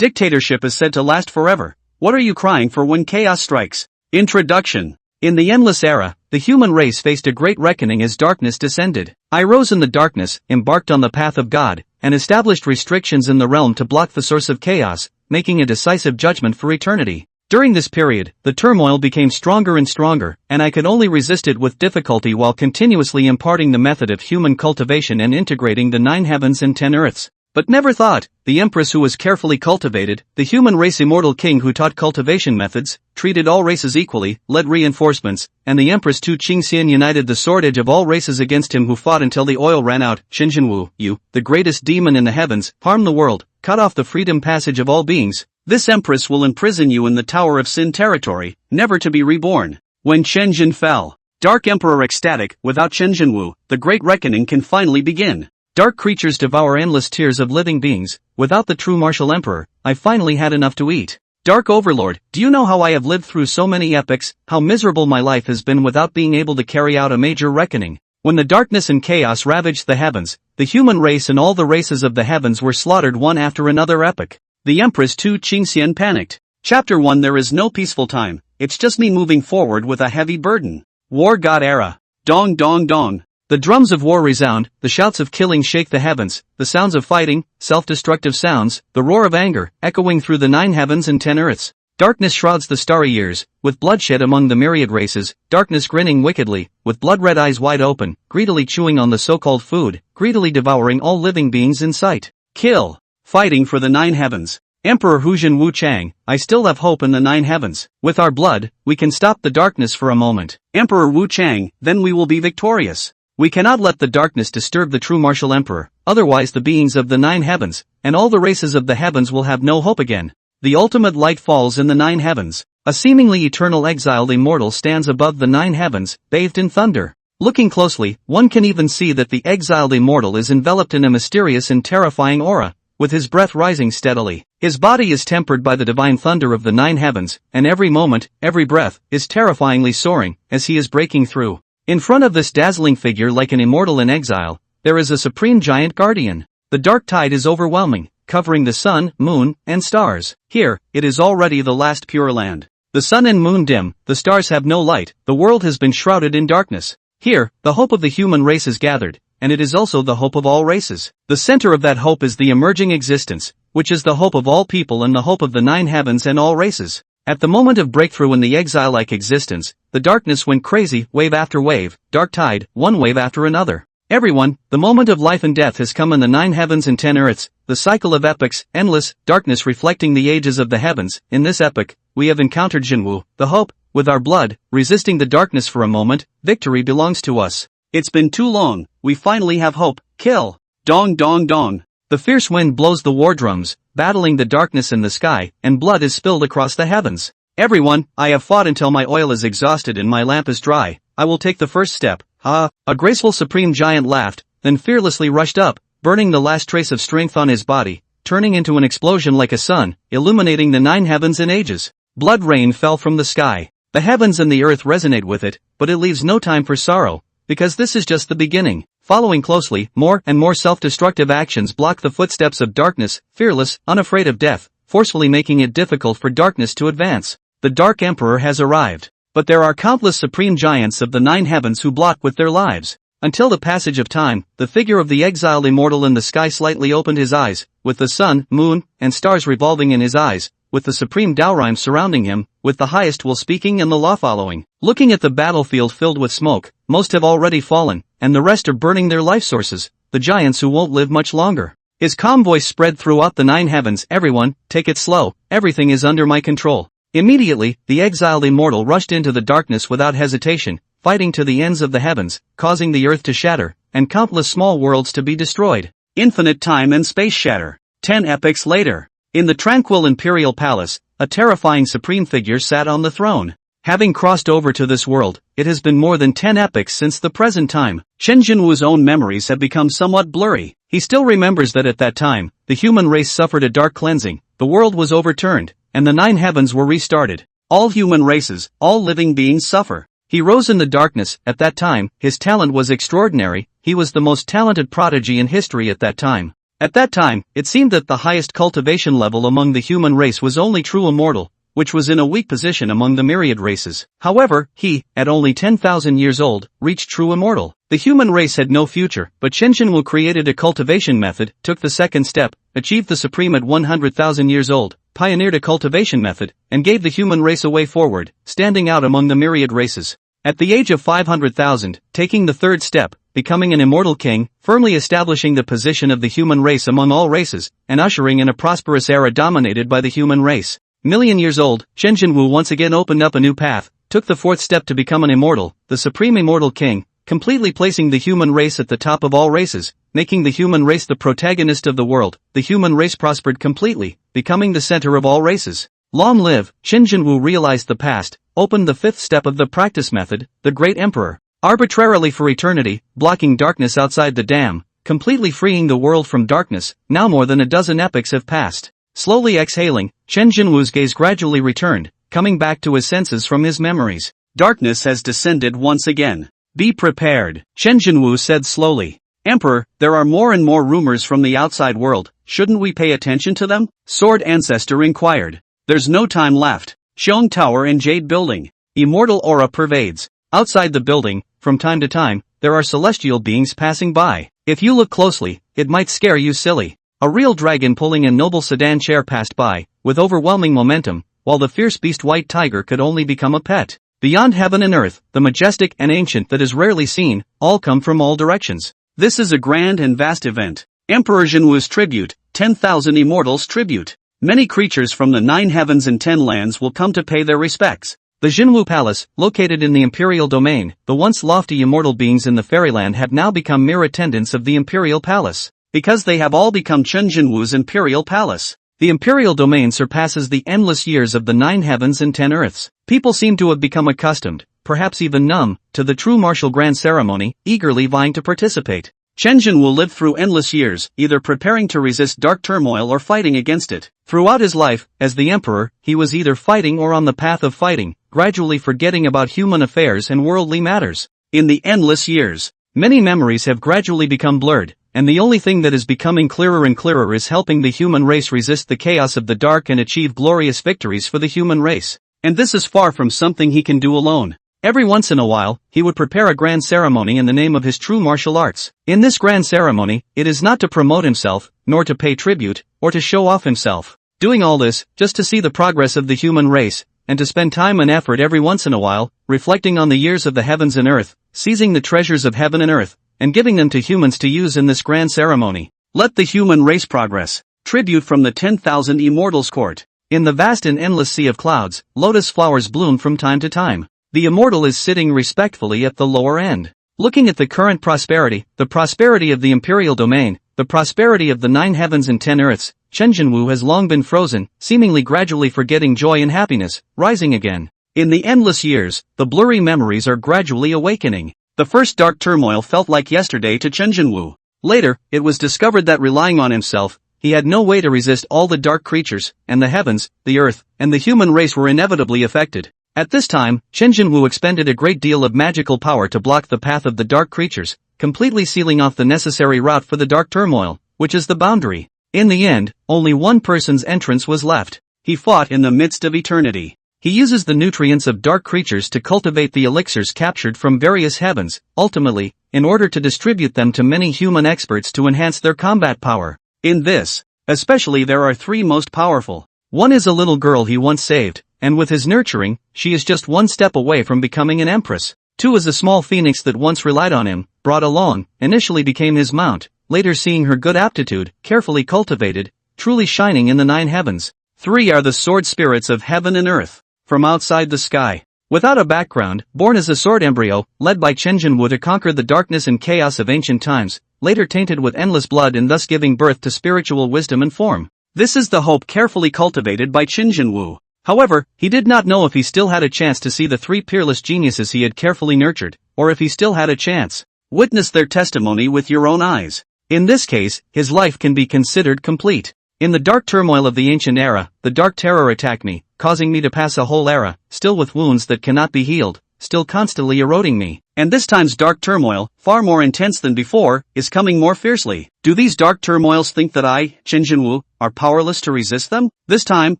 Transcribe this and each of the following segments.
Dictatorship is said to last forever. What are you crying for when chaos strikes? Introduction. In the Endless Era, the human race faced a great reckoning as darkness descended. I rose in the darkness, embarked on the path of God, and established restrictions in the realm to block the source of chaos, making a decisive judgment for eternity. During this period, the turmoil became stronger and stronger, and I could only resist it with difficulty while continuously imparting the method of human cultivation and integrating the 9 heavens and 10 earths. But never thought, the Empress who was carefully cultivated, the human race immortal king who taught cultivation methods, treated all races equally, led reinforcements, and the Empress Tu Qingxian united the sword edge of all races against him who fought until the oil ran out. Shinjinwu, you, the greatest demon in the heavens, harm the world, cut off the freedom passage of all beings. This Empress will imprison you in the Tower of Sin territory, never to be reborn. When Shenzhen fell, Dark Emperor ecstatic, without Shenzhenwu, the great reckoning can finally begin. Dark creatures devour endless tiers of living beings. Without the true martial emperor, I finally had enough to eat. Dark Overlord, do you know how I have lived through so many epochs, how miserable my life has been without being able to carry out a major reckoning? When the darkness and chaos ravaged the heavens, the human race and all the races of the heavens were slaughtered one after another epoch. The Empress Tu Qingxian panicked. Chapter 1. There is no peaceful time, it's just me moving forward with a heavy burden. War God Era. Dong dong dong. The drums of war resound, the shouts of killing shake the heavens, the sounds of fighting, self-destructive sounds, the roar of anger, echoing through the 9 heavens and 10 earths. Darkness shrouds the starry years, with bloodshed among the myriad races, darkness grinning wickedly, with blood-red eyes wide open, greedily chewing on the so-called food, greedily devouring all living beings in sight. Kill. Fighting for the 9 heavens. Emperor Huzhen Wu Chang, I still have hope in the 9 heavens. With our blood, we can stop the darkness for a moment. Emperor Wu Chang, then we will be victorious. We cannot let the darkness disturb the true martial emperor, otherwise the beings of the 9 heavens, and all the races of the heavens will have no hope again. The ultimate light falls in the 9 heavens. A seemingly eternal exiled immortal stands above the 9 heavens, bathed in thunder. Looking closely, one can even see that the exiled immortal is enveloped in a mysterious and terrifying aura, with his breath rising steadily. His body is tempered by the divine thunder of the 9 heavens, and every moment, every breath, is terrifyingly soaring, as he is breaking through. In front of this dazzling figure like an immortal in exile, there is a supreme giant guardian. The dark tide is overwhelming, covering the sun, moon, and stars. Here, it is already the last pure land. The sun and moon dim, the stars have no light, the world has been shrouded in darkness. Here, the hope of the human race is gathered, and it is also the hope of all races. The center of that hope is the emerging existence, which is the hope of all people and the hope of the 9 heavens and all races. At the moment of breakthrough in the exile-like existence, the darkness went crazy, wave after wave, dark tide, one wave after another. Everyone, the moment of life and death has come in the 9 heavens and 10 earths, the cycle of epochs, endless, darkness reflecting the ages of the heavens. In this epoch, we have encountered Jinwu, the hope, with our blood, resisting the darkness for a moment. Victory belongs to us. It's been too long, we finally have hope. Kill. Dong dong dong. The fierce wind blows the war drums, battling the darkness in the sky, and blood is spilled across the heavens. Everyone, I have fought until my oil is exhausted and my lamp is dry. I will take the first step. A graceful supreme giant laughed, then fearlessly rushed up, burning the last trace of strength on his body, turning into an explosion like a sun, illuminating the 9 heavens and ages. Blood rain fell from the sky. The heavens and the earth resonate with it, but it leaves no time for sorrow, because this is just the beginning. Following closely, more and more self-destructive actions block the footsteps of darkness, fearless, unafraid of death, forcefully making it difficult for darkness to advance. The Dark Emperor has arrived. But there are countless supreme giants of the 9 heavens who block with their lives. Until the passage of time, the figure of the exiled immortal in the sky slightly opened his eyes, with the sun, moon, and stars revolving in his eyes, with the supreme Daorim surrounding him, with the highest will speaking and the law following. Looking at the battlefield filled with smoke, most have already fallen, and the rest are burning their life sources, the giants who won't live much longer. His calm voice spread throughout the 9 heavens. Everyone, take it slow, everything is under my control. Immediately, the exiled immortal rushed into the darkness without hesitation, fighting to the ends of the heavens, causing the earth to shatter, and countless small worlds to be destroyed. Infinite time and space shatter. 10 epochs later. In the tranquil imperial palace, a terrifying supreme figure sat on the throne. Having crossed over to this world, it has been more than 10 epochs since the present time. Chen Jinwu's own memories have become somewhat blurry. He still remembers that at that time, the human race suffered a dark cleansing, the world was overturned, and the 9 heavens were restarted. All human races, all living beings suffer. He rose in the darkness. At that time, his talent was extraordinary. He was the most talented prodigy in history at that time. At that time, it seemed that the highest cultivation level among the human race was only true immortal, which was in a weak position among the myriad races. However, he, at only 10,000 years old, reached true immortal. The human race had no future, but Chen Jinwu created a cultivation method, took the second step, achieved the supreme at 100,000 years old, pioneered a cultivation method, and gave the human race a way forward, standing out among the myriad races. At the age of 500,000, taking the third step, becoming an immortal king, firmly establishing the position of the human race among all races, and ushering in a prosperous era dominated by the human race. Million years old, Chen Jinwu once again opened up a new path, took the fourth step to become an immortal, the supreme immortal king, completely placing the human race at the top of all races, making the human race the protagonist of the world. The human race prospered completely, becoming the center of all races. Long live, Chen Jinwu realized the past, opened the fifth step of the practice method, the Great Emperor. Arbitrarily for eternity, blocking darkness outside the dam, completely freeing the world from darkness. Now more than a dozen epochs have passed. Slowly exhaling, Chen Jinwu's gaze gradually returned, coming back to his senses from his memories. Darkness has descended once again. Be prepared, Chen Jinwu said slowly. Emperor, there are more and more rumors from the outside world, shouldn't we pay attention to them? Sword Ancestor inquired. There's no time left. Xiong Tower and Jade Building. Immortal aura pervades. Outside the building, from time to time, there are celestial beings passing by. If you look closely, it might scare you silly. A real dragon pulling a noble sedan chair passed by, with overwhelming momentum, while the fierce beast white tiger could only become a pet. Beyond heaven and earth, the majestic and ancient that is rarely seen, all come from all directions. This is a grand and vast event. Emperor Jinwu's tribute, 10,000 immortals tribute. Many creatures from the 9 heavens and 10 lands will come to pay their respects. The Jinwu Palace, located in the Imperial Domain, the once lofty immortal beings in the fairyland have now become mere attendants of the Imperial Palace. Because they have all become Chen Jinwu's Imperial Palace. The Imperial Domain surpasses the endless years of the 9 heavens and 10 earths. People seem to have become accustomed, perhaps even numb, to the true martial grand ceremony, eagerly vying to participate. Chen Jinwu lived through endless years, either preparing to resist dark turmoil or fighting against it. Throughout his life, as the emperor, he was either fighting or on the path of fighting, gradually forgetting about human affairs and worldly matters. In the endless years, many memories have gradually become blurred, and the only thing that is becoming clearer and clearer is helping the human race resist the chaos of the dark and achieve glorious victories for the human race. And this is far from something he can do alone. Every once in a while, he would prepare a grand ceremony in the name of his true martial arts. In this grand ceremony, it is not to promote himself, nor to pay tribute, or to show off himself. Doing all this, just to see the progress of the human race, and to spend time and effort every once in a while, reflecting on the years of the heavens and earth, seizing the treasures of heaven and earth, and giving them to humans to use in this grand ceremony. Let the human race progress. Tribute from the 10,000 Immortals Court. In the vast and endless sea of clouds, lotus flowers bloom from time to time. The immortal is sitting respectfully at the lower end. Looking at the current prosperity, the prosperity of the imperial domain, the prosperity of the 9 heavens and 10 earths, Chen Jinwu has long been frozen, seemingly gradually forgetting joy and happiness, rising again. In the endless years, the blurry memories are gradually awakening. The first dark turmoil felt like yesterday to Chen Jinwu. Later, it was discovered that relying on himself, he had no way to resist all the dark creatures, and the heavens, the earth, and the human race were inevitably affected. At this time, Chen Jinwu expended a great deal of magical power to block the path of the dark creatures, completely sealing off the necessary route for the dark turmoil, which is the boundary. In the end, only one person's entrance was left. He fought in the midst of eternity. He uses the nutrients of dark creatures to cultivate the elixirs captured from various heavens, ultimately, in order to distribute them to many human experts to enhance their combat power. In this, especially there are 3 most powerful. One is a little girl he once saved, and with his nurturing, she is just one step away from becoming an empress. 2 is a small phoenix that once relied on him, brought along, initially became his mount, later seeing her good aptitude, carefully cultivated, truly shining in the 9 heavens. 3 are the sword spirits of heaven and earth, from outside the sky. Without a background, born as a sword embryo, led by Chen Jinwu to conquer the darkness and chaos of ancient times, later tainted with endless blood and thus giving birth to spiritual wisdom and form. This is the hope carefully cultivated by Chen Jinwu. However, he did not know if he still had a chance to see the 3 peerless geniuses he had carefully nurtured, or if he still had a chance. Witness their testimony with your own eyes. In this case, his life can be considered complete. In the dark turmoil of the ancient era, the dark terror attacked me, causing me to pass a whole era, still with wounds that cannot be healed, still constantly eroding me. And this time's dark turmoil, far more intense than before, is coming more fiercely. Do these dark turmoils think that I, Chen Jinwu, are powerless to resist them? This time,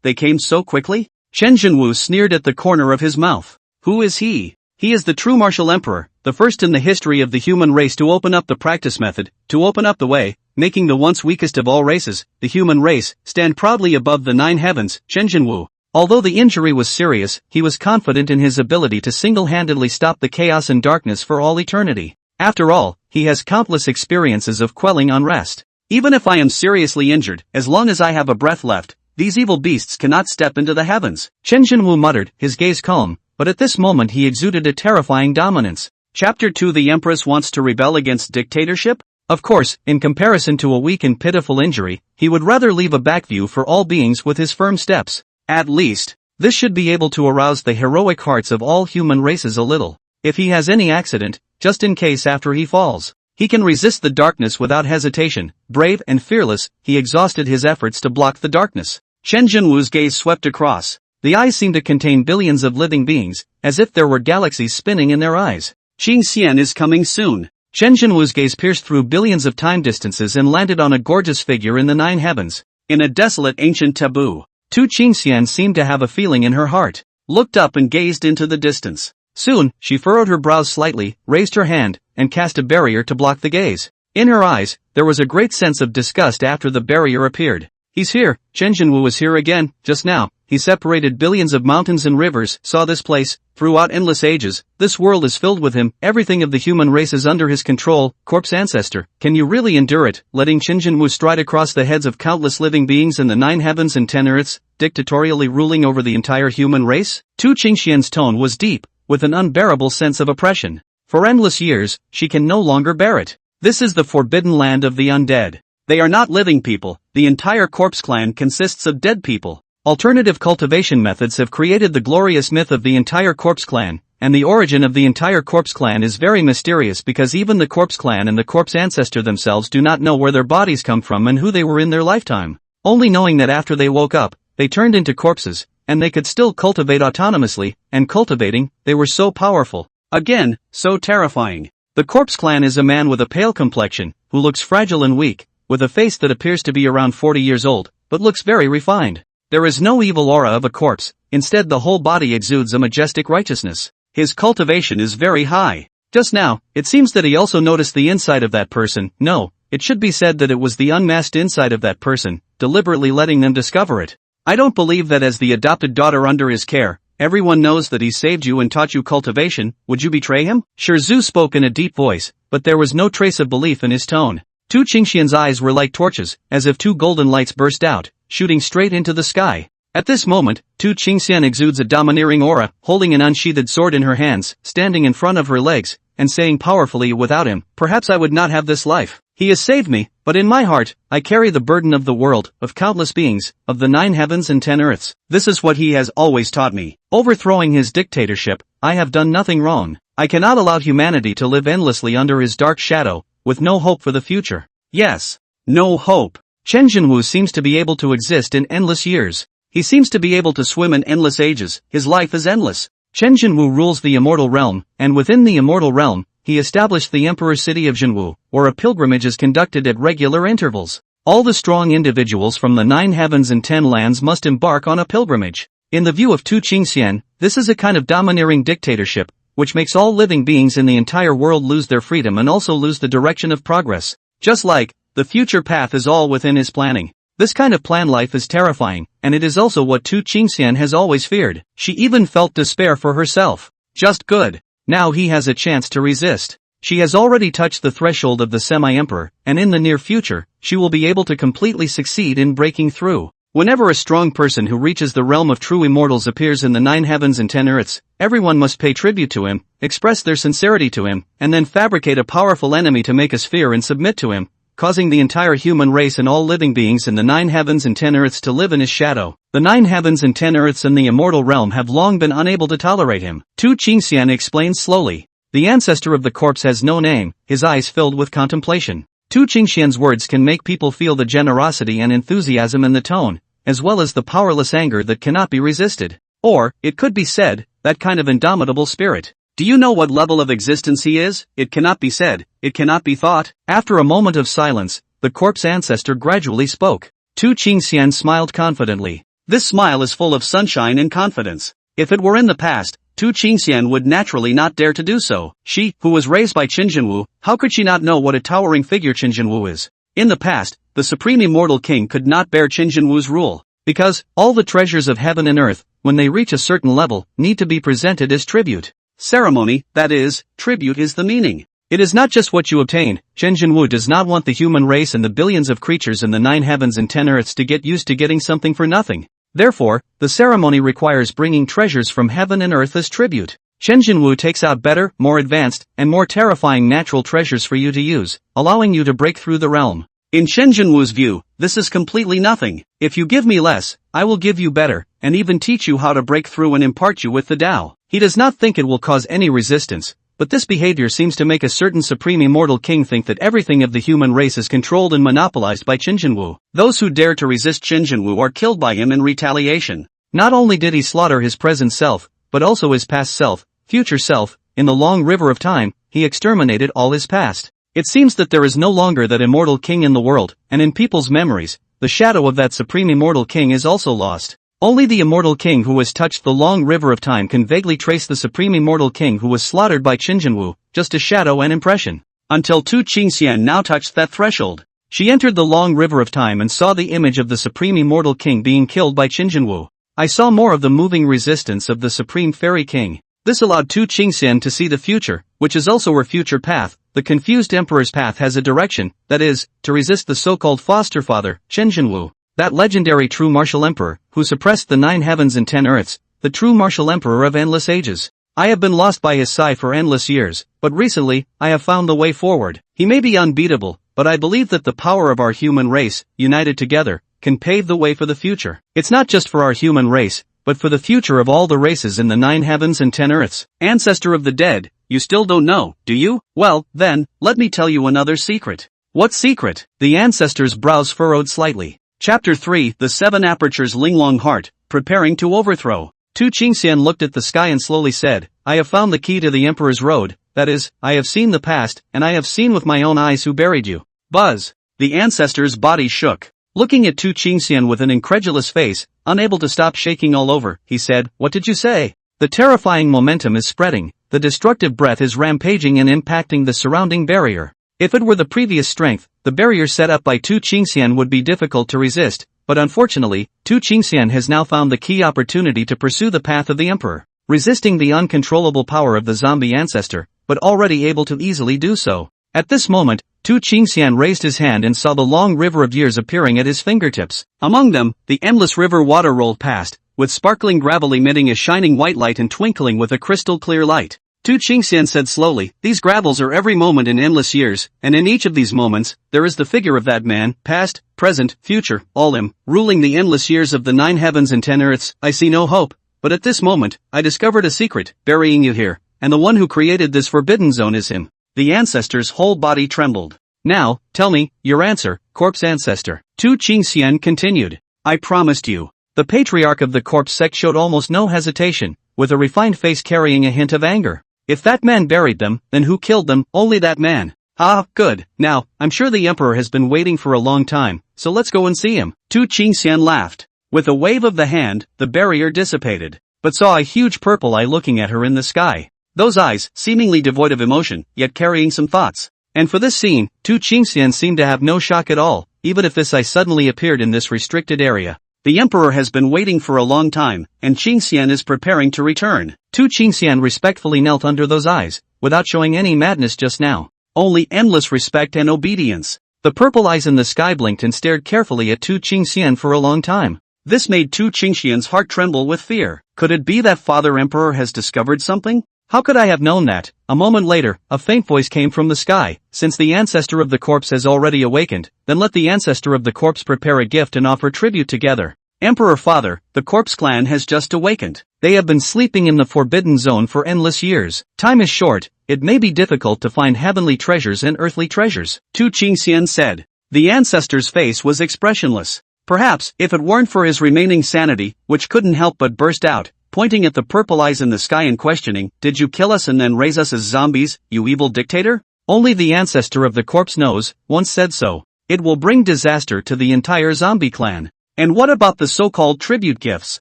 they came so quickly? Chen Jinwu sneered at the corner of his mouth. Who is he? He is the true martial emperor, the first in the history of the human race to open up the practice method, to open up the way, making the once weakest of all races, the human race, stand proudly above the 9 heavens, Chen Jinwu. Although the injury was serious, he was confident in his ability to single-handedly stop the chaos and darkness for all eternity. After all, he has countless experiences of quelling unrest. Even if I am seriously injured, as long as I have a breath left, these evil beasts cannot step into the heavens. Chen Jinwu muttered, his gaze calm, but at this moment he exuded a terrifying dominance. Chapter 2. The Empress wants to rebel against dictatorship? Of course, in comparison to a weak and pitiful injury, he would rather leave a backview for all beings with his firm steps. At least, this should be able to arouse the heroic hearts of all human races a little. If he has any accident, just in case after he falls, he can resist the darkness without hesitation. Brave and fearless, he exhausted his efforts to block the darkness. Chen Jinwu's gaze swept across. The eyes seemed to contain billions of living beings, as if there were galaxies spinning in their eyes. Qing Xian is coming soon. Chen Jinwu's gaze pierced through billions of time distances and landed on a gorgeous figure in the 9 heavens. In a desolate ancient taboo, Qing Xian seemed to have a feeling in her heart, looked up and gazed into the distance. Soon, she furrowed her brows slightly, raised her hand, and cast a barrier to block the gaze. In her eyes, there was a great sense of disgust after the barrier appeared. He's here. Chen Jinwu was here again, just now. He separated billions of mountains and rivers, saw this place, throughout endless ages. This world is filled with him, everything of the human race is under his control. Corpse Ancestor, can you really endure it, letting Chen Jinwu stride across the heads of countless living beings in the 9 heavens and 10 earths, dictatorially ruling over the entire human race? Tu Qingxian's tone was deep, with an unbearable sense of oppression. For endless years, she can no longer bear it. This is the forbidden land of the undead. They are not living people, the entire corpse clan consists of dead people. Alternative cultivation methods have created the glorious myth of the entire corpse clan, and the origin of the entire corpse clan is very mysterious because even the corpse clan and the corpse ancestor themselves do not know where their bodies come from and who they were in their lifetime. Only knowing that after they woke up, they turned into corpses, and they could still cultivate autonomously, and cultivating, they were so powerful. Again, so terrifying. The corpse clan is a man with a pale complexion, who looks fragile and weak, with a face that appears to be around 40 years old, but looks very refined. There is no evil aura of a corpse, instead the whole body exudes a majestic righteousness. His cultivation is very high. Just now, it seems that he also noticed the inside of that person. No, it should be said that it was the unmasked inside of that person, deliberately letting them discover it. I don't believe that as the adopted daughter under his care, everyone knows that he saved you and taught you cultivation. Would you betray him? Zhu spoke in a deep voice, but there was no trace of belief in his tone. Tu Qingxian's eyes were like torches, as if 2 golden lights burst out, shooting straight into the sky. At this moment, Tu Qingxian exudes a domineering aura, holding an unsheathed sword in her hands, standing in front of her legs, and saying powerfully, without him, perhaps I would not have this life. He has saved me, but in my heart, I carry the burden of the world, of countless beings, of the 9 heavens and 10 earths. This is what he has always taught me. Overthrowing his dictatorship, I have done nothing wrong. I cannot allow humanity to live endlessly under his dark shadow, with no hope for the future. Yes, no hope. Chen Jinwu seems to be able to exist in endless years. He seems to be able to swim in endless ages. His life is endless. Chen Jinwu rules the immortal realm, and within the immortal realm, he established the Emperor City of Jinwu, where a pilgrimage is conducted at regular intervals. All the strong individuals from the 9 heavens and 10 lands must embark on a pilgrimage. In the view of Tu Qingxian, this is a kind of domineering dictatorship, which makes all living beings in the entire world lose their freedom and also lose the direction of progress. Just like, the future path is all within his planning. This kind of planned life is terrifying, and it is also what Tu Qingxian has always feared. She even felt despair for herself. Just good. Now he has a chance to resist. She has already touched the threshold of the semi-emperor, and in the near future, she will be able to completely succeed in breaking through. Whenever a strong person who reaches the realm of true immortals appears in the 9 heavens and 10 earths, everyone must pay tribute to him, express their sincerity to him, and then fabricate a powerful enemy to make us fear and submit to him, causing the entire human race and all living beings in the 9 heavens and 10 earths to live in his shadow. The 9 heavens and 10 earths and the immortal realm have long been unable to tolerate him. Tu Qingxian explained slowly. The ancestor of the corpse has no name, his eyes filled with contemplation. Tu Qingxian's words can make people feel the generosity and enthusiasm in the tone, as well as the powerless anger that cannot be resisted. Or, it could be said, that kind of indomitable spirit. Do you know what level of existence he is? It cannot be said, it cannot be thought. After a moment of silence, the corpse ancestor gradually spoke. Tu Qingxian smiled confidently. This smile is full of sunshine and confidence. If it were in the past, Tu Qingxian would naturally not dare to do so. She, who was raised by Qin Jinwu, how could she not know what a towering figure Qin Jinwu is? In the past, the supreme immortal king could not bear Qin Jinwu's rule, because all the treasures of heaven and earth, when they reach a certain level, need to be presented as tribute. Ceremony, that is, tribute is the meaning. It is not just what you obtain. Qin Jinwu does not want the human race and the billions of creatures in the 9 heavens and 10 earths to get used to getting something for nothing. Therefore, the ceremony requires bringing treasures from heaven and earth as tribute. Qin Jinwu takes out better, more advanced, and more terrifying natural treasures for you to use, allowing you to break through the realm. In Qin Jinwu's view, this is completely nothing. If you give me less, I will give you better, and even teach you how to break through and impart you with the Tao. He does not think it will cause any resistance, but this behavior seems to make a certain supreme immortal king think that everything of the human race is controlled and monopolized by Qin Jinwu. Those who dare to resist Qin Jinwu are killed by him in retaliation. Not only did he slaughter his present self, but also his past self, future self. In the long river of time, he exterminated all his past. It seems that there is no longer that immortal king in the world, and in people's memories, the shadow of that supreme immortal king is also lost. Only the immortal king who has touched the long river of time can vaguely trace the supreme immortal king who was slaughtered by Qin Jinwu, just a shadow and impression. Until Tu Qingxian now touched that threshold. She entered the long river of time and saw the image of the supreme immortal king being killed by Qin Jinwu. I saw more of the moving resistance of the supreme fairy king. This allowed Tu Qingxian to see the future, which is also her future path. The confused emperor's path has a direction, that is, to resist the so-called foster father, Qin Jinwu. That legendary true martial emperor, who suppressed the 9 heavens and 10 earths, the true martial emperor of endless ages. I have been lost by his side for endless years, but recently, I have found the way forward. He may be unbeatable, but I believe that the power of our human race, united together, can pave the way for the future. It's not just for our human race, but for the future of all the races in the 9 heavens and 10 earths. Ancestor of the dead, you still don't know, do you? Well, then, let me tell you another secret. What secret? The ancestor's brows furrowed slightly. Chapter 3, The 7 Apertures Linglong Heart, Preparing to Overthrow. Tu Qingxian looked at the sky and slowly said, I have found the key to the Emperor's road, that is, I have seen the past, and I have seen with my own eyes who buried you. Buzz. The ancestor's body shook. Looking at Tu Qingxian with an incredulous face, unable to stop shaking all over, he said, What did you say? The terrifying momentum is spreading, the destructive breath is rampaging and impacting the surrounding barrier. If it were the previous strength, the barrier set up by Tu Qingxian would be difficult to resist, but unfortunately, Tu Qingxian has now found the key opportunity to pursue the path of the Emperor, resisting the uncontrollable power of the zombie ancestor, but already able to easily do so. At this moment, Tu Qingxian raised his hand and saw the long river of years appearing at his fingertips. Among them, the endless river water rolled past, with sparkling gravel emitting a shining white light and twinkling with a crystal clear light. Tu Qingxian said slowly, These gravels are every moment in endless years, and in each of these moments, there is the figure of that man, past, present, future, all him, ruling the endless years of the 9 heavens and 10 earths. I see no hope, but at this moment, I discovered a secret, burying you here, and the one who created this forbidden zone is him. The ancestor's whole body trembled. Now, tell me, your answer, corpse ancestor. Tu Qingxian continued. I promised you. The patriarch of the corpse sect showed almost no hesitation, with a refined face carrying a hint of anger. If that man buried them, then who killed them? Only that man. Ah, good. Now, I'm sure the Emperor has been waiting for a long time, so let's go and see him. Tu Qingxian laughed. With a wave of the hand, the barrier dissipated, but saw a huge purple eye looking at her in the sky. Those eyes, seemingly devoid of emotion, yet carrying some thoughts. And for this scene, Tu Qingxian seemed to have no shock at all, even if this eye suddenly appeared in this restricted area. The Emperor has been waiting for a long time, and Qingxian is preparing to return. Tu Qingxian respectfully knelt under those eyes, without showing any madness just now. Only endless respect and obedience. The purple eyes in the sky blinked and stared carefully at Tu Qingxian for a long time. This made Tu Qingxian's heart tremble with fear. Could it be that Father Emperor has discovered something? How could I have known that? A moment later, a faint voice came from the sky. Since the ancestor of the corpse has already awakened, then let the ancestor of the corpse prepare a gift and offer tribute together. Emperor Father, the corpse clan has just awakened. They have been sleeping in the forbidden zone for endless years. Time is short, it may be difficult to find heavenly treasures and earthly treasures. Tu Qingxian said. The ancestor's face was expressionless. Perhaps, if it weren't for his remaining sanity, which couldn't help but burst out, pointing at the purple eyes in the sky and questioning, "Did you kill us and then raise us as zombies, you evil dictator?" Only the ancestor of the corpse knows, once said so. It will bring disaster to the entire zombie clan. And what about the so-called tribute gifts?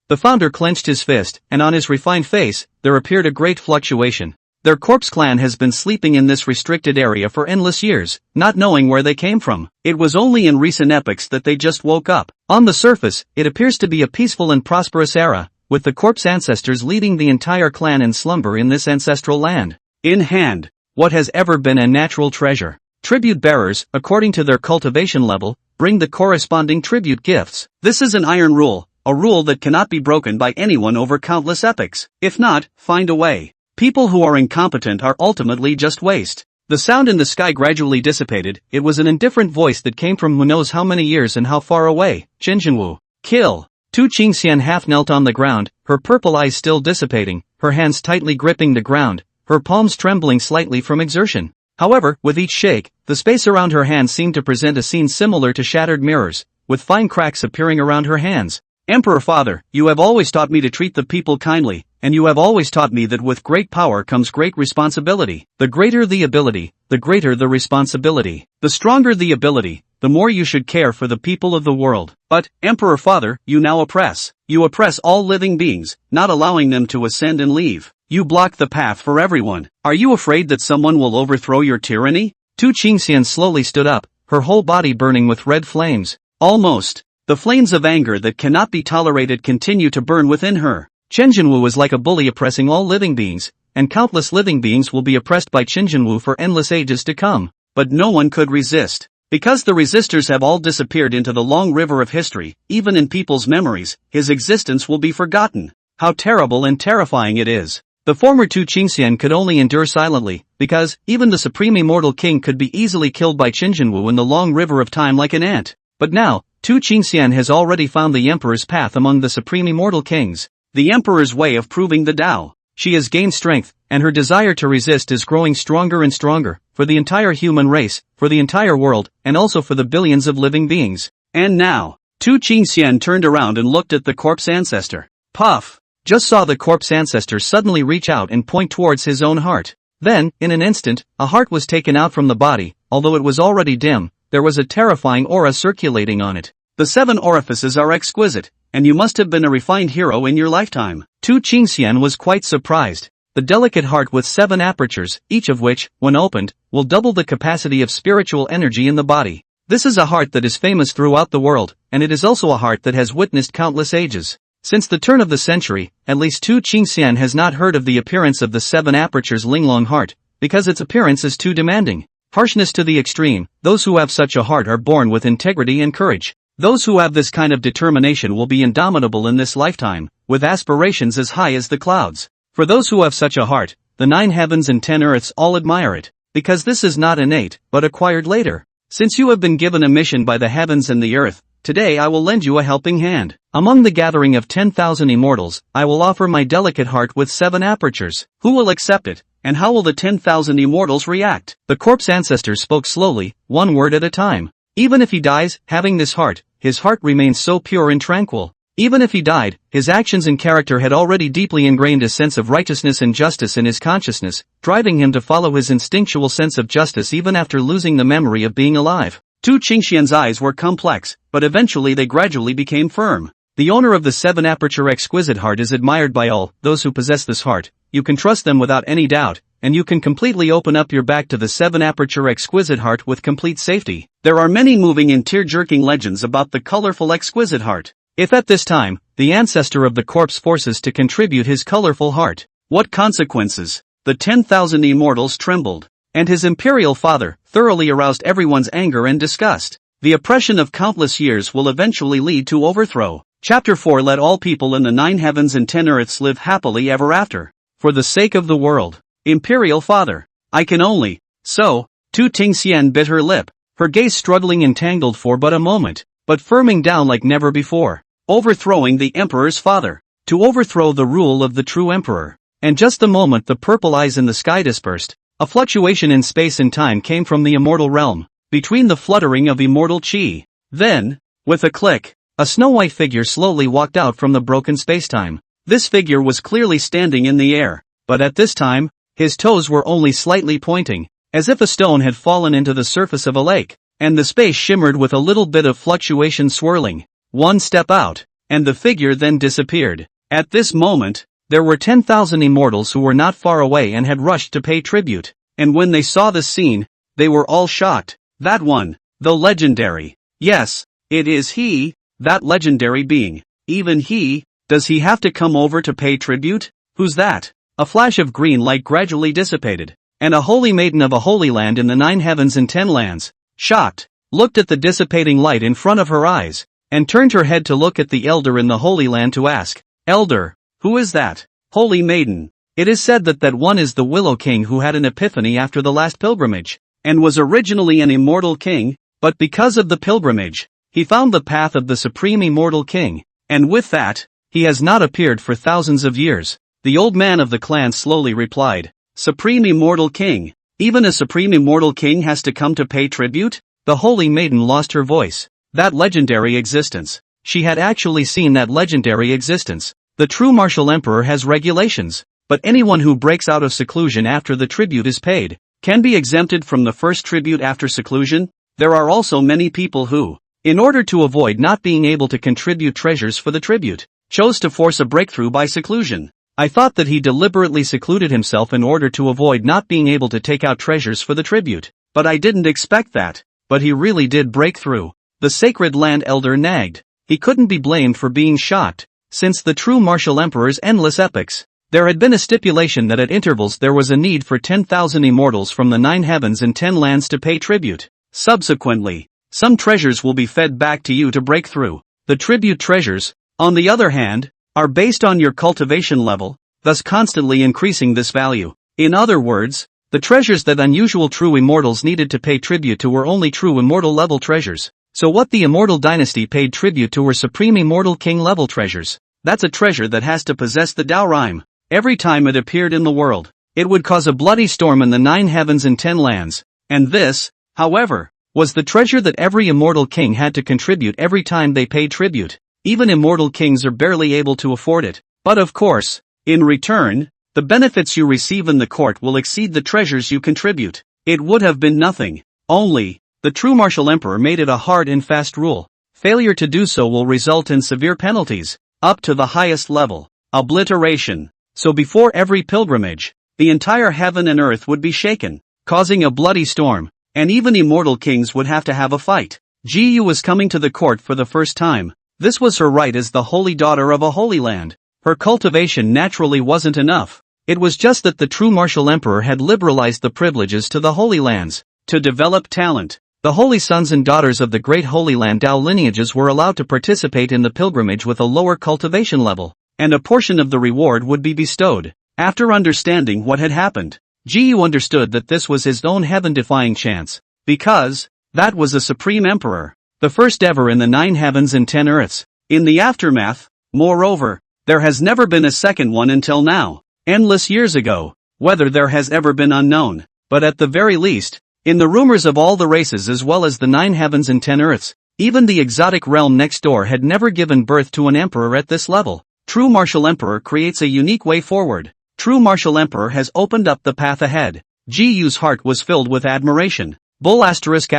The founder clenched his fist, and on his refined face, there appeared a great fluctuation. Their corpse clan has been sleeping in this restricted area for endless years, not knowing where they came from. It was only in recent epochs that they just woke up. On the surface, it appears to be a peaceful and prosperous era, with the corpse ancestors leading the entire clan in slumber in this ancestral land. In hand, what has ever been a natural treasure. Tribute bearers, according to their cultivation level, bring the corresponding tribute gifts. This is an iron rule, a rule that cannot be broken by anyone over countless epochs. If not, find a way. People who are incompetent are ultimately just waste. The sound in the sky gradually dissipated. It was an indifferent voice that came from who knows how many years and how far away. Jinjinwu. Kill. Tu Qingxian half knelt on the ground, her purple eyes still dissipating, her hands tightly gripping the ground, her palms trembling slightly from exertion. However, with each shake, the space around her hands seemed to present a scene similar to shattered mirrors, with fine cracks appearing around her hands. Emperor Father, you have always taught me to treat the people kindly, and you have always taught me that with great power comes great responsibility. The greater the ability, the greater the responsibility. The stronger the ability, the more you should care for the people of the world. But, Emperor Father, you now oppress. You oppress all living beings, not allowing them to ascend and leave. You block the path for everyone. Are you afraid that someone will overthrow your tyranny? Tu Qingxian slowly stood up, her whole body burning with red flames. Almost. The flames of anger that cannot be tolerated continue to burn within her. Qinjinwu was like a bully oppressing all living beings, and countless living beings will be oppressed by Qinjinwu for endless ages to come. But no one could resist. Because the resistors have all disappeared into the long river of history, even in people's memories, his existence will be forgotten. How terrible and terrifying it is. The former Tu Qingxian could only endure silently, because even the supreme immortal king could be easily killed by Qinjinwu in the long river of time like an ant. But now, Tu Qingxian has already found the Emperor's path among the supreme immortal kings, the Emperor's way of proving the Tao. She has gained strength, and her desire to resist is growing stronger and stronger, for the entire human race, for the entire world, and also for the billions of living beings. And now, Tu Qingxian turned around and looked at the corpse ancestor. Puff! Just saw the corpse ancestor suddenly reach out and point towards his own heart. Then, in an instant, a heart was taken out from the body, although it was already dim. There was a terrifying aura circulating on it. The 7 orifices are exquisite, and you must have been a refined hero in your lifetime. Tu Qingxian was quite surprised. The delicate heart with 7 apertures, each of which, when opened, will double the capacity of spiritual energy in the body. This is a heart that is famous throughout the world, and it is also a heart that has witnessed countless ages. Since the turn of the century, at least Tu Qingxian has not heard of the appearance of the 7 apertures Linglong heart, because its appearance is too demanding. Harshness to the extreme. Those who have such a heart are born with integrity and courage. Those who have this kind of determination will be indomitable in this lifetime, with aspirations as high as the clouds. For those who have such a heart, the 9 heavens and 10 earths all admire it, because this is not innate, but acquired later. Since you have been given a mission by the heavens and the earth, today I will lend you a helping hand. Among the gathering of 10,000 immortals, I will offer my delicate heart with 7 apertures. Who will accept it, and how will the 10,000 immortals react? The corpse ancestor spoke slowly, one word at a time. Even if he dies, having this heart, his heart remains so pure and tranquil. Even if he died, his actions and character had already deeply ingrained a sense of righteousness and justice in his consciousness, driving him to follow his instinctual sense of justice even after losing the memory of being alive. Tu Qingxian's eyes were complex, but eventually they gradually became firm. The owner of the 7 aperture exquisite heart is admired by all those who possess this heart. You can trust them without any doubt, and you can completely open up your back to the 7 aperture exquisite heart with complete safety. There are many moving and tear-jerking legends about the colorful exquisite heart. If at this time, the ancestor of the corpse forces to contribute his colorful heart, what consequences? The 10,000 immortals trembled, and his imperial father thoroughly aroused everyone's anger and disgust. The oppression of countless years will eventually lead to overthrow. Chapter 4. Let all people in the 9 heavens and 10 earths live happily ever after. For the sake of the world. Imperial Father. I can only. So, Tu Qingxian bit her lip, her gaze struggling entangled for but a moment, but firming down like never before. Overthrowing the Emperor's father. To overthrow the rule of the true Emperor. And just the moment the purple eyes in the sky dispersed, a fluctuation in space and time came from the immortal realm, between the fluttering of immortal chi. Then, with a click, a snow-white figure slowly walked out from the broken spacetime. This figure was clearly standing in the air, but at this time, his toes were only slightly pointing, as if a stone had fallen into the surface of a lake, and the space shimmered with a little bit of fluctuation swirling. One step out, and the figure then disappeared. At this moment, there were 10,000 immortals who were not far away and had rushed to pay tribute, and when they saw this scene, they were all shocked. That one, the legendary. Yes, it is he, that legendary being. Even he, does he have to come over to pay tribute? Who's that? A flash of green light gradually dissipated, and a holy maiden of a holy land in the 9 heavens and 10 lands, shocked, looked at the dissipating light in front of her eyes, and turned her head to look at the elder in the holy land to ask, "Elder, who is that? Holy maiden." It is said that that one is the Willow King who had an epiphany after the last pilgrimage, and was originally an immortal king, but because of the pilgrimage, he found the path of the supreme immortal king, and with that, he has not appeared for thousands of years. The old man of the clan slowly replied, "Supreme immortal king? Even a supreme immortal king has to come to pay tribute?" The holy maiden lost her voice. That legendary existence. She had actually seen that legendary existence. The true martial emperor has regulations, but anyone who breaks out of seclusion after the tribute is paid, can be exempted from the first tribute after seclusion. There are also many people who, in order to avoid not being able to contribute treasures for the tribute, chose to force a breakthrough by seclusion. I thought that he deliberately secluded himself in order to avoid not being able to take out treasures for the tribute, but I didn't expect that. But he really did break through. The sacred land elder nagged. He couldn't be blamed for being shocked, since the true martial emperor's endless epics. There had been a stipulation that at intervals there was a need for 10,000 immortals from the 9 heavens and 10 lands to pay tribute. Subsequently, some treasures will be fed back to you to break through. The tribute treasures, on the other hand, are based on your cultivation level, thus constantly increasing this value. In other words, the treasures that unusual true immortals needed to pay tribute to were only true immortal level treasures. So what the immortal dynasty paid tribute to were supreme immortal king level treasures. That's a treasure that has to possess the Tao rhyme. Every time it appeared in the world, it would cause a bloody storm in the 9 heavens and 10 lands. And this, however, was the treasure that every immortal king had to contribute every time they paid tribute. Even immortal kings are barely able to afford it. But of course, in return, the benefits you receive in the court will exceed the treasures you contribute. It would have been nothing. Only, the true martial emperor made it a hard and fast rule. Failure to do so will result in severe penalties, up to the highest level, obliteration. So before every pilgrimage, the entire heaven and earth would be shaken, causing a bloody storm, and even immortal kings would have to have a fight. Ji Yu was coming to the court for the first time. This was her right as the holy daughter of a holy land. Her cultivation naturally wasn't enough. It was just that the true martial emperor had liberalized the privileges to the holy lands. To develop talent, the holy sons and daughters of the great Holy Land Tao lineages were allowed to participate in the pilgrimage with a lower cultivation level, and a portion of the reward would be bestowed. After understanding what had happened, Ji Yu understood that this was his own heaven-defying chance, because that was a supreme emperor, the first ever in the 9 heavens and 10 earths. In the aftermath, moreover, there has never been a second one until now. Endless years ago, whether there has ever been unknown, but at the very least, in the rumors of all the races as well as the 9 heavens and 10 earths, even the exotic realm next door had never given birth to an emperor at this level. True martial emperor creates a unique way forward. True martial emperor has opened up the path ahead. Ji Yu's heart was filled with admiration. Bull asterisk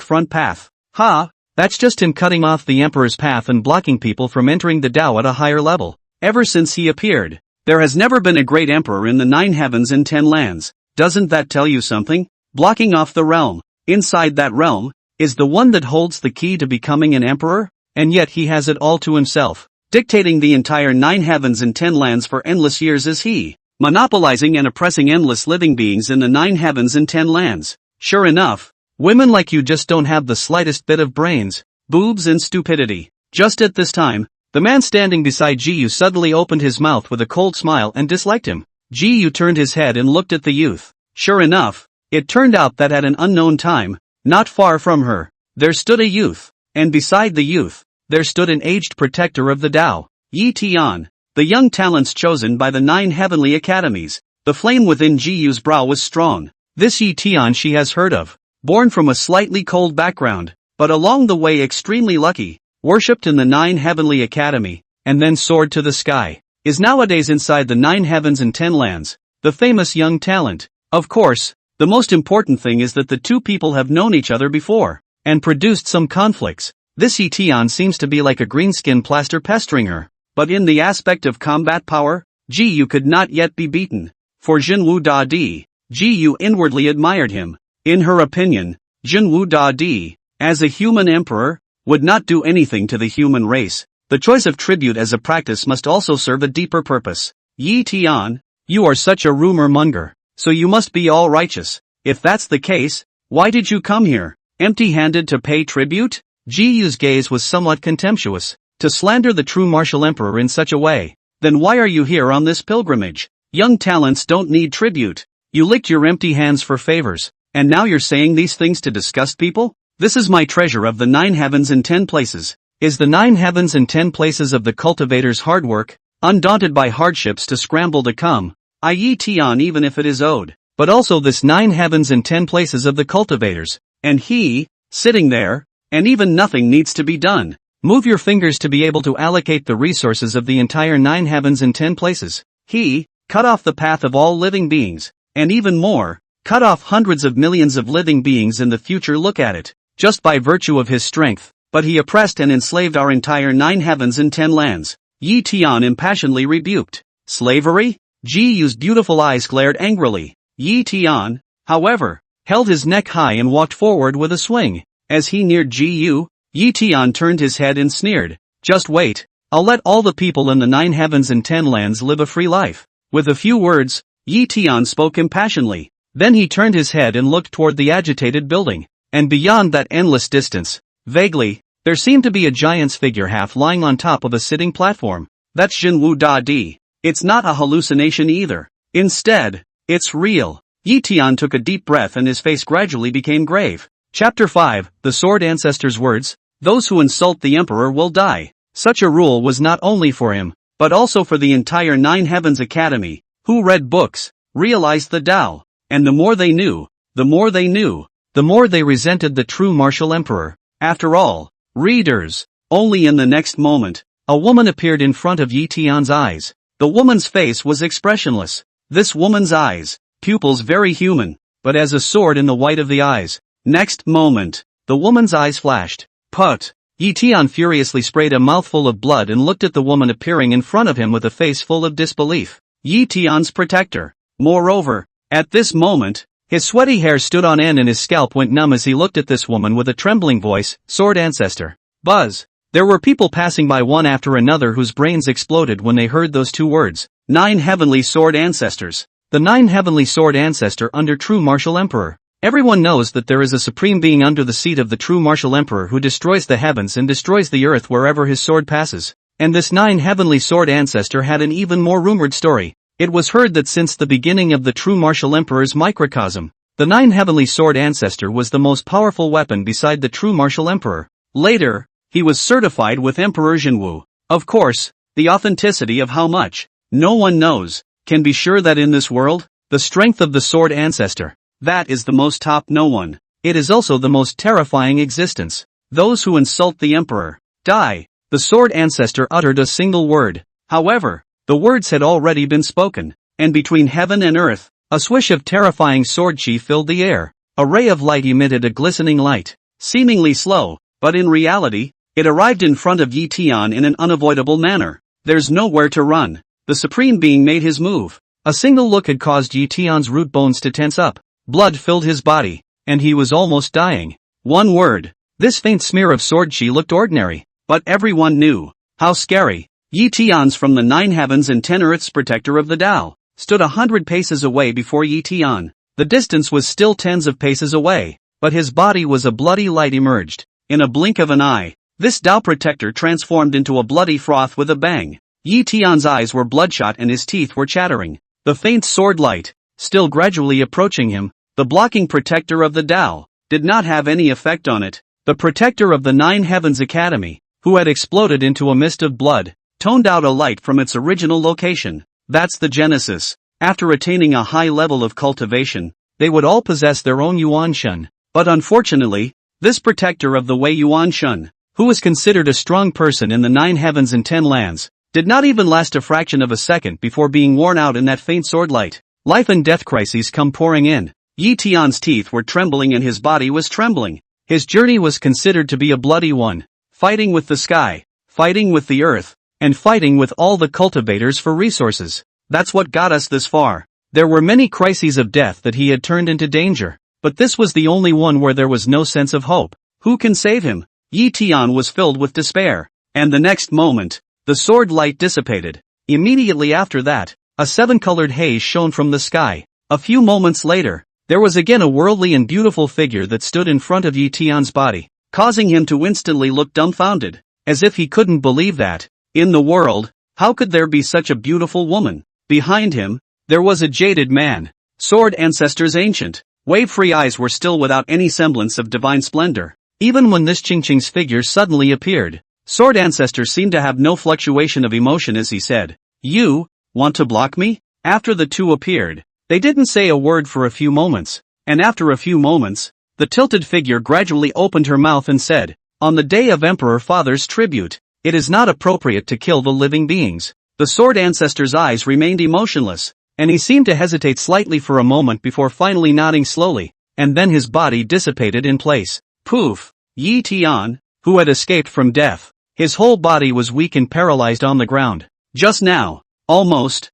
front path. Ha, that's just him cutting off the emperor's path and blocking people from entering the Tao at a higher level. Ever since he appeared, there has never been a great emperor in the 9 heavens and 10 lands. Doesn't that tell you something? Blocking off the realm, inside that realm, is the one that holds the key to becoming an emperor, and yet he has it all to himself. Dictating the entire 9 heavens and 10 lands for endless years is he, monopolizing and oppressing endless living beings in the 9 heavens and 10 lands. Sure enough, women like you just don't have the slightest bit of brains, boobs and stupidity. Just at this time, the man standing beside Ji Yu suddenly opened his mouth with a cold smile and disliked him. Ji Yu turned his head and looked at the youth. Sure enough, it turned out that at an unknown time, not far from her, there stood a youth, and beside the youth, there stood an aged protector of the Tao, Yi Tian, the young talents chosen by the 9 heavenly academies. The flame within Ji Yu's brow was strong. This Yi Tian she has heard of, born from a slightly cold background, but along the way extremely lucky, worshipped in the 9 heavenly academy, and then soared to the sky, is nowadays inside the 9 heavens and 10 lands, the famous young talent. Of course, the most important thing is that the two people have known each other before, and produced some conflicts. This Etion seems to be like a greenskin plaster pestering her, but in the aspect of combat power, Jiyu could not yet be beaten. For Jinwu Da-di, Jiyu inwardly admired him. In her opinion, Jinwu Da-di, as a human emperor, would not do anything to the human race. The choice of tribute as a practice must also serve a deeper purpose. Yi Tian, you are such a rumor monger, so you must be all righteous. If that's the case, why did you come here, empty-handed to pay tribute? Jiyu's gaze was somewhat contemptuous. To slander the true martial emperor in such a way, then why are you here on this pilgrimage? Young talents don't need tribute. You licked your empty hands for favors, and now you're saying these things to disgust people? This is my treasure of the 9 heavens and 10 places. Is the 9 heavens and 10 places of the cultivator's hard work, undaunted by hardships to scramble to come, i.e. Tian even if it is owed, but also this 9 heavens and 10 places of the cultivators, and he, sitting there, and even nothing needs to be done. Move your fingers to be able to allocate the resources of the entire 9 heavens and 10 places. He, cut off the path of all living beings, and even more, cut off hundreds of millions of living beings in the future. Look at it, just by virtue of his strength, but he oppressed and enslaved our entire 9 heavens and 10 lands. Yi Tian impassionedly rebuked. Slavery? Jiyu's beautiful eyes glared angrily. Yi Tian, however, held his neck high and walked forward with a swing. As he neared Jiyu, Yi Tian turned his head and sneered. Just wait, I'll let all the people in the 9 heavens and 10 lands live a free life. With a few words, Yi Tian spoke impassionedly. Then he turned his head and looked toward the agitated building. And beyond that endless distance, vaguely, there seemed to be a giant's figure half lying on top of a sitting platform. That's Jinwu Da-di. It's not a hallucination either. Instead, it's real. Yi Tian took a deep breath and his face gradually became grave. Chapter 5, The Sword Ancestor's words, those who insult the emperor will die. Such a rule was not only for him, but also for the entire 9 Heavens Academy, who read books, realized the Tao, and the more they knew, the more they knew, the more they resented the true martial emperor. After all, readers, only in the next moment, a woman appeared in front of Yi Tian's eyes. The woman's face was expressionless. This woman's eyes, pupils very human, but as a sword in the white of the eyes. Next moment, the woman's eyes flashed. Put! Yi Tian furiously sprayed a mouthful of blood and looked at the woman appearing in front of him with a face full of disbelief. Yi Tian's protector. Moreover, at this moment, his sweaty hair stood on end and his scalp went numb as he looked at this woman with a trembling voice. Sword Ancestor. Buzz. There were people passing by one after another whose brains exploded when they heard those two words. 9 Heavenly Sword Ancestors. The 9 Heavenly Sword Ancestor under true martial emperor. Everyone knows that there is a supreme being under the seat of the true martial emperor who destroys the heavens and destroys the earth wherever his sword passes. And this 9 Heavenly Sword Ancestor had an even more rumored story. It was heard that since the beginning of the true martial emperor's microcosm, the 9 Heavenly Sword Ancestor was the most powerful weapon beside the true martial emperor. Later, he was certified with Emperor Jinwu. Of course, the authenticity of how much, no one knows, can be sure that in this world, the strength of the Sword Ancestor, that is the most top no one. It is also the most terrifying existence. Those who insult the emperor, die. The Sword Ancestor uttered a single word. However, the words had already been spoken, and between heaven and earth, a swish of terrifying sword chi filled the air. A ray of light emitted a glistening light, seemingly slow, but in reality, it arrived in front of Yi Tian in an unavoidable manner. There's nowhere to run. The Supreme Being made his move. A single look had caused Yi Tian's root bones to tense up. Blood filled his body, and he was almost dying. One word. This faint smear of sword chi looked ordinary, but everyone knew how scary. Yi Tian's from the 9 heavens and 10 earths protector of the Tao, stood 100 paces away before Yi Tian. The distance was still tens of paces away, but his body was a bloody light emerged. In a blink of an eye, this Tao protector transformed into a bloody froth with a bang. Yi Tian's eyes were bloodshot and his teeth were chattering. The faint sword light, still gradually approaching him, the blocking protector of the Tao, did not have any effect on it. The protector of the 9 Heavens Academy, who had exploded into a mist of blood, toned out a light from its original location. That's the genesis. After attaining a high level of cultivation, they would all possess their own Yuan Shun. But unfortunately, this protector of the Wei Yuan Shun who was considered a strong person in the 9 heavens and 10 lands, did not even last a fraction of a second before being worn out in that faint sword light. Life and death crises come pouring in. Yi Tian's teeth were trembling and his body was trembling. His journey was considered to be a bloody one, fighting with the sky, fighting with the earth, and fighting with all the cultivators for resources. That's what got us this far. There were many crises of death that he had turned into danger, but this was the only one where there was no sense of hope. Who can save him? Yi Tian was filled with despair, and the next moment, the sword light dissipated. Immediately after that, a 7-colored haze shone from the sky. A few moments later, there was again a worldly and beautiful figure that stood in front of Yi Tian's body, causing him to instantly look dumbfounded, as if he couldn't believe that, in the world, how could there be such a beautiful woman? Behind him, there was a jaded man. Sword Ancestor's ancient, wave-free eyes were still without any semblance of divine splendor. Even when this Qingqing's figure suddenly appeared, Sword Ancestor seemed to have no fluctuation of emotion as he said, "You want to block me?" After the two appeared, they didn't say a word for a few moments, and after a few moments, the tilted figure gradually opened her mouth and said, "On the day of Emperor Father's tribute, it is not appropriate to kill the living beings." The Sword Ancestor's eyes remained emotionless, and he seemed to hesitate slightly for a moment before finally nodding slowly, and then his body dissipated in place. Poof! Yi Tian, who had escaped from death, his whole body was weak and paralyzed on the ground. Just now, almost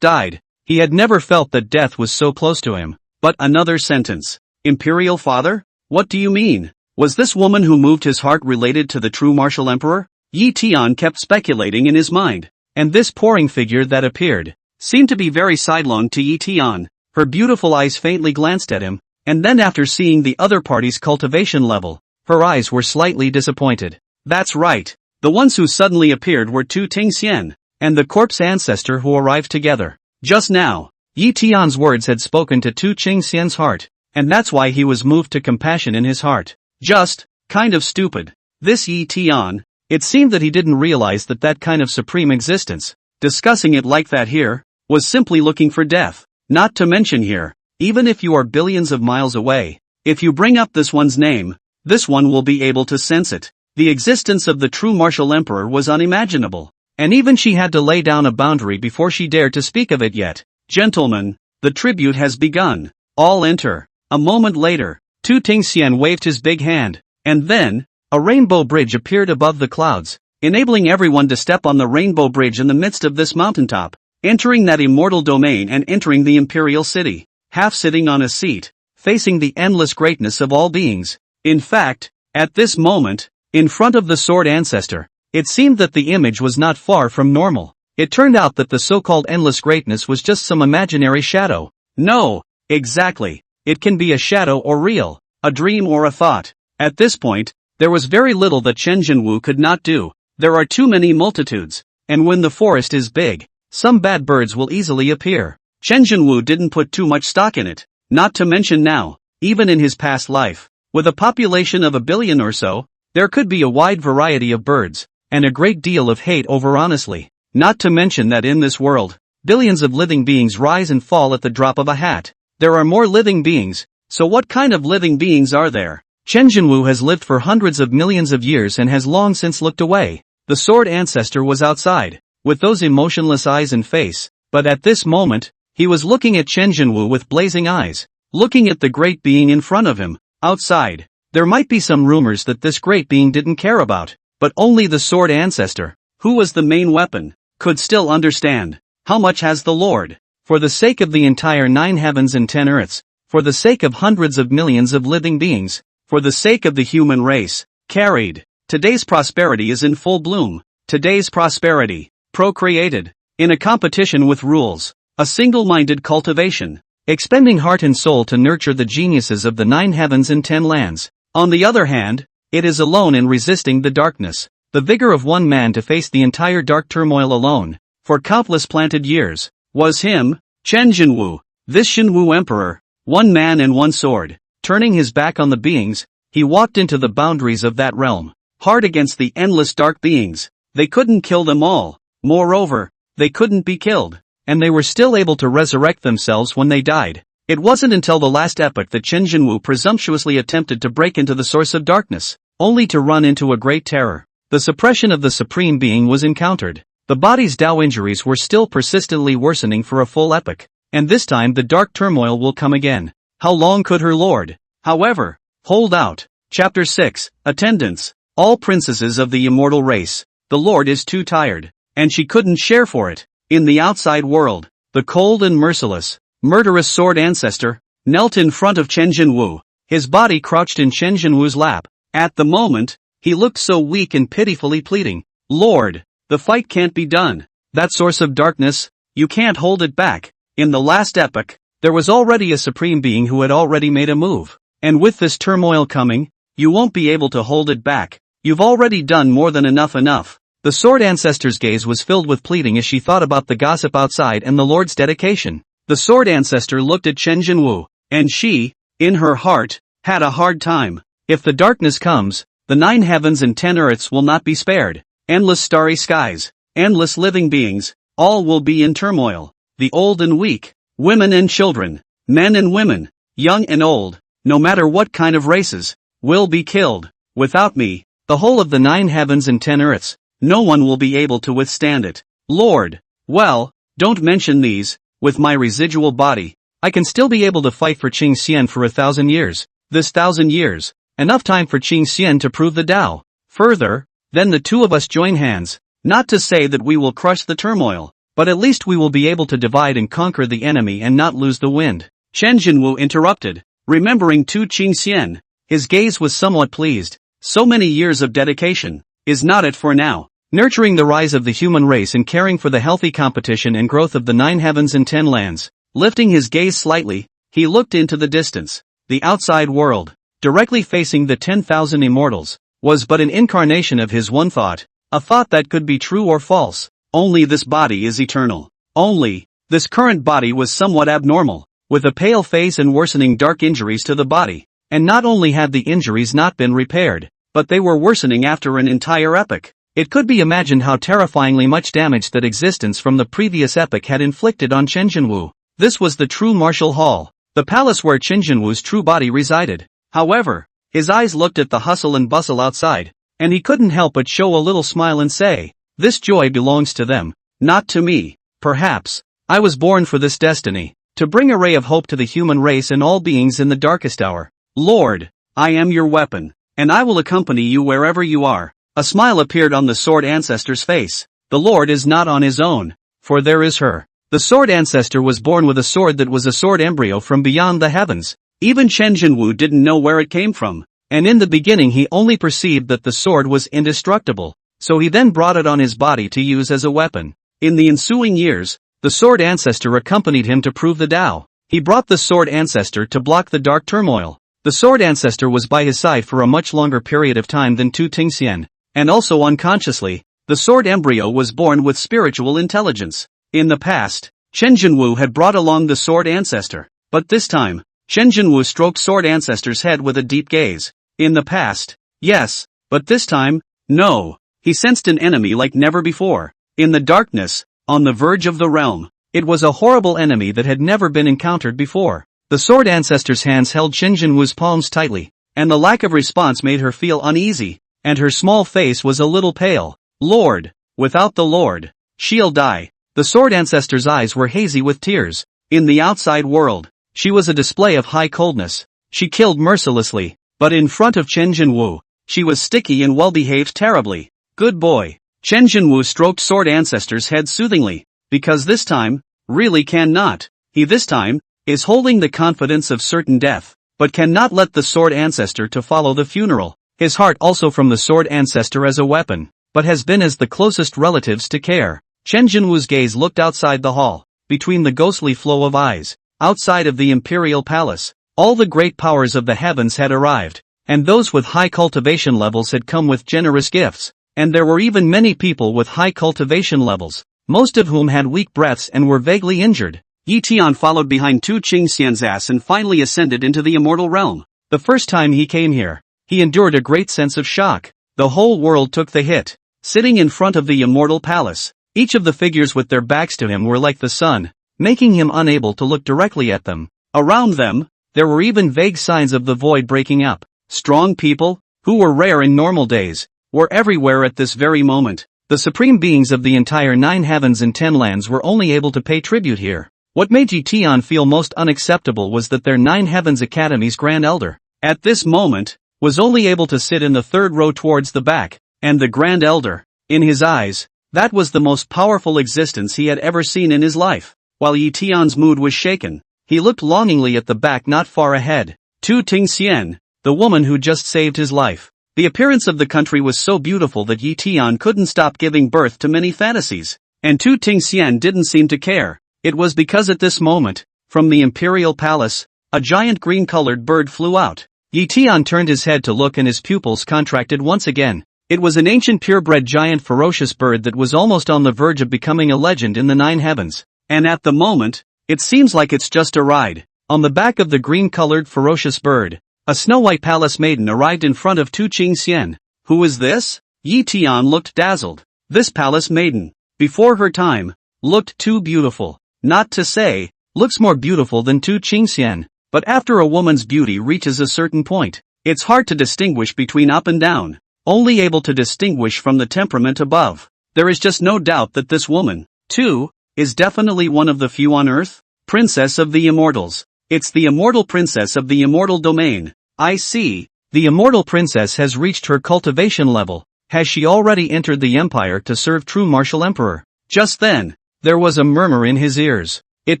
died. He had never felt that death was so close to him. But another sentence. Imperial Father? What do you mean? Was this woman who moved his heart related to the true martial emperor? Yi Tian kept speculating in his mind. And this pouring figure that appeared seemed to be very sidelong to Yi Tian. Her beautiful eyes faintly glanced at him, and then after seeing the other party's cultivation level, her eyes were slightly disappointed. That's right. The ones who suddenly appeared were Tu Tingxian and the corpse ancestor who arrived together. Just now, Yi Tian's words had spoken to Tu Tingxian's heart, and that's why he was moved to compassion in his heart. Just, kind of stupid. This Yi Tian, it seemed that he didn't realize that that kind of supreme existence, discussing it like that here, was simply looking for death. Not to mention here, even if you are billions of miles away, if you bring up this one's name, this one will be able to sense it. The existence of the true martial emperor was unimaginable, and even she had to lay down a boundary before she dared to speak of it yet. Gentlemen, the tribute has begun. All enter. A moment later, Tu Tingxian waved his big hand, and then, a rainbow bridge appeared above the clouds, enabling everyone to step on the rainbow bridge in the midst of this mountaintop, entering that immortal domain and entering the imperial city, half sitting on a seat, facing the endless greatness of all beings. In fact, at this moment, in front of the Sword Ancestor, it seemed that the image was not far from normal. It turned out that the so-called endless greatness was just some imaginary shadow. No, exactly. It can be a shadow or real, a dream or a thought. At this point, there was very little that Chen Jinwu could not do. There are too many multitudes, and when the forest is big, some bad birds will easily appear. Chen Jinwu didn't put too much stock in it, not to mention now, even in his past life, with a population of 1 billion or so, there could be a wide variety of birds, and a great deal of hate over honestly. Not to mention that in this world, billions of living beings rise and fall at the drop of a hat. There are more living beings, so what kind of living beings are there? Chen Jinwu has lived for hundreds of millions of years and has long since looked away. The Sword Ancestor was outside, with those emotionless eyes and face, but at this moment, he was looking at Chen Jinwu with blazing eyes, looking at the great being in front of him. Outside, there might be some rumors that this great being didn't care about, but only the Sword Ancestor, who was the main weapon, could still understand. How much has the Lord, for the sake of the entire 9 heavens and 10 earths, for the sake of hundreds of millions of living beings, for the sake of the human race, carried? Today's prosperity is in full bloom. Today's prosperity, procreated, in a competition with rules, a single-minded cultivation, expending heart and soul to nurture the geniuses of the 9 heavens and 10 lands. On the other hand, it is alone in resisting the darkness, the vigor of one man to face the entire dark turmoil alone, for countless planted years, was him, Chen Jinwu, this Shenwu Emperor, one man and one sword. Turning his back on the beings, he walked into the boundaries of that realm, hard against the endless dark beings. They couldn't kill them all. Moreover, they couldn't be killed, and they were still able to resurrect themselves when they died. It wasn't until the last epoch that Chen Jinwu presumptuously attempted to break into the source of darkness. only to run into a great terror. The suppression of the Supreme Being was encountered. The body's Tao injuries were still persistently worsening for a full epoch. And this time the dark turmoil will come again. How long could her lord, however, hold out? Chapter 6, Attendance. All princesses of the immortal race. The lord is too tired. And she couldn't share for it. In the outside world, the cold and merciless, murderous sword ancestor, knelt in front of Chen Jinwu. His body crouched in Chen Jinwu's lap. At the moment, he looked so weak and pitifully pleading. Lord, the fight can't be done. That source of darkness, you can't hold it back. In the last epoch, there was already a supreme being who had already made a move. And with this turmoil coming, you won't be able to hold it back. You've already done more than enough. The sword ancestor's gaze was filled with pleading as she thought about the gossip outside and the Lord's dedication. The sword ancestor looked at Chen Jinwu, and she, in her heart, had a hard time. If the darkness comes, the 9 heavens and 10 earths will not be spared. Endless starry skies, endless living beings, all will be in turmoil. The old and weak, women and children, men and women, young and old, no matter what kind of races, will be killed. Without me, the whole of the 9 heavens and 10 earths, no one will be able to withstand it. Lord, well, don't mention these. With my residual body, I can still be able to fight for Qing Xian for 1,000 years. This 1,000 years, enough time for Qing Xian to prove the Tao. Further, then the two of us join hands. Not to say that we will crush the turmoil, but at least we will be able to divide and conquer the enemy and not lose the wind. Chen Jinwu interrupted, remembering Tu Qing Xian. His gaze was somewhat pleased. So many years of dedication. Is not it for now? Nurturing the rise of the human race and caring for the healthy competition and growth of the 9 heavens and 10 lands. Lifting his gaze slightly, he looked into the distance. The outside world, directly facing the 10,000 immortals, was but an incarnation of his one thought, a thought that could be true or false. Only this body is eternal. Only, this current body was somewhat abnormal, with a pale face and worsening dark injuries to the body. And not only had the injuries not been repaired, but they were worsening after an entire epoch. It could be imagined how terrifyingly much damage that existence from the previous epoch had inflicted on Chen Jinwu. This was the true martial hall, the palace where Chen Jinwu's true body resided. However, his eyes looked at the hustle and bustle outside, and he couldn't help but show a little smile and say, this joy belongs to them, not to me. Perhaps, I was born for this destiny, to bring a ray of hope to the human race and all beings in the darkest hour. Lord, I am your weapon, and I will accompany you wherever you are. A smile appeared on the sword ancestor's face. The Lord is not on his own, for there is her. The sword ancestor was born with a sword that was a sword embryo from beyond the heavens. Even Chen Jinwu didn't know where it came from, and in the beginning he only perceived that the sword was indestructible, so he then brought it on his body to use as a weapon. In the ensuing years, the sword ancestor accompanied him to prove the Tao. He brought the sword ancestor to block the dark turmoil. The sword ancestor was by his side for a much longer period of time than Tu Tingxian. And also unconsciously, the sword embryo was born with spiritual intelligence. In the past, Chen Jinwu had brought along the sword ancestor, but this time, Chen Jinwu stroked sword ancestor's head with a deep gaze. In the past, yes, but this time, no. He sensed an enemy like never before. In the darkness, on the verge of the realm, it was a horrible enemy that had never been encountered before. The sword ancestor's hands held Chen Jinwu's palms tightly, and the lack of response made her feel uneasy. And her small face was a little pale. Lord, without the Lord, she'll die. The sword ancestor's eyes were hazy with tears. In the outside world, she was a display of high coldness. She killed mercilessly, but in front of Chen Jinwu, she was sticky and well-behaved terribly. Good boy. Chen Jinwu stroked sword ancestor's head soothingly, because this time, really cannot. He this time, is holding the confidence of certain death, but cannot let the sword ancestor to follow the funeral. His heart also from the sword ancestor as a weapon, but has been as the closest relatives to care. Chen Jinwu's gaze looked outside the hall, between the ghostly flow of eyes. Outside of the imperial palace, all the great powers of the heavens had arrived, and those with high cultivation levels had come with generous gifts, and there were even many people with high cultivation levels, most of whom had weak breaths and were vaguely injured. Yi Tian followed behind Tu Qingxian's ass and finally ascended into the immortal realm. The first time he came here, he endured a great sense of shock. The whole world took the hit. Sitting in front of the immortal palace, each of the figures with their backs to him were like the sun, making him unable to look directly at them. Around them, there were even vague signs of the void breaking up. Strong people, who were rare in normal days, were everywhere at this very moment. The supreme beings of the entire 9 heavens and 10 lands were only able to pay tribute here. What made Yition feel most unacceptable was that their 9 heavens academy's Grand Elder, at this moment, was only able to sit in the 3rd row towards the back, and the Grand Elder, in his eyes, that was the most powerful existence he had ever seen in his life. While Yition's mood was shaken, he looked longingly at the back not far ahead. Tu Tingxian, the woman who just saved his life. The appearance of the country was so beautiful that Yition couldn't stop giving birth to many fantasies, and Tu Tingxian didn't seem to care. It was because at this moment, from the imperial palace, a giant green-colored bird flew out. Yition turned his head to look and his pupils contracted once again. It was an ancient purebred giant ferocious bird that was almost on the verge of becoming a legend in the 9 heavens. And at the moment, it seems like it's just a ride. On the back of the green-colored ferocious bird, a snow-white palace maiden arrived in front of Tu Tingxian. Who is this? Yition looked dazzled. This palace maiden, before her time, looked too beautiful. Not to say, looks more beautiful than Tu Tingxian. But after a woman's beauty reaches a certain point, it's hard to distinguish between up and down. Only able to distinguish from the temperament above. There is just no doubt that this woman, too, is definitely one of the few on Earth. Princess of the Immortals. It's the immortal princess of the immortal domain. I see. The immortal princess has reached her cultivation level. Has she already entered the empire to serve true martial emperor? Just then, there was a murmur in his ears. It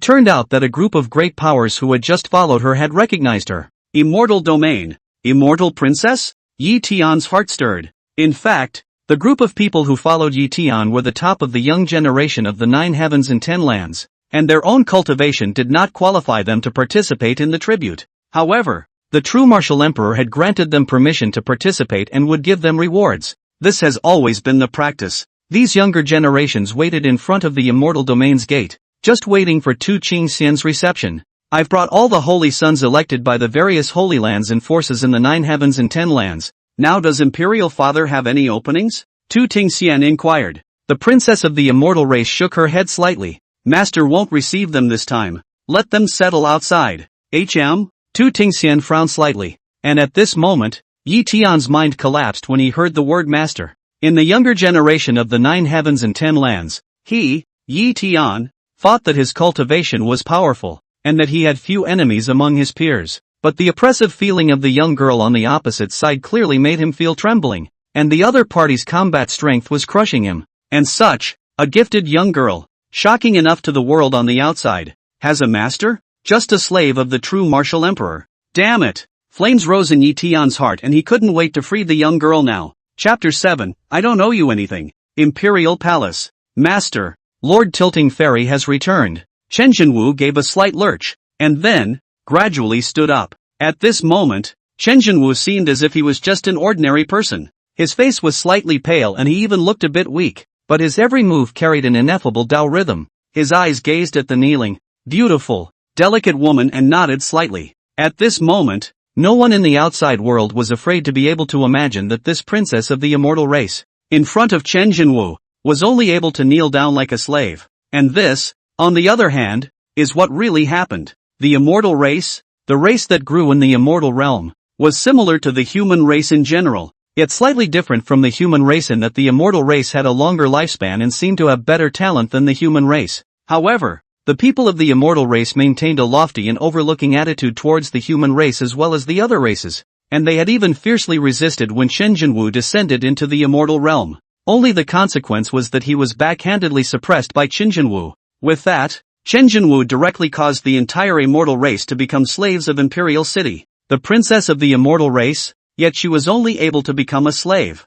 turned out that a group of great powers who had just followed her had recognized her. Immortal domain. Immortal princess? Yition's heart stirred. In fact, the group of people who followed Yition were the top of the young generation of the 9 heavens and 10 lands, and their own cultivation did not qualify them to participate in the tribute. However, the true martial emperor had granted them permission to participate and would give them rewards. This has always been the practice. These younger generations waited in front of the immortal domain's gate, just waiting for Tu Tingxian's reception. I've brought all the holy sons elected by the various holy lands and forces in the 9 heavens and 10 lands. Now does Imperial Father have any openings? Tu Tingxian inquired. The princess of the immortal race shook her head slightly. Master won't receive them this time. Let them settle outside. Tu Tingxian frowned slightly. And at this moment, Yition's mind collapsed when he heard the word master. In the younger generation of the 9 heavens and 10 lands, he, Yition, thought that his cultivation was powerful, and that he had few enemies among his peers. But the oppressive feeling of the young girl on the opposite side clearly made him feel trembling, and the other party's combat strength was crushing him. And such, a gifted young girl, shocking enough to the world on the outside, has a master? Just a slave of the true martial emperor. Damn it! Flames rose in Yition's heart and he couldn't wait to free the young girl now. Chapter 7, I don't owe you anything. Imperial Palace. Master, Lord Tilting Fairy has returned. Chen Jinwu gave a slight lurch, and then, gradually stood up. At this moment, Chen Jinwu seemed as if he was just an ordinary person. His face was slightly pale and he even looked a bit weak, but his every move carried an ineffable Tao rhythm. His eyes gazed at the kneeling, beautiful, delicate woman and nodded slightly. At this moment, no one in the outside world was afraid to be able to imagine that this princess of the immortal race, in front of Chen Jinwu, was only able to kneel down like a slave. And this, on the other hand, is what really happened. The immortal race, the race that grew in the immortal realm, was similar to the human race in general, yet slightly different from the human race in that the immortal race had a longer lifespan and seemed to have better talent than the human race. However, the people of the immortal race maintained a lofty and overlooking attitude towards the human race as well as the other races, and they had even fiercely resisted when Chen Jinwu descended into the immortal realm. Only the consequence was that he was backhandedly suppressed by Chen Jinwu. With that, Chen Jinwu directly caused the entire immortal race to become slaves of Imperial City. The princess of the immortal race, yet she was only able to become a slave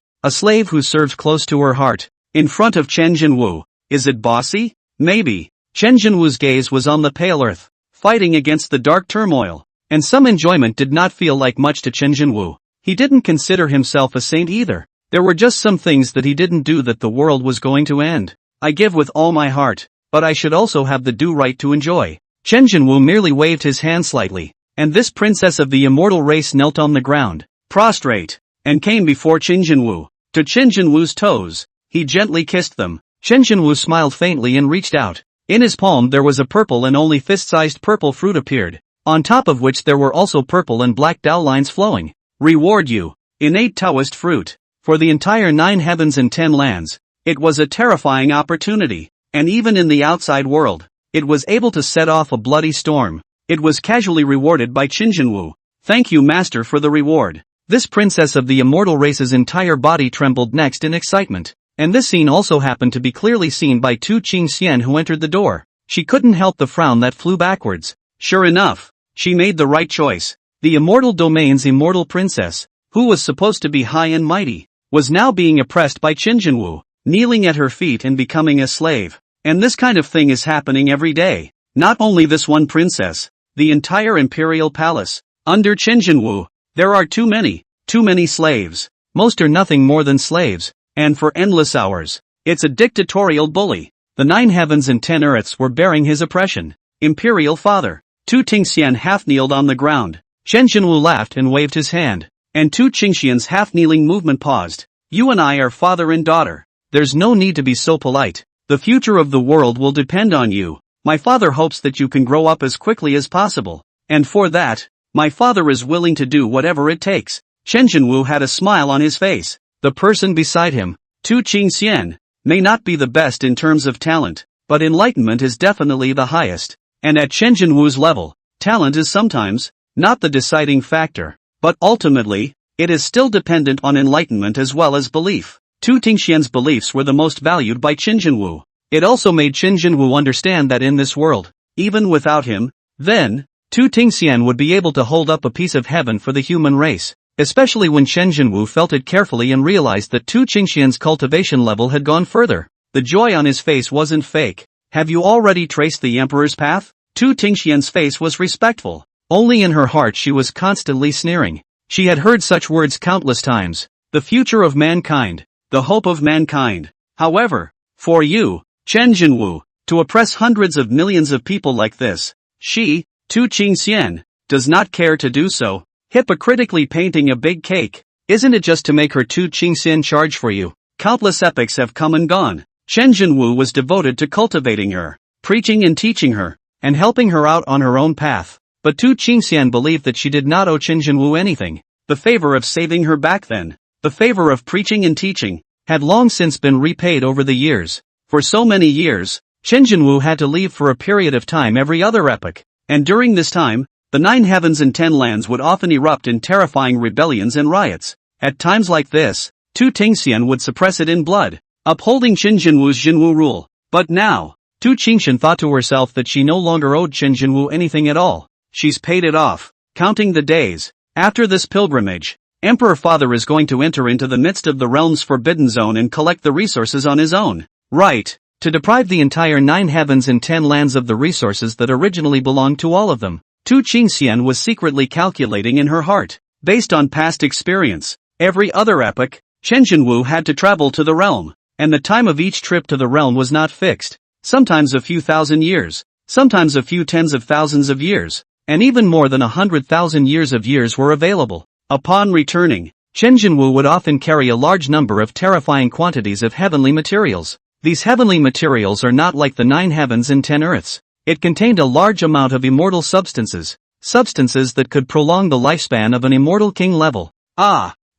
who served close to her heart. In front of Chen Jinwu, is it bossy? Maybe. Chen Jinwu's gaze was on the pale earth, fighting against the dark turmoil, and some enjoyment did not feel like much to Chen Jinwu. He didn't consider himself a saint either. There were just some things that he didn't do that the world was going to end. I give with all my heart, but I should also have the due right to enjoy. Chen Jinwu merely waved his hand slightly, and this princess of the immortal race knelt on the ground, prostrate, and came before Chen Jinwu. To Chen Jinwu's toes, he gently kissed them. Chen Jinwu smiled faintly and reached out. In his palm there was a purple and only fist-sized purple fruit appeared, on top of which there were also purple and black Tao lines flowing. Reward you. innate Taoist fruit. For the entire 9 heavens and 10 lands, it was a terrifying opportunity, and even in the outside world, it was able to set off a bloody storm. It was casually rewarded by Qinjinwu. Thank you, master, for the reward. This princess of the immortal race's entire body trembled next in excitement. And this scene also happened to be clearly seen by Tu Qingxian, who entered the door. She couldn't help the frown that flew backwards. Sure enough, she made the right choice. The immortal domain's immortal princess, who was supposed to be high and mighty, was now being oppressed by Qinjinwu, kneeling at her feet and becoming a slave. And this kind of thing is happening every day. Not only this one princess, the entire imperial palace. Under Qinjinwu, there are too many slaves. Most are nothing more than slaves. And for endless hours, it's a dictatorial bully. The 9 heavens and 10 earths were bearing his oppression. Imperial father. Tu Tingxian half-kneeled on the ground. Qinjinwu laughed and waved his hand. And Tu Qingxian's half-kneeling movement paused. You and I are father and daughter. There's no need to be so polite. The future of the world will depend on you. My father hopes that you can grow up as quickly as possible. And for that, my father is willing to do whatever it takes. Qinjinwu had a smile on his face. The person beside him, Tu Qingxian, may not be the best in terms of talent, but enlightenment is definitely the highest. And at Qinjinwu's level, talent is sometimes not the deciding factor, but ultimately, it is still dependent on enlightenment as well as belief. Tu Tingxian's beliefs were the most valued by Qinjinwu. It also made Qinjinwu understand that in this world, even without him, then, Tu Tingxian would be able to hold up a piece of heaven for the human race. Especially when Qinjinwu felt it carefully and realized that Tu Qingxian's cultivation level had gone further. The joy on his face wasn't fake. Have you already traced the emperor's path? Tu Tingxian's face was respectful. Only in her heart she was constantly sneering. She had heard such words countless times. The future of mankind. The hope of mankind. However, for you, Qinjinwu, to oppress hundreds of millions of people like this, she, Tu Qingxian, does not care to do so. Hypocritically painting a big cake. Isn't it just to make her Tu Qingxian charge for you? Countless epochs have come and gone. Qinjinwu was devoted to cultivating her, preaching and teaching her, and helping her out on her own path. But Tu Qingxian believed that she did not owe Qinjinwu anything. The favor of saving her back then, the favor of preaching and teaching, had long since been repaid over the years. For so many years, Qinjinwu had to leave for a period of time every other epoch. And during this time, the 9 heavens and 10 lands would often erupt in terrifying rebellions and riots. At times like this, Tu Tingxian would suppress it in blood, upholding Qinjinwu's Jinwu rule. But now, Tu Qingxian thought to herself that she no longer owed Qinjinwu anything at all. She's paid it off. Counting the days. After this pilgrimage, Emperor Father is going to enter into the midst of the realm's forbidden zone and collect the resources on his own. Right. To deprive the entire 9 heavens and 10 lands of the resources that originally belonged to all of them. Tu Qingxian was secretly calculating in her heart. Based on past experience, every other epoch, Qinjinwu had to travel to the realm, and the time of each trip to the realm was not fixed. Sometimes a few thousand years, sometimes a few tens of thousands of years, and even more than 100,000 years of years were available. Upon returning, Qinjinwu would often carry a large number of terrifying quantities of heavenly materials. These heavenly materials are not like the 9 heavens and 10 earths. It contained a large amount of immortal substances that could prolong the lifespan of an immortal king level.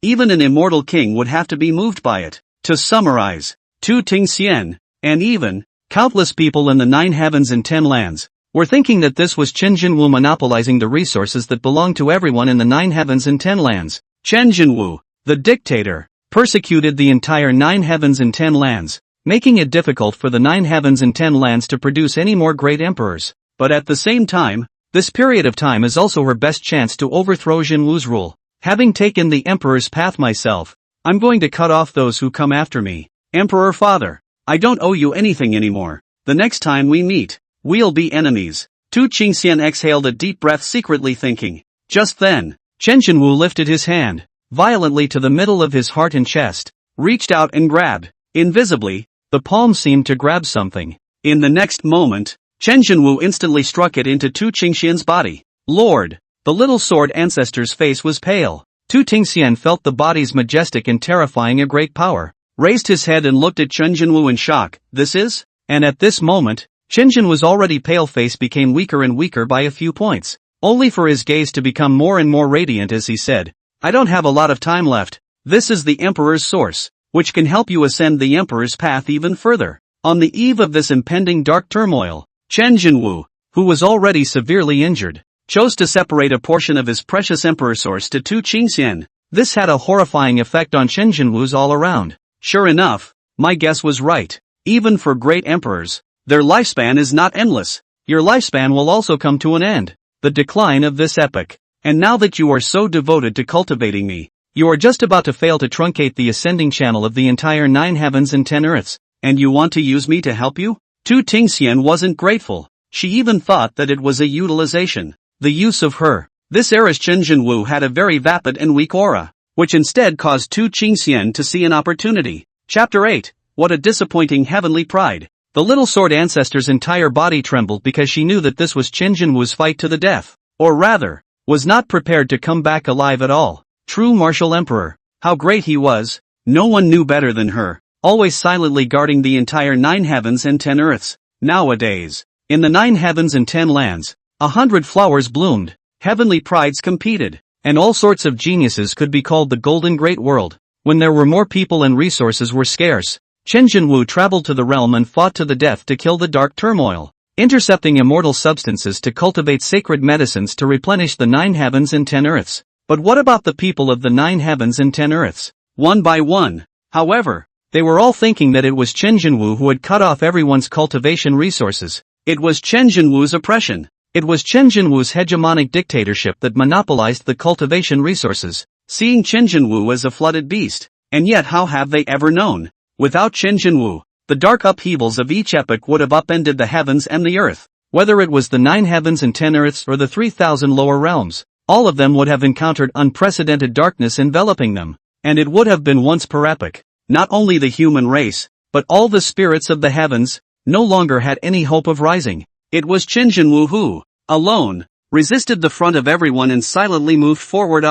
Even an immortal king would have to be moved by it. To summarize, Tu Tingxian, and even, countless people in the 9 heavens and 10 lands, were thinking that this was Qinjinwu monopolizing the resources that belonged to everyone in the 9 heavens and 10 lands. Qinjinwu, the dictator, persecuted the entire 9 heavens and 10 lands, making it difficult for the 9 heavens and 10 lands to produce any more great emperors. But at the same time, this period of time is also her best chance to overthrow Jinwu's rule. Having taken the emperor's path myself, I'm going to cut off those who come after me. Emperor Father, I don't owe you anything anymore. The next time we meet, we'll be enemies. Tu Qingxian exhaled a deep breath, secretly thinking. Just then, Qinjinwu lifted his hand, violently to the middle of his heart and chest, reached out and grabbed. Invisibly, the palm seemed to grab something. In the next moment, Qinjinwu instantly struck it into Tu Qingxian's body. Lord! The little sword Ancestor's face was pale. Tu Tingxian felt the body's majestic and terrifying a great power, raised his head and looked at Qinjinwu in shock. This is? And at this moment, Qinjinwu's already pale face became weaker and weaker by a few points, only for his gaze to become more and more radiant as he said, I don't have a lot of time left. This is the Emperor's source, which can help you ascend the Emperor's path even further. On the eve of this impending dark turmoil, Chen Jinwu, who was already severely injured, chose to separate a portion of his precious Emperor source to Tu Qingxian. This had a horrifying effect on Chen Jinwu's all around. Sure enough, my guess was right. Even for great emperors, their lifespan is not endless. Your lifespan will also come to an end. The decline of this epoch. And now that you are so devoted to cultivating me, you are just about to fail to truncate the ascending channel of the entire 9 heavens and 10 earths, and you want to use me to help you? Tu Tingxian wasn't grateful. She even thought that it was a utilization. The use of her. This era's Chen Jinwu had a very vapid and weak aura, which instead caused Tu Qingxian to see an opportunity. Chapter 8. What a disappointing heavenly pride. The little sword ancestor's entire body trembled because she knew that this was Chen Jinwu's fight to the death. Or rather, was not prepared to come back alive at all. True martial emperor. How great he was. No one knew better than her. Always silently guarding the entire 9 heavens and 10 earths. Nowadays, in the 9 heavens and 10 lands, 100 flowers bloomed, heavenly prides competed, and all sorts of geniuses could be called the Golden Great World. When there were more people and resources were scarce, Chen Jinwu traveled to the realm and fought to the death to kill the dark turmoil, intercepting immortal substances to cultivate sacred medicines to replenish the 9 heavens and 10 earths. But what about the people of the 9 heavens and 10 earths? One by one, however, they were all thinking that it was Chen Jinwu who had cut off everyone's cultivation resources. It was Chen Jinwu's oppression. It was Chen Jinwu's hegemonic dictatorship that monopolized the cultivation resources, seeing Chen Jinwu as a flooded beast. And yet how have they ever known? Without Chen Jinwu, the dark upheavals of each epoch would have upended the heavens and the earth. Whether it was the 9 heavens and 10 earths or the 3,000 lower realms, all of them would have encountered unprecedented darkness enveloping them. And it would have been once per epoch. Not only the human race, but all the spirits of the heavens, no longer had any hope of rising. It was Chen Jinwu who, alone, resisted the front of everyone and silently moved forward.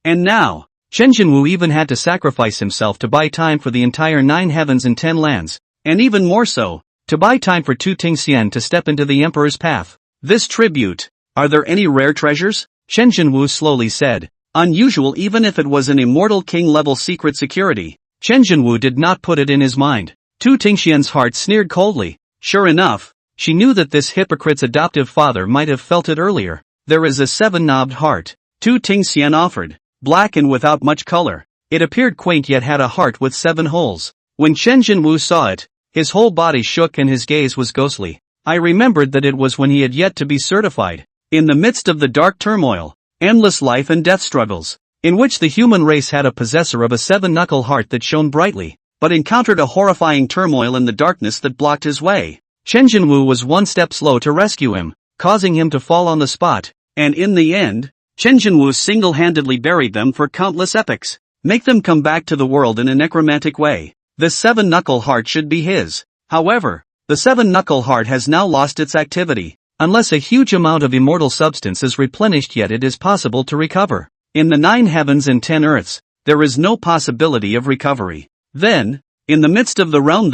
And now, Chen Jinwu even had to sacrifice himself to buy time for the entire 9 heavens and 10 lands. And even more so, to buy time for Tu Tingxian to step into the Emperor's path. This tribute. Are there any rare treasures? Chen Jinwu slowly said. Unusual even if it was an immortal king-level secret security. Chen Jinwu did not put it in his mind. Tu Tingxian's heart sneered coldly. Sure enough, she knew that this hypocrite's adoptive father might have felt it earlier. There is a 7-knobbed heart. Tu Tingxian offered. Black and without much color. It appeared quaint yet had a heart with 7 holes. When Chen Jinwu saw it, his whole body shook and his gaze was ghostly. I remembered that it was when he had yet to be certified. In the midst of the dark turmoil, endless life and death struggles, in which the human race had a possessor of a 7-knuckle heart that shone brightly, but encountered a horrifying turmoil in the darkness that blocked his way. Chen Jinwu was one step slow to rescue him, causing him to fall on the spot, and in the end, Chen Jinwu single-handedly buried them for countless epochs. Make them come back to the world in a necromantic way. The 7-knuckle heart should be his. However, the 7-knuckle heart has now lost its activity. Unless a huge amount of immortal substance is replenished, yet it is possible to recover. In the 9 heavens and 10 earths, there is no possibility of recovery. Then, in the midst of the realm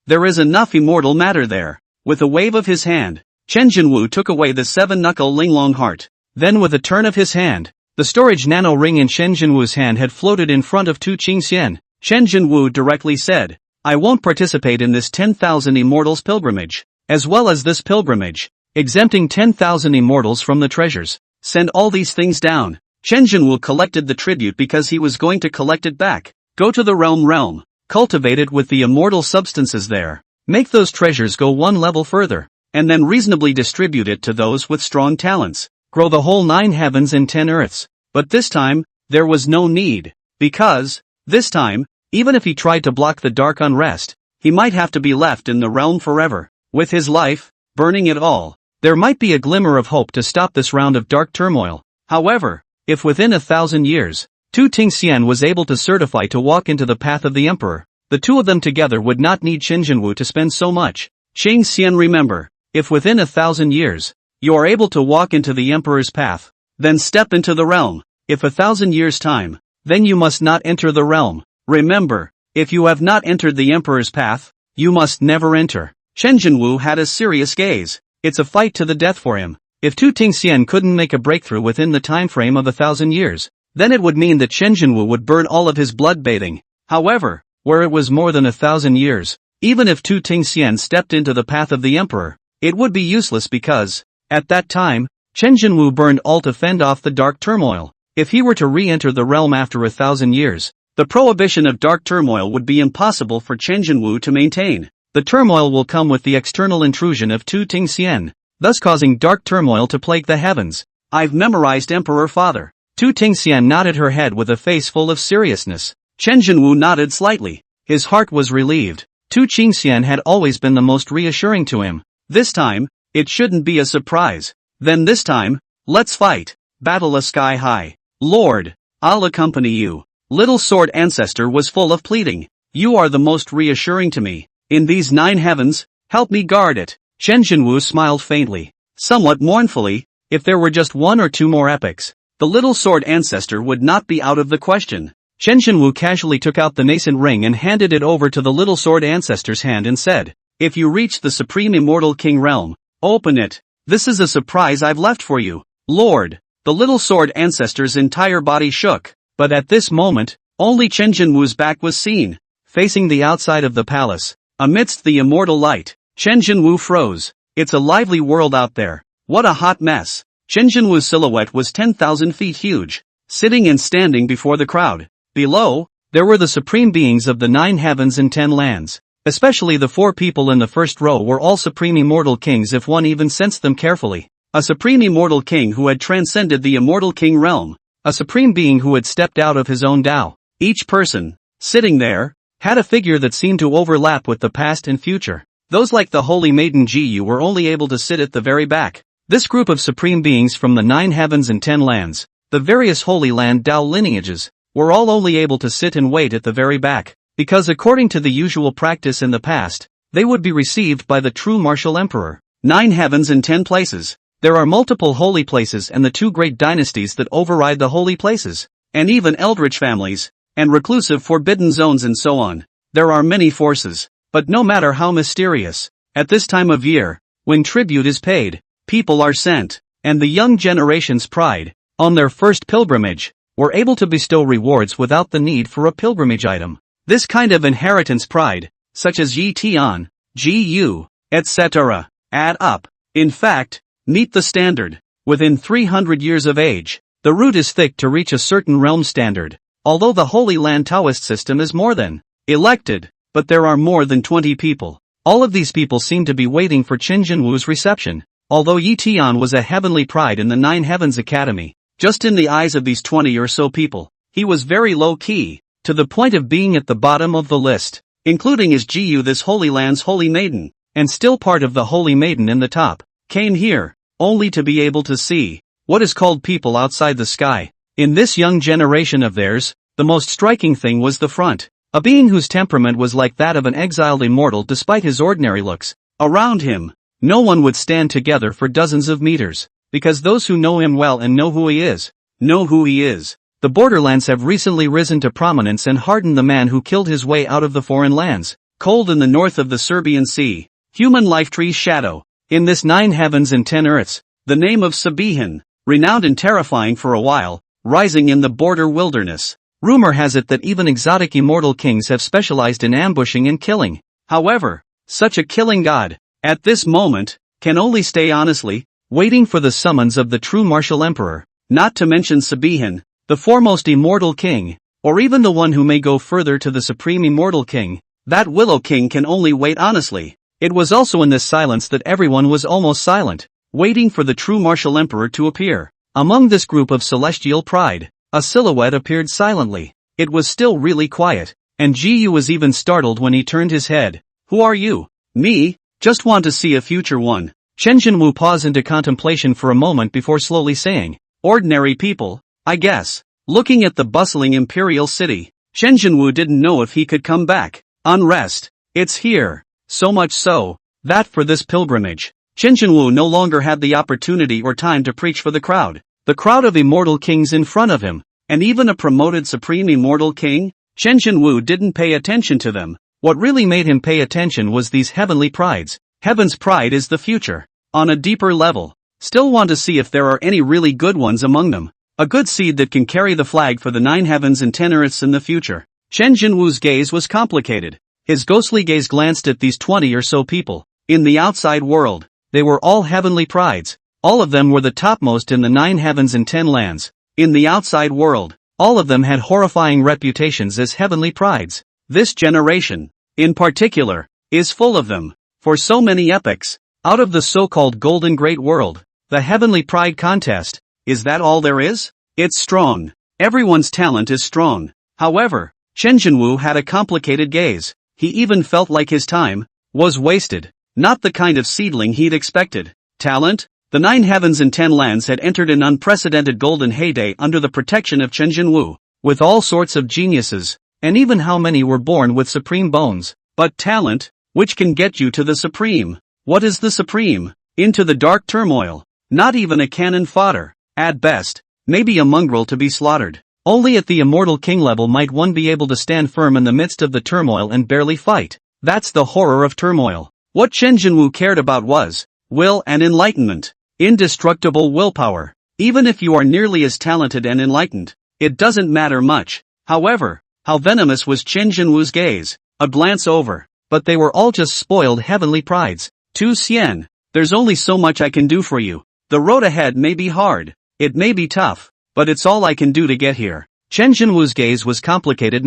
there is enough immortal matter there. With a wave of his hand, Chen Jinwu took away the 7-knuckle Linglong heart. Then with a turn of his hand, the storage nano ring in Chen Jinwu's hand had floated in front of Tu Qingxian. Chen Jinwu directly said, I won't participate in this 10,000 immortals pilgrimage, as well as this pilgrimage, exempting 10,000 immortals from the treasures. Send all these things down. Chen Jinwu collected the tribute because he was going to collect it back. Go to the realm, cultivate it with the immortal substances there. Make those treasures go one level further, and then reasonably distribute it to those with strong talents. Grow the whole 9 heavens and 10 earths. But this time, there was no need. Because, this time, even if he tried to block the dark unrest, he might have to be left in the realm forever. With his life, burning it all, there might be a glimmer of hope to stop this round of dark turmoil. However, if within 1,000 years, Tu Tingxian was able to certify to walk into the path of the Emperor, the two of them together would not need Chen Jinwu to spend so much. Qingxian, remember, if within 1,000 years, you are able to walk into the Emperor's path, then step into the realm. If 1,000 years' time, then you must not enter the realm. Remember, if you have not entered the Emperor's path, you must never enter. Chen Jinwu had a serious gaze. It's a fight to the death for him. If Tu Tingxian couldn't make a breakthrough within the time frame of 1,000 years, then it would mean that Chen Jinwu would burn all of his blood bathing. However, where it was more than 1,000 years, even if Tu Tingxian stepped into the path of the emperor, it would be useless because, at that time, Chen Jinwu burned all to fend off the dark turmoil. If he were to re-enter the realm after 1,000 years, the prohibition of dark turmoil would be impossible for Chen Jinwu to maintain. The turmoil will come with the external intrusion of Tu Tingxian, thus causing dark turmoil to plague the heavens. I've memorized Emperor Father. Tu Tingxian nodded her head with a face full of seriousness. Chen Jinwu nodded slightly. His heart was relieved. Tu Tingxian had always been the most reassuring to him. This time, it shouldn't be a surprise. Then this time, let's fight. Battle a sky high. Lord, I'll accompany you. Little Sword Ancestor was full of pleading. You are the most reassuring to me. In these 9 heavens, help me guard it. Chen Jinwu smiled faintly. Somewhat mournfully, if there were just 1 or 2 more epics, the Little Sword Ancestor would not be out of the question. Chen Jinwu casually took out the nascent ring and handed it over to the Little Sword Ancestor's hand and said, if you reach the Supreme Immortal King realm, open it. This is a surprise I've left for you. Lord, the Little Sword Ancestor's entire body shook. But at this moment, only Chen Jinwu's back was seen, facing the outside of the palace. Amidst the immortal light, Chen Jinwu froze. It's a lively world out there. What a hot mess. Chen Jinwu's silhouette was 10,000 feet huge, sitting and standing before the crowd. Below, there were the supreme beings of the 9 heavens and 10 lands. Especially the 4 people in the first row were all supreme immortal kings if one even sensed them carefully. A supreme immortal king who had transcended the immortal king realm. A supreme being who had stepped out of his own Tao. Each person, sitting there, had a figure that seemed to overlap with the past and future. Those like the Holy Maiden Jiyu were only able to sit at the very back. This group of supreme beings from the 9 heavens and 10 lands, the various Holy Land Tao lineages, were all only able to sit and wait at the very back, because according to the usual practice in the past, they would be received by the true martial emperor. 9 heavens and 10 places. There are multiple holy places and the 2 great dynasties that override the holy places, and even eldritch families, and reclusive forbidden zones and so on. There are many forces, but no matter how mysterious, at this time of year, when tribute is paid, people are sent, and the young generation's pride, on their first pilgrimage, were able to bestow rewards without the need for a pilgrimage item. This kind of inheritance pride, such as Yi Tian, Gu, etc., add up. In fact, meet the standard. Within 300 years of age, the root is thick to reach a certain realm standard. Although the Holy Land Taoist system is more than elected, but there are more than 20 people. All of these people seem to be waiting for Chen Jinwu's reception. Although Yi Tian was a heavenly pride in the 9 Heavens Academy, just in the eyes of these 20 or so people, he was very low-key, to the point of being at the bottom of the list, including his Jiyu, this Holy Land's Holy Maiden, and still part of the Holy Maiden in the top, came here, only to be able to see what is called people outside the sky. In this young generation of theirs, the most striking thing was the front, a being whose temperament was like that of an exiled immortal despite his ordinary looks. Around him, no one would stand together for dozens of meters, because those who know him well and know who he is, know who he is. The borderlands have recently risen to prominence and hardened the man who killed his way out of the foreign lands, cold in the north of the Serbian Sea, human life tree's shadow. In this 9 heavens and 10 earths, the name of Sabihan, renowned and terrifying for a while, rising in the border wilderness. Rumor has it that even exotic immortal kings have specialized in ambushing and killing. However, such a killing god, at this moment, can only stay honestly, waiting for the summons of the true martial emperor, not to mention Sabihan, the foremost immortal king, or even the one who may go further to the supreme immortal king. That Willow King can only wait honestly. It was also in this silence that everyone was almost silent, waiting for the true martial emperor to appear. Among this group of celestial pride, a silhouette appeared silently. It was still really quiet, and Jiyu was even startled when he turned his head. Who are you? Me? Just want to see a future one. Chen Jinwu paused into contemplation for a moment before slowly saying, ordinary people, I guess. Looking at the bustling imperial city, Chen Jinwu didn't know if he could come back. Unrest. It's here. So much so, that for this pilgrimage, Chen Jinwu no longer had the opportunity or time to preach for the crowd. The crowd of immortal kings in front of him, and even a promoted supreme immortal king, Chen Jinwu didn't pay attention to them. What really made him pay attention was these heavenly prides. Heaven's pride is the future. On a deeper level, still want to see if there are any really good ones among them. A good seed that can carry the flag for the 9 heavens and 10 earths in the future. Chen Jinwu's gaze was complicated. His ghostly gaze glanced at these 20 or so people. In the outside world, they were all heavenly prides. All of them were the topmost in the 9 heavens and 10 lands. In the outside world, all of them had horrifying reputations as heavenly prides. This generation, in particular, is full of them. For so many epochs, out of the so-called Golden Great World, the Heavenly Pride Contest, is that all there is? It's strong. Everyone's talent is strong. However, Chen Jinwu had a complicated gaze. He even felt like his time was wasted. Not the kind of seedling he'd expected. Talent? The 9 heavens and 10 lands had entered an unprecedented golden heyday under the protection of Chen Jinwu, with all sorts of geniuses, and even how many were born with supreme bones. But talent, which can get you to the supreme. What is the supreme? Into the dark turmoil. Not even a cannon fodder. At best, maybe a mongrel to be slaughtered. Only at the immortal king level might one be able to stand firm in the midst of the turmoil and barely fight. That's the horror of turmoil. What Chen Jinwu cared about was will and enlightenment. Indestructible willpower. Even if you are nearly as talented and enlightened, it doesn't matter much. However, how venomous was Chen Jinwu's gaze. A glance over. But they were all just spoiled heavenly prides. Tu Xian, there's only so much I can do for you. The road ahead may be hard. It may be tough. But it's all I can do to get here. Chen Jinwu's gaze was complicated.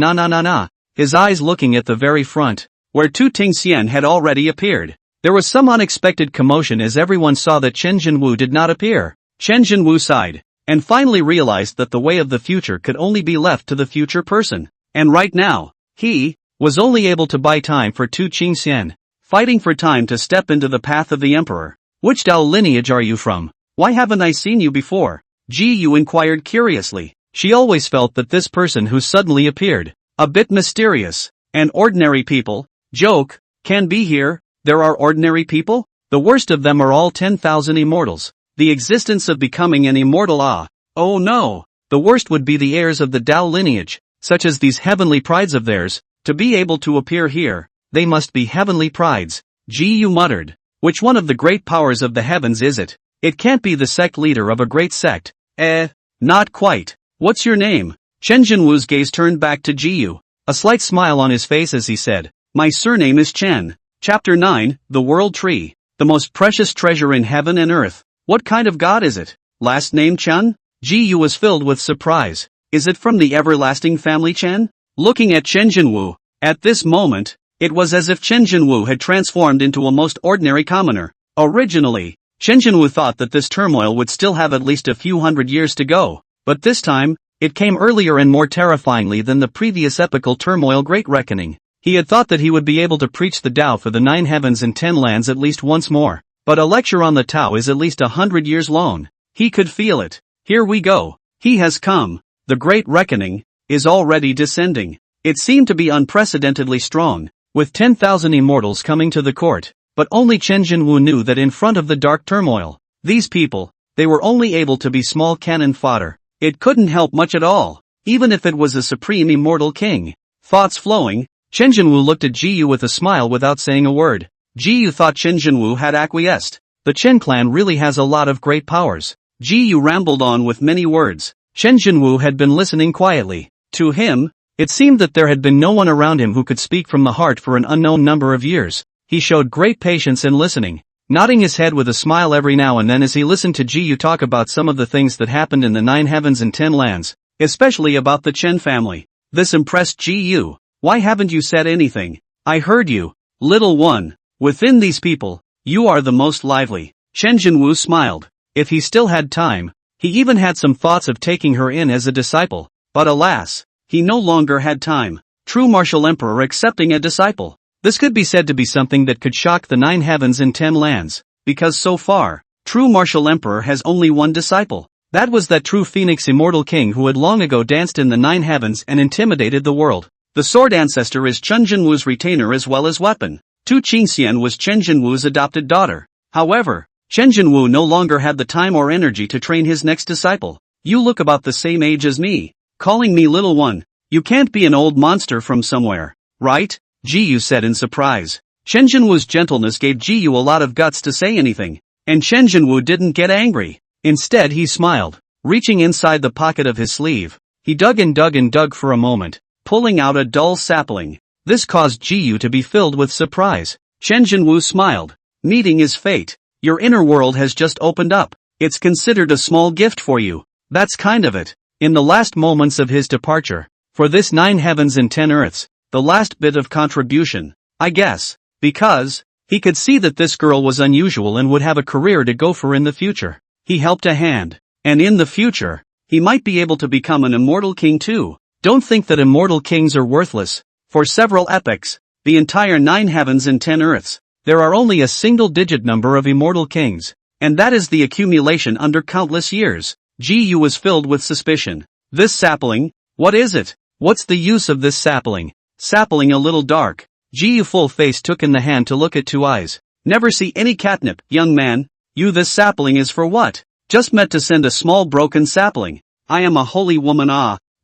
His eyes looking at the very front, where Tu Tingxian had already appeared. There was some unexpected commotion as everyone saw that Chen Jinwu did not appear. Chen Jinwu sighed, and finally realized that the way of the future could only be left to the future person. And right now, he was only able to buy time for Tu Tingxian, fighting for time to step into the path of the emperor. Which Dao lineage are you from? Why haven't I seen you before? Ji Yu inquired curiously. She always felt that this person who suddenly appeared, a bit mysterious, and ordinary people, joke, can be here. There are ordinary people? The worst of them are all 10,000 immortals. The existence of becoming an immortal oh no! The worst would be the heirs of the Dao lineage, such as these heavenly prides of theirs, to be able to appear here. They must be heavenly prides. Ji Yu muttered. Which one of the great powers of the heavens is it? It can't be the sect leader of a great sect. Not quite. What's your name? Chen Jinwu's gaze turned back to Ji Yu, a slight smile on his face as he said, my surname is Chen. Chapter 9, The World Tree. The most precious treasure in heaven and earth. What kind of god is it? Last name Chen? Ji Yu was filled with surprise. Is it from the everlasting family Chen? Looking at Chen Jinwu, at this moment, it was as if Chen Jinwu had transformed into a most ordinary commoner. Originally, Chen Jinwu thought that this turmoil would still have at least a few hundred years to go, but this time, it came earlier and more terrifyingly than the previous epical turmoil Great Reckoning. He had thought that he would be able to preach the Tao for the 9 heavens and 10 lands at least once more, but a lecture on the Tao is at least 100 years long. He could feel it. Here we go. He has come. The Great Reckoning is already descending. It seemed to be unprecedentedly strong, with 10,000 immortals coming to the court. But only Chen Jinwu knew that in front of the dark turmoil, these people, they were only able to be small cannon fodder. It couldn't help much at all, even if it was a supreme immortal king. Thoughts flowing, Chen Jinwu looked at Ji Yu with a smile without saying a word. Ji Yu thought Chen Jinwu had acquiesced. The Chen clan really has a lot of great powers. Ji Yu rambled on with many words. Chen Jinwu had been listening quietly. To him, it seemed that there had been no one around him who could speak from the heart for an unknown number of years. He showed great patience in listening, nodding his head with a smile every now and then as he listened to Ji Yu talk about some of the things that happened in the 9 heavens and 10 lands, especially about the Chen family. This impressed Ji Yu. Why haven't you said anything? I heard you, little one. Within these people, you are the most lively. Chen Jinwu smiled. If he still had time, he even had some thoughts of taking her in as a disciple, but alas, he no longer had time. True martial emperor accepting a disciple. This could be said to be something that could shock the 9 heavens and 10 lands, because so far, true martial emperor has only one disciple. That was that true phoenix immortal king who had long ago danced in the 9 heavens and intimidated the world. The sword ancestor is Chen Jinwu's retainer as well as weapon. Tu Qingxian was Chen Jinwu's adopted daughter. However, Chen Jinwu no longer had the time or energy to train his next disciple. You look about the same age as me. Calling me little one. You can't be an old monster from somewhere, right? Ji Yu said in surprise. Chen Jinwu's gentleness gave Ji Yu a lot of guts to say anything, and Chen Jinwu didn't get angry. Instead he smiled. Reaching inside the pocket of his sleeve, he dug and dug and dug for a moment, pulling out a dull sapling. This caused Jiyu to be filled with surprise. Chen Jinwu smiled. Meeting is fate. Your inner world has just opened up. It's considered a small gift for you. That's kind of it. In the last moments of his departure, for this 9 heavens and 10 earths, the last bit of contribution, I guess, because he could see that this girl was unusual and would have a career to go for in the future. He helped a hand, and in the future, he might be able to become an immortal king too. Don't think that immortal kings are worthless. For several epochs, the entire 9 heavens and 10 earths, there are only a single-digit number of immortal kings, and that is the accumulation under countless years. Jiyu was filled with suspicion. This sapling, what is it? What's the use of this sapling? Sapling a little dark. Jiyu full face took in the hand to look at 2 eyes. Never see any catnip, young man. You, this sapling is for what? Just meant to send a small broken sapling. I am a holy woman,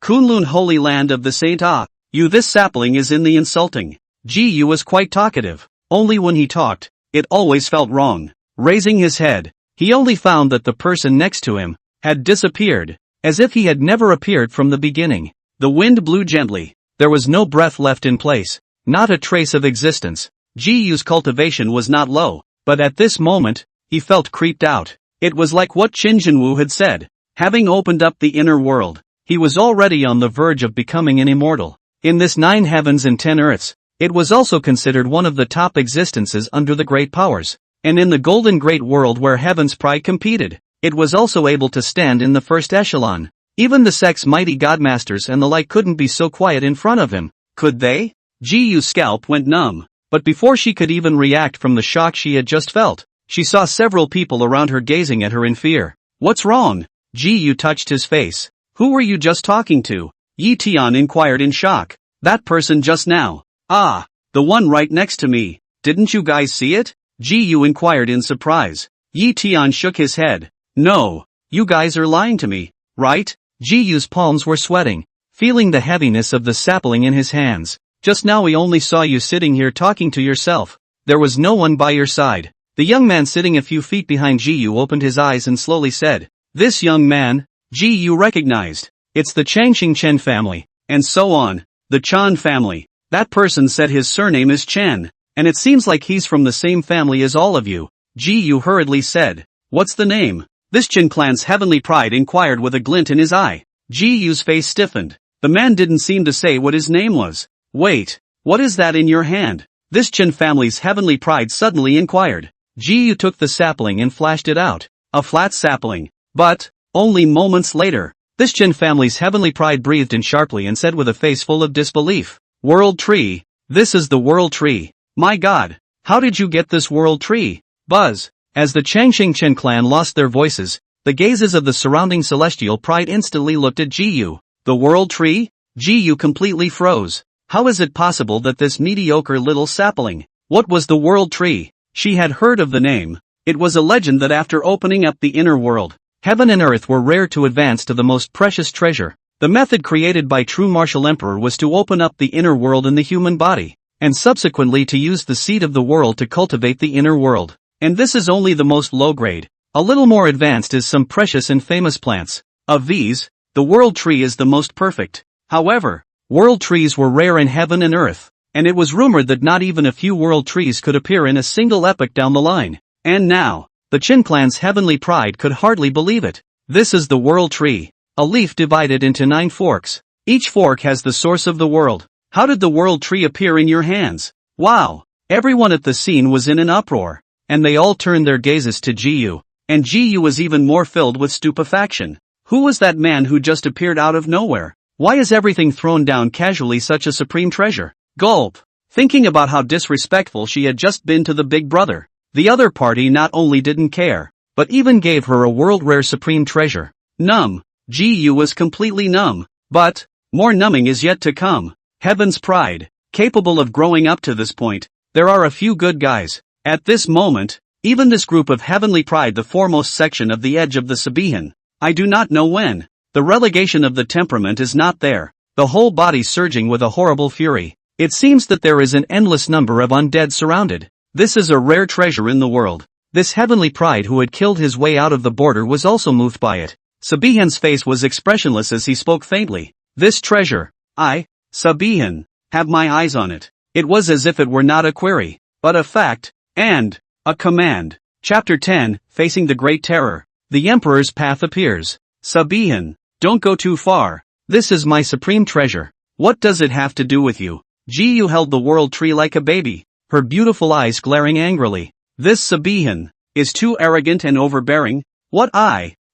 Kunlun, holy land of the saint, You, this sapling is in the insulting. Jiyu was quite talkative. Only when he talked, it always felt wrong. Raising his head, he only found that the person next to him had disappeared, as if he had never appeared from the beginning. The wind blew gently. There was no breath left in place, not a trace of existence. Jiyu's cultivation was not low, but at this moment, he felt creeped out. It was like what Qin Jinwu had said. Having opened up the inner world, he was already on the verge of becoming an immortal. In this 9 heavens and 10 earths, it was also considered one of the top existences under the great powers. And in the golden great world where heaven's pride competed, it was also able to stand in the first echelon. Even the sect's mighty godmasters and the like couldn't be so quiet in front of him, could they? Jiyu's scalp went numb, but before she could even react from the shock she had just felt, she saw several people around her gazing at her in fear. What's wrong? Jiyu touched his face. Who were you just talking to? Yi Tian inquired in shock. That person just now. Ah, the one right next to me. Didn't you guys see it? Jiyu inquired in surprise. Yi Tian shook his head. No, you guys are lying to me, right? Jiyu's palms were sweating, feeling the heaviness of the sapling in his hands. Just now we only saw you sitting here talking to yourself. There was no one by your side. The young man sitting a few feet behind Jiyu opened his eyes and slowly said, This young man, Jiyu recognized. It's the Changxing Chen family, and so on. The Chan family. That person said his surname is Chen, and it seems like he's from the same family as all of you. Jiyu hurriedly said, What's the name? This Chen clan's heavenly pride inquired with a glint in his eye. Jiyu's face stiffened. The man didn't seem to say what his name was. Wait, what is that in your hand? This Chen family's heavenly pride suddenly inquired. Jiyu took the sapling and flashed it out. A flat sapling. But, only moments later, this Chen family's heavenly pride breathed in sharply and said with a face full of disbelief, World Tree. This is the World Tree. My God, how did you get this World Tree? Buzz. As the Changxing Chen clan lost their voices, the gazes of the surrounding celestial pride instantly looked at Jiyu. The World Tree? Jiyu completely froze. How is it possible that this mediocre little sapling? What was the World Tree? She had heard of the name. It was a legend that after opening up the inner world, heaven and earth were rare to advance to the most precious treasure. The method created by true martial emperor was to open up the inner world in the human body, and subsequently to use the seed of the world to cultivate the inner world. And this is only the most low grade. A little more advanced is some precious and famous plants. Of these, the World Tree is the most perfect. However, World Trees were rare in heaven and earth, and it was rumored that not even a few World Trees could appear in a single epoch down the line. And now, the Qin clan's heavenly pride could hardly believe it. This is the World Tree. A leaf divided into 9 forks. Each fork has the source of the world. How did the World Tree appear in your hands? Wow! Everyone at the scene was in an uproar, and they all turned their gazes to Jiyu. And Jiyu was even more filled with stupefaction. Who was that man who just appeared out of nowhere? Why is everything thrown down casually such a supreme treasure? Gulp! Thinking about how disrespectful she had just been to the big brother. The other party not only didn't care, but even gave her a world-rare supreme treasure. Numb. Jiyu was completely numb. But, more numbing is yet to come. Heaven's pride. Capable of growing up to this point, there are a few good guys. At this moment, even this group of heavenly pride, the foremost section of the edge of the Sabihan. I do not know when. The relegation of the temperament is not there. The whole body surging with a horrible fury. It seems that there is an endless number of undead surrounded. This is a rare treasure in the world. This heavenly pride who had killed his way out of the border was also moved by it. Sabihan's face was expressionless as he spoke faintly. This treasure, Sabihan, have my eyes on it. It was as if it were not a query, but a fact, and a command. Chapter 10, Facing the Great Terror. The Emperor's Path appears. Sabihan, don't go too far. This is my supreme treasure. What does it have to do with you? Jiyu held the world tree like a baby, her beautiful eyes glaring angrily. This Sabihan is too arrogant and overbearing. What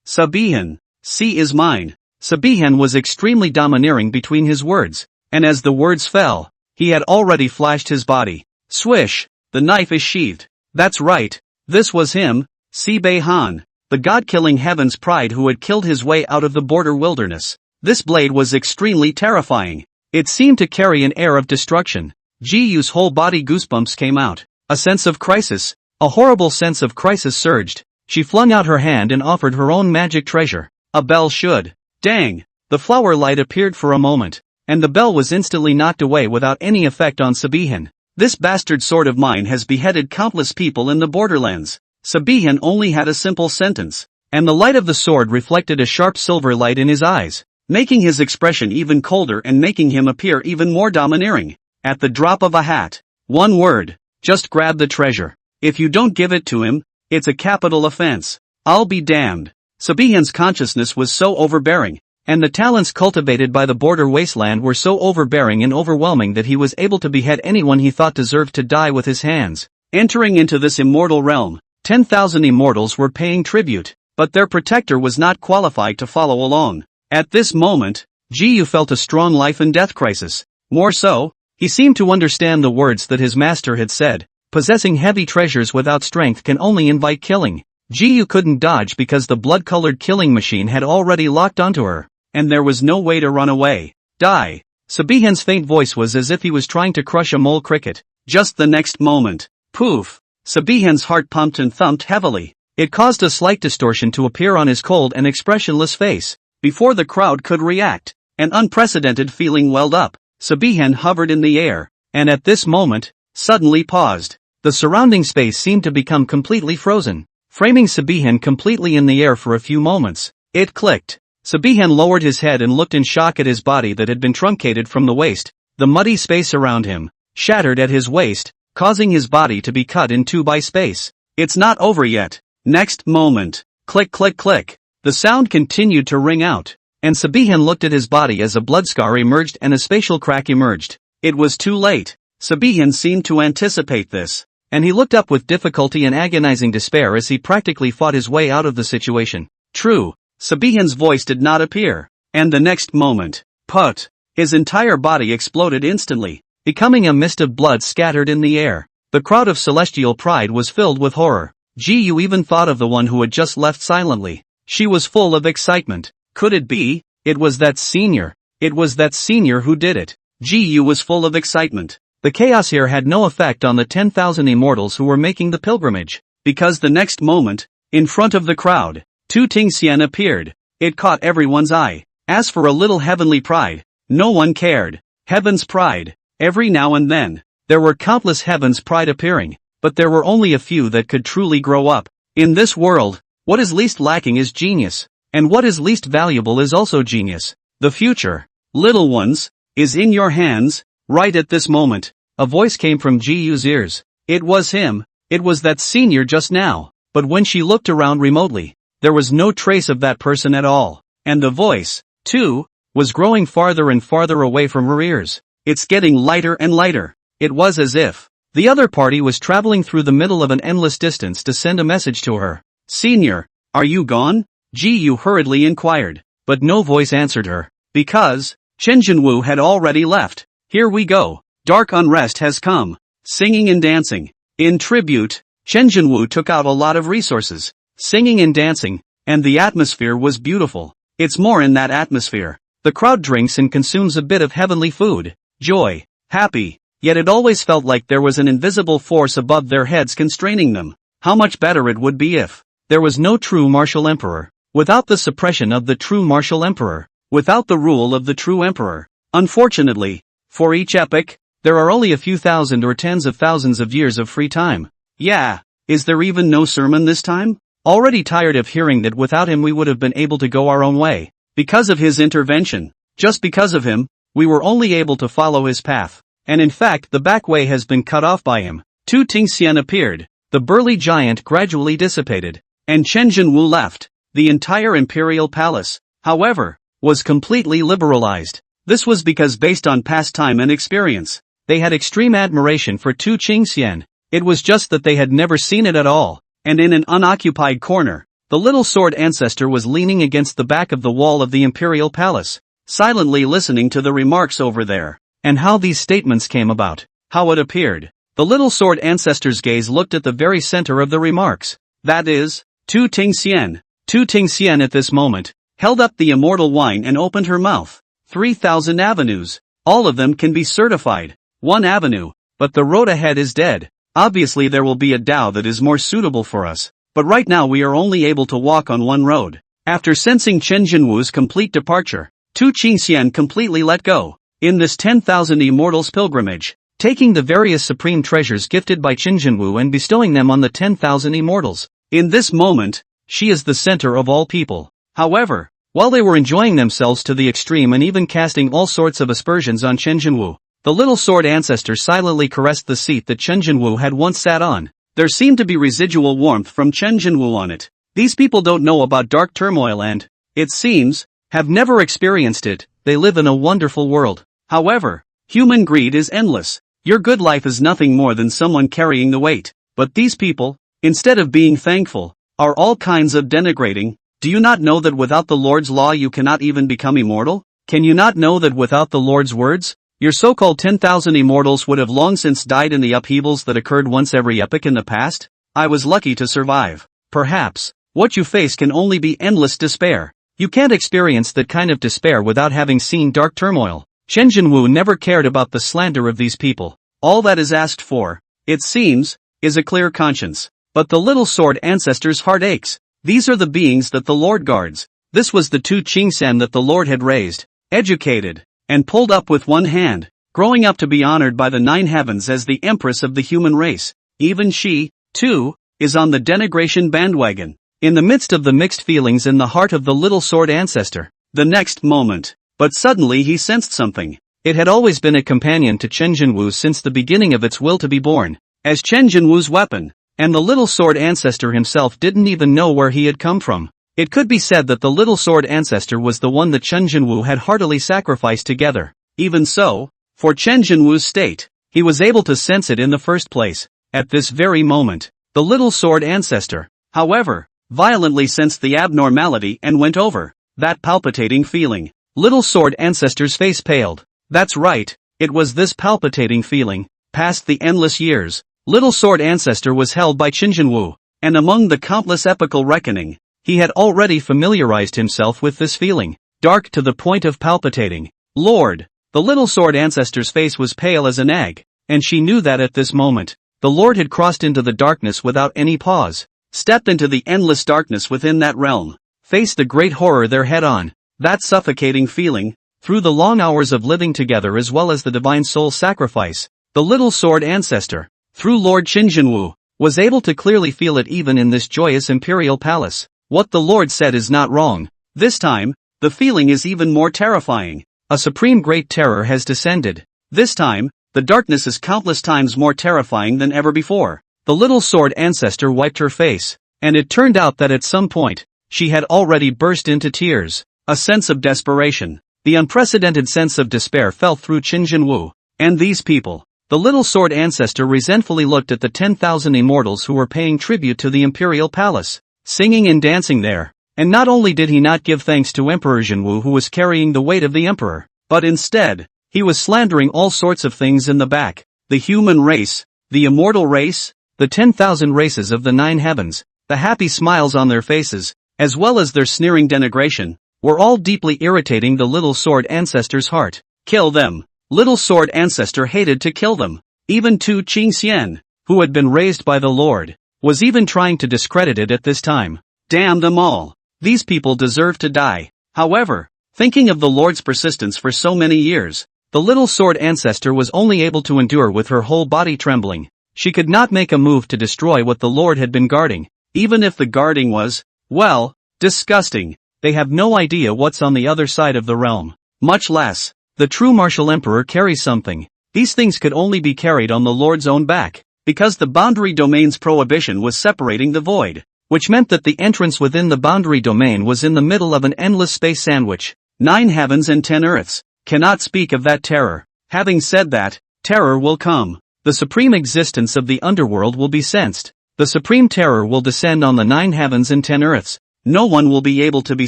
Sabihan, see is mine. Sabihan was extremely domineering between his words, and as the words fell, he had already flashed his body. Swish, the knife is sheathed. That's right, this was him, Sibehan, the god-killing heaven's pride who had killed his way out of the border wilderness. This blade was extremely terrifying. It seemed to carry an air of destruction. Jiyu's whole body goosebumps came out. A sense of crisis, a horrible sense of crisis surged. She flung out her hand and offered her own magic treasure. A bell should. Dang! The flower light appeared for a moment, and the bell was instantly knocked away without any effect on Sabihan. This bastard sword of mine has beheaded countless people in the borderlands. Sabihan only had a simple sentence, and the light of the sword reflected a sharp silver light in his eyes, making his expression even colder and making him appear even more domineering. At the drop of a hat. One word. Just grab the treasure. If you don't give it to him, it's a capital offense. I'll be damned. Sabihan's consciousness was so overbearing, and the talents cultivated by the border wasteland were so overbearing and overwhelming that he was able to behead anyone he thought deserved to die with his hands. Entering into this immortal realm, 10,000 immortals were paying tribute, but their protector was not qualified to follow along. At this moment, Jiyu felt a strong life and death crisis. More so, he seemed to understand the words that his master had said. Possessing heavy treasures without strength can only invite killing. Jiyu couldn't dodge because the blood-colored killing machine had already locked onto her, and there was no way to run away. Die. Sabihan's faint voice was as if he was trying to crush a mole cricket. Just the next moment. Poof. Sabihan's heart pumped and thumped heavily. It caused a slight distortion to appear on his cold and expressionless face. Before the crowd could react, an unprecedented feeling welled up. Sabihan hovered in the air, and at this moment, suddenly paused. The surrounding space seemed to become completely frozen, framing Sabihan completely in the air for a few moments. It clicked. Sabihan lowered his head and looked in shock at his body that had been truncated from the waist. The muddy space around him shattered at his waist, causing his body to be cut in two by space. It's not over yet. Next moment. Click click click. The sound continued to ring out, and Sabihan looked at his body as a blood scar emerged and a spatial crack emerged. It was too late. Sabihan seemed to anticipate this, and he looked up with difficulty and agonizing despair as he practically fought his way out of the situation. True, Sabihan's voice did not appear, and the next moment, put, his entire body exploded instantly, becoming a mist of blood scattered in the air. The crowd of celestial pride was filled with horror. Jiyu even thought of the one who had just left silently. She was full of excitement. Could it be? It was that senior. It was that senior who did it. Jiyu was full of excitement. The chaos here had no effect on the 10,000 immortals who were making the pilgrimage, because the next moment, in front of the crowd, Tu Tingxian appeared. It caught everyone's eye. As for a little heavenly pride, no one cared. Heaven's pride. Every now and then, there were countless heaven's pride appearing, but there were only a few that could truly grow up. In this world, what is least lacking is genius, and what is least valuable is also genius. The future, little ones, is in your hands. Right at this moment, a voice came from Jiyu's ears. It was him. It was that senior just now. But when she looked around remotely, there was no trace of that person at all. And the voice, too, was growing farther and farther away from her ears. It's getting lighter and lighter. It was as if the other party was traveling through the middle of an endless distance to send a message to her. Senior, are you gone? Jiyu hurriedly inquired, but no voice answered her, because Chen Jinwu had already left. Here we go. Dark unrest has come. Singing and dancing. In tribute, Chen Jinwu took out a lot of resources. Singing and dancing, and the atmosphere was beautiful. It's more in that atmosphere. The crowd drinks and consumes a bit of heavenly food. Joy. Happy. Yet it always felt like there was an invisible force above their heads constraining them. How much better it would be if there was no true martial emperor. Without the suppression of the true martial emperor. Without the rule of the true emperor. Unfortunately, for each epoch, there are only a few thousand or tens of thousands of years of free time. Yeah, is there even no sermon this time? already tired of hearing that without him we would have been able to go our own way. Because of his intervention, just because of him, we were only able to follow his path. And in fact the back way has been cut off by him. Tu Tingxian appeared, the burly giant gradually dissipated, and Chen Jinwu left. The entire imperial palace, however, was completely liberalized. This was because based on past time and experience, they had extreme admiration for Tu Tingxian. It was just that they had never seen it at all, and in an unoccupied corner, the little sword ancestor was leaning against the back of the wall of the imperial palace, silently listening to the remarks over there, and how these statements came about, how it appeared. The little sword ancestor's gaze looked at the very center of the remarks, that is, Tu Tingxian. Tu Tingxian at this moment, held up the immortal wine and opened her mouth. 3,000 avenues. All of them can be certified. One avenue, but the road ahead is dead. Obviously there will be a Tao that is more suitable for us, but right now we are only able to walk on one road. After sensing Chen Jinwu's complete departure, Tu Tingxian completely let go. In this 10,000 Immortals pilgrimage, taking the various supreme treasures gifted by Chen Jinwu and bestowing them on the 10,000 Immortals. In this moment, she is the center of all people. However, while they were enjoying themselves to the extreme and even casting all sorts of aspersions on Chen Jinwu, the little sword ancestor silently caressed the seat that Chen Jinwu had once sat on. There seemed to be residual warmth from Chen Jinwu on it. These people don't know about dark turmoil and, it seems, have never experienced it. They live in a wonderful world. However, human greed is endless. Your good life is nothing more than someone carrying the weight. But these people, instead of being thankful, are all kinds of denigrating. Do you not know that without the Lord's law you cannot even become immortal? Can you not know that without the Lord's words, your so-called 10,000 immortals would have long since died in the upheavals that occurred once every epoch in the past? I was lucky to survive. Perhaps, what you face can only be endless despair. You can't experience that kind of despair without having seen dark turmoil. Chen Jinwu never cared about the slander of these people. All that is asked for, it seems, is a clear conscience. But the little sword ancestor's heart aches. These are the beings that the Lord guards. This was the Tu Tingxian that the Lord had raised, educated, and pulled up with one hand, growing up to be honored by the 9 heavens as the Empress of the human race. Even she, too, is on the denigration bandwagon. In the midst of the mixed feelings in the heart of the little sword ancestor, the next moment, but suddenly he sensed something. It had always been a companion to Chen Jinwu since the beginning of its will to be born, as Chen Jinwu's weapon, and the little sword ancestor himself didn't even know where he had come from. It could be said that the little sword ancestor was the one that Chen Jinwu had heartily sacrificed together. Even so, for Chen Jinwu's state, he was able to sense it in the first place. At this very moment, the little sword ancestor, however, violently sensed the abnormality and went over that palpitating feeling. Little sword ancestor's face paled. That's right, it was this palpitating feeling. Past the endless years, little sword ancestor was held by Chen Jinwu, and among the countless epical reckoning, he had already familiarized himself with this feeling, dark to the point of palpitating. Lord, the little sword ancestor's face was pale as an egg, and she knew that at this moment, the Lord had crossed into the darkness without any pause, stepped into the endless darkness within that realm, faced the great horror there head on. That suffocating feeling, through the long hours of living together as well as the divine soul sacrifice, the little sword ancestor, through Lord Chen Jinwu, was able to clearly feel it even in this joyous imperial palace. What the Lord said is not wrong. This time, the feeling is even more terrifying. A supreme great terror has descended. This time, the darkness is countless times more terrifying than ever before. The little sword ancestor wiped her face, and it turned out that at some point, she had already burst into tears. A sense of desperation, the unprecedented sense of despair fell through Chen Jinwu, and these people. The little sword ancestor resentfully looked at the 10,000 immortals who were paying tribute to the imperial palace, singing and dancing there. And not only did he not give thanks to Emperor Jinwu who was carrying the weight of the emperor, but instead, he was slandering all sorts of things in the back. The human race, the immortal race, the 10,000 races of the 9 heavens, the happy smiles on their faces, as well as their sneering denigration, were all deeply irritating the little sword ancestor's heart. Kill them. Little sword ancestor hated to kill them. Even Tu Tingxian, who had been raised by the Lord, was even trying to discredit it at this time. Damn them all. These people deserve to die. However, thinking of the Lord's persistence for so many years, the little sword ancestor was only able to endure with her whole body trembling. She could not make a move to destroy what the Lord had been guarding. even if the guarding was, well, disgusting. They have no idea what's on the other side of the realm. Much less, the true martial emperor carries something. These things could only be carried on the Lord's own back, because the boundary domain's prohibition was separating the void, which meant that the entrance within the boundary domain was in the middle of an endless space sandwich. 9 heavens and 10 earths. Cannot speak of that terror. Having said that, terror will come. The supreme existence of the underworld will be sensed. The supreme terror will descend on the 9 heavens and 10 earths. No one will be able to be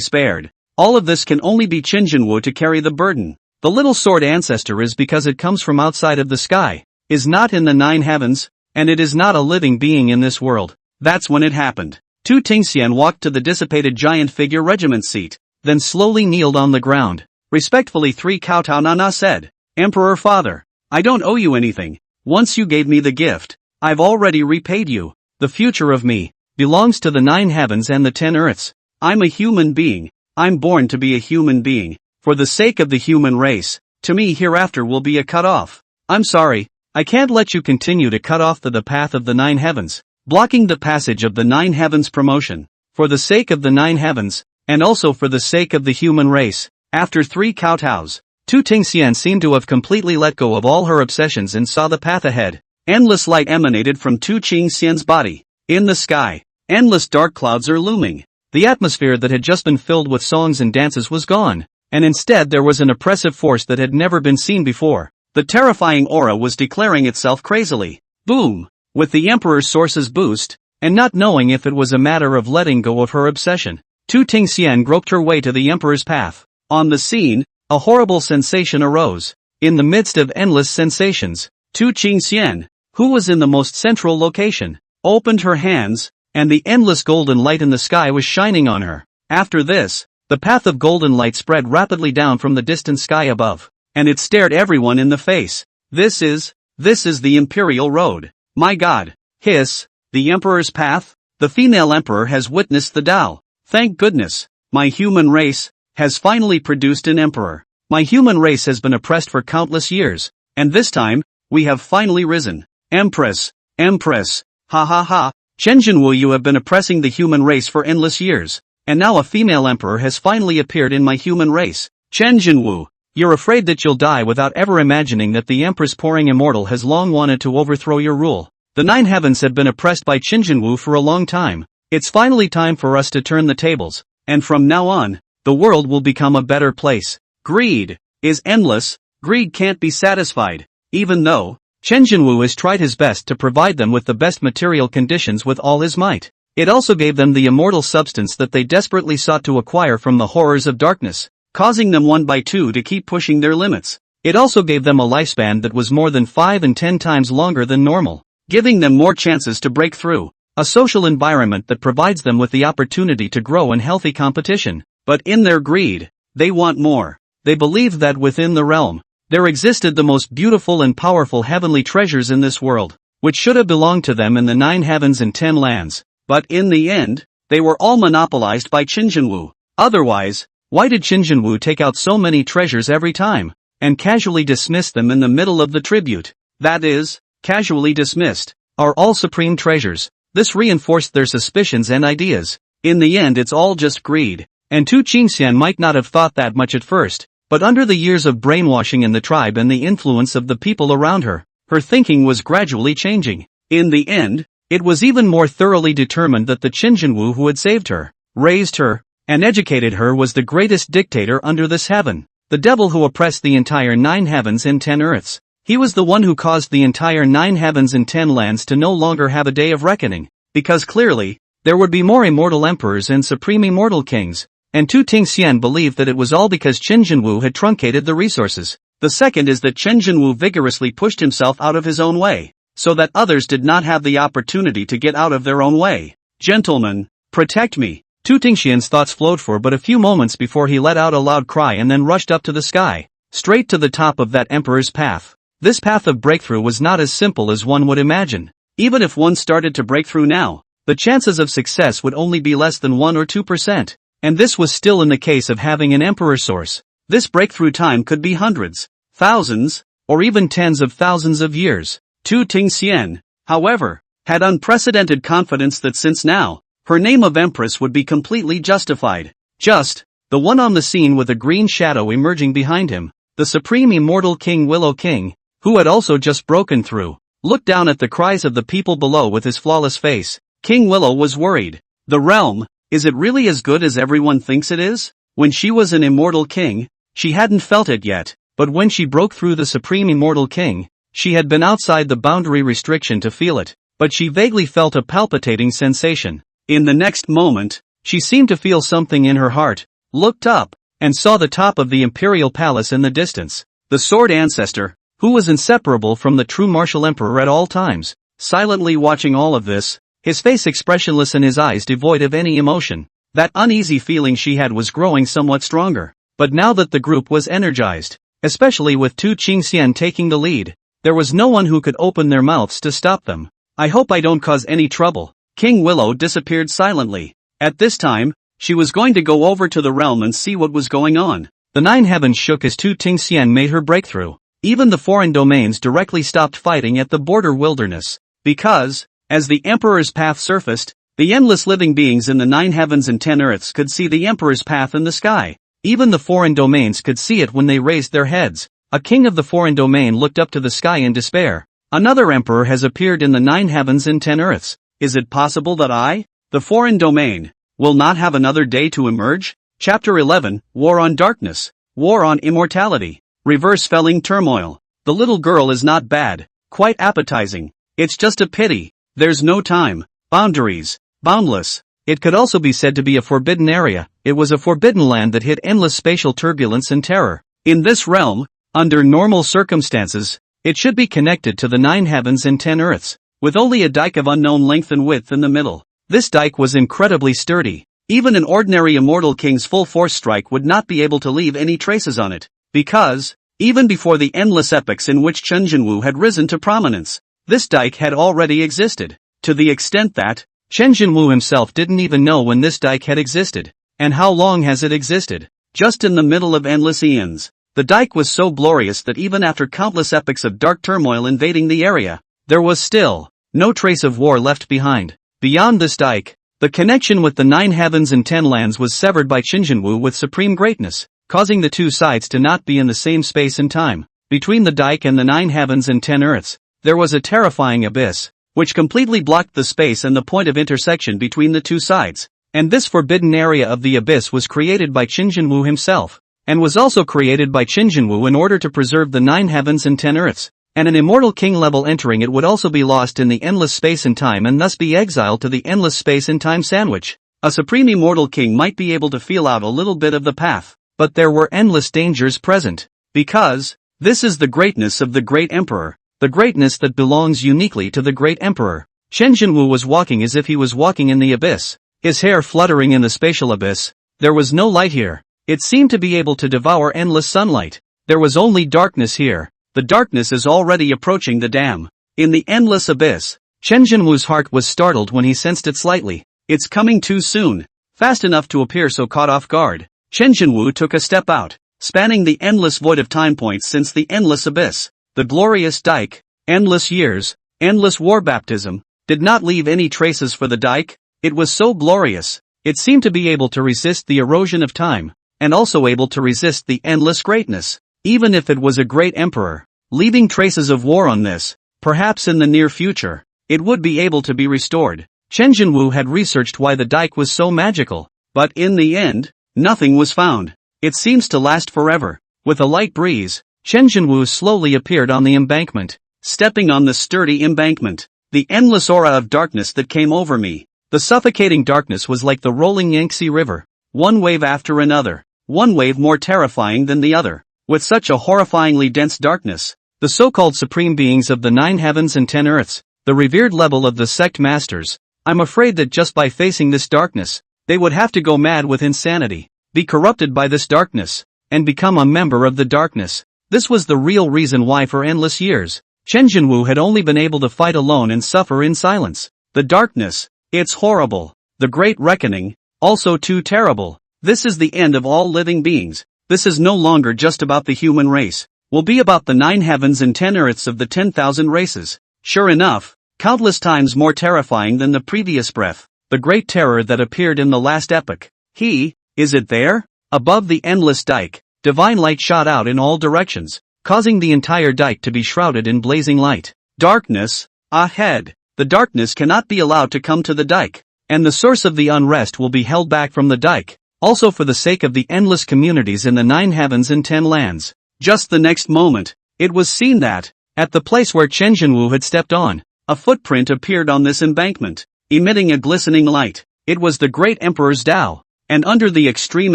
spared. All of this can only be Qinjinwu to carry the burden. The little sword ancestor is because it comes from outside of the sky, is not in the 9 heavens, and it is not a living being in this world. That's when it happened. Tu Tingxian walked to the dissipated giant figure regiment seat, then slowly kneeled on the ground. Respectfully 3 Kowtow Nana said, Emperor Father, I don't owe you anything. Once you gave me the gift, I've already repaid you. The future of me belongs to the 9 heavens and the 10 earths. I'm a human being. I'm born to be a human being. For the sake of the human race, to me hereafter will be a cut-off. I'm sorry, I can't let you continue to cut off the path of the 9 heavens, blocking the passage of the 9 heavens promotion. For the sake of the 9 heavens, and also for the sake of the human race. After 3 kowtows, Tu Tingxian seemed to have completely let go of all her obsessions and saw the path ahead. Endless light emanated from Tu Tingxian's body. In the sky, endless dark clouds are looming. The atmosphere that had just been filled with songs and dances was gone, and instead there was an oppressive force that had never been seen before. The terrifying aura was declaring itself crazily. Boom! With the Emperor's sources boost, and not knowing if it was a matter of letting go of her obsession, Tu Tingxian groped her way to the Emperor's path. On the scene, a horrible sensation arose. In the midst of endless sensations, Tu Tingxian, who was in the most central location, opened her hands, and the endless golden light in the sky was shining on her. After this, the path of golden light spread rapidly down from the distant sky above, and it stared everyone in the face. This is the Imperial Road. My God! Hiss, the Emperor's path? The female Emperor has witnessed the Tao. Thank goodness, my human race has finally produced an Emperor. My human race has been oppressed for countless years, and this time, we have finally risen. Empress, ha ha ha, Qinjinwu, you have been oppressing the human race for endless years, and now a female Emperor has finally appeared in my human race. Qinjinwu, you're afraid that you'll die without ever imagining that the Empress pouring immortal has long wanted to overthrow your rule. The 9 heavens have been oppressed by Qinjinwu for a long time. It's finally time for us to turn the tables, and from now on, the world will become a better place. Greed is endless. Greed can't be satisfied, even though Qinjinwu has tried his best to provide them with the best material conditions with all his might. It also gave them the immortal substance that they desperately sought to acquire from the horrors of darkness, causing them one by two to keep pushing their limits. It also gave them a lifespan that was more than 5 and 10 times longer than normal, giving them more chances to break through. A social environment that provides them with the opportunity to grow in healthy competition. But in their greed, they want more. They believe that within the realm, there existed the most beautiful and powerful heavenly treasures in this world, which should have belonged to them in the 9 heavens and 10 lands. But in the end, they were all monopolized by Qinjinwu. Otherwise, why did Qinjinwu take out so many treasures every time, and casually dismiss them in the middle of the tribute? That is, casually dismissed, are all supreme treasures. This reinforced their suspicions and ideas. In the end, it's all just greed. And Tu Tingxian might not have thought that much at first, but under the years of brainwashing in the tribe and the influence of the people around her, her thinking was gradually changing. In the end, it was even more thoroughly determined that the Qinjinwu who had saved her, raised her, and educated her was the greatest dictator under this heaven, the devil who oppressed the entire 9 heavens and 10 earths. He was the one who caused the entire 9 heavens and 10 lands to no longer have a day of reckoning, because clearly, there would be more immortal emperors and supreme immortal kings. And Tu Tingxian believed that it was all because Qinjinwu had truncated the resources. The second is that Qinjinwu vigorously pushed himself out of his own way, so that others did not have the opportunity to get out of their own way. Gentlemen, protect me. Tu Tingxian's thoughts flowed for but a few moments before he let out a loud cry and then rushed up to the sky, straight to the top of that emperor's path. This path of breakthrough was not as simple as one would imagine. Even if one started to break through now, the chances of success would only be less than 1 or 2%. And this was still in the case of having an emperor source. This breakthrough time could be hundreds, thousands, or even tens of thousands of years. Tu Tingxian, however, had unprecedented confidence that since now, her name of Empress would be completely justified. Just, the one on the scene with a green shadow emerging behind him, the supreme immortal King Willow King, who had also just broken through, looked down at the cries of the people below with his flawless face. King Willow was worried. The realm, is it really as good as everyone thinks it is? When she was an immortal king, she hadn't felt it yet, but when she broke through the supreme immortal king, she had been outside the boundary restriction to feel it, but she vaguely felt a palpitating sensation. In the next moment, she seemed to feel something in her heart, looked up, and saw the top of the imperial palace in the distance. The sword ancestor, who was inseparable from the true martial emperor at all times, silently watching all of this, his face expressionless and his eyes devoid of any emotion. That uneasy feeling she had was growing somewhat stronger. But now that the group was energized, especially with Tu Qingxian taking the lead, there was no one who could open their mouths to stop them. I hope I don't cause any trouble. King Willow disappeared silently. At this time, she was going to go over to the realm and see what was going on. The nine heavens shook as Tu Qingxian made her breakthrough. Even the foreign domains directly stopped fighting at the border wilderness. Because, as the Emperor's path surfaced, the endless living beings in the 9 heavens and 10 earths could see the Emperor's path in the sky. Even the foreign domains could see it when they raised their heads. A king of the foreign domain looked up to the sky in despair. Another emperor has appeared in the 9 heavens and 10 earths. Is it possible that I, the foreign domain, will not have another day to emerge? Chapter 11, War on Darkness. War on Immortality. Reverse felling turmoil. The little girl is not bad. Quite appetizing. It's just a pity. There's no time. Boundaries. Boundless. It could also be said to be a forbidden area. It was a forbidden land that hid endless spatial turbulence and terror. In this realm, under normal circumstances, it should be connected to the 9 heavens and 10 earths, with only a dike of unknown length and width in the middle. This dike was incredibly sturdy. Even an ordinary immortal king's full force strike would not be able to leave any traces on it, because, even before the endless epochs in which Chen Jinwu had risen to prominence, this dike had already existed, to the extent that, Chen Jinwu himself didn't even know when this dike had existed. And how long has it existed? Just in the middle of endless eons. The dike was so glorious that even after countless epochs of dark turmoil invading the area, there was still no trace of war left behind. Beyond this dike, the connection with the 9 heavens and 10 lands was severed by Qinjinwu with supreme greatness, causing the two sides to not be in the same space and time. Between the dike and the 9 heavens and 10 earths, there was a terrifying abyss, which completely blocked the space and the point of intersection between the two sides. And this forbidden area of the abyss was created by Qinjinwu himself, and was also created by Qinjinwu in order to preserve the 9 heavens and 10 earths. And an immortal king level entering it would also be lost in the endless space and time and thus be exiled to the endless space and time sandwich. A supreme immortal king might be able to feel out a little bit of the path, but there were endless dangers present. Because, this is the greatness of the great emperor, the greatness that belongs uniquely to the great emperor. Qinjinwu was walking as if he was walking in the abyss. His hair fluttering in the spatial abyss. There was no light here. It seemed to be able to devour endless sunlight. There was only darkness here. The darkness is already approaching the dam. In the endless abyss, Chen Jinwu's heart was startled when he sensed it slightly. It's coming too soon. Fast enough to appear so caught off guard. Chen Jinwu took a step out, spanning the endless void of time points since the endless abyss. The glorious dike, endless years, endless war baptism, did not leave any traces for the dike. It was so glorious, it seemed to be able to resist the erosion of time, and also able to resist the endless greatness, even if it was a great emperor, leaving traces of war on this, perhaps in the near future, it would be able to be restored. Chen Jinwu had researched why the dike was so magical, but in the end, nothing was found. It seems to last forever. With a light breeze, Chen Jinwu slowly appeared on the embankment. Stepping on the sturdy embankment, the endless aura of darkness that came over me. The suffocating darkness was like the rolling Yangtze River, one wave after another, one wave more terrifying than the other. With such a horrifyingly dense darkness, the so-called supreme beings of the 9 heavens and 10 earths, the revered level of the sect masters, I'm afraid that just by facing this darkness, they would have to go mad with insanity, be corrupted by this darkness, and become a member of the darkness. This was the real reason why for endless years, Chen Jinwu had only been able to fight alone and suffer in silence. The darkness, it's horrible. The great reckoning, also too terrible. This is the end of all living beings. This is no longer just about the human race. Will be about the 9 heavens and 10 earths of the 10,000 races. Sure enough, countless times more terrifying than the previous breath. the great terror that appeared in the last epoch. Is it there? Above the endless dike, divine light shot out in all directions, causing the entire dike to be shrouded in blazing light. Darkness, ahead. The darkness cannot be allowed to come to the dike, and the source of the unrest will be held back from the dike, also for the sake of the endless communities in the 9 heavens and 10 lands. Just the next moment, it was seen that, at the place where Chen Jinwu had stepped on, a footprint appeared on this embankment, emitting a glistening light. It was the great Emperor's Tao, and under the extreme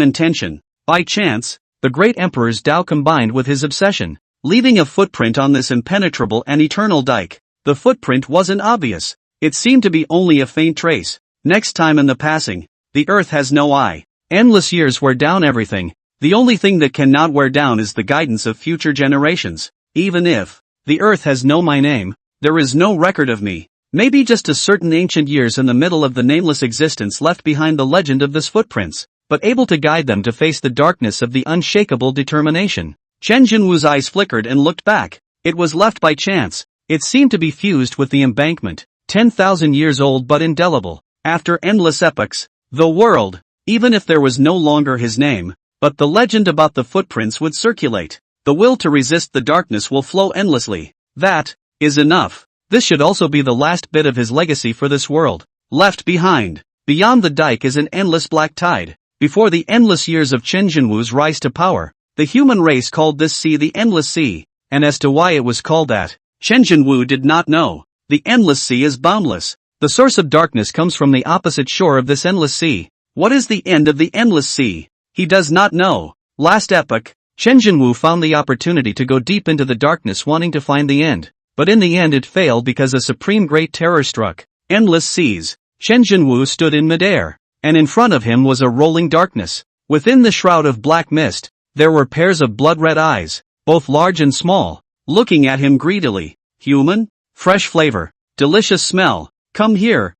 intention, by chance, the great Emperor's Tao combined with his obsession, leaving a footprint on this impenetrable and eternal dike. The footprint wasn't obvious, it seemed to be only a faint trace. Next time in the passing, the earth has no eye. Endless years wear down everything. The only thing that cannot wear down is the guidance of future generations. Even if the earth has no my name, there is no record of me. Maybe just a certain ancient years in the middle of the nameless existence left behind the legend of this footprints, but able to guide them to face the darkness of the unshakable determination. Chen Jinwu's eyes flickered and looked back. It was left by chance. It seemed to be fused with the embankment, 10,000 years old but indelible. After endless epochs, the world, even if there was no longer his name, but the legend about the footprints would circulate. The will to resist the darkness will flow endlessly. That is enough. This should also be the last bit of his legacy for this world. Left behind, beyond the dike is an endless black tide. Before the endless years of Chen Jinwu's rise to power, the human race called this sea the Endless Sea, and as to why it was called that, Chen Jinwu did not know. The Endless Sea is boundless. The source of darkness comes from the opposite shore of this endless sea. What is the end of the Endless Sea? He does not know. Last epoch, Chen Jinwu found the opportunity to go deep into the darkness wanting to find the end. But in the end it failed because a supreme great terror struck. Endless seas. Chen Jinwu stood in midair, and in front of him was a rolling darkness. Within the shroud of black mist, there were pairs of blood-red eyes, both large and small, looking at him greedily. Human? Fresh flavor. Delicious smell. Come here,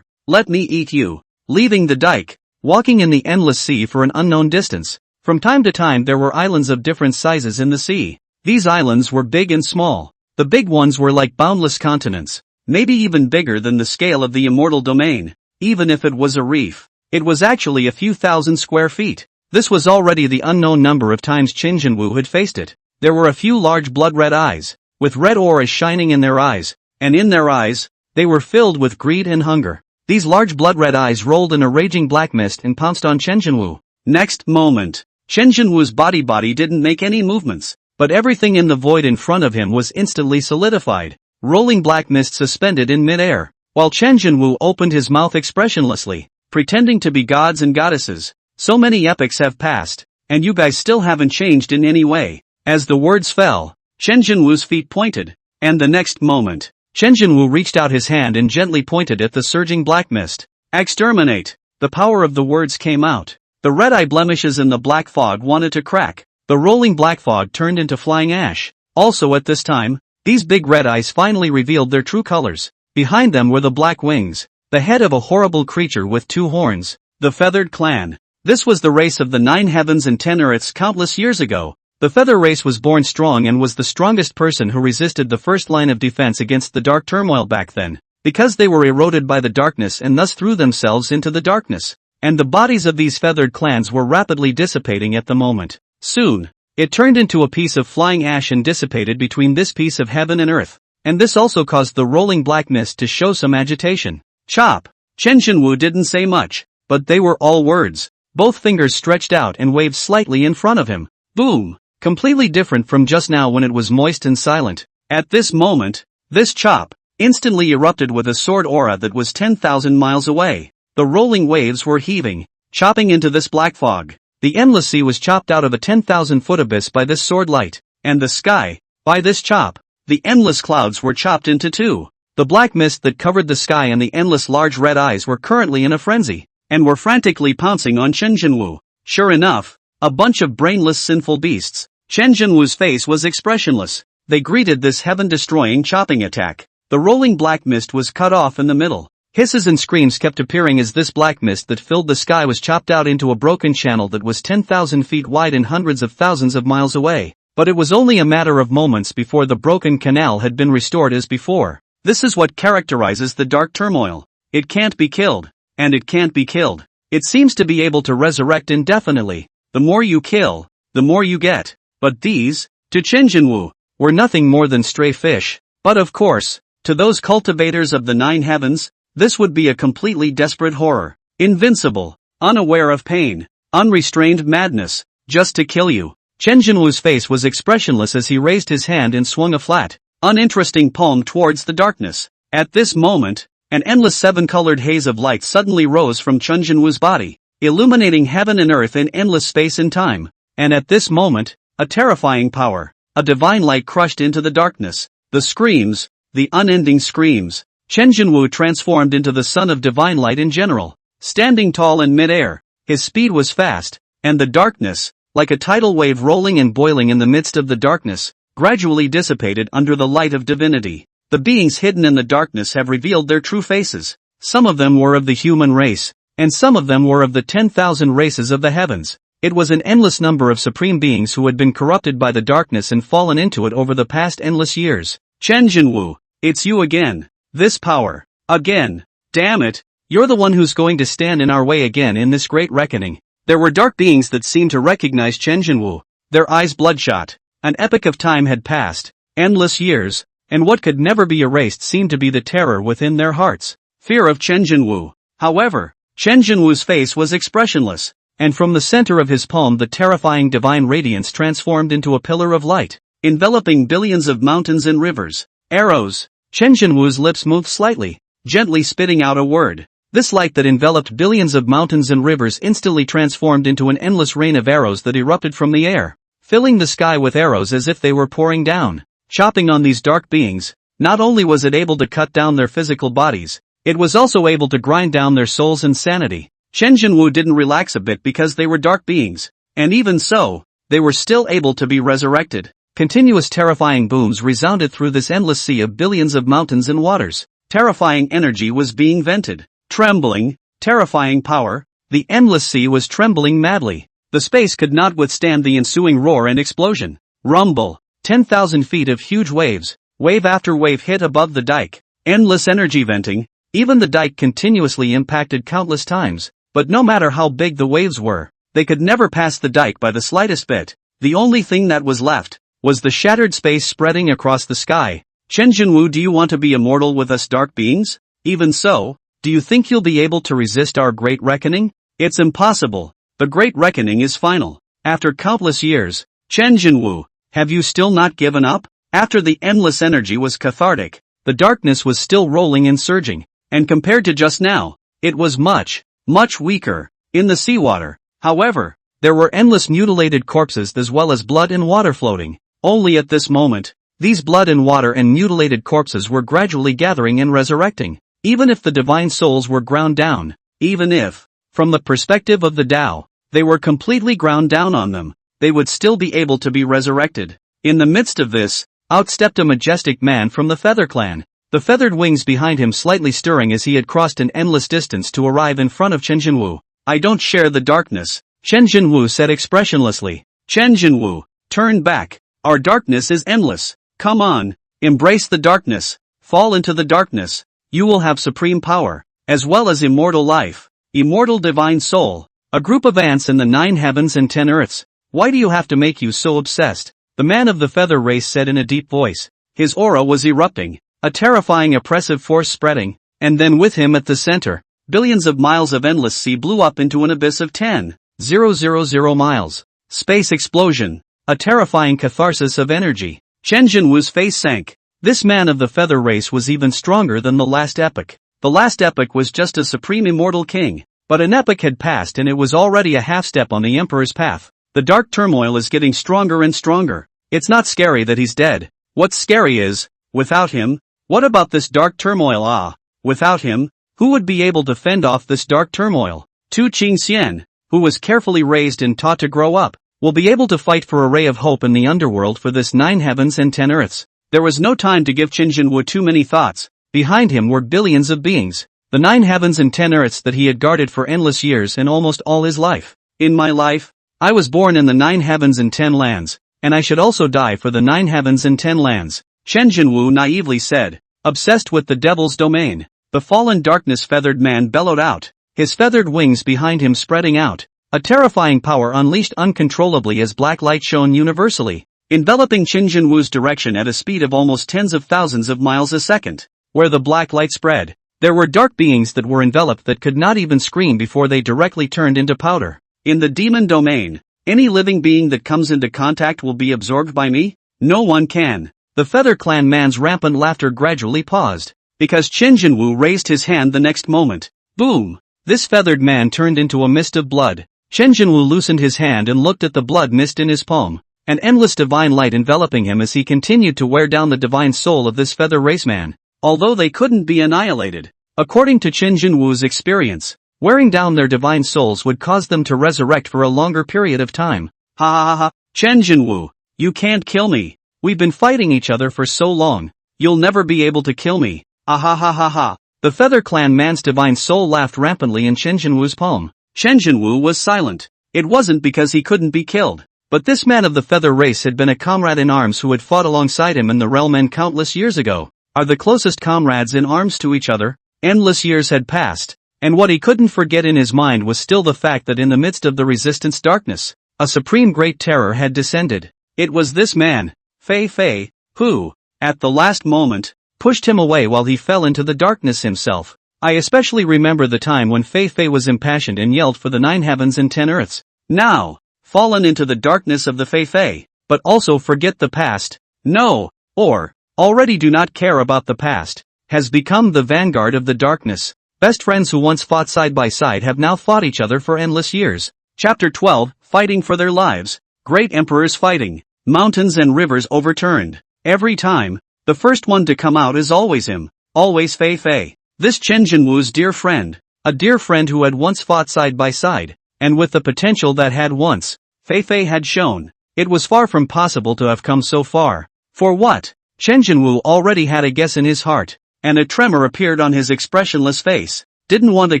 let me eat you. Leaving the dike, walking in the endless sea for an unknown distance. From time to time there were islands of different sizes in the sea. These islands were big and small. The big ones were like boundless continents, maybe even bigger than the scale of the immortal domain. Even if it was a reef, it was actually a few thousand square feet. This was already the unknown number of times Chen Jinwu had faced it. There were a few large blood-red eyes, with red auras shining in their eyes, and in their eyes, they were filled with greed and hunger. These large blood-red eyes rolled in a raging black mist and pounced on Chen Jinwu. Next moment, Chen Jinwu's body didn't make any movements, but everything in the void in front of him was instantly solidified, rolling black mist suspended in mid-air, while Chen Jinwu opened his mouth expressionlessly, pretending to be gods and goddesses. So many epochs have passed, and you guys still haven't changed in any way. As the words fell, Chen Jinwu's feet pointed, and the next moment, Chen Jinwu reached out his hand and gently pointed at the surging black mist. Exterminate! The power of the words came out. The red-eye blemishes in the black fog wanted to crack. The rolling black fog turned into flying ash. Also at this time, these big red eyes finally revealed their true colors. Behind them were the black wings, the head of a horrible creature with 2 horns, the feathered clan. This was the race of the 9 heavens and 10 earths countless years ago. The feather race was born strong and was the strongest person who resisted the first line of defense against the dark turmoil back then, because they were eroded by the darkness and thus threw themselves into the darkness. And the bodies of these feathered clans were rapidly dissipating at the moment. Soon, it turned into a piece of flying ash and dissipated between this piece of heaven and earth. And this also caused the rolling black mist to show some agitation. Chop! Chen Jinwu didn't say much, but they were all words. Both fingers stretched out and waved slightly in front of him. Boom! Completely different from just now when it was moist and silent. At this moment, this chop instantly erupted with a sword aura that was 10,000 miles away. The rolling waves were heaving, chopping into this black fog. The endless sea was chopped out of a 10,000-foot abyss by this sword light, and the sky, by this chop. The endless clouds were chopped into 2. The black mist that covered the sky and the endless large red eyes were currently in a frenzy, and were frantically pouncing on Chen Jinwu. Sure enough, a bunch of brainless sinful beasts. Chen Jinwu's face was expressionless. They greeted this heaven-destroying chopping attack. The rolling black mist was cut off in the middle. Hisses and screams kept appearing as this black mist that filled the sky was chopped out into a broken channel that was 10,000 feet wide and hundreds of thousands of miles away. But it was only a matter of moments before the broken canal had been restored as before. This is what characterizes the dark turmoil. It can't be killed. And it can't be killed. It seems to be able to resurrect indefinitely. The more you kill, the more you get. But these, to Chen Jinwu, were nothing more than stray fish. But of course, to those cultivators of the 9 heavens, this would be a completely desperate horror. Invincible, unaware of pain, unrestrained madness, just to kill you. Chen Jinwu's face was expressionless as he raised his hand and swung a flat, uninteresting palm towards the darkness. At this moment, an endless 7-colored haze of light suddenly rose from Chen Jinwu's body, illuminating heaven and earth in endless space and time. And at this moment, a terrifying power, a divine light crushed into the darkness. The screams, the unending screams. Chen Jinwu transformed into the son of divine light in general, standing tall in mid-air. His speed was fast, and the darkness, like a tidal wave rolling and boiling in the midst of the darkness, gradually dissipated under the light of divinity. The beings hidden in the darkness have revealed their true faces. Some of them were of the human race, and some of them were of the 10,000 races of the heavens. It was an endless number of supreme beings who had been corrupted by the darkness and fallen into it over the past endless years. Chen Jinwu, it's you again. This power. Again. Damn it. You're the one who's going to stand in our way again in this great reckoning. There were dark beings that seemed to recognize Chen Jinwu. Their eyes bloodshot. An epoch of time had passed. Endless years. And what could never be erased seemed to be the terror within their hearts. Fear of Chen Jinwu. However, Chen Jinwu's face was expressionless, and from the center of his palm the terrifying divine radiance transformed into a pillar of light, enveloping billions of mountains and rivers. Arrows. Chen Jinwu's lips moved slightly, gently spitting out a word. This light that enveloped billions of mountains and rivers instantly transformed into an endless rain of arrows that erupted from the air, filling the sky with arrows as if they were pouring down. Chopping on these dark beings, not only was it able to cut down their physical bodies, it was also able to grind down their souls and sanity. Chen Jinwu didn't relax a bit because they were dark beings, and even so, they were still able to be resurrected. Continuous terrifying booms resounded through this endless sea of billions of mountains and waters. Terrifying energy was being vented. Trembling, terrifying power, the endless sea was trembling madly. The space could not withstand the ensuing roar and explosion. Rumble. 10,000 feet of huge waves, wave after wave hit above the dike. Endless energy venting, even the dike continuously impacted countless times, but no matter how big the waves were, they could never pass the dike by the slightest bit. The only thing that was left was the shattered space spreading across the sky. Chen Jinwu, do you want to be immortal with us dark beings? Even so, do you think you'll be able to resist our great reckoning? It's impossible. The great reckoning is final. After countless years, Chen Jinwu, have you still not given up? After the endless energy was cathartic, the darkness was still rolling and surging, and compared to just now, it was much, much weaker. In the seawater, however, there were endless mutilated corpses as well as blood and water floating. Only at this moment, these blood and water and mutilated corpses were gradually gathering and resurrecting. Even if the divine souls were ground down, even if, from the perspective of the Tao, they were completely ground down on them, they would still be able to be resurrected. In the midst of this, out stepped a majestic man from the Feather Clan, the feathered wings behind him slightly stirring as he had crossed an endless distance to arrive in front of Chen Jinwu. I don't share the darkness, Chen Jinwu said expressionlessly. Chen Jinwu, turn back. Our darkness is endless. Come on, embrace the darkness, fall into the darkness. You will have supreme power, as well as immortal life, immortal divine soul, a group of ants in the 9 heavens and 10 earths. Why do you have to make you so obsessed? The man of the feather race said in a deep voice. His aura was erupting, a terrifying oppressive force spreading, and then with him at the center, billions of miles of endless sea blew up into an abyss of 10,000 miles. Space explosion, a terrifying catharsis of energy. Chen Jinwu's face sank. This man of the feather race was even stronger than the last epoch. The last epoch was just a supreme immortal king, but an epoch had passed and it was already a half step on the Emperor's path. The dark turmoil is getting stronger and stronger. It's not scary that he's dead. What's scary is, without him, what about this dark turmoil? Without him, who would be able to fend off this dark turmoil? Tu Qingxian, who was carefully raised and taught to grow up, will be able to fight for a ray of hope in the underworld for this 9 heavens and 10 earths. There was no time to give Chen Jinwu too many thoughts. Behind him were billions of beings, the 9 heavens and 10 earths that he had guarded for endless years and almost all his life. In my life, I was born in the 9 heavens and 10 lands, and I should also die for the 9 heavens and 10 lands, Chen Jinwu naively said, obsessed with the devil's domain. The fallen darkness feathered man bellowed out, his feathered wings behind him spreading out. A terrifying power unleashed uncontrollably as black light shone universally, enveloping Qin Jinwu's direction at a speed of almost tens of thousands of miles a second. Where the black light spread, there were dark beings that were enveloped that could not even scream before they directly turned into powder. In the demon domain, any living being that comes into contact will be absorbed by me? No one can. The Feather Clan man's rampant laughter gradually paused, because Qin Jinwu raised his hand the next moment. Boom! This feathered man turned into a mist of blood. Qin Jinwu loosened his hand and looked at the blood mist in his palm, an endless divine light enveloping him as he continued to wear down the divine soul of this feather race man. Although they couldn't be annihilated, according to Qin Jinwu's experience, wearing down their divine souls would cause them to resurrect for a longer period of time. Ha ha ha ha, Qin Jinwu, you can't kill me. We've been fighting each other for so long. You'll never be able to kill me. Ah ha ha ha ha. The Feather Clan man's divine soul laughed rampantly in Qin Jinwu's palm. Qin Jinwu was silent. It wasn't because he couldn't be killed, but this man of the feather race had been a comrade in arms who had fought alongside him in the realm countless years ago. Are the closest comrades in arms to each other? Endless years had passed, and what he couldn't forget in his mind was still the fact that in the midst of the resistance darkness, a supreme great terror had descended. It was this man, Fei Fei, who, at the last moment, pushed him away while he fell into the darkness himself. I especially remember the time when Fei Fei was impassioned and yelled for the 9 heavens and 10 earths. Now, fallen into the darkness of the Fei Fei, but also forget the past, no, or, already do not care about the past, has become the vanguard of the darkness. Best friends who once fought side by side have now fought each other for endless years. Chapter 12, Fighting for their lives. Great emperors fighting. Mountains and rivers overturned. Every time, the first one to come out is always him. Always Fei Fei. This Qin Jinwu's dear friend. A dear friend who had once fought side by side, and with the potential that had once, Fei Fei had shown. It was far from possible to have come so far. For what? Qin Jinwu already had a guess in his heart, and a tremor appeared on his expressionless face. Didn't want to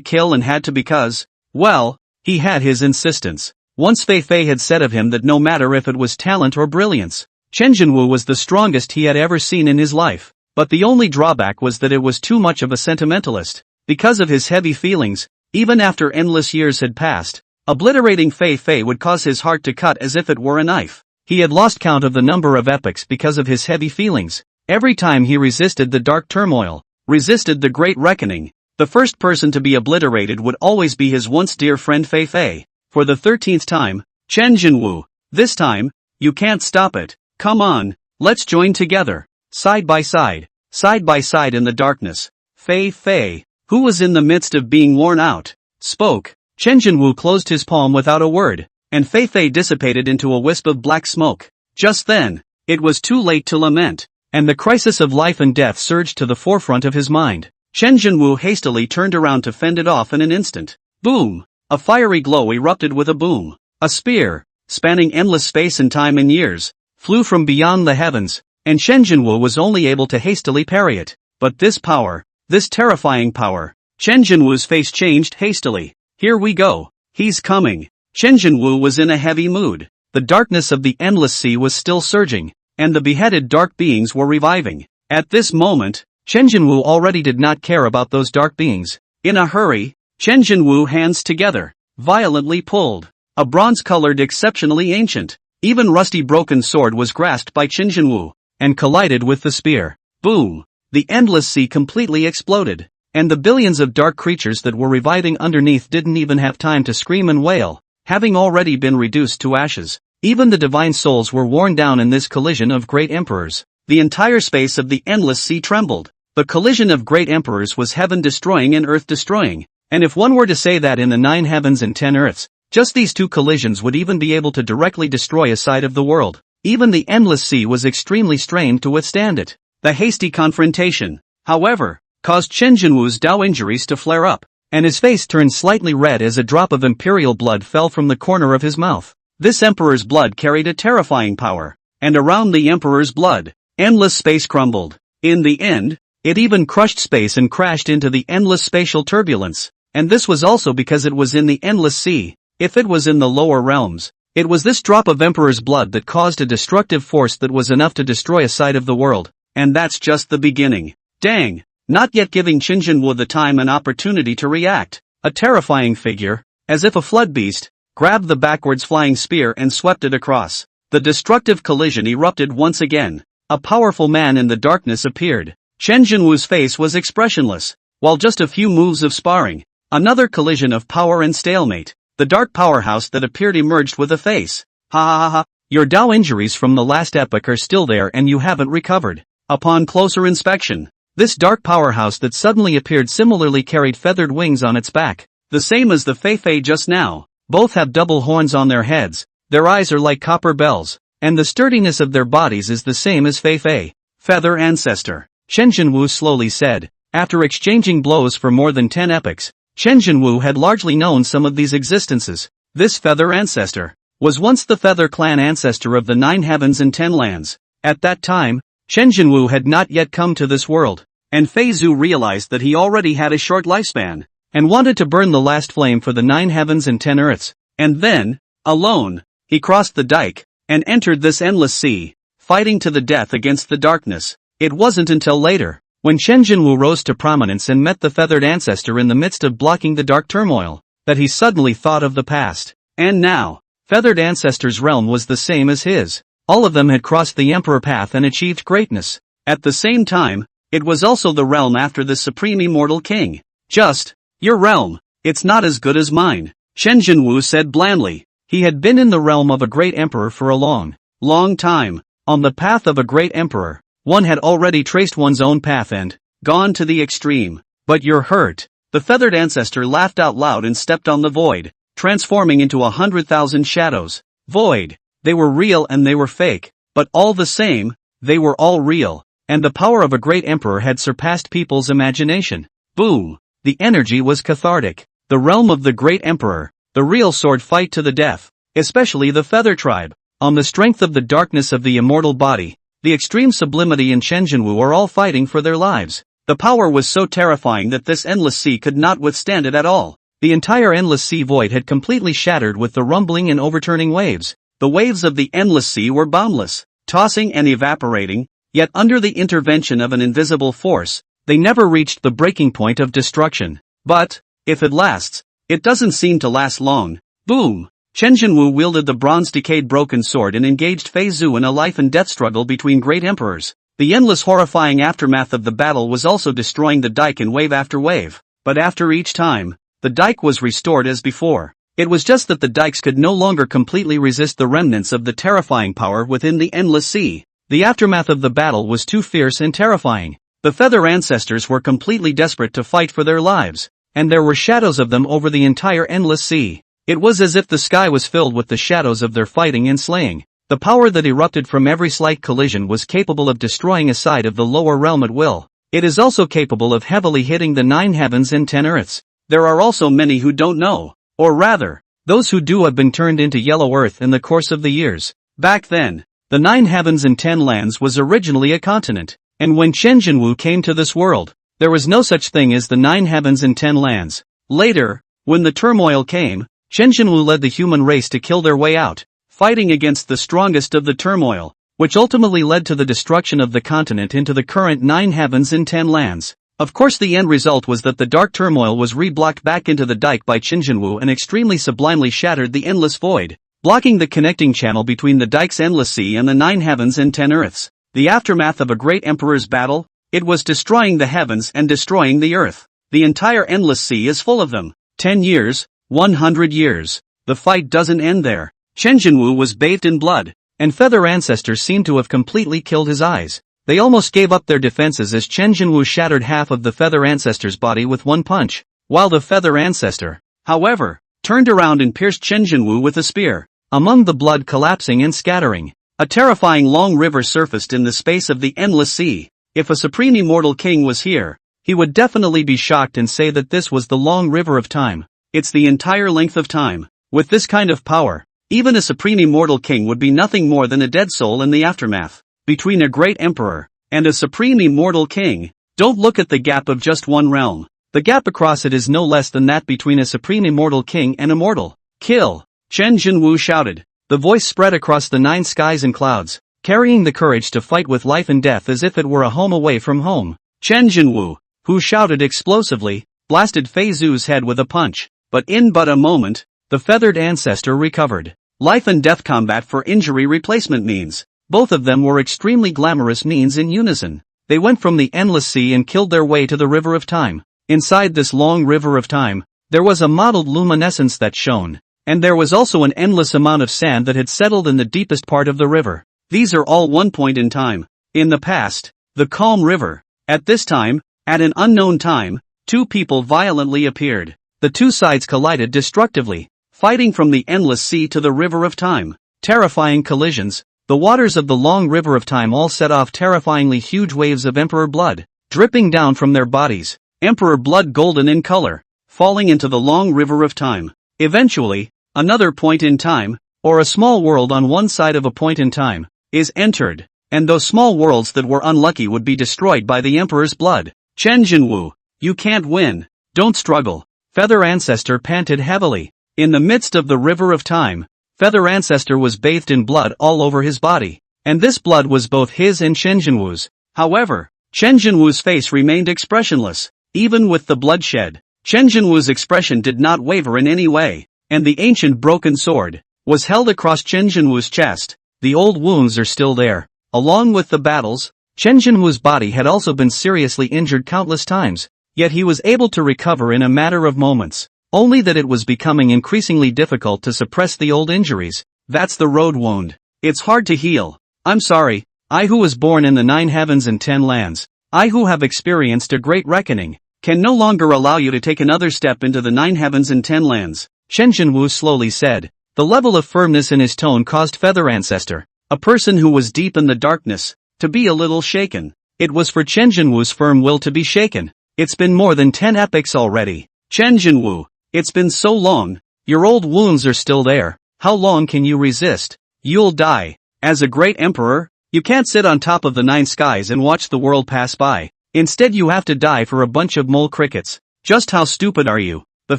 kill and had to because, well, he had his insistence. Once Fei Fei had said of him that no matter if it was talent or brilliance, Qin Jinwu was the strongest he had ever seen in his life. But the only drawback was that it was too much of a sentimentalist. Because of his heavy feelings, even after endless years had passed, obliterating Fei Fei would cause his heart to cut as if it were a knife. He had lost count of the number of epochs because of his heavy feelings. Every time he resisted the dark turmoil, resisted the great reckoning, the first person to be obliterated would always be his once dear friend Fei Fei. For the 13th time, Qin Jinwu, this time, you can't stop it. Come on, let's join together. Side by side in the darkness, Fei Fei, who was in the midst of being worn out, spoke. Qin Jinwu closed his palm without a word, and Fei Fei dissipated into a wisp of black smoke. Just then, it was too late to lament, and the crisis of life and death surged to the forefront of his mind. Qin Jinwu hastily turned around to fend it off in an instant. Boom! A fiery glow erupted with a boom. A spear, spanning endless space and time and years, flew from beyond the heavens, and Qin Jinwu was only able to hastily parry it. But this power, this terrifying power. Qin Jinwu's face changed hastily. Here we go. He's coming. Qin Jinwu was in a heavy mood. The darkness of the endless sea was still surging, and the beheaded dark beings were reviving. At this moment, Qin Jinwu already did not care about those dark beings. In a hurry, Qin Jinwu hands together, violently pulled. A bronze-colored exceptionally ancient, even rusty broken sword was grasped by Qin Jinwu, and collided with the spear. Boom! The endless sea completely exploded, and the billions of dark creatures that were reviving underneath didn't even have time to scream and wail, having already been reduced to ashes. Even the divine souls were worn down in this collision of great emperors. The entire space of the endless sea trembled. The collision of great emperors was heaven-destroying and earth-destroying, and if one were to say that in the 9 heavens and 10 earths, just these two collisions would even be able to directly destroy a side of the world. Even the endless sea was extremely strained to withstand it. The hasty confrontation, however, caused Qin Jinwu's Dao injuries to flare up, and his face turned slightly red as a drop of imperial blood fell from the corner of his mouth. This emperor's blood carried a terrifying power, and around the emperor's blood, endless space crumbled. In the end, it even crushed space and crashed into the endless spatial turbulence, and this was also because it was in the endless sea. If it was in the lower realms, it was this drop of emperor's blood that caused a destructive force that was enough to destroy a side of the world, and that's just the beginning. Dang! not yet giving Qin Jinwu the time and opportunity to react. A terrifying figure, as if a flood beast, grabbed the backwards flying spear and swept it across. The destructive collision erupted once again. A powerful man in the darkness appeared. Qin Jinwu's face was expressionless, while just a few moves of sparring. Another collision of power and stalemate. The dark powerhouse that appeared emerged with a face. Ha ha ha ha. Your Dao injuries from the last epoch are still there and you haven't recovered. Upon closer inspection, this dark powerhouse that suddenly appeared similarly carried feathered wings on its back, the same as the Fei just now. Both have double horns on their heads, their eyes are like copper bells, and the sturdiness of their bodies is the same as Fei. Feather Ancestor, Qin Jinwu slowly said. After exchanging blows for more than 10 epochs, Qin Jinwu had largely known some of these existences. This Feather Ancestor was once the Feather Clan ancestor of the 9 heavens and 10 lands. At that time, Qin Jinwu had not yet come to this world, and Fei Zhu realized that he already had a short lifespan, and wanted to burn the last flame for the 9 heavens and 10 earths. And then, alone, he crossed the dike, and entered this endless sea, fighting to the death against the darkness. It wasn't until later, when Qin Jinwu rose to prominence and met the Feathered Ancestor in the midst of blocking the dark turmoil, that he suddenly thought of the past. And now, Feathered Ancestor's realm was the same as his. All of them had crossed the Emperor path and achieved greatness. At the same time, it was also the realm after the Supreme Immortal King. Just, your realm, it's not as good as mine, Qin Jinwu said blandly. He had been in the realm of a great emperor for a long time. On the path of a great emperor, one had already traced one's own path and gone to the extreme. But you're hurt. The Feathered Ancestor laughed out loud and stepped on the void, transforming into 100,000 shadows. Void. They were real and they were fake, but all the same, they were all real, and the power of a great emperor had surpassed people's imagination. Boom! The energy was cathartic. The realm of the great emperor, the real sword fight to the death, especially the Feather Tribe. On the strength of the darkness of the immortal body, the extreme sublimity and Qin Jinwu are all fighting for their lives. The power was so terrifying that this endless sea could not withstand it at all. The entire endless sea void had completely shattered with the rumbling and overturning waves. The waves of the endless sea were boundless, tossing and evaporating, yet under the intervention of an invisible force, they never reached the breaking point of destruction. But, if it lasts, it doesn't seem to last long. Boom! Qin Jinwu wielded the bronze decayed broken sword and engaged Fei Zhu in a life and death struggle between great emperors. The endless horrifying aftermath of the battle was also destroying the dike in wave after wave, but after each time, the dike was restored as before. It was just that the dikes could no longer completely resist the remnants of the terrifying power within the endless sea. The aftermath of the battle was too fierce and terrifying. The Feather Ancestors were completely desperate to fight for their lives, and there were shadows of them over the entire endless sea. It was as if the sky was filled with the shadows of their fighting and slaying. The power that erupted from every slight collision was capable of destroying a side of the lower realm at will. It is also capable of heavily hitting the 9 heavens and 10 earths. There are also many who don't know. Or rather, those who do have been turned into yellow earth in the course of the years. Back then, the 9 heavens and 10 lands was originally a continent, and when Qin Jinwu came to this world, there was no such thing as the 9 heavens and 10 lands. Later, when the turmoil came, Qin Jinwu led the human race to kill their way out, fighting against the strongest of the turmoil, which ultimately led to the destruction of the continent into the current 9 heavens and 10 lands. Of course, the end result was that the dark turmoil was reblocked back into the dike by Qin Jinwu and extremely sublimely shattered the endless void, blocking the connecting channel between the dike's endless sea and the 9 heavens and 10 earths. The aftermath of a great emperor's battle? It was destroying the heavens and destroying the earth. The entire endless sea is full of them. 10 years, 100 years. The fight doesn't end there. Qin Jinwu was bathed in blood, and Feather Ancestors seemed to have completely killed his eyes. They almost gave up their defenses as Qin Jinwu shattered half of the Feather Ancestor's body with one punch, while the Feather Ancestor, however, turned around and pierced Qin Jinwu with a spear, among the blood collapsing and scattering. A terrifying long river surfaced in the space of the endless sea. If a supreme immortal king was here, he would definitely be shocked and say that this was the long river of time. It's the entire length of time. With this kind of power, even a supreme immortal king would be nothing more than a dead soul in the aftermath. Between a great emperor and a supreme immortal king, don't look at the gap of just one realm. The gap across it is no less than that between a supreme immortal king and a mortal. Kill! Qin Jinwu shouted. The voice spread across the 9 skies and clouds, carrying the courage to fight with life and death as if it were a home away from home. Qin Jinwu, who shouted explosively, blasted Fei Zhu's head with a punch. But in but a moment, the feathered ancestor recovered. Life and death combat for injury replacement means. Both of them were extremely glamorous means in unison. They went from the endless sea and killed their way to the river of time. Inside this long river of time, there was a mottled luminescence that shone. And there was also an endless amount of sand that had settled in the deepest part of the river. These are all one point in time. In the past, the calm river. At this time, at an unknown time, two people violently appeared. The two sides collided destructively, fighting from the endless sea to the river of time. Terrifying collisions. The waters of the long river of time all set off terrifyingly huge waves of emperor blood, dripping down from their bodies. Emperor blood golden in color, falling into the long river of time. Eventually, another point in time, or a small world on one side of a point in time, is entered, and those small worlds that were unlucky would be destroyed by the emperor's blood. Chen Jinwu, you can't win. Don't struggle. Feather Ancestor panted heavily. In the midst of the river of time, Feather Ancestor was bathed in blood all over his body, and this blood was both his and Chen Jinwu's. However, Chen Jinwu's face remained expressionless. Even with the bloodshed, Chen Jinwu's expression did not waver in any way, and the ancient broken sword was held across Chen Jinwu's chest. The old wounds are still there. Along with the battles, Chen Jinwu's body had also been seriously injured countless times, yet he was able to recover in a matter of moments. Only that it was becoming increasingly difficult to suppress the old injuries. That's the road wound. It's hard to heal. I'm sorry, I who was born in the 9 heavens and 10 lands, I who have experienced a great reckoning, can no longer allow you to take another step into the 9 heavens and 10 lands, Chen Jinwu slowly said. The level of firmness in his tone caused Feather Ancestor, a person who was deep in the darkness, to be a little shaken. It was for Chen Jinwu's firm will to be shaken. It's been more than 10 epochs already. Chen Jinwu, it's been so long. Your old wounds are still there. How long can you resist? You'll die. As a great emperor, you can't sit on top of the 9 skies and watch the world pass by. Instead you have to die for a bunch of mole crickets. Just how stupid are you? The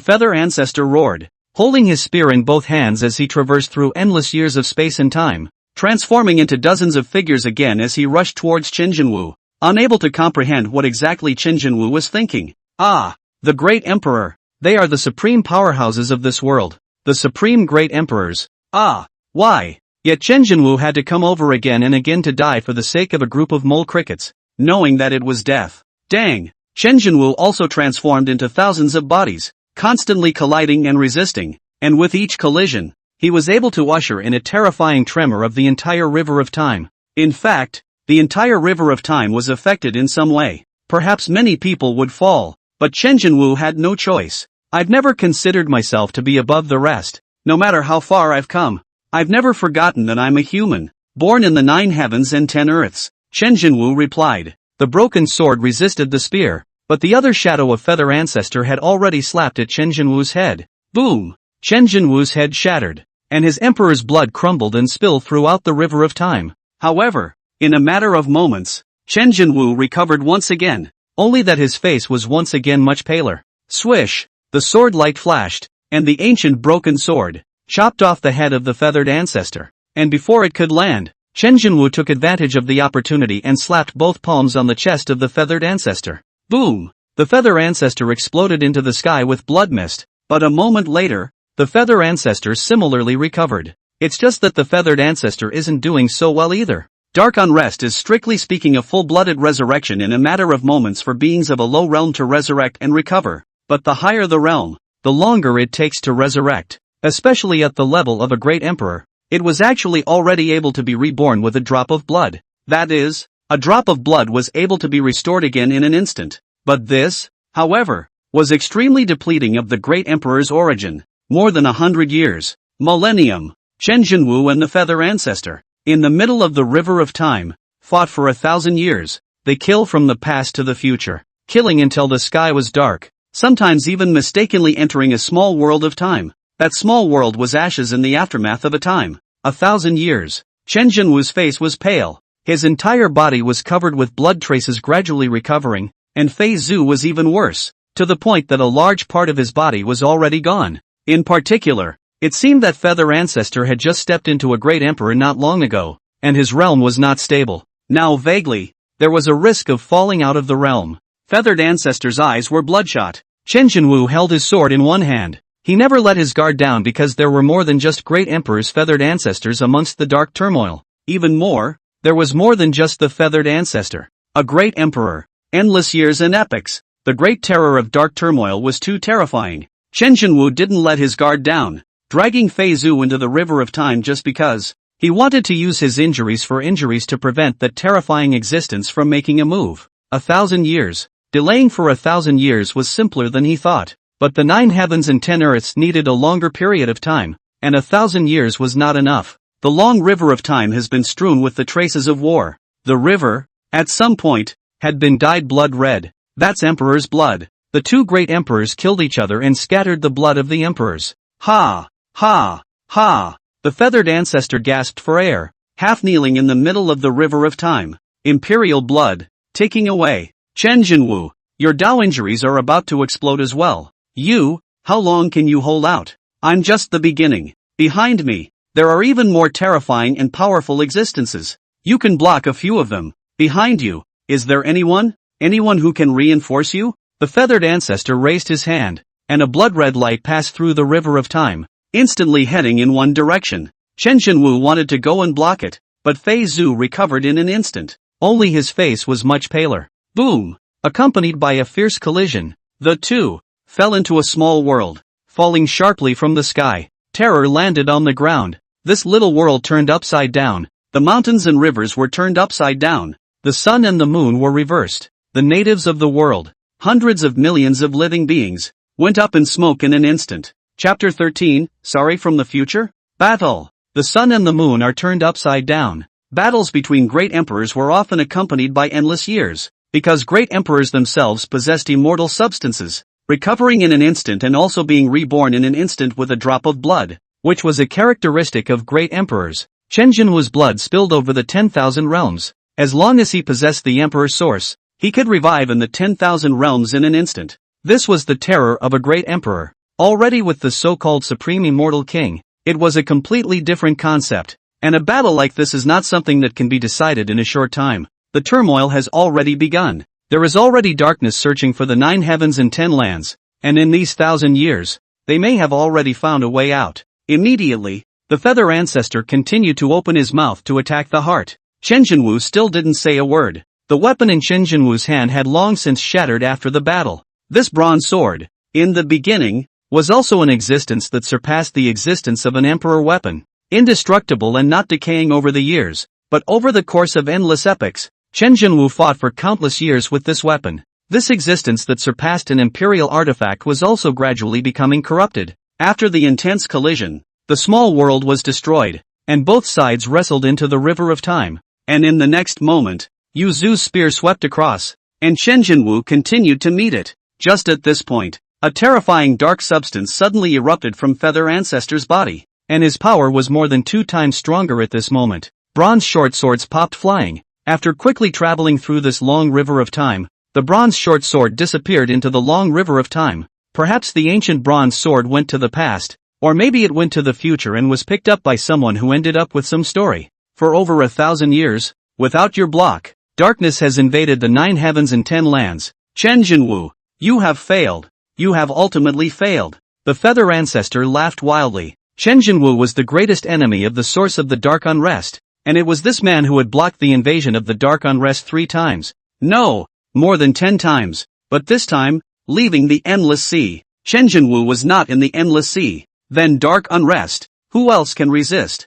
Feather Ancestor roared, holding his spear in both hands as he traversed through endless years of space and time, transforming into dozens of figures again as he rushed towards Chen Jinwu, unable to comprehend what exactly Chen Jinwu was thinking. Ah, the great emperor. They are the supreme powerhouses of this world. The supreme great emperors. Ah, why? Yet Chen Jinwu had to come over again and again to die for the sake of a group of mole crickets, knowing that it was death. Dang! Chen Jinwu also transformed into thousands of bodies, constantly colliding and resisting, and with each collision, he was able to usher in a terrifying tremor of the entire river of time. In fact, the entire river of time was affected in some way. Perhaps many people would fall, but Chen Jinwu had no choice. I've never considered myself to be above the rest, no matter how far I've come. I've never forgotten that I'm a human, born in the 9 heavens and 10 earths, Chen Jinwu replied. The broken sword resisted the spear, but the other shadow of Feather Ancestor had already slapped at Chen Jinwu's head. Boom! Chen Jinwu's head shattered, and his emperor's blood crumbled and spilled throughout the river of time. However, in a matter of moments, Chen Jinwu recovered once again, only that his face was once again much paler. Swish! The sword light flashed, and the ancient broken sword chopped off the head of the Feathered Ancestor, and before it could land, Chen Jinwu took advantage of the opportunity and slapped both palms on the chest of the Feathered Ancestor. Boom! The Feather Ancestor exploded into the sky with blood mist, but a moment later, the Feather Ancestor similarly recovered. It's just that the Feathered Ancestor isn't doing so well either. Dark Unrest is strictly speaking a full-blooded resurrection in a matter of moments for beings of a low realm to resurrect and recover, but the higher the realm, the longer it takes to resurrect, especially at the level of a great emperor. It was actually already able to be reborn with a drop of blood. That is, a drop of blood was able to be restored again in an instant. But this, however, was extremely depleting of the great emperor's origin. More than 100 years, millennium, Chen Jinwu and the Feather Ancestor, in the middle of the river of time, fought for 1,000 years. They kill from the past to the future, killing until the sky was dark, sometimes even mistakenly entering a small world of time. That small world was ashes in the aftermath of a time. 1,000 years. Chen Jinwu's face was pale. His entire body was covered with blood traces gradually recovering, and Fei Zhu was even worse, to the point that a large part of his body was already gone. In particular, it seemed that Feather Ancestor had just stepped into a great emperor not long ago, and his realm was not stable. Now vaguely, there was a risk of falling out of the realm. Feathered Ancestor's eyes were bloodshot. Chen Jinwu held his sword in one hand. He never let his guard down because there were more than just great emperors' feathered ancestors amongst the dark turmoil. Even more, there was more than just the feathered ancestor. A great emperor. Endless years and epochs. The great terror of dark turmoil was too terrifying. Chen Jinwu didn't let his guard down, dragging Fei Zhu into the river of time just because. He wanted to use his injuries for injuries to prevent that terrifying existence from making a move. 1,000 years. Delaying for 1,000 years was simpler than he thought. But the 9 heavens and 10 earths needed a longer period of time, and 1,000 years was not enough. The long river of time has been strewn with the traces of war. The river, at some point, had been dyed blood red. That's emperor's blood. The 2 great emperors killed each other and scattered the blood of the emperors. Ha! Ha! Ha! The feathered ancestor gasped for air, half kneeling in the middle of the river of time. Imperial blood. Taking away. Chen Jinwu, your Dao injuries are about to explode as well. How long can you hold out? I'm just the beginning. Behind me, there are even more terrifying and powerful existences. You can block a few of them. Behind you, is there anyone? Anyone who can reinforce you? The feathered ancestor raised his hand, and a blood-red light passed through the river of time, instantly heading in one direction. Chen Jinwu wanted to go and block it, but Fei Zhu recovered in an instant. Only his face was much paler. Boom! Accompanied by a fierce collision, the two fell into a small world, falling sharply from the sky. Terror landed on the ground. This little world turned upside down. The mountains and rivers were turned upside down. The sun and the moon were reversed. The natives of the world, hundreds of millions of living beings, went up in smoke in an instant. Chapter 13, Sorry from the Future? Battle. The sun and the moon are turned upside down. Battles between great emperors were often accompanied by endless years, because great emperors themselves possessed immortal substances, recovering in an instant and also being reborn in an instant with a drop of blood, which was a characteristic of great emperors. Chen Jinwu's blood spilled over the 10,000 realms. As long as he possessed the emperor's source, he could revive in the 10,000 realms in an instant. This was the terror of a great emperor. Already with the so-called supreme immortal king, it was a completely different concept, and a battle like this is not something that can be decided in a short time. The turmoil has already begun. There is already darkness searching for the 9 heavens and 10 lands, and in these 1,000 years, they may have already found a way out. Immediately, the feather ancestor continued to open his mouth to attack the heart. Chen Jinwu still didn't say a word. The weapon in Chen Jinwu's hand had long since shattered after the battle. This bronze sword, in the beginning, was also an existence that surpassed the existence of an emperor weapon. Indestructible and not decaying over the years, but over the course of endless epochs, Chen Jinwu fought for countless years with this weapon. This existence that surpassed an imperial artifact was also gradually becoming corrupted. After the intense collision, the small world was destroyed, and both sides wrestled into the river of time. And in the next moment, Yu Zu's spear swept across, and Chen Jinwu continued to meet it. Just at this point, a terrifying dark substance suddenly erupted from Feather Ancestor's body, and his power was more than 2 times stronger at this moment. Bronze short swords popped flying. After quickly traveling through this long river of time, the bronze short sword disappeared into the long river of time. Perhaps the ancient bronze sword went to the past, or maybe it went to the future and was picked up by someone who ended up with some story. For over 1,000 years, without your block, darkness has invaded the 9 heavens and 10 lands. Chen Jinwu, you have failed. You have ultimately failed. The feather ancestor laughed wildly. Chen Jinwu was the greatest enemy of the source of the dark unrest, and it was this man who had blocked the invasion of the dark unrest 3 times. No, more than 10 times, but this time, leaving the endless sea. Chen Jinwu was not in the endless sea. Then dark unrest. Who else can resist?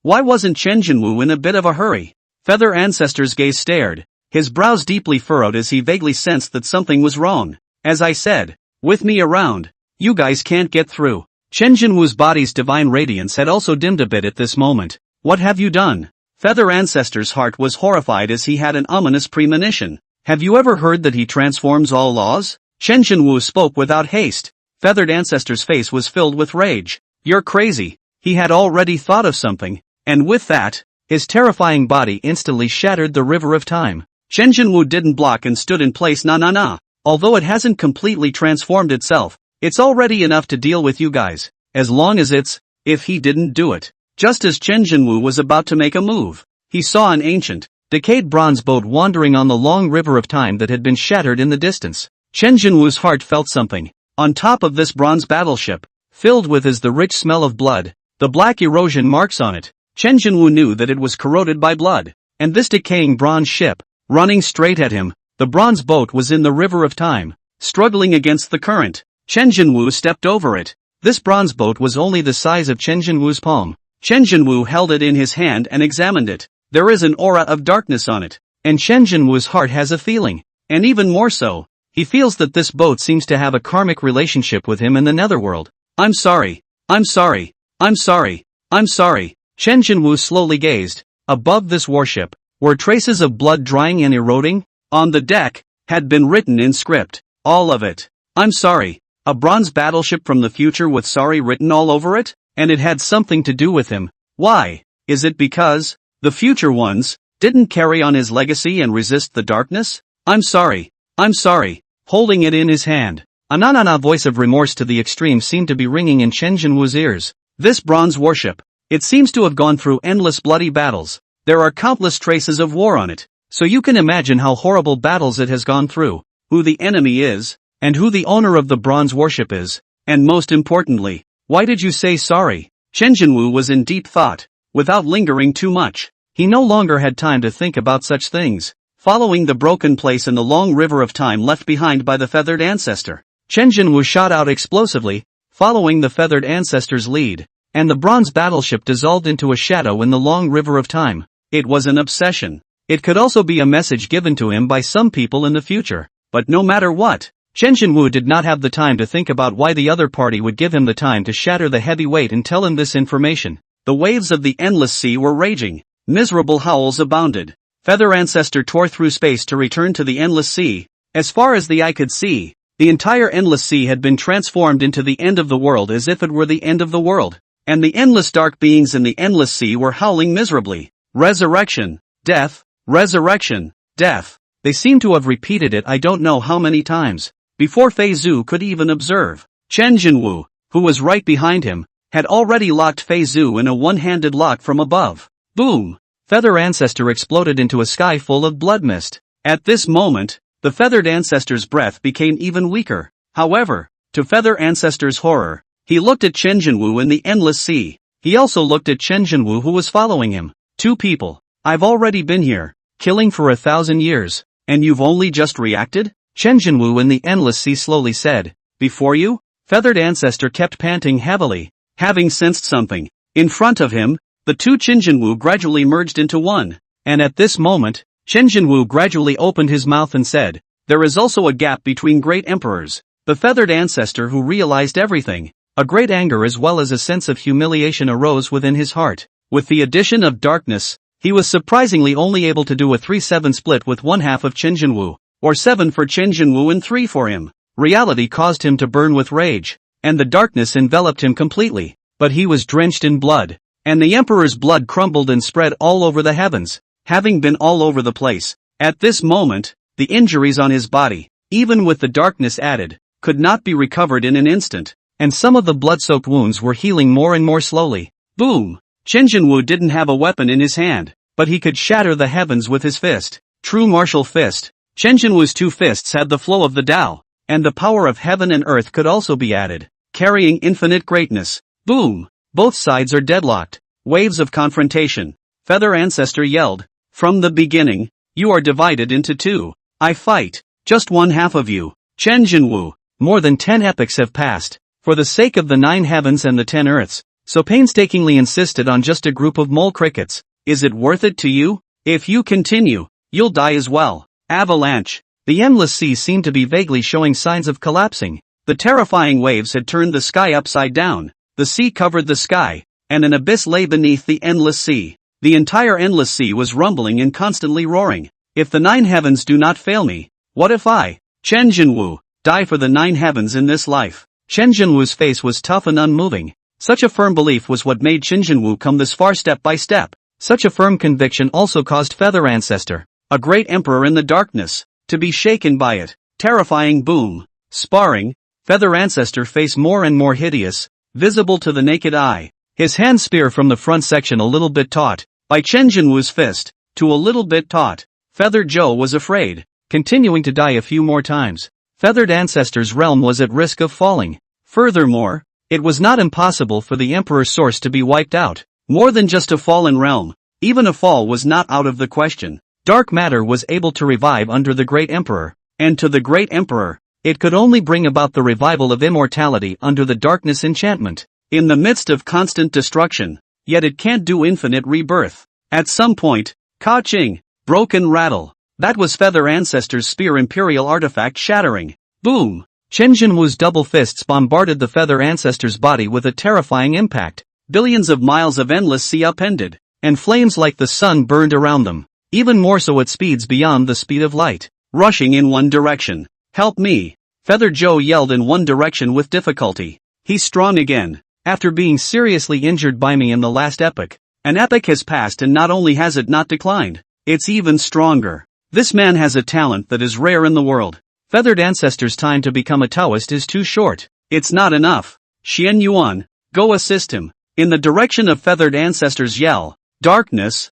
Why wasn't Chen Jinwu in a bit of a hurry? Feather Ancestor's gaze stared, his brows deeply furrowed as he vaguely sensed that something was wrong. As I said, with me around, you guys can't get through. Chen Jinwu's body's divine radiance had also dimmed a bit at this moment. What have you done? Feather Ancestor's heart was horrified as he had an ominous premonition. Have you ever heard that he transforms all laws? Chen Jinwu spoke without haste. Feathered Ancestor's face was filled with rage. You're crazy. He had already thought of something, and with that, his terrifying body instantly shattered the river of time. Chen Jinwu didn't block and stood in place. Nah. Although it hasn't completely transformed itself, it's already enough to deal with you guys. As long as if he didn't do it. Just as Chen Jinwu was about to make a move, he saw an ancient, decayed bronze boat wandering on the long river of time that had been shattered in the distance. Chen Jinwu's heart felt something. On top of this bronze battleship, filled with the rich smell of blood, the black erosion marks on it, Chen Jinwu knew that it was corroded by blood. And this decaying bronze ship, running straight at him, the bronze boat was in the river of time, struggling against the current. Chen Jinwu stepped over it. This bronze boat was only the size of Chen Jinwu's palm. Chen Jinwu held it in his hand and examined it. There is an aura of darkness on it. And Chen Jinwu's heart has a feeling. And even more so, he feels that this boat seems to have a karmic relationship with him in the netherworld. I'm sorry. I'm sorry. I'm sorry. I'm sorry. Chen Jinwu slowly gazed. Above this warship, were traces of blood drying and eroding. On the deck, had been written in script. All of it. I'm sorry. A bronze battleship from the future with sorry written all over it? And it had something to do with him. Why? Is it because the future ones didn't carry on his legacy and resist the darkness? I'm sorry. I'm sorry. Holding it in his hand, a na-na-na voice of remorse to the extreme seemed to be ringing in Chen Jinwu's ears. This bronze warship, it seems to have gone through endless bloody battles. There are countless traces of war on it, so you can imagine how horrible battles it has gone through, who the enemy is, and who the owner of the bronze warship is, and most importantly, why did you say sorry? Chen Jinwu was in deep thought. Without lingering too much, he no longer had time to think about such things. Following the broken place in the long river of time left behind by the feathered ancestor, Chen Jinwu shot out explosively, following the feathered ancestor's lead, and the bronze battleship dissolved into a shadow in the long river of time. It was an obsession. It could also be a message given to him by some people in the future. But no matter what, Chen Jinwu did not have the time to think about why the other party would give him the time to shatter the heavy weight and tell him this information. The waves of the endless sea were raging. Miserable howls abounded. Feather Ancestor tore through space to return to the endless sea. As far as the eye could see, the entire endless sea had been transformed into the end of the world as if it were the end of the world. And the endless dark beings in the endless sea were howling miserably. Resurrection, death, resurrection, death. They seem to have repeated it I don't know how many times, before Fei Zhu could even observe. Chen Jinwu, who was right behind him, had already locked Fei Zhu in a one-handed lock from above. Boom! Feather Ancestor exploded into a sky full of blood mist. At this moment, the feathered ancestor's breath became even weaker. However, to Feather Ancestor's horror, he looked at Chen Jinwu in the endless sea. He also looked at Chen Jinwu who was following him. Two people. I've already been here, killing for 1,000 years, and you've only just reacted? Chen Jinwu in the endless sea slowly said. Before you? Feathered Ancestor kept panting heavily, having sensed something. In front of him, the two Chen Jinwu gradually merged into one, and at this moment, Chen Jinwu gradually opened his mouth and said, there is also a gap between great emperors. The feathered ancestor who realized everything. A great anger as well as a sense of humiliation arose within his heart. With the addition of darkness, he was surprisingly only able to do a 3-7 split with one half of Chen Jinwu, or 7 for Chen Jinwu and 3 for him. Reality caused him to burn with rage, and the darkness enveloped him completely, but he was drenched in blood. And the emperor's blood crumbled and spread all over the heavens, having been all over the place. At this moment, the injuries on his body, even with the darkness added, could not be recovered in an instant, and some of the blood-soaked wounds were healing more and more slowly. Boom! Chen Jinwu didn't have a weapon in his hand, but he could shatter the heavens with his fist. True martial fist. Chen Jinwu's two fists had the flow of the Tao, and the power of heaven and earth could also be added, carrying infinite greatness. Boom! Both sides are deadlocked. Waves of confrontation. Feather Ancestor yelled. From the beginning, you are divided into two. I fight. Just one half of you. Chen Jinwu. More than 10 epochs have passed. For the sake of the 9 heavens and the 10 earths, so painstakingly insisted on just a group of mole crickets. Is it worth it to you? If you continue, you'll die as well. Avalanche. The endless sea seemed to be vaguely showing signs of collapsing. The terrifying waves had turned the sky upside down. The sea covered the sky, and an abyss lay beneath the endless sea. The entire endless sea was rumbling and constantly roaring. If the 9 heavens do not fail me, what if I, Chen Jinwu, die for the 9 heavens in this life? Chen Jinwu's face was tough and unmoving. Such a firm belief was what made Chen Jinwu come this far step by step. Such a firm conviction also caused Feather Ancestor, a great emperor in the darkness, to be shaken by it. Terrifying boom. Sparring. Feather Ancestor face more and more hideous, visible to the naked eye. His hand spear from the front section a little bit taut, by Chen Jinwu's fist, to a little bit taut. Feathered Joe was afraid, continuing to die a few more times. Feathered Ancestor's realm was at risk of falling. Furthermore, it was not impossible for the Emperor's source to be wiped out. More than just a fallen realm, even a fall was not out of the question. Dark matter was able to revive under the Great Emperor, and to the Great Emperor, it could only bring about the revival of immortality under the darkness enchantment. In the midst of constant destruction, yet it can't do infinite rebirth. At some point, ka-ching, broken rattle. That was Feather Ancestor's spear imperial artifact shattering. Boom! Chen Jinwu's double fists bombarded the Feather Ancestor's body with a terrifying impact. Billions of miles of endless sea upended, and flames like the sun burned around them, even more so at speeds beyond the speed of light, rushing in one direction. Help me! Feather Joe yelled in one direction with difficulty. He's strong again, after being seriously injured by me in the last epoch. An epoch has passed and not only has it not declined, it's even stronger. This man has a talent that is rare in the world. Feathered Ancestor's time to become a Taoist is too short. It's not enough. Xian Yuan, go assist him. In the direction of Feathered Ancestor's yell, darkness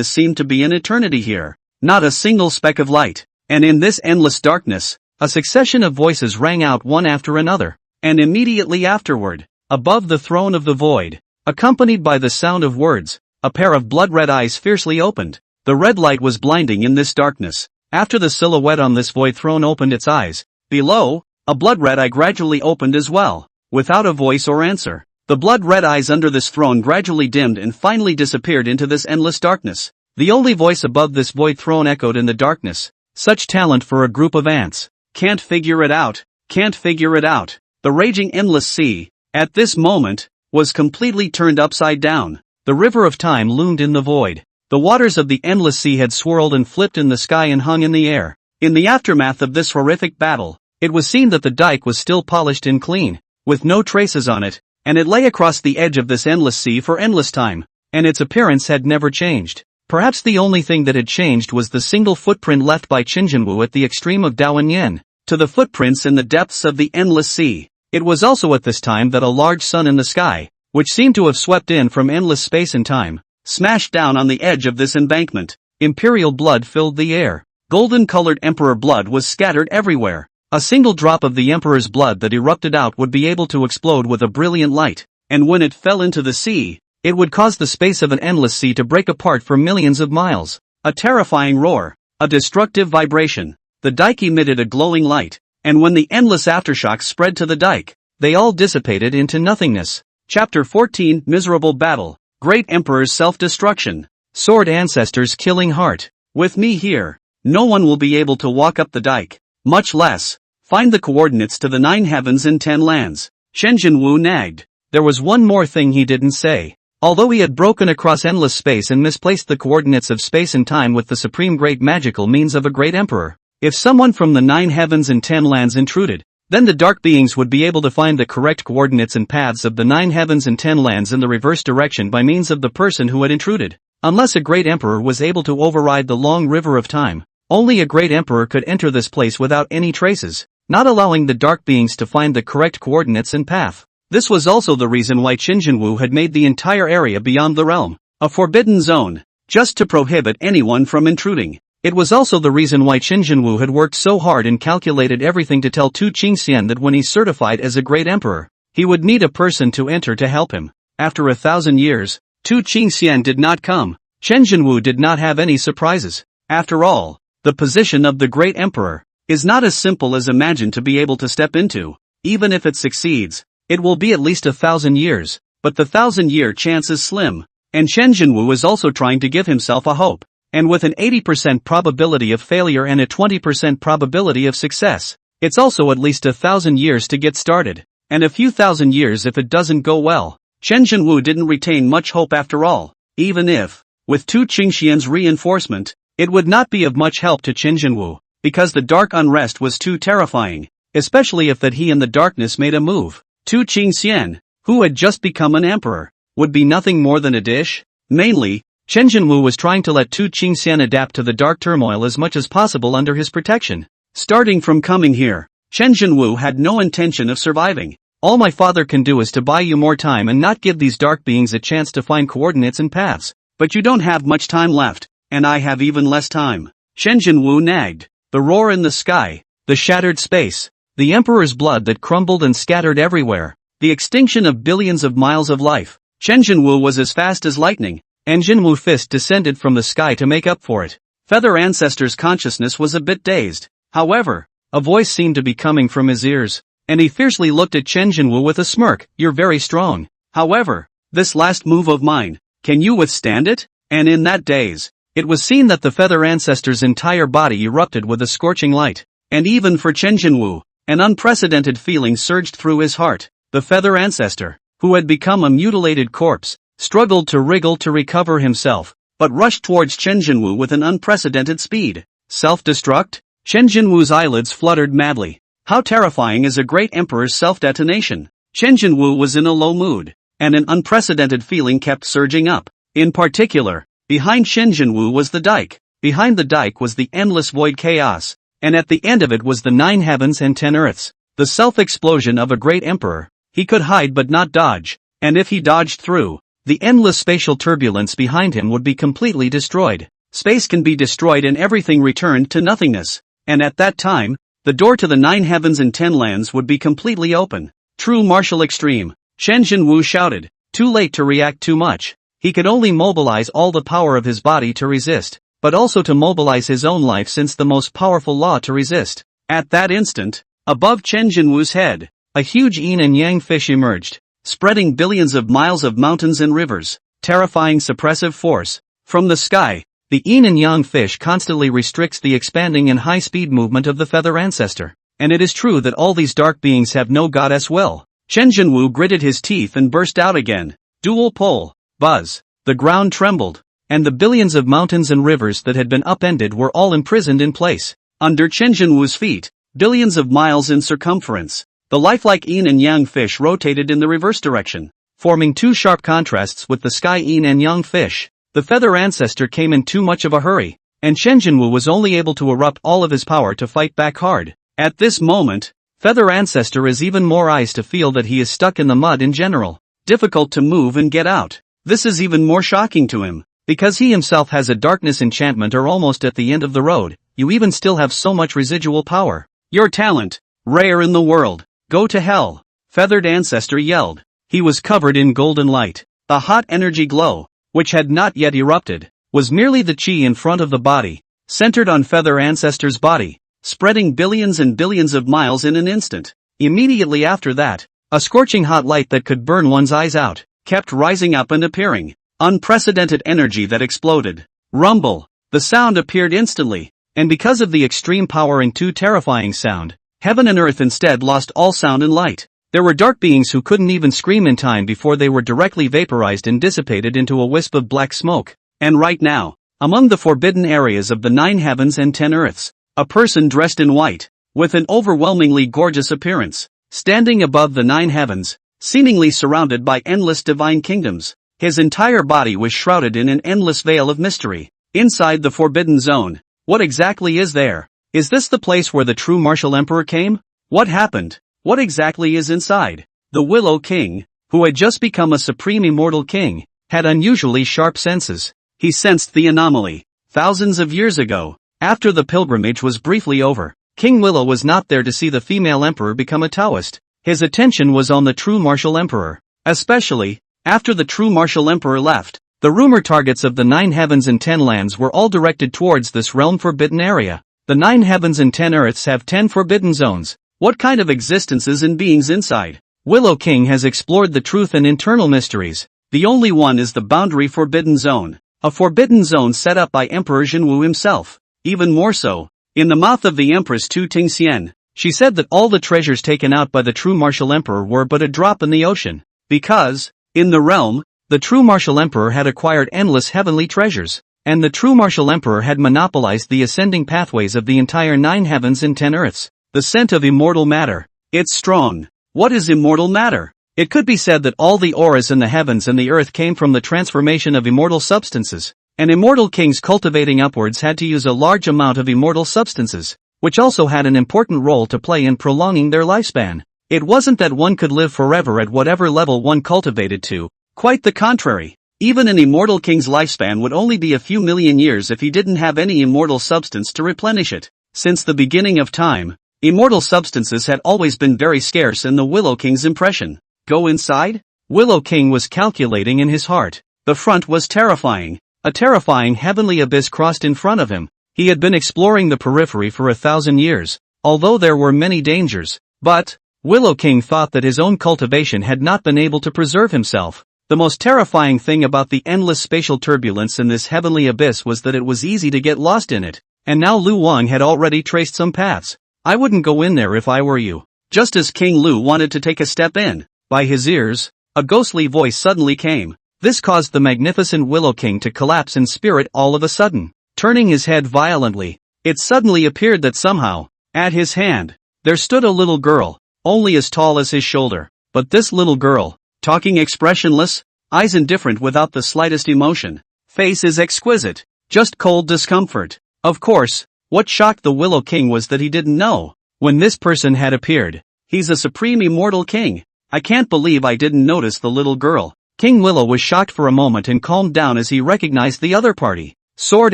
seemed to be an eternity here. Not a single speck of light. And in this endless darkness, a succession of voices rang out one after another. And immediately afterward, above the throne of the void, accompanied by the sound of words, a pair of blood-red eyes fiercely opened. The red light was blinding in this darkness. After the silhouette on this void throne opened its eyes, below, a blood-red eye gradually opened as well, without a voice or answer. The blood-red eyes under this throne gradually dimmed and finally disappeared into this endless darkness. The only voice above this void throne echoed in the darkness. Such talent for a group of ants. Can't figure it out. Can't figure it out. The raging endless sea, at this moment, was completely turned upside down. The river of time loomed in the void. The waters of the endless sea had swirled and flipped in the sky and hung in the air. In the aftermath of this horrific battle, it was seen that the dike was still polished and clean, with no traces on it, and it lay across the edge of this endless sea for endless time, and its appearance had never changed. Perhaps the only thing that had changed was the single footprint left by Qin Jinwu at the extreme of Daowen to the footprints in the depths of the endless sea. It was also at this time that a large sun in the sky, which seemed to have swept in from endless space and time, smashed down on the edge of this embankment. Imperial blood filled the air. Golden-colored emperor blood was scattered everywhere. A single drop of the emperor's blood that erupted out would be able to explode with a brilliant light, and when it fell into the sea, it would cause the space of an endless sea to break apart for millions of miles. A terrifying roar, a destructive vibration. The dike emitted a glowing light, and when the endless aftershocks spread to the dike, they all dissipated into nothingness. Chapter 14 Miserable Battle. Great Emperor's Self-Destruction. Sword Ancestor's Killing Heart. With me here, no one will be able to walk up the dike, much less find the coordinates to the 9 heavens and 10 lands. Chen Jinwu nagged. There was one more thing he didn't say. Although he had broken across endless space and misplaced the coordinates of space and time with the supreme great magical means of a great emperor, if someone from the 9 heavens and 10 lands intruded, then the dark beings would be able to find the correct coordinates and paths of the 9 heavens and 10 lands in the reverse direction by means of the person who had intruded. Unless a great emperor was able to override the long river of time, only a great emperor could enter this place without any traces, not allowing the dark beings to find the correct coordinates and path. This was also the reason why Qin Jinwu had made the entire area beyond the realm a forbidden zone, just to prohibit anyone from intruding. It was also the reason why Qin Jinwu had worked so hard and calculated everything to tell Tu Qingxian that when he's certified as a great emperor, he would need a person to enter to help him. After 1,000 years, Tu Qingxian did not come. Qin Jinwu did not have any surprises. After all, the position of the great emperor is not as simple as imagined to be able to step into. Even if it succeeds, it will be at least 1,000 years, but the 1,000-year chance is slim. And Chen Jinwu is also trying to give himself a hope. And with an 80% probability of failure and a 20% probability of success, it's also at least 1,000 years to get started. And a few thousand years if it doesn't go well. Chen Jinwu didn't retain much hope after all. Even if, with Tu Qingxian's reinforcement, it would not be of much help to Qin Jinwu, because the dark unrest was too terrifying, especially if that he in the darkness made a move. Tu Qingxian, who had just become an emperor, would be nothing more than a dish. Mainly, Chen Jinwu was trying to let Tu Qingxian adapt to the dark turmoil as much as possible under his protection. Starting from coming here, Chen Jinwu had no intention of surviving. All my father can do is to buy you more time and not give these dark beings a chance to find coordinates and paths. But you don't have much time left. and I have even less time. Chen Jinwu nagged. The roar in the sky, the shattered space, the Emperor's blood that crumbled and scattered everywhere, the extinction of billions of miles of life. Chen Jinwu was as fast as lightning, and Jinwu fist descended from the sky to make up for it. Feather Ancestor's consciousness was a bit dazed. However, a voice seemed to be coming from his ears, and he fiercely looked at Chen Jinwu with a smirk. You're very strong. However, this last move of mine, can you withstand it? And in that daze, it was seen that the Feather Ancestor's entire body erupted with a scorching light. And even for Chen Jinwu, an unprecedented feeling surged through his heart. The Feather Ancestor, who had become a mutilated corpse, struggled to wriggle to recover himself, but rushed towards Chen Jinwu with an unprecedented speed. Self-destruct? Chen Jinwu's eyelids fluttered madly. How terrifying is a great emperor's self-detonation? Chen Jinwu was in a low mood, and an unprecedented feeling kept surging up. In particular, behind Chen Jinwu was the dike. Behind the dike was the endless void chaos, and at the end of it was the 9 heavens and 10 earths. The self-explosion of a great emperor. He could hide but not dodge, and if he dodged through, the endless spatial turbulence behind him would be completely destroyed. Space can be destroyed and everything returned to nothingness, and at that time, the door to the 9 heavens and 10 lands would be completely open. True martial extreme, Chen Jinwu shouted, too late to react too much. He could only mobilize all the power of his body to resist, but also to mobilize his own life since the most powerful law to resist. At that instant, above Chen Jinwu's head, a huge yin and yang fish emerged, spreading billions of miles of mountains and rivers, terrifying suppressive force. From the sky, the yin and yang fish constantly restricts the expanding and high-speed movement of the Feather Ancestor. And it is true that all these dark beings have no goddess will. Chen Jinwu gritted his teeth and burst out again. Dual pole, buzz, the ground trembled, and the billions of mountains and rivers that had been upended were all imprisoned in place. Under Chen Jinwu's feet, billions of miles in circumference, the lifelike yin and yang fish rotated in the reverse direction, forming two sharp contrasts with the sky yin and yang fish. The Feather Ancestor came in too much of a hurry, and Chen Jinwu was only able to erupt all of his power to fight back hard. At this moment, Feather Ancestor is even more eyes to feel that he is stuck in the mud in general, difficult to move and get out. This is even more shocking to him, because he himself has a darkness enchantment or almost at the end of the road. You even still have so much residual power. Your talent, rare in the world. Go to hell, Feathered Ancestor yelled. He was covered in golden light. The hot energy glow, which had not yet erupted, was merely the chi in front of the body, centered on Feather Ancestor's body, spreading billions and billions of miles in an instant. Immediately after that, a scorching hot light that could burn one's eyes out, kept rising up and appearing. Unprecedented energy that exploded. Rumble. The sound appeared instantly, and because of the extreme power and too terrifying sound, heaven and earth instead lost all sound and light. There were dark beings who couldn't even scream in time before they were directly vaporized and dissipated into a wisp of black smoke. And right now, among the forbidden areas of the 9 heavens and 10 earths, a person dressed in white, with an overwhelmingly gorgeous appearance, standing above the 9 heavens, seemingly surrounded by endless divine kingdoms. His entire body was shrouded in an endless veil of mystery. Inside the forbidden zone, what exactly is there? Is this the place where the true martial emperor came? What happened? What exactly is inside? The Willow King, who had just become a supreme immortal king, had unusually sharp senses. He sensed the anomaly. Thousands of years ago, after the pilgrimage was briefly over, King Willow was not there to see the female emperor become a Taoist. His attention was on the true martial emperor. Especially, after the true martial emperor left, the rumor targets of the 9 heavens and 10 lands were all directed towards this realm forbidden area. The 9 heavens and 10 earths have 10 forbidden zones. What kind of existences and beings inside? Willow King has explored the truth and internal mysteries. The only one is the boundary forbidden zone. A forbidden zone set up by Emperor Jinwu himself. Even more so, in the mouth of the Empress Tu Tingxian, she said that all the treasures taken out by the true martial emperor were but a drop in the ocean. Because, in the realm, the true martial emperor had acquired endless heavenly treasures, and the true martial emperor had monopolized the ascending pathways of the entire 9 heavens and 10 earths. The scent of immortal matter. It's strong. What is immortal matter? It could be said that all the auras in the heavens and the earth came from the transformation of immortal substances, and immortal kings cultivating upwards had to use a large amount of immortal substances, which also had an important role to play in prolonging their lifespan. It wasn't that one could live forever at whatever level one cultivated to, quite the contrary. Even an immortal king's lifespan would only be a few million years if he didn't have any immortal substance to replenish it. Since the beginning of time, immortal substances had always been very scarce in the Willow King's impression. Go inside? Willow King was calculating in his heart. The front was terrifying. A terrifying heavenly abyss crossed in front of him. He had been exploring the periphery for 1,000 years, although there were many dangers. But Willow King thought that his own cultivation had not been able to preserve himself. The most terrifying thing about the endless spatial turbulence in this heavenly abyss was that it was easy to get lost in it, and now Lu Wang had already traced some paths. I wouldn't go in there if I were you. Just as King Lu wanted to take a step in, by his ears, a ghostly voice suddenly came. This caused the magnificent Willow King to collapse in spirit all of a sudden. Turning his head violently, it suddenly appeared that somehow, at his hand, there stood a little girl, only as tall as his shoulder. But this little girl, talking expressionless, eyes indifferent without the slightest emotion, face is exquisite, just cold discomfort. Of course, what shocked the Willow King was that he didn't know when this person had appeared. He's a supreme immortal king. I can't believe I didn't notice the little girl. King Willow was shocked for a moment and calmed down as he recognized the other party. Sword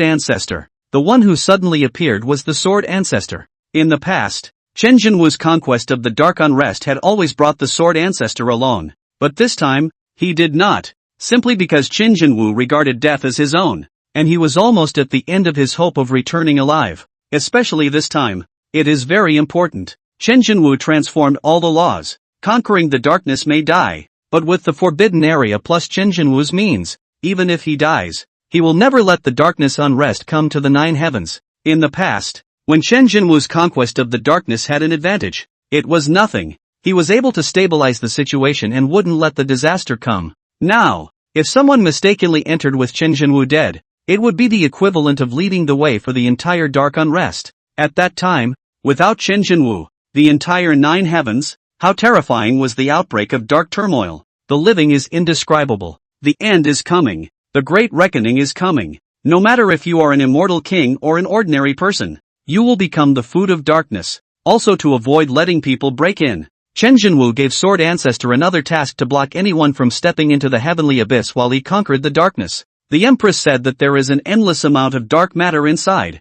Ancestor. The one who suddenly appeared was the Sword Ancestor. In the past, Chen Jinwu's conquest of the Dark Unrest had always brought the Sword Ancestor alone. But this time, he did not. Simply because Chen Jinwu regarded death as his own, and he was almost at the end of his hope of returning alive. Especially this time. It is very important. Chen Jinwu transformed all the laws. Conquering the darkness may die, but with the forbidden area plus Chen Jinwu's means, even if he dies, he will never let the darkness unrest come to the 9 heavens. In the past, when Chen Jinwu's conquest of the darkness had an advantage, it was nothing. He was able to stabilize the situation and wouldn't let the disaster come. Now, if someone mistakenly entered with Chen Jinwu dead, it would be the equivalent of leading the way for the entire dark unrest. At that time, without Chen Jinwu, the entire 9 heavens, how terrifying was the outbreak of dark turmoil. The living is indescribable. The end is coming. The great reckoning is coming. No matter if you are an immortal king or an ordinary person, you will become the food of darkness. Also, to avoid letting people break in, Chen Jinwu gave Sword Ancestor another task to block anyone from stepping into the heavenly abyss while he conquered the darkness. The Empress said that there is an endless amount of dark matter inside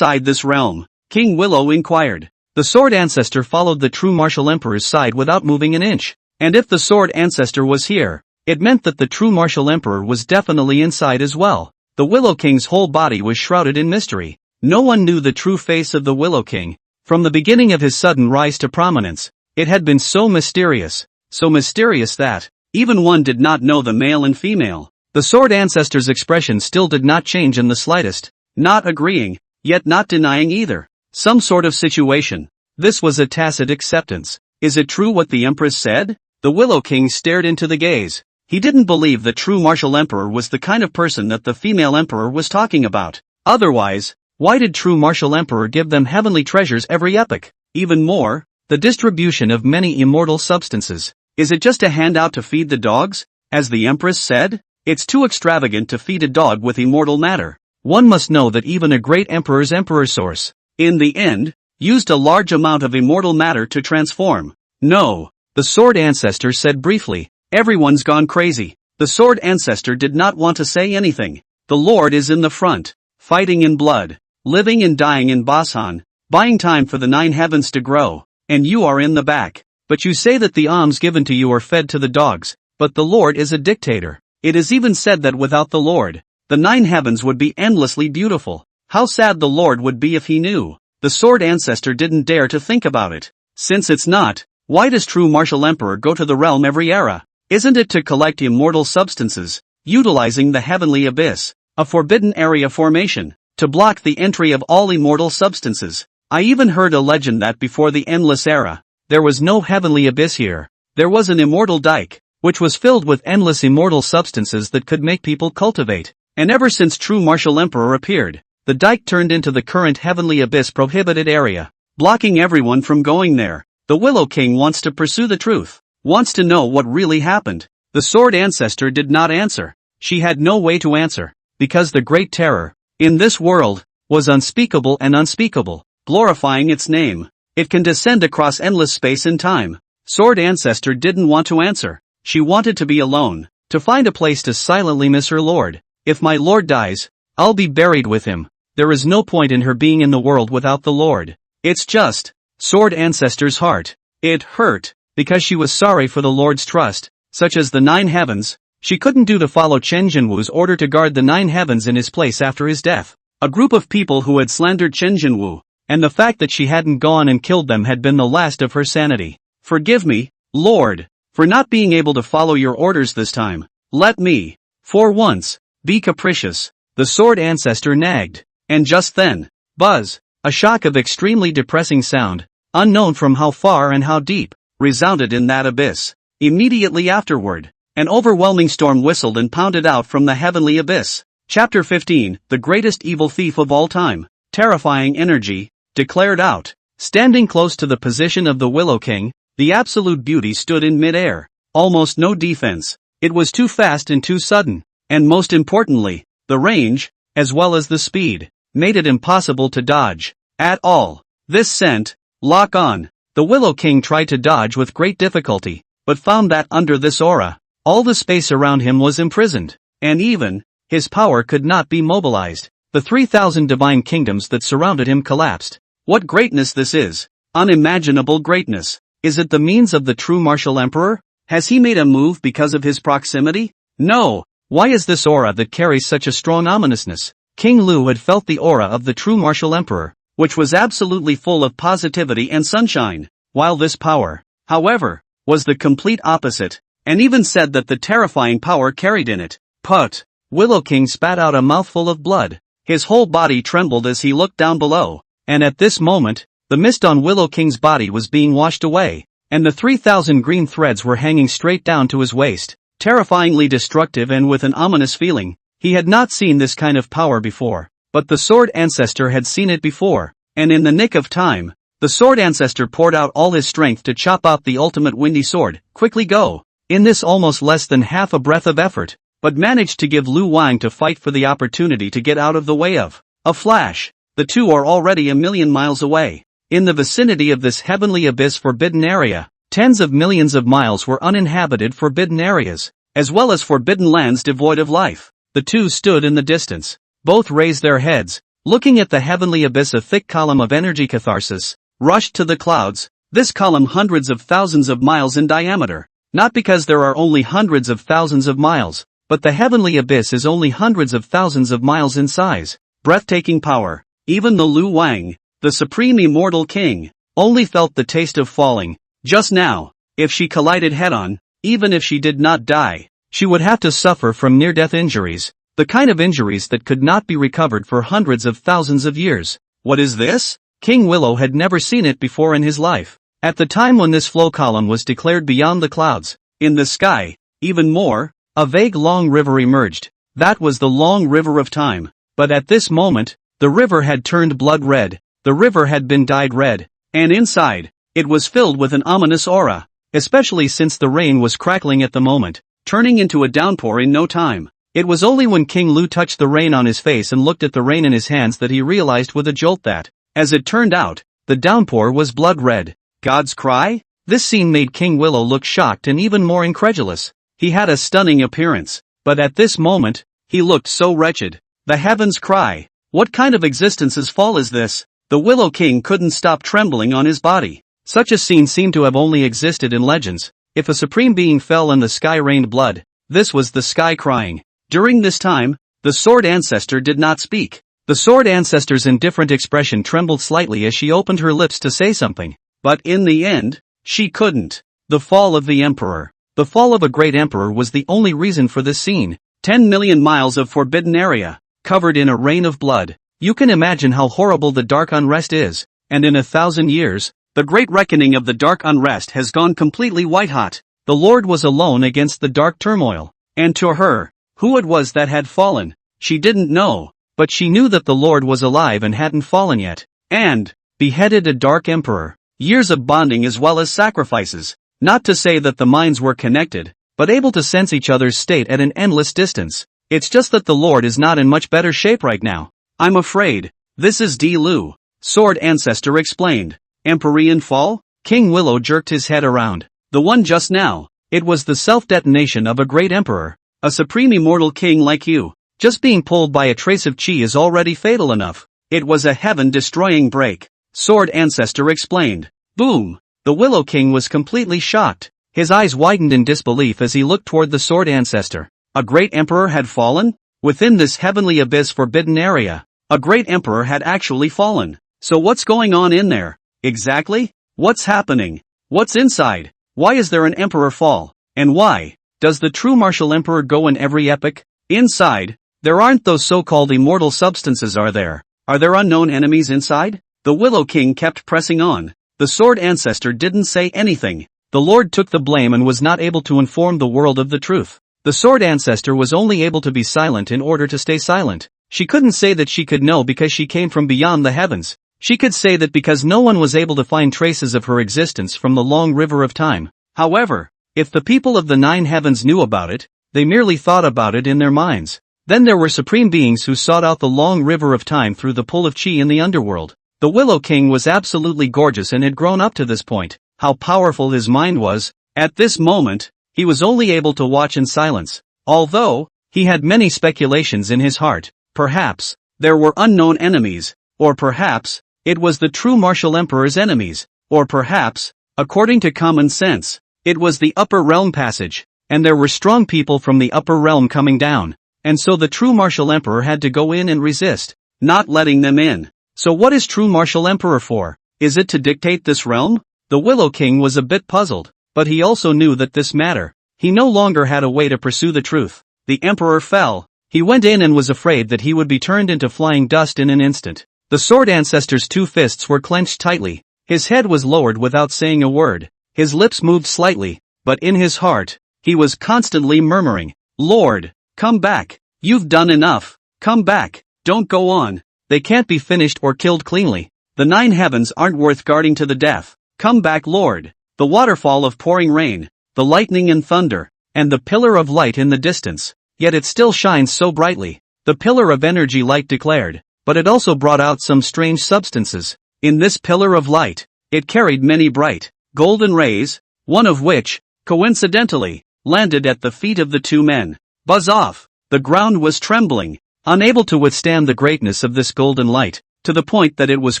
this realm. King Willow inquired. The Sword Ancestor followed the true martial emperor's side without moving an inch. And if the Sword Ancestor was here, it meant that the true martial emperor was definitely inside as well. The Willow King's whole body was shrouded in mystery. No one knew the true face of the Willow King. From the beginning of his sudden rise to prominence, it had been so mysterious that even one did not know the male and female. The Sword Ancestor's expression still did not change in the slightest, not agreeing, yet not denying either. Some sort of situation. This was a tacit acceptance. Is it true what the Empress said? The Willow King stared into the gaze. He didn't believe the true martial emperor was the kind of person that the female emperor was talking about. Otherwise, why did true martial emperor give them heavenly treasures every epoch? Even more, the distribution of many immortal substances. Is it just a handout to feed the dogs? As the Empress said, it's too extravagant to feed a dog with immortal matter. One must know that even a great emperor's emperor source, in the end, used a large amount of immortal matter to transform. No, the Sword Ancestor said briefly. Everyone's gone crazy. The Sword Ancestor did not want to say anything. The Lord is in the front, fighting in blood, living and dying in Basan, buying time for the 9 heavens to grow, and you are in the back. But you say that the alms given to you are fed to the dogs, but the Lord is a dictator. It is even said that without the Lord, the 9 heavens would be endlessly beautiful. How sad the Lord would be if he knew. The Sword Ancestor didn't dare to think about it. Since it's not, why does true martial emperor go to the realm every era? Isn't it to collect immortal substances, utilizing the heavenly abyss, a forbidden area formation, to block the entry of all immortal substances? I even heard a legend that before the endless era, there was no heavenly abyss here. There was an immortal dike, which was filled with endless immortal substances that could make people cultivate. And ever since true martial emperor appeared, the dike turned into the current heavenly abyss prohibited area, blocking everyone from going there. The Willow King wants to pursue the truth, wants to know what really happened. The Sword Ancestor did not answer. She had no way to answer, because the great terror, in this world, was unspeakable and unspeakable, glorifying its name. It can descend across endless space and time. Sword Ancestor didn't want to answer. She wanted to be alone. to find a place to silently miss her lord. If my lord dies, I'll be buried with him. There is no point in her being in the world without the lord. It's just, Sword Ancestor's heart. It hurt, because she was sorry for the lord's trust, such as the 9 heavens. She couldn't do to follow Chen Jinwu's order to guard the 9 heavens in his place after his death. A group of people who had slandered Chen Jinwu, and the fact that she hadn't gone and killed them had been the last of her sanity. Forgive me, Lord, for not being able to follow your orders this time. Let me, for once, be capricious, the Sword Ancestor nagged. And just then, buzz, a shock of extremely depressing sound, unknown from how far and how deep, resounded in that abyss. Immediately afterward, an overwhelming storm whistled and pounded out from the heavenly abyss. Chapter 15, the greatest evil thief of all time, terrifying energy, declared out. Standing close to the position of the Willow King, the absolute beauty stood in mid-air. Almost no defense. It was too fast and too sudden. And most importantly, the range, as well as the speed, made it impossible to dodge at all. This sent, lock on. The Willow King tried to dodge with great difficulty, but found that under this aura, all the space around him was imprisoned, and even, his power could not be mobilized. The 3,000 divine kingdoms that surrounded him collapsed. What greatness this is! Unimaginable greatness! Is it the means of the true martial emperor? Has he made a move because of his proximity? No! Why is this aura that carries such a strong ominousness? King Lu had felt the aura of the true martial emperor, which was absolutely full of positivity and sunshine, while this power, however, was the complete opposite, and even said that the terrifying power carried in it. Put! Willow King spat out a mouthful of blood. His whole body trembled as he looked down below, and at this moment, the mist on Willow King's body was being washed away, and the 3,000 green threads were hanging straight down to his waist. Terrifyingly destructive and with an ominous feeling. He had not seen this kind of power before, but the Sword Ancestor had seen it before, and in the nick of time, the Sword Ancestor poured out all his strength to chop out the ultimate windy sword. Quickly go! In this almost less than half a breath of effort, but managed to give Lu Wang to fight for the opportunity to get out of the way of a flash. The two are already a million miles away. In the vicinity of this heavenly abyss forbidden area, tens of millions of miles were uninhabited forbidden areas, as well as forbidden lands devoid of life. The two stood in the distance. Both raised their heads, looking at the heavenly abyss. A thick column of energy catharsis rushed to the clouds, this column hundreds of thousands of miles in diameter. Not because there are only hundreds of thousands of miles, but the heavenly abyss is only hundreds of thousands of miles in size. Breathtaking power. Even the Lu Wang, the supreme immortal king, only felt the taste of falling. Just now, if she collided head-on, even if she did not die, she would have to suffer from near-death injuries, the kind of injuries that could not be recovered for hundreds of thousands of years. What is this? King Willow had never seen it before in his life. At the time when this flow column was declared beyond the clouds, in the sky, even more, a vague long river emerged. That was the long river of time. But at this moment, the river had turned blood red. The river had been dyed red, and inside, it was filled with an ominous aura, especially since the rain was crackling at the moment, turning into a downpour in no time. It was only when King Lu touched the rain on his face and looked at the rain in his hands that he realized with a jolt that, as it turned out, the downpour was blood red. God's cry? This scene made King Willow look shocked and even more incredulous. He had a stunning appearance, but at this moment, he looked so wretched. The heavens cry. What kind of existence's fall is this? The Willow King couldn't stop trembling on his body. Such a scene seemed to have only existed in legends. If a supreme being fell and the sky rained blood, this was the sky crying. During this time, the Sword Ancestor did not speak. The Sword Ancestor's indifferent expression trembled slightly as she opened her lips to say something. But in the end, she couldn't. The fall of the Emperor. The fall of a great emperor was the only reason for this scene. 10 million miles of forbidden area, covered in a rain of blood. You can imagine how horrible the dark unrest is, and in 1,000 years, the great reckoning of the dark unrest has gone completely white-hot. The Lord was alone against the dark turmoil, and to her, who it was that had fallen, she didn't know, but she knew that the Lord was alive and hadn't fallen yet, and beheaded a dark emperor. Years of bonding as well as sacrifices, not to say that the minds were connected, but able to sense each other's state at an endless distance. It's just that the Lord is not in much better shape right now. I'm afraid. This is D. Lu, Sword Ancestor explained. Emperor in fall? King Willow jerked his head around. The one just now. It was the self-detonation of a great emperor. A supreme immortal king like you. Just being pulled by a trace of chi is already fatal enough. It was a heaven-destroying break. Sword Ancestor explained. Boom! The Willow King was completely shocked. His eyes widened in disbelief as he looked toward the Sword Ancestor. A great emperor had fallen? Within this heavenly abyss forbidden area, a great emperor had actually fallen. So what's going on in there? Exactly? What's happening? What's inside? Why is there an emperor fall? And why does the true martial emperor go in every epic? Inside, there aren't those so-called immortal substances, are there? Are there unknown enemies inside? The Willow King kept pressing on. The Sword Ancestor didn't say anything. The Lord took the blame and was not able to inform the world of the truth. The Sword Ancestor was only able to be silent in order to stay silent. She couldn't say that she could know because she came from beyond the heavens. She could say that because no one was able to find traces of her existence from the long river of time. However, if the people of the 9 heavens knew about it, they merely thought about it in their minds. Then there were supreme beings who sought out the long river of time through the pull of chi in the underworld. The Willow King was absolutely gorgeous and had grown up to this point. How powerful his mind was. At this moment, he was only able to watch in silence. Although, he had many speculations in his heart. Perhaps, there were unknown enemies. Or perhaps, it was the true martial emperor's enemies. Or perhaps, according to common sense, it was the upper realm passage. And there were strong people from the upper realm coming down. And so the true martial emperor had to go in and resist, not letting them in. So what is true martial emperor for? Is it to dictate this realm? The Willow King was a bit puzzled, but he also knew that this matter. He no longer had a way to pursue the truth. The emperor fell. He went in and was afraid that he would be turned into flying dust in an instant. The Sword Ancestor's 2 fists were clenched tightly. His head was lowered without saying a word. His lips moved slightly, but in his heart, he was constantly murmuring, Lord, come back. You've done enough. Come back. Don't go on. They can't be finished or killed cleanly. The 9 heavens aren't worth guarding to the death. Come back, Lord. The waterfall of pouring rain, the lightning and thunder, and the pillar of light in the distance. Yet it still shines so brightly. The pillar of energy light declared, but it also brought out some strange substances. In this pillar of light, it carried many bright, golden rays, one of which, coincidentally, landed at the feet of the 2 men. Buzz off! The ground was trembling, unable to withstand the greatness of this golden light, to the point that it was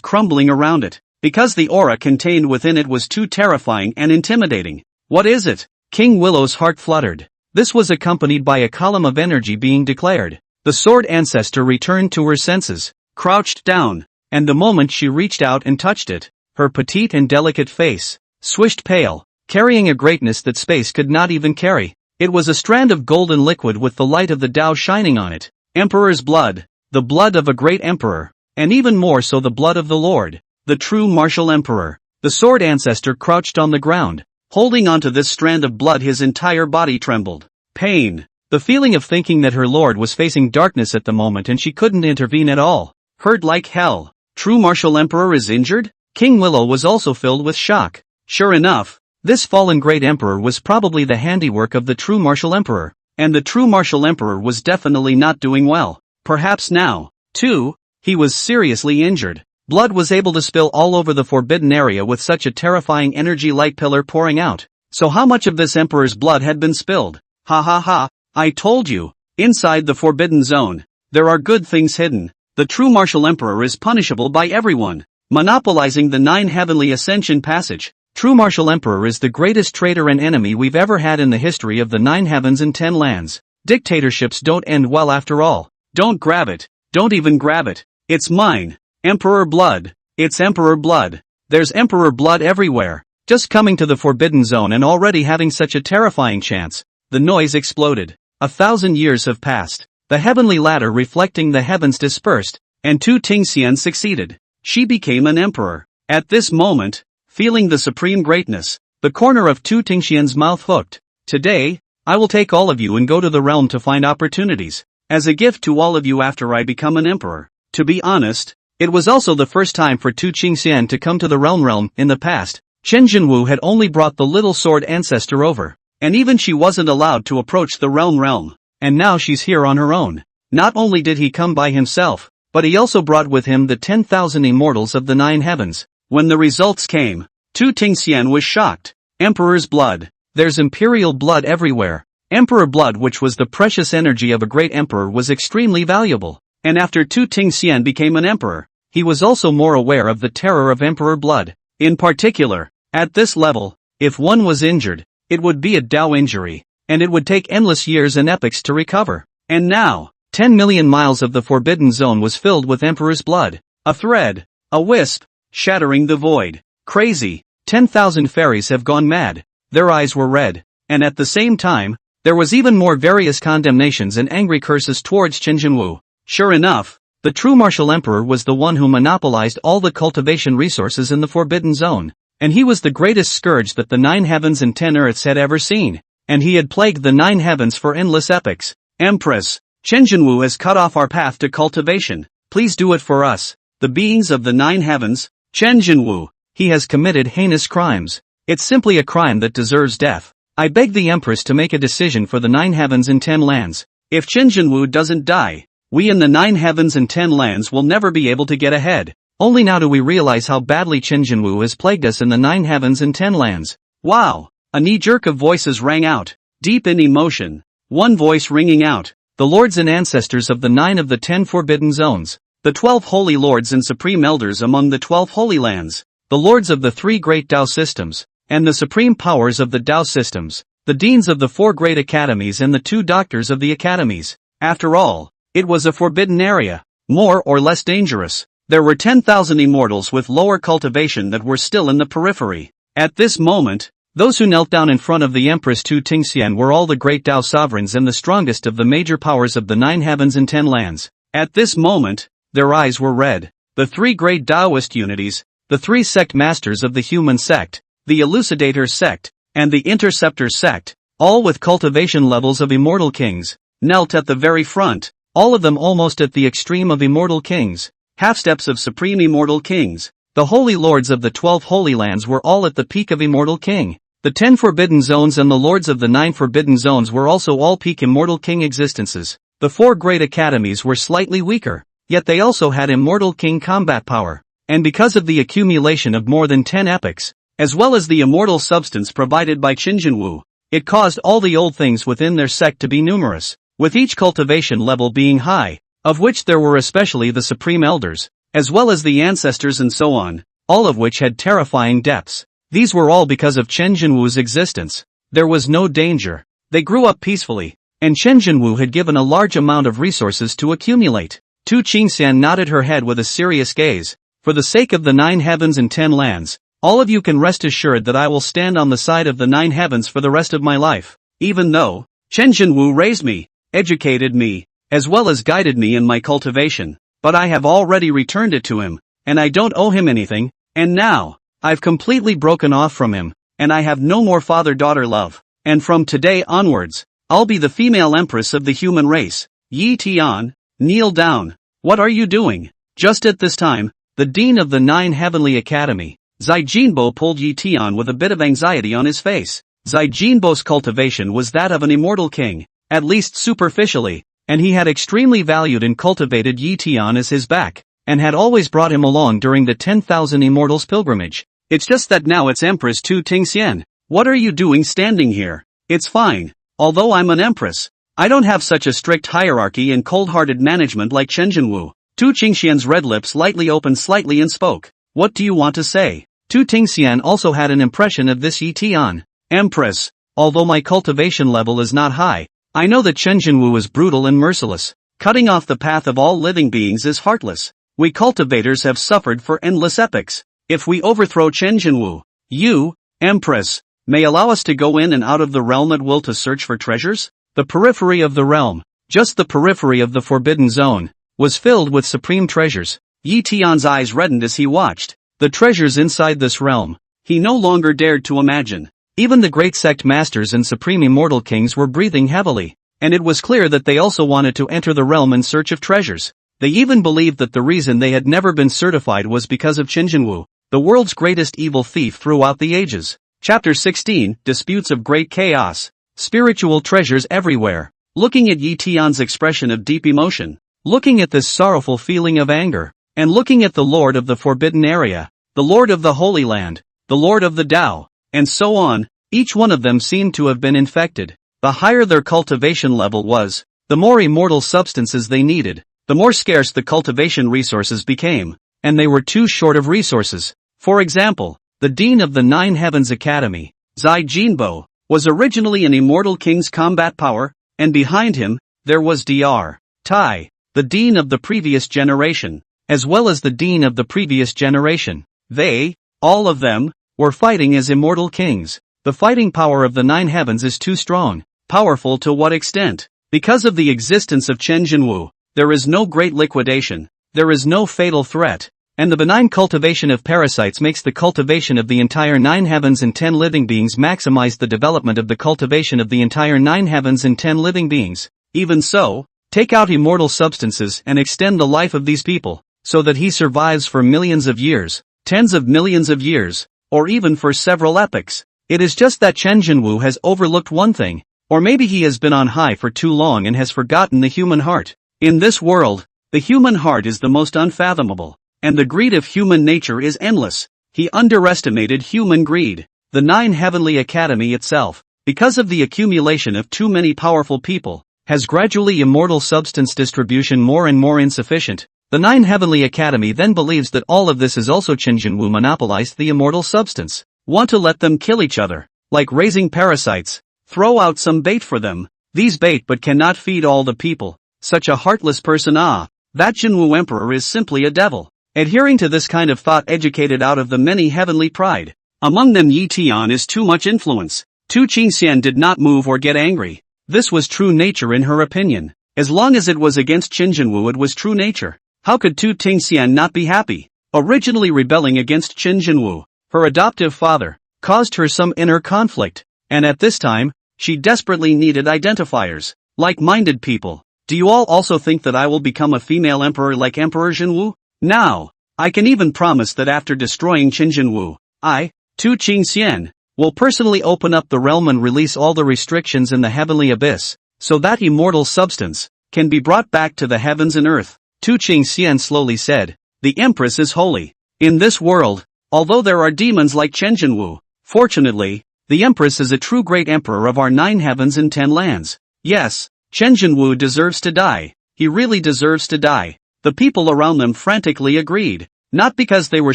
crumbling around it, because the aura contained within it was too terrifying and intimidating. What is it? King Willow's heart fluttered. This was accompanied by a column of energy being declared. The Sword Ancestor returned to her senses, crouched down, and the moment she reached out and touched it, her petite and delicate face swished pale, carrying a greatness that space could not even carry. It was a strand of golden liquid with the light of the Tao shining on it. Emperor's blood, the blood of a great emperor, and even more so the blood of the Lord, the true martial emperor. The Sword Ancestor crouched on the ground, holding onto this strand of blood. His entire body trembled. Pain. The feeling of thinking that her lord was facing darkness at the moment and she couldn't intervene at all. Hurt like hell. True martial emperor is injured? King Willow was also filled with shock. Sure enough, this fallen great emperor was probably the handiwork of the true martial emperor, and the true martial emperor was definitely not doing well. Perhaps now, too, he was seriously injured. Blood was able to spill all over the forbidden area with such a terrifying energy light pillar pouring out. So how much of this emperor's blood had been spilled? Ha ha ha, I told you. Inside the forbidden zone, there are good things hidden. The true martial emperor is punishable by everyone. Monopolizing the 9 heavenly ascension passage. True martial emperor is the greatest traitor and enemy we've ever had in the history of the 9 heavens and 10 lands. Dictatorships don't end well after all. Don't grab it. Don't even grab it. It's mine. Emperor blood. It's emperor blood. There's emperor blood everywhere. Just coming to the forbidden zone and already having such a terrifying chance. The noise exploded. 1,000 years have passed. The heavenly ladder reflecting the heavens dispersed, and Tu Tingxian succeeded. She became an emperor. At this moment, feeling the supreme greatness, the corner of Tu Tingxian's mouth hooked. Today, I will take all of you and go to the realm to find opportunities. As a gift to all of you after I become an emperor. To be honest, it was also the first time for Tu Tingxian to come to the realm. In the past, Chen Jinwu had only brought the little Sword Ancestor over, and even she wasn't allowed to approach the realm. And now she's here on her own. Not only did he come by himself, but he also brought with him the 10,000 immortals of the 9 heavens. When the results came, Tu Tingxian was shocked. Emperor's blood. There's imperial blood everywhere. Emperor blood, which was the precious energy of a great emperor, was extremely valuable. And after Tu Tingxian became an emperor, he was also more aware of the terror of emperor blood. In particular, at this level, if one was injured, it would be a Dao injury, and it would take endless years and epochs to recover. And now, 10 million miles of the Forbidden Zone was filled with emperor's blood. A thread, a wisp, shattering the void. Crazy, 10,000 fairies have gone mad. Their eyes were red, and at the same time, there was even more various condemnations and angry curses towards Chen Jinwu. Sure enough, the true martial emperor was the one who monopolized all the cultivation resources in the Forbidden Zone, and he was the greatest scourge that the 9 heavens and 10 earths had ever seen, and he had plagued the 9 heavens for endless epochs. Empress, Chen Jinwu has cut off our path to cultivation. Please do it for us, the beings of the 9 heavens. Chen Jinwu, he has committed heinous crimes. It's simply a crime that deserves death. I beg the Empress to make a decision for the 9 heavens and 10 lands. If Chen Jinwu doesn't die, we in the 9 heavens and 10 lands will never be able to get ahead. Only now do we realize how badly Chen Jinwu has plagued us in the 9 heavens and 10 lands. Wow! A knee-jerk of voices rang out, deep in emotion. One voice ringing out, the lords and ancestors of the 9 of the 10 forbidden zones, the 12 holy lords and supreme elders among the 12 holy lands, the lords of the 3 great Dao systems, and the supreme powers of the Dao systems, the deans of the 4 great academies and the 2 doctors of the academies. After all, it was a forbidden area, more or less dangerous. There were 10,000 immortals with lower cultivation that were still in the periphery. At this moment, those who knelt down in front of the Empress Tu Tingxian were all the great Dao sovereigns and the strongest of the major powers of the 9 heavens and 10 lands. At this moment, their eyes were red. The 3 great Taoist unities, the 3 sect masters of the human sect, the Elucidator sect, and the Interceptor sect, all with cultivation levels of immortal kings, knelt at the very front. All of them almost at the extreme of immortal kings, half-steps of supreme immortal kings. The holy lords of the 12 holy lands were all at the peak of immortal king. The 10 forbidden zones and the lords of the 9 forbidden zones were also all peak immortal king existences. The 4 great academies were slightly weaker, yet they also had immortal king combat power. And because of the accumulation of more than 10 epochs, as well as the immortal substance provided by Chen Jinwu, it caused all the old things within their sect to be numerous, with each cultivation level being high, of which there were especially the supreme elders, as well as the ancestors and so on, all of which had terrifying depths. These were all because of Chen Jinwu's existence. There was no danger. They grew up peacefully, and Chen Jinwu had given a large amount of resources to accumulate. Tu Qingxian nodded her head with a serious gaze. For the sake of the 9 heavens and 10 lands, all of you can rest assured that I will stand on the side of the 9 heavens for the rest of my life. Even though Chen Jinwu raised me, educated me, as well as guided me in my cultivation, but I have already returned it to him, and I don't owe him anything, and now, I've completely broken off from him, and I have no more father-daughter love, and from today onwards, I'll be the female empress of the human race. Yi Tian, kneel down. What are you doing? Just at this time, the dean of the 9 heavenly academy, Zai Jinbo, pulled Yi Tian with a bit of anxiety on his face. Zai Jinbo's cultivation was that of an immortal king, at least superficially, and he had extremely valued and cultivated Yi Tian as his back, and had always brought him along during the 10,000 immortals pilgrimage. It's just that now it's Empress Tu Tingxian. What are you doing standing here? It's fine. Although I'm an empress, I don't have such a strict hierarchy and cold-hearted management like Chen Jinwu. Tu Tingxian's red lips lightly opened slightly and spoke. What do you want to say? Tu Tingxian also had an impression of this Yi Tian. Empress, although my cultivation level is not high, I know that Chen Jinwu is brutal and merciless. Cutting off the path of all living beings is heartless. We cultivators have suffered for endless epochs. If we overthrow Chen Jinwu, you, Empress, may allow us to go in and out of the realm at will to search for treasures? The periphery of the realm, just the periphery of the forbidden zone, was filled with supreme treasures. Yi Tian's eyes reddened as he watched the treasures inside this realm. He no longer dared to imagine. Even the great sect masters and supreme immortal kings were breathing heavily, and it was clear that they also wanted to enter the realm in search of treasures. They even believed that the reason they had never been certified was because of Chen Jinwu, the world's greatest evil thief throughout the ages. Chapter 16, Disputes of Great Chaos. Spiritual treasures everywhere. Looking at Yi Tian's expression of deep emotion, looking at this sorrowful feeling of anger, and looking at the Lord of the Forbidden Area, the Lord of the Holy Land, the Lord of the Tao, and so on, Each one of them seemed to have been infected. The higher their cultivation level was, the more immortal substances they needed, the more scarce the cultivation resources became, and they were too short of resources. For example, the Dean of the Nine Heavens Academy, Zai Jinbo, was originally an immortal king's combat power, and behind him, there was Dr. Tai, the Dean of the previous generation, as well as the Dean of the previous generation. They, all of them, were fighting as immortal kings. The fighting power of the Nine Heavens is too strong. Powerful to what extent? Because of the existence of Chen Jinwu, there is no great liquidation, there is no fatal threat, and the benign cultivation of parasites makes the cultivation of the entire Nine Heavens and 10 living beings maximize the development of the cultivation of the entire Nine Heavens and 10 living beings. Even so, take out immortal substances and extend the life of these people, so that he survives for millions of years, tens of millions of years, or even for several epochs. It is just that Chen Jinwu has overlooked one thing, or maybe he has been on high for too long and has forgotten the human heart. In this world, the human heart is the most unfathomable, and the greed of human nature is endless. He underestimated human greed. The Nine Heavenly Academy itself, because of the accumulation of too many powerful people, has gradually immortal substance distribution more and more insufficient. The Nine Heavenly Academy then believes that all of this is also Chen Jinwu monopolized the immortal substance. Want to let them kill each other, like raising parasites. Throw out some bait for them. These bait but cannot feed all the people. Such a heartless person. That Jinwu Emperor is simply a devil. Adhering to this kind of thought educated out of the many heavenly pride. Among them Yi Tian is too much influence. Tu Qingxian did not move or get angry. This was true nature in her opinion. As long as it was against Chen Jinwu it was true nature. How could Tu Qingxian not be happy? Originally rebelling against Chen Jinwu, her adoptive father, caused her some inner conflict, and at this time, she desperately needed identifiers, like-minded people. Do you all also think that I will become a female emperor like Emperor Jinwu? Now, I can even promise that after destroying Chen Jinwu, I, Tu Qingxian, will personally open up the realm and release all the restrictions in the heavenly abyss, so that immortal substance can be brought back to the heavens and earth. Tu Qingxian slowly said, the Empress is holy. In this world, although there are demons like Chen Jinwu, fortunately, the Empress is a true great emperor of our 9 heavens and 10 lands. Yes, Chen Jinwu deserves to die. He really deserves to die. The people around them frantically agreed, not because they were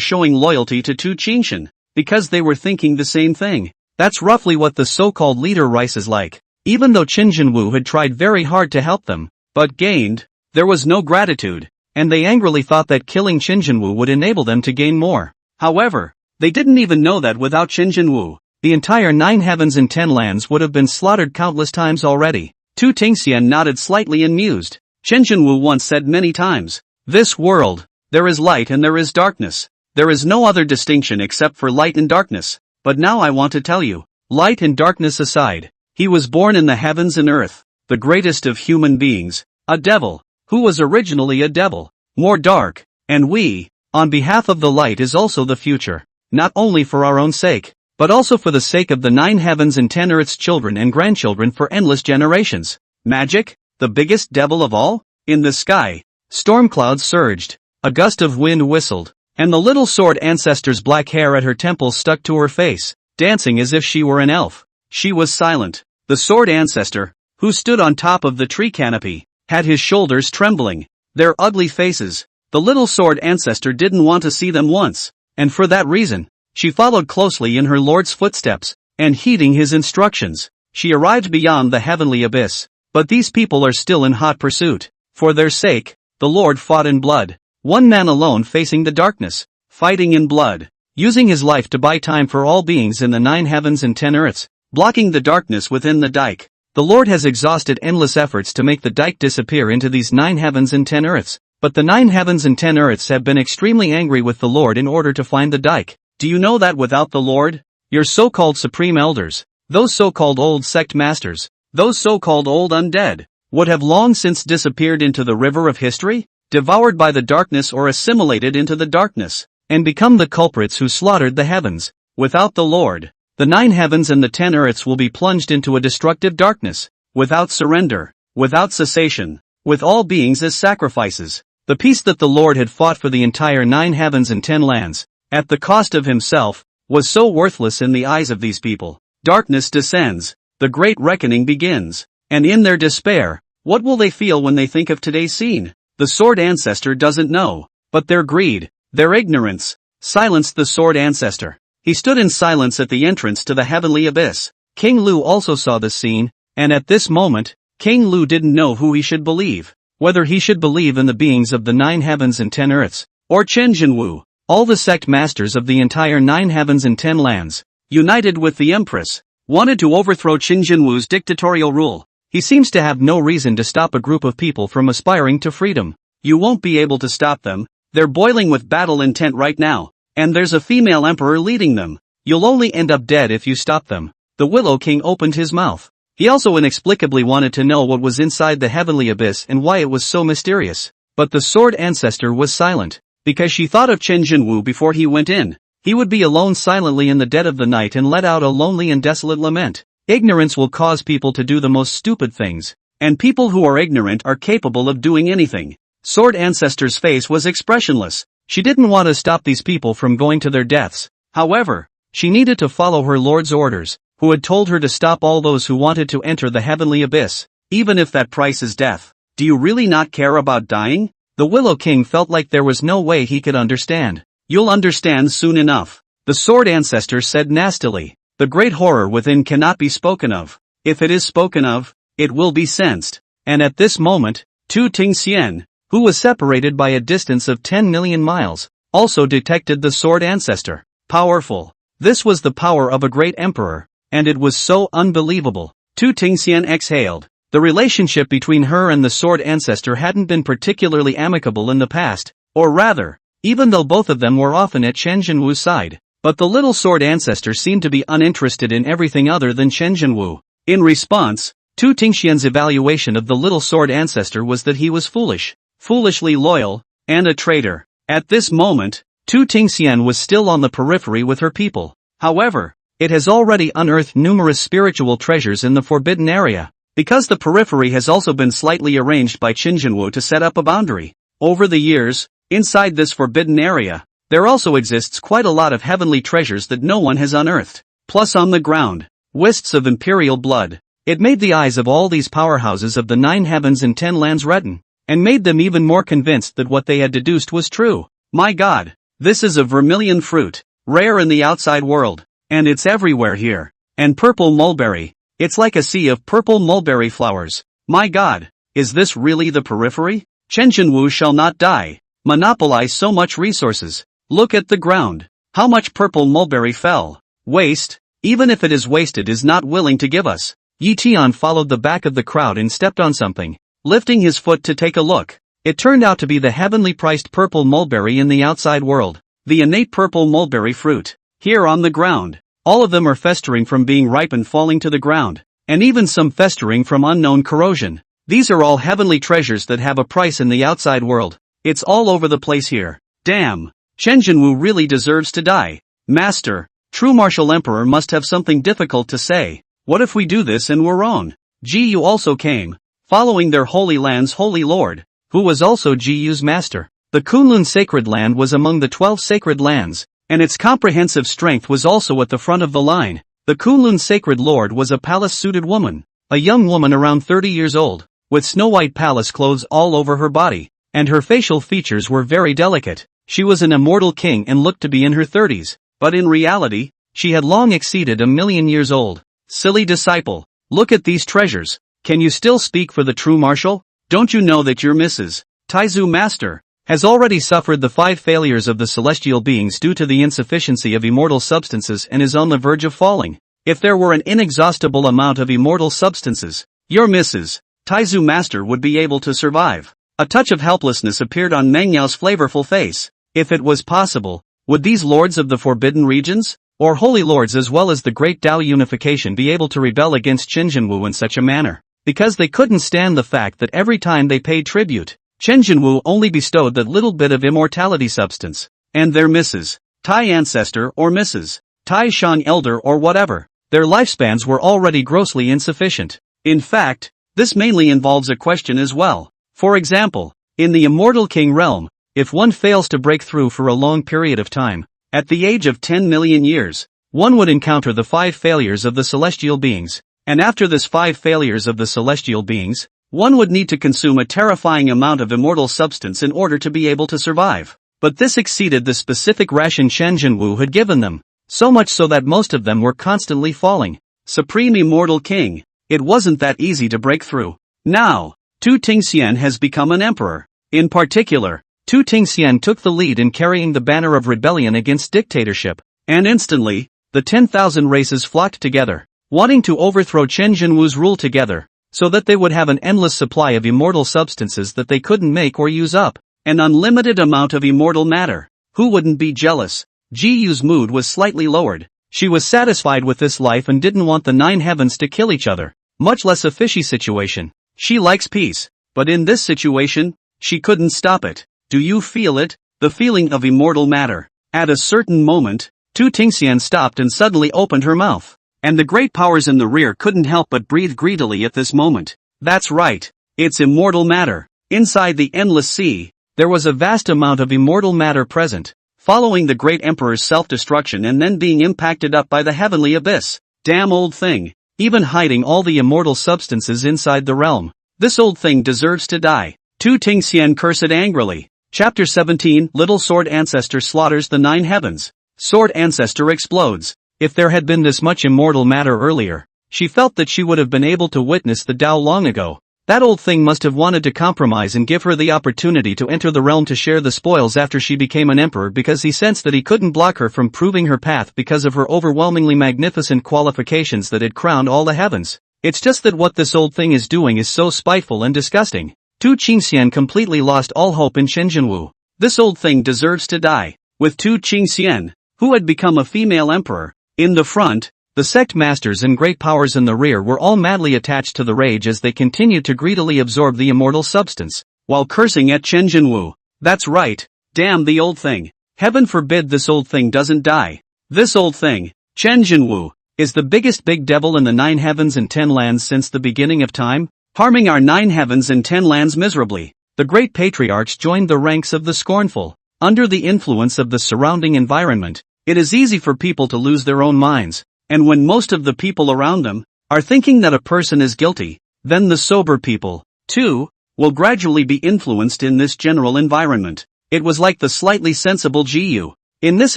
showing loyalty to Tu Qingxian, because they were thinking the same thing. That's roughly what the so-called leader Rice is like. Even though Chen Jinwu had tried very hard to help them, but gained, there was no gratitude, and they angrily thought that killing Chen Jinwu would enable them to gain more. However, they didn't even know that without Chen Jinwu, the entire 9 heavens and 10 lands would have been slaughtered countless times already. Tu Qingxian nodded slightly and mused. Chen Jinwu once said many times, this world, there is light and there is darkness. There is no other distinction except for light and darkness. But now I want to tell you, light and darkness aside, he was born in the heavens and earth, the greatest of human beings, a devil, who was originally a devil, more dark, and we, on behalf of the light is also the future, not only for our own sake, but also for the sake of the 9 heavens and 10 earth's children and grandchildren for endless generations. Magic, the biggest devil of all? In the sky, storm clouds surged, a gust of wind whistled, and the little sword Ancestor's black hair at her temples stuck to her face, dancing as if she were an elf. She was silent. The sword Ancestor, who stood on top of the tree canopy, had his shoulders trembling. Their ugly faces, the little sword Ancestor didn't want to see them once, and for that reason, she followed closely in her lord's footsteps, and heeding his instructions, she arrived beyond the heavenly abyss. But these people are still in hot pursuit. For their sake, the Lord fought in blood. One man alone facing the darkness, fighting in blood, using his life to buy time for all beings in the 9 heavens and 10 earths, blocking the darkness within the dike. The Lord has exhausted endless efforts to make the dike disappear into these 9 heavens and 10 earths, but the 9 heavens and 10 earths have been extremely angry with the Lord in order to find the dike. Do you know that without the Lord, your so-called supreme elders, those so-called old sect masters, those so-called old undead, would have long since disappeared into the river of history, devoured by the darkness or assimilated into the darkness, and become the culprits who slaughtered the heavens. Without the Lord, the 9 heavens and the 10 earths will be plunged into a destructive darkness, without surrender, without cessation, with all beings as sacrifices. The peace that the Lord had fought for the entire 9 heavens and 10 lands, at the cost of himself, was so worthless in the eyes of these people. Darkness descends. The great reckoning begins. And in their despair, what will they feel when they think of today's scene? The Sword Ancestor doesn't know. But their greed, their ignorance, silenced the Sword Ancestor. He stood in silence at the entrance to the heavenly abyss. King Lu also saw the scene, and at this moment, King Lu didn't know who he should believe. Whether he should believe in the beings of the 9 heavens and 10 earths, or Chen Jinwu, all the sect masters of the entire 9 heavens and 10 lands, united with the Empress, wanted to overthrow Chen Jinwu's dictatorial rule. He seems to have no reason to stop a group of people from aspiring to freedom. You won't be able to stop them. They're boiling with battle intent right now, and there's a female emperor leading them. You'll only end up dead if you stop them. The Willow King opened his mouth. He also inexplicably wanted to know what was inside the heavenly abyss and why it was so mysterious. But the Sword Ancestor was silent, because she thought of Chen Jinwu before he went in. He would be alone silently in the dead of the night and let out a lonely and desolate lament. Ignorance will cause people to do the most stupid things, and people who are ignorant are capable of doing anything. Sword Ancestor's face was expressionless. She didn't want to stop these people from going to their deaths. However, she needed to follow her lord's orders, who had told her to stop all those who wanted to enter the heavenly abyss, even if that price is death. Do you really not care about dying? The Willow King felt like there was no way he could understand. You'll understand soon enough. The Sword Ancestor said nastily. The great horror within cannot be spoken of. If it is spoken of, it will be sensed. And at this moment, Tu Tingxian, who was separated by a distance of 10 million miles, also detected the Sword Ancestor. Powerful. This was the power of a great emperor, and it was so unbelievable. Tu Tingxian exhaled. The relationship between her and the Sword Ancestor hadn't been particularly amicable in the past, or rather, even though both of them were often at Chen Jinwu's side. But the little Sword Ancestor seemed to be uninterested in everything other than Chen Jinwu. In response, Tu Tingxian's evaluation of the little Sword Ancestor was that he was foolish, foolishly loyal, and a traitor. At this moment, Tu Tingxian was still on the periphery with her people. However, it has already unearthed numerous spiritual treasures in the forbidden area, because the periphery has also been slightly arranged by Chen Jinwu to set up a boundary. Over the years, inside this forbidden area, there also exists quite a lot of heavenly treasures that no one has unearthed. Plus on the ground, wisps of imperial blood. It made the eyes of all these powerhouses of the 9 heavens and 10 lands redden, and made them even more convinced that what they had deduced was true. My God, this is a vermilion fruit, rare in the outside world, and it's everywhere here. And purple mulberry, it's like a sea of purple mulberry flowers. My God, is this really the periphery? Chen Jinwu shall not die. Monopolize so much resources. Look at the ground. How much purple mulberry fell? Waste, even if it is wasted, is not willing to give us. Yi Tian followed the back of the crowd and stepped on something, lifting his foot to take a look. It turned out to be the heavenly priced purple mulberry in the outside world. The innate purple mulberry fruit. Here on the ground. All of them are festering from being ripe and falling to the ground, and even some festering from unknown corrosion. These are all heavenly treasures that have a price in the outside world. It's all over the place here. Damn. Chen Jinwu really deserves to die. Master, true martial emperor must have something difficult to say. What if we do this and we're wrong? Ji Yu also came, following their holy land's holy lord, who was also Ji Yu's master. The Kunlun sacred land was among the 12 sacred lands, and its comprehensive strength was also at the front of the line. The Kunlun sacred lord was a palace-suited woman, a young woman around 30 years old, with snow-white palace clothes all over her body, and her facial features were very delicate. She was an immortal king and looked to be in her 30s, but in reality, she had long exceeded 1,000,000 years old. Silly disciple, look at these treasures. Can you still speak for the true martial? Don't you know that your Mrs. Taizu Master has already suffered the 5 failures of the celestial beings due to the insufficiency of immortal substances and is on the verge of falling? If there were an inexhaustible amount of immortal substances, your Mrs. Taizu Master would be able to survive. A touch of helplessness appeared on Meng Yao's flavorful face. If it was possible, would these lords of the forbidden regions, or holy lords as well as the great Tao unification, be able to rebel against Chen Jinwu in such a manner? Because they couldn't stand the fact that every time they paid tribute, Chen Jinwu only bestowed that little bit of immortality substance, and their Mrs. Tai Ancestor or Mrs. Tai Shan Elder or whatever, their lifespans were already grossly insufficient. In fact, this mainly involves a question as well. For example, in the Immortal King realm, if one fails to break through for a long period of time, at the age of 10 million years, one would encounter the 5 failures of the celestial beings. And after this 5 failures of the celestial beings, one would need to consume a terrifying amount of immortal substance in order to be able to survive. But this exceeded the specific ration Chen Jinwu had given them, so much so that most of them were constantly falling. Supreme Immortal King, it wasn't that easy to break through. Now, Tu Tingxian has become an emperor. In particular, Tu Tingxian took the lead in carrying the banner of rebellion against dictatorship, and instantly, the 10,000 races flocked together, wanting to overthrow Chen Jinwu's rule together, so that they would have an endless supply of immortal substances that they couldn't make or use up, an unlimited amount of immortal matter. Who wouldn't be jealous? Ji Yu's mood was slightly lowered. She was satisfied with this life and didn't want the 9 heavens to kill each other, much less a fishy situation. She likes peace, but in this situation, she couldn't stop it. Do you feel it? The feeling of immortal matter. At a certain moment, Tu Tingxian stopped and suddenly opened her mouth. And the great powers in the rear couldn't help but breathe greedily at this moment. That's right, it's immortal matter. Inside the endless sea, there was a vast amount of immortal matter present, following the great emperor's self-destruction and then being impacted up by the heavenly abyss. Damn old thing, even hiding all the immortal substances inside the realm. This old thing deserves to die. Tu Tingxian cursed angrily. Chapter 17, Little Sword Ancestor slaughters the 9 heavens. Sword Ancestor explodes. If there had been this much immortal matter earlier, she felt that she would have been able to witness the Tao long ago. That old thing must have wanted to compromise and give her the opportunity to enter the realm to share the spoils after she became an emperor, because he sensed that he couldn't block her from proving her path because of her overwhelmingly magnificent qualifications that had crowned all the heavens. It's just that what this old thing is doing is so spiteful and disgusting. Tu Qingxian completely lost all hope in Chen Jinwu. This old thing deserves to die. With Tu Qingxian, who had become a female emperor, in the front, the sect masters and great powers in the rear were all madly attached to the rage as they continued to greedily absorb the immortal substance, while cursing at Chen Jinwu. That's right, damn the old thing. Heaven forbid this old thing doesn't die. This old thing, Chen Jinwu, is the biggest big devil in the 9 heavens and 10 lands since the beginning of time, harming our 9 heavens and 10 lands miserably. The great patriarchs joined the ranks of the scornful. Under the influence of the surrounding environment, it is easy for people to lose their own minds, and when most of the people around them are thinking that a person is guilty, then the sober people, too, will gradually be influenced in this general environment. It was like the slightly sensible Jiyu, in this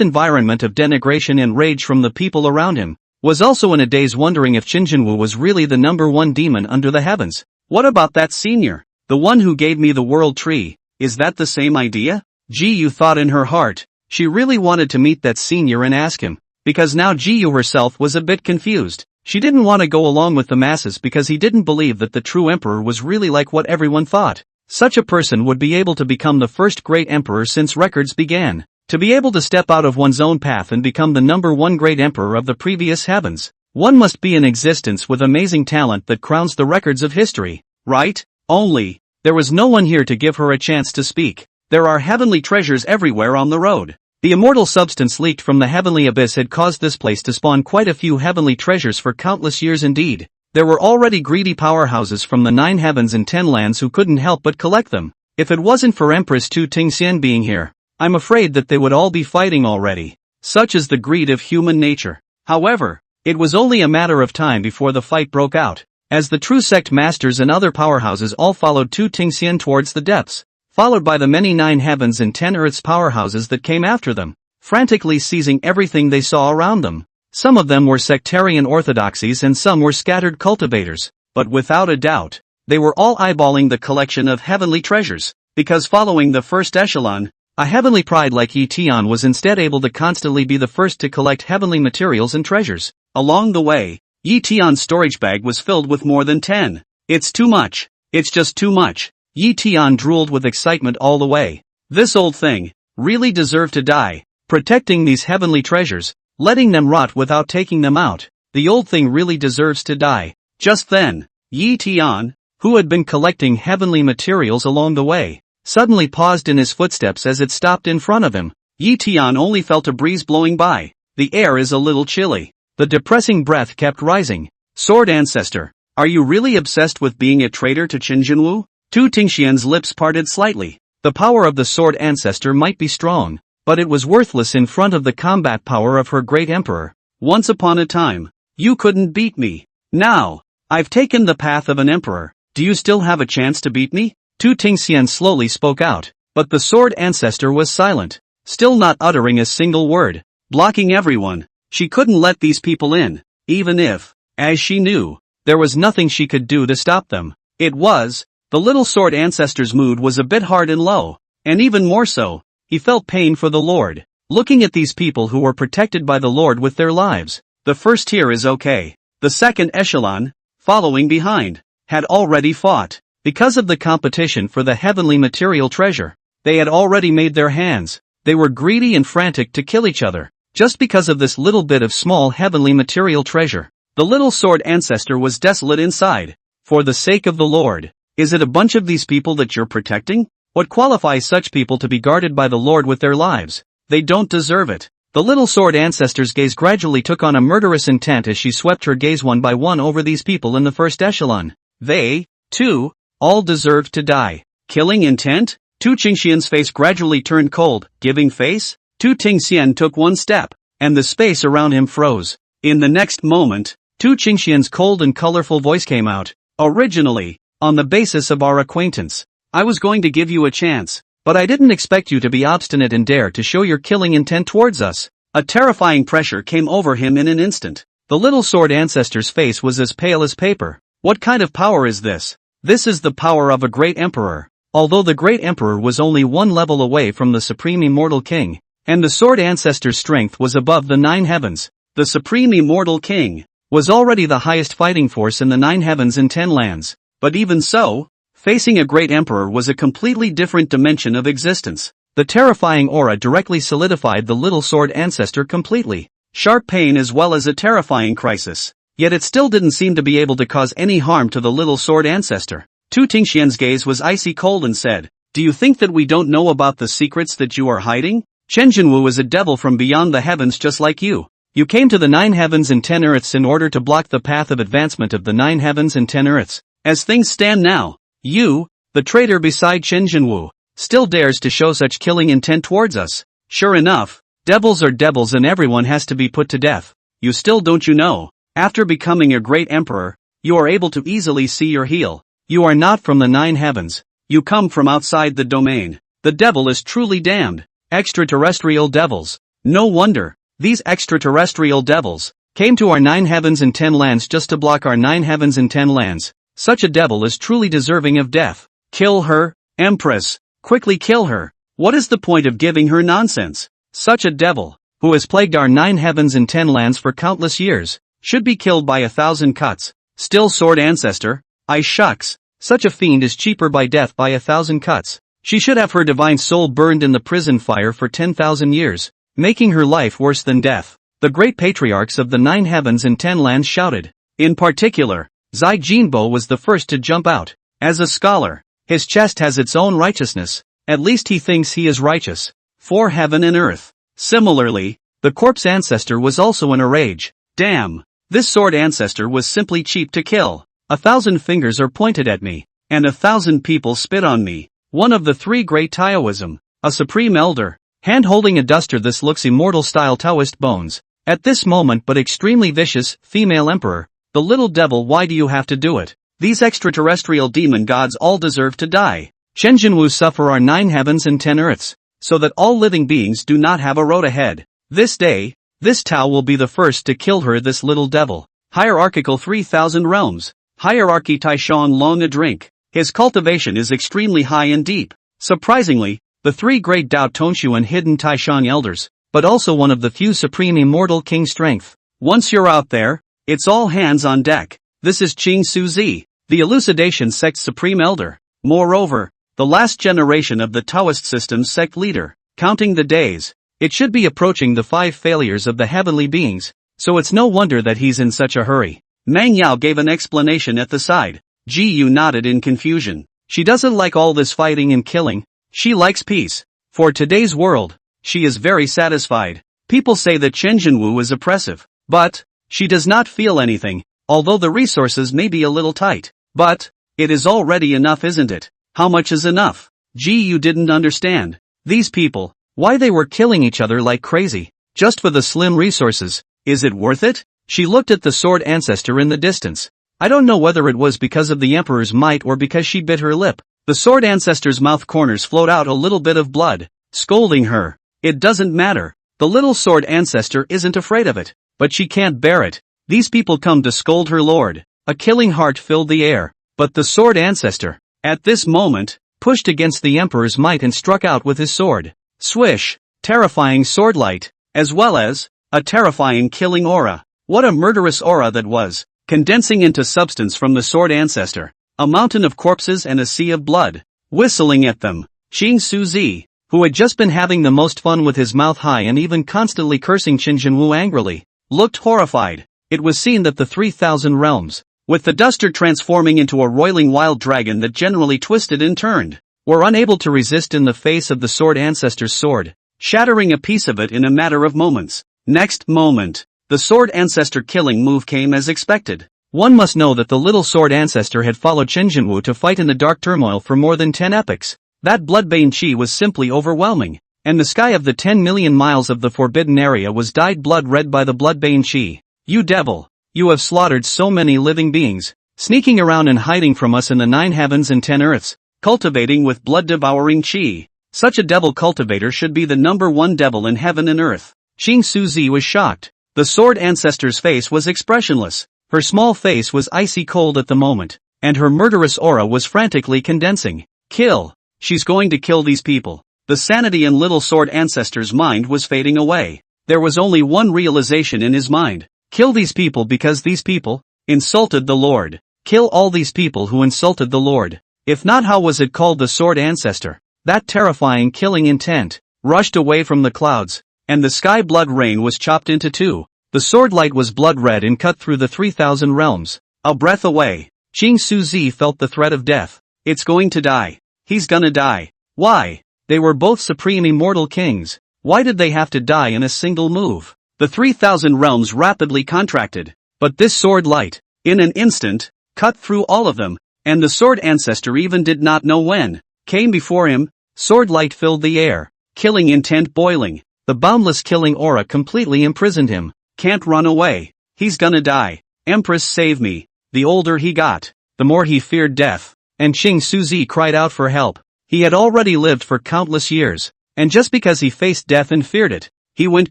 environment of denigration and rage from the people around him, was also in a daze wondering if Qinjinwu was really the #1 demon under the heavens. What about that senior, the one who gave me the world tree? Is that the same idea? Jiyu thought in her heart. She really wanted to meet that senior and ask him, because now Jiyu herself was a bit confused. She didn't want to go along with the masses because he didn't believe that the true emperor was really like what everyone thought. Such a person would be able to become the first great emperor since records began. To be able to step out of one's own path and become the #1 great emperor of the previous heavens, one must be in existence with amazing talent that crowns the records of history, right? Only, there was no one here to give her a chance to speak. There are heavenly treasures everywhere on the road. The immortal substance leaked from the heavenly abyss had caused this place to spawn quite a few heavenly treasures for countless years indeed. There were already greedy powerhouses from the 9 heavens and 10 lands who couldn't help but collect them. If it wasn't for Empress Tu Tingxian being here, I'm afraid that they would all be fighting already. Such is the greed of human nature. However, it was only a matter of time before the fight broke out, as the true sect masters and other powerhouses all followed Tu Tingxian towards the depths, followed by the many 9 heavens and 10 earths powerhouses that came after them, frantically seizing everything they saw around them. Some of them were sectarian orthodoxies and some were scattered cultivators, but without a doubt, they were all eyeballing the collection of heavenly treasures, because following the first echelon, a heavenly pride like Yi Tian was instead able to constantly be the first to collect heavenly materials and treasures. Along the way, Yi Tian's storage bag was filled with more than 10. It's too much. It's just too much. Yi Tian drooled with excitement all the way. This old thing really deserved to die, protecting these heavenly treasures, letting them rot without taking them out. The old thing really deserves to die. Just then, Yi Tian, who had been collecting heavenly materials along the way, suddenly paused in his footsteps as it stopped in front of him. Yi Tian only felt a breeze blowing by. The air is a little chilly. The depressing breath kept rising. Sword Ancestor, are you really obsessed with being a traitor to Qinjinwu? Tu Tingxian's lips parted slightly. The power of the Sword Ancestor might be strong, but it was worthless in front of the combat power of her great emperor. Once upon a time, you couldn't beat me. Now, I've taken the path of an emperor. Do you still have a chance to beat me? Tu Tingxian slowly spoke out, but the sword ancestor was silent, still not uttering a single word, blocking everyone. She couldn't let these people in, even if, as she knew, there was nothing she could do to stop them. The little sword ancestor's mood was a bit hard and low, and even more so, he felt pain for the Lord. Looking at these people who were protected by the Lord with their lives, the first tier is okay. The second echelon, following behind, had already fought. Because of the competition for the heavenly material treasure, they had already made their hands. They were greedy and frantic to kill each other, just because of this little bit of small heavenly material treasure. The little sword ancestor was desolate inside. For the sake of the Lord, is it a bunch of these people that you're protecting? What qualifies such people to be guarded by the Lord with their lives? They don't deserve it. The little sword ancestor's gaze gradually took on a murderous intent as she swept her gaze one by one over these people in the first echelon. They, too, all deserved to die. Killing intent? Tu Tingxian's face gradually turned cold. Giving face? Tu Tingxian took one step, and the space around him froze. In the next moment, Tu Tingxian's cold and colorful voice came out. Originally, on the basis of our acquaintance, I was going to give you a chance, but I didn't expect you to be obstinate and dare to show your killing intent towards us. A terrifying pressure came over him in an instant. The little sword ancestor's face was as pale as paper. What kind of power is this? This is the power of a great emperor. Although the great emperor was only one level away from the supreme immortal king, and the sword ancestor's strength was above the 9 heavens, the supreme immortal king was already the highest fighting force in the 9 heavens and 10 lands. But even so, facing a great emperor was a completely different dimension of existence. The terrifying aura directly solidified the little sword ancestor completely. Sharp pain as well as a terrifying crisis. Yet it still didn't seem to be able to cause any harm to the little sword ancestor. Tu Tingxian's gaze was icy cold and said, "Do you think that we don't know about the secrets that you are hiding? Chen Jinwu is a devil from beyond the heavens just like you. You came to the 9 heavens and 10 earths in order to block the path of advancement of the 9 heavens and 10 earths. As things stand now, you, the traitor beside Chen Jinwu, still dares to show such killing intent towards us. Sure enough, devils are devils and everyone has to be put to death. You still don't you know, after becoming a great emperor, you are able to easily see your heel. You are not from the 9 heavens. You come from outside the domain. The devil is truly damned. Extraterrestrial devils. No wonder, these extraterrestrial devils came to our 9 heavens and 10 lands just to block our 9 heavens and 10 lands. Such a devil is truly deserving of death. Kill her, Empress. Quickly kill her. What is the point of giving her nonsense? Such a devil, who has plagued our 9 heavens and 10 lands for countless years, should be killed by 1,000 cuts. Still sword ancestor? I shucks. Such a fiend is cheaper by death by 1,000 cuts. She should have her divine soul burned in the prison fire for 10,000 years, making her life worse than death. The great patriarchs of the 9 heavens and 10 lands shouted. In particular, Zai Jinbo was the first to jump out. As a scholar, his chest has its own righteousness. At least he thinks he is righteous. For heaven and earth. Similarly, the corpse ancestor was also in a rage. Damn, this sword ancestor was simply cheap to kill. 1,000 fingers are pointed at me, and 1,000 people spit on me. One of the 3 great Taoism, a supreme elder, hand-holding a duster. This looks immortal-style Taoist bones. At this moment but extremely vicious, female emperor, the little devil, why do you have to do it? These extraterrestrial demon gods all deserve to die. Chen Jinwu suffer our 9 heavens and 10 earths, so that all living beings do not have a road ahead. This day, this Tao will be the first to kill her, this little devil. Hierarchical 3,000 realms. Hierarchy Taishan long a drink. His cultivation is extremely high and deep. Surprisingly, the 3 great Dao Tonshu and hidden Taishan elders, but also one of the few supreme immortal king strength. Once you're out there, it's all hands on deck. This is Qing Suzi, the elucidation sect's supreme elder. Moreover, the last generation of the Taoist system's sect leader. Counting the days, it should be approaching the 5 failures of the heavenly beings, so it's no wonder that he's in such a hurry. Meng Yao gave an explanation at the side. Ji Yu nodded in confusion. She doesn't like all this fighting and killing. She likes peace. For today's world, she is very satisfied. People say that Chen Jinwu is oppressive, but she does not feel anything, although the resources may be a little tight. But it is already enough, isn't it? How much is enough? Ji Yu didn't understand. These people, why they were killing each other like crazy, just for the slim resources. Is it worth it? She looked at the sword ancestor in the distance. I don't know whether it was because of the emperor's might or because she bit her lip. The sword ancestor's mouth corners flowed out a little bit of blood, scolding her. It doesn't matter. The little sword ancestor isn't afraid of it, but she can't bear it. These people come to scold her lord. A killing heart filled the air. But the sword ancestor, at this moment, pushed against the emperor's might and struck out with his sword. Swish! Terrifying sword light, as well as a terrifying killing aura. What a murderous aura that was, condensing into substance from the sword ancestor. A mountain of corpses and a sea of blood. Whistling at them, Xing Suzi, who had just been having the most fun with his mouth high and even constantly cursing Qin Jinwu angrily, looked horrified. It was seen that the 3,000 realms, with the duster transforming into a roiling wild dragon that generally twisted and turned, were unable to resist in the face of the sword ancestor's sword, shattering a piece of it in a matter of moments. Next moment, the sword ancestor killing move came as expected. One must know that the little sword ancestor had followed Qin Jinwu to fight in the dark turmoil for more than 10 epochs. That bloodbane chi was simply overwhelming, and the sky of the 10 million miles of the forbidden area was dyed blood red by the bloodbane chi. You devil! You have slaughtered so many living beings, sneaking around and hiding from us in the 9 heavens and 10 earths, cultivating with blood-devouring chi. Such a devil cultivator should be the #1 devil in heaven and earth. Xing Suzi was shocked. The sword ancestor's face was expressionless. Her small face was icy cold at the moment, and her murderous aura was frantically condensing. Kill! She's going to kill these people. The sanity in little sword ancestor's mind was fading away. There was only one realization in his mind. Kill these people because these people insulted the Lord. Kill all these people who insulted the Lord. If not, how was it called the sword ancestor? That terrifying killing intent rushed away from the clouds, and the sky blood rain was chopped into two. The sword light was blood red and cut through the 3,000 realms. A breath away, Xing Suzi felt the threat of death. It's going to die. He's gonna die. Why? They were both supreme immortal kings. Why did they have to die in a single move? The 3,000 realms rapidly contracted. But this sword light, in an instant, cut through all of them, and the sword ancestor even did not know when, came before him. Sword light filled the air, killing intent boiling. The boundless killing aura completely imprisoned him. Can't run away. He's gonna die. Empress, save me. The older he got, the more he feared death. And Xing Suzi cried out for help. He had already lived for countless years, and just because he faced death and feared it, he went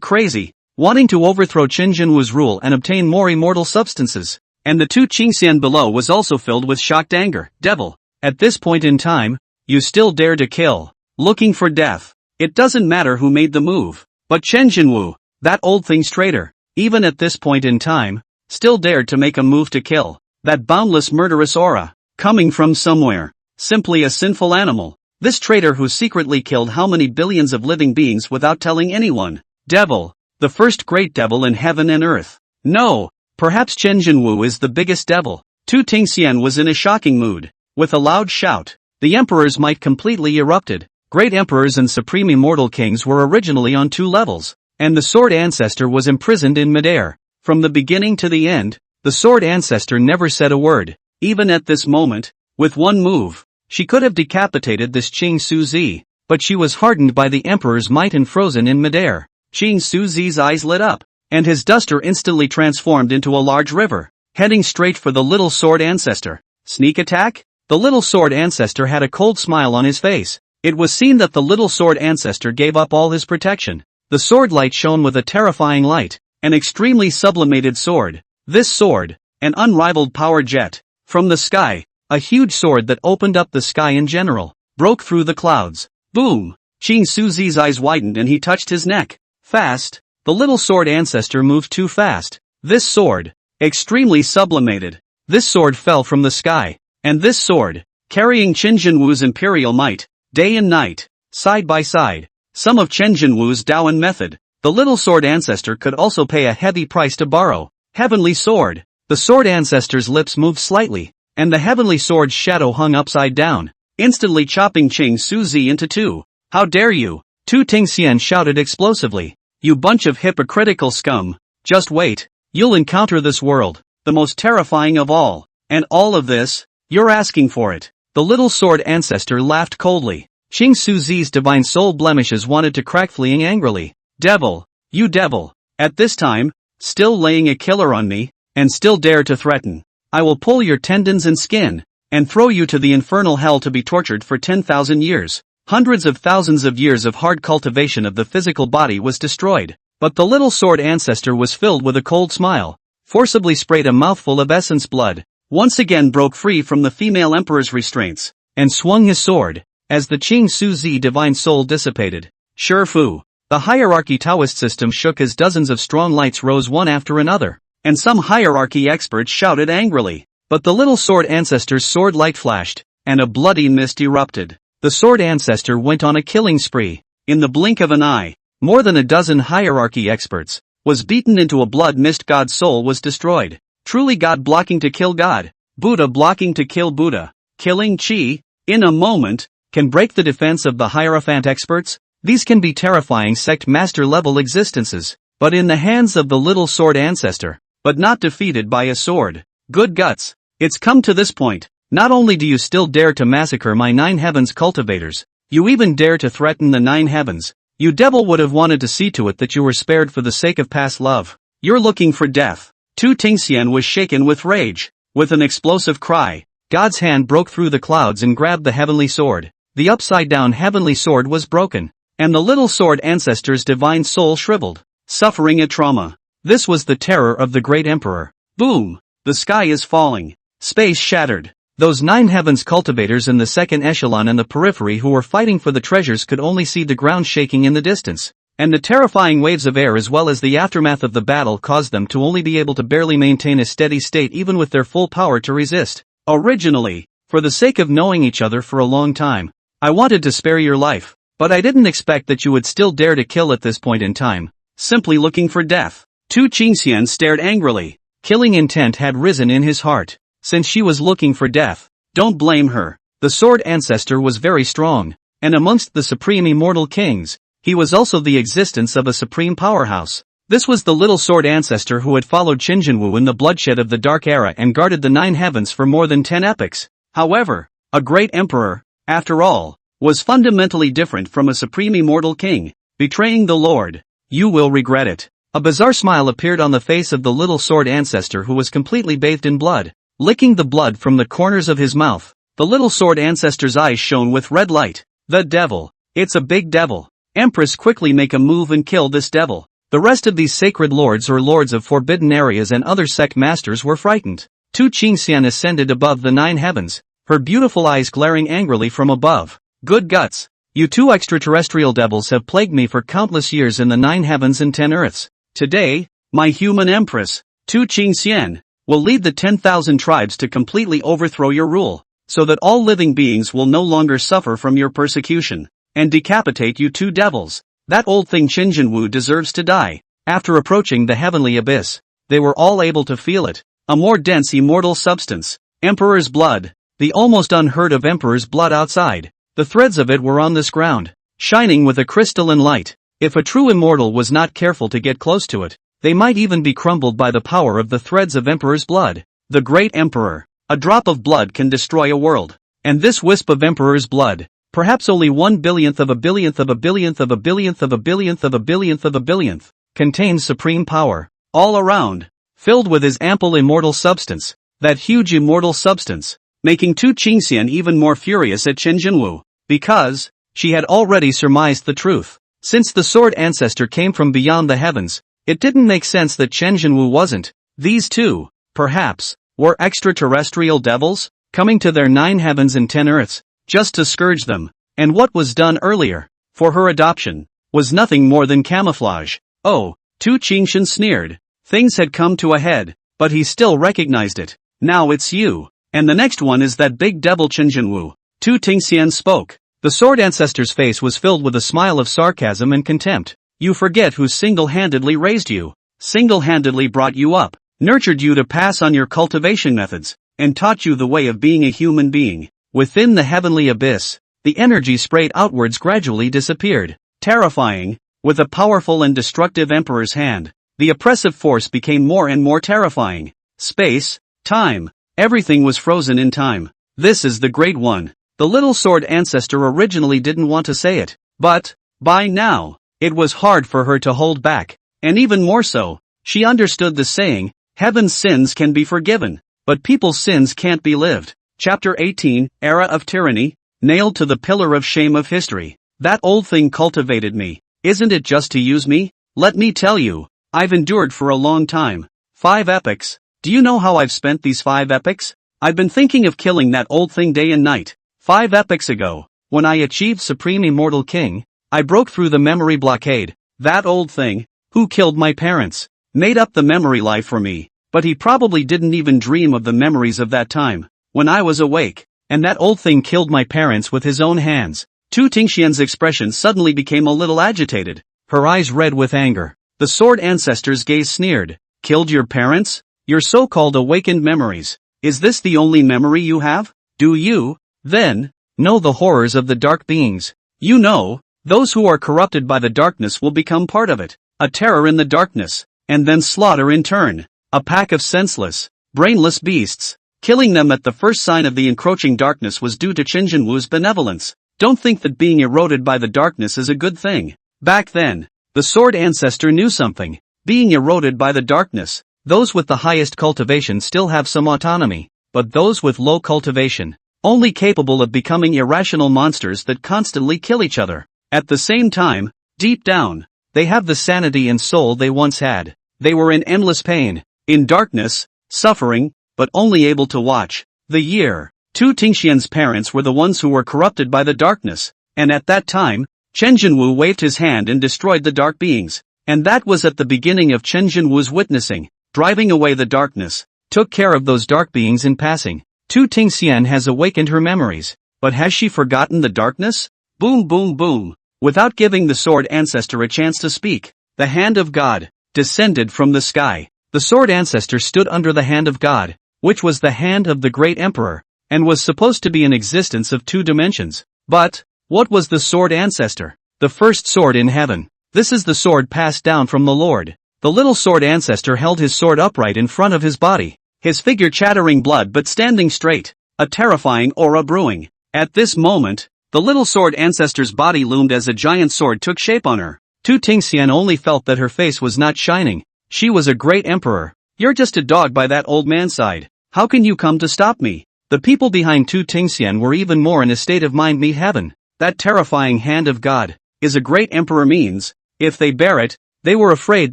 crazy, wanting to overthrow Qin Jinwu's rule and obtain more immortal substances. And the Tu Qingxian below was also filled with shocked anger. Devil, at this point in time, you still dare to kill, looking for death. It doesn't matter who made the move, but Qin Jinwu, that old thing's traitor, even at this point in time, still dared to make a move to kill. That boundless murderous aura, coming from somewhere, simply a sinful animal. This traitor who secretly killed how many billions of living beings without telling anyone. Devil, the first great devil in heaven and earth. No, perhaps Qin Jinwu is the biggest devil. Tu Tingxian was in a shocking mood. With a loud shout, the emperor's might completely erupted. Great emperors and supreme immortal kings were originally on 2 levels, and the sword ancestor was imprisoned in midair. From the beginning to the end, the sword ancestor never said a word. Even at this moment, with one move, she could have decapitated this Xing Suzi, but she was hardened by the emperor's might and frozen in midair. Xing Suzi's eyes lit up, and his duster instantly transformed into a large river, heading straight for the little sword ancestor. Sneak attack? The little sword ancestor had a cold smile on his face. It was seen that the little sword ancestor gave up all his protection. The sword light shone with a terrifying light, an extremely sublimated sword. This sword, an unrivaled power jet, from the sky, a huge sword that opened up the sky in general, broke through the clouds. Boom! Xing Suzi's eyes widened and he touched his neck. Fast, the little sword ancestor moved too fast. This sword, extremely sublimated. This sword fell from the sky, and this sword, carrying Qin Jinwu's imperial might, day and night, side by side. Some of Qin Jinwu's Daoan method. The little sword ancestor could also pay a heavy price to borrow. Heavenly sword. The sword ancestor's lips moved slightly, and the heavenly sword's shadow hung upside down, instantly chopping Xing Suzi into 2. How dare you? Tu Tingxian shouted explosively. You bunch of hypocritical scum. Just wait. You'll encounter this world, the most terrifying of all. And all of this, you're asking for it. The little sword ancestor laughed coldly. Xing Suzi's divine soul blemishes wanted to crack, fleeing angrily. Devil, you devil. At this time, Still laying a killer on me, and still dare to threaten. I will pull your tendons and skin, and throw you to the infernal hell to be tortured for 10,000 years. Hundreds of thousands of years of hard cultivation of the physical body was destroyed, but the little sword ancestor was filled with a cold smile, forcibly sprayed a mouthful of essence blood, once again broke free from the female emperor's restraints, and swung his sword, as the Qing Su Zi divine soul dissipated. Shifu. The hierarchy Taoist system shook as dozens of strong lights rose one after another, and some hierarchy experts shouted angrily. But the little sword ancestor's sword light flashed, and a bloody mist erupted. The sword ancestor went on a killing spree. In the blink of an eye, more than a dozen hierarchy experts was beaten into a blood mist. God's soul was destroyed. Truly God blocking to kill God, Buddha blocking to kill Buddha. Killing Qi, in a moment, can break the defense of the Hierophant experts. These can be terrifying sect master level existences, but in the hands of the little sword ancestor, but not defeated by a sword. Good guts. It's come to this point. Not only do you still dare to massacre my 9 heavens cultivators, you even dare to threaten the 9 heavens. You devil would have wanted to see to it that you were spared for the sake of past love. You're looking for death. Tu Tingxian was shaken with rage. With an explosive cry, God's hand broke through the clouds and grabbed the heavenly sword. The upside-down heavenly sword was broken, and the little sword ancestor's divine soul shriveled, suffering a trauma. This was the terror of the great emperor. Boom! The sky is falling. Space shattered. Those 9 heavens cultivators in the second echelon and the periphery who were fighting for the treasures could only see the ground shaking in the distance, and the terrifying waves of air as well as the aftermath of the battle caused them to only be able to barely maintain a steady state even with their full power to resist. Originally, for the sake of knowing each other for a long time, I wanted to spare your life, but I didn't expect that you would still dare to kill at this point in time, simply looking for death. Tu Qingxian stared angrily. Killing intent had risen in his heart. Since she was looking for death, don't blame her. The sword ancestor was very strong, and amongst the supreme immortal kings, he was also the existence of a supreme powerhouse. This was the little sword ancestor who had followed Qinjinwu in the bloodshed of the Dark Era and guarded the 9 heavens for more than 10 epochs. However, a great emperor, after all, was fundamentally different from a supreme immortal king. Betraying the Lord. You will regret it. A bizarre smile appeared on the face of the little sword ancestor who was completely bathed in blood. Licking the blood from the corners of his mouth, the little sword ancestor's eyes shone with red light. The devil. It's a big devil. Empress, quickly make a move and kill this devil. The rest of these sacred lords or lords of forbidden areas and other sect masters were frightened. Tu Qingxian ascended above the 9 heavens, her beautiful eyes glaring angrily from above. Good guts. You 2 extraterrestrial devils have plagued me for countless years in the 9 heavens and 10 earths. Today, my human empress, Tu Qingxian, will lead the 10,000 tribes to completely overthrow your rule, so that all living beings will no longer suffer from your persecution, and decapitate you 2 devils. That old thing Qinjinwu deserves to die. After approaching the heavenly abyss, they were all able to feel it, a more dense immortal substance. Emperor's blood, the almost unheard of emperor's blood outside. The threads of it were on this ground, shining with a crystalline light. If a true immortal was not careful to get close to it, they might even be crumbled by the power of the threads of Emperor's blood. The great Emperor. A drop of blood can destroy a world. And this wisp of Emperor's blood, perhaps only 1/1000th of a billionth of a billionth of a billionth of a billionth of a billionth of a billionth, contains supreme power. All around, filled with his ample immortal substance, that huge immortal substance, making Tu Qingxian even more furious at Qinjinwu, because she had already surmised the truth. Since the sword ancestor came from beyond the heavens, it didn't make sense that Qinjinwu wasn't. These 2, perhaps, were extraterrestrial devils, coming to their 9 heavens and 10 earths, just to scourge them, and what was done earlier, for her adoption, was nothing more than camouflage. Oh, Tu Qingxian sneered. Things had come to a head, but he still recognized it. Now it's you, and the next one is that big devil Qinjinwu. Tu Tingxian spoke. The sword ancestor's face was filled with a smile of sarcasm and contempt. You forget who single-handedly raised you, single-handedly brought you up, nurtured you to pass on your cultivation methods, and taught you the way of being a human being. Within the heavenly abyss, the energy sprayed outwards gradually disappeared. Terrifying, with a powerful and destructive emperor's hand, the oppressive force became more and more terrifying. Space, time, everything was frozen in time. This is the Great One. The little sword ancestor originally didn't want to say it, but, by now, it was hard for her to hold back, and even more so, She understood the saying, heaven's sins can be forgiven, but people's sins can't be lived. Chapter 18, Era of Tyranny, nailed to the pillar of shame of history. That old thing cultivated me. Isn't it just to use me? Let me tell you, I've endured for a long time. 5 epochs. Do you know how I've spent these 5 epochs? I've been thinking of killing that old thing day and night. 5 epochs ago, when I achieved Supreme Immortal King, I broke through the memory blockade. That old thing, who killed my parents, made up the memory life for me, but he probably didn't even dream of the memories of that time, when I was awake, and that old thing killed my parents with his own hands. Tu Tingxian's expression suddenly became a little agitated, her eyes red with anger. The sword ancestor's gaze sneered. Killed your parents? Your so-called awakened memories. Is this the only memory you have? Do you, then, know the horrors of the dark beings? You know, those who are corrupted by the darkness will become part of it. A terror in the darkness, and then slaughter in turn. A pack of senseless, brainless beasts. Killing them at the first sign of the encroaching darkness was due to Chen Jinwu's benevolence. Don't think that being eroded by the darkness is a good thing. Back then, the sword ancestor knew something. Being eroded by the darkness, those with the highest cultivation still have some autonomy, but those with low cultivation, only capable of becoming irrational monsters that constantly kill each other. At the same time, deep down, they have the sanity and soul they once had. They were in endless pain, in darkness, suffering, but only able to watch. The year. Tu Tingxian's parents were the ones who were corrupted by the darkness, and at that time, Chen Jinwu waved his hand and destroyed the dark beings. And that was at the beginning of Chen Jinwu's witnessing, driving away the darkness, took care of those dark beings in passing. Tu Tingxian has awakened her memories, but has she forgotten the darkness? Boom boom boom. Without giving the sword ancestor a chance to speak, the hand of God descended from the sky. The sword ancestor stood under the hand of God, which was the hand of the great emperor, and was supposed to be an existence of 2 dimensions. But, what was the sword ancestor? The first sword in heaven. This is the sword passed down from the Lord. The little sword ancestor held his sword upright in front of his body, his figure chattering blood but standing straight, a terrifying aura brewing. At this moment, the little sword ancestor's body loomed as a giant sword took shape on her. Tu Tingxian only felt that her face was not shining. She was a great emperor. You're just a dog by that old man side. How can you come to stop me? The people behind Tu Tingxian were even more in a state of mind meet heaven. That terrifying hand of God is a great emperor means, if they bear it, they were afraid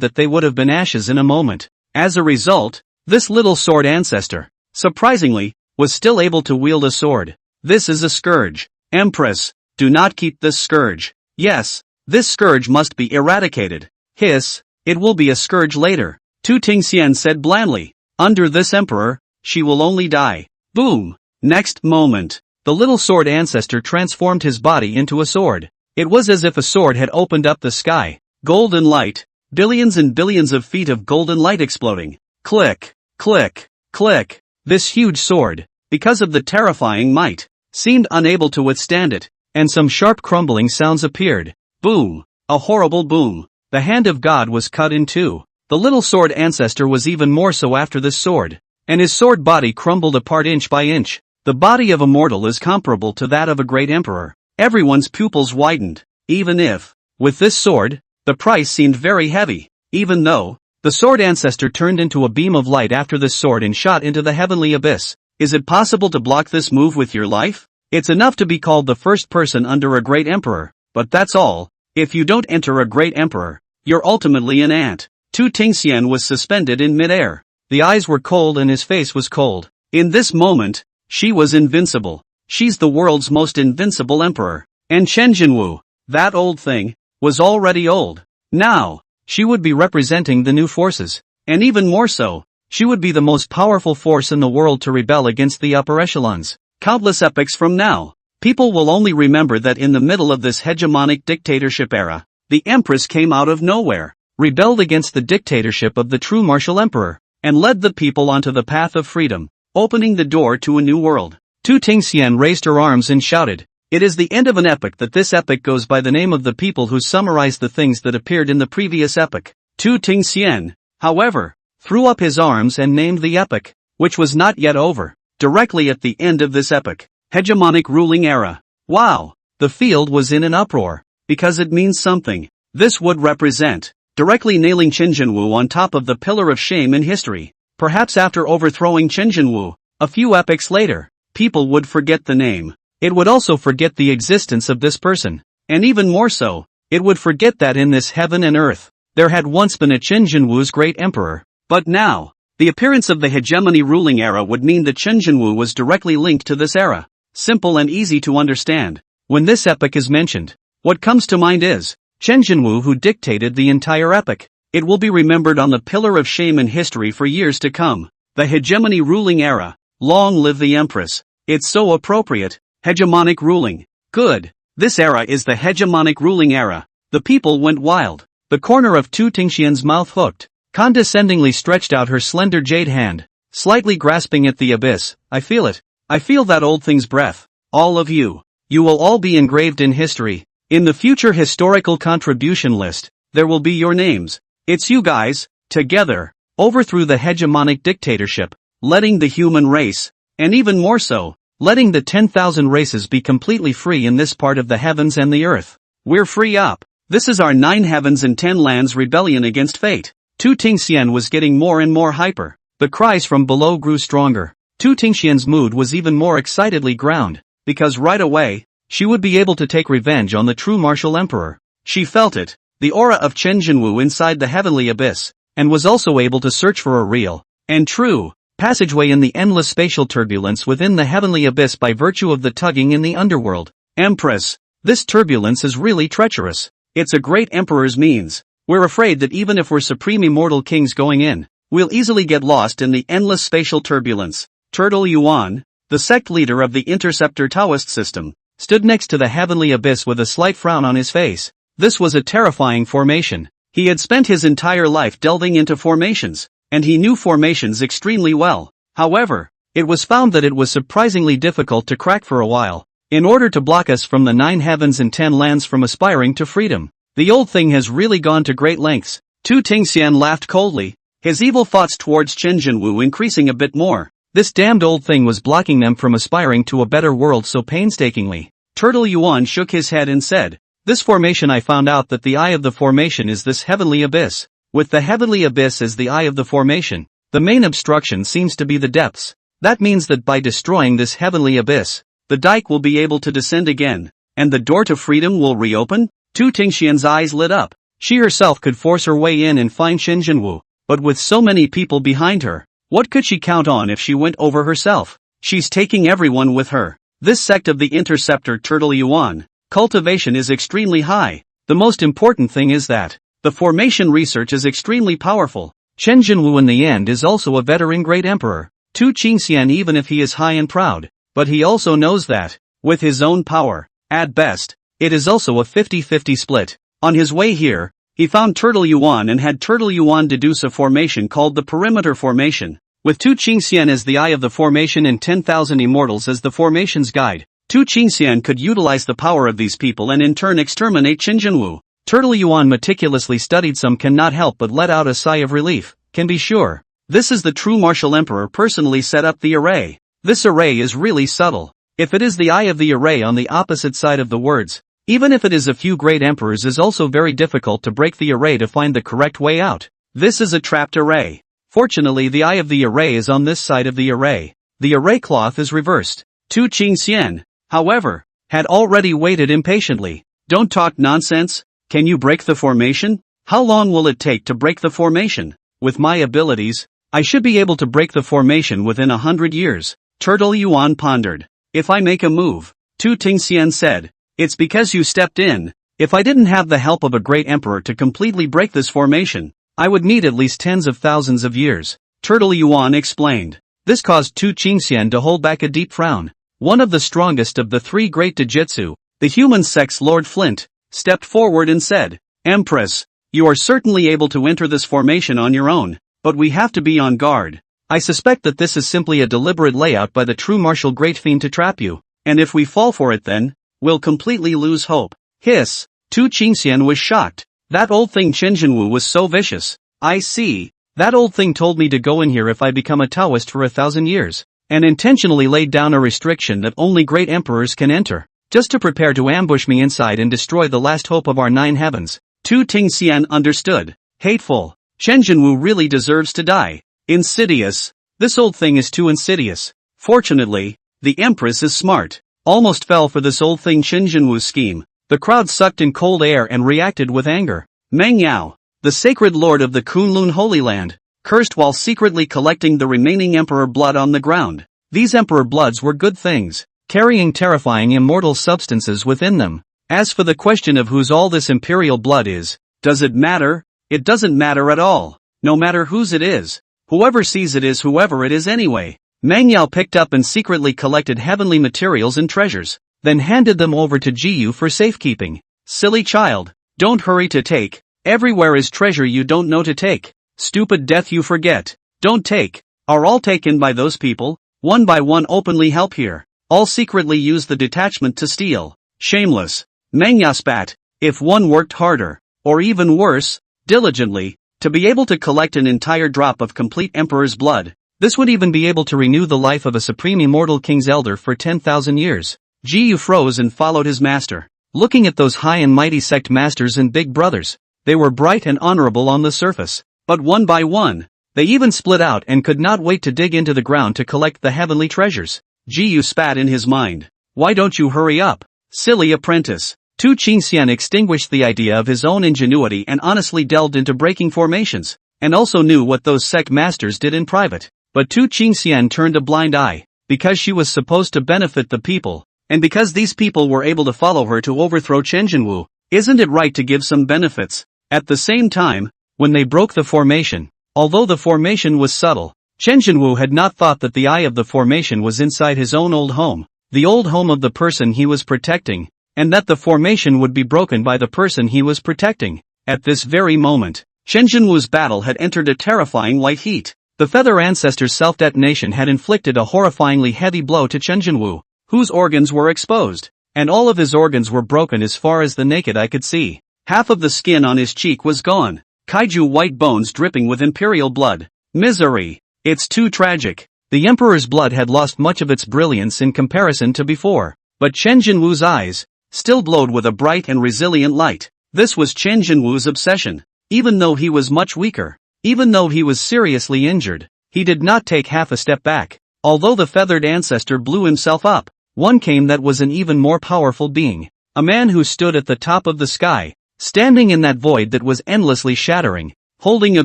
that they would have been ashes in a moment. As a result, this little sword ancestor, surprisingly, was still able to wield a sword. This is a scourge. Empress, do not keep this scourge. Yes, this scourge must be eradicated. Hiss, it will be a scourge later. Tu Tingxian said blandly. Under this emperor, she will only die. Boom! Next moment, the little sword ancestor transformed his body into a sword. It was as if a sword had opened up the sky. Golden light, billions and billions of feet of golden light exploding. Click, click, click. This huge sword, because of the terrifying might, seemed unable to withstand it, and some sharp crumbling sounds appeared. Boom! A horrible boom. The hand of God was cut in 2. The little sword ancestor was even more so after this sword, and his sword body crumbled apart inch by inch. The body of a mortal is comparable to that of a great emperor. Everyone's pupils widened, even if, with this sword, the price seemed very heavy. Even though, the sword ancestor turned into a beam of light after this sword and shot into the heavenly abyss. Is it possible to block this move with your life? It's enough to be called the first person under a great emperor, but that's all. If you don't enter a great emperor, you're ultimately an ant. Tu Tingxian was suspended in midair. The eyes were cold and his face was cold. In this moment, she was invincible. She's the world's most invincible emperor. And Chen Jinwu, that old thing, was already old. Now, she would be representing the new forces. And even more so, she would be the most powerful force in the world to rebel against the upper echelons. Countless epochs from now, people will only remember that in the middle of this hegemonic dictatorship era, the Empress came out of nowhere, rebelled against the dictatorship of the true martial emperor, and led the people onto the path of freedom, opening the door to a new world. Tu Tingxian raised her arms and shouted, "It is the end of an epoch that this epoch goes by the name of the people who summarized the things that appeared in the previous epoch." Tu Tingxian, however, threw up his arms and named the epoch, which was not yet over, directly at the end of this epoch. Hegemonic ruling era. Wow! The field was in an uproar, because it means something. This would represent directly nailing Qin Jinwu on top of the pillar of shame in history. Perhaps after overthrowing Qin Jinwu, a few epochs later, people would forget the name. It would also forget the existence of this person. And even more so, it would forget that in this heaven and earth, there had once been a Qin Jinwu's great emperor. But now, the appearance of the hegemony ruling era would mean that Qin Jinwu was directly linked to this era. Simple and easy to understand. When this epoch is mentioned, what comes to mind is Qin Jinwu, who dictated the entire epoch. It will be remembered on the pillar of shame in history for years to come. The hegemony ruling era. Long live the Empress. It's so appropriate. Hegemonic ruling. Good. This era is the hegemonic ruling era. The people went wild. The corner of Tu Tingxian's mouth hooked, condescendingly stretched out her slender jade hand, slightly grasping at the abyss. I feel it. I feel that old thing's breath. All of you. You will all be engraved in history. In the future historical contribution list, there will be your names. It's you guys, together, overthrew the hegemonic dictatorship, letting the human race, and even more so, letting the 10,000 races be completely free in this part of the heavens and the earth. We're free up. This is our 9 heavens and 10 lands rebellion against fate. Tu Tingxian was getting more and more hyper. The cries from below grew stronger. Tu Tingxian's mood was even more excitedly ground, because right away, she would be able to take revenge on the true martial emperor. She felt it, the aura of Qin Jinwu inside the heavenly abyss, and was also able to search for a real, and true, passageway in the endless spatial turbulence within the heavenly abyss by virtue of the tugging in the underworld. Empress, this turbulence is really treacherous. It's a great emperor's means. We're afraid that even if we're supreme immortal kings going in, we'll easily get lost in the endless spatial turbulence. Turtle Yuan, the sect leader of the Interceptor Taoist system, stood next to the heavenly abyss with a slight frown on his face. This was a terrifying formation. He had spent his entire life delving into formations, and he knew formations extremely well. However, it was found that it was surprisingly difficult to crack for a while. In order to block us from the 9 heavens and 10 lands from aspiring to freedom, the old thing has really gone to great lengths. Tu Tingxian laughed coldly, his evil thoughts towards Qin Jinwu increasing a bit more. This damned old thing was blocking them from aspiring to a better world so painstakingly. Turtle Yuan shook his head and said, "This formation, I found out that the eye of the formation is this heavenly abyss. With the heavenly abyss as the eye of the formation, the main obstruction seems to be the depths. That means that by destroying this heavenly abyss, the dike will be able to descend again, and the door to freedom will reopen." Tu Tingxian's eyes lit up. She herself could force her way in and find Qin Jinwu, but with so many people behind her, what could she count on if she went over herself? She's taking everyone with her. This sect of the Interceptor Turtle Yuan, cultivation is extremely high. The most important thing is that the formation research is extremely powerful. Qin Jinwu in the end is also a veteran great emperor. Tu Tingxian, even if he is high and proud, but he also knows that, with his own power, at best, it is also a 50-50 split. On his way here, he found Turtle Yuan and had Turtle Yuan deduce a formation called the Perimeter Formation. With Tu Tingxian as the eye of the formation and 10,000 immortals as the formation's guide, Tu Tingxian could utilize the power of these people and in turn exterminate Qin Jinwu. Turtle Yuan meticulously studied some cannot help but let out a sigh of relief. Can be sure. This is the true martial emperor personally set up the array. This array is really subtle. If it is the eye of the array on the opposite side of the words, even if it is a few great emperors, is also very difficult to break the array to find the correct way out. This is a trapped array. Fortunately, the eye of the array is on this side of the array. The array cloth is reversed. Tu Tingxian, however, had already waited impatiently. Don't talk nonsense. Can you break the formation? How long will it take to break the formation? With my abilities, I should be able to break the formation within 100 years. Turtle Yuan pondered. If I make a move, Tu Tingxian said, it's because you stepped in. If I didn't have the help of a great emperor to completely break this formation, I would need at least tens of thousands of years. Turtle Yuan explained. This caused Tu Tingxian to hold back a deep frown. One of the strongest of the 3 great Dojutsu, the human sex Lord Flint, stepped forward and said, Empress, you are certainly able to enter this formation on your own, but we have to be on guard. I suspect that this is simply a deliberate layout by the true martial great fiend to trap you, and if we fall for it then, we'll completely lose hope. Hiss. Tu Tingxian was shocked. That old thing Qin Jinwu was so vicious. I see. That old thing told me to go in here if I become a Taoist for 1,000 years, and intentionally laid down a restriction that only great emperors can enter, just to prepare to ambush me inside and destroy the last hope of our 9 heavens. Tu Tingxian understood. Hateful. Chen Jinwu really deserves to die. Insidious. This old thing is too insidious. Fortunately, the Empress is smart. Almost fell for this old thing Chen Jinwu's scheme. The crowd sucked in cold air and reacted with anger. Meng Yao, the sacred lord of the Kunlun Holy Land, cursed while secretly collecting the remaining emperor blood on the ground. These emperor bloods were good things, carrying terrifying immortal substances within them. As for the question of whose all this imperial blood is, does it matter? It doesn't matter at all. No matter whose it is. Whoever sees it is whoever it is anyway. Meng Yao picked up and secretly collected heavenly materials and treasures, then handed them over to Jiyu for safekeeping. Silly child, don't hurry to take. Everywhere is treasure you don't know to take. Stupid death you forget. Don't take. Are all taken by those people? One by one openly help here. All secretly use the detachment to steal. Shameless. Meng Yao spat. If one worked harder, or even worse, diligently, to be able to collect an entire drop of complete emperor's blood, this would even be able to renew the life of a supreme immortal king's elder for 10,000 years. Jiyu froze and followed his master. Looking at those high and mighty sect masters and big brothers, they were bright and honorable on the surface, but one by one, they even split out and could not wait to dig into the ground to collect the heavenly treasures. Jiyu spat in his mind. Why don't you hurry up? Silly apprentice. Tu Qingxian extinguished the idea of his own ingenuity and honestly delved into breaking formations, and also knew what those sect masters did in private. But Tu Qingxian turned a blind eye, because she was supposed to benefit the people, and because these people were able to follow her to overthrow Chen Jinwu. Isn't it right to give some benefits? At the same time, when they broke the formation, although the formation was subtle, Chen Jinwu had not thought that the eye of the formation was inside his own old home, the old home of the person he was protecting, and that the formation would be broken by the person he was protecting. At this very moment, Chen Jinwu's battle had entered a terrifying white heat. The Feather Ancestor's self-detonation had inflicted a horrifyingly heavy blow to Chen Jinwu, whose organs were exposed, and all of his organs were broken as far as the naked eye could see. Half of the skin on his cheek was gone. Kaiju white bones dripping with imperial blood. Misery. It's too tragic. The Emperor's blood had lost much of its brilliance in comparison to before, but Chen Jinwu's eyes still glowed with a bright and resilient light. This was Chen Jinwu's obsession. Even though he was much weaker, even though he was seriously injured, he did not take half a step back. Although the feathered ancestor blew himself up, one came that was an even more powerful being. A man who stood at the top of the sky, standing in that void that was endlessly shattering, holding a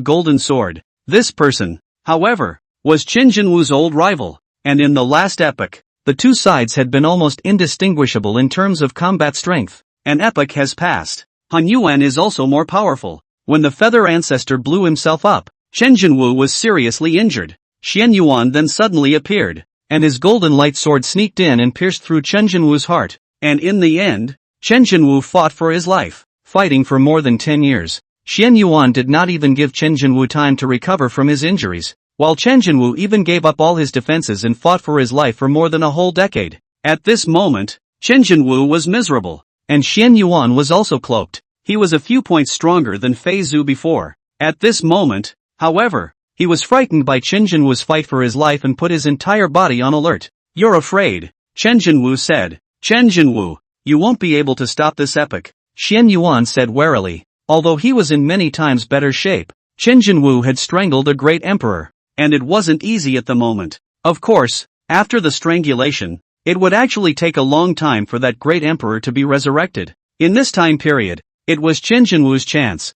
golden sword. This person, however, was Chen Jinwu's old rival, and in the last epoch, the two sides had been almost indistinguishable in terms of combat strength. An epoch has passed. Han Yuan is also more powerful. When the feather ancestor blew himself up, Chen Jinwu was seriously injured. Xian Yuan then suddenly appeared, and his golden light sword sneaked in and pierced through Chen Jinwu's heart. And in the end, Chen Jinwu fought for his life, fighting for more than 10 years. Xian Yuan did not even give Chen Jinwu time to recover from his injuries, while Chen Jinwu even gave up all his defenses and fought for his life for more than a whole decade. At this moment, Chen Jinwu was miserable, and Xian Yuan was also cloaked. He was a few points stronger than Fei Zhu before. At this moment, however, he was frightened by Chen Jinwu's fight for his life and put his entire body on alert. You're afraid, Chen Jinwu said. Chen Jinwu, you won't be able to stop this epoch, Xian Yuan said warily. Although he was in many times better shape, Chen Jinwu had strangled a great emperor, and it wasn't easy at the moment. Of course, after the strangulation, it would actually take a long time for that great emperor to be resurrected. In this time period, it was Chen Jinwu's chance.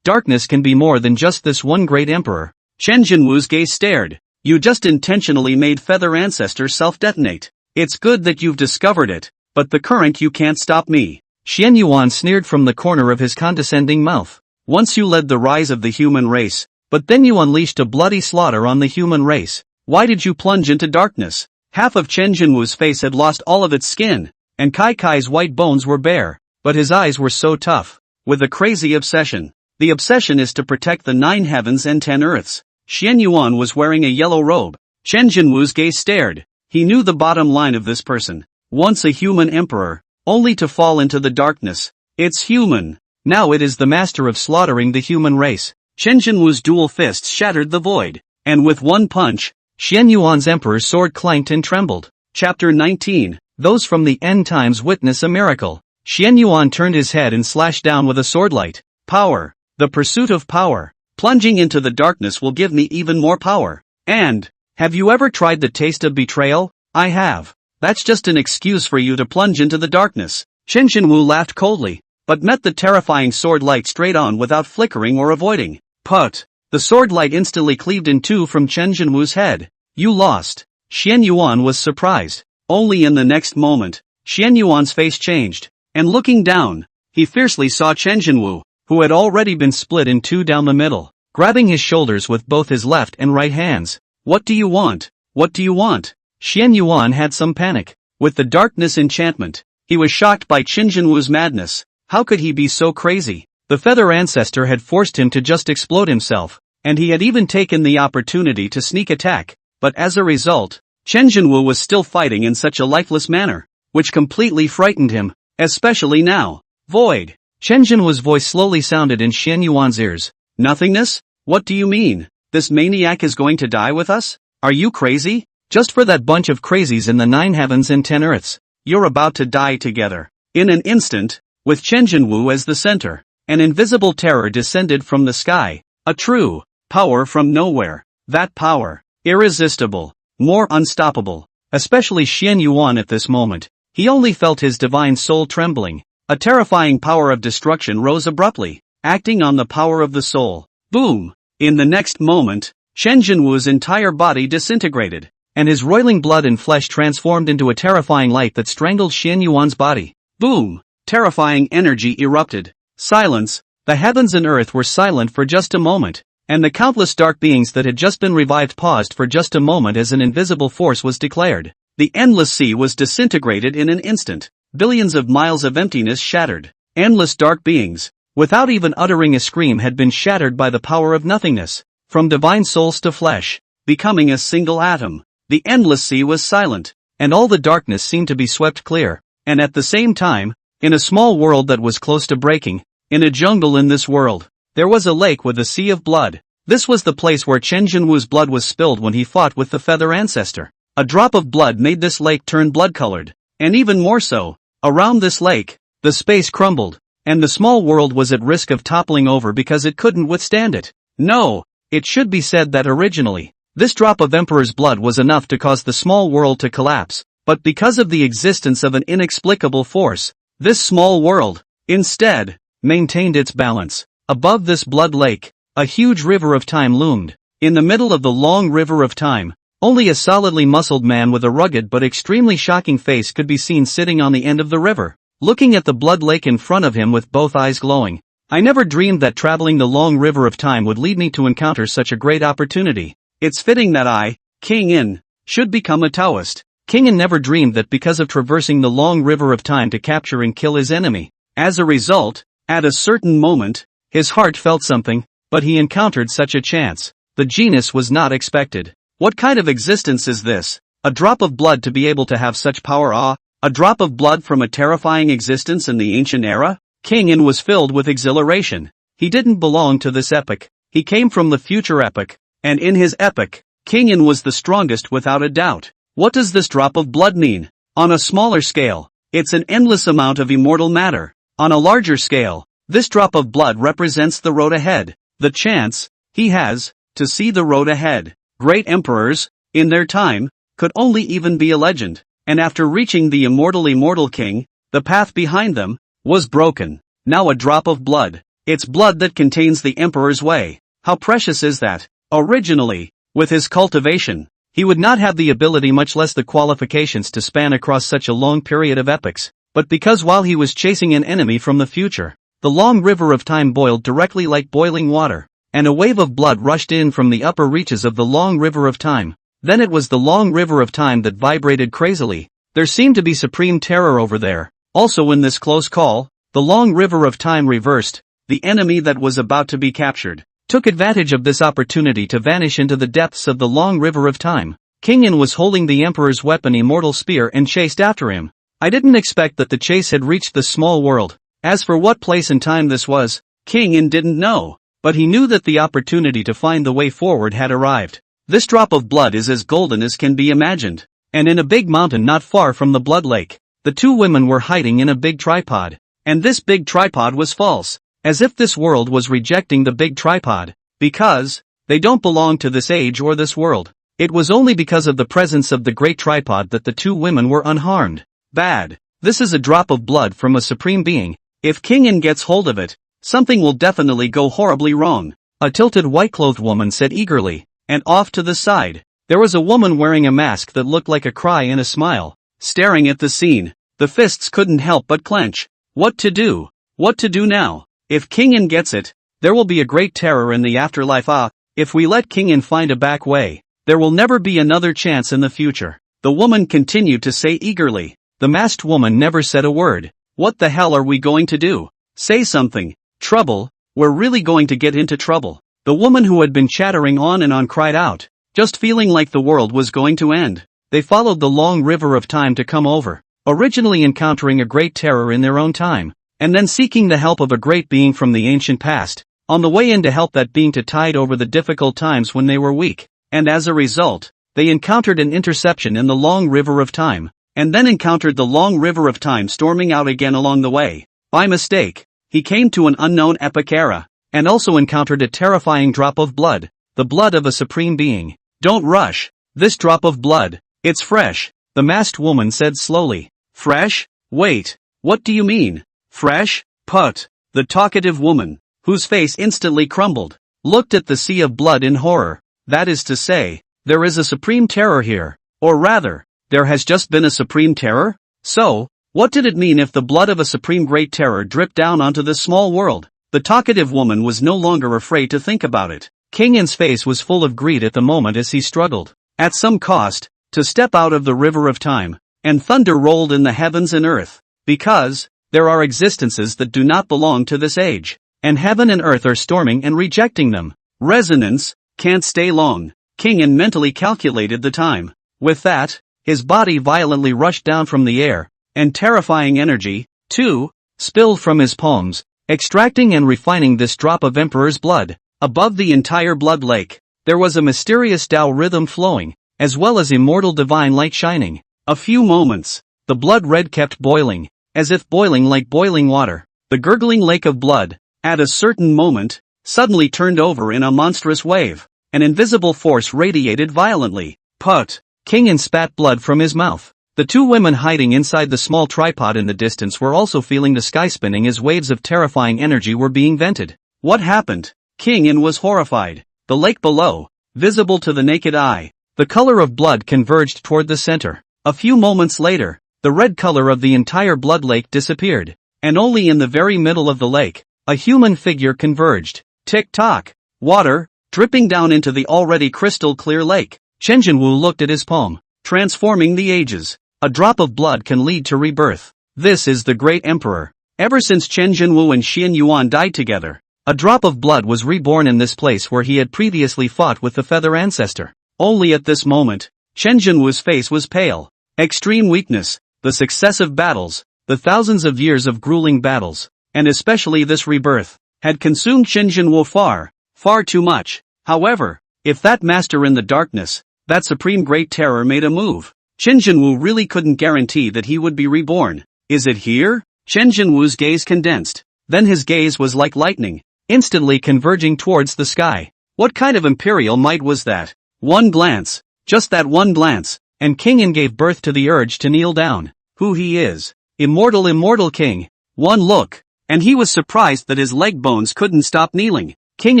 Darkness can be more than just this one great emperor. Chen Jinwu's gaze stared. You just intentionally made Feather Ancestor self-detonate. It's good that you've discovered it, but the current you can't stop me. Xian Yuan sneered from the corner of his condescending mouth. Once you led the rise of the human race, but then you unleashed a bloody slaughter on the human race. Why did you plunge into darkness? Half of Chen Jinwu's face had lost all of its skin, and Kai Kai's white bones were bare, but his eyes were so tough, with a crazy obsession. The obsession is to protect the 9 heavens and 10 earths. Xian Yuan was wearing a yellow robe. Chen Jinwu's gaze stared. He knew the bottom line of this person. Once a human emperor, only to fall into the darkness. It's human. Now it is the master of slaughtering the human race. Chen Jinwu's dual fists shattered the void, and with one punch, Xian Yuan's emperor's sword clanked and trembled. Chapter 19. Those from the end times witness a miracle. Xian Yuan turned his head and slashed down with a swordlight power. The pursuit of power. Plunging into the darkness will give me even more power. And, have you ever tried the taste of betrayal? I have. That's just an excuse for you to plunge into the darkness. Chen Zhenwu laughed coldly, but met the terrifying sword light straight on without flickering or avoiding. Put! The sword light instantly cleaved in two from Chen Zhenwu's head. You lost. Xian Yuan was surprised. Only in the next moment, Xian Yuan's face changed, and looking down, he fiercely saw Chen Zhenwu, who had already been split in two down the middle, grabbing his shoulders with both his left and right hands. What do you want? What do you want? Xian Yuan had some panic. With the darkness enchantment, he was shocked by Chen Zhenwu's madness. How could he be so crazy? The feather ancestor had forced him to just explode himself, and he had even taken the opportunity to sneak attack, but as a result, Chen Zhenwu was still fighting in such a lifeless manner, which completely frightened him, especially now. Void. Chen Zhenwu's voice slowly sounded in Xian Yuan's ears. Nothingness? What do you mean? This maniac is going to die with us? Are you crazy? Just for that bunch of crazies in the 9 heavens and 10 earths, you're about to die together. In an instant, with Chen Zhenwu as the center, an invisible terror descended from the sky, a true power from nowhere. That power, irresistible, more unstoppable, especially Xian Yuan at this moment. He only felt his divine soul trembling. A terrifying power of destruction rose abruptly, acting on the power of the soul. Boom! In the next moment, Chen Zhenwu's entire body disintegrated, and his roiling blood and flesh transformed into a terrifying light that strangled Xian Yuan's body. Boom! Terrifying energy erupted. Silence. The heavens and earth were silent for just a moment, and the countless dark beings that had just been revived paused for just a moment as an invisible force was declared. The endless sea was disintegrated in an instant. Billions of miles of emptiness shattered. Endless dark beings, without even uttering a scream, had been shattered by the power of nothingness. From divine souls to flesh, becoming a single atom. The endless sea was silent, and all the darkness seemed to be swept clear. And at the same time, in a small world that was close to breaking, in a jungle in this world, there was a lake with a sea of blood. This was the place where Chen Zhenwu's blood was spilled when he fought with the feather ancestor. A drop of blood made this lake turn blood-colored, and even more so, around this lake, the space crumbled, and the small world was at risk of toppling over because it couldn't withstand it. No, it should be said that originally, this drop of Emperor's blood was enough to cause the small world to collapse, but because of the existence of an inexplicable force, this small world, instead, maintained its balance. Above this blood lake, a huge river of time loomed. In the middle of the long river of time, only a solidly muscled man with a rugged but extremely shocking face could be seen sitting on the end of the river, looking at the blood lake in front of him with both eyes glowing. I never dreamed that traveling the long river of time would lead me to encounter such a great opportunity. It's fitting that I, King In, should become a Taoist. King In never dreamed that because of traversing the long river of time to capture and kill his enemy. As a result, at a certain moment, his heart felt something, but he encountered such a chance. The genius was not expected. What kind of existence is this? A drop of blood to be able to have such power? A drop of blood from a terrifying existence in the ancient era? King In was filled with exhilaration. He didn't belong to this epoch. He came from the future epoch, and in his epoch, King In was the strongest without a doubt. What does this drop of blood mean? On a smaller scale, it's an endless amount of immortal matter. On a larger scale, this drop of blood represents the road ahead. The chance he has to see the road ahead. Great emperors, in their time, could only even be a legend, and after reaching the immortal king, the path behind them was broken. Now a drop of blood. It's blood that contains the emperor's way. How precious is that? Originally, with his cultivation, he would not have the ability, much less the qualifications, to span across such a long period of epochs. But because while he was chasing an enemy from the future, the long river of time boiled directly like boiling water, and a wave of blood rushed in from the upper reaches of the long river of time. Then it was the long river of time that vibrated crazily. There seemed to be supreme terror over there. Also in this close call, the long river of time reversed. The enemy that was about to be captured took advantage of this opportunity to vanish into the depths of the long river of time. King In was holding the Emperor's weapon, Immortal Spear, and chased after him. I didn't expect that the chase had reached the small world. As for what place and time this was, King In didn't know, but he knew that the opportunity to find the way forward had arrived. This drop of blood is as golden as can be imagined, and in a big mountain not far from the blood lake, the two women were hiding in a big tripod, and this big tripod was false. as if this world was rejecting the big tripod, because they don't belong to this age or this world. It was only because of the presence of the great tripod that the two women were unharmed. Bad. This is a drop of blood from a supreme being. If King In gets hold of it, something will definitely go horribly wrong, a tilted white-clothed woman said eagerly, and off to the side, there was a woman wearing a mask that looked like a cry and a smile, staring at the scene. The fists couldn't help but clench. What to do? What to do now? If King In gets it, there will be a great terror in the afterlife. If we let King In find a back way, there will never be another chance in the future, the woman continued to say eagerly. The masked woman never said a word. What the hell are we going to do? Say something. Trouble? We're really going to get into trouble. The woman who had been chattering on and on cried out, just feeling like the world was going to end. They followed the long river of time to come over, originally encountering a great terror in their own time, and then seeking the help of a great being from the ancient past, on the way in to help that being to tide over the difficult times when they were weak, and as a result, they encountered an interception in the long river of time, and then encountered the long river of time storming out again along the way. By mistake, he came to an unknown epic era, and also encountered a terrifying drop of blood, the blood of a supreme being. Don't rush. This drop of blood, it's fresh, the masked woman said slowly. Fresh? Wait, what do you mean? Fresh? Put. The talkative woman, whose face instantly crumbled, looked at the sea of blood in horror. That is to say, there is a supreme terror here, or rather, there has just been a supreme terror? So, what did it mean if the blood of a supreme great terror dripped down onto this small world? The talkative woman was no longer afraid to think about it. King In's face was full of greed at the moment as he struggled, at some cost, to step out of the river of time, and thunder rolled in the heavens and earth, because there are existences that do not belong to this age, and heaven and earth are storming and rejecting them. Resonance, can't stay long. King In mentally calculated the time. With that, his body violently rushed down from the air, and terrifying energy, too, spilled from his palms, extracting and refining this drop of Emperor's blood. Above the entire blood lake, there was a mysterious Tao rhythm flowing, as well as immortal divine light shining. A few moments, the blood red kept boiling, as if boiling like boiling water. The gurgling lake of blood, at a certain moment, suddenly turned over in a monstrous wave. An invisible force radiated violently. Put. King In spat blood from his mouth. The two women hiding inside the small tripod in the distance were also feeling the sky spinning as waves of terrifying energy were being vented. What happened? King In was horrified. The lake below, visible to the naked eye, the color of blood converged toward the center. A few moments later, the red color of the entire blood lake disappeared, and only in the very middle of the lake, a human figure converged. Tick-tock. Water, dripping down into the already crystal clear lake. Chen Jinwu looked at his palm. Transforming the ages. A drop of blood can lead to rebirth. This is the great emperor. Ever since Chen Jinwu and Xian Yuan died together, a drop of blood was reborn in this place where he had previously fought with the feather ancestor. Only at this moment, Chen Jinwu's face was pale. Extreme weakness, the successive battles, the thousands of years of grueling battles, and especially this rebirth, had consumed Chen Jinwu far too much. However, if that master in the darkness, that supreme great terror made a move, Chen Jinwu really couldn't guarantee that he would be reborn. Is it here? Chen Jinwu's gaze condensed. Then his gaze was like lightning, instantly converging towards the sky. What kind of imperial might was that? One glance, just that one glance, and King In gave birth to the urge to kneel down. Who he is. Immortal king. One look, and he was surprised that his leg bones couldn't stop kneeling. King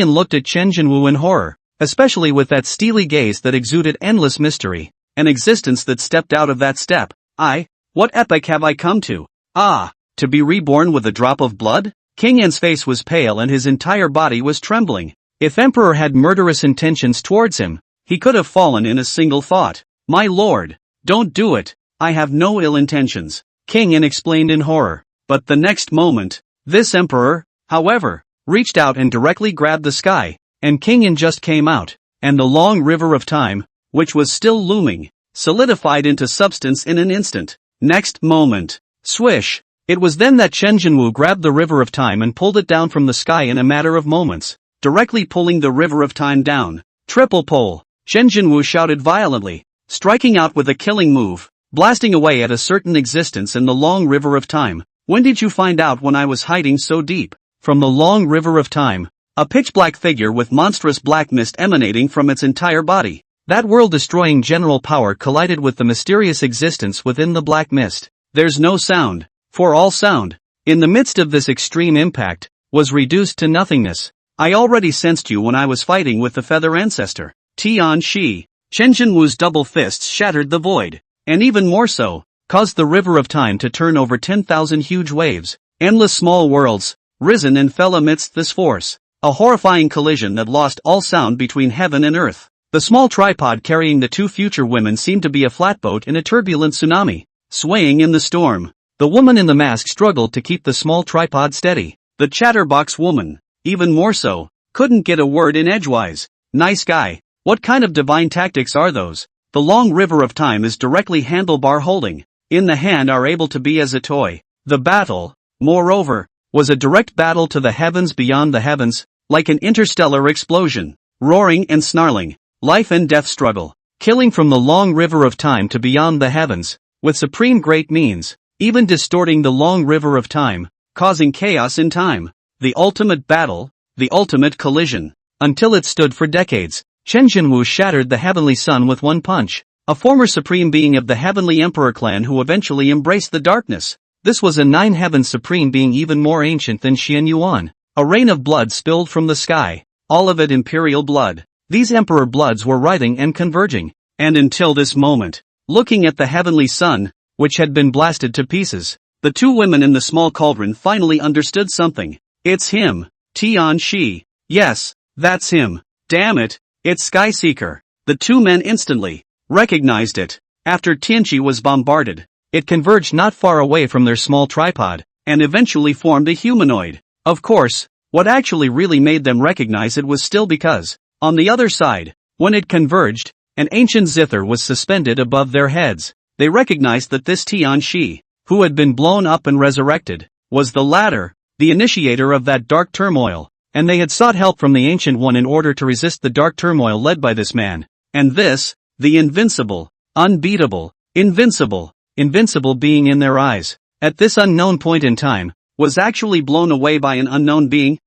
In looked at Chen Jinwu in horror, especially with that steely gaze that exuded endless mystery, an existence that stepped out of that step. What epoch have I come to? To be reborn with a drop of blood? King In's face was pale and his entire body was trembling. If Emperor had murderous intentions towards him, he could have fallen in a single thought. My lord, don't do it, I have no ill intentions, King In explained in horror. But the next moment, this emperor, however, reached out and directly grabbed the sky, and King In just came out, and the long river of time, which was still looming, solidified into substance in an instant. Next moment, swish, it was then that Chen Jinwu grabbed the river of time and pulled it down from the sky in a matter of moments, directly pulling the river of time down. Triple pull, Chen Jinwu shouted violently, striking out with a killing move, blasting away at a certain existence in the long river of time. When did you find out when I was hiding so deep? from the long river of time, a pitch-black figure with monstrous black mist emanating from its entire body. That world-destroying general power collided with the mysterious existence within the black mist. There's no sound, for all sound, in the midst of this extreme impact, was reduced to nothingness. I already sensed you when I was fighting with the feather ancestor. Tian Shi. Chen Jinwu's double fists shattered the void, and even more so, caused the river of time to turn over 10,000 huge waves. Endless small worlds, risen and fell amidst this force. A horrifying collision that lost all sound between heaven and earth. The small tripod carrying the two future women seemed to be a flatboat in a turbulent tsunami, swaying in the storm. The woman in the mask struggled to keep the small tripod steady. The chatterbox woman, even more so, couldn't get a word in edgewise. Nice guy. What kind of divine tactics are those? The long river of time is directly handlebar holding. In the hand are able to be as a toy. The battle, moreover, was a direct battle to the heavens beyond the heavens, like an interstellar explosion, roaring and snarling, life and death struggle, killing from the long river of time to beyond the heavens, with supreme great means, even distorting the long river of time, causing chaos in time. The ultimate battle, the ultimate collision, until it stood for decades. Chen Jinwu shattered the heavenly sun with one punch, a former supreme being of the heavenly emperor clan who eventually embraced the darkness. This was a nine-heaven supreme being even more ancient than Xian Yuan. A rain of blood spilled from the sky, all of it imperial blood. These emperor bloods were writhing and converging, and until this moment, looking at the heavenly sun, which had been blasted to pieces, the two women in the small cauldron finally understood something. It's him, Tian Shi. Yes, that's him. Damn it, it's Skyseeker. The two men instantly recognized it. After Tianchi was bombarded, it converged not far away from their small tripod, and eventually formed a humanoid. Of course, what actually really made them recognize it was still because, on the other side, when it converged, an ancient zither was suspended above their heads. They recognized that this Tian Shi, who had been blown up and resurrected, was the latter, the initiator of that dark turmoil, and they had sought help from the Ancient One in order to resist the dark turmoil led by this man. And this, the invincible, unbeatable, invincible being in their eyes, at this unknown point in time, was actually blown away by an unknown being?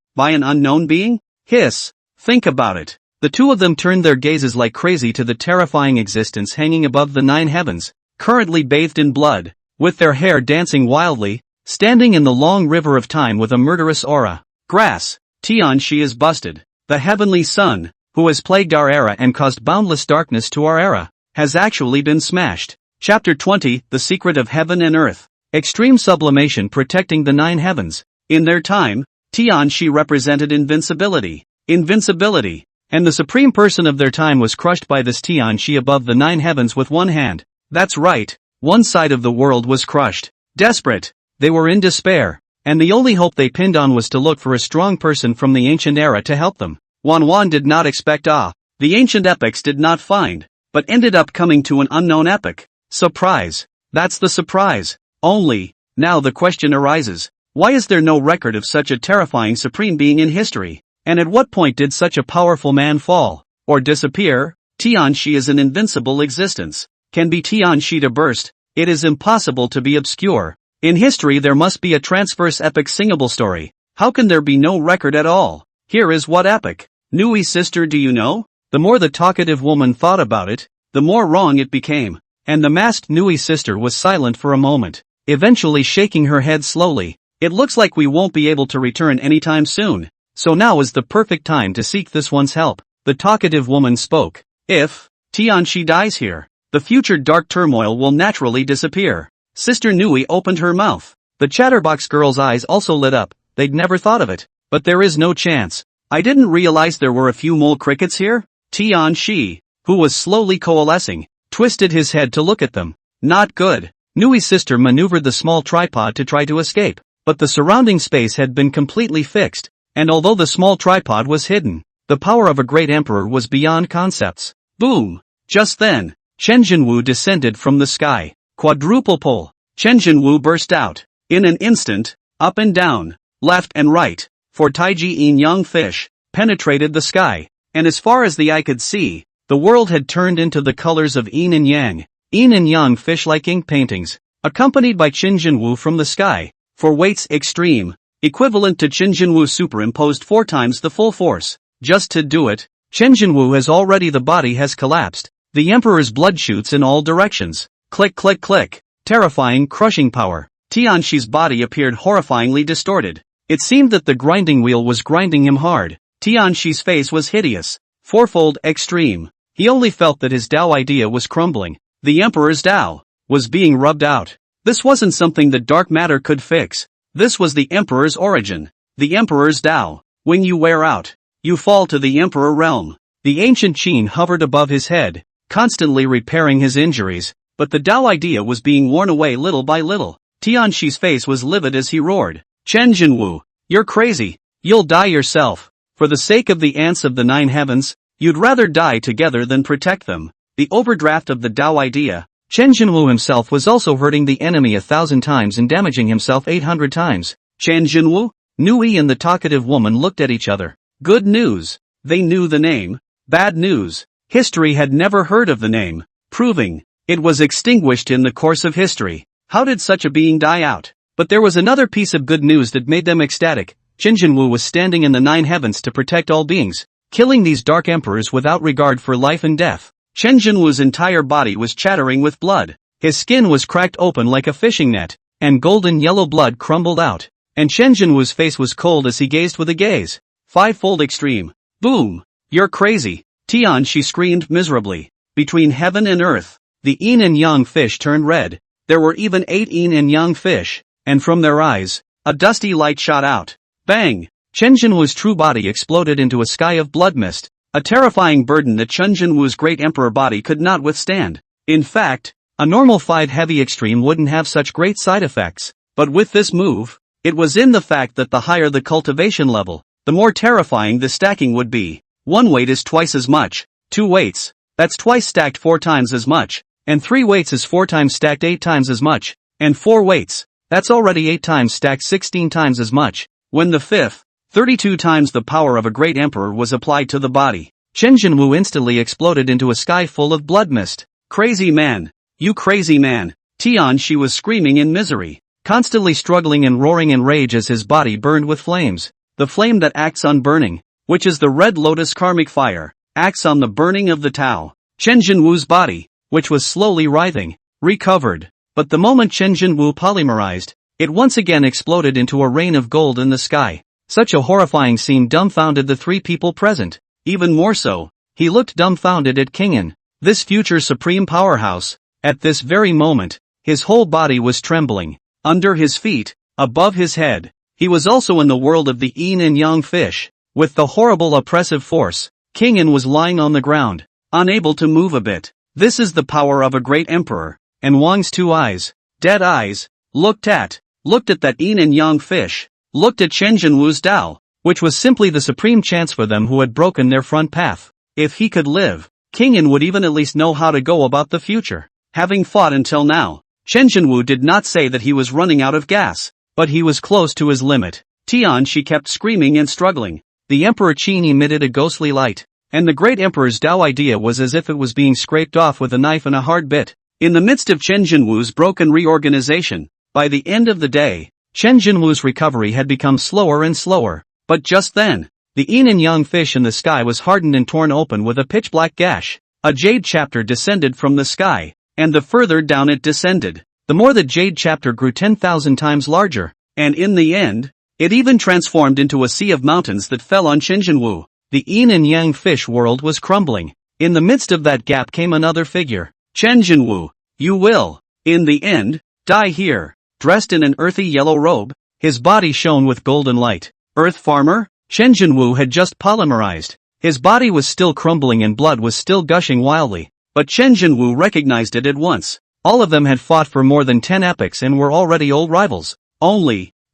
Hiss! Think about it. The two of them turned their gazes like crazy to the terrifying existence hanging above the nine heavens, currently bathed in blood, with their hair dancing wildly, standing in the long river of time with a murderous aura. Grass! Tian Shi is busted. The heavenly sun, who has plagued our era and caused boundless darkness to our era, has actually been smashed. Chapter 20, The Secret of Heaven and Earth. Extreme sublimation protecting the nine heavens. In their time, Tian Shi represented invincibility, and the supreme person of their time was crushed by this Tian Shi above the nine heavens with one hand. That's right, one side of the world was crushed. Desperate, they were in despair, and the only hope they pinned on was to look for a strong person from the ancient era to help them. Wan did not expect the ancient epics did not find, but ended up coming to an unknown epic. Surprise. That's the surprise. Only, now the question arises, why is there no record of such a terrifying supreme being in history? And at what point did such a powerful man fall, or disappear? Tian Shi is an invincible existence. Can be Tian Shi to burst, it is impossible to be obscure. In history there must be a transverse epic singable story. How can there be no record at all? Here is what epic. Nui sister, do you know? The more the talkative woman thought about it, the more wrong it became. And the masked Nui sister was silent for a moment, eventually shaking her head slowly. It looks like we won't be able to return anytime soon. So now is the perfect time to seek this one's help. The talkative woman spoke. If Tian Shi dies here, the future dark turmoil will naturally disappear. Sister Nui opened her mouth. The chatterbox girl's eyes also lit up. They'd never thought of it. But there is no chance. I didn't realize there were a few mole crickets here. Tian Shi, who was slowly coalescing, twisted his head to look at them. Not good. Nui's sister maneuvered the small tripod to try to escape, but the surrounding space had been completely fixed, and although the small tripod was hidden, the power of a great emperor was beyond concepts. Boom! Just then, Chen Jinwu descended from the sky. Quadruple pull. Chen Jinwu burst out. In an instant, up and down, left and right, for Taiji Yin Yang fish, penetrated the sky, and as far as the eye could see, the world had turned into the colors of yin and yang fish like ink paintings, accompanied by Chen Jinwu from the sky. For weights extreme, equivalent to Qin Jinwu superimposed 4 times the full force. Just to do it, Qin Jinwu has already the body has collapsed. The Emperor's blood shoots in all directions. Click click click. Terrifying crushing power. Tianxi's body appeared horrifyingly distorted. It seemed that the grinding wheel was grinding him hard. Tianxi's face was hideous. Fourfold extreme. He only felt that his Tao idea was crumbling. The Emperor's Tao was being rubbed out. This wasn't something that dark matter could fix. This was the Emperor's origin. The Emperor's Tao. When you wear out, you fall to the Emperor realm. The ancient Qin hovered above his head, constantly repairing his injuries, but the Tao idea was being worn away little by little. Tianxi's face was livid as he roared. Chen Jinwu, you're crazy. You'll die yourself. For the sake of the ants of the 9 heavens, you'd rather die together than protect them. The overdraft of the Tao idea. Chen Jinwu himself was also hurting the enemy 1,000 times and damaging himself 800 times. Chen Jinwu? Nui and the talkative woman looked at each other. Good news. They knew the name. Bad news. History had never heard of the name, proving it was extinguished in the course of history. How did such a being die out? But there was another piece of good news that made them ecstatic. Qin Jinwu was standing in the 9 heavens to protect all beings, killing these dark emperors without regard for life and death. Chen Jinwu's entire body was chattering with blood. His skin was cracked open like a fishing net, and golden yellow blood crumbled out. And Chen Jinwu's face was cold as he gazed with a gaze. 5-fold extreme. Boom! You're crazy. Tianxi screamed miserably. Between heaven and earth, the yin and yang fish turned red. There were even 8 yin and yang fish, and from their eyes, a dusty light shot out. Bang! Chen Jinwu's true body exploded into a sky of blood mist, a terrifying burden that Chen Jinwu's great emperor body could not withstand. In fact, a normal 5 heavy extreme wouldn't have such great side effects, but with this move, it was in the fact that the higher the cultivation level, the more terrifying the stacking would be. 1 weight is twice as much. 2 weights, that's twice stacked 4 times as much. And 3 weights is 4 times stacked 8 times as much. And 4 weights, that's already 8 times stacked 16 times as much. When the 5th, 32 times the power of a great emperor was applied to the body, Chen Jinwu instantly exploded into a sky full of blood mist. Crazy man! You crazy man! Tianxi was screaming in misery, constantly struggling and roaring in rage as his body burned with flames. The flame that acts on burning, which is the red lotus karmic fire, acts on the burning of the Tao. Chen Jinwu's body, which was slowly writhing, recovered. But the moment Chen Jinwu polymerized, it once again exploded into a rain of gold in the sky. Such a horrifying scene dumbfounded the 3 people present. Even more so, he looked dumbfounded at Kingin, this future supreme powerhouse. At this very moment, his whole body was trembling. Under his feet, above his head, he was also in the world of the yin and yang fish. With the horrible oppressive force, Kingin was lying on the ground, unable to move a bit. This is the power of a great emperor. And Wang's 2 eyes, dead eyes, looked at that yin and yang fish, looked at Chen Jinwu's Tao, which was simply the supreme chance for them who had broken their front path. If he could live, Kingin would even at least know how to go about the future. Having fought until now, Chen Jinwu did not say that he was running out of gas, but he was close to his limit. Tianxi kept screaming and struggling. The Emperor Qin emitted a ghostly light, and the great emperor's Tao idea was as if it was being scraped off with a knife and a hard bit. In the midst of Chen Jinwu's broken reorganization, by the end of the day, Chen Jinwu's recovery had become slower and slower. But just then, the yin and yang fish in the sky was hardened and torn open with a pitch-black gash. A jade chapter descended from the sky, and the further down it descended, the more the jade chapter grew 10,000 times larger, and in the end, it even transformed into a sea of mountains that fell on Chen Jinwu. The yin and yang fish world was crumbling. In the midst of that gap came another figure. Chen Jinwu, you will, in the end, die here. Dressed in an earthy yellow robe, his body shone with golden light. Earth farmer? Chen Jinwu had just polymerized. His body was still crumbling and blood was still gushing wildly, but Chen Jinwu recognized it at once. All of them had fought for more than 10 epochs and were already old rivals.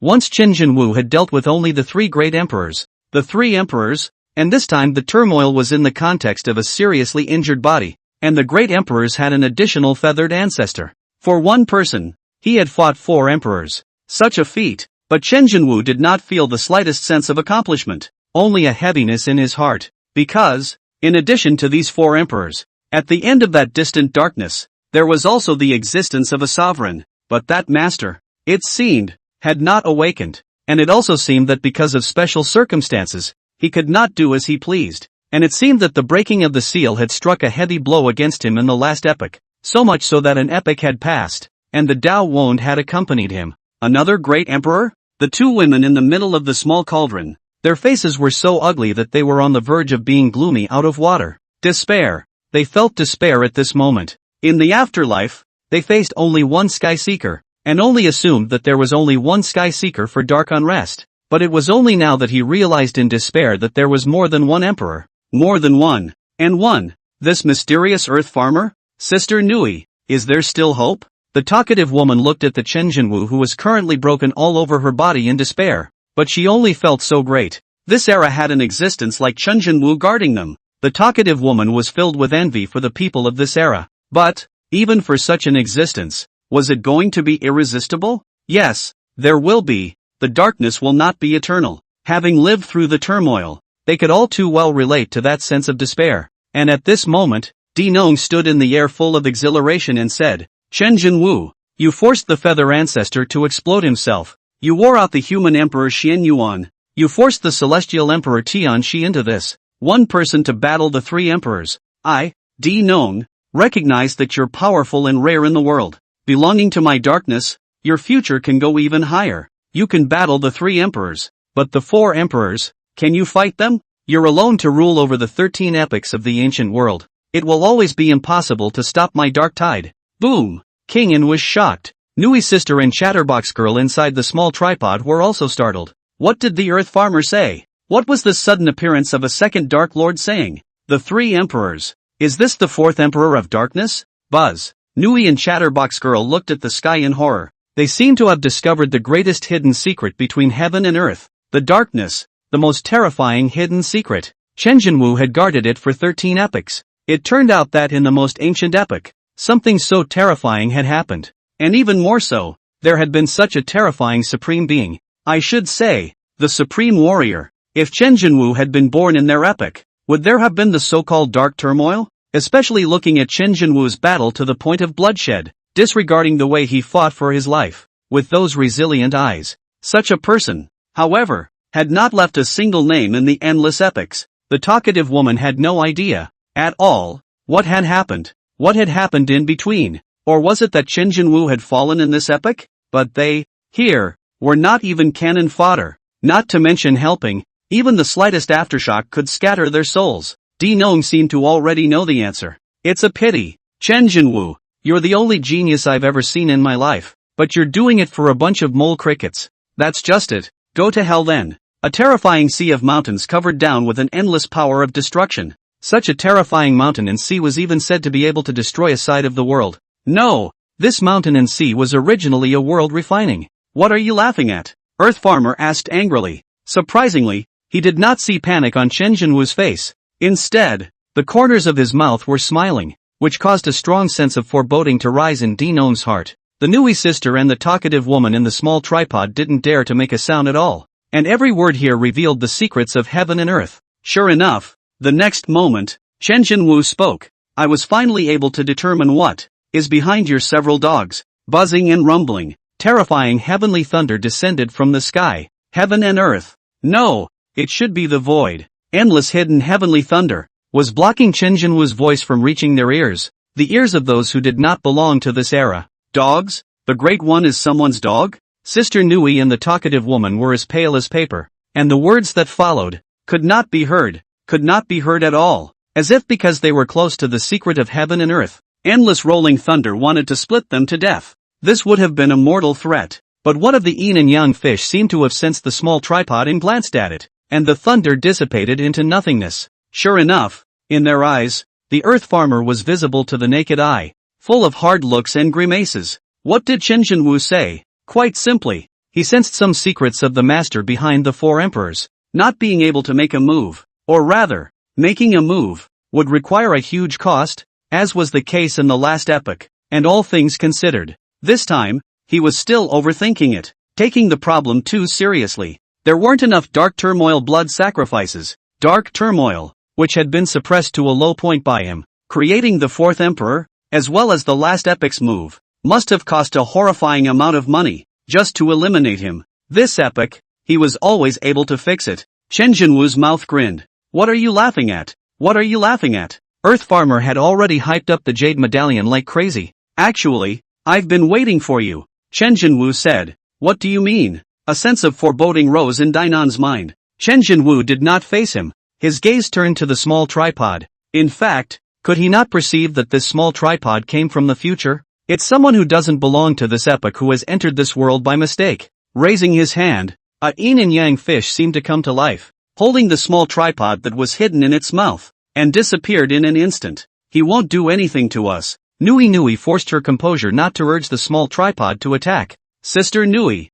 Once Chen Jinwu had dealt with only the 3 great emperors. The 3 emperors, and this time the turmoil was in the context of a seriously injured body, and the great emperors had an additional feathered ancestor. For one person, he had fought 4 emperors. Such a feat, but Chen Jinwu did not feel the slightest sense of accomplishment, only a heaviness in his heart, because, in addition to these 4 emperors, at the end of that distant darkness, there was also the existence of a sovereign, but that master, it seemed, had not awakened, and it also seemed that because of special circumstances, he could not do as he pleased. And it seemed that the breaking of the seal had struck a heavy blow against him in the last epoch, so much so that an epoch had passed, and the Dao Wond had accompanied him. Another great emperor? The two women in the middle of the small cauldron. Their faces were so ugly that they were on the verge of being gloomy out of water. Despair. They felt despair at this moment. In the afterlife, they faced only one sky seeker, and only assumed that there was only one sky seeker for dark unrest. But it was only now that he realized in despair that there was more than one emperor. More than one. And one. This mysterious earth farmer? Sister Nui, is there still hope? The talkative woman looked at the Chenjinwu, who was currently broken all over her body in despair. But she only felt so great. This era had an existence like Chenjinwu guarding them. The talkative woman was filled with envy for the people of this era. But, even for such an existence, was it going to be irresistible? Yes, there will be. The darkness will not be eternal. Having lived through the turmoil, they could all too well relate to that sense of despair. And at this moment, Dinong stood in the air full of exhilaration and said, Chen Jinwu, you forced the feather ancestor to explode himself. You wore out the human emperor Xian Yuan. You forced the celestial emperor Tian Shi into this. One person to battle the three emperors. I, Dinong, recognize that you're powerful and rare in the world. Belonging to my darkness, your future can go even higher. You can battle the three emperors. But the four emperors, can you fight them? You're alone to rule over the 13 epochs of the ancient world. It will always be impossible to stop my dark tide. Boom! King An was shocked. Nui's sister and Chatterbox Girl inside the small tripod were also startled. What did the Earth Farmer say? What was the sudden appearance of a second Dark Lord saying? The three emperors. Is this the fourth emperor of darkness? Buzz. Nui and Chatterbox Girl looked at the sky in horror. They seemed to have discovered the greatest hidden secret between heaven and earth. The darkness. The most terrifying hidden secret. Chen Jinwu had guarded it for 13 epochs. It turned out that in the most ancient epoch, something so terrifying had happened. And even more so, there had been such a terrifying supreme being. I should say, the supreme warrior. If Chen Jinwu had been born in their epoch, would there have been the so-called dark turmoil? Especially looking at Chen Jinwu's battle to the point of bloodshed, disregarding the way he fought for his life, with those resilient eyes. Such a person, however, had not left a single name in the endless epochs. The talkative woman had no idea, at all, what had happened. What had happened in between? Or was it that Chen Jinwu had fallen in this epoch? But they, here, were not even cannon fodder. Not to mention helping, even the slightest aftershock could scatter their souls. Dinong seemed to already know the answer. It's a pity. Chen Jinwu, you're the only genius I've ever seen in my life. But you're doing it for a bunch of mole crickets. That's just it. Go to hell then. A terrifying sea of mountains covered down with an endless power of destruction. Such a terrifying mountain and sea was even said to be able to destroy a side of the world. No, this mountain and sea was originally a world refining. What are you laughing at? Earth Farmer asked angrily. Surprisingly, he did not see panic on Chen Jinwu's face. Instead, the corners of his mouth were smiling, which caused a strong sense of foreboding to rise in Dinong's heart. The Nui sister and the talkative woman in the small tripod didn't dare to make a sound at all. And every word here revealed the secrets of heaven and earth. Sure enough, the next moment, Chen Jinwu spoke. I was finally able to determine what is behind your several dogs. Buzzing and rumbling, terrifying heavenly thunder descended from the sky. Heaven and earth. No, it should be the void. Endless hidden heavenly thunder was blocking Chen Jinwu's voice from reaching their ears. The ears of those who did not belong to this era. Dogs? The Great One is someone's dog? Sister Nui and the talkative woman were as pale as paper. And the words that followed could not be heard. Could not be heard at all, as if because they were close to the secret of heaven and earth, endless rolling thunder wanted to split them to death. This would have been a mortal threat, but one of the yin and yang fish seemed to have sensed the small tripod and glanced at it, and the thunder dissipated into nothingness. Sure enough, in their eyes, the Earth Farmer was visible to the naked eye, full of hard looks and grimaces. What did Chen Jinwu say? Quite simply, he sensed some secrets of the master behind the four emperors. Not being able to make a move, or rather, making a move, would require a huge cost, as was the case in the last epoch, and all things considered. This time, he was still overthinking it, taking the problem too seriously. There weren't enough dark turmoil blood sacrifices, dark turmoil, which had been suppressed to a low point by him. Creating the fourth emperor, as well as the last epoch's move, must have cost a horrifying amount of money, just to eliminate him. This epoch, he was always able to fix it. Chen Jinwu's mouth grinned. What are you laughing at? What are you laughing at? Earth Farmer had already hyped up the jade medallion like crazy. Actually, I've been waiting for you, Chen Jinwu said. What do you mean? A sense of foreboding rose in Dainan's mind. Chen Jinwu did not face him. His gaze turned to the small tripod. In fact, could he not perceive that this small tripod came from the future? It's someone who doesn't belong to this epoch who has entered this world by mistake. Raising his hand, a yin and yang fish seemed to come to life, holding the small tripod that was hidden in its mouth, and disappeared in an instant. He won't do anything to us. Nui Nui forced her composure not to urge the small tripod to attack. Sister Nui,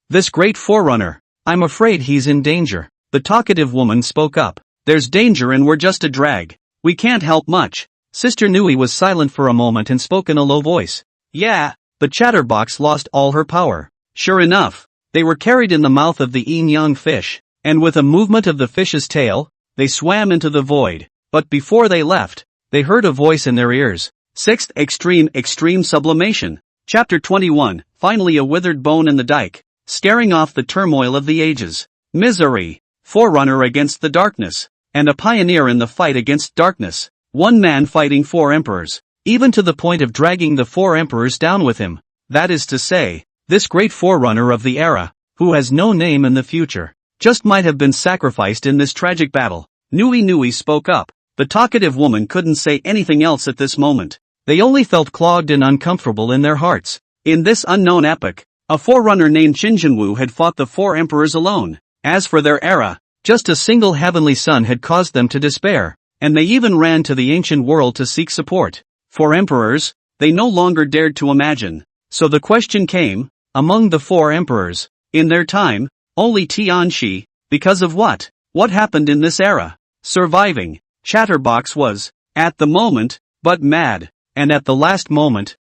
this great forerunner, I'm afraid he's in danger. The talkative woman spoke up. There's danger and we're just a drag. We can't help much. Sister Nui was silent for a moment and spoke in a low voice. Yeah, the chatterbox lost all her power. Sure enough, they were carried in the mouth of the yin-yang fish, and with a movement of the fish's tail, they swam into the void. But before they left, they heard a voice in their ears. 6th Extreme Sublimation. Chapter 21, finally a withered bone in the dike, scaring off the turmoil of the ages. Misery, forerunner against the darkness, and a pioneer in the fight against darkness. One man fighting 4 emperors, even to the point of dragging the 4 emperors down with him. That is to say, this great forerunner of the era, who has no name in the future, just might have been sacrificed in this tragic battle. Nui Nui spoke up. The talkative woman couldn't say anything else at this moment. They only felt clogged and uncomfortable in their hearts. In this unknown epoch, a forerunner named Qin Jinwu had fought the 4 emperors alone. As for their era, just a single heavenly sun had caused them to despair, and they even ran to the ancient world to seek support. 4 emperors, they no longer dared to imagine. So the question came, among the 4 emperors, in their time, only Tianxi, because of what? What happened in this era? Surviving. Chatterbox was, at the moment, but mad, and at the last moment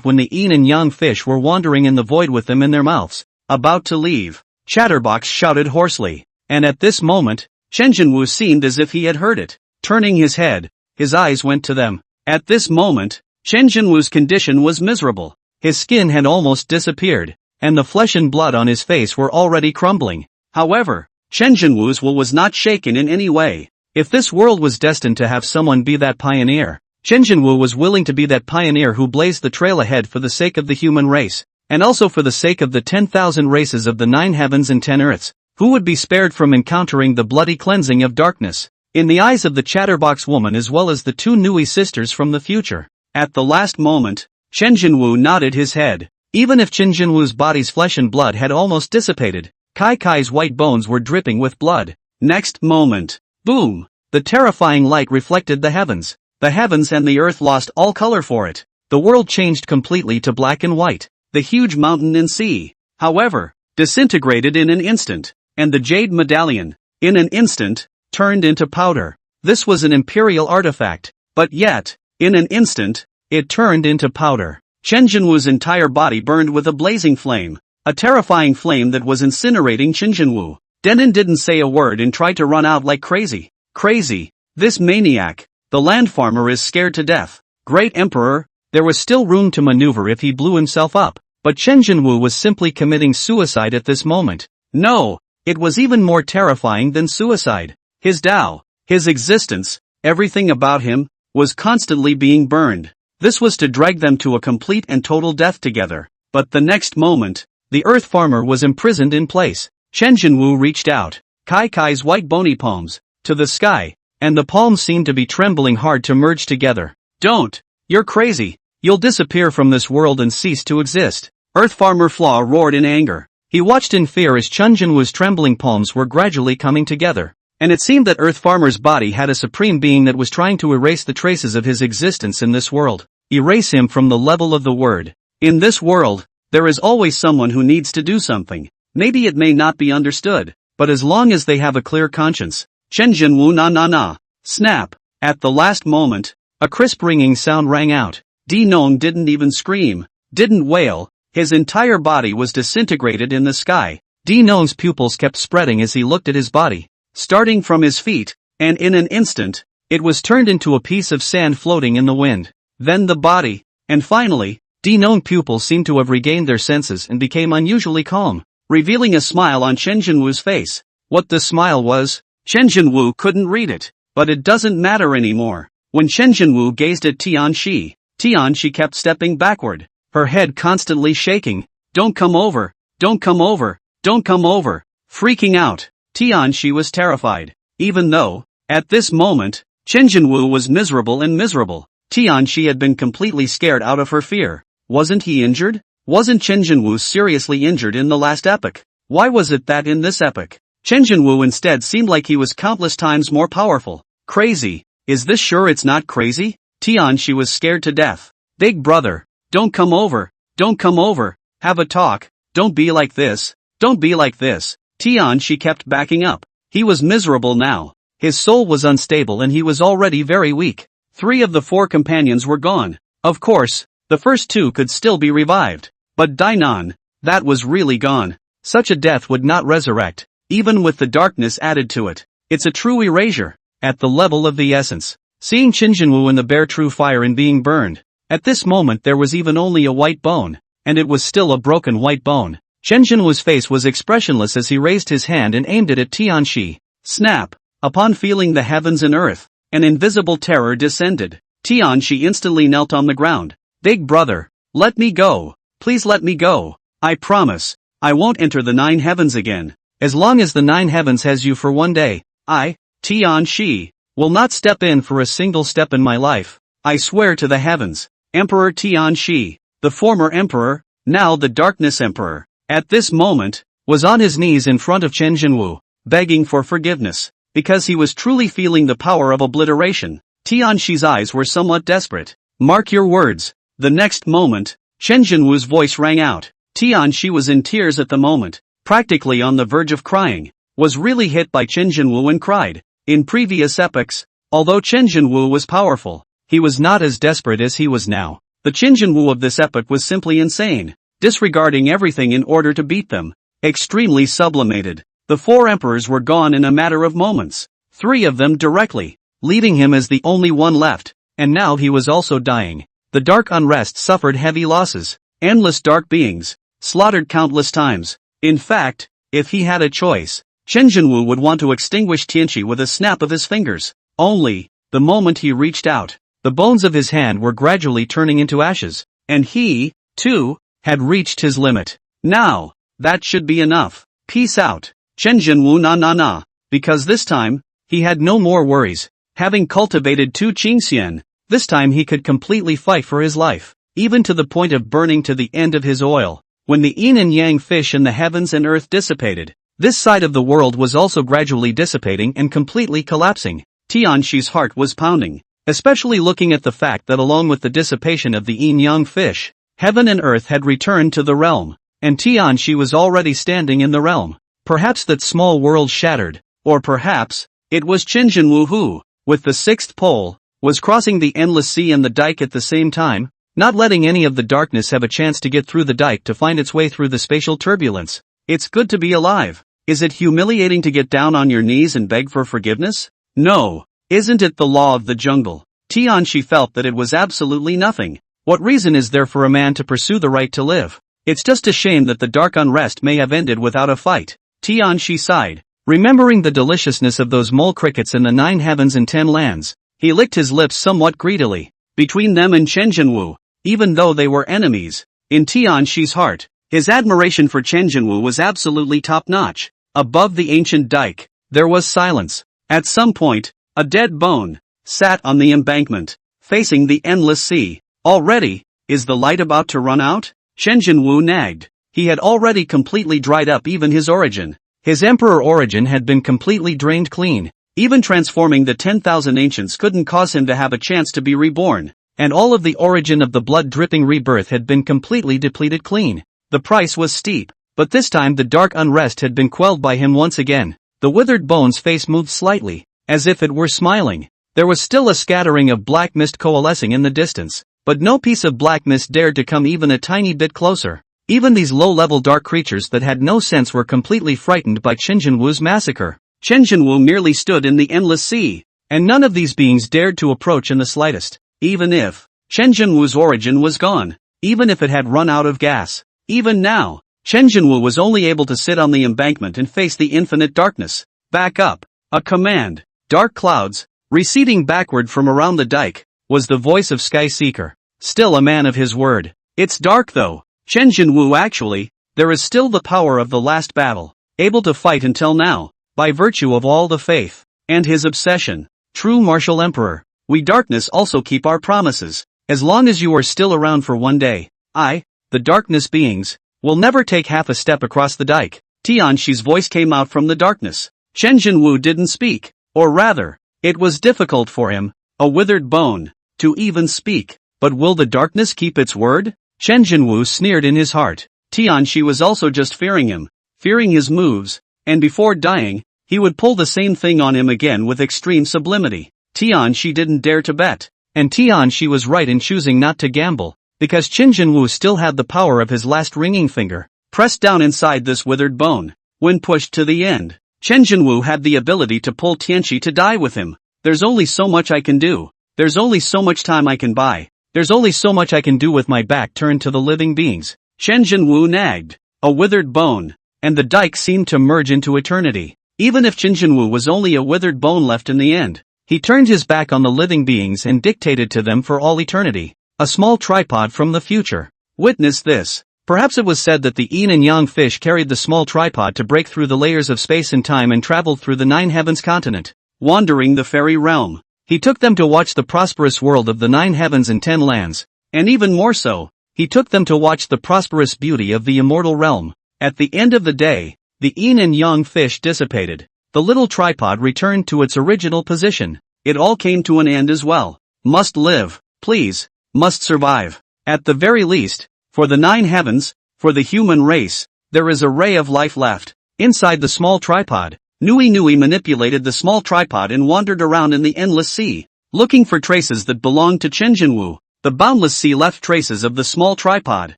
when the yin and yang fish were wandering in the void with them in their mouths, about to leave, Chatterbox shouted hoarsely, and at this moment, Chen Jinwu seemed as if he had heard it. Turning his head, his eyes went to them. At this moment, Chen Jinwu's condition was miserable. His skin had almost disappeared, and the flesh and blood on his face were already crumbling. However, Chen Jinwu's will was not shaken in any way. If this world was destined to have someone be that pioneer, Chen Jinwu was willing to be that pioneer who blazed the trail ahead for the sake of the human race, and also for the sake of the 10,000 races of the 9 heavens and 10 earths, who would be spared from encountering the bloody cleansing of darkness. In the eyes of the chatterbox woman as well as the 2 Nui sisters from the future. At the last moment, Chen Jinwu nodded his head. Even if Qin Jinwu's body's flesh and blood had almost dissipated, Kai Kai's white bones were dripping with blood. Next moment, boom! The terrifying light reflected the heavens. The heavens and the earth lost all color for it. The world changed completely to black and white. The huge mountain and sea, however, disintegrated in an instant, and the jade medallion, in an instant, turned into powder. This was an imperial artifact, but yet, in an instant, it turned into powder. Chen Jinwu's entire body burned with a blazing flame, a terrifying flame that was incinerating Qin Jinwu. Denon didn't say a word and tried to run out like crazy. Crazy, this maniac, the land farmer is scared to death. Great Emperor, there was still room to maneuver if he blew himself up, but Chen Jinwu was simply committing suicide at this moment. No, it was even more terrifying than suicide. His Tao, his existence, everything about him, was constantly being burned. This was to drag them to a complete and total death together. But the next moment, the earth farmer was imprisoned in place. Chen Jinwu reached out, Kai Kai's white bony palms, to the sky, and the palms seemed to be trembling hard to merge together. Don't! You're crazy! You'll disappear from this world and cease to exist. Earth farmer Flaw roared in anger. He watched in fear as Chen Jinwu's trembling palms were gradually coming together. And it seemed that Earth Farmer's body had a supreme being that was trying to erase the traces of his existence in this world. Erase him from the level of the word. In this world, there is always someone who needs to do something. Maybe it may not be understood, but as long as they have a clear conscience. Chen Jinwu na. Snap. At the last moment, a crisp ringing sound rang out. Di Nong didn't even scream, didn't wail, his entire body was disintegrated in the sky. Di Nong's pupils kept spreading as he looked at his body. Starting from his feet, and in an instant, it was turned into a piece of sand floating in the wind. Then the body, and finally, Di Nong pupils seemed to have regained their senses and became unusually calm. revealing a smile on Chen Jinwu's face. What the smile was, Chen Jinwu couldn't read it, but it doesn't matter anymore. When Chen Jinwu gazed at Tianxi kept stepping backward, her head constantly shaking. Don't come over, don't come over, don't come over. Freaking out, Tianxi was terrified. Even though, at this moment, Chen Jinwu was miserable. Tianxi had been completely scared out of her fear. Wasn't he injured? Wasn't Chen Jinwu seriously injured in the last epoch? Why was it that in this epoch, Chen Jinwu instead seemed like he was countless times more powerful? Crazy. Is this sure it's not crazy? Tianxi was scared to death. Big brother, don't come over, don't come over, have a talk, don't be like this, don't be like this. Tianxi kept backing up. He was miserable now. His soul was unstable and he was already very weak. 3 of the 4 companions were gone. Of course, the first 2 could still be revived. But Dainan, that was really gone. Such a death would not resurrect, even with the darkness added to it. It's a true erasure, at the level of the essence. Seeing Chen Jinwu in the bare true fire and being burned. At this moment there was even only a white bone, and it was still a broken white bone. Chen Jinwu's face was expressionless as he raised his hand and aimed it at Tianxi. Snap! Upon feeling the heavens and earth, an invisible terror descended. Tianxi instantly knelt on the ground. Big brother, let me go. Please let me go. I promise, I won't enter the 9 heavens again. As long as the 9 heavens has you for one day, I, Tianxi, will not step in for a single step in my life. I swear to the heavens. Emperor Tianxi, the former emperor, now the Darkness Emperor, at this moment, was on his knees in front of Chen Jinwu, begging for forgiveness, because he was truly feeling the power of obliteration. Tianxi's eyes were somewhat desperate. Mark your words. The next moment, Chen Jinwu's voice rang out. Tianxi was in tears at the moment, practically on the verge of crying, was really hit by Chen Jinwu and cried. In previous epochs, although Chen Jinwu was powerful, he was not as desperate as he was now. The Chen Jinwu of this epoch was simply insane, disregarding everything in order to beat them. Extremely sublimated. The 4 emperors were gone in a matter of moments, 3 of them directly, leaving him as the only one left, and now he was also dying. The dark unrest suffered heavy losses, endless dark beings, slaughtered countless times. In fact, if he had a choice, Chen Jinwu would want to extinguish Tianxi with a snap of his fingers. Only, the moment he reached out, the bones of his hand were gradually turning into ashes, and he, too, had reached his limit. Now, that should be enough. Peace out. Chen Jinwu na. Because this time, he had no more worries. Having cultivated 2 Qingxian, this time he could completely fight for his life, even to the point of burning to the end of his oil. When the yin and yang fish in the heavens and earth dissipated, this side of the world was also gradually dissipating and completely collapsing. Tianxi's heart was pounding, especially looking at the fact that along with the dissipation of the yin-yang fish, heaven and earth had returned to the realm, and Tianxi was already standing in the realm. Perhaps that small world shattered, or perhaps, it was Chen Jinwu who, with the 6th pole, was crossing the endless sea and the dike at the same time, not letting any of the darkness have a chance to get through the dike to find its way through the spatial turbulence. It's good to be alive. Is it humiliating to get down on your knees and beg for forgiveness? No. Isn't it the law of the jungle? Tianxi felt that it was absolutely nothing. What reason is there for a man to pursue the right to live? It's just a shame that the dark unrest may have ended without a fight. Tianxi sighed, remembering the deliciousness of those mole crickets in the 9 heavens and 10 lands. He licked his lips somewhat greedily. Between them and Chen Jinwu, even though they were enemies, in Tianxi's heart, his admiration for Chen Jinwu was absolutely top-notch. Above the ancient dike, there was silence. At some point, a dead bone sat on the embankment, facing the endless sea. Already, is the light about to run out? Chen Jinwu nagged. He had already completely dried up even his origin. His emperor origin had been completely drained clean. Even transforming the 10,000 ancients couldn't cause him to have a chance to be reborn. And all of the origin of the blood-dripping rebirth had been completely depleted clean. The price was steep, but this time the dark unrest had been quelled by him once again. The withered bone's face moved slightly, as if it were smiling. There was still a scattering of black mist coalescing in the distance, but no piece of black mist dared to come even a tiny bit closer. Even these low-level dark creatures that had no sense were completely frightened by Chen Jinwu's massacre. Chen Jinwu merely stood in the endless sea, and none of these beings dared to approach in the slightest. Even if Chen Jinwu's origin was gone, even if it had run out of gas, even now, Chen Jinwu was only able to sit on the embankment and face the infinite darkness. Back up. A command. Dark clouds, receding backward from around the dike, was the voice of Sky Seeker. Still a man of his word. It's dark though. Chen Jinwu actually, there is still the power of the last battle. Able to fight until now, by virtue of all the faith, and his obsession. True martial emperor. We darkness also keep our promises. As long as you are still around for one day, the darkness beings, will never take half a step across the dike. Tianshi's voice came out from the darkness. Chen Jinwu didn't speak, or rather, it was difficult for him, a withered bone, to even speak. But will the darkness keep its word? Chen Jinwu sneered in his heart. Tianshi was also just fearing him, fearing his moves, and before dying, he would pull the same thing on him again with extreme sublimity. Tianshi didn't dare to bet, and Tianshi was right in choosing not to gamble, because Chen Jinwu still had the power of his last ringing finger, pressed down inside this withered bone. When pushed to the end, Chen Jinwu had the ability to pull Tianshi to die with him. There's only so much I can do. There's only so much time I can buy. There's only so much I can do with my back turned to the living beings. Chen Jinwu nagged. A withered bone. And the dike seemed to merge into eternity. Even if Chen Jinwu was only a withered bone left in the end, he turned his back on the living beings and dictated to them for all eternity. A small tripod from the future. Witness this. Perhaps it was said that the yin and yang fish carried the small tripod to break through the layers of space and time and traveled through the 9 heavens continent, wandering the fairy realm. He took them to watch the prosperous world of the 9 heavens and 10 lands, and even more so, he took them to watch the prosperous beauty of the immortal realm. At the end of the day, the yin and yang fish dissipated. The little tripod returned to its original position. It all came to an end as well. Must live, please, must survive. At the very least, for the 9 heavens, for the human race, there is a ray of life left. Inside the small tripod, Nui manipulated the small tripod and wandered around in the endless sea, looking for traces that belonged to Chen Jinwu. The boundless sea left traces of the small tripod.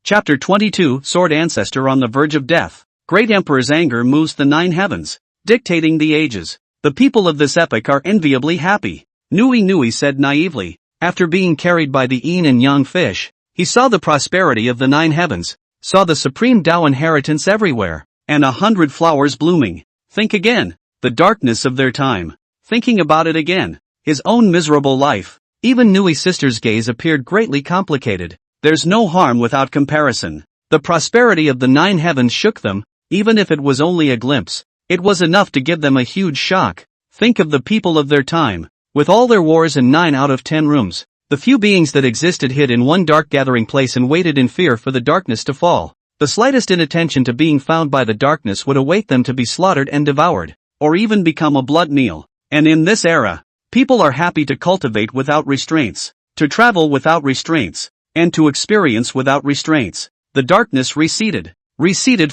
Chapter 22 Sword Ancestor on the verge of death. Great Emperor's anger moves the 9 heavens, dictating the ages. The people of this epoch are enviably happy. Nui said naively. After being carried by the yin and yang fish, he saw the prosperity of the 9 heavens, saw the supreme Tao inheritance everywhere, and 100 flowers blooming. Think again. The darkness of their time. Thinking about it again. His own miserable life. Even Nui's sister's gaze appeared greatly complicated. There's no harm without comparison. The prosperity of the 9 heavens shook them, even if it was only a glimpse. It was enough to give them a huge shock. Think of the people of their time. With all their wars and 9 out of 10 rooms, the few beings that existed hid in one dark gathering place and waited in fear for the darkness to fall. The slightest inattention to being found by the darkness would await them to be slaughtered and devoured, or even become a blood meal. And in this era, people are happy to cultivate without restraints, to travel without restraints, and to experience without restraints. The darkness receded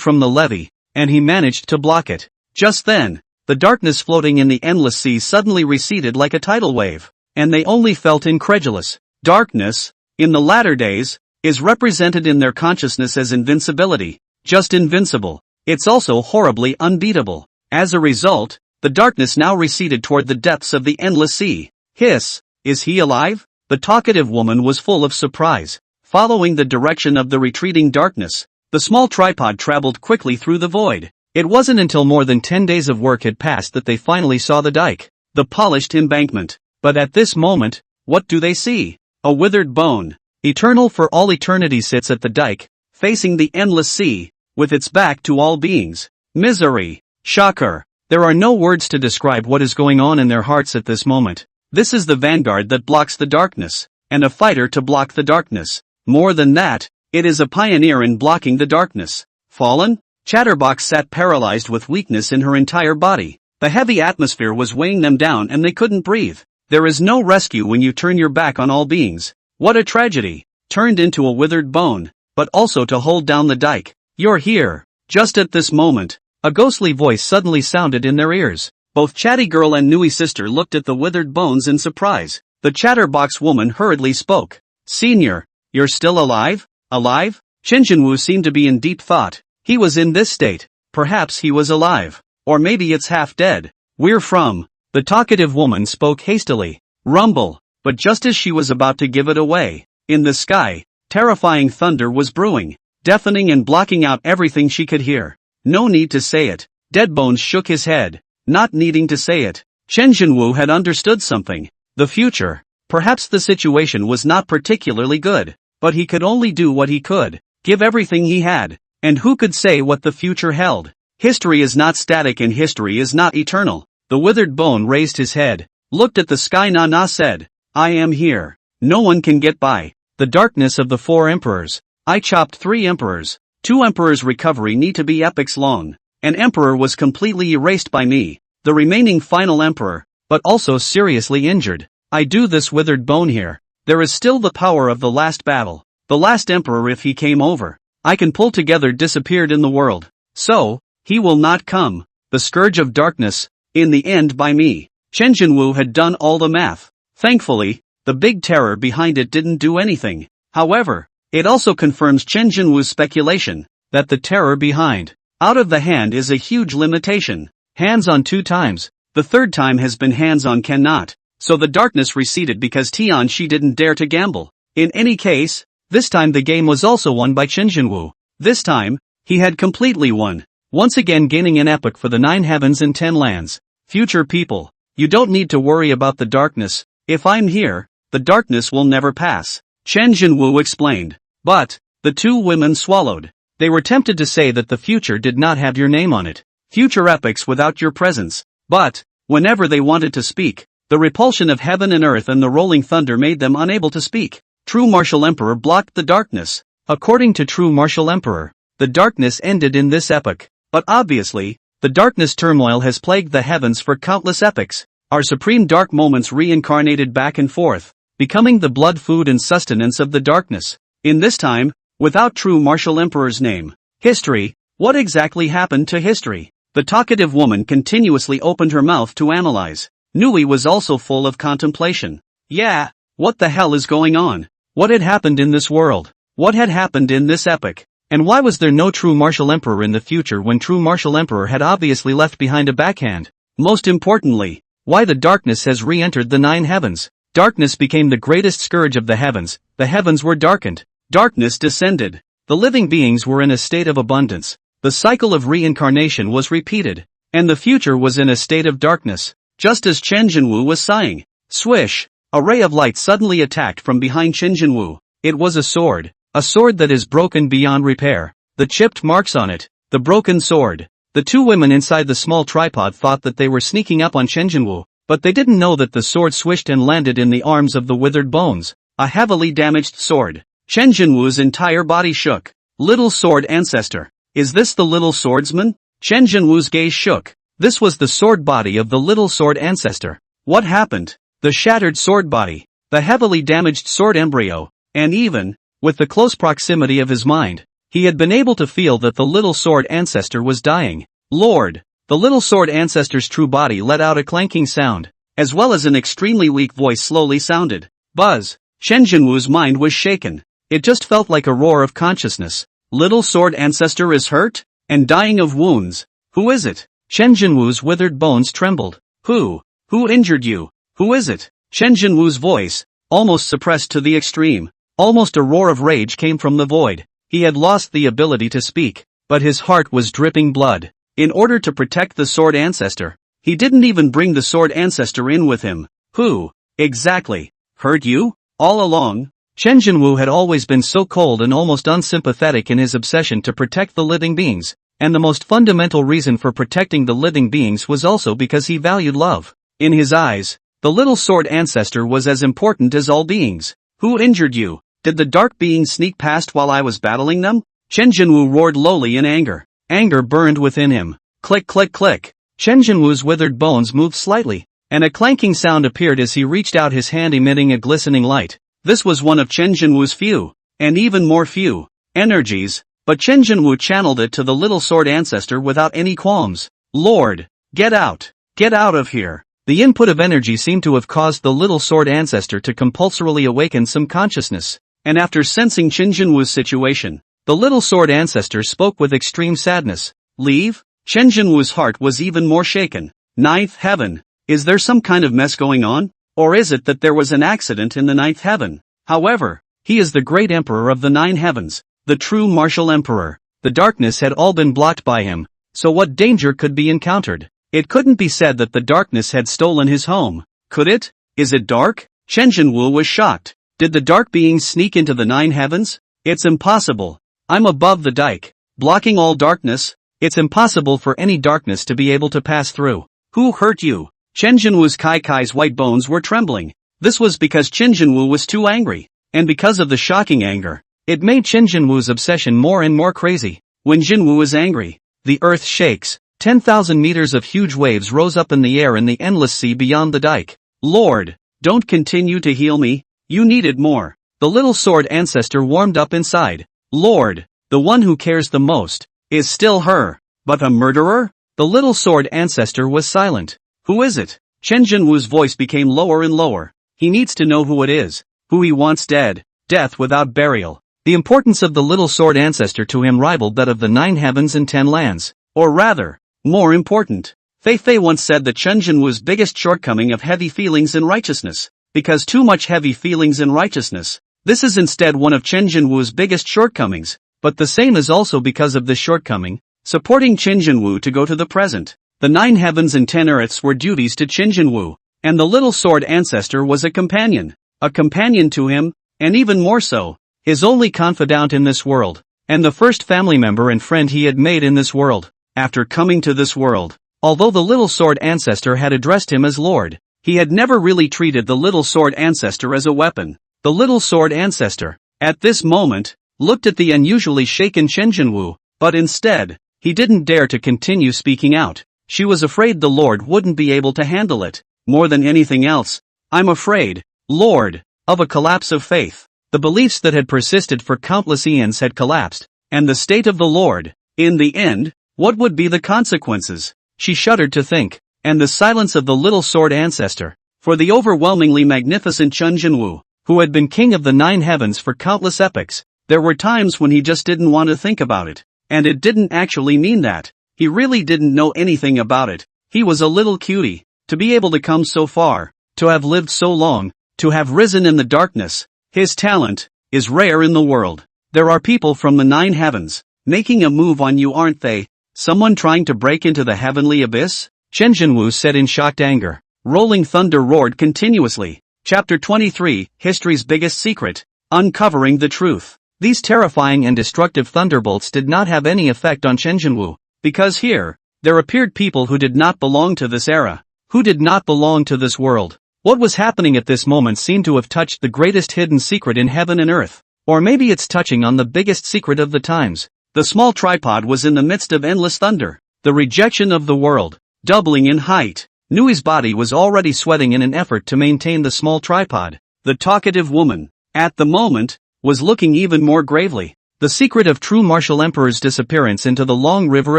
from the levee, and he managed to block it. Just then, the darkness floating in the endless sea suddenly receded like a tidal wave, and they only felt incredulous. Darkness, in the latter days, is represented in their consciousness as invincibility, just invincible. It's also horribly unbeatable. As a result, the darkness now receded toward the depths of the endless sea. Hiss, is he alive? The talkative woman was full of surprise. Following the direction of the retreating darkness, the small tripod traveled quickly through the void. It wasn't until more than 10 days of work had passed that they finally saw the dike, the polished embankment. But at this moment, what do they see? A withered bone, eternal for all eternity, sits at the dike, facing the endless sea, with its back to all beings. Misery. Shocker. There are no words to describe what is going on in their hearts at this moment. This is the vanguard that blocks the darkness, and a fighter to block the darkness. More than that, it is a pioneer in blocking the darkness. Fallen? Chatterbox sat paralyzed with weakness in her entire body. The heavy atmosphere was weighing them down and they couldn't breathe. There is no rescue when you turn your back on all beings. What a tragedy. Turned into a withered bone, but also to hold down the dike. You're here. Just at this moment, a ghostly voice suddenly sounded in their ears. Both Chatty Girl and Nui Sister looked at the withered bones in surprise. The Chatterbox woman hurriedly spoke. Senior, you're still alive? Alive? Chen Jinwu seemed to be in deep thought. He was in this state. Perhaps he was alive. Or maybe it's half dead. We're from. The talkative woman spoke hastily. Rumble. But just as she was about to give it away, in the sky, terrifying thunder was brewing. deafening and blocking out everything she could hear. No need to say it. Deadbones shook his head, not needing to say it. Chen Jinwu had understood something. The future. Perhaps the situation was not particularly good, but he could only do what he could, give everything he had, and who could say what the future held? History is not static and history is not eternal. The withered bone raised his head, looked at the sky. Na said, I am here. No one can get by. The darkness of the 4 emperors. I chopped 3 emperors. 2 emperors' recovery need to be epochs long. An emperor was completely erased by me, the remaining final emperor, but also seriously injured. I do this withered bone here. There is still the power of the last battle. The last emperor, if he came over, I can pull together, disappeared in the world. So, he will not come. The scourge of darkness, in the end by me. Chen Jinwu had done all the math. Thankfully, the big terror behind it didn't do anything. However, it also confirms Chen Jinwu's speculation, that the terror behind, out of the hand is a huge limitation. Hands on 2 times, the 3rd time has been hands on cannot, so the darkness receded because Tian Shi didn't dare to gamble. In any case, this time the game was also won by Chen Jinwu. This time, he had completely won, once again gaining an epoch for the 9 heavens and 10 lands. Future people, you don't need to worry about the darkness. If I'm here, the darkness will never pass. Chen Jinwu explained. But, the 2 women swallowed. They were tempted to say that the future did not have your name on it. Future epochs without your presence. But, whenever they wanted to speak, the repulsion of heaven and earth and the rolling thunder made them unable to speak. True Martial Emperor blocked the darkness. According to True Martial Emperor, the darkness ended in this epoch. But obviously, the darkness turmoil has plagued the heavens for countless epochs. Our supreme dark moments reincarnated back and forth, becoming the blood food and sustenance of the darkness. In this time, without True Martial Emperor's name. History, what exactly happened to history? The talkative woman continuously opened her mouth to analyze. Nui was also full of contemplation. Yeah, what the hell is going on? What had happened in this world? What had happened in this epoch? And why was there no True Martial Emperor in the future when True Martial Emperor had obviously left behind a backhand? Most importantly, why the darkness has re-entered the 9 heavens? Darkness became the greatest scourge of the heavens were darkened. Darkness descended. The living beings were in a state of abundance. The cycle of reincarnation was repeated, and the future was in a state of darkness. Just as Chen Jinwu was sighing, swish, a ray of light suddenly attacked from behind Chen Jinwu. It was a sword that is broken beyond repair. The chipped marks on it, the broken sword. The 2 women inside the small tripod thought that they were sneaking up on Chen Jinwu, but they didn't know that the sword swished and landed in the arms of the withered bones. A heavily damaged sword. Chen Jinwu's entire body shook. Little sword ancestor. Is this the little swordsman? Chen Jinwu's gaze shook. This was the sword body of the little sword ancestor. What happened? The shattered sword body, the heavily damaged sword embryo, and even, with the close proximity of his mind, he had been able to feel that the little sword ancestor was dying. Lord! The little sword ancestor's true body let out a clanking sound, as well as an extremely weak voice slowly sounded. Buzz! Chen Jinwu's mind was shaken. It just felt like a roar of consciousness. Little sword ancestor is hurt? And dying of wounds. Who is it? Chen Jinwu's withered bones trembled. Who injured you? Who is it? Chen Jinwu's voice, almost suppressed to the extreme. Almost a roar of rage came from the void. He had lost the ability to speak, but his heart was dripping blood. In order to protect the sword ancestor, he didn't even bring the sword ancestor in with him. Who, exactly, hurt you? All along, Chen Jinwu had always been so cold and almost unsympathetic in his obsession to protect the living beings, and the most fundamental reason for protecting the living beings was also because he valued love. In his eyes, the little sword ancestor was as important as all beings. Who injured you? Did the dark beings sneak past while I was battling them? Chen Jinwu roared lowly in anger. Anger burned within him. Click click click. Chen Jinwu's withered bones moved slightly, and a clanking sound appeared as he reached out his hand emitting a glistening light. This was one of Chen Jinwu's few, and even more few, energies, but Chen Jinwu channeled it to the little sword ancestor without any qualms. Lord! Get out! Get out of here! The input of energy seemed to have caused the little sword ancestor to compulsorily awaken some consciousness, and after sensing Chen Jinwu's situation, the little sword ancestor spoke with extreme sadness. Leave? Chen Jinwu's heart was even more shaken. Ninth heaven. Is there some kind of mess going on? Or is it that there was an accident in the 9th heaven? However, he is the great emperor of the 9 heavens. the true martial emperor. The darkness had all been blocked by him, so what danger could be encountered? It couldn't be said that the darkness had stolen his home, could it? Is it dark? Chen Jinwu was shocked. Did the dark beings sneak into the 9 heavens? It's impossible. I'm above the dike, blocking all darkness. It's impossible for any darkness to be able to pass through. Who hurt you? Chen Jinwu's Kai's white bones were trembling. This was because Chen Jinwu was too angry, and because of the shocking anger, it made Chen Jinwu's obsession more and more crazy. When Jinwu is angry, the earth shakes. 10,000 meters of huge waves rose up in the air in the endless sea beyond the dike. Lord, don't continue to heal me. You needed more. The little sword ancestor warmed up inside. Lord, the one who cares the most, is still her. But a murderer? The little sword ancestor was silent. Who is it? Chen Jinwu's voice became lower and lower. He needs to know who it is. Who he wants dead. Death without burial. The importance of the little sword ancestor to him rivaled that of the 9 heavens and 10 lands. Or rather, more important. Fei Fei once said that Chen Jinwu's biggest shortcoming of heavy feelings and righteousness. Because too much heavy feelings and righteousness. This is instead one of Chen Jinwu's biggest shortcomings, but the same is also because of this shortcoming, supporting Chen Jinwu to go to the present. The 9 heavens and 10 earths were duties to Chen Jinwu, and the little sword ancestor was a companion to him, and even more so, his only confidant in this world, and the first family member and friend he had made in this world. After coming to this world, although the little sword ancestor had addressed him as Lord, he had never really treated the little sword ancestor as a weapon. The little sword ancestor, at this moment, looked at the unusually shaken Chen Jinwu, but instead, he didn't dare to continue speaking out. She was afraid the Lord wouldn't be able to handle it. More than anything else, I'm afraid, Lord, of a collapse of faith. The beliefs that had persisted for countless eons had collapsed, and the state of the Lord, in the end, what would be the consequences? She shuddered to think, and the silence of the little sword ancestor, for the overwhelmingly magnificent Chen Jinwu, who had been king of the 9 heavens for countless epochs. There were times when he just didn't want to think about it, and it didn't actually mean that. He really didn't know anything about it. He was a little cutie, to be able to come so far, to have lived so long, to have risen in the darkness. His talent is rare in the world. There are people from the 9 heavens, making a move on you, aren't they? Someone trying to break into the heavenly abyss? Chen Jinwu said in shocked anger. Rolling thunder roared continuously. Chapter 23, History's Biggest Secret, Uncovering the Truth. These terrifying and destructive thunderbolts did not have any effect on Chen Jinwu, because here, there appeared people who did not belong to this era, who did not belong to this world. What was happening at this moment seemed to have touched the greatest hidden secret in heaven and earth. Or maybe it's touching on the biggest secret of the times. The small tripod was in the midst of endless thunder. The rejection of the world, doubling in height. Nui's body was already sweating in an effort to maintain the small tripod. The talkative woman, at the moment, was looking even more gravely. The secret of true martial emperor's disappearance into the long river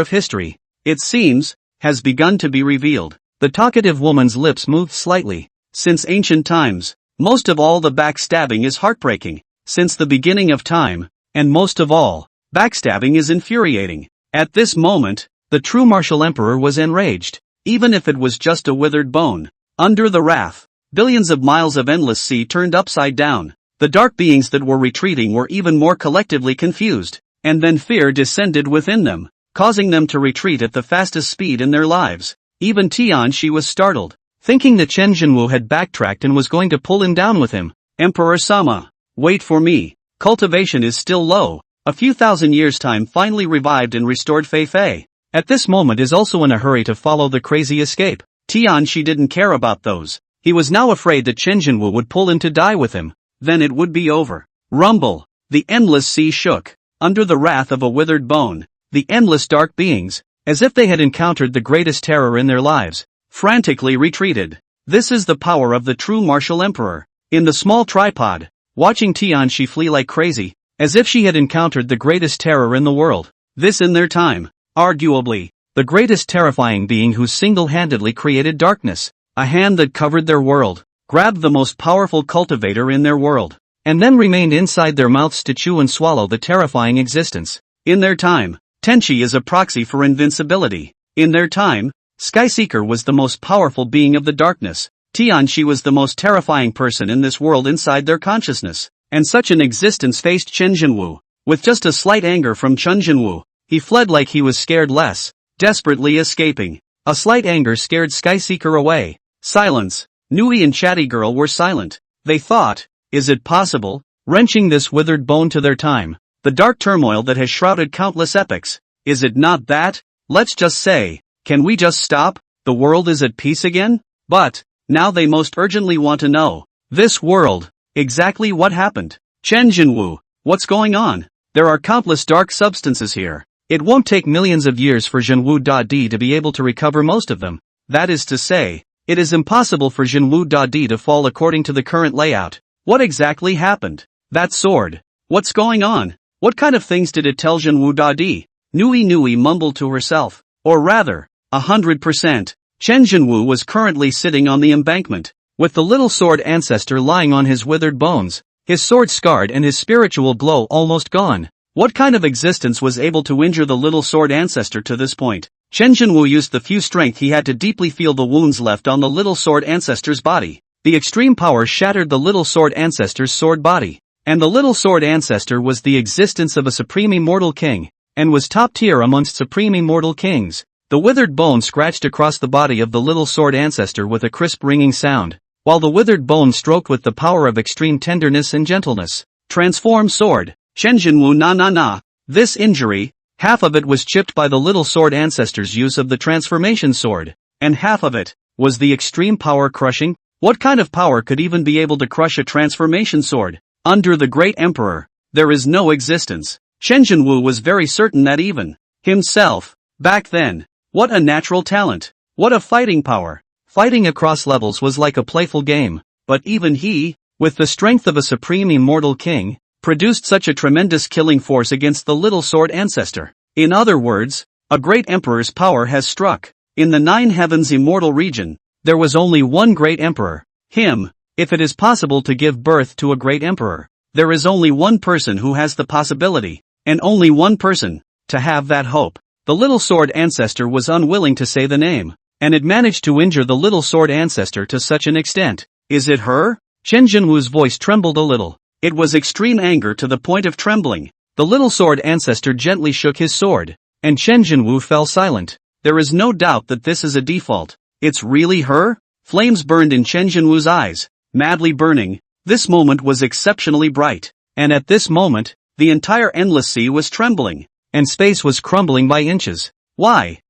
of history, it seems, has begun to be revealed. The talkative woman's lips moved slightly. Since ancient times, most of all the backstabbing is heartbreaking. Since the beginning of time, and most of all, backstabbing is infuriating. At this moment, the true martial emperor was enraged. Even if it was just a withered bone. Under the wrath, billions of miles of endless sea turned upside down. The dark beings that were retreating were even more collectively confused, and then fear descended within them, causing them to retreat at the fastest speed in their lives. Even Tianxi was startled, thinking that Chen Jinwu had backtracked and was going to pull him down with him. Emperor Sama, wait for me. Cultivation is still low. A few thousand years' time finally revived and restored Fei Fei. At this moment is also in a hurry to follow the crazy escape. Tianxi didn't care about those. He was now afraid that Chen Jinwu would pull him to die with him. Then it would be over. Rumble. The endless sea shook. Under the wrath of a withered bone, the endless dark beings, as if they had encountered the greatest terror in their lives, frantically retreated. This is the power of the true martial emperor. In the small tripod, watching Tianxi flee like crazy, as if she had encountered the greatest terror in the world. This in their time. Arguably, the greatest terrifying being who single-handedly created darkness, a hand that covered their world, grabbed the most powerful cultivator in their world, and then remained inside their mouths to chew and swallow the terrifying existence. In their time, Tenchi is a proxy for invincibility. In their time, Skyseeker was the most powerful being of the darkness. Tianxi was the most terrifying person in this world inside their consciousness, and such an existence faced Chen Jinwu. With just a slight anger from Chen Jinwu, he fled like he was scared less, desperately escaping. A slight anger scared Skyseeker away. Silence. Nui and Chatty Girl were silent. They thought, is it possible? Wrenching this withered bone to their time. The dark turmoil that has shrouded countless epics. Is it not that? Let's just say, can we just stop? The world is at peace again? But, now they most urgently want to know. This world. Exactly what happened? Chen Jinwu, what's going on? There are countless dark substances here. It won't take millions of years for Jinwu.D to be able to recover most of them. That is to say, it is impossible for Jinwu.D to fall according to the current layout. What exactly happened? That sword. What's going on? What kind of things did it tell Jinwu.D? Nui mumbled to herself. Or rather, 100%. Chen Jinwu was currently sitting on the embankment, with the little sword Ancestor lying on his withered bones, his sword scarred and his spiritual glow almost gone. What kind of existence was able to injure the little sword Ancestor to this point? Chen Jinwu used the few strength he had to deeply feel the wounds left on the little sword Ancestor's body. The extreme power shattered the little sword Ancestor's sword body. And the little sword Ancestor was the existence of a supreme immortal king, and was top tier amongst supreme immortal kings. The withered bone scratched across the body of the little sword Ancestor with a crisp ringing sound, while the withered bone stroked with the power of extreme tenderness and gentleness. Transform sword. Chen Jinwu na. This injury, half of it was chipped by the little sword Ancestor's use of the transformation sword, and half of it was the extreme power crushing. What kind of power could even be able to crush a transformation sword? Under the Great Emperor, there is no existence. Chen Jinwu was very certain that even himself, back then, what a natural talent. What a fighting power. Fighting across levels was like a playful game, but even he, with the strength of a supreme immortal king, produced such a tremendous killing force against the little sword Ancestor. In other words, a great emperor's power has struck. In the Nine Heavens immortal region, there was only one great emperor. Him. If it is possible to give birth to a great emperor, there is only one person who has the possibility, and only one person, to have that hope. The little sword Ancestor was unwilling to say the name, and it managed to injure the little sword Ancestor to such an extent. Is it her? Chen Jinwu's voice trembled a little. It was extreme anger to the point of trembling. The little sword Ancestor gently shook his sword, and Chen Jinwu fell silent. There is no doubt that this is a default. It's really her? Flames burned in Chen Jinwu's eyes, madly burning. This moment was exceptionally bright, and at this moment, the entire endless sea was trembling, and space was crumbling by inches. Why?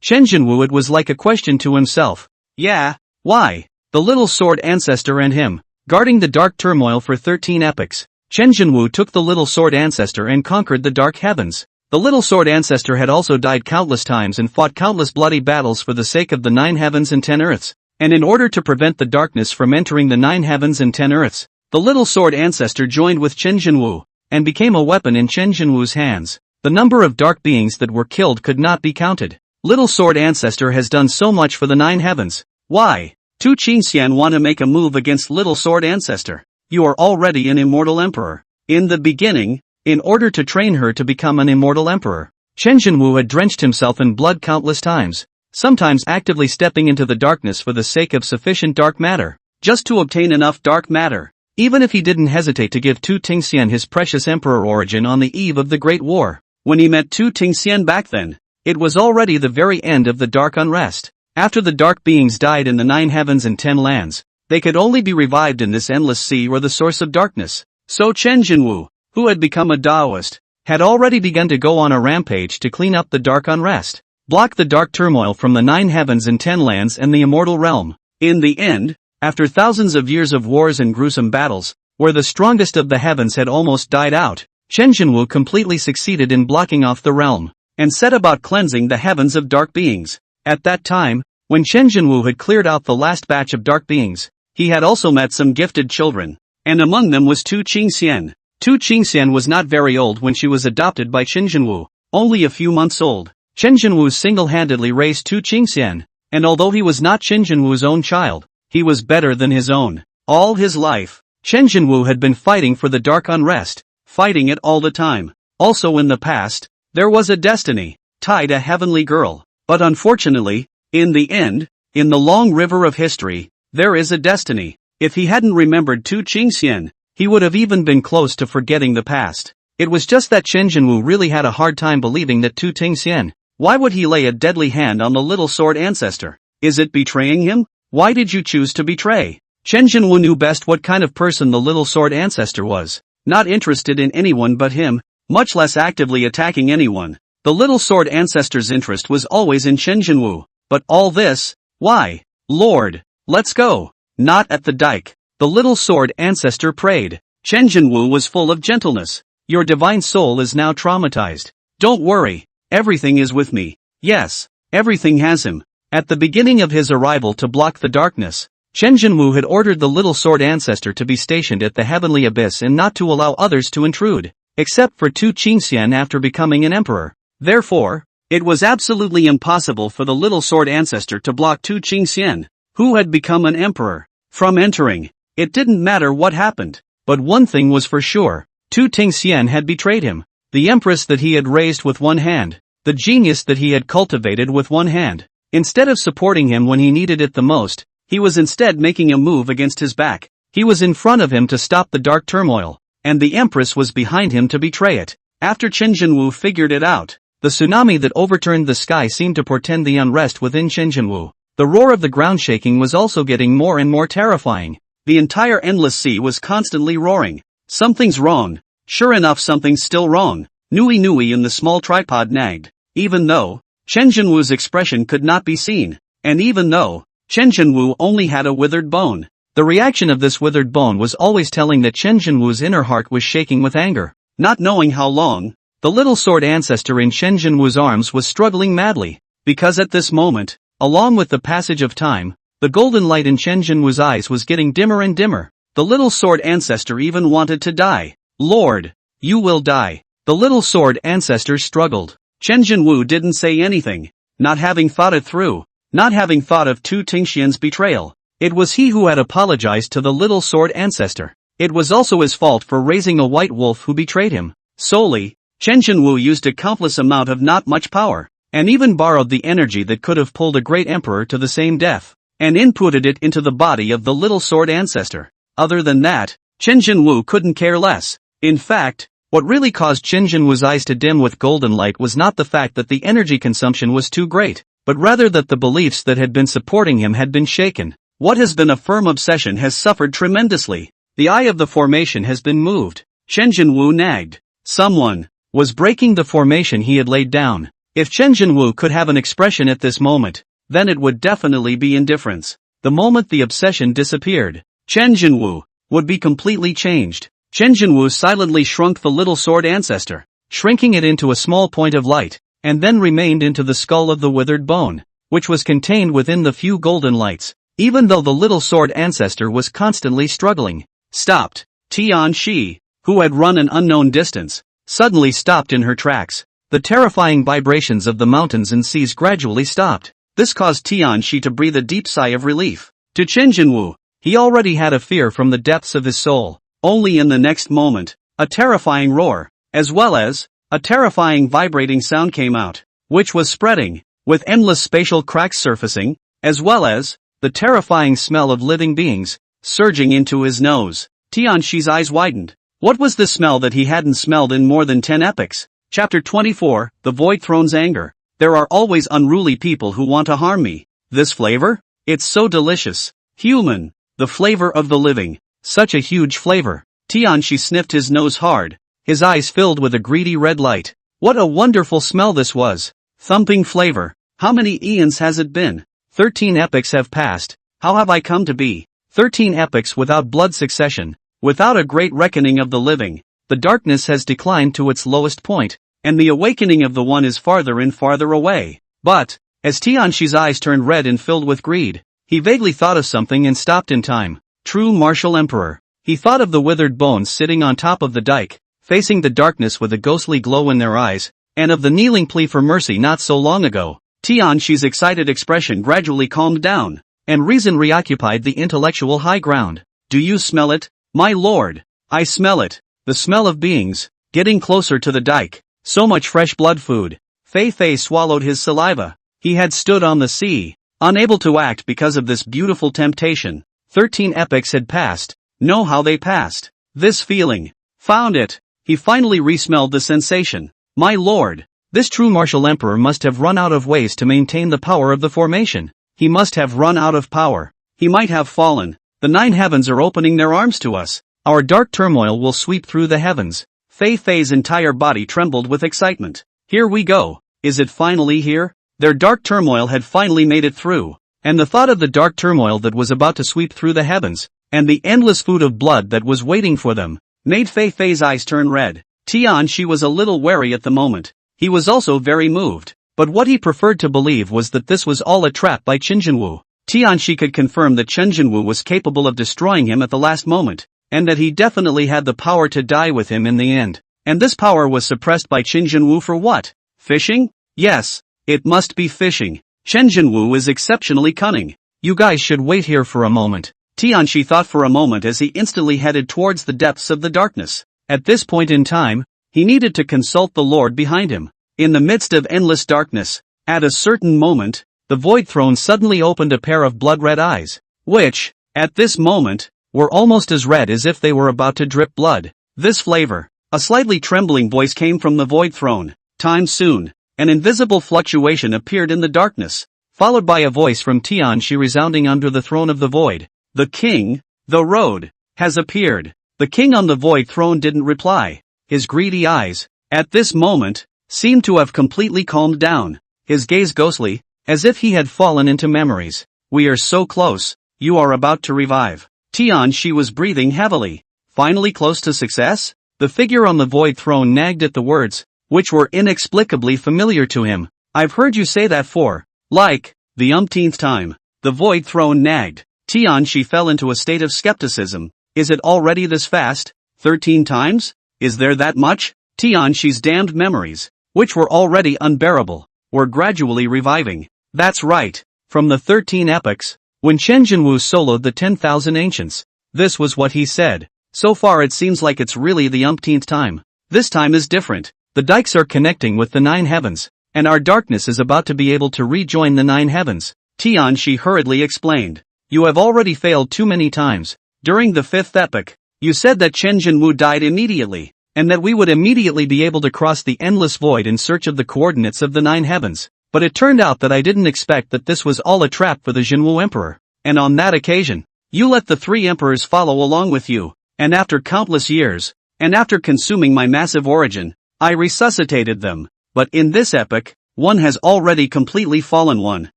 Chen Jinwu, it was like a question to himself. Yeah, why? The little sword Ancestor and him, guarding the dark turmoil for 13 epochs. Chen Jinwu took the little sword Ancestor and conquered the dark heavens. The little sword Ancestor had also died countless times and fought countless bloody battles for the sake of the 9 heavens and 10 earths. And in order to prevent the darkness from entering the 9 heavens and 10 earths, the little sword Ancestor joined with Chen Jinwu, and became a weapon in Chen Jinwu's hands. The number of dark beings that were killed could not be counted. Little sword Ancestor has done so much for the 9 heavens. Why? Tu Qingxian want to make a move against little sword Ancestor. You are already an immortal emperor. In the beginning, in order to train her to become an immortal emperor, Chen Jinwu had drenched himself in blood countless times, sometimes actively stepping into the darkness for the sake of sufficient dark matter, just to obtain enough dark matter. Even if he didn't hesitate to give Tu Tingxian his precious emperor origin on the eve of the Great War. When he met Tu Tingxian back then, it was already the very end of the dark unrest. After the dark beings died in the 9 heavens and 10 lands, they could only be revived in this endless sea or the source of darkness. So Chen Jinwu, who had become a Taoist, had already begun to go on a rampage to clean up the dark unrest, block the dark turmoil from the 9 heavens and 10 lands and the immortal realm. In the end, after thousands of years of wars and gruesome battles, where the strongest of the heavens had almost died out, Chen Jinwu completely succeeded in blocking off the realm, and set about cleansing the heavens of dark beings. At that time, when Chen Jinwu had cleared out the last batch of dark beings, he had also met some gifted children, and among them was Tu Qingxian. Tu Qingxian was not very old when she was adopted by Chen Jinwu, only a few months old. Chen Jinwu single-handedly raised Tu Qingxian, and although he was not Chen Jinwu's own child, he was better than his own. All his life, Chen Jinwu had been fighting for the dark unrest, fighting it all the time. Also in the past, there was a destiny, tied a heavenly girl. But unfortunately, in the end, in the long river of history, there is a destiny. If he hadn't remembered Tu Qingxian, he would have even been close to forgetting the past. It was just that Chen Jinwu really had a hard time believing that Tu Tingxian. Why would he lay a deadly hand on the little sword ancestor? Is it betraying him? Why did you choose to betray? Chen Jinwu knew best what kind of person the little sword ancestor was. Not interested in anyone but him, much less actively attacking anyone. The little sword ancestor's interest was always in Chen Jinwu. But all this, why? Lord, let's go. Not at the dike. The little sword ancestor prayed. Chen Jinwu was full of gentleness. Your divine soul is now traumatized. Don't worry. Everything is with me. Yes, everything has him. At the beginning of his arrival to block the darkness, Chen Jinwu had ordered the little sword ancestor to be stationed at the heavenly abyss and not to allow others to intrude, except for Tu Qingxian after becoming an emperor. Therefore, it was absolutely impossible for the little sword ancestor to block Tu Qingxian, who had become an emperor, from entering. It didn't matter what happened, but one thing was for sure, Tu Tingxian had betrayed him, the empress that he had raised with one hand, the genius that he had cultivated with one hand. Instead of supporting him when he needed it the most, he was instead making a move against his back. He was in front of him to stop the dark turmoil, and the empress was behind him to betray it. After Chen Jinwu figured it out, the tsunami that overturned the sky seemed to portend the unrest within Chen Jinwu. The roar of the ground shaking was also getting more and more terrifying. The entire endless sea was constantly roaring. Something's wrong. Sure enough, something's still wrong. Nui Nui in the small tripod nagged. Even though Chen Jinwu's expression could not be seen, and even though Chen Jinwu only had a withered bone, the reaction of this withered bone was always telling that Chen Jinwu's inner heart was shaking with anger. Not knowing how long, the little sword ancestor in Chen Jinwu's arms was struggling madly, because at this moment, along with the passage of time, the golden light in Chen Jinwu's eyes was getting dimmer and dimmer. The little sword ancestor even wanted to die. Lord, you will die. The little sword ancestor struggled. Chen Jinwu didn't say anything, not having thought it through, not having thought of Tu Tingxian's betrayal. It was he who had apologized to the little sword ancestor. It was also his fault for raising a white wolf who betrayed him. Solely, Chen Jinwu used a countless amount of not much power, and even borrowed the energy that could have pulled a great emperor to the same death, and inputted it into the body of the little sword ancestor. Other than that, Chen Jinwu couldn't care less. In fact, what really caused Chen Jinwu's eyes to dim with golden light was not the fact that the energy consumption was too great, but rather that the beliefs that had been supporting him had been shaken. What has been a firm obsession has suffered tremendously. The eye of the formation has been moved. Chen Jinwu nagged. Someone was breaking the formation he had laid down. If Chen Jinwu could have an expression at this moment, then it would definitely be indifference. The moment the obsession disappeared, Chen Jinwu would be completely changed. Chen Jinwu silently shrunk the little sword ancestor, shrinking it into a small point of light, and then remained into the skull of the withered bone, which was contained within the few golden lights, even though the little sword ancestor was constantly struggling. Stopped. Tian Shi, who had run an unknown distance, suddenly stopped in her tracks. The terrifying vibrations of the mountains and seas gradually stopped. This caused Tian Shi to breathe a deep sigh of relief. To Chen Jinwu, he already had a fear from the depths of his soul. Only in the next moment, a terrifying roar, as well as a terrifying vibrating sound came out, which was spreading, with endless spatial cracks surfacing, as well as the terrifying smell of living beings, surging into his nose. Tian Shi's eyes widened. What was the smell that he hadn't smelled in more than 10 epochs? Chapter 24, The Void Throne's Anger. There are always unruly people who want to harm me. This flavor? It's so delicious. Human. The flavor of the living. Such a huge flavor. Tian Shi sniffed his nose hard, his eyes filled with a greedy red light. What a wonderful smell this was. Thumping flavor. How many eons has it been? 13 epochs have passed. How have I come to be? 13 epochs without blood succession, without a great reckoning of the living. The darkness has declined to its lowest point, and the awakening of the one is farther and farther away. But, as Tian Shi's eyes turned red and filled with greed, he vaguely thought of something and stopped in time. True martial emperor. He thought of the withered bones sitting on top of the dike, facing the darkness with a ghostly glow in their eyes, and of the kneeling plea for mercy not so long ago. Tian Shi's excited expression gradually calmed down, and reason reoccupied the intellectual high ground. Do you smell it, my lord? I smell it. The smell of beings, getting closer to the dike. So much fresh blood food. Fei Fei swallowed his saliva. He had stood on the sea, unable to act because of this beautiful temptation. 13 epochs had passed. Know how they passed. This feeling. Found it. he finally re-smelled the sensation. My lord! This true martial emperor must have run out of ways to maintain the power of the formation. He must have run out of power. He might have fallen. The 9 heavens are opening their arms to us. Our dark turmoil will sweep through the heavens. Fei Fei's entire body trembled with excitement. Here we go. Is it finally here? Their dark turmoil had finally made it through. And the thought of the dark turmoil that was about to sweep through the heavens, and the endless food of blood that was waiting for them, made Fei Fei's eyes turn red. Tianxi was a little wary at the moment. He was also very moved. But what he preferred to believe was that this was all a trap by Qin Jinwu. Tianxi could confirm that Qin Jinwu was capable of destroying him at the last moment, and that he definitely had the power to die with him in the end. And this power was suppressed by Qin Jinwu for what? Fishing? Yes, it must be fishing. Qin Jinwu is exceptionally cunning. You guys should wait here for a moment. Tianxi thought for a moment as he instantly headed towards the depths of the darkness. At this point in time, he needed to consult the Lord behind him. In the midst of endless darkness, at a certain moment, the Void Throne suddenly opened a pair of blood-red eyes, which, at this moment, were almost as red as if they were about to drip blood. This flavor. A slightly trembling voice came from the Void Throne. Time soon. An invisible fluctuation appeared in the darkness, followed by a voice from Tianxi resounding under the throne of the void. The king, the road, has appeared. The king on the Void Throne didn't reply. His greedy eyes, at this moment, seemed to have completely calmed down. His gaze ghostly, as if he had fallen into memories. We are so close. You are about to revive. Tianxi was breathing heavily. Finally close to success? The figure on the Void Throne nagged at the words, which were inexplicably familiar to him. I've heard you say that for, like, the umpteenth time. The Void Throne nagged. Tianxi fell into a state of skepticism. Is it already this fast? 13 times? Is there that much? Tianxi's damned memories, which were already unbearable, were gradually reviving. That's right. From the 13 epochs, when Qin Jinwu soloed the 10,000 ancients, this was what he said. So far it seems like it's really the umpteenth time. This time is different. The dikes are connecting with the 9 heavens, and our darkness is about to be able to rejoin the 9 heavens. Tianxi hurriedly explained. You have already failed too many times. During the 5th epoch, you said that Qin Jinwu died immediately, and that we would immediately be able to cross the endless void in search of the coordinates of the 9 heavens. But it turned out that I didn't expect that this was all a trap for the Jinwu Emperor. And on that occasion, you let the 3 emperors follow along with you, and after countless years, and after consuming my massive origin, I resuscitated them. But in this epoch, one has already completely fallen.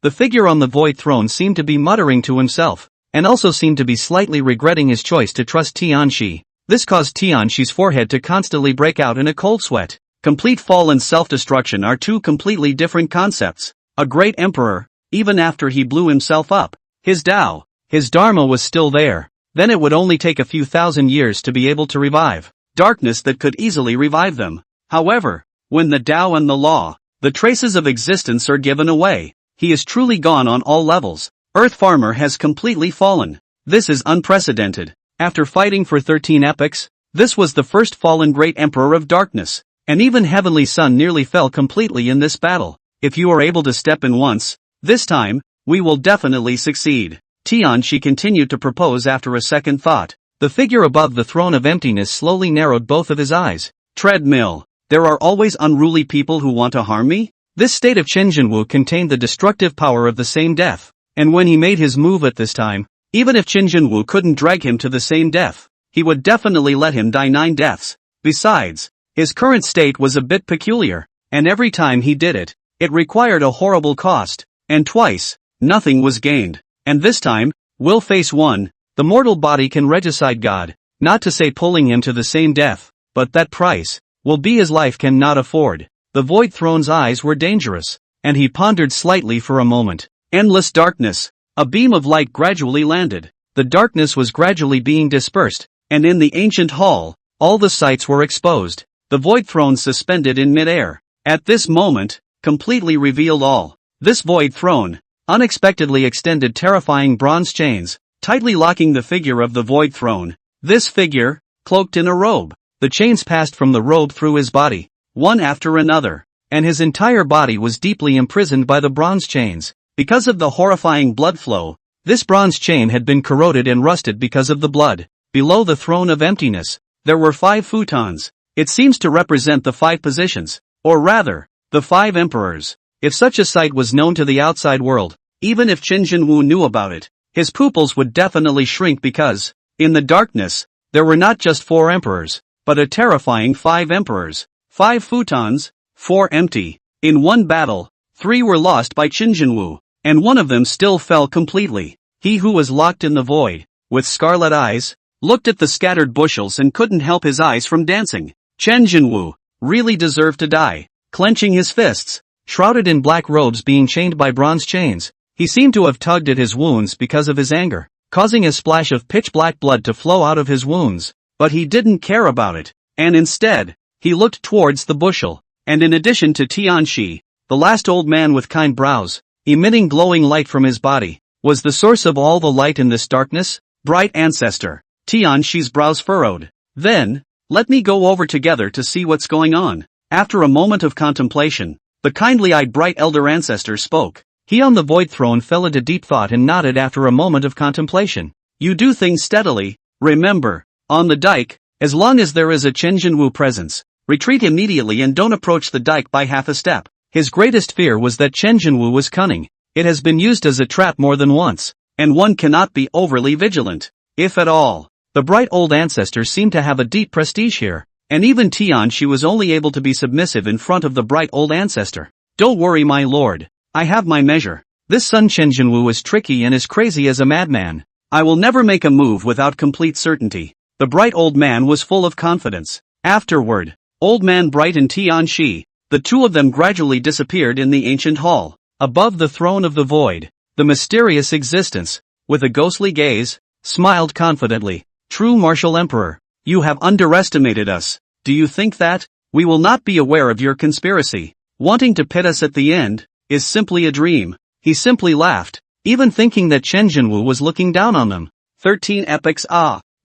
The figure on the Void Throne seemed to be muttering to himself, and also seemed to be slightly regretting his choice to trust Tianxi. This caused Tianxi's forehead to constantly break out in a cold sweat. Complete fall and self-destruction are two completely different concepts. A great emperor, even after he blew himself up, his Tao, his Dharma was still there. Then it would only take a few thousand years to be able to revive darkness that could easily revive them. However, when the Tao and the law, the traces of existence are given away, he is truly gone on all levels. Earth Farmer has completely fallen. This is unprecedented. After fighting for 13 epochs, this was the first fallen great emperor of darkness, and even Heavenly Sun nearly fell completely in this battle. If you are able to step in once, this time, we will definitely succeed. Tianxi continued to propose after a second thought. The figure above the throne of emptiness slowly narrowed both of his eyes. Treadmill. There are always unruly people who want to harm me? This state of Qin Jinwu contained the destructive power of the same death, and when he made his move at this time, even if Qin Jinwu couldn't drag him to the same death, he would definitely let him die 9 deaths. Besides, his current state was a bit peculiar, and every time he did it, it required a horrible cost, and twice, nothing was gained. And this time, will face 1, the mortal body can regicide God, not to say pulling him to the same death, but that price will be his life cannot afford. The Void Throne's eyes were dangerous, and he pondered slightly for a moment. Endless darkness. A beam of light gradually landed. The darkness was gradually being dispersed, and in the ancient hall, all the sights were exposed. The Void Throne suspended in midair. At this moment, completely revealed all. This Void Throne unexpectedly extended terrifying bronze chains, tightly locking the figure of the Void Throne. This figure, cloaked in a robe. The chains passed from the robe through his body, one after another, and his entire body was deeply imprisoned by the bronze chains. Because of the horrifying blood flow, this bronze chain had been corroded and rusted because of the blood. Below the throne of emptiness, there were 5 futons. It seems to represent the 5 positions, or rather, the 5 emperors. If such a sight was known to the outside world, even if Qin Jinwu knew about it, his pupils would definitely shrink because, in the darkness, there were not just 4 emperors, but a terrifying 5 emperors. 5 futons, 4 empty. In one battle, 3 were lost by Qin Jinwu, and one of them still fell completely. He who was locked in the void, with scarlet eyes, looked at the scattered bushels and couldn't help his eyes from dancing. Qin Jinwu really deserved to die. Clenching his fists, shrouded in black robes being chained by bronze chains, he seemed to have tugged at his wounds because of his anger, causing a splash of pitch-black blood to flow out of his wounds. But he didn't care about it, and instead, he looked towards the bushel, and in addition to Tianxi, the last old man with kind brows, emitting glowing light from his body, was the source of all the light in this darkness, bright Ancestor. Tianxi's brows furrowed. Then, let me go over together to see what's going on. After a moment of contemplation, the kindly-eyed bright elder Ancestor spoke. He on the void throne fell into deep thought and nodded after a moment of contemplation. You do things steadily, remember, on the dike, as long as there is a Qin Jinwu presence, retreat immediately and don't approach the dike by half a step. His greatest fear was that Qin Jinwu was cunning. It has been used as a trap more than once, and one cannot be overly vigilant, if at all. The bright old Ancestor seemed to have a deep prestige here, and even Tianxi was only able to be submissive in front of the bright old Ancestor. Don't worry, my lord. I have my measure. This son Qin Jinwu is tricky and as crazy as a madman. I will never make a move without complete certainty. The bright old man was full of confidence. Afterward, Old Man Bright and Tianxi, the two of them gradually disappeared in the ancient hall. Above the throne of the void, the mysterious existence, with a ghostly gaze, smiled confidently. True martial emperor, you have underestimated us. Do you think that we will not be aware of your conspiracy? Wanting to pit us at the end is simply a dream. He simply laughed, even thinking that Qin Jinwu was looking down on them. 13 epochs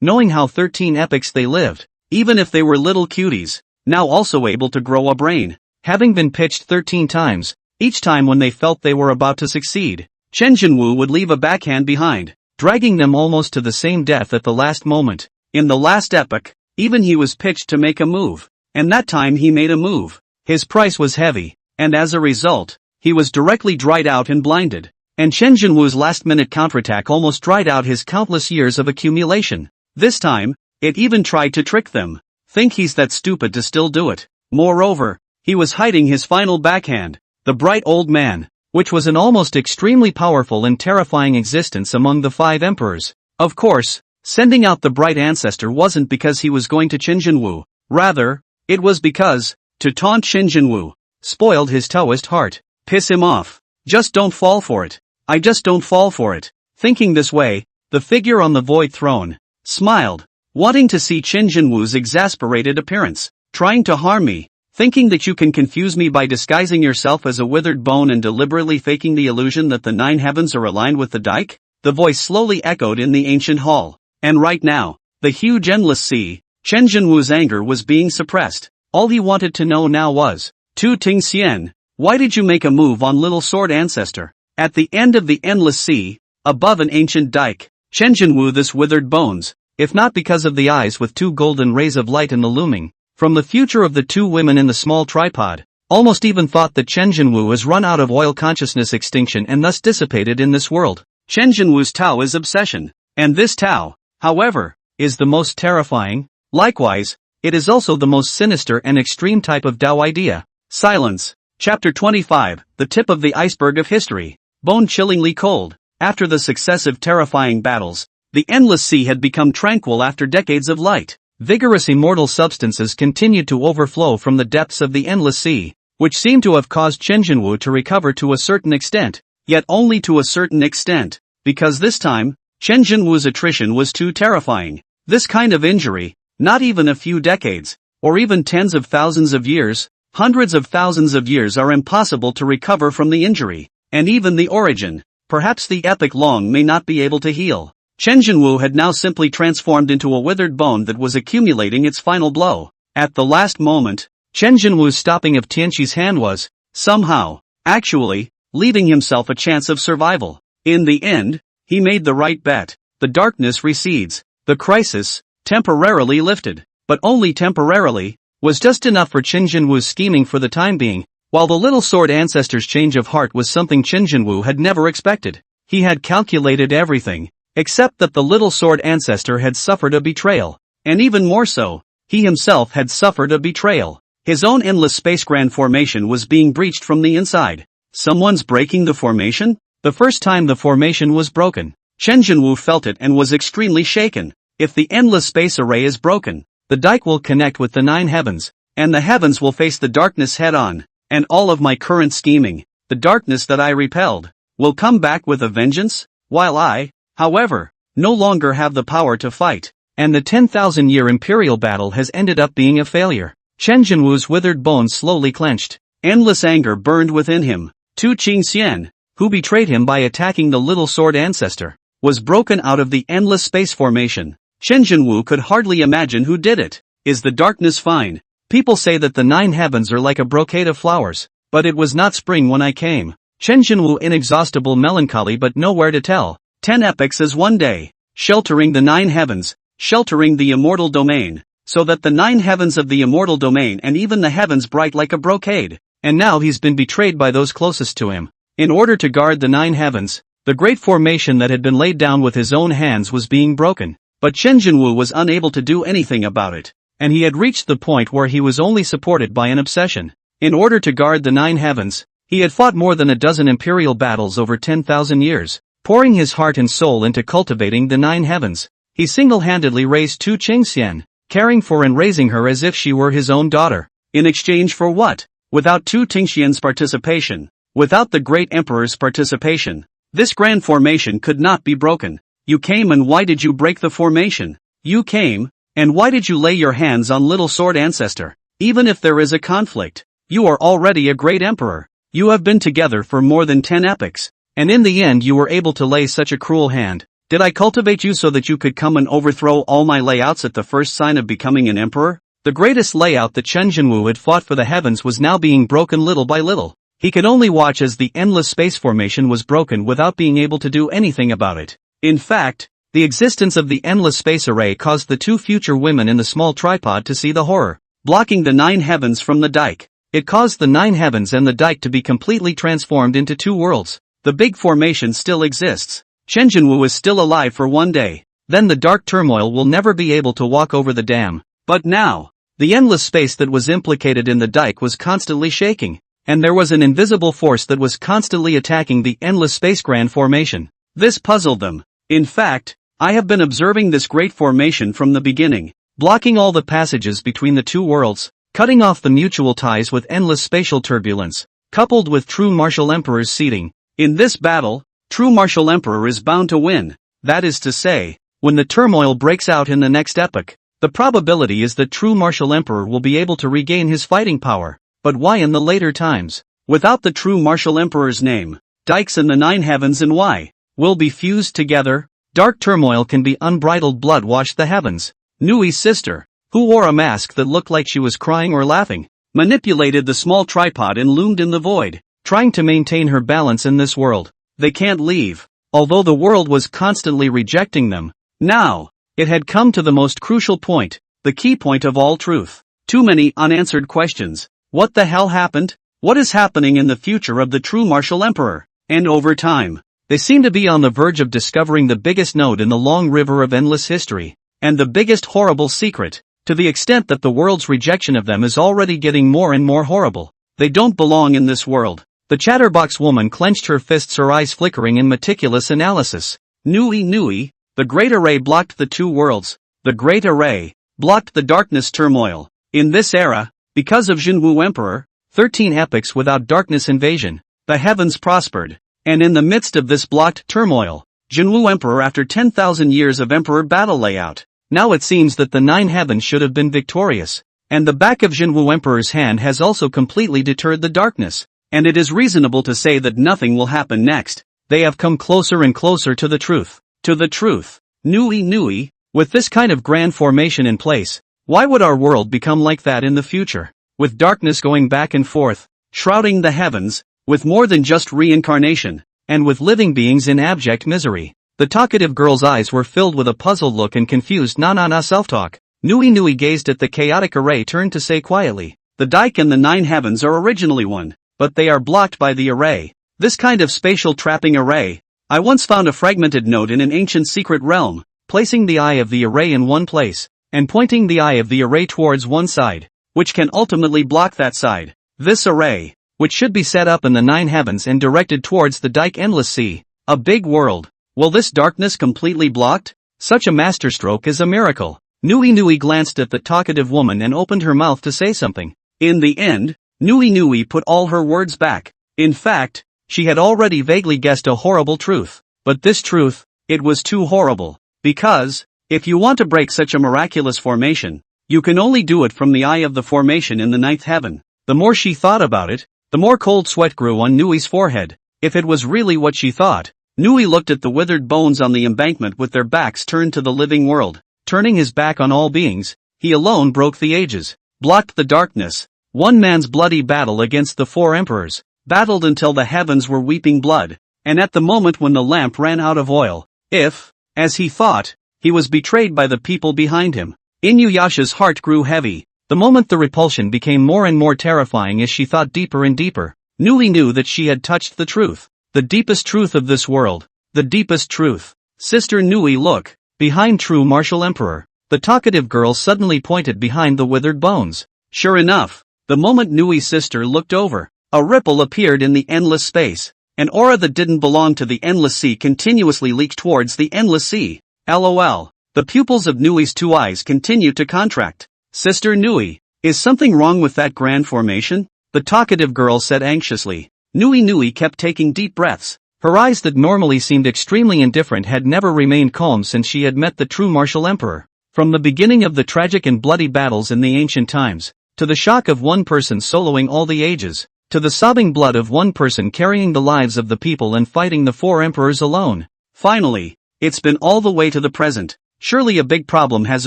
knowing how 13 epochs they lived, even if they were little cuties, now also able to grow a brain, having been pitched 13 times, each time when they felt they were about to succeed, Qin Jinwu would leave a backhand behind, dragging them almost to the same death at the last moment. In the last epoch, even he was pitched to make a move, and that time he made a move. His price was heavy, and as a result, he was directly dried out and blinded. And Qin Jinwu's last-minute counterattack almost dried out his countless years of accumulation. This time, it even tried to trick them. Think he's that stupid to still do it. Moreover, he was hiding his final backhand, the bright old man, which was an almost extremely powerful and terrifying existence among the 5 emperors. Of course, sending out the bright Ancestor wasn't because he was going to Qin Jinwu. Rather, it was because, to taunt Qin Jinwu, spoiled his Taoist heart. Piss him off. Just don't fall for it. I just don't fall for it. Thinking this way, the figure on the void throne smiled, wanting to see Qin Jinwu's exasperated appearance. Trying to harm me, thinking that you can confuse me by disguising yourself as a withered bone and deliberately faking the illusion that the 9 heavens are aligned with the dike? The voice slowly echoed in the ancient hall. And right now, the huge endless sea, Qin Jinwu's anger was being suppressed. All he wanted to know now was, Tu Ting Xian, why did you make a move on Little Sword Ancestor? At the end of the endless sea, above an ancient dike, Qin Jinwu this withered bones, if not because of the eyes with 2 golden rays of light in the looming, from the future of the 2 women in the small tripod, almost even thought that Qin Jinwu has run out of oil consciousness extinction and thus dissipated in this world. Qin Jinwu's Tao is obsession, and this Tao, however, is the most terrifying. Likewise, it is also the most sinister and extreme type of Tao idea. Silence. Chapter 25, the tip of the iceberg of history. Bone-chillingly cold. After the successive terrifying battles, the endless sea had become tranquil after decades of light. Vigorous immortal substances continued to overflow from the depths of the endless sea, which seemed to have caused Qin Jinwu to recover to a certain extent, yet only to a certain extent, because this time, Qin Jinwu's attrition was too terrifying. This kind of injury, not even a few decades, or even tens of thousands of years, hundreds of thousands of years are impossible to recover from the injury, and even the origin, perhaps the epoch long, may not be able to heal. Qin Jinwu had now simply transformed into a withered bone that was accumulating its final blow. At the last moment, Qin Jinwu's stopping of Tianxi's hand was, somehow, actually, leaving himself a chance of survival. In the end, he made the right bet. The darkness recedes. The crisis, temporarily lifted, but only temporarily. was just enough for Qin Jinwu's scheming for the time being, while the little sword ancestor's change of heart was something Qin Jinwu had never expected. He had calculated everything, except that the little sword ancestor had suffered a betrayal, and even more so, he himself had suffered a betrayal. His own endless space grand formation was being breached from the inside. Someone's breaking the formation? The first time the formation was broken, Qin Jinwu felt it and was extremely shaken. If the endless space array is broken, the dike will connect with the 9 heavens, and the heavens will face the darkness head-on, and all of my current scheming, the darkness that I repelled, will come back with a vengeance, while I, however, no longer have the power to fight, and the 10,000-year imperial battle has ended up being a failure. Qin Jinwu's withered bones slowly clenched. Endless anger burned within him. Tu Qingxian, who betrayed him by attacking the little sword ancestor, was broken out of the endless space formation. Qin Jinwu could hardly imagine who did it. Is the darkness fine? People say that the 9 heavens are like a brocade of flowers, but it was not spring when I came. Qin Jinwu inexhaustible melancholy but nowhere to tell. 10 epochs as one day, sheltering the 9 heavens, sheltering the immortal domain, so that the 9 heavens of the immortal domain and even the heavens bright like a brocade, and now he's been betrayed by those closest to him. In order to guard the 9 heavens, the great formation that had been laid down with his own hands was being broken, but Qin Jinwu was unable to do anything about it, and he had reached the point where he was only supported by an obsession. In order to guard the 9 heavens, he had fought more than a dozen imperial battles over 10,000 years, pouring his heart and soul into cultivating the 9 heavens. He single-handedly raised Tu Qingxian, caring for and raising her as if she were his own daughter. In exchange for what? Without Tu Qingxian's participation, without the great emperor's participation, this grand formation could not be broken. You came, and why did you break the formation? You came, and why did you lay your hands on little sword ancestor? Even if there is a conflict, you are already a great emperor. You have been together for more than 10 epochs, and in the end you were able to lay such a cruel hand. Did I cultivate you so that you could come and overthrow all my layouts at the first sign of becoming an emperor? The greatest layout that Qin Jinwu had fought for the heavens was now being broken little by little. He could only watch as the endless space formation was broken without being able to do anything about it. In fact, the existence of the endless space array caused the 2 future women in the small tripod to see the horror, blocking the 9 heavens from the dike. It caused the 9 heavens and the dike to be completely transformed into 2 worlds. The big formation still exists. Qin Jinwu is still alive for one day. Then the dark turmoil will never be able to walk over the dam. But now, the endless space that was implicated in the dike was constantly shaking, and there was an invisible force that was constantly attacking the endless space grand formation. This puzzled them. In fact, I have been observing this great formation from the beginning, blocking all the passages between the 2 worlds, cutting off the mutual ties with endless spatial turbulence, coupled with true martial emperor's seeding. In this battle, true martial emperor is bound to win. That is to say, when the turmoil breaks out in the next epoch, the probability is that true martial emperor will be able to regain his fighting power. But why in the later times? Without the true martial emperor's name, dikes and the 9 heavens and why will be fused together. Dark turmoil can be unbridled blood washed the heavens. Nui's sister, who wore a mask that looked like she was crying or laughing, manipulated the small tripod and loomed in the void, trying to maintain her balance in this world. They can't leave, although the world was constantly rejecting them. Now, it had come to the most crucial point, the key point of all truth. Too many unanswered questions. What the hell happened? What is happening in the future of the true martial emperor? And over time, they seem to be on the verge of discovering the biggest node in the long river of endless history, and the biggest horrible secret, to the extent that the world's rejection of them is already getting more and more horrible. They don't belong in this world. The chatterbox woman clenched her fists, her eyes flickering in meticulous analysis. Nui, the great array blocked the 2 worlds. The great array blocked the darkness turmoil. In this era, because of Jinwu Emperor, 13 epochs without darkness invasion, the heavens prospered. And in the midst of this blocked turmoil, Jinwu Emperor, after 10,000 years of emperor battle layout, now it seems that the 9 heavens should have been victorious. And the back of Jinwu Emperor's hand has also completely deterred the darkness. And it is reasonable to say that nothing will happen next. They have come closer and closer to the truth. To the truth. Nui, with this kind of grand formation in place, why would our world become like that in the future? With darkness going back and forth, shrouding the heavens, with more than just reincarnation, and with living beings in abject misery. The talkative girl's eyes were filled with a puzzled look and confused na self-talk. Nui Nui gazed at the chaotic array, turned to say quietly, "The dike and the 9 heavens are originally one, but they are blocked by the array. This kind of spatial trapping array. I once found a fragmented note in an ancient secret realm, placing the eye of the array in one place, and pointing the eye of the array towards one side, which can ultimately block that side. This array, which should be set up in the 9 heavens and directed towards the dike endless sea, a big world. Will this darkness completely blocked? Such a masterstroke is a miracle." Nui Nui glanced at the talkative woman and opened her mouth to say something. In the end, Nui Nui put all her words back. In fact, she had already vaguely guessed a horrible truth. But this truth, it was too horrible. Because, if you want to break such a miraculous formation, you can only do it from the eye of the formation in the 9th heaven. The more she thought about it, the more cold sweat grew on Nui's forehead. If it was really what she thought, Nui looked at the withered bones on the embankment with their backs turned to the living world. Turning his back on all beings, he alone broke the ages, blocked the darkness. One man's bloody battle against the 4 emperors, battled until the heavens were weeping blood, and at the moment when the lamp ran out of oil, if, as he thought, he was betrayed by the people behind him, Inuyasha's heart grew heavy. The moment the repulsion became more and more terrifying as she thought deeper and deeper. Nui knew that she had touched the truth, the deepest truth of this world, the deepest truth. Sister Nui, look, behind true martial emperor. The talkative girl suddenly pointed behind the withered bones. Sure enough, the moment Nui's sister looked over, a ripple appeared in the endless space. An aura that didn't belong to the endless sea continuously leaked towards the endless sea. LOL. The pupils of Nui's 2 eyes continued to contract. Sister Nui, is something wrong with that grand formation? The talkative girl said anxiously. Nui Nui kept taking deep breaths. Her eyes that normally seemed extremely indifferent had never remained calm since she had met the true martial emperor. From the beginning of the tragic and bloody battles in the ancient times, to the shock of one person soloing all the ages, to the sobbing blood of one person carrying the lives of the people and fighting the 4 emperors alone. Finally, it's been all the way to the present. Surely a big problem has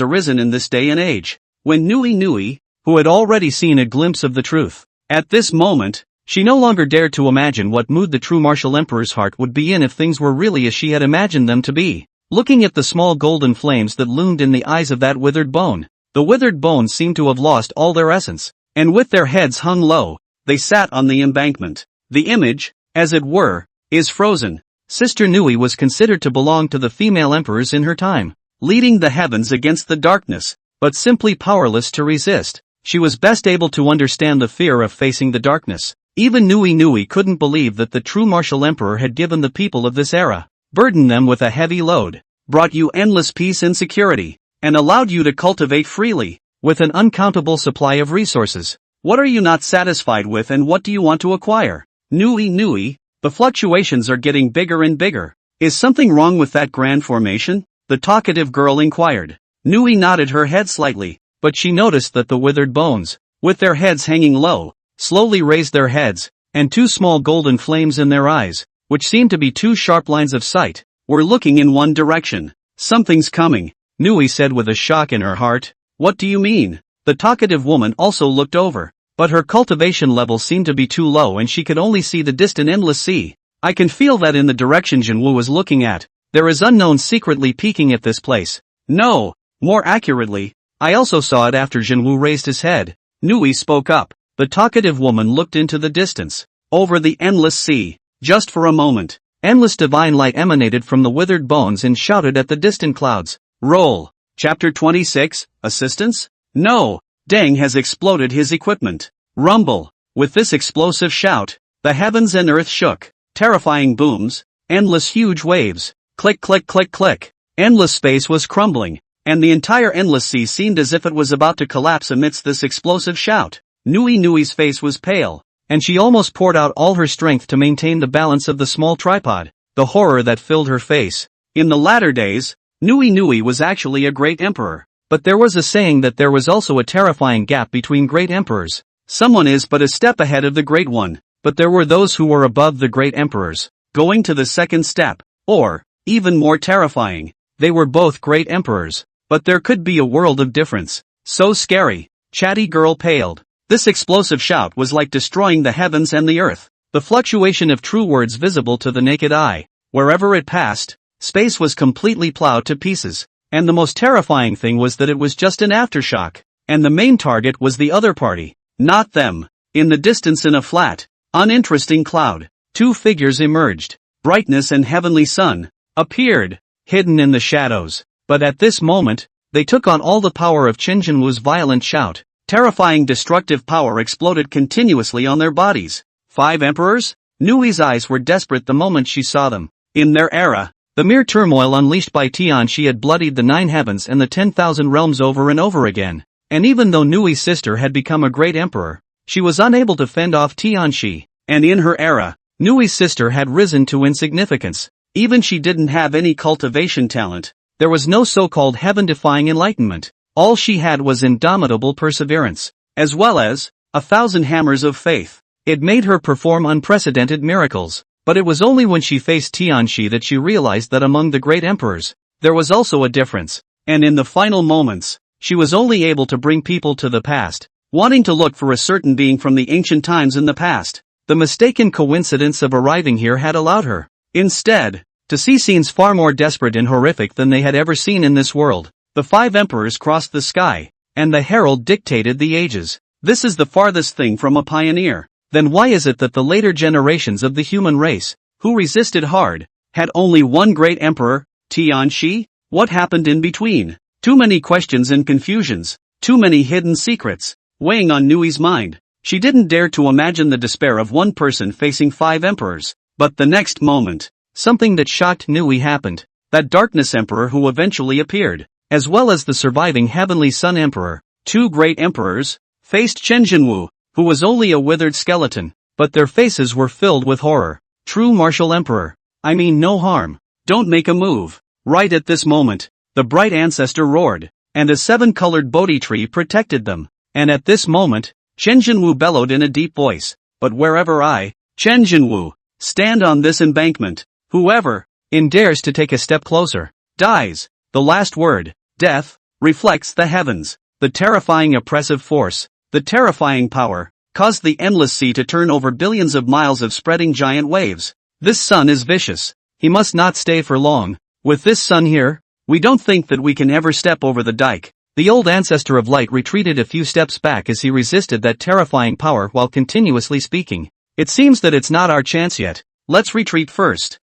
arisen in this day and age. When Nui Nui, who had already seen a glimpse of the truth, at this moment, she no longer dared to imagine what mood the true martial emperor's heart would be in if things were really as she had imagined them to be. Looking at the small golden flames that loomed in the eyes of that withered bone, the withered bones seemed to have lost all their essence, and with their heads hung low, they sat on the embankment. The image, as it were, is frozen. Sister Nui was considered to belong to the female emperors in her time, leading the heavens against the darkness, but simply powerless to resist. She was best able to understand the fear of facing the darkness. Even Nui Nui couldn't believe that the true martial emperor had given the people of this era, burdened them with a heavy load, brought you endless peace and security, and allowed you to cultivate freely, with an uncountable supply of resources. What are you not satisfied with and what do you want to acquire? Nui Nui, the fluctuations are getting bigger and bigger. Is something wrong with that grand formation? The talkative girl inquired. Nui nodded her head slightly, but she noticed that the withered bones, with their heads hanging low, slowly raised their heads, and 2 small golden flames in their eyes, which seemed to be 2 sharp lines of sight, were looking in one direction. Something's coming, Nui said with a shock in her heart. What do you mean? The talkative woman also looked over, but her cultivation level seemed to be too low and she could only see the distant endless sea. I can feel that in the direction Jinwoo was looking at, there is unknown secretly peeking at this place. No, more accurately, I also saw it after Jinwoo raised his head. Nui spoke up. The talkative woman looked into the distance, over the endless sea. Just for a moment, endless divine light emanated from the withered bones and shouted at the distant clouds. Roll. Chapter 26, Assistance? No, Deng has exploded his equipment. Rumble. With this explosive shout, the heavens and earth shook. Terrifying booms, endless huge waves. Click click click click. Endless space was crumbling, and the entire endless sea seemed as if it was about to collapse amidst this explosive shout. Nui Nui's face was pale, and she almost poured out all her strength to maintain the balance of the small tripod. The horror that filled her face. In the latter days, Nui Nui was actually a great emperor, but there was a saying that there was also a terrifying gap between great emperors. Someone is but a step ahead of the great one, but there were those who were above the great emperors, going to the second step, or, even more terrifying, they were both great emperors, but there could be a world of difference. So scary. Chatty girl paled. This explosive shout was like destroying the heavens and the earth. The fluctuation of true words visible to the naked eye. Wherever it passed, space was completely plowed to pieces. And the most terrifying thing was that it was just an aftershock. And the main target was the other party, not them. In the distance in a flat, uninteresting cloud, two figures emerged. Brightness and Heavenly Sun appeared, hidden in the shadows. But at this moment, they took on all the power of Qinjinwu's violent shout. Terrifying destructive power exploded continuously on their bodies. 5 emperors? Nui's eyes were desperate the moment she saw them. In their era, the mere turmoil unleashed by Tianxi had bloodied the 9 heavens and the 10,000 realms over and over again. And even though Nui's sister had become a great emperor, she was unable to fend off Tianxi. And in her era, Nui's sister had risen to insignificance. Even she didn't have any cultivation talent. There was no so-called heaven-defying enlightenment. All she had was indomitable perseverance, as well as 1,000 hammers of faith. It made her perform unprecedented miracles. But it was only when she faced Tianxi that she realized that among the great emperors, there was also a difference. And in the final moments, she was only able to bring people to the past, wanting to look for a certain being from the ancient times in the past. The mistaken coincidence of arriving here had allowed her, instead, to see scenes far more desperate and horrific than they had ever seen in this world. The 5 emperors crossed the sky, and the herald dictated the ages. This is the farthest thing from a pioneer. Then why is it that the later generations of the human race, who resisted hard, had only one great emperor, Tianxi? What happened in between? Too many questions and confusions, too many hidden secrets, weighing on Nui's mind. She didn't dare to imagine the despair of one person facing 5 emperors. But the next moment, something that shocked Nui happened. That Darkness Emperor who eventually appeared, as well as the surviving Heavenly Sun Emperor, 2 great emperors, faced Qinjinwu, who was only a withered skeleton, but their faces were filled with horror. True martial emperor. I mean no harm. Don't make a move. Right at this moment, the bright Ancestor roared, and a 7-colored Bodhi tree protected them. And at this moment, Qinjinwu bellowed in a deep voice, but wherever I, Qinjinwu, stand on this embankment, whoever dares to take a step closer, dies. The last word, death, reflects the heavens. The terrifying oppressive force, the terrifying power, caused the endless sea to turn over billions of miles of spreading giant waves. This sun is vicious. He must not stay for long. With this sun here, we don't think that we can ever step over the dike. The old Ancestor of Light retreated a few steps back as he resisted that terrifying power while continuously speaking. It seems that it's not our chance yet. Let's retreat first.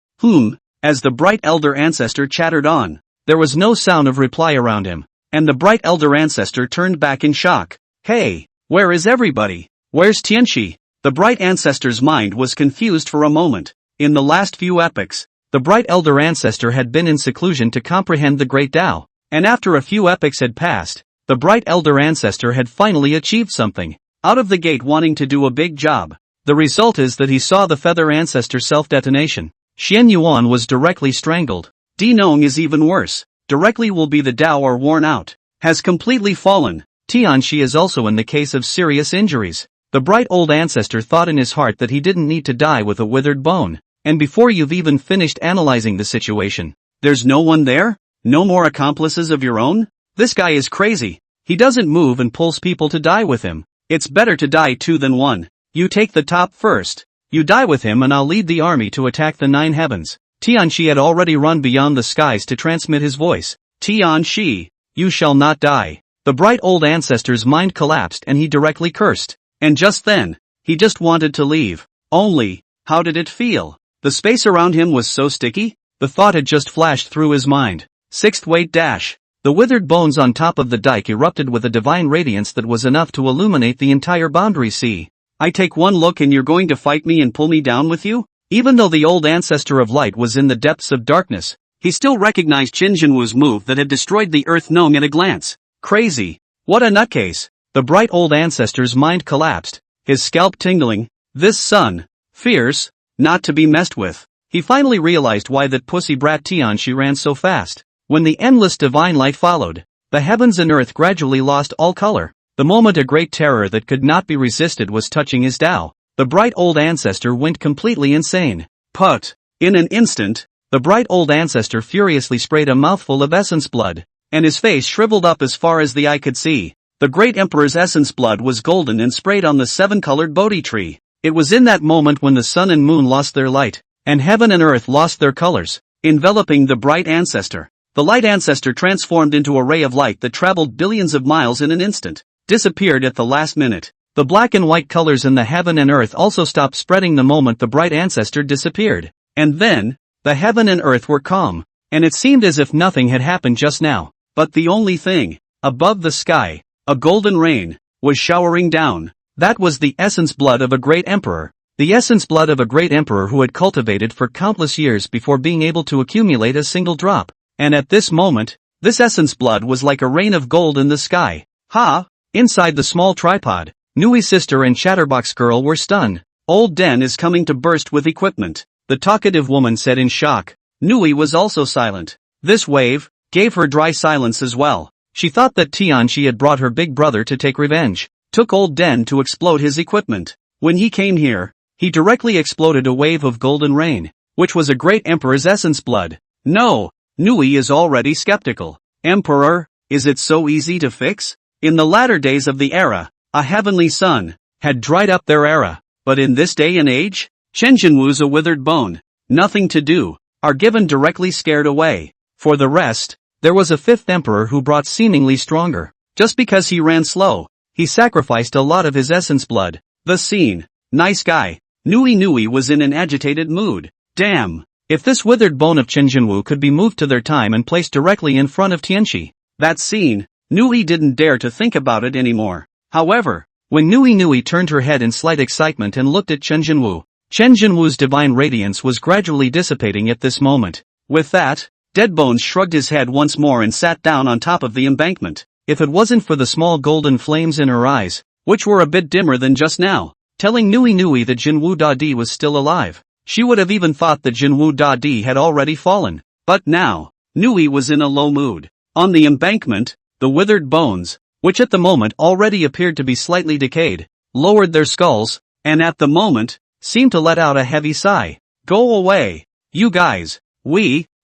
As the bright Elder Ancestor chattered on, there was no sound of reply around him, and the bright Elder Ancestor turned back in shock. Hey, where is everybody? Where's Tianxi? The bright Ancestor's mind was confused for a moment. In the last few epochs, the bright Elder Ancestor had been in seclusion to comprehend the great Tao, and after a few epochs had passed, the bright Elder Ancestor had finally achieved something, out of the gate wanting to do a big job. The result is that he saw the Feather Ancestor self-detonation. Xian Yuan was directly strangled. Di Nong is even worse. Directly will be the Tao or worn out. Has completely fallen. Tianxi is also in the case of serious injuries. The bright old Ancestor thought in his heart that he didn't need to die with a withered bone. And before you've even finished analyzing the situation, there's no one there? No more accomplices of your own? This guy is crazy. He doesn't move and pulls people to die with him. It's better to die 2 than 1. You take the top first. You die with him and I'll lead the army to attack the 9 heavens. Tianxi had already run beyond the skies to transmit his voice. Tianxi, you shall not die. The bright old Ancestor's mind collapsed and he directly cursed. And just then, he just wanted to leave. Only, how did it feel? The space around him was so sticky? The thought had just flashed through his mind. 6th wait dash. The withered bones on top of the dike erupted with a divine radiance that was enough to illuminate the entire boundary sea. I take one look and you're going to fight me and pull me down with you? Even though the old Ancestor of Light was in the depths of darkness, he still recognized Qinjinwu's move that had destroyed the Earth Nong at a glance. Crazy. What a nutcase. The bright old Ancestor's mind collapsed, his scalp tingling. This sun, fierce, not to be messed with. He finally realized why that pussy brat Tianxi ran so fast. When the endless divine light followed, the heavens and earth gradually lost all color. The moment a great terror that could not be resisted was touching his Tao, the bright old Ancestor went completely insane. Put. In an instant, the bright old Ancestor furiously sprayed a mouthful of essence blood, and his face shriveled up as far as the eye could see. The great Emperor's essence blood was golden and sprayed on the 7-colored Bodhi tree. It was in that moment when the sun and moon lost their light, and heaven and earth lost their colors, enveloping the bright Ancestor. The light ancestor transformed into a ray of light that traveled billions of miles in an instant, disappeared at the last minute. The black and white colors in the heaven and earth also stopped spreading the moment the bright ancestor disappeared. And then, the heaven and earth were calm, and it seemed as if nothing had happened just now. But the only thing, above the sky, a golden rain, was showering down. That was the essence blood of a great emperor. The essence blood of a great emperor who had cultivated for countless years before being able to accumulate a single drop. And at this moment, this essence blood was like a rain of gold in the sky. Ha! Inside the small tripod, Nui's sister and Chatterbox Girl were stunned. Old Den is coming to burst with equipment, the talkative woman said in shock. Nui was also silent. This wave gave her dry silence as well. She thought that Tianchi had brought her big brother to take revenge. Took Old Den to explode his equipment. When he came here, he directly exploded a wave of golden rain, which was a great emperor's essence blood. No, Nui is already skeptical. Emperor, is it so easy to fix? In the latter days of the era, a heavenly sun had dried up their era. But in this day and age, Chen Jinwu's a withered bone. Nothing to do, are given directly scared away. For the rest, there was a fifth emperor who brought seemingly stronger. Just because he ran slow, he sacrificed a lot of his essence blood. The scene. Nice guy. Nui was in an agitated mood. Damn. If this withered bone of Chen Jinwu could be moved to their time and placed directly in front of Tianchi. That scene, Nui didn't dare to think about it anymore. However, when Nui turned her head in slight excitement and looked at Chen Jinwu's divine radiance was gradually dissipating at this moment. With that, Deadbones shrugged his head once more and sat down on top of the embankment. If it wasn't for the small golden flames in her eyes, which were a bit dimmer than just now, telling Nui that Jinwu Dadi was still alive, she would have even thought that Jinwu Dadi had already fallen. But now, Nui was in a low mood. On the embankment, the withered bones, which at the moment already appeared to be slightly decayed, lowered their skulls, and at the moment, seemed to let out a heavy sigh. Go away, you guys.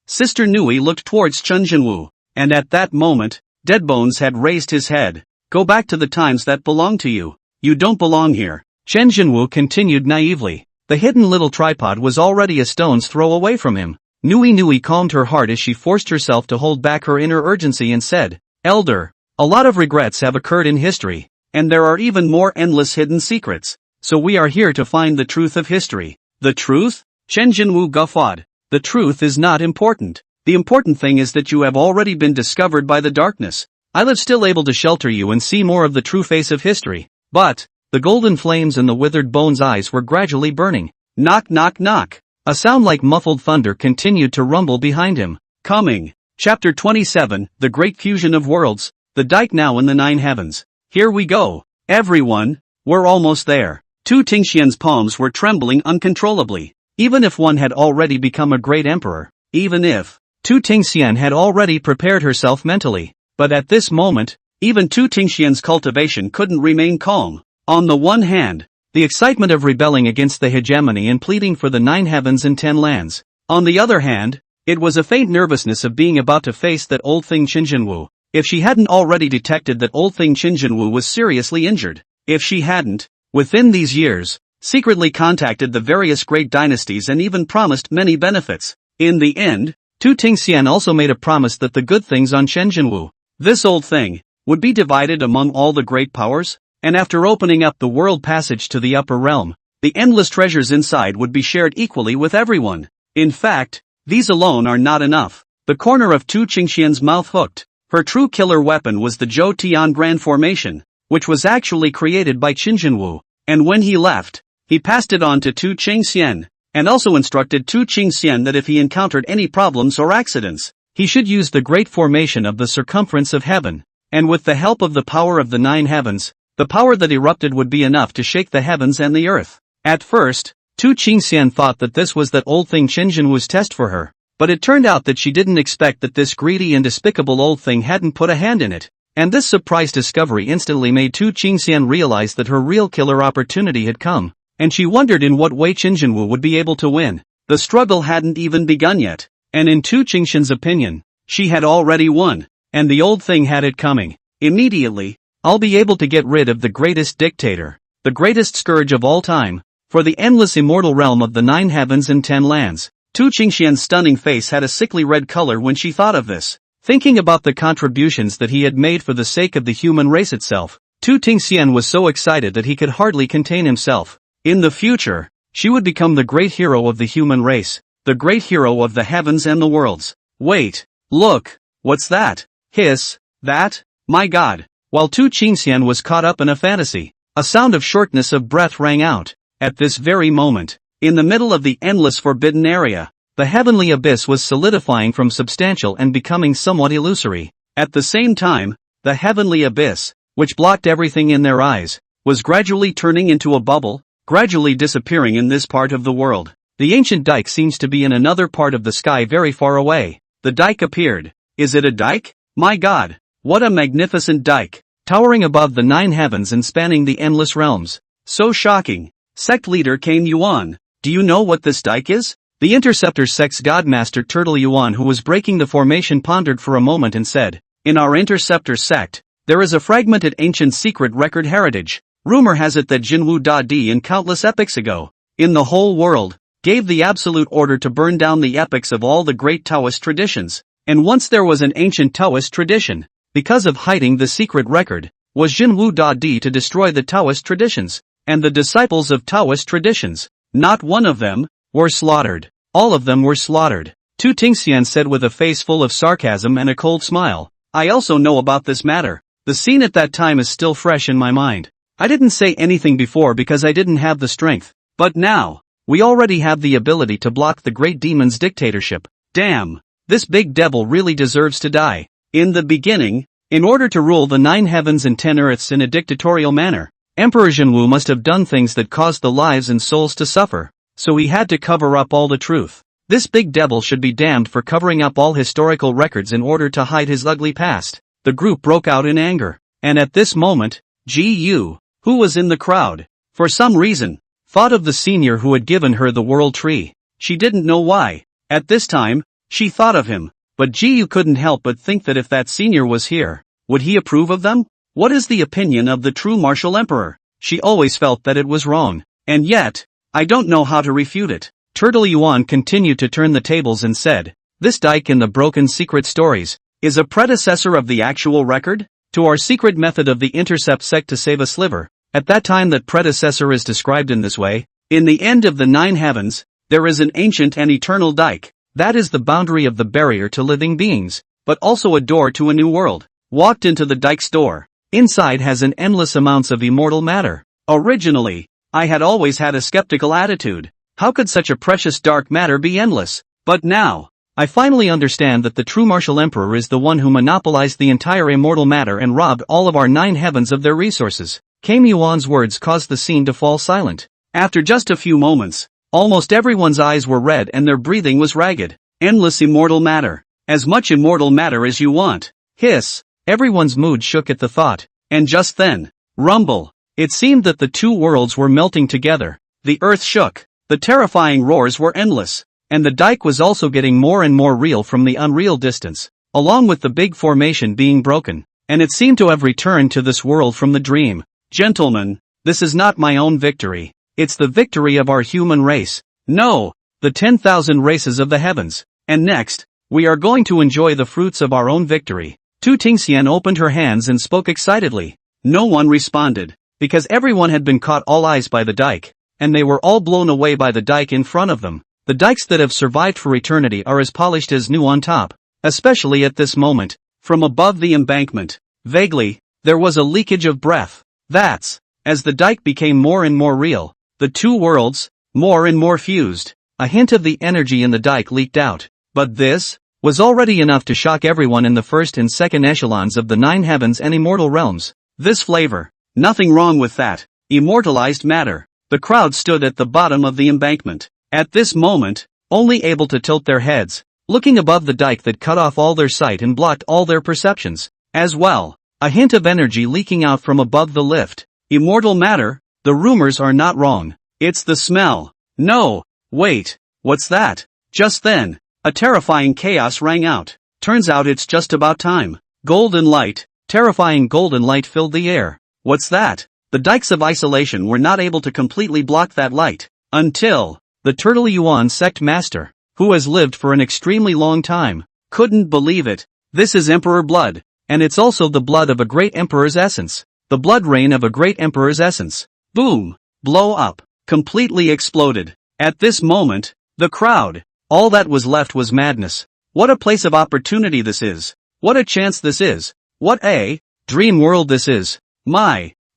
Sister Nui looked towards Chen Jinwu, and at that moment, Deadbones had raised his head. Go back to the times that belong to you. You don't belong here. Chen Jinwu continued naively. The hidden little tripod was already a stone's throw away from him. Nui calmed her heart as she forced herself to hold back her inner urgency and said, Elder, a lot of regrets have occurred in history, and there are even more endless hidden secrets. So we are here to find the truth of history. The truth? Chen Jinwu guffawed. The truth is not important. The important thing is that you have already been discovered by the darkness. I live still able to shelter you and see more of the true face of history. But, the golden flames in the withered bone's eyes were gradually burning. Knock knock knock. A sound like muffled thunder continued to rumble behind him. Coming. Chapter 27, The Great Fusion of Worlds, the Dike now in the Nine Heavens. Here we go. Everyone, we're almost there. Tu Tingxian's palms were trembling uncontrollably. Even if one had already become a great emperor. Even if Tu Tingxian had already prepared herself mentally. But at this moment, even Tu Tingxian's cultivation couldn't remain calm. On the one hand, the excitement of rebelling against the hegemony and pleading for the 9 heavens and 10 lands. On the other hand, it was a faint nervousness of being about to face that old thing Chen Jinwu. If she hadn't already detected that old thing Chen Jinwu was seriously injured. If she hadn't, within these years, secretly contacted the various great dynasties and even promised many benefits. In the end, Tu Tingxian also made a promise that the good things on Chen Jinwu, this old thing, would be divided among all the great powers, and after opening up the world passage to the upper realm, the endless treasures inside would be shared equally with everyone. In fact, these alone are not enough. The corner of Tu Tingxian's mouth hooked. Her true killer weapon was the Zhou Tian Grand Formation, which was actually created by Chen Jinwu, and when he left, he passed it on to Tu Tingxian, and also instructed Tu Tingxian that if he encountered any problems or accidents, he should use the great formation of the circumference of heaven, and with the help of the power of the 9 heavens, the power that erupted would be enough to shake the heavens and the earth. At first, Tu Tingxian thought that this was that old thing Chen Jinwu's test for her, but it turned out that she didn't expect that this greedy and despicable old thing hadn't put a hand in it, and this surprise discovery instantly made Tu Tingxian realize that her real killer opportunity had come, and she wondered in what way Chen Jinwu would be able to win. The struggle hadn't even begun yet, and in Tu Tingxian's opinion, she had already won, and the old thing had it coming. Immediately, I'll be able to get rid of the greatest dictator, the greatest scourge of all time, for the endless immortal realm of the 9 heavens and 10 lands. Tu Qingxian's stunning face had a sickly red color when she thought of this. Thinking about the contributions that he had made for the sake of the human race itself, Tu Qingxian was so excited that he could hardly contain himself. In the future, she would become the great hero of the human race, the great hero of the heavens and the worlds. Wait, look, what's that? Hiss, that? My God. While Tu Qingxian was caught up in a fantasy, a sound of shortness of breath rang out. At this very moment, in the middle of the endless forbidden area, the heavenly abyss was solidifying from substantial and becoming somewhat illusory. At the same time, the heavenly abyss, which blocked everything in their eyes, was gradually turning into a bubble, gradually disappearing in this part of the world. The ancient dike seems to be in another part of the sky very far away. The dike appeared. Is it a dike? My God! What a magnificent dike! Towering above the 9 heavens and spanning the endless realms. So shocking. Sect leader Kane Yuan, do you know what this dike is? The Interceptor sect's godmaster Turtle Yuan, who was breaking the formation, pondered for a moment and said, in our Interceptor sect, there is a fragmented ancient secret record heritage. Rumor has it that Jinwu Dadi in countless epochs ago, in the whole world, gave the absolute order to burn down the epics of all the great Taoist traditions. And once there was an ancient Taoist tradition, because of hiding the secret record, was Jinwu Dadi to destroy the Taoist traditions, and the disciples of Taoist traditions. Not one of them were slaughtered. All of them were slaughtered. Tu Tingxian said with a face full of sarcasm and a cold smile. I also know about this matter. The scene at that time is still fresh in my mind. I didn't say anything before because I didn't have the strength. But now, we already have the ability to block the great demon's dictatorship. Damn, this big devil really deserves to die. In the beginning, in order to rule the 9 heavens and 10 earths in a dictatorial manner, Emperor Jinwu must have done things that caused the lives and souls to suffer, so he had to cover up all the truth. This big devil should be damned for covering up all historical records in order to hide his ugly past. The group broke out in anger, and at this moment, Ji Yu, who was in the crowd, for some reason, thought of the senior who had given her the world tree. She didn't know why. At this time, she thought of him, but Ji Yu couldn't help but think that if that senior was here, would he approve of them? What is the opinion of the true martial emperor? She always felt that it was wrong, and yet, I don't know how to refute it. Turtle Yuan continued to turn the tables and said, this dike in the broken secret stories is a predecessor of the actual record? To our secret method of the intercept sect to save a sliver. At that time that predecessor is described in this way. In the end of the 9 heavens, there is an ancient and eternal dike. That is the boundary of the barrier to living beings, but also a door to a new world. Walked into the dike's door. Inside has an endless amounts of immortal matter. Originally, I had always had a skeptical attitude. How could such a precious dark matter be endless? But now, I finally understand that the true martial emperor is the one who monopolized the entire immortal matter and robbed all of our 9 heavens of their resources. Kame Yuan's words caused the scene to fall silent. After just a few moments, almost everyone's eyes were red and their breathing was ragged. Endless immortal matter. As much immortal matter as you want. Hiss. Everyone's mood shook at the thought. And just then, rumble. It seemed that the 2 worlds were melting together. The earth shook. The terrifying roars were endless. And the dike was also getting more and more real from the unreal distance, along with the big formation being broken, and it seemed to have returned to this world from the dream. Gentlemen, this is not my own victory. It's the victory of our human race. No, the 10,000 races of the heavens. And next, we are going to enjoy the fruits of our own victory. Tu Tingxian opened her hands and spoke excitedly. No one responded, because everyone had been caught all eyes by the dike, and they were all blown away by the dike in front of them. The dikes that have survived for eternity are as polished as new on top, especially at this moment, from above the embankment. Vaguely, there was a leakage of breath. That's, as the dike became more and more real, the 2 worlds, more and more fused. A hint of the energy in the dike leaked out. But this was already enough to shock everyone in the first and second echelons of the 9 heavens and immortal realms. This flavor, nothing wrong with that. Immortalized matter. The crowd stood at the bottom of the embankment. At this moment, only able to tilt their heads, looking above the dike that cut off all their sight and blocked all their perceptions. As well, a hint of energy leaking out from above the lift. Immortal matter, the rumors are not wrong. It's the smell. No, wait, what's that? Just then, a terrifying chaos rang out. Turns out it's just about time. Golden light, terrifying golden light filled the air. What's that? The dikes of isolation were not able to completely block that light. Until the Turtle Yuan sect master, who has lived for an extremely long time. Couldn't believe it. This is Emperor blood. And it's also the blood of a great emperor's essence. The blood rain of a great emperor's essence. Boom. Blow up. Completely exploded. At this moment, the crowd. All that was left was madness. What a place of opportunity this is. What a chance this is. What a dream world this is.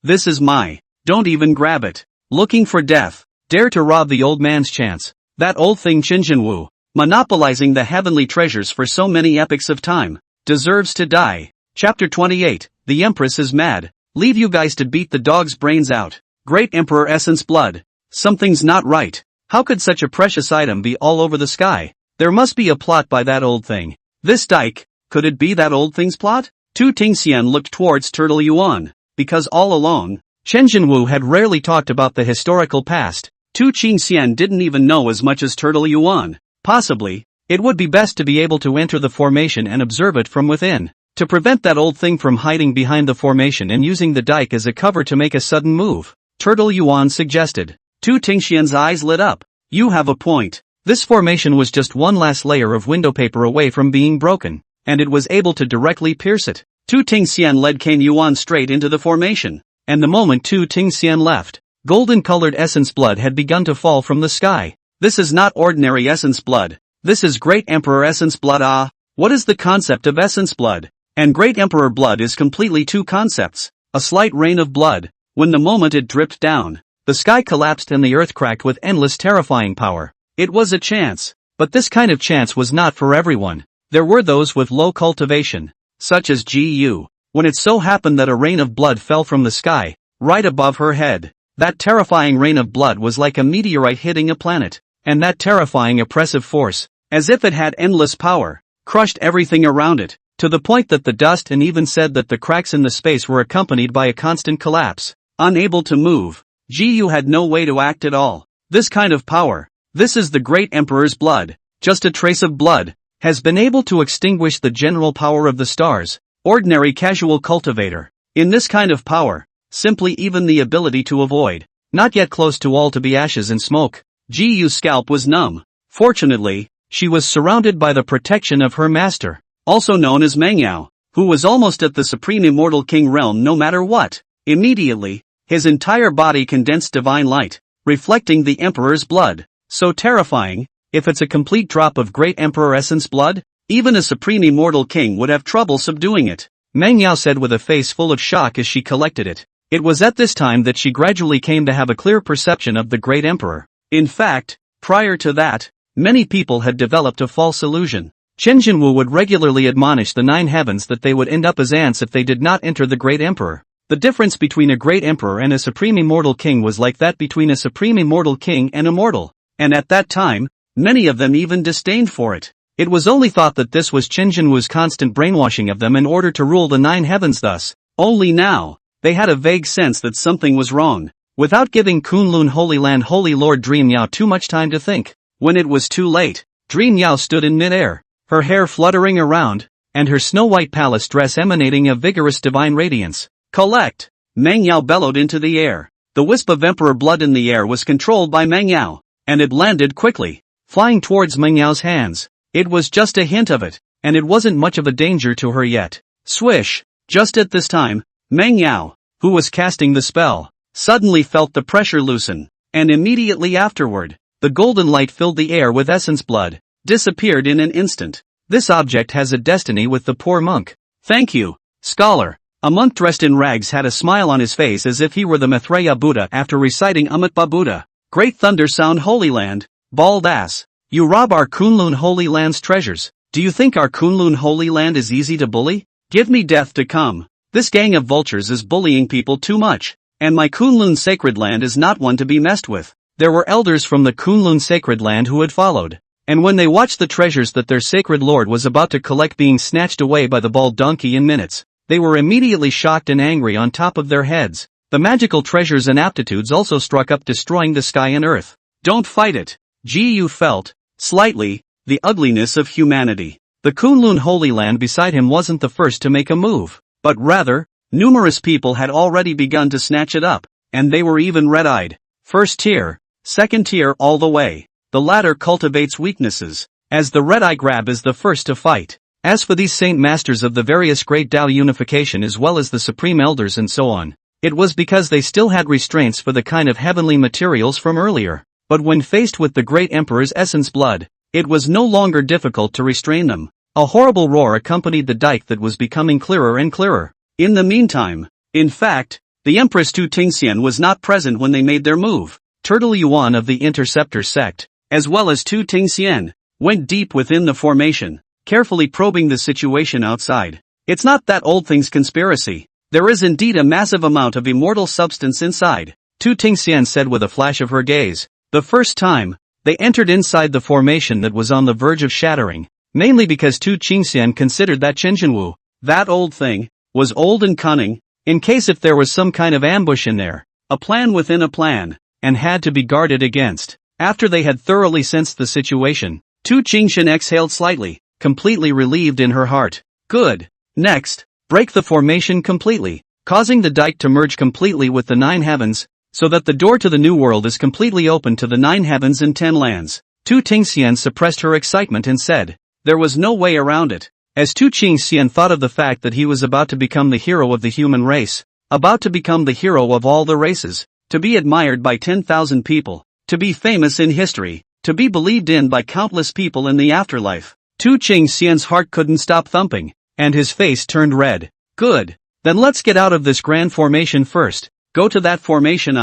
This is my. Don't even grab it. Looking for death. Dare to rob the old man's chance. That old thing Qinjinwu, monopolizing the heavenly treasures for so many epochs of time, deserves to die. Chapter 28, The Empress is mad. Leave you guys to beat the dog's brains out. Great Emperor Essence blood. Something's not right. How could such a precious item be all over the sky? There must be a plot by that old thing. This dike, could it be that old thing's plot? Tu Tingxian looked towards Turtle Yuan, because all along, Chen Jinwu had rarely talked about the historical past. Tu Tingxian didn't even know as much as Turtle Yuan. Possibly, it would be best to be able to enter the formation and observe it from within, to prevent that old thing from hiding behind the formation and using the dike as a cover to make a sudden move. Turtle Yuan suggested. Tu Tingxian's eyes lit up. You have a point. This formation was just one last layer of window paper away from being broken, and it was able to directly pierce it. Tu Tingxian led Kane Yuan straight into the formation, and the moment Tu Tingxian left, golden-colored essence blood had begun to fall from the sky. This is not ordinary essence blood. This is Great Emperor Essence blood. Ah, what is the concept of essence blood? And Great Emperor blood is completely two concepts. A slight rain of blood. When the moment it dripped down, the sky collapsed and the earth cracked with endless terrifying power. It was a chance. But this kind of chance was not for everyone. There were those with low cultivation, such as Gu. When it so happened that a rain of blood fell from the sky, right above her head, that terrifying rain of blood was like a meteorite hitting a planet, and that terrifying oppressive force, as if it had endless power, crushed everything around it, to the point that the dust and even said that the cracks in the space were accompanied by a constant collapse. Unable to move, Gu had no way to act at all. This kind of power, this is the great emperor's blood, just a trace of blood, has been able to extinguish the general power of the stars. Ordinary casual cultivator. In this kind of power, simply even the ability to avoid, not yet close to all to be ashes and smoke. Gu's scalp was numb. Fortunately, she was surrounded by the protection of her master, also known as Mengyao, who was almost at the supreme immortal king realm no matter what. Immediately, his entire body condensed divine light, reflecting the emperor's blood. So terrifying, if it's a complete drop of great emperor essence blood, even a supreme immortal king would have trouble subduing it. Meng Yao said with a face full of shock as she collected it. It was at this time that she gradually came to have a clear perception of the great emperor. In fact, prior to that, many people had developed a false illusion. Chen Jinwu would regularly admonish the nine heavens that they would end up as ants if they did not enter the great emperor. The difference between a great emperor and a supreme immortal king was like that between a supreme immortal king and a mortal. And at that time, many of them even disdained for it. It was only thought that this was Chen Jinwu's constant brainwashing of them in order to rule the nine heavens thus. Only now, they had a vague sense that something was wrong. Without giving Kunlun Holy Land Holy Lord Dream Yao too much time to think, when it was too late, Dream Yao stood in midair, her hair fluttering around, and her snow-white palace dress emanating a vigorous divine radiance. Collect! Meng Yao bellowed into the air. The wisp of emperor blood in the air was controlled by Meng Yao, and it landed quickly, flying towards Meng Yao's hands. It was just a hint of it, and it wasn't much of a danger to her yet. Swish! Just at this time, Meng Yao, who was casting the spell, suddenly felt the pressure loosen, and immediately afterward, the golden light filled the air with essence blood, disappeared in an instant. This object has a destiny with the poor monk. Thank you, scholar. A monk dressed in rags had a smile on his face as if he were the Maitreya Buddha after reciting Amitabha Buddha. Great thunder sound Holy Land, bald ass. You rob our Kunlun Holy Land's treasures. Do you think our Kunlun Holy Land is easy to bully? Give me death to come. This gang of vultures is bullying people too much, and my Kunlun Sacred Land is not one to be messed with. There were elders from the Kunlun Sacred Land who had followed, and when they watched the treasures that their sacred lord was about to collect being snatched away by the bald donkey in minutes, they were immediately shocked and angry on top of their heads. The magical treasures and aptitudes also struck up, destroying the sky and earth. Don't fight it. Gu felt, slightly, the ugliness of humanity. The Kunlun Holy Land beside him wasn't the first to make a move, but rather, numerous people had already begun to snatch it up, and they were even red-eyed. First tier, second tier all the way. The latter cultivates weaknesses. as the red-eye grab is the first to fight. As for these saint masters of the various great Tao unification as well as the supreme elders and so on, it was because they still had restraints for the kind of heavenly materials from earlier. But when faced with the great emperor's essence blood, it was no longer difficult to restrain them. A horrible roar accompanied the dike that was becoming clearer and clearer. In the meantime, in fact, the Empress Tu Tingxian was not present when they made their move. Turtle Yuan of the Interceptor sect, as well as Tu Tingxian, went deep within the formation, carefully probing the situation outside. It's not that old thing's conspiracy. There is indeed a massive amount of immortal substance inside, Tu Tingxian said with a flash of her gaze. The first time, they entered inside the formation that was on the verge of shattering, mainly because Tu Tingxian considered that Wu, that old thing, was old and cunning, in case if there was some kind of ambush in there, a plan within a plan, and had to be guarded against. After they had thoroughly sensed the situation, Tu Tingxian exhaled slightly, completely relieved in her heart. Good. Next, break the formation completely, causing the dike to merge completely with the 9 heavens, so that the door to the new world is completely open to the 9 heavens and 10 lands. Tu Tingxian suppressed her excitement and said, there was no way around it. As Tu Tingxian thought of the fact that he was about to become the hero of the human race, about to become the hero of all the races, to be admired by 10,000 people, to be famous in history, to be believed in by countless people in the afterlife, Tu Tingxian's heart couldn't stop thumping, and his face turned red. Good. Then let's get out of this grand formation first. Go to that formation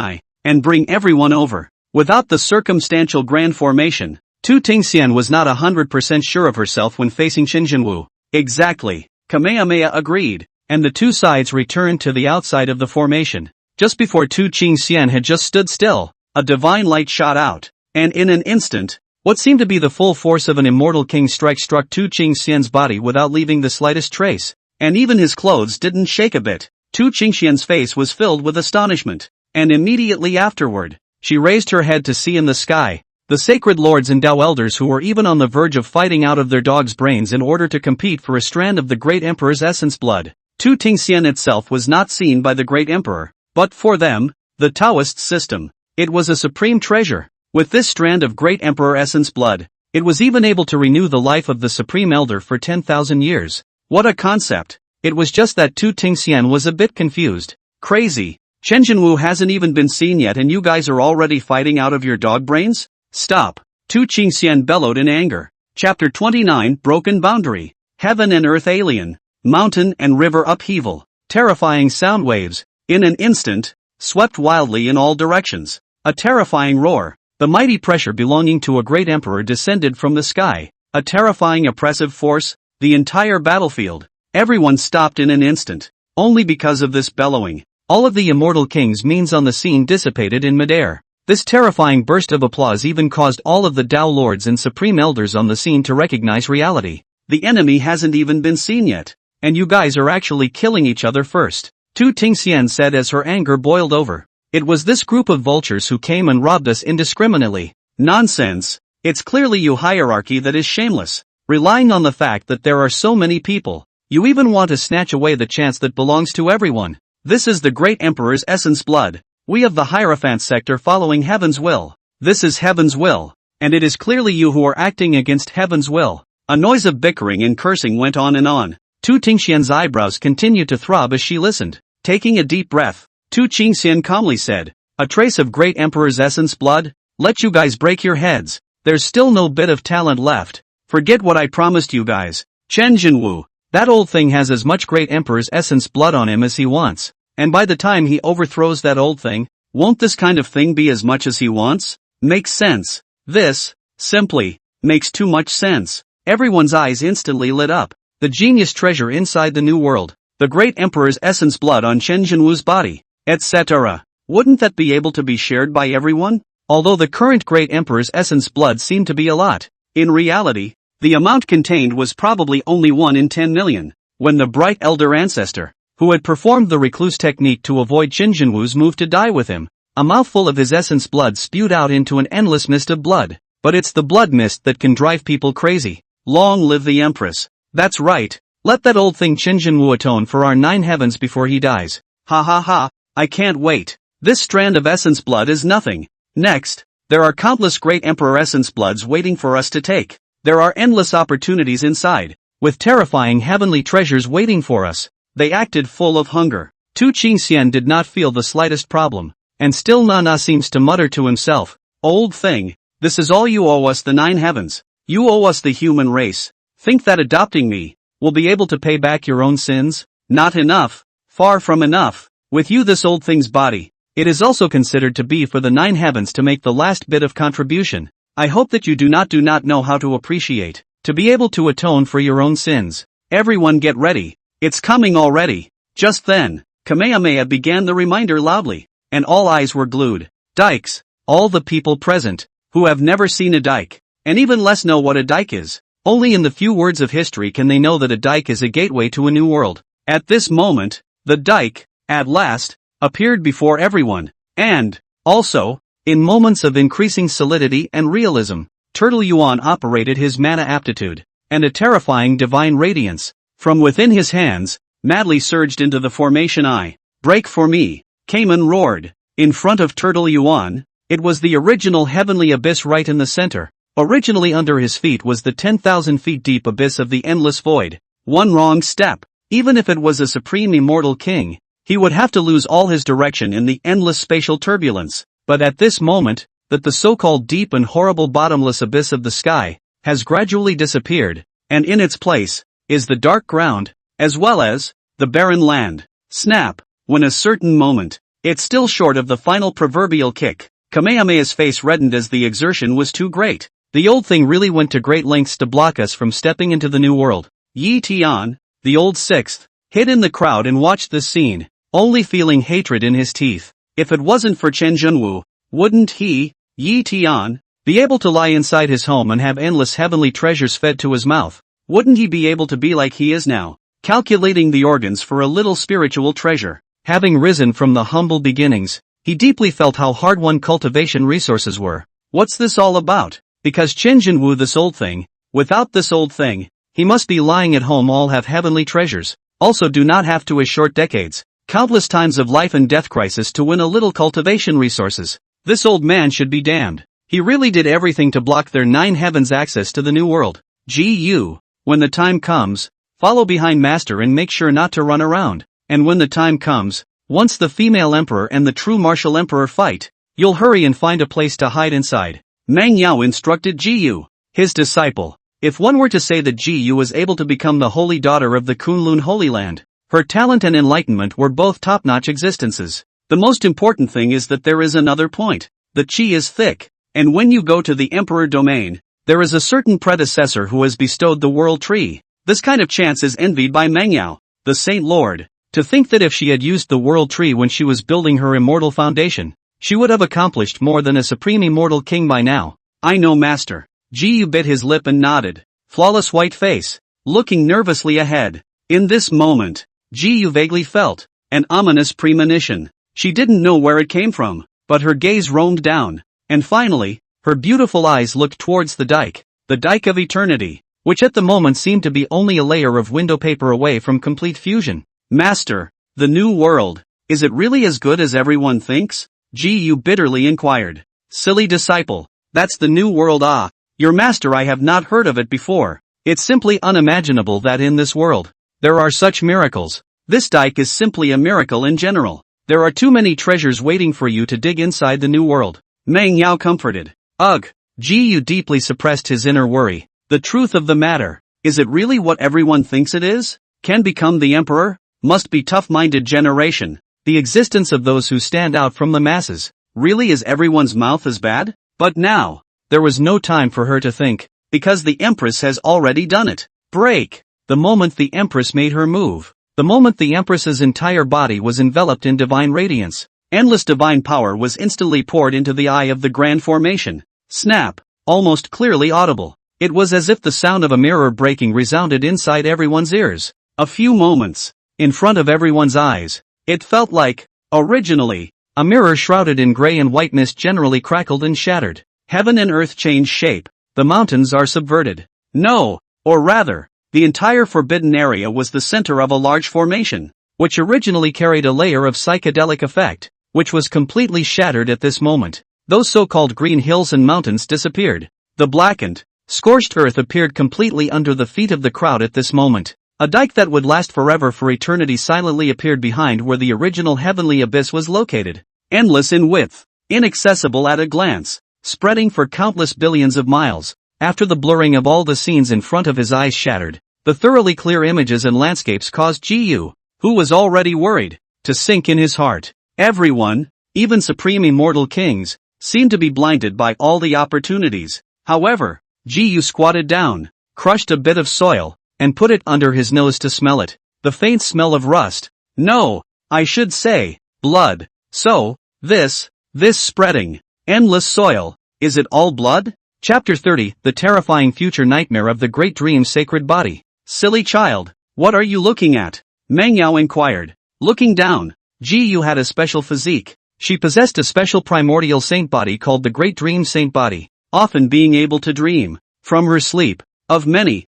and bring everyone over. Without the circumstantial grand formation, Tu Tingxian was not 100% sure of herself when facing Wu. Exactly. Kamehameha agreed, and the two sides returned to the outside of the formation. Just before Tu Tingxian had just stood still, a divine light shot out, and in an instant, what seemed to be the full force of an immortal king's strike struck Tu Tingxian's body without leaving the slightest trace, and even his clothes didn't shake a bit. Tu Tingxian's face was filled with astonishment, and immediately afterward, she raised her head to see in the sky the sacred lords and Tao elders who were even on the verge of fighting out of their dog's brains in order to compete for a strand of the great emperor's essence blood. Tu Tingxian itself was not seen by the great emperor, but for them, the Taoist system, it was a supreme treasure. With this strand of great emperor essence blood, it was even able to renew the life of the supreme elder for 10,000 years. What a concept! It was just that Tu Tingxian was a bit confused. Crazy. Wu hasn't even been seen yet and you guys are already fighting out of your dog brains? Stop! Tu Tingxian bellowed in anger. Chapter 29 Broken Boundary. Heaven and Earth Alien. Mountain and River Upheaval. Terrifying sound waves, in an instant, swept wildly in all directions. A terrifying roar. The mighty pressure belonging to a great emperor descended from the sky. A terrifying oppressive force, the entire battlefield. Everyone stopped in an instant. Only because of this bellowing, all of the immortal king's means on the scene dissipated in midair. This terrifying burst of applause even caused all of the Tao lords and supreme elders on the scene to recognize reality. The enemy hasn't even been seen yet, and you guys are actually killing each other first. Tu Tingxian said as her anger boiled over. It was this group of vultures who came and robbed us indiscriminately. Nonsense. It's clearly you hierarchy that is shameless, relying on the fact that there are so many people. You even want to snatch away the chance that belongs to everyone. This is the great emperor's essence blood. We of the Hierophant sector following heaven's will. This is heaven's will, and it is clearly you who are acting against heaven's will. A noise of bickering and cursing went on and on. Tu Tingxian's eyebrows continued to throb as she listened. Taking a deep breath, Tu Tingxian calmly said, a trace of great emperor's essence blood? Let you guys break your heads. There's still no bit of talent left. Forget what I promised you guys. Wu, that old thing has as much great emperor's essence blood on him as he wants. And by the time he overthrows that old thing, won't this kind of thing be as much as he wants? Makes sense. This, simply, makes too much sense. Everyone's eyes instantly lit up. The genius treasure inside the new world. The great emperor's essence blood on Wu's body, etc. Wouldn't that be able to be shared by everyone? Although the current great emperor's essence blood seemed to be a lot, in reality, the amount contained was probably only 1 in 10 million. When the bright elder Ancestor, who had performed the recluse technique to avoid Wu's move to die with him, a mouthful of his essence blood spewed out into an endless mist of blood. But it's the blood mist that can drive people crazy. Long live the Empress. That's right. Let that old thing Wu atone for our 9 heavens before he dies. Ha ha ha, I can't wait. This strand of essence blood is nothing. Next, there are countless great emperor essence bloods waiting for us to take. There are endless opportunities inside, with terrifying heavenly treasures waiting for us. They acted full of hunger. Tu Qingxian did not feel the slightest problem, and still Nana seems to mutter to himself, "Old thing, this is all you owe us, the 9 heavens. You owe us the human race. Think that adopting me will be able to pay back your own sins? Not enough, far from enough. With you this old thing's body, it is also considered to be for the 9 heavens to make the last bit of contribution. I hope that you do not know how to appreciate, to be able to atone for your own sins. Everyone get ready, it's coming already." Just then, Kamehameha began the reminder loudly, and all eyes were glued. Dikes, all the people present, who have never seen a dike, and even less know what a dike is. Only in the few words of history can they know that a dike is a gateway to a new world. At this moment, the dike, at last, appeared before everyone, and, also, in moments of increasing solidity and realism, Turtle Yuan operated his mana aptitude, and a terrifying divine radiance, from within his hands, madly surged into the formation I. "Break for me," Cayman roared. In front of Turtle Yuan, it was the original heavenly abyss right in the center. Originally under his feet was the 10,000 feet deep abyss of the endless void. One wrong step, even if it was a supreme immortal king, he would have to lose all his direction in the endless spatial turbulence. But at this moment, that the so-called deep and horrible bottomless abyss of the sky has gradually disappeared, and in its place is the dark ground, as well as the barren land. Snap, when a certain moment, it's still short of the final proverbial kick. Kamehameha's face reddened as the exertion was too great. The old thing really went to great lengths to block us from stepping into the new world. Yi Tian, the old 6th, hid in the crowd and watched this scene, only feeling hatred in his teeth. If it wasn't for Chen Zhenwu, wouldn't he, Yi Tian, be able to lie inside his home and have endless heavenly treasures fed to his mouth? Wouldn't he be able to be like he is now, calculating the organs for a little spiritual treasure? Having risen from the humble beginnings, he deeply felt how hard-won cultivation resources were. What's this all about? Because Chen Zhenwu this old thing, without this old thing, he must be lying at home all have heavenly treasures, also do not have to as short decades, countless times of life and death crisis to win a little cultivation resources. This old man should be damned. He really did everything to block their 9 heavens access to the new world. Gu, when the time comes, follow behind master and make sure not to run around, and when the time comes, once the female emperor and the true martial emperor fight, you'll hurry and find a place to hide inside. Mang Yao instructed Gu, his disciple. If one were to say that Gu was able to become the holy daughter of the Kunlun Holy Land, her talent and enlightenment were both top-notch existences. The most important thing is that there is another point. The qi is thick, and when you go to the emperor domain, there is a certain predecessor who has bestowed the world tree. This kind of chance is envied by Mang Yao, the Saint Lord. To think that if she had used the world tree when she was building her immortal foundation, she would have accomplished more than a supreme immortal king by now. I know, master. Gu bit his lip and nodded, flawless white face, looking nervously ahead. In this moment, Gu vaguely felt an ominous premonition. She didn't know where it came from, but her gaze roamed down, and finally, her beautiful eyes looked towards the dike of eternity, which at the moment seemed to be only a layer of window paper away from complete fusion. Master, the new world, is it really as good as everyone thinks? Gu bitterly inquired. Silly disciple, that's the new world. Ah, your master, I have not heard of it before. It's simply unimaginable that in this world, there are such miracles. This dike is simply a miracle in general. There are too many treasures waiting for you to dig inside the new world. Mang Yao comforted. Ugh, Gu deeply suppressed his inner worry. The truth of the matter, is it really what everyone thinks it is? Can become the emperor? Must be tough-minded generation. The existence of those who stand out from the masses. Really, is everyone's mouth as bad? But now, there was no time for her to think, because the Empress has already done it. Break! The moment the Empress made her move, the moment the Empress's entire body was enveloped in divine radiance, endless divine power was instantly poured into the eye of the grand formation. Snap! Almost clearly audible. It was as if the sound of a mirror breaking resounded inside everyone's ears. A few moments, in front of everyone's eyes, it felt like, originally, a mirror shrouded in gray and white mist generally crackled and shattered. Heaven and earth change shape, the mountains are subverted. No, or rather, the entire forbidden area was the center of a large formation, which originally carried a layer of psychedelic effect, which was completely shattered at this moment. Those so-called green hills and mountains disappeared. The blackened, Scorched earth appeared completely under the feet of the crowd at this moment. A dike that would last forever for eternity silently appeared behind where the original heavenly abyss was located. Endless in width, inaccessible at a glance, spreading for countless billions of miles. After the blurring of all the scenes in front of his eyes shattered, the thoroughly clear images and landscapes caused Gu, who was already worried, to sink in his heart. Everyone, even supreme immortal kings, seemed to be blinded by all the opportunities. However, Gu squatted down, crushed a bit of soil, and put it under his nose to smell it. The faint smell of rust. No, I should say, blood. So, this spreading, endless soil, is it all blood? Chapter 30, The Terrifying Future Nightmare of the Great Dream's Sacred Body. Silly child, what are you looking at? Meng Yao inquired. Looking down, Gu had a special physique. She possessed a special primordial saint body called the Great Dream Saint Body, often being able to dream, from her sleep, of many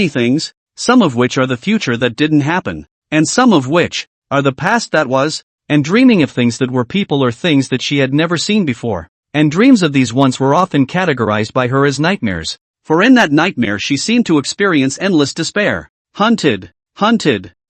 things, some of which are the future that didn't happen, and some of which are the past that was, and dreaming of things that were people or things that she had never seen before. And dreams of these once were often categorized by her as nightmares, for in that nightmare she seemed to experience endless despair. Hunted,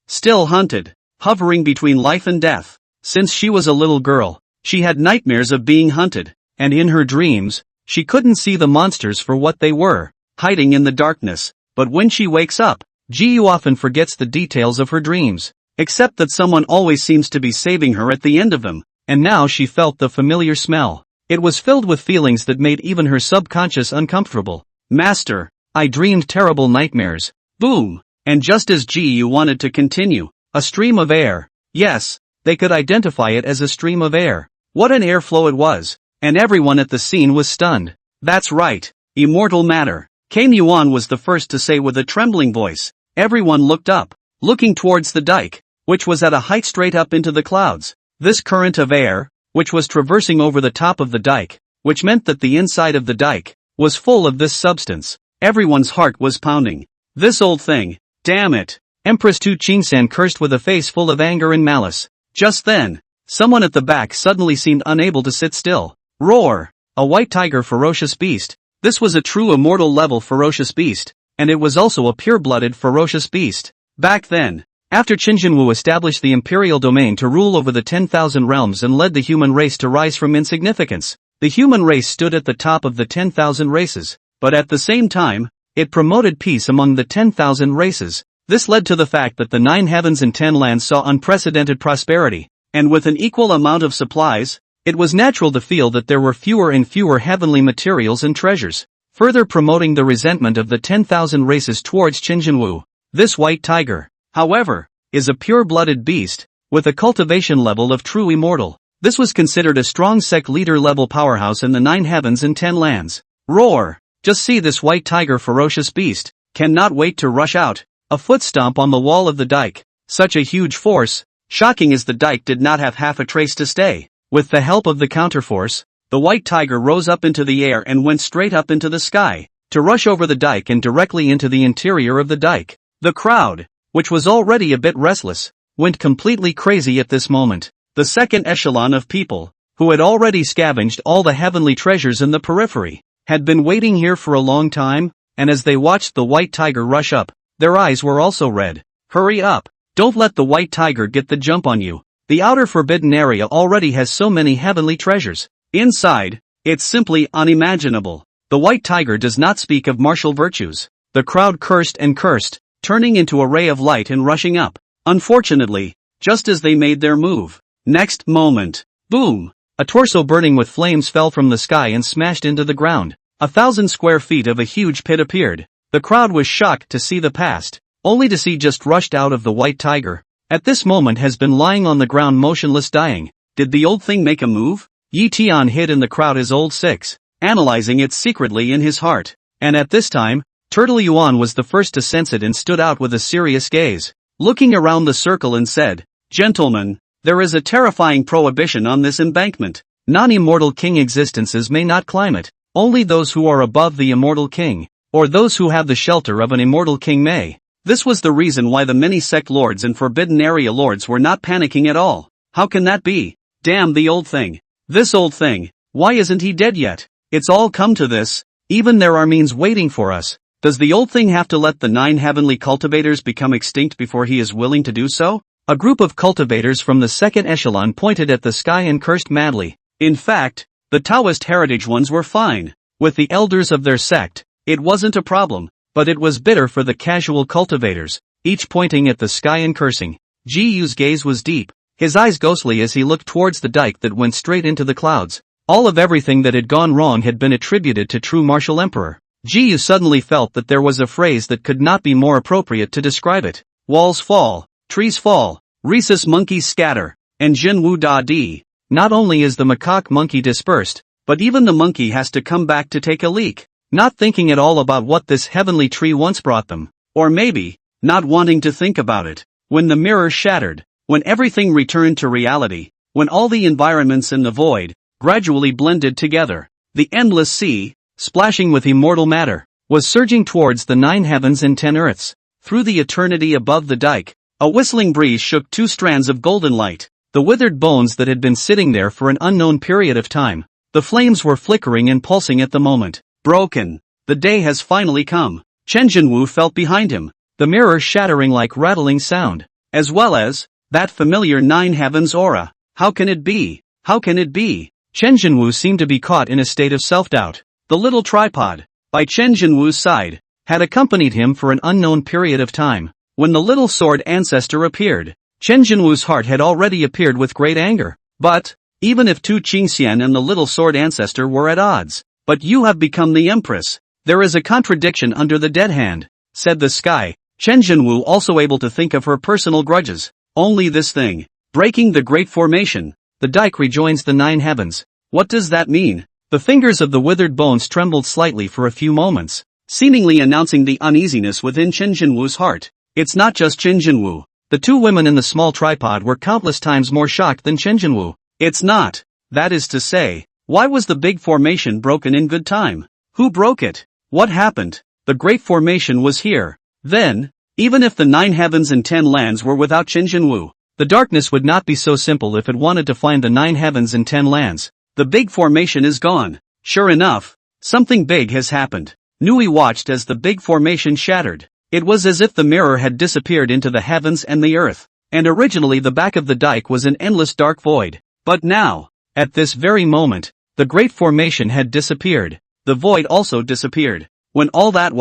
still hunted, hovering between life and death. Since she was a little girl, she had nightmares of being hunted, and in her dreams, she couldn't see the monsters for what they were, hiding in the darkness. But when she wakes up, Gu often forgets the details of her dreams, except that someone always seems to be saving her at the end of them, and now she felt the familiar smell. It was filled with feelings that made even her subconscious uncomfortable. Master, I dreamed terrible nightmares. Boom! And just as Gu wanted to continue, a stream of air. Yes, they could identify it as a stream of air. What an airflow it was, and everyone at the scene was stunned. That's right, immortal matter. Kane Yuan was the first to say with a trembling voice. Everyone looked up, looking towards the dike, which was at a height straight up into the clouds. This current of air, which was traversing over the top of the dike, which meant that the inside of the dike was full of this substance. Everyone's heart was pounding. This old thing, damn it! Empress Tu Qingsan cursed with a face full of anger and malice. Just then, someone at the back suddenly seemed unable to sit still. Roar! A white tiger ferocious beast. This was a true immortal level ferocious beast, and it was also a pure-blooded ferocious beast. Back then, after Qinjianwu established the imperial domain to rule over the 10,000 realms and led the human race to rise from insignificance, the human race stood at the top of the 10,000 races, but at the same time, it promoted peace among the 10,000 races. This led to the fact that the 9 heavens and 10 lands saw unprecedented prosperity, and with an equal amount of supplies, it was natural to feel that there were fewer and fewer heavenly materials and treasures, further promoting the resentment of the 10,000 races towards Qinjianwu. This white tiger, however, is a pure-blooded beast, with a cultivation level of true immortal. This was considered a strong sect leader level powerhouse in the 9 heavens and 10 lands. Roar! Just see this white tiger ferocious beast, cannot wait to rush out. A foot stomp on the wall of the dike. Such a huge force, shocking as the dike did not have half a trace to stay. With the help of the counterforce, the white tiger rose up into the air and went straight up into the sky, to rush over the dike and directly into the interior of the dike. The crowd, which was already a bit restless, went completely crazy at this moment. The second echelon of people, who had already scavenged all the heavenly treasures in the periphery, had been waiting here for a long time, and as they watched the white tiger rush up, their eyes were also red. Hurry up! Don't let the white tiger get the jump on you. The outer forbidden area already has so many heavenly treasures. Inside, it's simply unimaginable. The white tiger does not speak of martial virtues. The crowd cursed and cursed, turning into a ray of light and rushing up. Unfortunately, just as they made their move, next moment, boom! A torso burning with flames fell from the sky and smashed into the ground. 1,000 square feet of a huge pit appeared. The crowd was shocked to see the past, only to see just rushed out of the white tiger. At this moment has been lying on the ground motionless dying. Did the old thing make a move? Yi Tian hid in the crowd his old six, analyzing it secretly in his heart. And at this time, Turtle Yuan was the first to sense it and stood out with a serious gaze, looking around the circle and said, "Gentlemen, there is a terrifying prohibition on this embankment. Non-immortal king existences may not climb it. Only those who are above the immortal king, or those who have the shelter of an immortal king may." This was the reason why the many sect lords and forbidden area lords were not panicking at all. How can that be? Damn the old thing. This old thing, why isn't he dead yet? It's all come to this. Even there are means waiting for us. Does the old thing have to let the 9 heavenly cultivators become extinct before he is willing to do so? A group of cultivators from the second echelon pointed at the sky and cursed madly. In fact, the Taoist heritage ones were fine. With the elders of their sect, it wasn't a problem, but it was bitter for the casual cultivators, each pointing at the sky and cursing. Ji Yu's gaze was deep, his eyes ghostly as he looked towards the dike that went straight into the clouds. All of everything that had gone wrong had been attributed to true martial emperor. Ji Yu suddenly felt that there was a phrase that could not be more appropriate to describe it. Walls fall, trees fall, rhesus monkeys scatter, and Jin Wu Da Di. Not only is the macaque monkey dispersed, but even the monkey has to come back to take a leak, not thinking at all about what this heavenly tree once brought them. Or maybe, not wanting to think about it. When the mirror shattered, when everything returned to reality, when all the environments in the void gradually blended together, the endless sea, splashing with immortal matter, was surging towards the 9 heavens and 10 earths. Through the eternity above the dike, a whistling breeze shook 2 strands of golden light, the withered bones that had been sitting there for an unknown period of time. The flames were flickering and pulsing at the moment. Broken. The day has finally come. Chen Jinwu felt behind him, the mirror shattering like rattling sound, as well as that familiar 9 heavens aura. How can it be? How can it be? Chen Jinwu seemed to be caught in a state of self-doubt. The little tripod, by Chen Jinwu's side, had accompanied him for an unknown period of time. When the little sword Ancestor appeared, Chen Jinwu's heart had already appeared with great anger. But, even if Tu Qingxian and the little sword Ancestor were at odds, but you have become the Empress. There is a contradiction under the dead hand, said the sky. Chen Jinwu also able to think of her personal grudges. Only this thing, breaking the great formation. The dike rejoins the 9 heavens. What does that mean? The fingers of the withered bones trembled slightly for a few moments, seemingly announcing the uneasiness within Chen Jinwu's heart. It's not just Chen Jinwu. The 2 women in the small tripod were countless times more shocked than Chen Jinwu. It's not. That is to say, why was the big formation broken in good time? Who broke it? What happened? The great formation was here. Then, even if the 9 heavens and 10 lands were without Chen Jinwu, the darkness would not be so simple if it wanted to find the 9 heavens and 10 lands. The big formation is gone. Sure enough, something big has happened. Nui watched as the big formation shattered. It was as if the mirror had disappeared into the heavens and the earth, and originally the back of the dike was an endless dark void. But now, at this very moment, the great formation had disappeared. The void also disappeared. When all that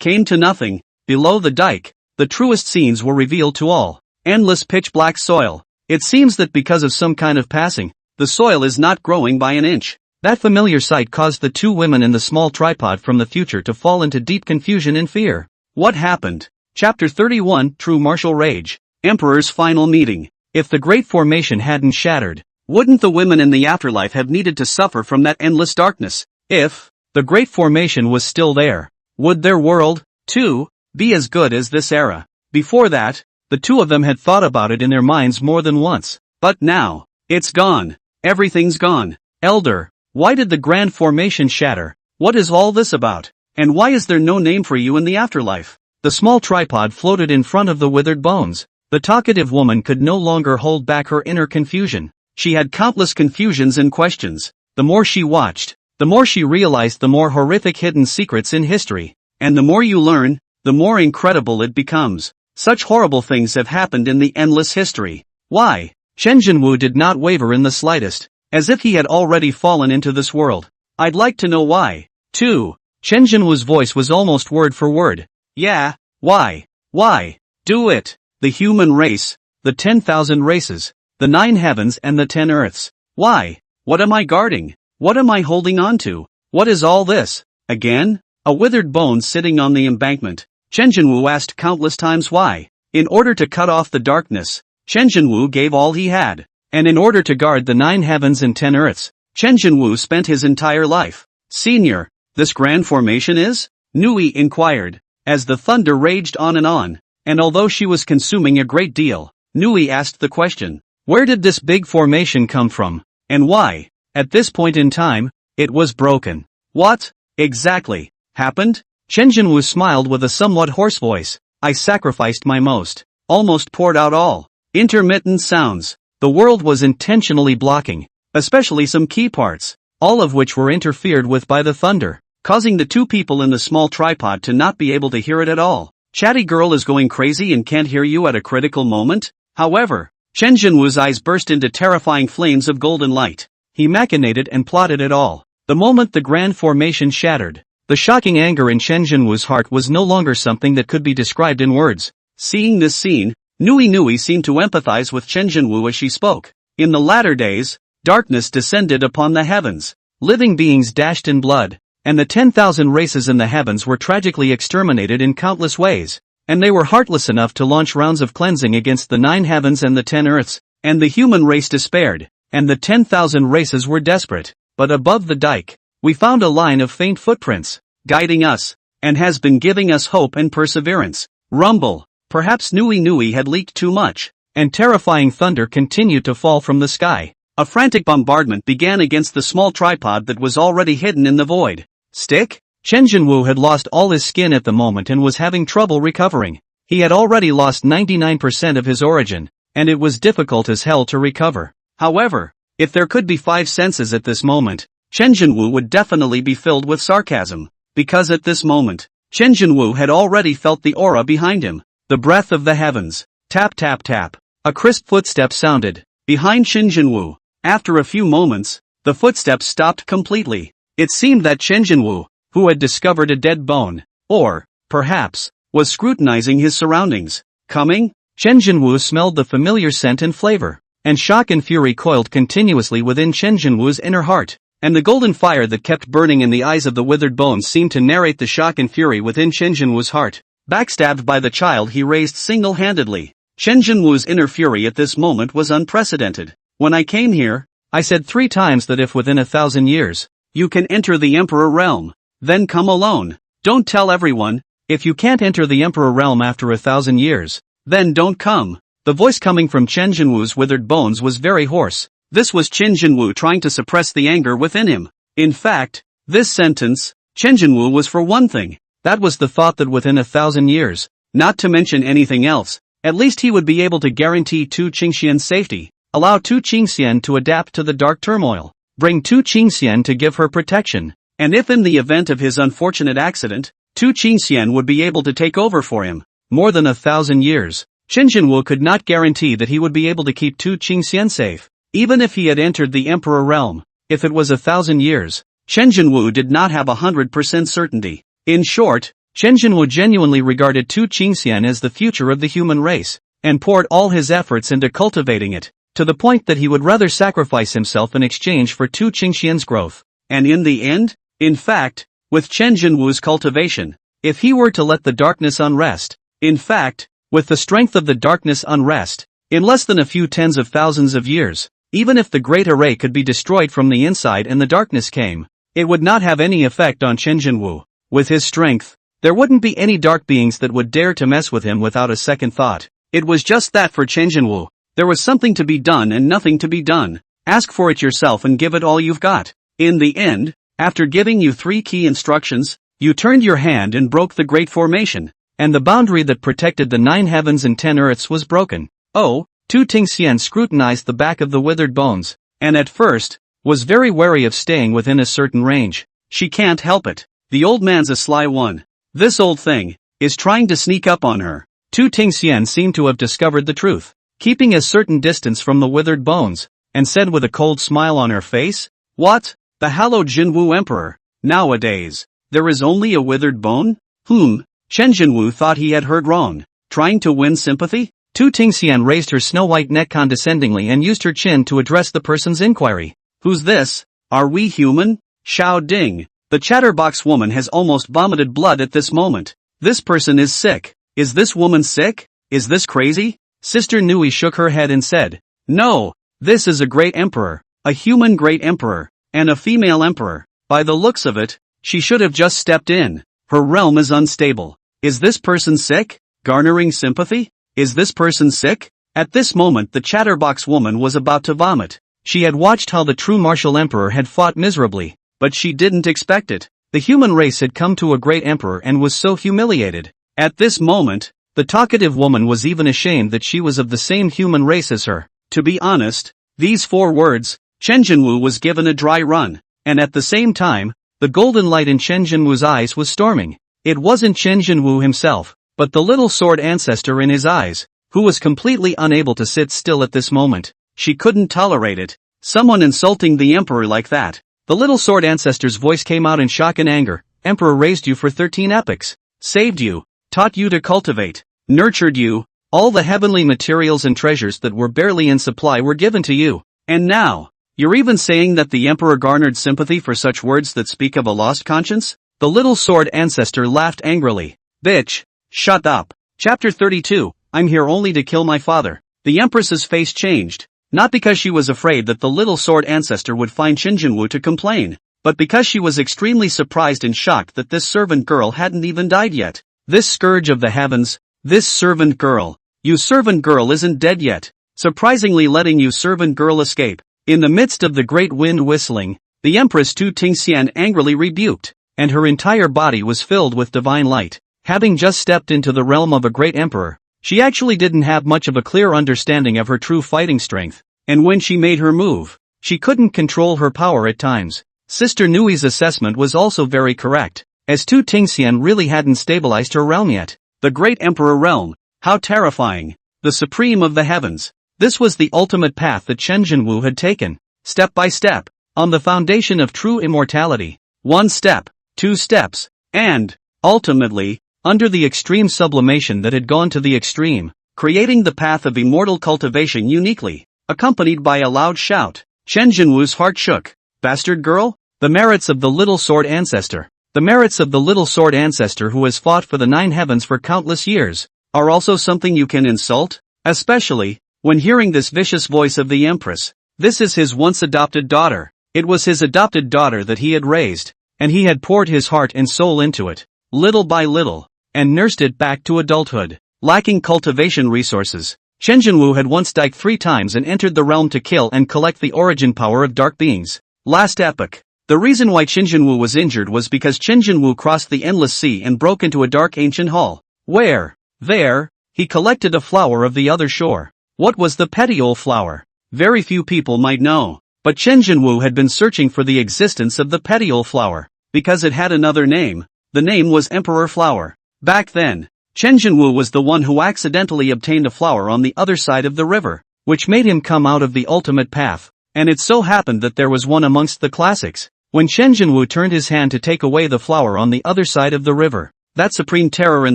came to nothing, below the dike, the truest scenes were revealed to all. Endless pitch-black soil. It seems that because of some kind of passing, the soil is not growing by an inch. That familiar sight caused the 2 women in the small tripod from the future to fall into deep confusion and fear. What happened? Chapter 31, True Martial Rage. Emperor's Final Meeting. If the great formation hadn't shattered, wouldn't the women in the afterlife have needed to suffer from that endless darkness? If the great formation was still there, would their world, too, be as good as this era? Before that, the 2 of them had thought about it in their minds more than once. But now, it's gone. Everything's gone. Elder, why did the grand formation shatter? What is all this about? And why is there no name for you in the afterlife? The small tripod floated in front of the withered bones. The talkative woman could no longer hold back her inner confusion. She had countless confusions and questions. The more she watched, the more she realized the more horrific hidden secrets in history. And the more you learn, the more incredible it becomes. Such horrible things have happened in the endless history. Why? Chen Jinwu did not waver in the slightest, as if he had already fallen into this world. I'd like to know why, too. Chen Jinwu's voice was almost word for word. Yeah, why? Why? Do it. The human race, the 10,000 races, the 9 heavens and the 10 earths. Why? What am I guarding? What am I holding on to? What is all this? Again? A withered bone sitting on the embankment. Chen Jinwu asked countless times why. In order to cut off the darkness, Chen Jinwu gave all he had. And in order to guard the 9 heavens and 10 earths, Chen Jinwu spent his entire life. Senior, this grand formation is? Nui inquired, as the thunder raged on, and although she was consuming a great deal, Nui asked the question, where did this big formation come from? And why? At this point in time, it was broken. What, exactly, happened? Chen Jinwu smiled with a somewhat hoarse voice. I sacrificed my most. Almost poured out all. Intermittent sounds. The world was intentionally blocking, especially some key parts, all of which were interfered with by the thunder. causing the two people in the small tripod to not be able to hear it at all. Chatty girl is going crazy and can't hear you at a critical moment? However, Chen Jinwu's eyes burst into terrifying flames of golden light. He machinated and plotted it all. The moment the grand formation shattered, the shocking anger in Chen Jinwu's heart was no longer something that could be described in words. Seeing this scene, Nui seemed to empathize with Chen Jinwu as she spoke. In the latter days, darkness descended upon the heavens. Living beings dashed in blood, and the 10,000 races in the heavens were tragically exterminated in countless ways. And they were heartless enough to launch rounds of cleansing against the 9 heavens and the 10 earths, and the human race despaired, and the 10,000 races were desperate. But above the dike, we found a line of faint footprints, guiding us, and has been giving us hope and perseverance. Rumble. Perhaps Nui had leaked too much, and terrifying thunder continued to fall from the sky. A frantic bombardment began against the small tripod that was already hidden in the void. Stick? Chen Jinwu had lost all his skin at the moment and was having trouble recovering. He had already lost 99% of his origin, and it was difficult as hell to recover. However, if there could be 5 senses at this moment, Chen Jinwu would definitely be filled with sarcasm. Because at this moment, Chen Jinwu had already felt the aura behind him. The breath of the heavens. Tap tap tap. A crisp footstep sounded, behind Chen Jinwu. After a few moments, the footsteps stopped completely. It seemed that Chen Jinwu, who had discovered a dead bone, or, perhaps, was scrutinizing his surroundings. Coming? Chen Jinwu smelled the familiar scent and flavor, and shock and fury coiled continuously within Chen Jinwu's inner heart, and the golden fire that kept burning in the eyes of the withered bones seemed to narrate the shock and fury within Chen Jinwu's heart. Backstabbed by the child he raised single-handedly. Chen Jinwu's inner fury at this moment was unprecedented. When I came here, I said 3 times that if within 1,000 years, you can enter the Emperor realm, then come alone. Don't tell everyone. If you can't enter the Emperor realm after 1,000 years, then don't come. The voice coming from Chen Jinwu's withered bones was very hoarse. This was Chen Jinwu trying to suppress the anger within him. In fact, this sentence, Chen Jinwu was for one thing. That was the thought that within 1,000 years, not to mention anything else, at least he would be able to guarantee Tu Qingxian's safety, allow Tu Qingxian to adapt to the dark turmoil, bring Tu Qingxian to give her protection, and if in the event of his unfortunate accident, Tu Qingxian would be able to take over for him. More than 1,000 years, Chen Jinwu could not guarantee that he would be able to keep Tu Qingxian safe, even if he had entered the Emperor realm. If it was 1,000 years, Chen Jinwu did not have 100% certainty. In short, Chen Jinwu genuinely regarded Tu Qingxian as the future of the human race, and poured all his efforts into cultivating it, to the point that he would rather sacrifice himself in exchange for Tu Qingxian's growth. And in the end, in fact, with Chen Jinwu's cultivation, if he were to let the darkness unrest, in fact, with the strength of the darkness unrest, in less than a few tens of thousands of years, even if the great array could be destroyed from the inside and the darkness came, it would not have any effect on Chen Jinwu. With his strength, there wouldn't be any dark beings that would dare to mess with him without a second thought. It was just that for Chen Jinwu. There was something to be done and nothing to be done. Ask for it yourself and give it all you've got. In the end, after giving you 3 key instructions, you turned your hand and broke the great formation, and the boundary that protected the 9 heavens and 10 earths was broken. Oh, Tu Qingxian scrutinized the back of the withered bones, and at first, was very wary of staying within a certain range. She can't help it. The old man's a sly one. This old thing is trying to sneak up on her. Tu Qingxian seemed to have discovered the truth, keeping a certain distance from the withered bones, and said with a cold smile on her face, "What? The hallowed Jinwu Emperor? Nowadays, there is only a withered bone? Chen Jinwu thought he had heard wrong. Trying to win sympathy?" Tu Qingxian raised her snow-white neck condescendingly and used her chin to address the person's inquiry. "Who's this? Are we human?" Xiao Ding. The chatterbox woman has almost vomited blood at this moment. This person is sick. Is this woman sick? Is this crazy? Sister Nui shook her head and said, "No, this is a great emperor, a human great emperor, and a female emperor. By the looks of it, she should have just stepped in. Her realm is unstable. Is this person sick? Garnering sympathy? Is this person sick?" At this moment the chatterbox woman was about to vomit. She had watched how the true martial emperor had fought miserably, but she didn't expect it. The human race had come to a great emperor and was so humiliated. At this moment, the talkative woman was even ashamed that she was of the same human race as her. To be honest, these 4 words, Chen Jinwu was given a dry run, and at the same time, The golden light in Chen Jinwu's eyes was storming. It wasn't Chen Jinwu himself, but the little sword ancestor in his eyes, who was completely unable to sit still at this moment. She couldn't tolerate it. Someone insulting the emperor like that. The little sword ancestor's voice came out in shock and anger. Emperor raised you for 13 epochs, saved you, taught you to cultivate, nurtured you, all the heavenly materials and treasures that were barely in supply were given to you. And now, you're even saying that the emperor garnered sympathy for such words that speak of a lost conscience? The little sword ancestor laughed angrily. Bitch, shut up. Chapter 32, I'm here only to kill my father. The empress's face changed, not because she was afraid that the little sword ancestor would find Chen Jinwu to complain, but because she was extremely surprised and shocked that this servant girl hadn't even died yet. This scourge of the heavens, this servant girl. You servant girl isn't dead yet, surprisingly letting you servant girl escape. In the midst of the great wind whistling, the Empress Tu Tingxian angrily rebuked, and her entire body was filled with divine light. Having just stepped into the realm of a great emperor, she actually didn't have much of a clear understanding of her true fighting strength, and when she made her move, she couldn't control her power at times. Sister Nui's assessment was also very correct, as Tu Tingxian really hadn't stabilized her realm yet. The great emperor realm, how terrifying! The supreme of the heavens. This was the ultimate path that Chen Jinwu had taken, step by step, on the foundation of true immortality. 1 step, 2 steps, and, ultimately, under the extreme sublimation that had gone to the extreme, creating the path of immortal cultivation uniquely, accompanied by a loud shout. Chen Jinwu's heart shook. Bastard girl? The merits of the little sword ancestor. The merits of the little sword ancestor who has fought for the 9 heavens for countless years, are also something you can insult? Especially, when hearing this vicious voice of the Empress. This is his once adopted daughter. It was his adopted daughter that he had raised, and he had poured his heart and soul into it, little by little, and nursed it back to adulthood. Lacking cultivation resources, Chen Jinwu had once died 3 times and entered the realm to kill and collect the origin power of dark beings. Last epoch. The reason why Chen Jinwu was injured was because Chen Jinwu crossed the endless sea and broke into a dark ancient hall, where, there, he collected a flower of the other shore. What was the petiole flower? Very few people might know, but Chen Jinwu had been searching for the existence of the petiole flower, because it had another name. The name was Emperor Flower. Back then, Chen Jinwu was the one who accidentally obtained a flower on the other side of the river, which made him come out of the ultimate path, and it so happened that there was one amongst the classics. When Chen Jinwu turned his hand to take away the flower on the other side of the river, that supreme terror in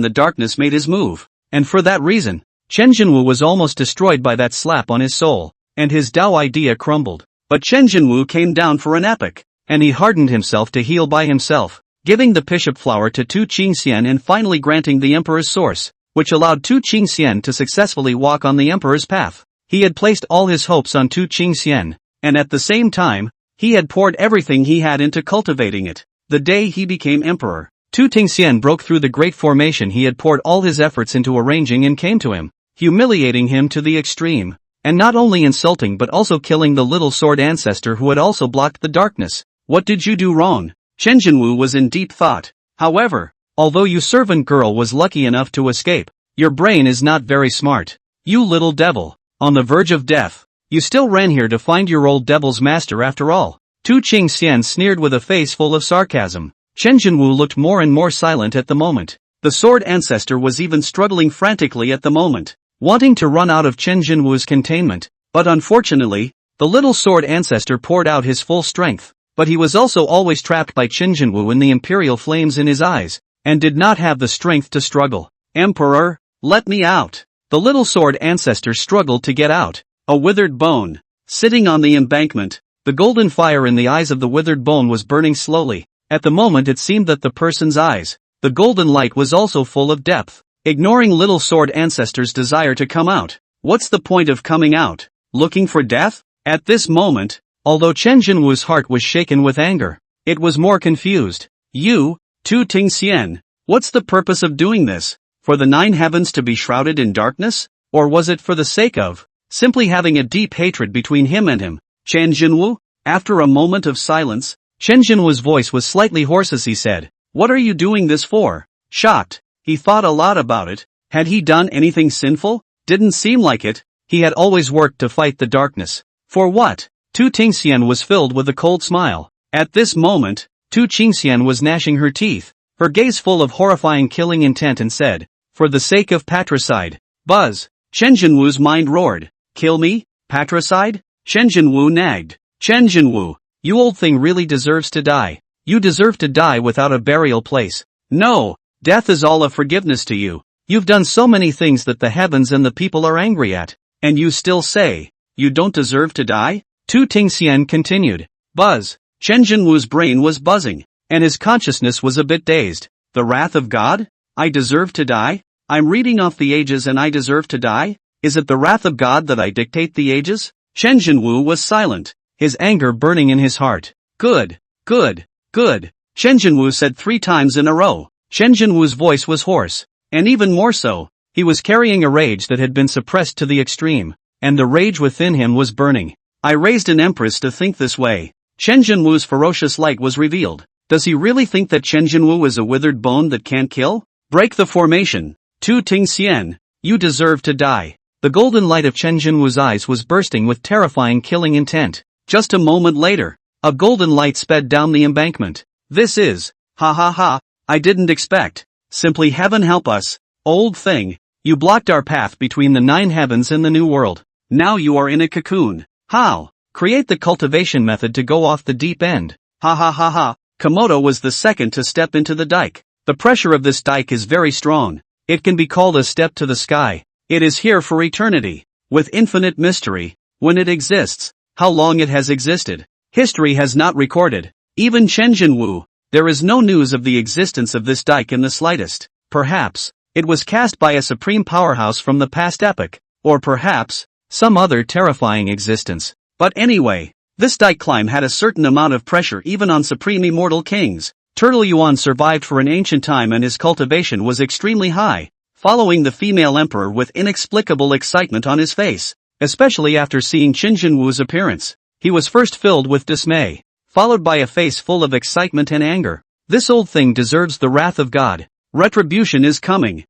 the darkness made his move, and for that reason, Chen Jinwu was almost destroyed by that slap on his soul, and his Tao idea crumbled. But Chen Jinwu came down for an epoch, and he hardened himself to heal by himself, giving the bishop flower to Tu Qingxian and finally granting the emperor's source, which allowed Tu Qingxian to successfully walk on the emperor's path. He had placed all his hopes on Tu Qingxian, and at the same time, he had poured everything he had into cultivating it. The day he became emperor, Tu Tingxian broke through the great formation he had poured all his efforts into arranging and came to him, humiliating him to the extreme, and not only insulting but also killing the little sword ancestor who had also blocked the darkness. What did you do wrong? Chen Jinwu was in deep thought. However, although you servant girl was lucky enough to escape, your brain is not very smart. You little devil, on the verge of death. You still ran here to find your old devil's master after all. Tu Qingxian sneered with a face full of sarcasm. Chen Jinwu looked more and more silent at the moment. The sword ancestor was even struggling frantically at the moment, wanting to run out of Chen Jinwu's containment, but unfortunately, the little sword ancestor poured out his full strength, but he was also always trapped by Chen Jinwu in the imperial flames in his eyes, and did not have the strength to struggle. Emperor, let me out. The little sword ancestor struggled to get out. A withered bone, sitting on the embankment, the golden fire in the eyes of the withered bone was burning slowly. At the moment it seemed that the person's eyes, the golden light was also full of depth, ignoring little sword ancestor's desire to come out. What's the point of coming out? Looking for death? At this moment, although Chen Jinwu's heart was shaken with anger, it was more confused. You, Tu Tingxian, what's the purpose of doing this? For the 9 heavens to be shrouded in darkness? Or was it for the sake of simply having a deep hatred between him and him? Chen Jinwu? After a moment of silence, Chen Jinwu's voice was slightly hoarse as he said, "What are you doing this for?" Shocked, he thought a lot about it. Had he done anything sinful? Didn't seem like it. He had always worked to fight the darkness. For what? Tu Tingxian was filled with a cold smile. At this moment, Tu Qingxian was gnashing her teeth, her gaze full of horrifying killing intent and said, "For the sake of patricide." Buzz. Chen Jinwu's mind roared. "Kill me? Patricide?" Chen Jinwu nagged. "Chen Jinwu, you old thing really deserves to die. You deserve to die without a burial place. No, death is all a forgiveness to you. You've done so many things that the heavens and the people are angry at, and you still say, you don't deserve to die?" Tu Tingxian continued. Buzz. Chen Jinwu's brain was buzzing, and his consciousness was a bit dazed. The wrath of God? I deserve to die? I'm reading off the ages and I deserve to die? Is it the wrath of God that I dictate the ages? Chen Jinwu was silent, his anger burning in his heart. Good, good, good, Chen Jinwu said 3 times in a row. Chen Jinwu's voice was hoarse, and even more so, he was carrying a rage that had been suppressed to the extreme, and the rage within him was burning. I raised an empress to think this way. Chen Jinwu's ferocious light was revealed. Does he really think that Chen Jinwu is a withered bone that can't kill? Break the formation. Tu Tingxian, you deserve to die. The golden light of Chen Jinwu's eyes was bursting with terrifying killing intent. Just a moment later, a golden light sped down the embankment. This is, I didn't expect. Simply heaven help us, old thing. You blocked our path between the 9 heavens and the new world. Now you are in a cocoon. How? Create the cultivation method to go off the deep end. Komodo was the second to step into the dike. The pressure of this dike is very strong. It can be called a step to the sky. It is here for eternity, with infinite mystery. When it exists, how long it has existed, history has not recorded. Even Chen Jinwu, there is no news of the existence of this dike in the slightest. Perhaps, it was cast by a supreme powerhouse from the past epoch, or perhaps, some other terrifying existence. But anyway, this dike climb had a certain amount of pressure even on supreme immortal kings. Turtle Yuan survived for an ancient time and his cultivation was extremely high, following the female emperor with inexplicable excitement on his face, especially after seeing Chen Jinwu's appearance. He was first filled with dismay, followed by a face full of excitement and anger. This old thing deserves the wrath of God. Retribution is coming.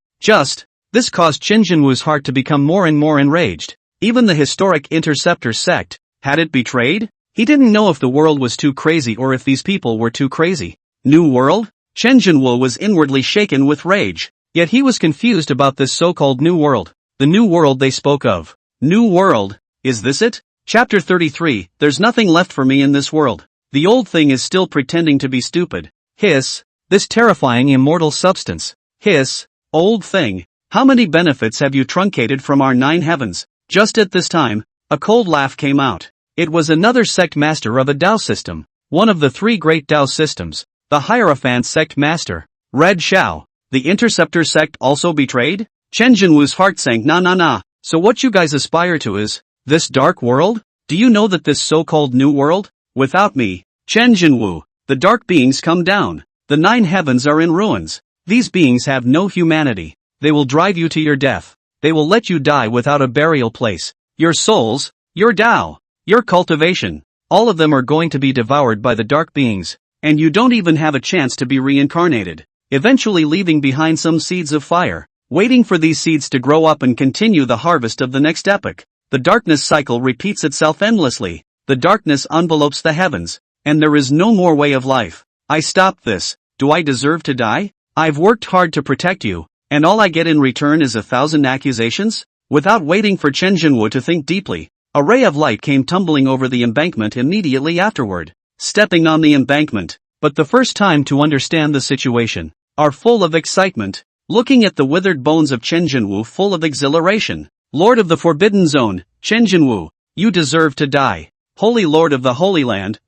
This caused Chen Jinwu's heart to become more and more enraged. Even the historic Interceptor sect, had it betrayed? He didn't know if the world was too crazy or if these people were too crazy. New world? Chen Jinwu was inwardly shaken with rage, yet he was confused about this so-called new world. The new world they spoke of. New world, is this it? Chapter 33, there's nothing left for me in this world. The old thing is still pretending to be stupid. Hiss, this terrifying immortal substance. Hiss, old thing, how many benefits have you truncated from our 9 heavens? Just at this time, a cold laugh came out. It was another sect master of a Dao system, one of the 3 great Dao systems, the Hierophant sect master, Red Xiao. The Interceptor sect also betrayed? Chen Jinwu's heart sank. Nah. So what you guys aspire to is this dark world? Do you know that this so-called new world? Without me, Chen Jinwu, the dark beings come down. The 9 heavens are in ruins. These beings have no humanity. They will drive you to your death. They will let you die without a burial place. Your souls, your Dao, your cultivation, all of them are going to be devoured by the dark beings, and you don't even have a chance to be reincarnated, eventually leaving behind some seeds of fire, waiting for these seeds to grow up and continue the harvest of the next epoch. The darkness cycle repeats itself endlessly. The darkness envelopes the heavens, and there is no more way of life. I stopped this. Do I deserve to die? I've worked hard to protect you, and all I get in return is 1,000 accusations? Without waiting for Chen Jinwu to think deeply, a ray of light came tumbling over the embankment immediately afterward. Stepping on the embankment, but the first time to understand the situation, are full of excitement, looking at the withered bones of Chen Jinwu full of exhilaration. Lord of the Forbidden Zone, Chen Jinwu, you deserve to die. Holy Lord of the Holy Land,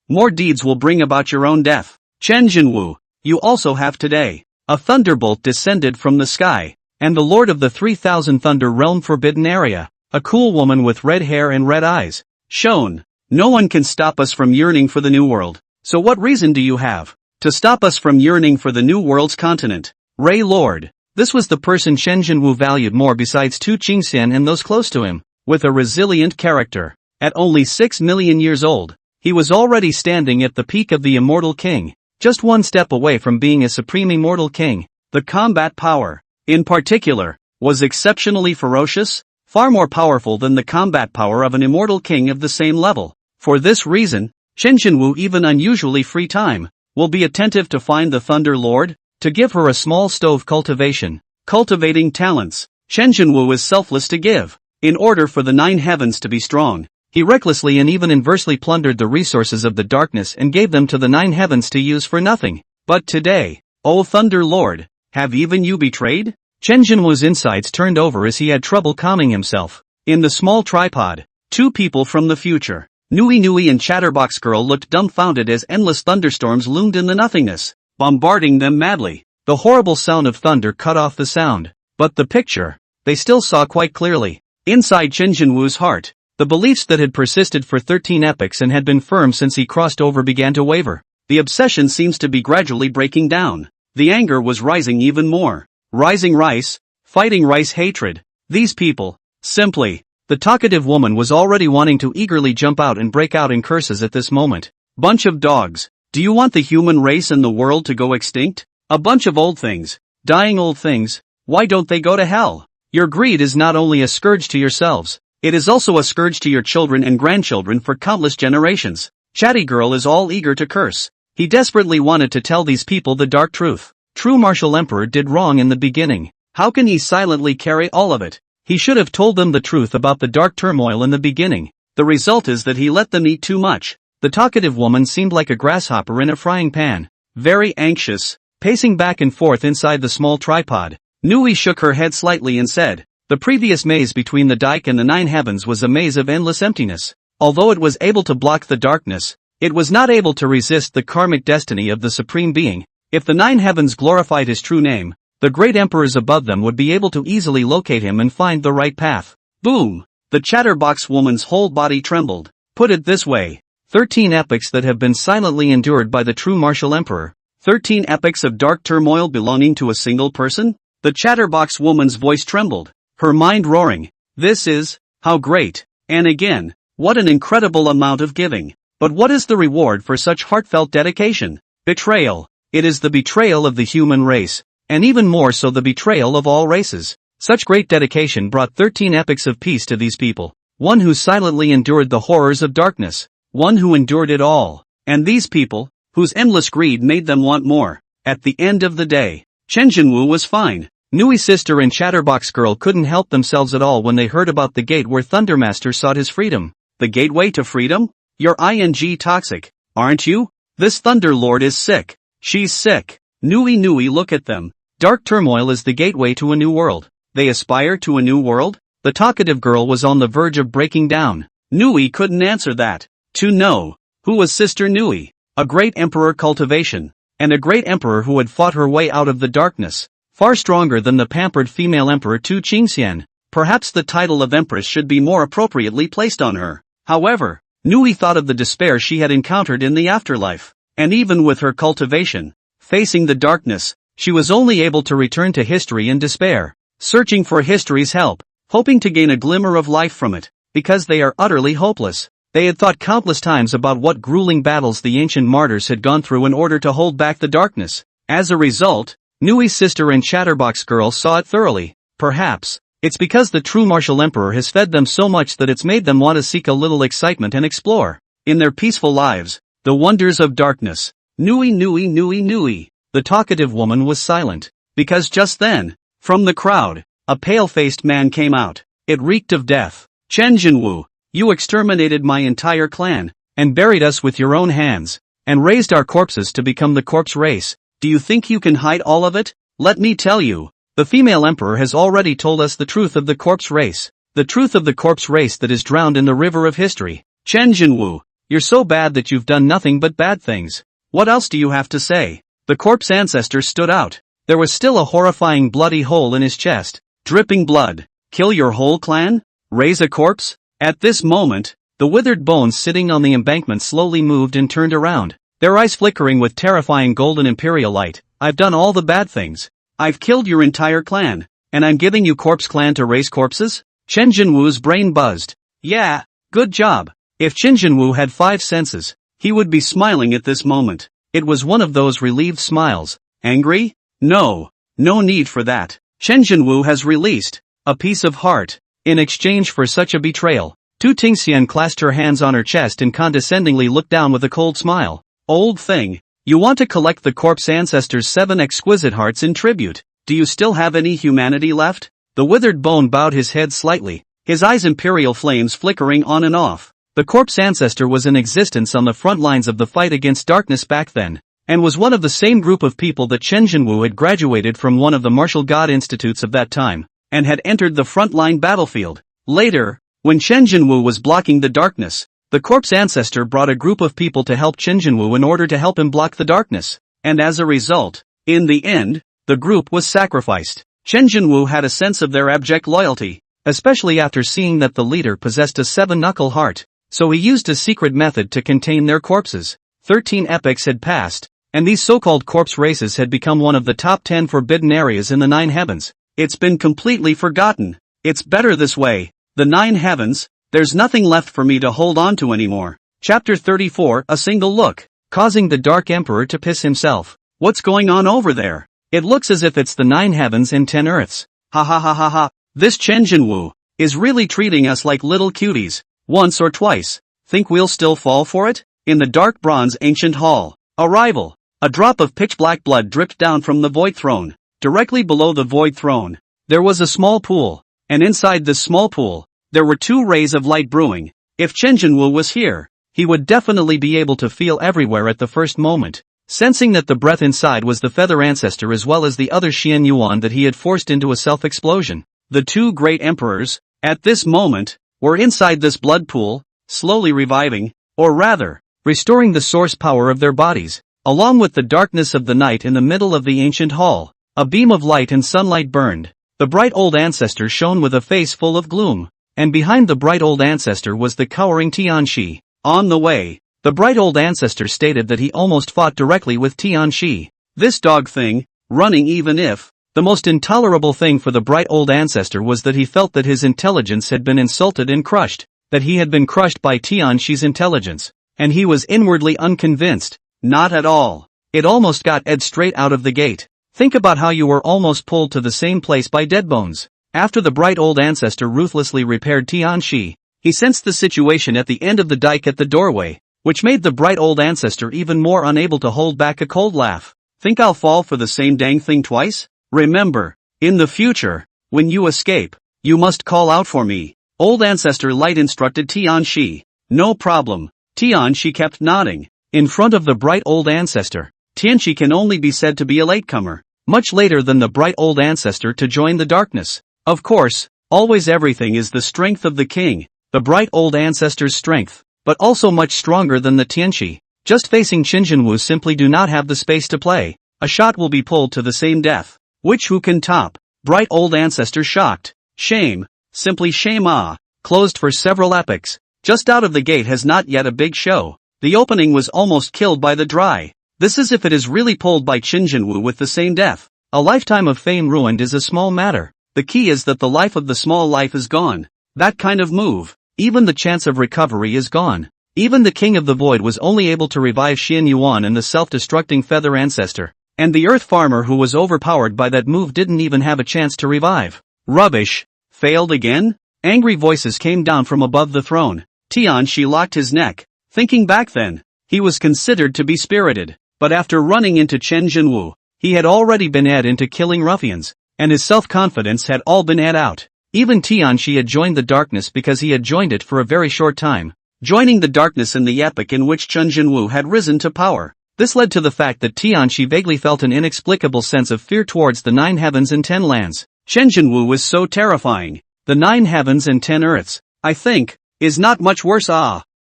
more deeds will bring about your own death. Chen Jinwu, you also have today. A thunderbolt descended from the sky, and the Lord of the 3,000 Thunder Realm Forbidden Area, a cool woman with red hair and red eyes, shone. No one can stop us from yearning for the new world. So what reason do you have to stop us from yearning for the new world's continent? Ray Lord. This was the person Chen Jinwu valued more besides Tu Qingxian and those close to him, with a resilient character. At only 6 million years old, he was already standing at the peak of the immortal king, just one step away from being a supreme immortal king. The combat power, in particular, was exceptionally ferocious, far more powerful than the combat power of an immortal king of the same level. For this reason, Chen Jinwu even unusually free time, will be attentive to find the Thunder Lord, to give her a small stove cultivating talents. Chen Jinwu is selfless to give. In order for the 9 heavens to be strong, he recklessly and even inversely plundered the resources of the darkness and gave them to the 9 heavens to use for nothing. But today, O Thunder Lord, have even you betrayed? Chen Jinwu's insides turned over as he had trouble calming himself. In the small tripod, 2 people from the future, Nui and Chatterbox Girl, looked dumbfounded as endless thunderstorms loomed in the nothingness, bombarding them madly. The horrible sound of thunder cut off the sound, but the picture, they still saw quite clearly. Inside Chen Jinwu's heart, the beliefs that had persisted for 13 epochs and had been firm since he crossed over began to waver. The obsession seems to be gradually breaking down. The anger was rising even more. Rising rice, fighting rice hatred. These people, simply. The talkative woman was already wanting to eagerly jump out and break out in curses at this moment. Bunch of dogs. Do you want the human race and the world to go extinct? A bunch of old things. Dying old things. Why don't they go to hell? Your greed is not only a scourge to yourselves, it is also a scourge to your children and grandchildren for countless generations. Chatty Girl is all eager to curse. He desperately wanted to tell these people the dark truth. True Martial Emperor did wrong in the beginning. How can he silently carry all of it? He should have told them the truth about the dark turmoil in the beginning. The result is that he let them eat too much. The talkative woman seemed like a grasshopper in a frying pan. Very anxious, pacing back and forth inside the small tripod. Nui shook her head slightly and said, the previous maze between the dike and the 9 heavens was a maze of endless emptiness. Although it was able to block the darkness, it was not able to resist the karmic destiny of the Supreme Being. If the 9 heavens glorified his true name, the great emperors above them would be able to easily locate him and find the right path. Boom! The chatterbox woman's whole body trembled. Put it this way, 13 epochs that have been silently endured by the true martial emperor. 13 epochs of dark turmoil belonging to a single person? The chatterbox woman's voice trembled, her mind roaring. This is, how great, and again, what an incredible amount of giving. But what is the reward for such heartfelt dedication? Betrayal. It is the betrayal of the human race, and even more so the betrayal of all races. Such great dedication brought 13 epochs of peace to these people. One who silently endured the horrors of darkness. One who endured it all. And these people, whose endless greed made them want more. At the end of the day, Chen Jinwu was fine. Nui's sister and Chatterbox Girl couldn't help themselves at all when they heard about the gate where Thundermaster sought his freedom. The gateway to freedom? You're ing toxic, aren't you? This Thunder Lord is sick. She's sick. Nui look at them. Dark turmoil is the gateway to a new world. They aspire to a new world? The talkative girl was on the verge of breaking down. Nui couldn't answer that. To know. Who was Sister Nui? A great emperor cultivation. And a great emperor who had fought her way out of the darkness. Far stronger than the pampered female emperor Tu Qingxian. Perhaps the title of Empress should be more appropriately placed on her. However, Nui thought of the despair she had encountered in the afterlife. And even with her cultivation, facing the darkness, she was only able to return to history in despair, searching for history's help, hoping to gain a glimmer of life from it, because they are utterly hopeless. They had thought countless times about what grueling battles the ancient martyrs had gone through in order to hold back the darkness. As a result, Nui's sister and Chatterbox Girl saw it thoroughly. Perhaps, it's because the true martial emperor has fed them so much that it's made them want to seek a little excitement and explore, in their peaceful lives, the wonders of darkness. Nui. The talkative woman was silent, because just then, from the crowd, a pale-faced man came out. It reeked of death. Chen Jinwu, you exterminated my entire clan, and buried us with your own hands, and raised our corpses to become the corpse race. Do you think you can hide all of it? Let me tell you, the female emperor has already told us the truth of the corpse race. The truth of the corpse race that is drowned in the river of history. Chen Jinwu, you're so bad that you've done nothing but bad things. What else do you have to say? The corpse ancestor stood out. There was still a horrifying bloody hole in his chest. Dripping blood. Kill your whole clan? Raise a corpse? At this moment, the withered bones sitting on the embankment slowly moved and turned around, their eyes flickering with terrifying golden imperial light. I've done all the bad things. I've killed your entire clan, and I'm giving you corpse clan to raise corpses? Chen Jinwu's brain buzzed. Yeah, good job. If Chen Jinwu had 5 senses, he would be smiling at this moment. It was one of those relieved smiles. Angry? No need for that. Chen Jinwu has released a piece of heart in exchange for such a betrayal. Tu Tingxian clasped her hands on her chest and condescendingly looked down with a cold smile. Old thing, You want to collect the corpse ancestor's 7 exquisite hearts in tribute. Do you still have any humanity left? The withered bone bowed his head slightly, his eyes imperial flames flickering on and off. The corpse ancestor was in existence on the front lines of the fight against darkness back then, and was one of the same group of people that Chen Jinwu had graduated from one of the martial god institutes of that time, and had entered the front-line battlefield. Later, when Chen Jinwu was blocking the darkness, the corpse ancestor brought a group of people to help Chen Jinwu in order to help him block the darkness, and as a result, in the end, the group was sacrificed. Chen Jinwu had a sense of their abject loyalty, especially after seeing that the leader possessed a 7-knuckle heart, so he used a secret method to contain their corpses. 13 epochs had passed, and these so-called corpse races had become one of the top 10 forbidden areas in the 9 heavens. It's been completely forgotten. It's better this way. The 9 heavens, there's nothing left for me to hold on to anymore. Chapter 34, a single look, causing the Dark Emperor to piss himself. What's going on over there? It looks as if it's the 9 heavens and 10 earths. Ha ha ha ha ha. This Chen Jinwu is really treating us like little cuties. Once or twice. Think we'll still fall for it? In the dark bronze ancient hall. Arrival. A drop of pitch-black blood dripped down from the void throne. Directly below the void throne, there was a small pool, and inside this small pool, there were 2 rays of light brewing. If Chen Jinwu was here, he would definitely be able to feel everywhere at the first moment. Sensing that the breath inside was the feather ancestor as well as the other Xian Yuan that he had forced into a self-explosion. The 2 great emperors, at this moment, were inside this blood pool, slowly reviving, or rather, restoring the source power of their bodies. Along with the darkness of the night in the middle of the ancient hall, a beam of light and sunlight burned. The bright old ancestor shone with a face full of gloom, and behind the bright old ancestor was the cowering Tianxi. On the way, the bright old ancestor stated that he almost fought directly with Tianxi. This dog thing, running even if. The most intolerable thing for the bright old ancestor was that he felt that his intelligence had been insulted and crushed, that he had been crushed by Tianxi's intelligence, and he was inwardly unconvinced. Not at all. It almost got Ed straight out of the gate. Think about how you were almost pulled to the same place by dead bones. After the bright old ancestor ruthlessly repaired Tianxi, he sensed the situation at the end of the dike at the doorway, which made the bright old ancestor even more unable to hold back a cold laugh. Think I'll fall for the same dang thing twice? Remember, in the future, when you escape, you must call out for me. Old ancestor light instructed Tianxi. No problem. Tianxi kept nodding. In front of the bright old ancestor, Tianxi can only be said to be a latecomer, much later than the bright old ancestor to join the darkness. Of course, always everything is the strength of the king, the bright old ancestor's strength, but also much stronger than the Tianxi. Just facing Chen Jinwu simply do not have the space to play. A shot will be pulled to the same death. Which who can top? Bright old ancestor shocked. Shame. Simply shame. Closed for several epochs. Just out of the gate has not yet a big show. The opening was almost killed by the dry. This is if it is really pulled by Chen Jinwu with the same death. A lifetime of fame ruined is a small matter. The key is that the life of the small life is gone. That kind of move. Even the chance of recovery is gone. Even the King of the Void was only able to revive Xian Yuan and the self-destructing feather ancestor. And the Earth Farmer who was overpowered by that move didn't even have a chance to revive. Rubbish. Failed again? Angry voices came down from above the throne. Tianxi locked his neck. Thinking back then, he was considered to be spirited, but after running into Chen Jinwu, he had already been ed into killing ruffians, and his self-confidence had all been ed out. Even Tianxi had joined the darkness because he had joined it for a very short time, joining the darkness in the epoch in which Chen Jinwu had risen to power. This led to the fact that Tianxi vaguely felt an inexplicable sense of fear towards the 9 heavens and 10 lands. Chen Jinwu was so terrifying. The 9 heavens and 10 earths, I think, is not much worse.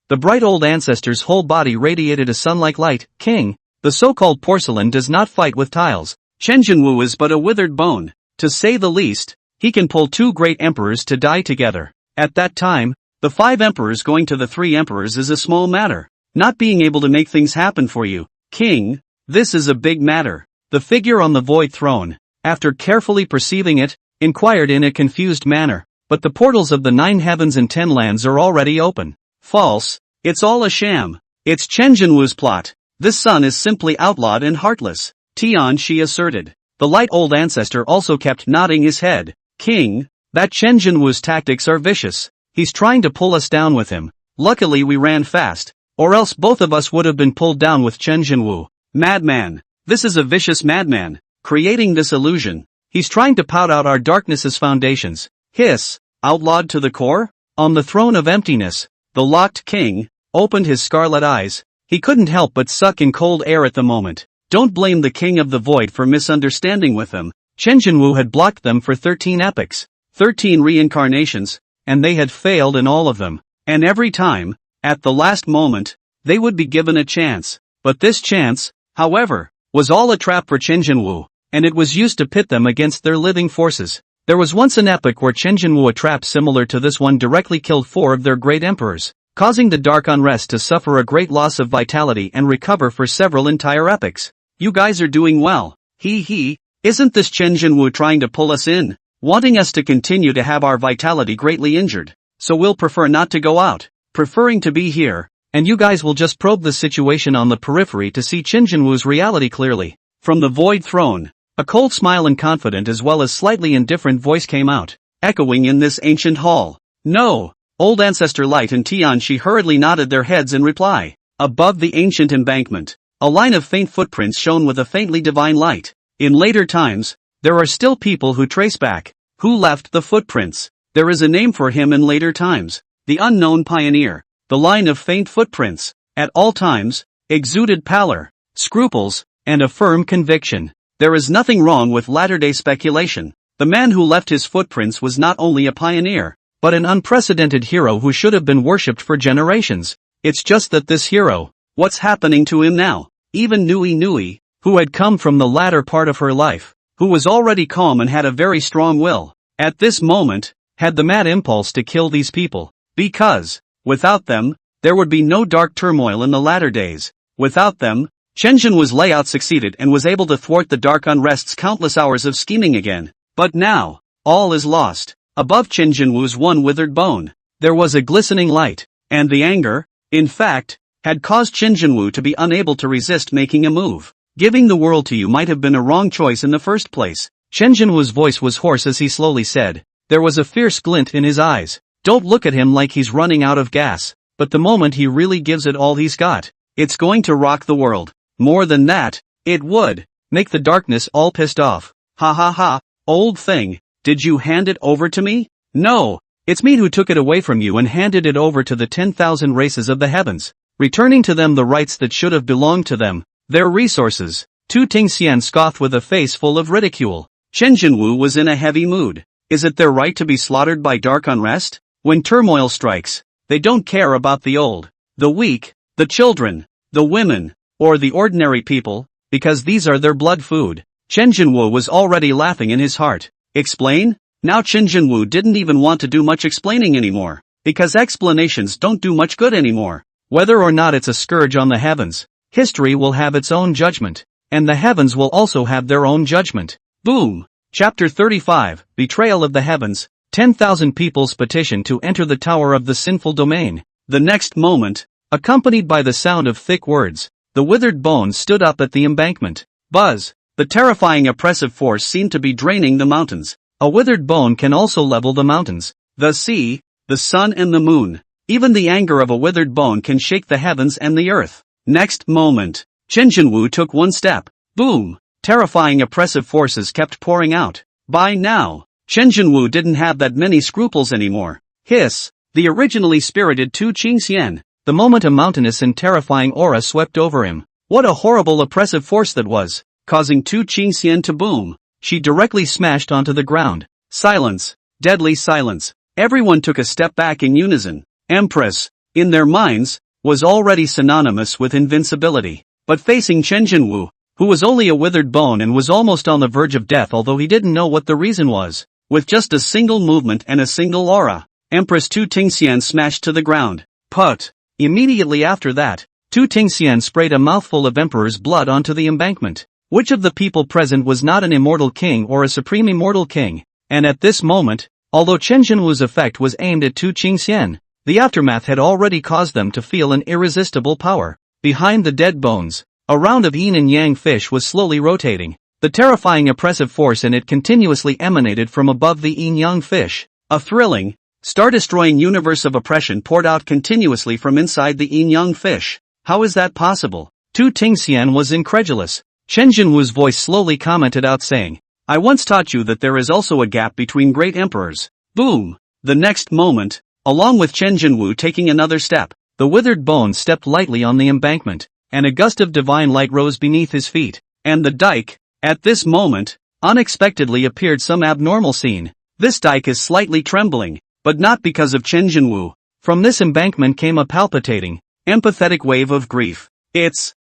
The bright old ancestor's whole body radiated a sun-like light. King, the so-called porcelain does not fight with tiles. Chen Jinwu is but a withered bone. To say the least, he can pull 2 great emperors to die together. At that time, the 5 emperors going to the 3 emperors is a small matter. Not being able to make things happen for you, King, this is a big matter. The figure on the void throne, after carefully perceiving it, inquired in a confused manner. But the portals of the 9 heavens and 10 lands are already open. False. It's all a sham. It's Chen Jinwu's plot. This son is simply outlawed and heartless. Tianxi asserted. The light old ancestor also kept nodding his head. King, that Chen Jinwu's tactics are vicious. He's trying to pull us down with him. Luckily we ran fast, or else both of us would have been pulled down with Chen Jinwu. Madman. This is a vicious madman, creating this illusion. He's trying to pout out our darkness's foundations. Hiss. Outlawed to the core? On the throne of emptiness, the locked king opened his scarlet eyes. He couldn't help but suck in cold air at the moment. Don't blame the king of the void for misunderstanding with them. Chen Jinwu had blocked them for 13 epochs, 13 reincarnations, and they had failed in all of them. And every time, at the last moment, they would be given a chance. But this chance, however, was all a trap for Chen Jinwu, and it was used to pit them against their living forces. There was once an epoch where Chen Jinwu, a trap similar to this one, directly killed 4 of their great emperors, causing the Dark Unrest to suffer a great loss of vitality and recover for several entire epochs. You guys are doing well. Hee. Isn't this Chen Jinwu trying to pull us in? Wanting us to continue to have our vitality greatly injured. So we'll prefer not to go out. Preferring to be here. And you guys will just probe the situation on the periphery to see Chen Jinwu's reality clearly. From the void throne, a cold smile and confident as well as slightly indifferent voice came out, echoing in this ancient hall. No. Old Ancestor Light and Tianxi hurriedly nodded their heads in reply. Above the ancient embankment, a line of faint footprints shone with a faintly divine light. In later times, there are still people who trace back, who left the footprints. There is a name for him in later times. The unknown pioneer. The line of faint footprints, at all times, exuded pallor, scruples, and a firm conviction. There is nothing wrong with latter-day speculation. The man who left his footprints was not only a pioneer, but an unprecedented hero who should have been worshipped for generations. It's just that this hero, what's happening to him now? Even Nui, who had come from the latter part of her life, who was already calm and had a very strong will, at this moment, had the mad impulse to kill these people. Because, without them, there would be no dark turmoil in the latter days. Without them, Chen Jinwu's layout succeeded and was able to thwart the Dark Unrest's countless hours of scheming again. But now, all is lost. Above Chen Jinwu's one withered bone, there was a glistening light, and the anger, in fact, had caused Chen Jinwu to be unable to resist making a move. Giving the world to you might have been a wrong choice in the first place. Chen Jinwu's voice was hoarse as he slowly said. There was a fierce glint in his eyes. Don't look at him like he's running out of gas, but the moment he really gives it all he's got, it's going to rock the world. More than that, it would make the darkness all pissed off. Ha, old thing, did you hand it over to me? No, it's me who took it away from you and handed it over to the 10,000 races of the heavens, returning to them the rights that should have belonged to them, their resources. Tu Tingxian scoffed with a face full of ridicule. Chen Jinwu was in a heavy mood. Is it their right to be slaughtered by dark unrest? When turmoil strikes, they don't care about the old, the weak, the children, the women, or the ordinary people, because these are their blood food. Chen Jinwu was already laughing in his heart. Explain? Now Chen Jinwu didn't even want to do much explaining anymore, because explanations don't do much good anymore. Whether or not it's a scourge on the heavens, history will have its own judgment, and the heavens will also have their own judgment. Boom! Chapter 35, Betrayal of the Heavens. 10,000 people's petition to enter the Tower of the Sinful Domain. The next moment, accompanied by the sound of thick words, the withered bones stood up at the embankment. Buzz! The terrifying oppressive force seemed to be draining the mountains. A withered bone can also level the mountains, the sea, the sun and the moon. Even the anger of a withered bone can shake the heavens and the earth. Next moment, Chen Jinwu took one step. Boom! Terrifying oppressive forces kept pouring out. By now, Chen Jinwu didn't have that many scruples anymore. Hiss! The originally spirited Tu Qingxian. The moment a mountainous and terrifying aura swept over him. What a horrible oppressive force that was, causing Tu Qingxian to boom. She directly smashed onto the ground. Silence. Deadly silence. Everyone took a step back in unison. Empress, in their minds, was already synonymous with invincibility. But facing Chen Jinwu, who was only a withered bone and was almost on the verge of death although he didn't know what the reason was, with just a single movement and a single aura, Empress Tu Tingxian smashed to the ground. Put! Immediately after that, Tu Tingxian sprayed a mouthful of Emperor's blood onto the embankment. Which of the people present was not an immortal king or a supreme immortal king? And at this moment, although Chen Jinwu's effect was aimed at Tu Qingxian, the aftermath had already caused them to feel an irresistible power. Behind the dead bones, a round of yin and yang fish was slowly rotating. The terrifying oppressive force in it continuously emanated from above the yin-yang fish. A thrilling, star-destroying universe of oppression poured out continuously from inside the yin-yang fish. How is that possible? Tu Tingxian was incredulous. Chen Jinwu's voice slowly commented out saying, I once taught you that there is also a gap between great emperors. Boom! The next moment, along with Chen Jinwu taking another step, the withered bone stepped lightly on the embankment, and a gust of divine light rose beneath his feet, and the dike, at this moment, unexpectedly appeared some abnormal scene. This dike is slightly trembling, but not because of Chen Jinwu. From this embankment came a palpitating, empathetic wave of grief.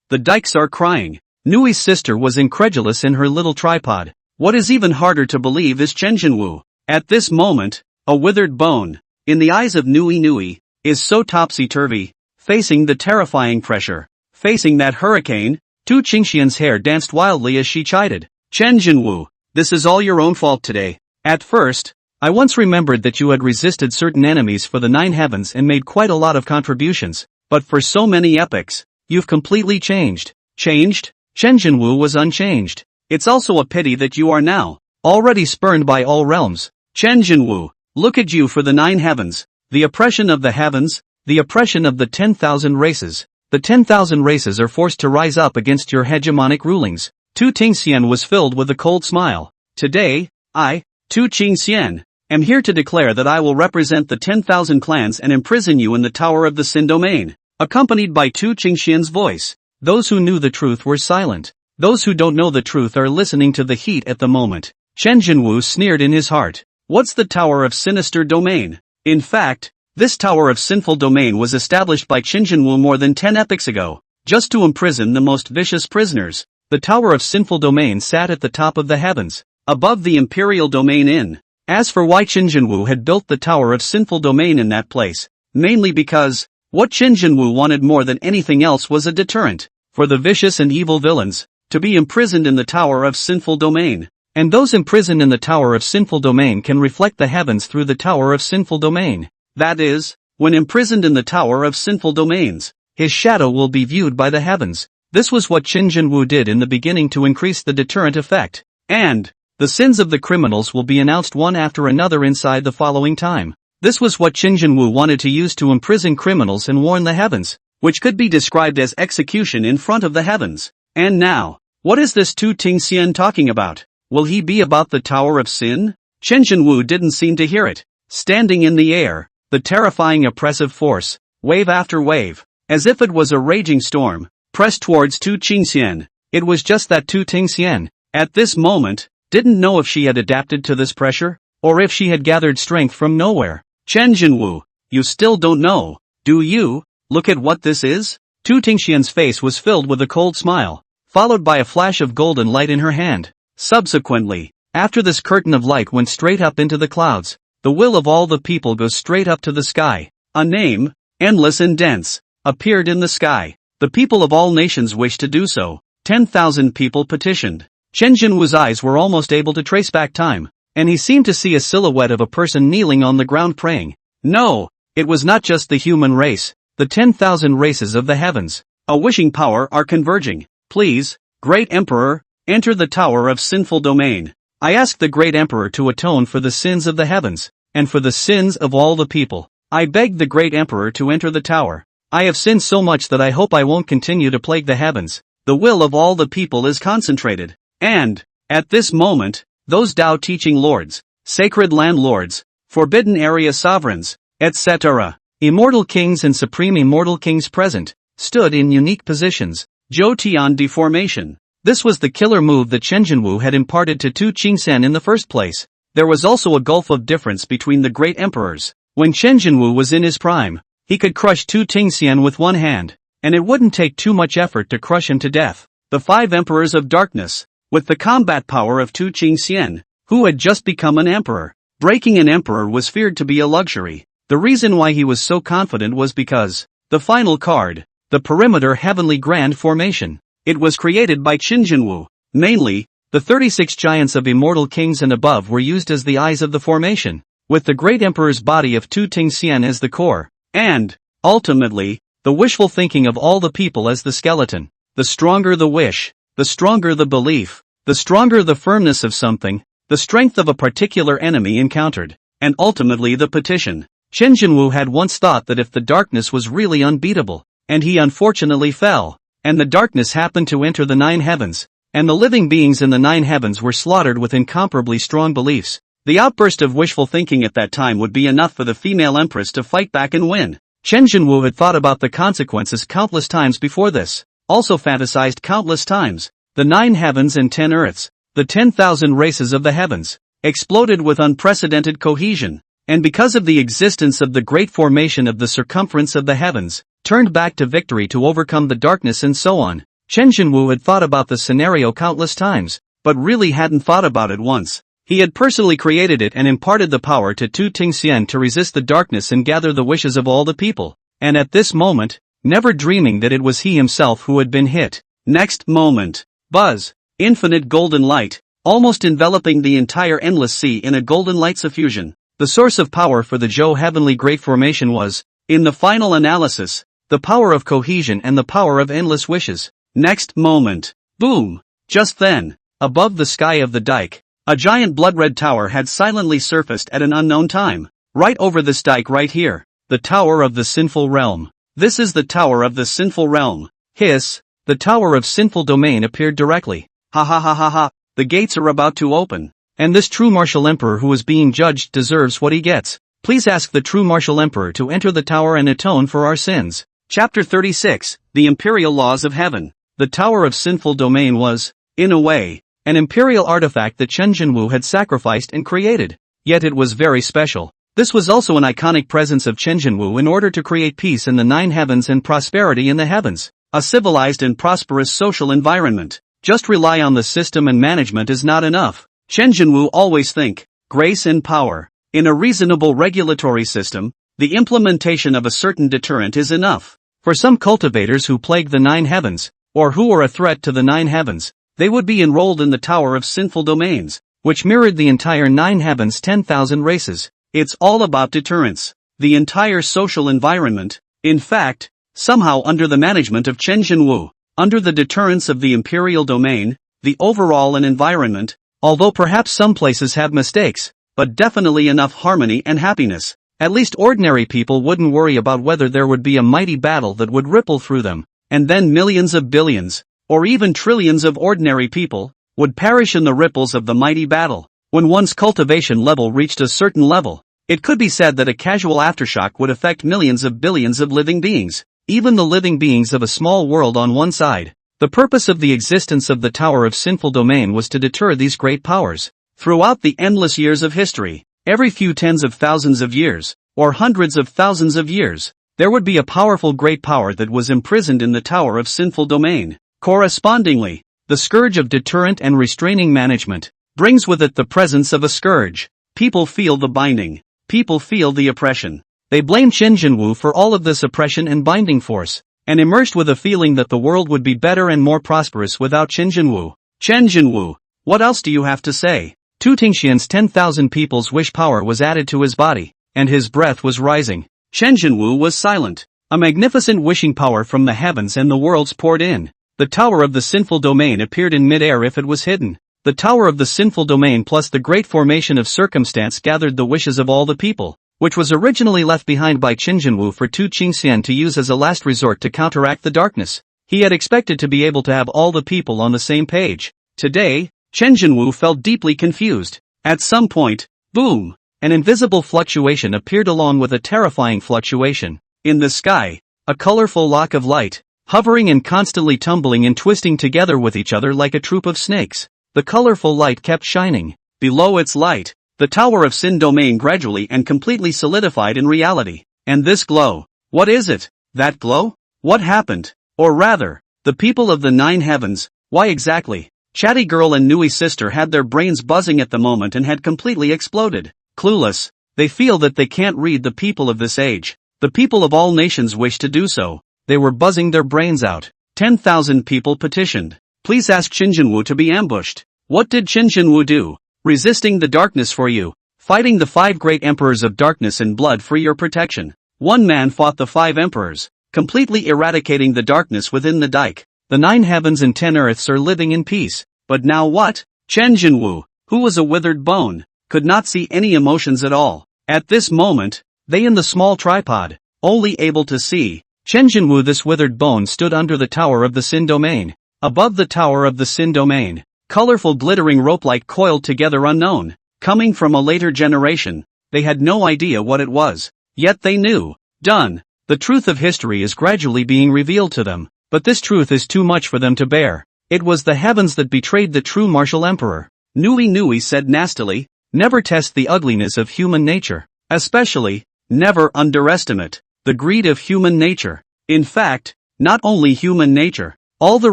The dikes are crying. Nui's sister was incredulous in her little tripod. What is even harder to believe is Chen Jinwu. At this moment, a withered bone, in the eyes of Nui, is so topsy-turvy, facing the terrifying pressure, facing that hurricane. Tu Qingxian's hair danced wildly as she chided. Chen Jinwu, this is all your own fault today. At first, I once remembered that you had resisted certain enemies for the 9 heavens and made quite a lot of contributions, but for so many epochs, you've completely changed. Changed? Chen Jinwu was unchanged. It's also a pity that you are now already spurned by all realms. Chen Jinwu, look at you for the 9 heavens, the oppression of the heavens, the oppression of the 10,000 races. The 10,000 races are forced to rise up against your hegemonic rulings. Tu Tingxian was filled with a cold smile. Today, I, Tu Qingxian, am here to declare that I will represent the 10,000 clans and imprison you in the Tower of the Sin Domain. Accompanied by Tu Qingxian's voice. Those who knew the truth were silent. Those who don't know the truth are listening to the heat at the moment. Chen Jinwu sneered in his heart. What's the Tower of Sinister Domain? In fact, this Tower of Sinful Domain was established by Chen Jinwu more than 10 epochs ago, just to imprison the most vicious prisoners. The Tower of Sinful Domain sat at the top of the heavens, above the Imperial Domain. As for why Chen Jinwu had built the Tower of Sinful Domain in that place, mainly because, what Chen Jinwu wanted more than anything else was a deterrent, for the vicious and evil villains, to be imprisoned in the Tower of Sinful Domain. And those imprisoned in the Tower of Sinful Domain can reflect the heavens through the Tower of Sinful Domain. That is, when imprisoned in the Tower of Sinful Domains, his shadow will be viewed by the heavens. This was what Chen Jinwu did in the beginning to increase the deterrent effect. And the sins of the criminals will be announced one after another inside the following time. This was what Chen Jinwu wanted to use to imprison criminals and warn the heavens, which could be described as execution in front of the heavens. And now, what is this Tu Tingxian talking about? Will he be about the Tower of Sin? Chen Jinwu didn't seem to hear it. Standing in the air, the terrifying oppressive force, wave after wave, as if it was a raging storm, pressed towards Tu Tingxian. It was just that Tu Tingxian, at this moment, didn't know if she had adapted to this pressure, or if she had gathered strength from nowhere. Chen Jinwu, you still don't know, do you? Look at what this is? Tu Tingxian's face was filled with a cold smile, followed by a flash of golden light in her hand. Subsequently, after this curtain of light went straight up into the clouds, the will of all the people goes straight up to the sky. A name, endless and dense, appeared in the sky. The people of all nations wished to do so. 10,000 people petitioned. Chen Jinwu's eyes were almost able to trace back time, and he seemed to see a silhouette of a person kneeling on the ground praying. No, it was not just the human race, the 10,000 races of the heavens. A wishing power are converging. Please, Great Emperor, enter the Tower of Sinful Domain. I ask the Great Emperor to atone for the sins of the heavens, and for the sins of all the people. I beg the Great Emperor to enter the tower. I have sinned so much that I hope I won't continue to plague the heavens. The will of all the people is concentrated. And, at this moment, those Tao teaching lords, sacred land lords, forbidden area sovereigns, etc., immortal kings and supreme immortal kings present, stood in unique positions. Zhou Tian deformation. This was the killer move that Chen Jinwu had imparted to Tu Qingxian in the first place. There was also a gulf of difference between the great emperors. When Chen Jinwu was in his prime, he could crush Tu Tingxian with one hand, and it wouldn't take too much effort to crush him to death. The 5 emperors of darkness, with the combat power of Tu Tingxian, who had just become an emperor. Breaking an emperor was feared to be a luxury. The reason why he was so confident was because, the final card, the perimeter heavenly grand formation, it was created by Chen Jinwu. Mainly, the 36 giants of immortal kings and above were used as the eyes of the formation, with the great emperor's body of Tu Tingxian as the core, and, ultimately, the wishful thinking of all the people as the skeleton. The stronger the wish, the stronger the belief, the stronger the firmness of something, the strength of a particular enemy encountered, and ultimately the petition. Chen Jinwu had once thought that if the darkness was really unbeatable, and he unfortunately fell, and the darkness happened to enter the 9 heavens, and the living beings in the 9 heavens were slaughtered with incomparably strong beliefs. The outburst of wishful thinking at that time would be enough for the female empress to fight back and win. Chen Jinwu had thought about the consequences countless times before this, also fantasized countless times. The 9 heavens and 10 earths, the 10,000 races of the heavens, exploded with unprecedented cohesion, and because of the existence of the great formation of the circumference of the heavens, turned back to victory to overcome the darkness and so on. Chen Jinwu had thought about the scenario countless times, but really hadn't thought about it once. He had personally created it and imparted the power to Tu Tingxian to resist the darkness and gather the wishes of all the people, and at this moment, never dreaming that it was he himself who had been hit. Next moment. Buzz. Infinite golden light, almost enveloping the entire endless sea in a golden light suffusion. The source of power for the Zhou heavenly great formation was, in the final analysis, the power of cohesion and the power of endless wishes. Next moment. Boom. Just then, above the sky of the dike, a giant blood-red tower had silently surfaced at an unknown time. Right over this dike right here, the Tower of the Sinful Realm. This is the Tower of the Sinful Realm. Hiss, the Tower of Sinful Domain appeared directly. Ha ha ha ha ha, the gates are about to open. And this true martial emperor who is being judged deserves what he gets. Please ask the true martial emperor to enter the tower and atone for our sins. Chapter 36, The Imperial Laws of Heaven. The Tower of Sinful Domain was, in a way, an imperial artifact that Chen Jinwu had sacrificed and created. Yet it was very special. This was also an iconic presence of Chen Jinwu in order to create peace in the 9 heavens and prosperity in the heavens. A civilized and prosperous social environment. Just rely on the system and management is not enough. Chen Jinwu always think, grace and power. In a reasonable regulatory system, the implementation of a certain deterrent is enough. For some cultivators who plague the 9 heavens, or who are a threat to the 9 heavens, they would be enrolled in the Tower of Sinful Domains, which mirrored the entire 9 heavens' 10,000 races. It's all about deterrence. The entire social environment, in fact, somehow under the management of Chen Jinwu, under the deterrence of the imperial domain, the overall and environment, although perhaps some places have mistakes, but definitely enough harmony and happiness. At least ordinary people wouldn't worry about whether there would be a mighty battle that would ripple through them, and then millions of billions, or even trillions of ordinary people, would perish in the ripples of the mighty battle. When one's cultivation level reached a certain level, it could be said that a casual aftershock would affect millions of billions of living beings, even the living beings of a small world on one side. The purpose of the existence of the Tower of Sinful Domain was to deter these great powers. Throughout the endless years of history, every few tens of thousands of years, or hundreds of thousands of years, there would be a powerful great power that was imprisoned in the Tower of Sinful Domain. Correspondingly, the scourge of deterrent and restraining management brings with it the presence of a scourge. People feel the binding. People feel the oppression. They blame Chen Jinwu for all of this oppression and binding force, and immersed with a feeling that the world would be better and more prosperous without Chen Jinwu. Chen Jinwu, what else do you have to say? Tu Tingxian's 10,000 people's wish power was added to his body, and his breath was rising. Chen Jinwu was silent. A magnificent wishing power from the heavens and the worlds poured in. The Tower of the Sinful Domain appeared in mid-air if it was hidden. The Tower of the Sinful Domain plus the great formation of circumstance gathered the wishes of all the people, which was originally left behind by Chen Jinwu for Tu Tingxian to use as a last resort to counteract the darkness. He had expected to be able to have all the people on the same page. Today, Chen Jinwu felt deeply confused. At some point, boom, an invisible fluctuation appeared along with a terrifying fluctuation. In the sky, a colorful lock of light, hovering and constantly tumbling and twisting together with each other like a troop of snakes. The colorful light kept shining. Below its light, the Tower of Sin Domain gradually and completely solidified in reality. And this glow, what is it? That glow? What happened? Or rather, the people of the 9 heavens, why exactly? Chatty Girl and Nui Sister had their brains buzzing at the moment and had completely exploded. Clueless, they feel that they can't read the people of this age. The people of all nations wish to do so. They were buzzing their brains out. 10,000 people petitioned. Please ask Chen Jinwu to be ambushed. What did Chen Jinwu do? Resisting the darkness for you. Fighting the 5 great emperors of darkness in blood for your protection. One man fought the 5 emperors, completely eradicating the darkness within the dike. The 9 heavens and 10 earths are living in peace. But now what? Chen Jinwu, who was a withered bone, could not see any emotions at all. At this moment, they in the small tripod, only able to see, Chen Jinwu, this withered bone, stood under the tower of the Sin domain. Above the tower of the Sin domain, colorful glittering rope-like coiled together, unknown, coming from a later generation. They had no idea what it was. Yet they knew. Done. The truth of history is gradually being revealed to them, but this truth is too much for them to bear. It was the heavens that betrayed the true martial emperor. Nui Nui said nastily, never test the ugliness of human nature. Especially, never underestimate the greed of human nature. In fact, not only human nature, all the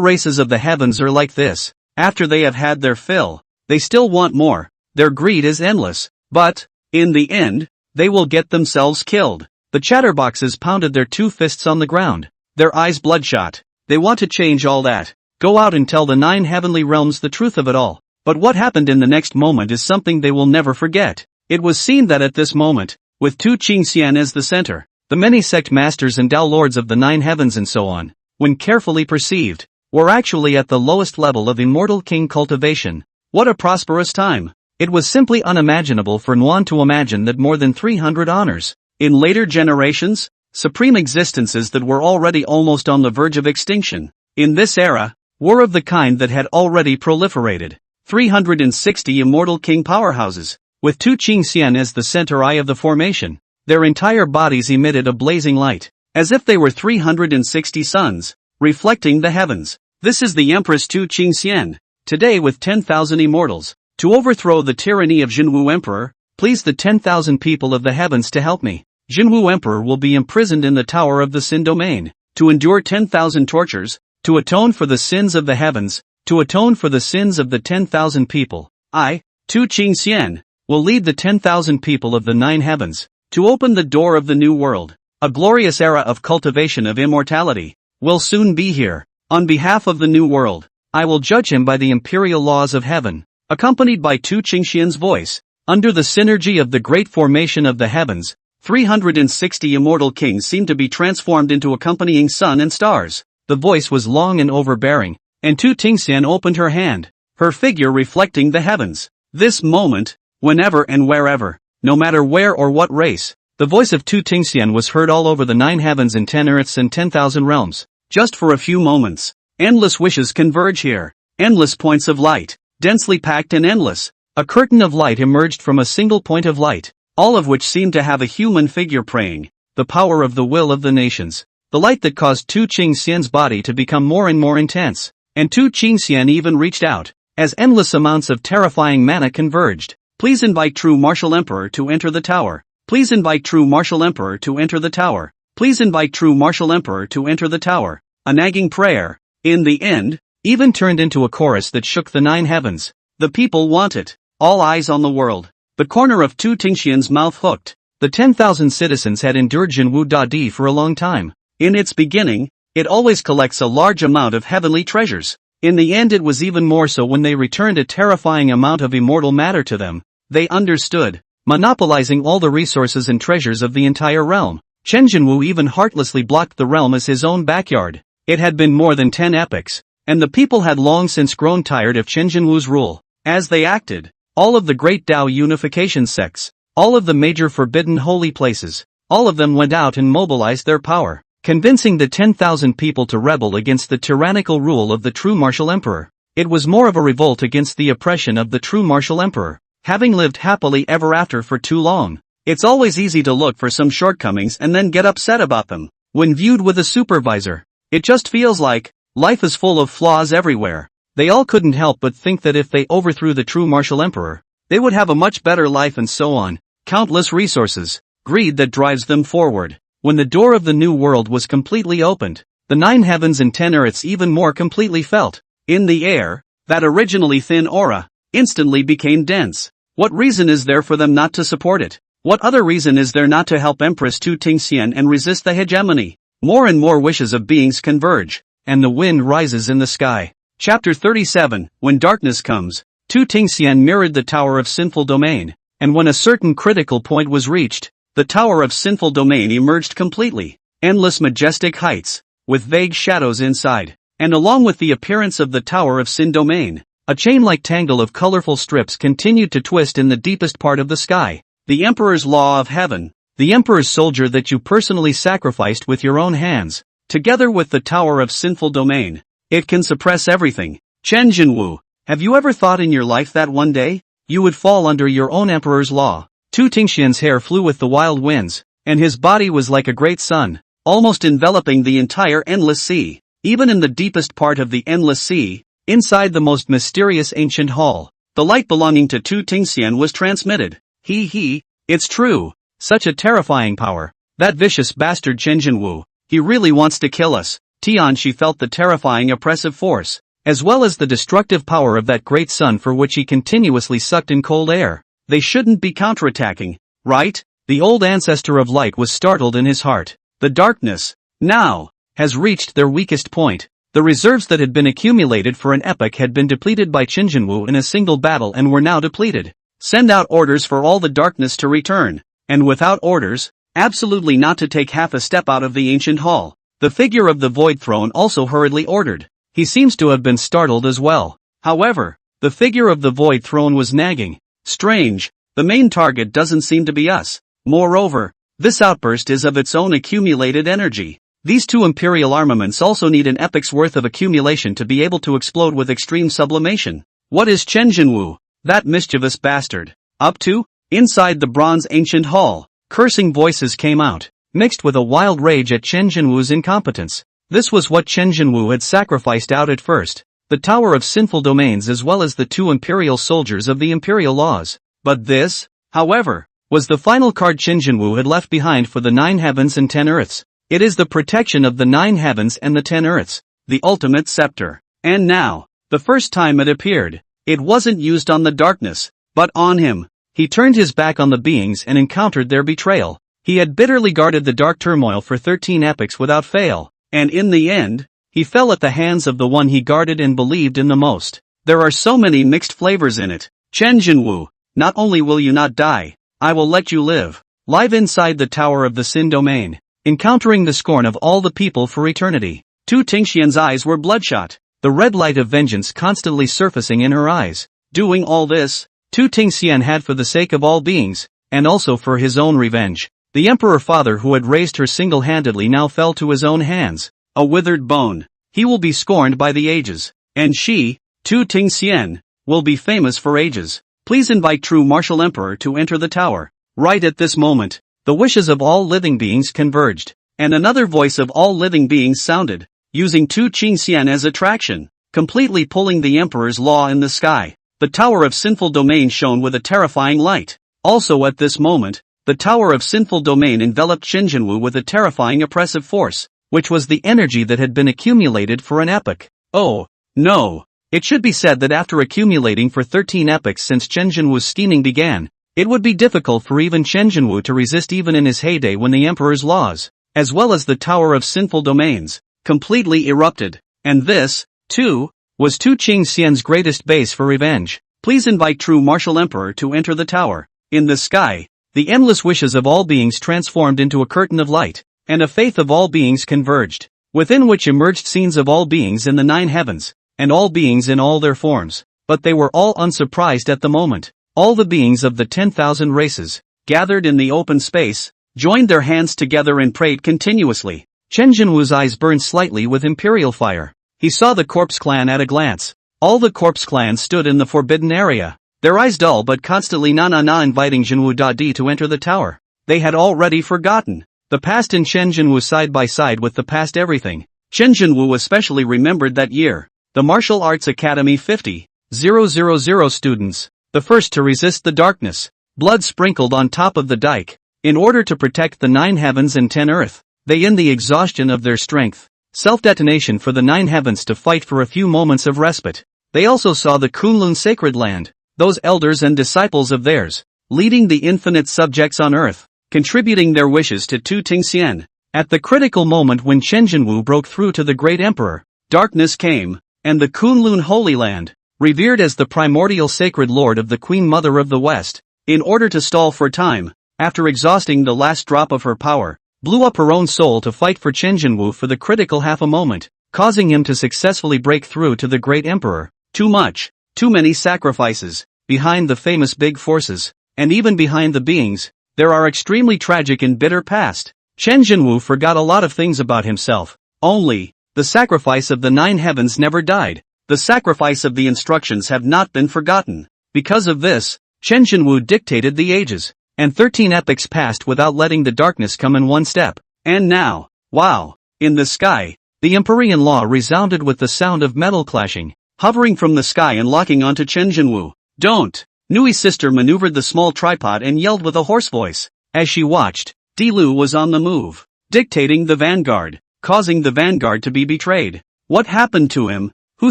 races of the heavens are like this. After they have had their fill, they still want more. Their greed is endless, but, in the end, they will get themselves killed. The chatterboxes pounded their two fists on the ground, their eyes bloodshot. They want to change all that. Go out and tell the 9 heavenly realms the truth of it all. But what happened in the next moment is something they will never forget. It was seen that at this moment, with Tu Qingxian as the center, the many sect masters and Tao lords of the 9 heavens and so on, when carefully perceived, were actually at the lowest level of immortal king cultivation. What a prosperous time! It was simply unimaginable for Nuan to imagine that more than 300 honors, in later generations, supreme existences that were already almost on the verge of extinction, in this era, were of the kind that had already proliferated. 360 immortal king powerhouses, with Tu Qingxian as the center eye of the formation. Their entire bodies emitted a blazing light, as if they were 360 suns, reflecting the heavens. This is the Empress Tu Qingxian, today with 10,000 immortals, to overthrow the tyranny of Jinwu Emperor. Please the 10,000 people of the heavens to help me. Jinwu Emperor will be imprisoned in the tower of the Sin domain, to endure 10,000 tortures, to atone for the sins of the heavens, to atone for the sins of the 10,000 people. I, Tu Qingxian, will lead the 10,000 people of the 9 heavens, to open the door of the new world. A glorious era of cultivation of immortality will soon be here. On behalf of the new world, I will judge him by the imperial laws of heaven, accompanied by Tu Qingxian's voice. Under the synergy of the great formation of the heavens, 360 immortal kings seemed to be transformed into accompanying sun and stars. The voice was long and overbearing, and Tu Qingxian opened her hand, her figure reflecting the heavens. This moment, whenever and wherever, no matter where or what race, the voice of Tu Qingxian was heard all over the 9 heavens and 10 earths and 10,000 realms. Just for a few moments, endless wishes converge here, endless points of light, densely packed and endless. A curtain of light emerged from a single point of light, all of which seemed to have a human figure praying, the power of the will of the nations. The light that caused Tu Qingxian's body to become more and more intense, and Tu Qingxian even reached out, as endless amounts of terrifying mana converged. Please invite true martial emperor to enter the tower. Please invite true martial emperor to enter the tower. Please invite true martial emperor to enter the tower. A nagging prayer, in the end, even turned into a chorus that shook the 9 heavens. The people want it. All eyes on the world. The corner of Tu Qingxian's mouth hooked. The 10,000 citizens had endured Jinwu Dadi for a long time. In its beginning, it always collects a large amount of heavenly treasures. In the end it was even more so when they returned a terrifying amount of immortal matter to them. They understood, monopolizing all the resources and treasures of the entire realm. Chen Jinwu even heartlessly blocked the realm as his own backyard. It had been more than 10 epochs, and the people had long since grown tired of Chen Jinwu's rule. As they acted, all of the great Tao unification sects, all of the major forbidden holy places, all of them went out and mobilized their power, convincing the 10,000 people to rebel against the tyrannical rule of the true martial emperor. It was more of a revolt against the oppression of the true martial emperor. Having lived happily ever after for too long, it's always easy to look for some shortcomings and then get upset about them. When viewed with a supervisor, it just feels like life is full of flaws everywhere. They all couldn't help but think that if they overthrew the true martial emperor, they would have a much better life and so on. Countless resources, greed that drives them forward. When the door of the new world was completely opened, the 9 heavens and 10 earths even more completely felt. In the air, that originally thin aura, instantly became dense. What reason is there for them not to support it? What other reason is there not to help Empress Tu Qingxian and resist the hegemony? More and more wishes of beings converge, and the wind rises in the sky. Chapter 37, When Darkness Comes. Tu Qingxian mirrored the Tower of Sinful Domain, and when a certain critical point was reached, the Tower of Sinful Domain emerged completely. Endless majestic heights, with vague shadows inside, and along with the appearance of the Tower of Sin Domain, a chain-like tangle of colorful strips continued to twist in the deepest part of the sky. The Emperor's Law of Heaven, the Emperor's soldier that you personally sacrificed with your own hands, together with the Tower of Sinful Domain. It can suppress everything. Chen Jinwu, have you ever thought in your life that one day, you would fall under your own Emperor's law? Tu Tingxian's hair flew with the wild winds, and his body was like a great sun, almost enveloping the entire endless sea. Even in the deepest part of the endless sea, inside the most mysterious ancient hall, the light belonging to Tu Tingxian was transmitted. It's true. Such a terrifying power. That vicious bastard Chen Jinwu, he really wants to kill us. She felt the terrifying oppressive force, as well as the destructive power of that great sun for which he continuously sucked in cold air. They shouldn't be counterattacking, right? The old ancestor of light was startled in his heart. The darkness, now, has reached their weakest point. The reserves that had been accumulated for an epoch had been depleted by Chen Jinwu in a single battle and were now depleted. Send out orders for all the darkness to return. And without orders, absolutely not to take half a step out of the ancient hall. The figure of the Void Throne also hurriedly ordered. He seems to have been startled as well. However, the figure of the Void Throne was nagging. Strange, the main target doesn't seem to be us. Moreover, this outburst is of its own accumulated energy. These two imperial armaments also need an epoch's worth of accumulation to be able to explode with extreme sublimation. What is Chen Jinwu, that mischievous bastard, up to? Inside the bronze ancient hall, cursing voices came out, mixed with a wild rage at Chen Jinwu's incompetence. This was what Chen Jinwu had sacrificed out at first, the Tower of Sinful Domains as well as the two imperial soldiers of the imperial laws. But this, however, was the final card Chen Jinwu had left behind for the 9 heavens and 10 earths. It is the protection of the 9 heavens and the 10 earths, the ultimate scepter. And now, the first time it appeared, it wasn't used on the darkness, but on him. He turned his back on the beings and encountered their betrayal. He had bitterly guarded the dark turmoil for 13 epochs without fail, and in the end, he fell at the hands of the one he guarded and believed in the most. There are so many mixed flavors in it. Chen Jinwu, not only will you not die, I will let you live. Live inside the Tower of the Sin Domain, encountering the scorn of all the people for eternity. Tu Tingxian's eyes were bloodshot, the red light of vengeance constantly surfacing in her eyes. Doing all this, Tu Tingxian had for the sake of all beings, and also for his own revenge. The Emperor Father who had raised her single-handedly now fell to his own hands, a withered bone. He will be scorned by the ages, and she, Tu Tingxian, will be famous for ages. Please invite True Martial Emperor to enter the tower. Right at this moment, the wishes of all living beings converged, and another voice of all living beings sounded, using Tu Tingxian as attraction, completely pulling the Emperor's law in the sky. The Tower of Sinful Domain shone with a terrifying light. Also at this moment, the Tower of Sinful Domain enveloped Chen Jinwu with a terrifying oppressive force, which was the energy that had been accumulated for an epoch. Oh, no. It should be said that after accumulating for 13 epochs since Chen Jinwu's scheming began, it would be difficult for even Chen Jinwu to resist even in his heyday when the Emperor's laws, as well as the Tower of Sinful Domains, completely erupted. And this, too, was Tu Tingxian's greatest base for revenge. Please invite True Martial Emperor to enter the tower. In the sky, the endless wishes of all beings transformed into a curtain of light, and a faith of all beings converged, within which emerged scenes of all beings in the 9 heavens, and all beings in all their forms. But they were all unsurprised at the moment. All the beings of the 10,000 races, gathered in the open space, joined their hands together and prayed continuously. Chen Jinwu's eyes burned slightly with imperial fire. He saw the corpse clan at a glance. All the corpse clans stood in the forbidden area, their eyes dull but constantly inviting Jinwu Dadi to enter the tower. They had already forgotten the past and Chen Jinwu side by side with the past everything. Chen Jinwu especially remembered that year. The Martial Arts Academy 50,000 students, the first to resist the darkness, blood sprinkled on top of the dike, in order to protect the 9 heavens and 10 earth. They in the exhaustion of their strength, self-detonation for the 9 heavens to fight for a few moments of respite. They also saw the Kunlun sacred land, those elders and disciples of theirs, leading the infinite subjects on earth, contributing their wishes to Tu Tingxian. At the critical moment when Chen Jinwu broke through to the great emperor, darkness came, and the Kunlun Holy Land, revered as the primordial sacred lord of the Queen Mother of the West, in order to stall for time, after exhausting the last drop of her power, blew up her own soul to fight for Chen Jinwu for the critical half a moment, causing him to successfully break through to the great emperor. Too much, too many sacrifices, behind the famous big forces, and even behind the beings, there are extremely tragic and bitter past. Chen Jinwu forgot a lot of things about himself. Only, the sacrifice of the 9 heavens never died. The sacrifice of the instructions have not been forgotten. Because of this, Chen Jinwu dictated the ages. And 13 epochs passed without letting the darkness come in one step. And now, wow, in the sky, the Empyrean law resounded with the sound of metal clashing, hovering from the sky and locking onto Chen Jinwu. Don't! Nui's sister maneuvered the small tripod and yelled with a hoarse voice. As she watched, Dilu was on the move, dictating the vanguard, causing the vanguard to be betrayed. What happened to him? Who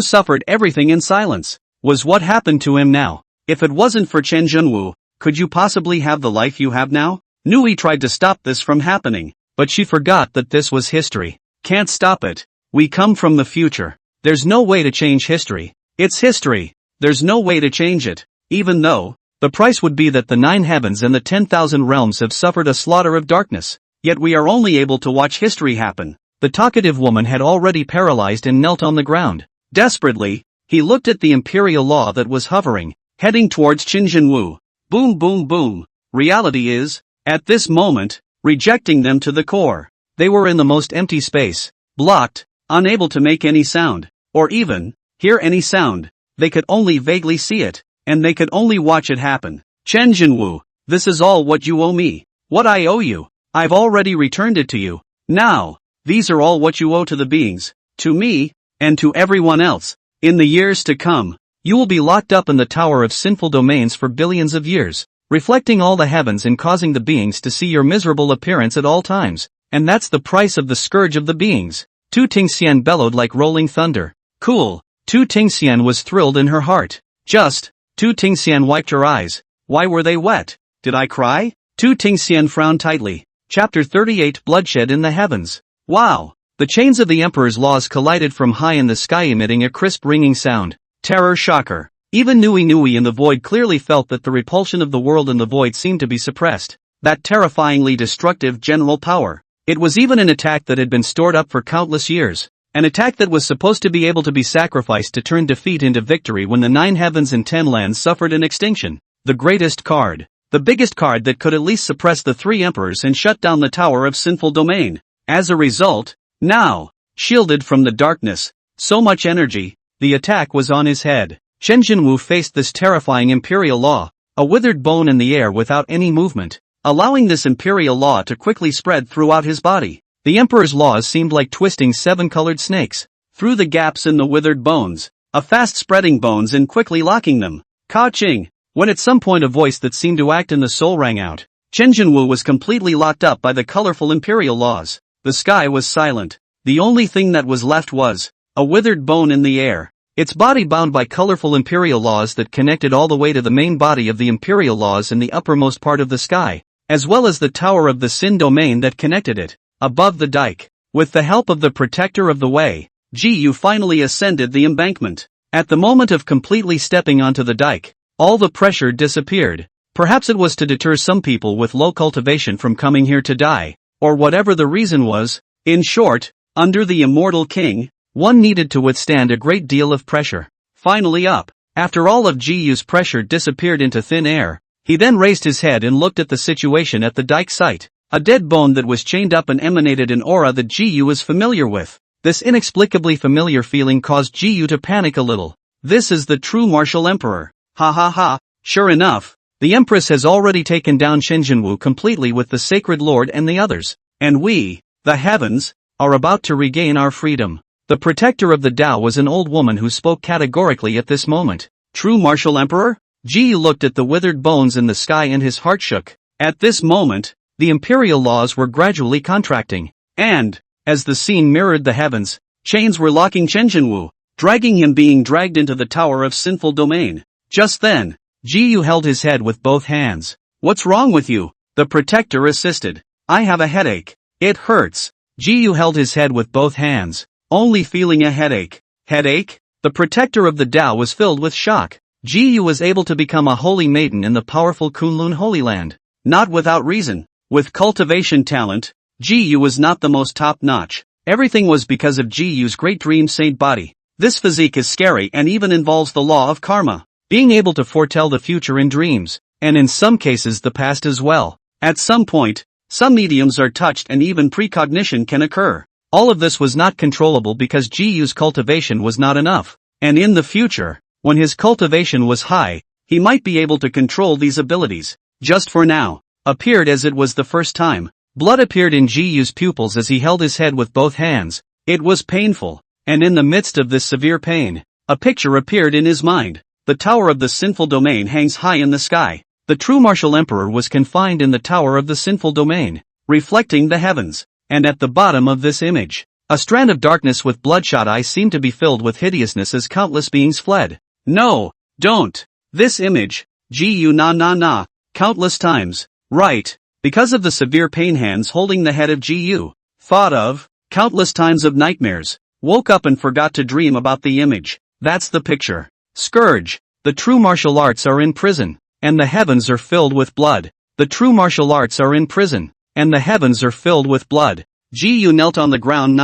suffered everything in silence? Was what happened to him now? If it wasn't for Chen Jinwu, could you possibly have the life you have now? Nui tried to stop this from happening, but she forgot that this was history. Can't stop it. We come from the future. There's no way to change history. It's history. There's no way to change it. Even though, the price would be that the 9 heavens and the 10,000 realms have suffered a slaughter of darkness. Yet we are only able to watch history happen. The talkative woman had already paralyzed and knelt on the ground. Desperately, he looked at the imperial law that was hovering, heading towards Chen Jinwu. Boom boom boom. Reality is, at this moment, rejecting them to the core. They were in the most empty space, blocked, unable to make any sound, or even, hear any sound. They could only vaguely see it, and they could only watch it happen. Chen Jinwu, this is all what you owe me. What I owe you, I've already returned it to you. Now, these are all what you owe to the beings, to me, and to everyone else. In the years to come, you will be locked up in the Tower of Sinful Domains for billions of years, reflecting all the heavens and causing the beings to see your miserable appearance at all times. And that's the price of the scourge of the beings. Tu Tingxian bellowed like rolling thunder. Cool. Tu Tingxian was thrilled in her heart. Just. Tu Tingxian wiped her eyes. Why were they wet? Did I cry? Tu Tingxian frowned tightly. Chapter 38 Bloodshed in the Heavens. Wow. The chains of the Emperor's laws collided from high in the sky, emitting a crisp ringing sound. Terror shocker. Even Nui in the void clearly felt that the repulsion of the world in the void seemed to be suppressed. That terrifyingly destructive general power. It was even an attack that had been stored up for countless years. An attack that was supposed to be able to be sacrificed to turn defeat into victory when the 9 heavens and 10 lands suffered an extinction. The greatest card. The biggest card that could at least suppress the 3 emperors and shut down the Tower of Sinful Domain. As a result, now, shielded from the darkness, so much energy, the attack was on his head. Chen Jinwu faced this terrifying imperial law, a withered bone in the air without any movement, allowing this imperial law to quickly spread throughout his body. The Emperor's laws seemed like twisting 7-colored snakes, through the gaps in the withered bones, a fast spreading bones and quickly locking them. Ka-ching! When at some point a voice that seemed to act in the soul rang out, Chen Jinwu was completely locked up by the colorful imperial laws. The sky was silent. The only thing that was left was a withered bone in the air, its body bound by colorful imperial laws that connected all the way to the main body of the imperial laws in the uppermost part of the sky, as well as the Tower of the Sin Domain that connected it, above the dike. With the help of the Protector of the Way, Ji finally ascended the embankment. At the moment of completely stepping onto the dike, all the pressure disappeared. Perhaps it was to deter some people with low cultivation from coming here to die, or whatever the reason was. In short, under the Immortal King, one needed to withstand a great deal of pressure. Finally up, after all of Ji's pressure disappeared into thin air, he then raised his head and looked at the situation at the dike site. A dead bone that was chained up and emanated an aura that Ji was familiar with. This inexplicably familiar feeling caused Ji to panic a little. This is the true martial emperor. Ha ha ha. Sure enough, the Empress has already taken down Chen Jinwu completely with the Sacred Lord and the others. And we, the heavens, are about to regain our freedom. The protector of the Tao was an old woman who spoke categorically at this moment. True martial emperor? Ji looked at the withered bones in the sky and his heart shook. At this moment, the imperial laws were gradually contracting. And, as the scene mirrored the heavens, chains were locking Chen Jinwu, dragging him, being dragged into the Tower of Sinful Domain. Just then, Ji held his head with both hands. What's wrong with you? The protector assisted. I have a headache. It hurts. Ji held his head with both hands, only feeling a headache. Headache? The protector of the Tao was filled with shock. Ji was able to become a holy maiden in the powerful Kunlun Holy Land. Not without reason. With cultivation talent, Ji was not the most top-notch. Everything was because of Ji's great dream saint body. This physique is scary and even involves the law of karma, being able to foretell the future in dreams, and in some cases the past as well. At some point, some mediums are touched and even precognition can occur. All of this was not controllable because Jiyu's cultivation was not enough, and in the future, when his cultivation was high, he might be able to control these abilities. Just for now, appeared as it was the first time. Blood appeared in Jiyu's pupils as he held his head with both hands. It was painful, and in the midst of this severe pain, a picture appeared in his mind. The tower of the sinful domain hangs high in the sky. The true martial emperor was confined in the tower of the sinful domain, reflecting the heavens. And at the bottom of this image, a strand of darkness with bloodshot eyes seemed to be filled with hideousness as countless beings fled. No, don't. This image, Jiyu countless times. Right, because of the severe pain, hands holding the head of Jiyu. Thought of, countless times of nightmares. Woke up and forgot to dream about the image. That's the picture. Scourge. The true martial arts are in prison, and the heavens are filled with blood. The true martial arts are in prison, and the heavens are filled with blood. Jiyu knelt on the ground.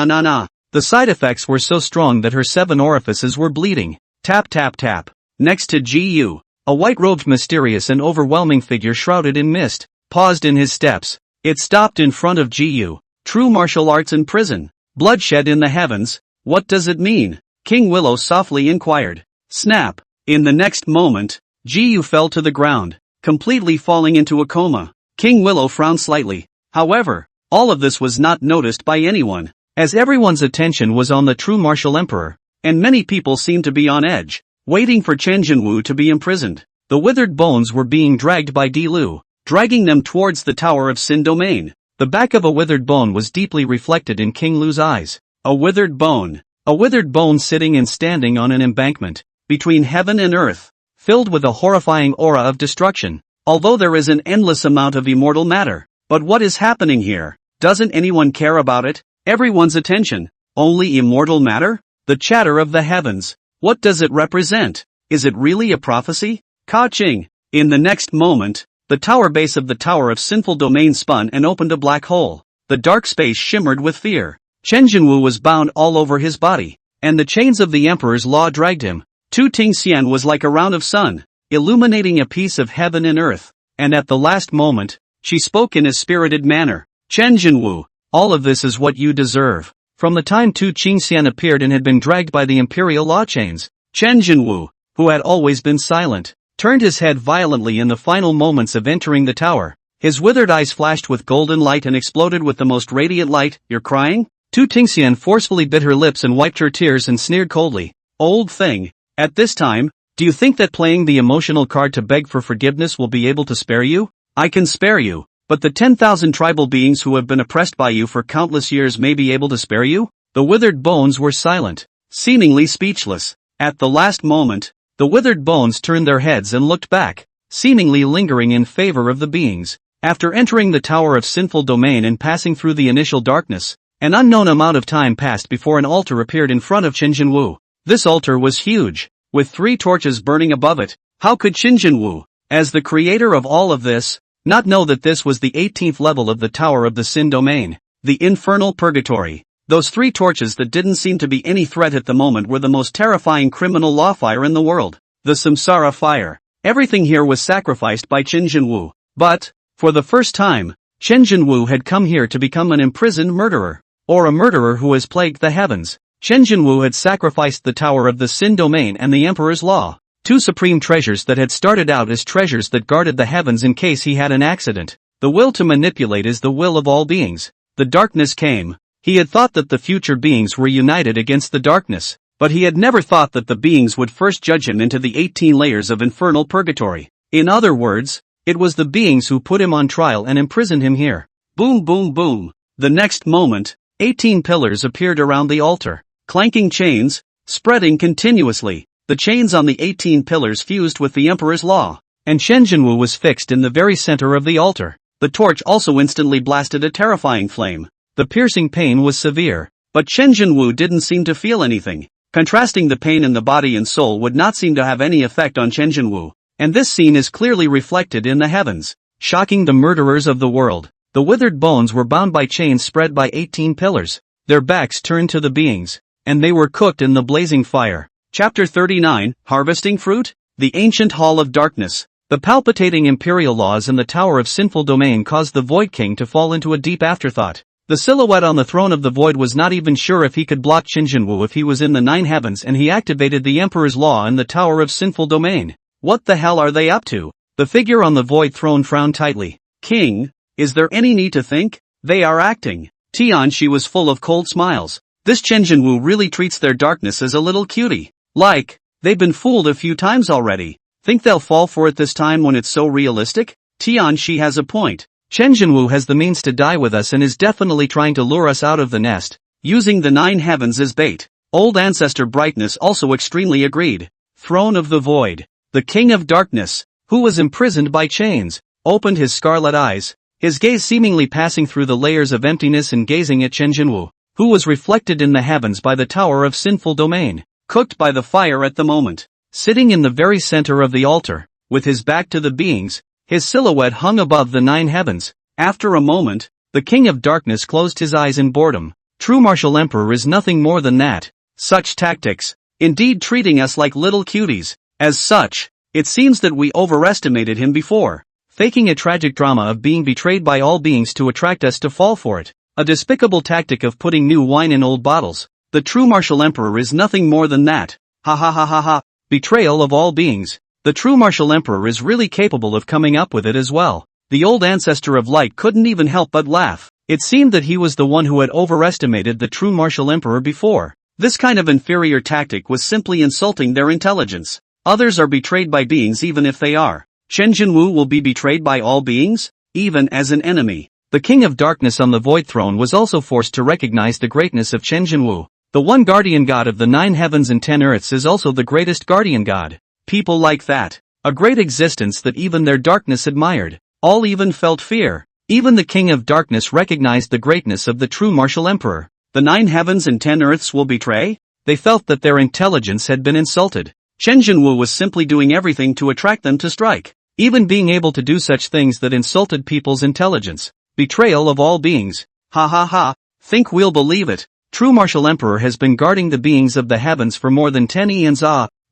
The side effects were so strong that her 7 orifices were bleeding. Tap tap tap. Next to Jiyu, a white-robed mysterious and overwhelming figure shrouded in mist, paused in his steps. It stopped in front of Jiyu. True martial arts in prison. Bloodshed in the heavens. What does it mean? King Willow softly inquired. Snap. In the next moment, Jiyu fell to the ground, completely falling into a coma. King Willow frowned slightly. However, all of this was not noticed by anyone, as everyone's attention was on the true martial emperor, and many people seemed to be on edge, waiting for Chen Jinwu to be imprisoned. The withered bones were being dragged by Di Lu, dragging them towards the Tower of Sin Domain. The back of a withered bone was deeply reflected in King Lu's eyes. A withered bone. A withered bone sitting and standing on an embankment, between heaven and earth, filled with a horrifying aura of destruction. Although there is an endless amount of immortal matter. But what is happening here? Doesn't anyone care about it? Everyone's attention. Only immortal matter? The chatter of the heavens. What does it represent? Is it really a prophecy? Ka-ching! In the next moment, the tower base of the Tower of Sinful Domain spun and opened a black hole. The dark space shimmered with fear. Chen Jinwu was bound all over his body, and the chains of the Emperor's law dragged him. Tu Tingxian was like a round of sun, illuminating a piece of heaven and earth, and at the last moment, she spoke in a spirited manner. Chen Jinwu, all of this is what you deserve. From the time Tu Qingxian appeared and had been dragged by the imperial law chains, Chen Jinwu, who had always been silent, turned his head violently in the final moments of entering the tower. His withered eyes flashed with golden light and exploded with the most radiant light. You're crying? Tu Tingxian forcefully bit her lips and wiped her tears and sneered coldly. Old thing. At this time, do you think that playing the emotional card to beg for forgiveness will be able to spare you? I can spare you, but the 10,000 tribal beings who have been oppressed by you for countless years may be able to spare you? The withered bones were silent, seemingly speechless. At the last moment, the withered bones turned their heads and looked back, seemingly lingering in favor of the beings. After entering the Tower of Sinful Domain and passing through the initial darkness, an unknown amount of time passed before an altar appeared in front of Chen Jinwu. This altar was huge, with 3 torches burning above it. How could Chen Jinwu, as the creator of all of this, not know that this was the 18th level of the Tower of the Sin Domain, the infernal purgatory? Those 3 torches that didn't seem to be any threat at the moment were the most terrifying criminal law fire in the world. The Samsara fire. Everything here was sacrificed by Chen Jinwu. But, for the first time, Chen Jinwu had come here to become an imprisoned murderer, or a murderer who has plagued the heavens. Chen Jinwu had sacrificed the Tower of the Sin Domain and the Emperor's Law, 2 supreme treasures that had started out as treasures that guarded the heavens in case he had an accident. The will to manipulate is the will of all beings. The darkness came. He had thought that the future beings were united against the darkness, but he had never thought that the beings would first judge him into the 18 layers of infernal purgatory. In other words, it was the beings who put him on trial and imprisoned him here. Boom boom boom. The next moment, 18 pillars appeared around the altar. Clanking chains, spreading continuously. The chains on the 18 pillars fused with the Emperor's Law, and Chen Jinwu was fixed in the very center of the altar. The torch also instantly blasted a terrifying flame. The piercing pain was severe, but Chen Jinwu didn't seem to feel anything. Contrasting the pain in the body and soul would not seem to have any effect on Chen Jinwu, and this scene is clearly reflected in the heavens. Shocking the murderers of the world. The withered bones were bound by chains spread by 18 pillars. Their backs turned to the beings, and they were cooked in the blazing fire. Chapter 39, Harvesting Fruit? The Ancient Hall of Darkness. The palpitating imperial laws in the Tower of Sinful Domain caused the Void King to fall into a deep afterthought. The silhouette on the throne of the Void was not even sure if he could block Qin Jinwu if he was in the 9 heavens, and he activated the Emperor's Law in the Tower of Sinful Domain. What the hell are they up to? The figure on the Void throne frowned tightly. King, is there any need to think? They are acting. Tianxi was full of cold smiles. This Qin Jinwu really treats their darkness as a little cutie. Like, they've been fooled a few times already. Think they'll fall for it this time when it's so realistic? Tianxi has a point. Qin Jinwu has the means to die with us and is definitely trying to lure us out of the nest, using the 9 heavens as bait. Old Ancestor Brightness also extremely agreed. Throne of the Void. The King of Darkness, who was imprisoned by chains, opened his scarlet eyes, his gaze seemingly passing through the layers of emptiness and gazing at Qin Jinwu, who was reflected in the heavens by the Tower of Sinful Domain, cooked by the fire at the moment. Sitting in the very center of the altar, with his back to the beings, his silhouette hung above the 9 heavens. After a moment, the King of Darkness closed his eyes in boredom. True martial emperor is nothing more than that. Such tactics, indeed treating us like little cuties. As such, it seems that we overestimated him before, faking a tragic drama of being betrayed by all beings to attract us to fall for it. A despicable tactic of putting new wine in old bottles. The true martial emperor is nothing more than that. Ha ha ha ha ha. Betrayal of all beings. The true martial emperor is really capable of coming up with it as well. The old ancestor of light couldn't even help but laugh. It seemed that he was the one who had overestimated the true martial emperor before. This kind of inferior tactic was simply insulting their intelligence. Others are betrayed by beings even if they are. Qin Jinwu will be betrayed by all beings, even as an enemy. The King of Darkness on the Void Throne was also forced to recognize the greatness of Qin Jinwu. The one guardian god of the 9 heavens and 10 earths is also the greatest guardian god. People like that. A great existence that even their darkness admired. All even felt fear. Even the King of Darkness recognized the greatness of the true martial emperor. The 9 heavens and 10 earths will betray? They felt that their intelligence had been insulted. Qin Jinwu was simply doing everything to attract them to strike. Even being able to do such things that insulted people's intelligence. Betrayal of all beings. Ha ha ha. Think we'll believe it. True martial emperor has been guarding the beings of the heavens for more than 10 eons.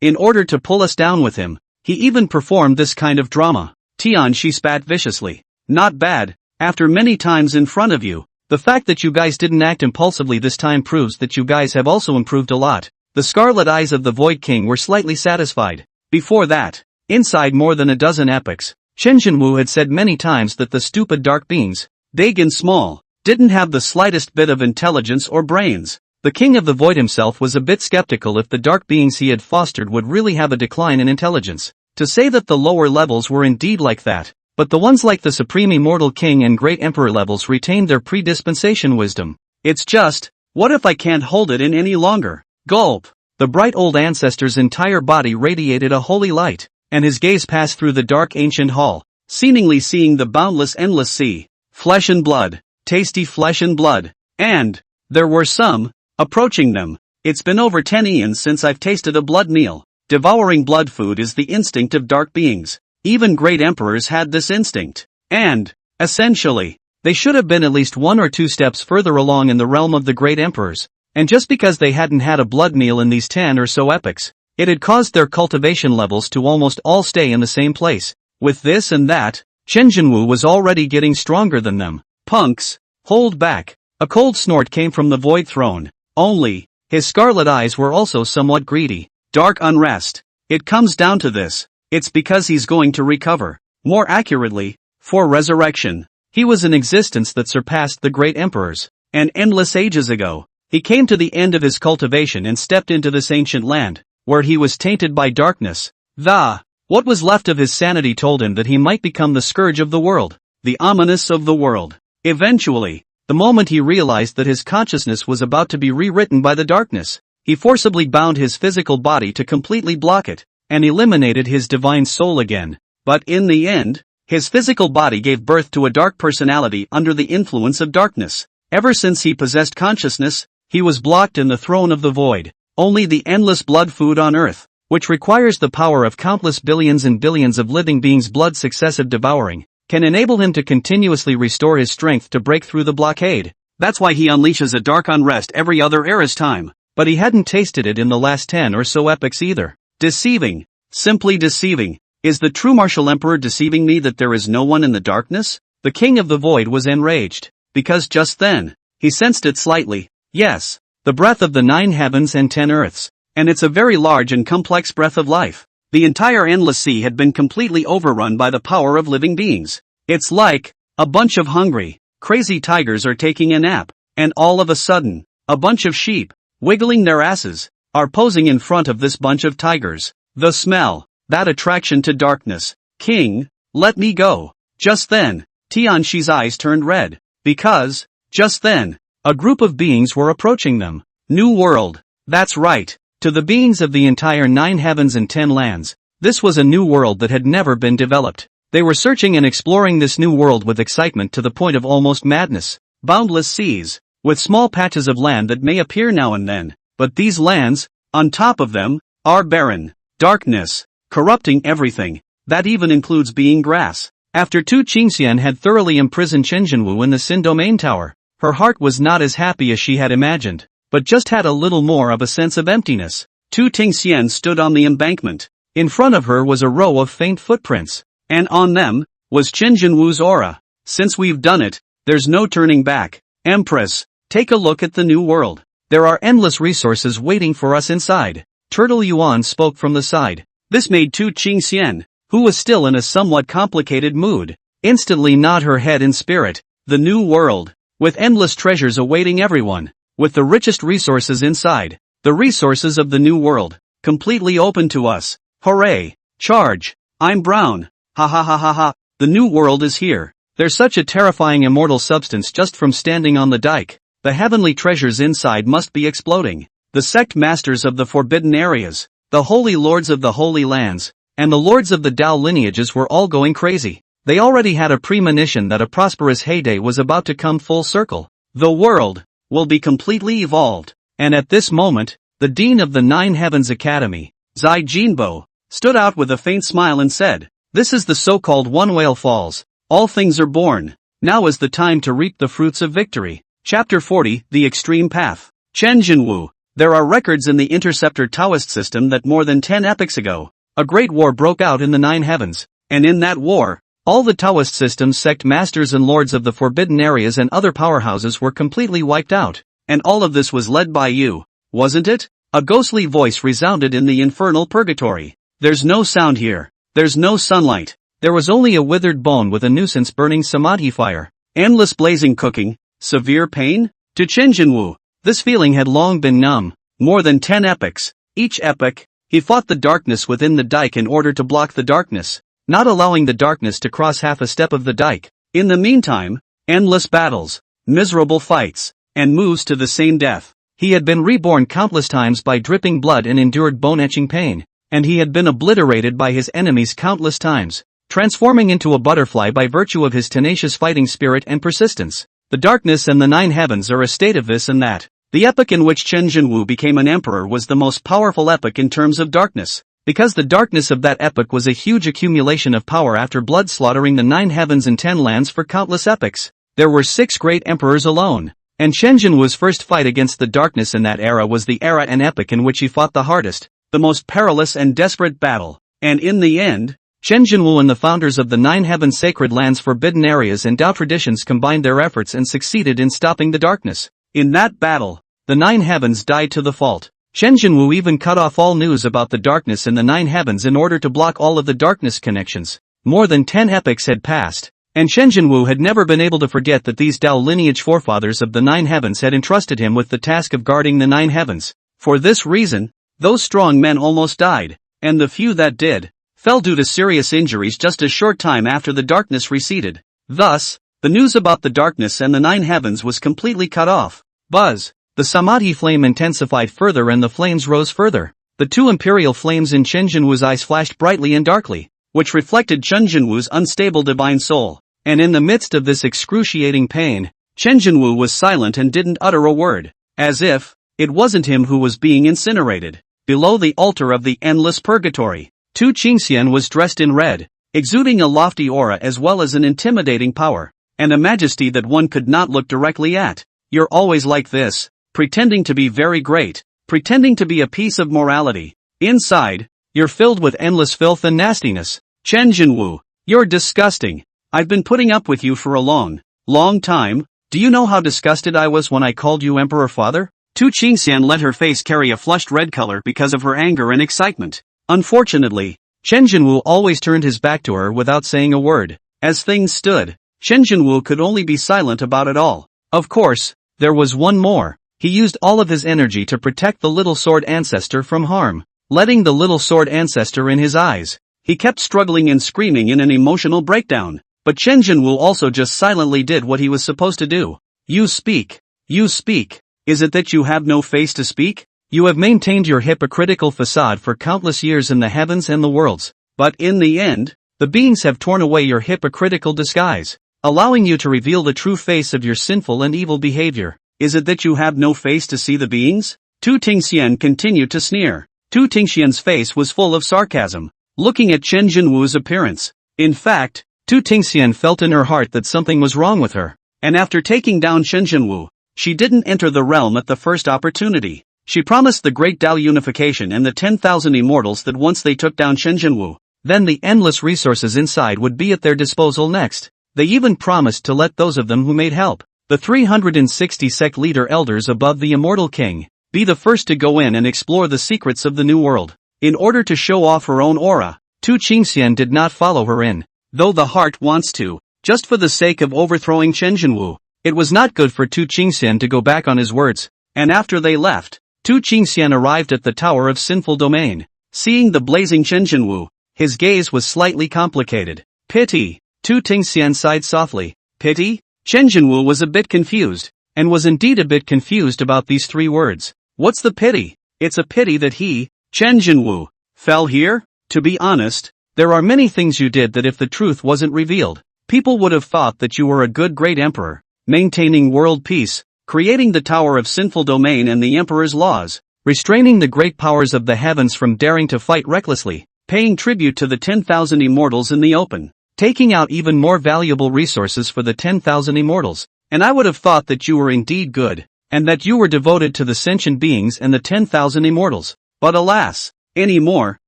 In order to pull us down with him. He even performed this kind of drama. Tianxi spat viciously. Not bad. After many times in front of you. The fact that you guys didn't act impulsively this time proves that you guys have also improved a lot. The scarlet eyes of the Void King were slightly satisfied. Before that, inside more than a dozen epochs, Qin Jinwu had said many times that the stupid dark beings, big and small, didn't have the slightest bit of intelligence or brains. The King of the Void himself was a bit skeptical if the dark beings he had fostered would really have a decline in intelligence. To say that the lower levels were indeed like that, but the ones like the Supreme Immortal King and Great Emperor levels retained their pre-dispensation wisdom. It's just, what if I can't hold it in any longer? Gulp. The bright old ancestor's entire body radiated a holy light, and his gaze passed through the dark ancient hall, seemingly seeing the boundless endless sea. Flesh and blood. Tasty flesh and blood. And there were some approaching them. It's been over 10 eons since I've tasted a blood meal. Devouring blood food is the instinct of dark beings. Even great emperors had this instinct. And, essentially, they should have been at least 1 or 2 steps further along in the realm of the great emperors. And just because they hadn't had a blood meal in these 10 or so epochs, it had caused their cultivation levels to almost all stay in the same place. With this and that, Qin Jinwu was already getting stronger than them. Punks, hold back. A cold snort came from the Void Throne. Only, his scarlet eyes were also somewhat greedy. Dark unrest. It comes down to this. It's because he's going to recover. More accurately, for resurrection. He was an existence that surpassed the great emperors. And endless ages ago, he came to the end of his cultivation and stepped into this ancient land, where he was tainted by darkness. What was left of his sanity told him that he might become the scourge of the world. The ominous of the world. Eventually, the moment he realized that his consciousness was about to be rewritten by the darkness, he forcibly bound his physical body to completely block it, and eliminated his divine soul again. But in the end, his physical body gave birth to a dark personality under the influence of darkness. Ever since he possessed consciousness, he was blocked in the throne of the void. Only the endless blood food on earth, which requires the power of countless billions and billions of living beings' blood successive devouring, can enable him to continuously restore his strength to break through the blockade. That's why he unleashes a dark unrest every other era's time. But he hadn't tasted it in the last 10 or so epochs either. Deceiving. Simply deceiving. Is the true martial emperor deceiving me that there is no one in the darkness? The king of the void was enraged, because just then, he sensed it slightly. Yes, the breath of the 9 heavens and 10 earths. And it's a very large and complex breath of life. The entire endless sea had been completely overrun by the power of living beings. It's like a bunch of hungry, crazy tigers are taking a nap, and all of a sudden, a bunch of sheep, wiggling their asses, are posing in front of this bunch of tigers. The smell, that attraction to darkness. King, let me go. Just then, Tianxi's eyes turned red, because, just then, a group of beings were approaching them. New world. That's right. To the beings of the entire 9 heavens and 10 lands, this was a new world that had never been developed. They were searching and exploring this new world with excitement to the point of almost madness. Boundless seas, with small patches of land that may appear now and then, but these lands, on top of them, are barren. Darkness, corrupting everything. That even includes being grass. After Tu Qingxian had thoroughly imprisoned Chen Jinwu in the Xin Domain Tower, her heart was not as happy as she had imagined, but just had a little more of a sense of emptiness. Tu Qingxian stood on the embankment. In front of her was a row of faint footprints, and on them was Chen Jinwu's aura. Since we've done it, there's no turning back. Empress, take a look at the new world. There are endless resources waiting for us inside. Turtle Yuan spoke from the side. This made Tu Qingxian, who was still in a somewhat complicated mood, instantly nod her head in spirit. The new world, with endless treasures awaiting everyone. With the richest resources inside, the resources of the new world, completely open to us. Hooray! Charge! I'm brown. Ha ha ha ha ha. The new world is here. There's such a terrifying immortal substance just from standing on the dike. The heavenly treasures inside must be exploding. The sect masters of the forbidden areas, the holy lords of the holy lands, and the lords of the Dao lineages were all going crazy. They already had a premonition that a prosperous heyday was about to come full circle. The world will be completely evolved. And at this moment, the dean of the 9 Heavens Academy, Zai Jinbo, stood out with a faint smile and said, "This is the so-called One Whale Falls. All things are born. Now is the time to reap the fruits of victory." Chapter 40, The Extreme Path. Chen Jinwu. There are records in the Interceptor Taoist system that more than 10 epochs ago, a great war broke out in the 9 heavens, and in that war, all the Taoist system's sect masters and lords of the forbidden areas and other powerhouses were completely wiped out. And all of this was led by you, wasn't it? A ghostly voice resounded in the infernal purgatory. There's no sound here. There's no sunlight. There was only a withered bone with a nuisance burning samadhi fire. Endless blazing cooking. Severe pain? To Chen Jinwu, this feeling had long been numb. More than 10 epochs. Each epoch, he fought the darkness within the dike in order to block the darkness, not allowing the darkness to cross half a step of the dike. In the meantime, endless battles, miserable fights, and moves to the same death. He had been reborn countless times by dripping blood and endured bone-etching pain, and he had been obliterated by his enemies countless times, transforming into a butterfly by virtue of his tenacious fighting spirit and persistence. The darkness and the 9 heavens are a state of this and that. The epoch in which Chen Jinwu became an emperor was the most powerful epoch in terms of darkness, because the darkness of that epoch was a huge accumulation of power after blood slaughtering the 9 heavens and 10 lands for countless epochs. There were 6 great emperors alone, and Chen Jinwu's first fight against the darkness in that era was the era and epoch in which he fought the hardest, the most perilous and desperate battle. And in the end, Chen Jinwu and the founders of the 9 heaven sacred lands, forbidden areas and Dao traditions combined their efforts and succeeded in stopping the darkness. In that battle, the 9 heavens died to the fault. Chen Jinwu even cut off all news about the darkness in the 9 heavens in order to block all of the darkness connections. More than 10 epochs had passed, and Chen Jinwu had never been able to forget that these Dao lineage forefathers of the 9 heavens had entrusted him with the task of guarding the 9 heavens. For this reason, those strong men almost died, and the few that did, fell due to serious injuries just a short time after the darkness receded. Thus, the news about the darkness and the 9 heavens was completely cut off. Buzz. The samadhi flame intensified further and the flames rose further. The 2 imperial flames in Chen Jinwu's eyes flashed brightly and darkly, which reflected Chen Jinwu's unstable divine soul. And in the midst of this excruciating pain, Chen Jinwu was silent and didn't utter a word, as if it wasn't him who was being incinerated. Below the altar of the endless purgatory, Tu Qingxian was dressed in red, exuding a lofty aura as well as an intimidating power, and a majesty that one could not look directly at. You're always like this, pretending to be very great, pretending to be a piece of morality. Inside, you're filled with endless filth and nastiness. Chen Jinwu, you're disgusting. I've been putting up with you for a long time. Do you know how disgusted I was when I called you Emperor Father? Tu Qingxian let her face carry a flushed red color because of her anger and excitement. Unfortunately, Chen Jinwu always turned his back to her without saying a word. As things stood, Chen Jinwu could only be silent about it all. Of course, there was one more. He used all of his energy to protect the little sword ancestor from harm, letting the little sword ancestor in his eyes. He kept struggling and screaming in an emotional breakdown, but Chen Jinwu also just silently did what he was supposed to do. You speak. Is it that you have no face to speak? You have maintained your hypocritical facade for countless years in the heavens and the worlds, but in the end, the beings have torn away your hypocritical disguise, allowing you to reveal the true face of your sinful and evil behavior. Is it that you have no face to see the beings? Tu Tingxian continued to sneer. Tu Tingxian's face was full of sarcasm, looking at Chen Jinwu's appearance. In fact, Tu Tingxian felt in her heart that something was wrong with her, and after taking down Chen Jinwu, she didn't enter the realm at the first opportunity. She promised the Great Tao Unification and the 10,000 Immortals that once they took down Chen Jinwu, then the endless resources inside would be at their disposal next. They even promised to let those of them who made help, the 360 sect leader elders above the Immortal King, be the first to go in and explore the secrets of the new world. In order to show off her own aura, Tu Qingxian did not follow her in, though the heart wants to, just for the sake of overthrowing Chen Jinwu. It was not good for Tu Qingxian to go back on his words, and after they left, Tu Qingxian arrived at the Tower of Sinful Domain. Seeing the blazing Chen Jinwu, his gaze was slightly complicated. Pity. Tu Tingxian sighed softly. Pity? Chen Jinwu was a bit confused, and was indeed a bit confused about these three words. What's the pity? It's a pity that he, Chen Jinwu, fell here? To be honest, there are many things you did that if the truth wasn't revealed, people would have thought that you were a good great emperor, maintaining world peace, creating the Tower of Sinful Domain and the Emperor's laws, restraining the great powers of the heavens from daring to fight recklessly, paying tribute to the 10,000 Immortals in the open, taking out even more valuable resources for the 10,000 Immortals, and I would have thought that you were indeed good, and that you were devoted to the sentient beings and the 10,000 Immortals. But alas, anymore,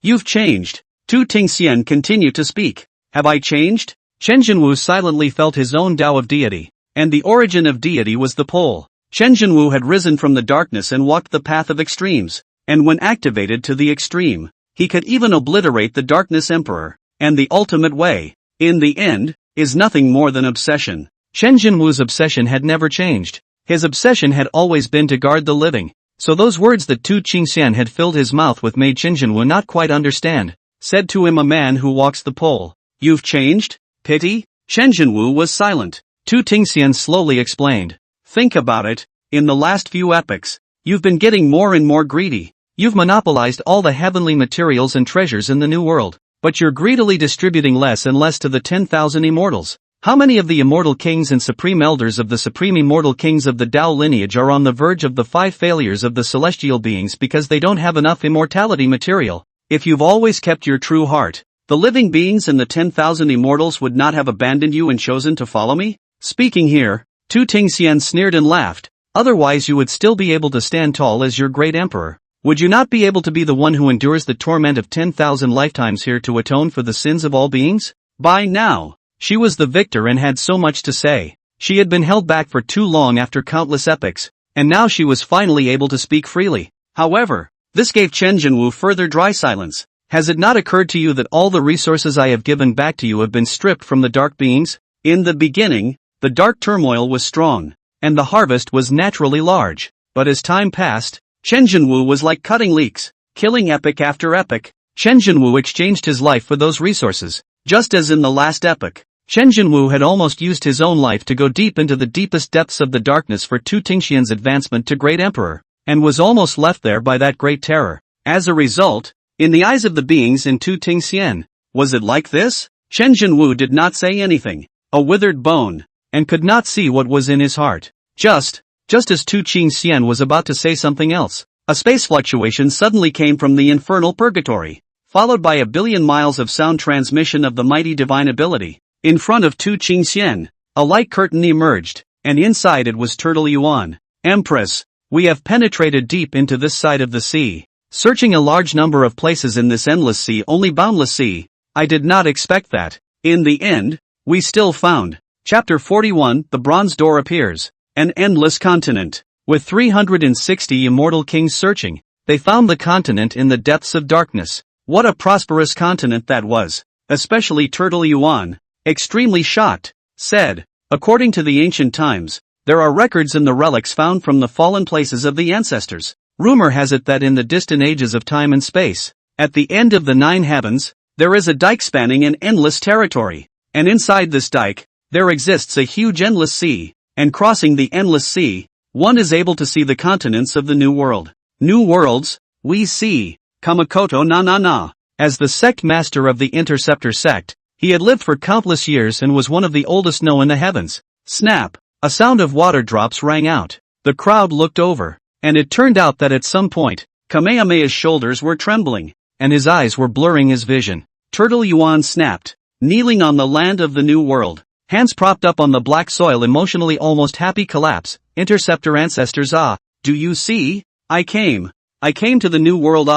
you've changed. Tu Tingxian continued to speak. Have I changed? Chen Jinwu silently felt his own Tao of deity, and the origin of deity was the pole. Chen Jinwu had risen from the darkness and walked the path of extremes, and when activated to the extreme, he could even obliterate the Darkness Emperor, and the ultimate way, in the end, is nothing more than obsession. Chen Jinwu's obsession had never changed. His obsession had always been to guard the living. So those words that Tu Qingxian had filled his mouth with made Chen Jinwu not quite understand. Said to him a man who walks the pole. You've changed? Pity? Chen Jinwu was silent. Tu Tingxian slowly explained. Think about it, in the last few epochs, you've been getting more and more greedy. You've monopolized all the heavenly materials and treasures in the new world, but you're greedily distributing less and less to the 10,000 Immortals. How many of the Immortal Kings and Supreme Elders of the Supreme Immortal Kings of the Tao lineage are on the verge of the 5 failures of the celestial beings because they don't have enough immortality material? If you've always kept your true heart, the living beings and the 10,000 Immortals would not have abandoned you and chosen to follow me? Speaking here, Tu Tingxian sneered and laughed. Otherwise you would still be able to stand tall as your great emperor. Would you not be able to be the one who endures the torment of 10,000 lifetimes here to atone for the sins of all beings? By now, she was the victor and had so much to say. She had been held back for too long after countless epochs, and now she was finally able to speak freely. However, this gave Chen Jinwu further dry silence. Has it not occurred to you that all the resources I have given back to you have been stripped from the dark beings? In the beginning, the dark turmoil was strong, and the harvest was naturally large, but as time passed, Chen Jinwu was like cutting leeks, killing epoch after epoch. Chen Jinwu exchanged his life for those resources, just as in the last epoch. Chen Jinwu had almost used his own life to go deep into the deepest depths of the darkness for Tu Tingxian's advancement to Great Emperor, and was almost left there by that great terror. As a result, in the eyes of the beings in Tu Tingxian, was it like this? Chen Jinwu did not say anything, a withered bone, and could not see what was in his heart. Just as Tu Tingxian was about to say something else, a space fluctuation suddenly came from the infernal purgatory, followed by 1 billion miles of sound transmission of the mighty divine ability. In front of Tu Tingxian, a light curtain emerged, and inside it was Turtle Yuan. Empress, we have penetrated deep into this side of the sea, searching a large number of places in this endless sea, only boundless sea. I did not expect that. In the end, we still found. Chapter 41, The Bronze Door appears. An endless continent. With 360 immortal kings searching, they found the continent in the depths of darkness. What a prosperous continent that was. Especially Turtle Yuan, extremely shocked, said, according to the ancient times, there are records in the relics found from the fallen places of the ancestors. Rumor has it that in the distant ages of time and space, at the end of the 9 heavens, there is a dike spanning an endless territory. And inside this dike, there exists a huge endless sea, and crossing the endless sea, one is able to see the continents of the New World. New worlds, we see. Kamakoto na. As the sect master of the Interceptor sect, he had lived for countless years and was one of the oldest known in the heavens. Snap! A sound of water drops rang out. The crowd looked over, and it turned out that at some point, Kamehameha's shoulders were trembling, and his eyes were blurring his vision. Turtle Yuan snapped, kneeling on the land of the New World, hands propped up on the black soil, emotionally almost happy collapse. Interceptor ancestors, do you see? I came to the New World,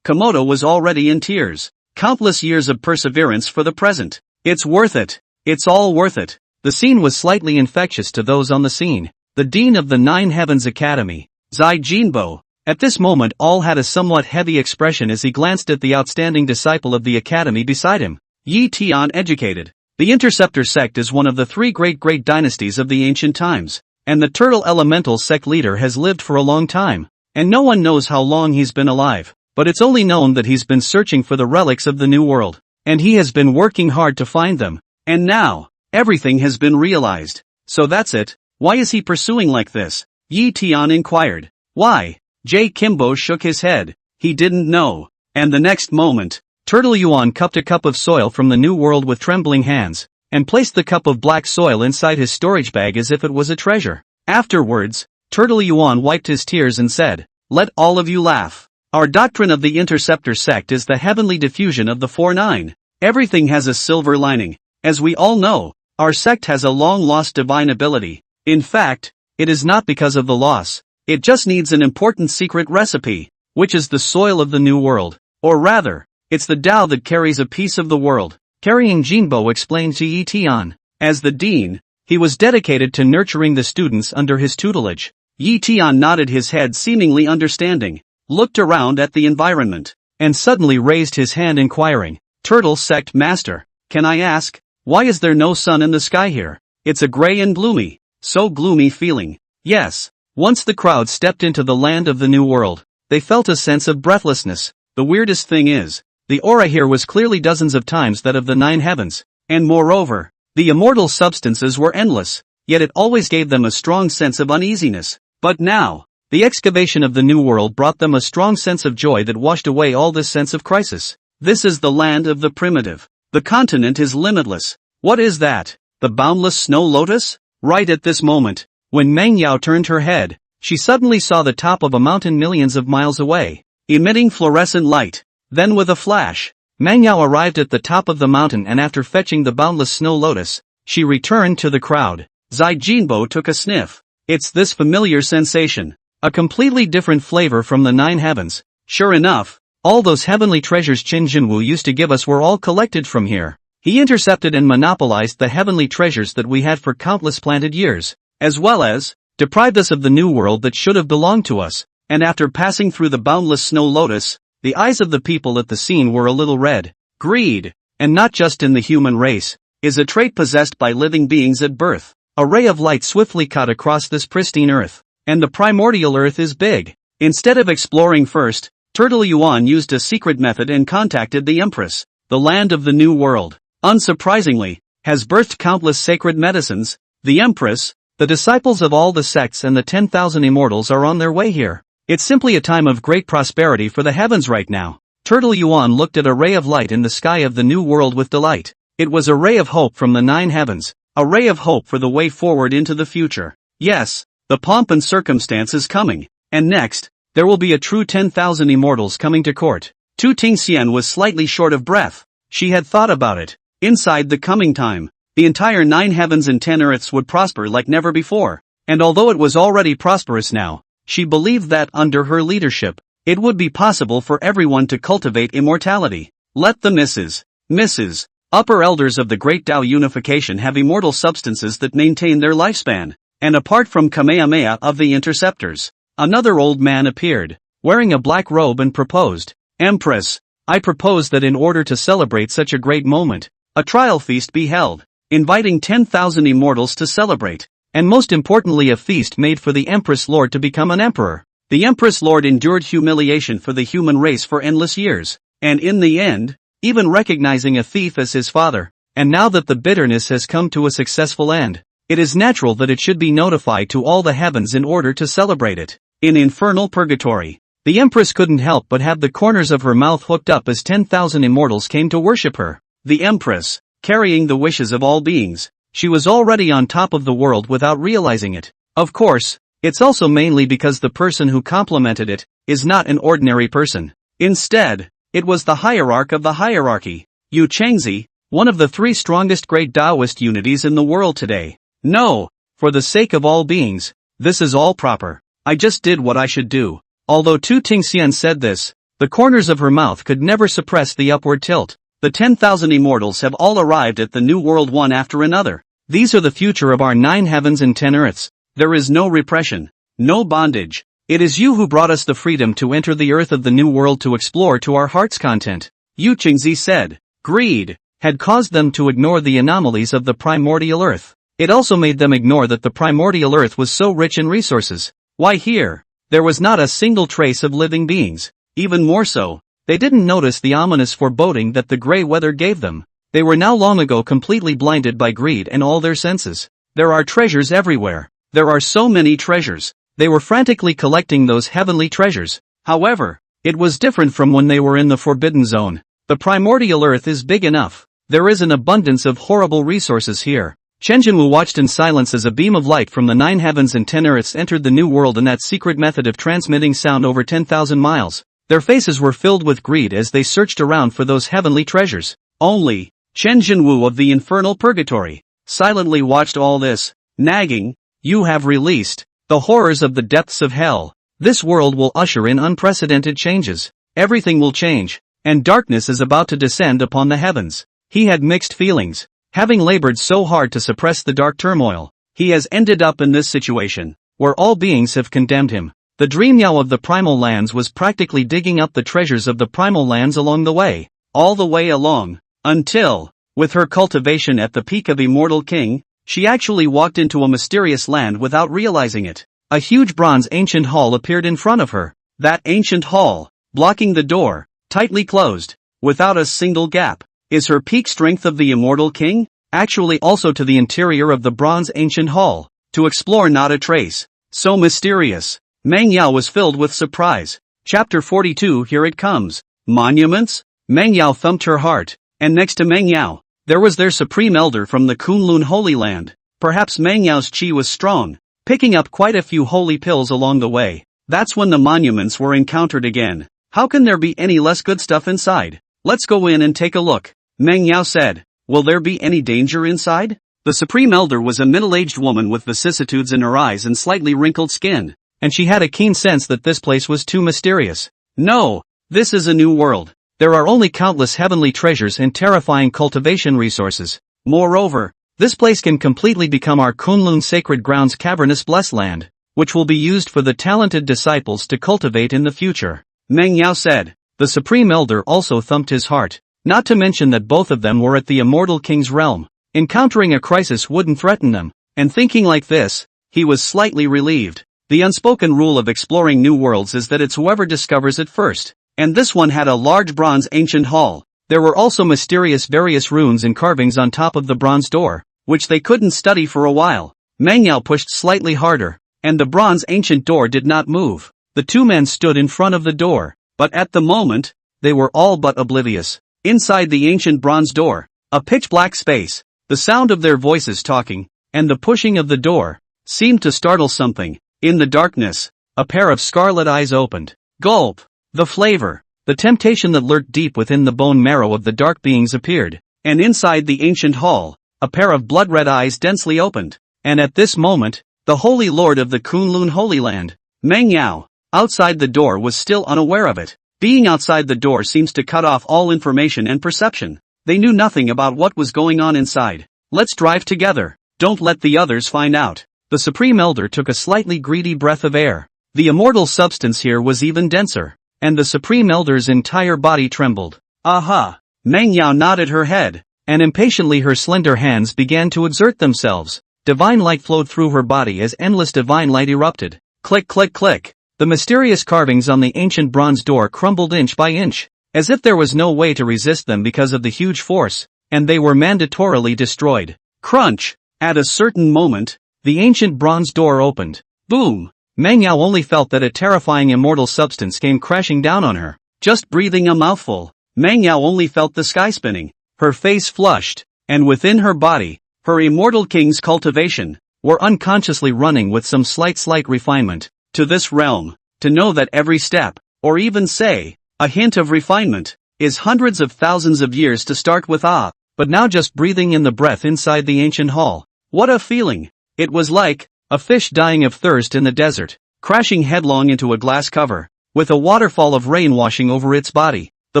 Komodo was already in tears. Countless years of perseverance for the present. It's worth it. It's all worth it. The scene was slightly infectious to those on the scene. The Dean of the 9 Heavens Academy, Zai Jinbo. At this moment all had a somewhat heavy expression as he glanced at the outstanding disciple of the academy beside him. Yi Tian educated. The Interceptor sect is one of the 3 great dynasties of the ancient times, and the Turtle Elemental sect leader has lived for a long time, and no one knows how long he's been alive. But it's only known that he's been searching for the relics of the New World, and he has been working hard to find them, and now, everything has been realized. So that's it. Why is he pursuing like this? Yi Tian inquired. Why? Jay Kimbo shook his head. He didn't know. And the next moment, Turtle Yuan cupped a cup of soil from the New World with trembling hands, and placed the cup of black soil inside his storage bag as if it was a treasure. Afterwards, Turtle Yuan wiped his tears and said, "Let all of you laugh. Our doctrine of the Interceptor sect is the heavenly diffusion of the 4-9. Everything has a silver lining. As we all know, our sect has a long-lost divine ability. In fact, it is not because of the loss. It just needs an important secret recipe, which is the soil of the New World. Or rather, it's the Tao that carries a piece of the world." Carrying Jinbo explained to Yi Tian. As the dean, he was dedicated to nurturing the students under his tutelage. Yi Tian nodded his head, seemingly understanding, looked around at the environment, and suddenly raised his hand inquiring, "Turtle Sect Master, can I ask, why is there no sun in the sky here? It's a gray and gloomy, so gloomy feeling." Yes, once the crowd stepped into the land of the New World, they felt a sense of breathlessness. The weirdest thing is, the aura here was clearly dozens of times that of the 9 heavens, and moreover, the immortal substances were endless, yet it always gave them a strong sense of uneasiness. But now, the excavation of the New World brought them a strong sense of joy that washed away all this sense of crisis. This is the land of the primitive. The continent is limitless. What is that? The boundless snow lotus? Right at this moment, when Meng Yao turned her head, she suddenly saw the top of a mountain millions of miles away, emitting fluorescent light. Then with a flash, Meng Yao arrived at the top of the mountain, and after fetching the boundless snow lotus, she returned to the crowd. Zai Jinbo took a sniff. It's this familiar sensation. A completely different flavor from the 9 heavens. Sure enough, all those heavenly treasures Qin Jinwu used to give us were all collected from here. He intercepted and monopolized the heavenly treasures that we had for countless planted years, as well as deprived us of the New World that should have belonged to us. And after passing through the boundless snow lotus, the eyes of the people at the scene were a little red. Greed, and not just in the human race, is a trait possessed by living beings at birth. A ray of light swiftly cut across this pristine earth. And the primordial earth is big. Instead of exploring first, Turtle Yuan used a secret method and contacted the Empress. The land of the New World, unsurprisingly, has birthed countless sacred medicines. The Empress, the disciples of all the sects and the 10,000 immortals are on their way here. It's simply a time of great prosperity for the heavens right now. Turtle Yuan looked at a ray of light in the sky of the New World with delight. It was a ray of hope from the 9 heavens, a ray of hope for the way forward into the future. Yes, the pomp and circumstance is coming, and next, there will be a true 10,000 immortals coming to court. Tu Tingxian was slightly short of breath. She had thought about it. Inside the coming time, the entire 9 heavens and 10 earths would prosper like never before, and although it was already prosperous now, she believed that under her leadership, it would be possible for everyone to cultivate immortality. Let the Mrs. Mrs. Upper elders of the Great Tao Unification have immortal substances that maintain their lifespan, and apart from Kamehameha of the Interceptors, another old man appeared, wearing a black robe and proposed, Empress, I propose that in order to celebrate such a great moment, a trial feast be held, inviting 10,000 immortals to celebrate, and most importantly a feast made for the Empress Lord to become an emperor. The Empress Lord endured humiliation for the human race for endless years, and in the end, even recognizing a thief as his father, and now that the bitterness has come to a successful end, it is natural that it should be notified to all the heavens in order to celebrate it. In infernal purgatory, the Empress couldn't help but have the corners of her mouth hooked up as 10,000 immortals came to worship her. The Empress, carrying the wishes of all beings, she was already on top of the world without realizing it. Of course, it's also mainly because the person who complimented it is not an ordinary person. Instead, it was the hierarch of the hierarchy, Yu Chengzi, one of the three strongest great Taoist unities in the world today. No, for the sake of all beings, this is all proper. I just did what I should do. Although Tu Tingxian said this, the corners of her mouth could never suppress the upward tilt. The 10,000 immortals have all arrived at the new world one after another. These are the future of our 9 heavens and 10 earths. There is no repression, no bondage. It is you who brought us the freedom to enter the earth of the new world to explore to our heart's content. Yu Qingzi said. Greed had caused them to ignore the anomalies of the primordial earth. It also made them ignore that the primordial earth was so rich in resources. Why here? There was not a single trace of living beings. Even more so, they didn't notice the ominous foreboding that the gray weather gave them. They were now long ago completely blinded by greed and all their senses. There are treasures everywhere. There are so many treasures. They were frantically collecting those heavenly treasures. However, it was different from when they were in the Forbidden Zone. The primordial earth is big enough. There is an abundance of horrible resources here. Chen Jinwu watched in silence as a beam of light from the 9 heavens and 10 earths entered the new world in that secret method of transmitting sound over 10,000 miles. Their faces were filled with greed as they searched around for those heavenly treasures. Only Chen Jinwu of the infernal purgatory silently watched all this, nagging, You have released the horrors of the depths of hell. This world will usher in unprecedented changes. Everything will change, and darkness is about to descend upon the heavens. He had mixed feelings. Having labored so hard to suppress the dark turmoil, he has ended up in this situation, where all beings have condemned him. The dream Yao of the primal lands was practically digging up the treasures of the primal lands along the way, all the way along, until, with her cultivation at the peak of Immortal King, she actually walked into a mysterious land without realizing it. A huge bronze ancient hall appeared in front of her. That ancient hall, blocking the door, tightly closed, without a single gap, is her peak strength of the Immortal King, actually also to the interior of the bronze ancient hall, to explore not a trace. So mysterious. Meng Yao was filled with surprise. Chapter 42 Here it comes. Monuments? Meng Yao thumped her heart, and next to Meng Yao, there was their supreme elder from the Kunlun Holy Land. Perhaps Meng Yao's chi was strong, picking up quite a few holy pills along the way. That's when the monuments were encountered again. How can there be any less good stuff inside? Let's go in and take a look. Meng Yao said. Will there be any danger inside? The Supreme Elder was a middle-aged woman with vicissitudes in her eyes and slightly wrinkled skin, and she had a keen sense that this place was too mysterious. No, this is a new world. There are only countless heavenly treasures and terrifying cultivation resources. Moreover, this place can completely become our Kunlun Sacred Grounds cavernous blessed land, which will be used for the talented disciples to cultivate in the future. Meng Yao said. The Supreme Elder also thumped his heart. Not to mention that both of them were at the Immortal King's realm. Encountering a crisis wouldn't threaten them, and thinking like this, he was slightly relieved. The unspoken rule of exploring new worlds is that it's whoever discovers it first, and this one had a large bronze ancient hall. There were also mysterious various runes and carvings on top of the bronze door, which they couldn't study for a while. Meng Yao pushed slightly harder, and the bronze ancient door did not move. The two men stood in front of the door, but at the moment, they were all but oblivious. Inside the ancient bronze door, a pitch-black space, the sound of their voices talking, and the pushing of the door, seemed to startle something. In the darkness, a pair of scarlet eyes opened. Gulp! The flavor, the temptation that lurked deep within the bone marrow of the dark beings appeared, and inside the ancient hall, a pair of blood-red eyes densely opened. And at this moment, the Holy Lord of the Kunlun Holy Land, Meng Yao, outside the door was still unaware of it. Being outside the door seems to cut off all information and perception. They knew nothing about what was going on inside. Let's drive together. Don't let the others find out. The Supreme Elder took a slightly greedy breath of air. The immortal substance here was even denser, and the Supreme Elder's entire body trembled. Aha! Meng Yao nodded her head, and impatiently her slender hands began to exert themselves. Divine light flowed through her body as endless divine light erupted. Click click click. The mysterious carvings on the ancient bronze door crumbled inch by inch, as if there was no way to resist them because of the huge force, and they were mandatorily destroyed. Crunch! At a certain moment, the ancient bronze door opened. Boom! Meng Yao only felt that a terrifying immortal substance came crashing down on her. Just breathing a mouthful, Meng Yao only felt the sky spinning. Her face flushed, and within her body, her immortal king's cultivation, were unconsciously running with some slight refinement. To this realm, to know that every step, or even say, a hint of refinement, is hundreds of thousands of years to start with but now just breathing in the breath inside the ancient hall. What a feeling! It was like a fish dying of thirst in the desert, crashing headlong into a glass cover, with a waterfall of rain washing over its body. The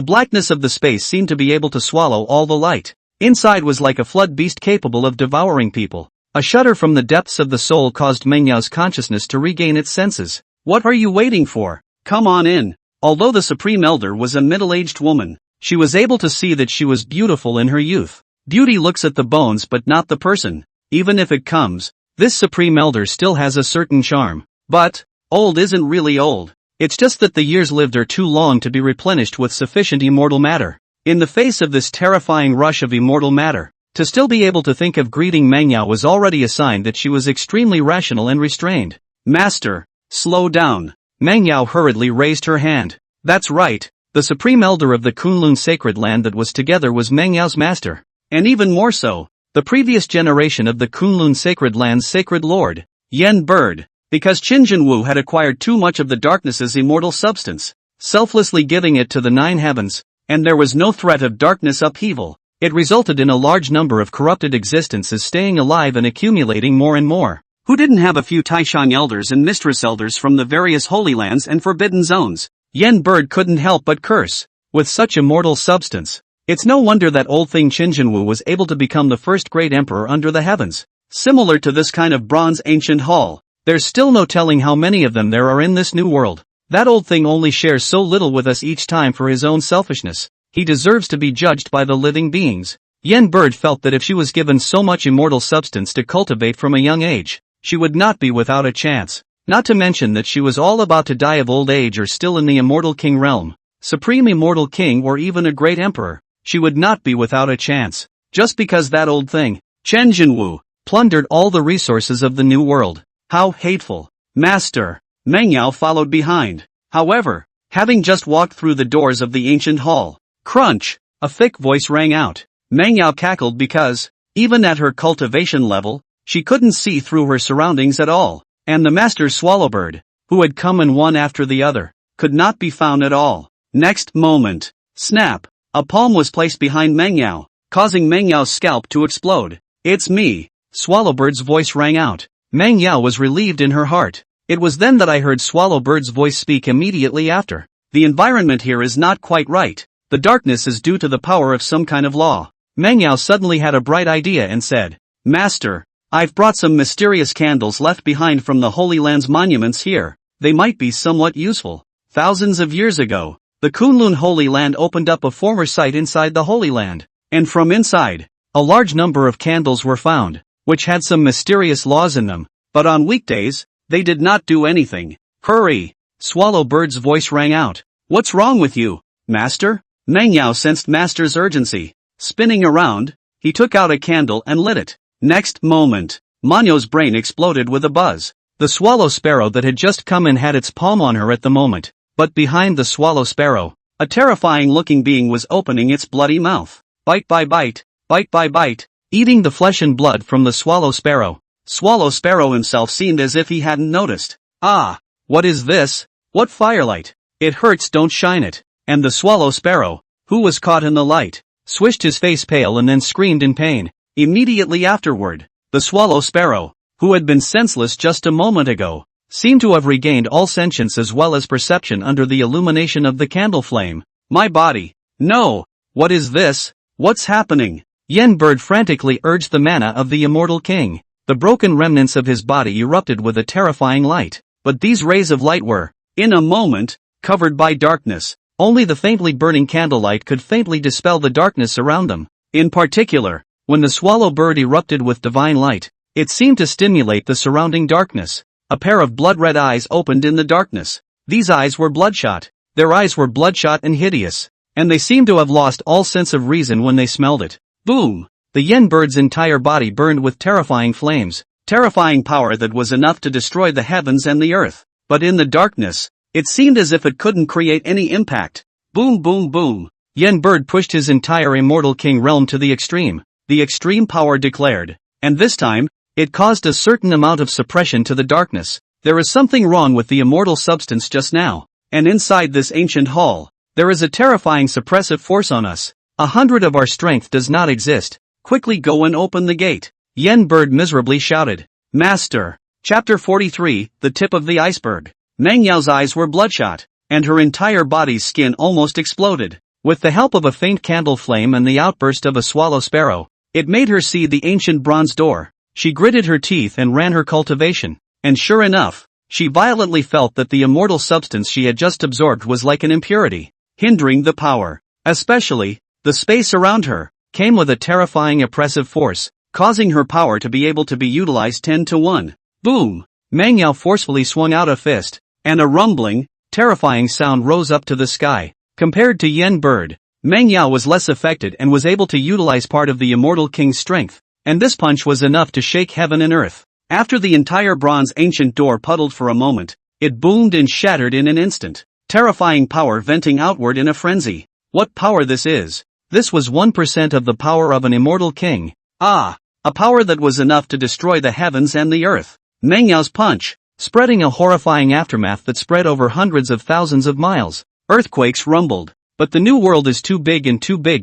blackness of the space seemed to be able to swallow all the light. Inside was like a flood beast capable of devouring people. A shudder from the depths of the soul caused Meng Yao's consciousness to regain its senses. What are you waiting for? Come on in. Although the Supreme Elder was a middle-aged woman, she was able to see that she was beautiful in her youth. Beauty looks at the bones but not the person. Even if it comes, this Supreme Elder still has a certain charm. But, old isn't really old. It's just that the years lived are too long to be replenished with sufficient immortal matter. In the face of this terrifying rush of immortal matter, to still be able to think of greeting Meng Yao was already a sign that she was extremely rational and restrained. Master, slow down. Meng Yao hurriedly raised her hand. That's right, the Supreme Elder of the Kunlun sacred land that was together was Meng Yao's master. And even more so, the previous generation of the Kunlun sacred land's sacred lord, Yen Bird, because Qin Jinwu had acquired too much of the darkness's immortal substance, selflessly giving it to the nine heavens, and there was no threat of darkness upheaval. It resulted in a large number of corrupted existences staying alive and accumulating more and more. Who didn't have a few Taishan elders and mistress elders from the various holy lands and forbidden zones? Yen Bird couldn't help but curse. With such immortal substance, it's no wonder that old thing Qin Jinwu was able to become the first great emperor under the heavens. Similar to this kind of bronze ancient hall, there's still no telling how many of them there are in this new world. That old thing only shares so little with us each time for his own selfishness. He deserves to be judged by the living beings. Yen Bird felt that if she was given so much immortal substance to cultivate from a young age, she would not be without a chance. Not to mention that she was all about to die of old age or still in the immortal king realm, supreme immortal king or even a great emperor, she would not be without a chance. Just because that old thing, Chen Jinwu, plundered all the resources of the new world. How hateful. Master. Meng Yao followed behind. However, having just walked through the doors of the ancient hall, crunch, a thick voice rang out. Meng Yao cackled because, even at her cultivation level, she couldn't see through her surroundings at all, and the master's swallowbird, who had come in one after the other, could not be found at all. Next moment, snap, a palm was placed behind Meng Yao, causing Meng Yao's scalp to explode. It's me, Swallowbird's voice rang out. Meng Yao was relieved in her heart. It was then that I heard Swallowbird's voice speak immediately after. The environment here is not quite right. The darkness is due to the power of some kind of law. Meng Yao suddenly had a bright idea and said, Master, I've brought some mysterious candles left behind from the Holy Land's monuments here. They might be somewhat useful. Thousands of years ago, the Kunlun Holy Land opened up a former site inside the Holy Land, and from inside, a large number of candles were found, which had some mysterious laws in them, but on weekdays, they did not do anything. Hurry! Swallowbird's voice rang out. What's wrong with you, Master? Meng Yao sensed Master's urgency. Spinning around, he took out a candle and lit it. Next moment, Manyo's brain exploded with a buzz. The swallow sparrow that had just come in had its palm on her at the moment, but behind the swallow sparrow, a terrifying-looking being was opening its bloody mouth. Bite by bite, bite by bite, eating the flesh and blood from the swallow sparrow. Swallow sparrow himself seemed as if he hadn't noticed. Ah, what is this? What firelight? It hurts, don't shine it. And the swallow sparrow, who was caught in the light, swished his face pale and then screamed in pain. Immediately afterward, the swallow sparrow, who had been senseless just a moment ago, seemed to have regained all sentience as well as perception under the illumination of the candle flame. My body. No! What is this? What's happening? Yen Bird frantically urged the mana of the immortal king. The broken remnants of his body erupted with a terrifying light, but these rays of light were, in a moment, covered by darkness. Only the faintly burning candlelight could faintly dispel the darkness around them. In particular, when the swallow bird erupted with divine light, it seemed to stimulate the surrounding darkness. A pair of blood-red eyes opened in the darkness. These eyes were bloodshot. Their eyes were bloodshot and hideous, and they seemed to have lost all sense of reason when they smelled it. Boom! The yen bird's entire body burned with terrifying flames, terrifying power that was enough to destroy the heavens and the earth. But in the darkness, it seemed as if it couldn't create any impact. Boom boom boom. Yen Bird pushed his entire immortal king realm to the extreme power declared. And this time, it caused a certain amount of suppression to the darkness. There is something wrong with the immortal substance just now. And inside this ancient hall, there is a terrifying suppressive force on us. 100 of our strength does not exist. Quickly go and open the gate. Yen Bird miserably shouted. Master. Chapter 43, The Tip of the Iceberg. Meng Yao's eyes were bloodshot, and her entire body's skin almost exploded. With the help of a faint candle flame and the outburst of a swallow sparrow, it made her see the ancient bronze door. She gritted her teeth and ran her cultivation, and sure enough, she violently felt that the immortal substance she had just absorbed was like an impurity, hindering the power. Especially, the space around her came with a terrifying oppressive force, causing her power to be able to be utilized 10 to 1. Boom! Meng Yao forcefully swung out a fist, and a rumbling, terrifying sound rose up to the sky. Compared to Yen Bird, Meng Yao was less affected and was able to utilize part of the immortal king's strength, and this punch was enough to shake heaven and earth. After the entire bronze ancient door puddled for a moment, it boomed and shattered in an instant. Terrifying power venting outward in a frenzy. What power this is! This was 1% of the power of an immortal king. Ah! A power that was enough to destroy the heavens and the earth. Meng Yao's punch, spreading a horrifying aftermath that spread over hundreds of thousands of miles. Earthquakes rumbled. But the new world is too big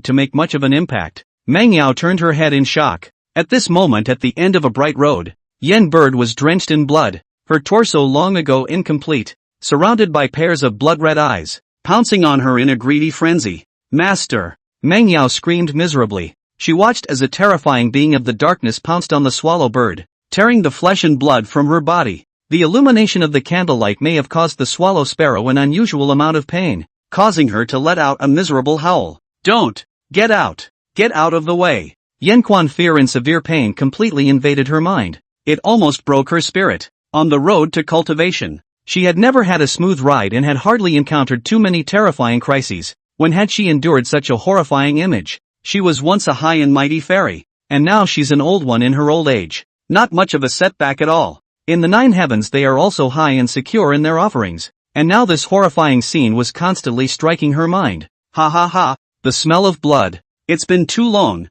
to make much of an impact. Meng Yao turned her head in shock. At this moment at the end of a bright road, Yen Bird was drenched in blood, her torso long ago incomplete, surrounded by pairs of blood-red eyes, pouncing on her in a greedy frenzy. Master! Meng Yao screamed miserably. She watched as a terrifying being of the darkness pounced on the swallow bird, tearing the flesh and blood from her body. The illumination of the candlelight may have caused the swallow sparrow an unusual amount of pain, causing her to let out a miserable howl. Don't! Get out! Get out of the way! Yanquan fear and severe pain completely invaded her mind. It almost broke her spirit. On the road to cultivation, she had never had a smooth ride and had hardly encountered too many terrifying crises. When had she endured such a horrifying image? She was once a high and mighty fairy, and now she's an old one in her old age. Not much of a setback at all. In the 9 heavens they are also high and secure in their offerings, and now this horrifying scene was constantly striking her mind. Ha ha ha, the smell of blood. It's been too long.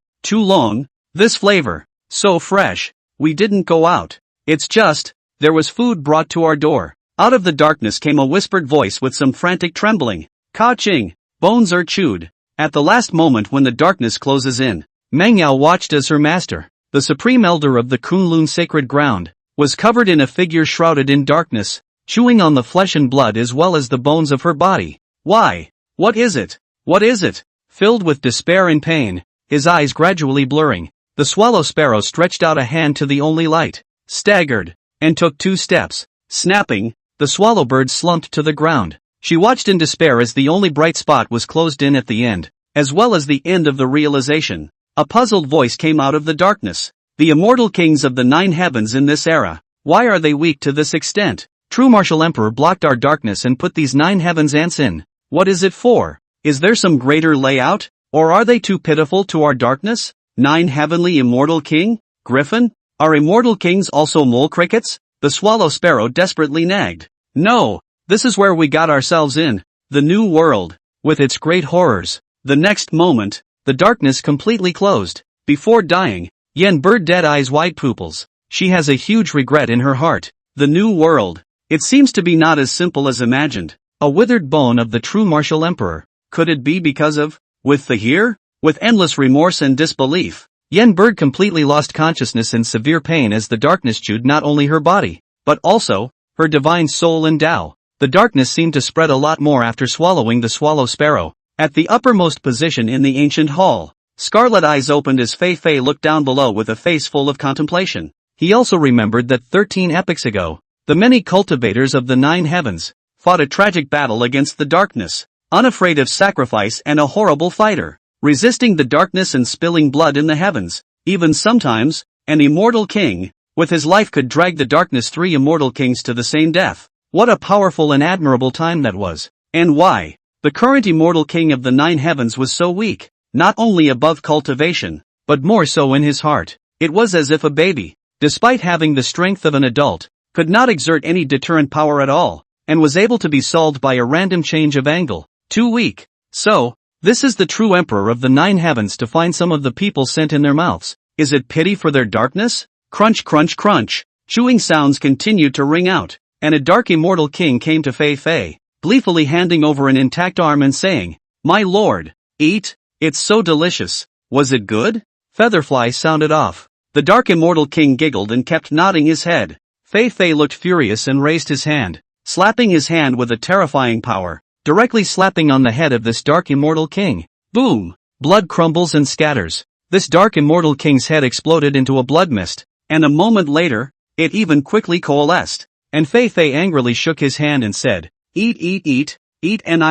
This flavor, so fresh. We didn't go out. It's just, there was food brought to our door. Out of the darkness came a whispered voice with some frantic trembling. Ka-ching, bones are chewed. At the last moment when the darkness closes in, Meng Yao watched as her master, the supreme elder of the Kunlun sacred ground, was covered in a figure shrouded in darkness, chewing on the flesh and blood as well as the bones of her body. Why? What is it? What is it? Filled with despair and pain, his eyes gradually blurring, the swallow sparrow stretched out a hand to the only light, staggered, and took 2 steps. Snapping, the swallow bird slumped to the ground. She watched in despair as the only bright spot was closed in at the end, as well as the end of the realization. A puzzled voice came out of the darkness. The immortal kings of the 9 heavens in this era, why are they weak to this extent? True Martial Emperor blocked our darkness and put these 9 heavens ants in. What is it for? Is there some greater layout? Or are they too pitiful to our darkness? 9 heavenly immortal king? Griffin? Are immortal kings also mole crickets? The swallow sparrow desperately nagged. No, this is where we got ourselves in. The new world, with its great horrors. The next moment, the darkness completely closed. Before dying, Yen Bird dead eyes wide pupils. She has a huge regret in her heart. The new world. It seems to be not as simple as imagined. A withered bone of the true martial emperor. Could it be because of, with the here? With endless remorse and disbelief, Yen Bird completely lost consciousness in severe pain as the darkness chewed not only her body, but also, her divine soul and Tao. The darkness seemed to spread a lot more after swallowing the swallow sparrow. At the uppermost position in the ancient hall, Scarlet eyes opened as Fei Fei looked down below with a face full of contemplation. He also remembered that 13 epochs ago, the many cultivators of the 9 heavens fought a tragic battle against the darkness, unafraid of sacrifice and a horrible fighter, resisting the darkness and spilling blood in the heavens. Even sometimes, an immortal king, with his life could drag the darkness 3 immortal kings to the same death. What a powerful and admirable time that was. And why? The current immortal king of the 9 heavens was so weak, not only above cultivation, but more so in his heart. It was as if a baby, despite having the strength of an adult, could not exert any deterrent power at all, and was able to be solved by a random change of angle. Too weak. So, this is the true emperor of the 9 heavens to find some of the people scent in their mouths. Is it pity for their darkness? Crunch crunch crunch. Chewing sounds continued to ring out, and a dark immortal king came to Fei Fei, gleefully handing over an intact arm and saying, "My lord, eat, it's so delicious." Was it good? Featherfly sounded off. The dark immortal king giggled and kept nodding his head. Fei Fei looked furious and raised his hand, slapping his hand with a terrifying power, directly slapping on the head of this dark immortal king. Boom! Blood crumbles and scatters. This dark immortal king's head exploded into a blood mist, and a moment later, it even quickly coalesced. And Fei Fei angrily shook his hand and said, "Eat eat eat, eat and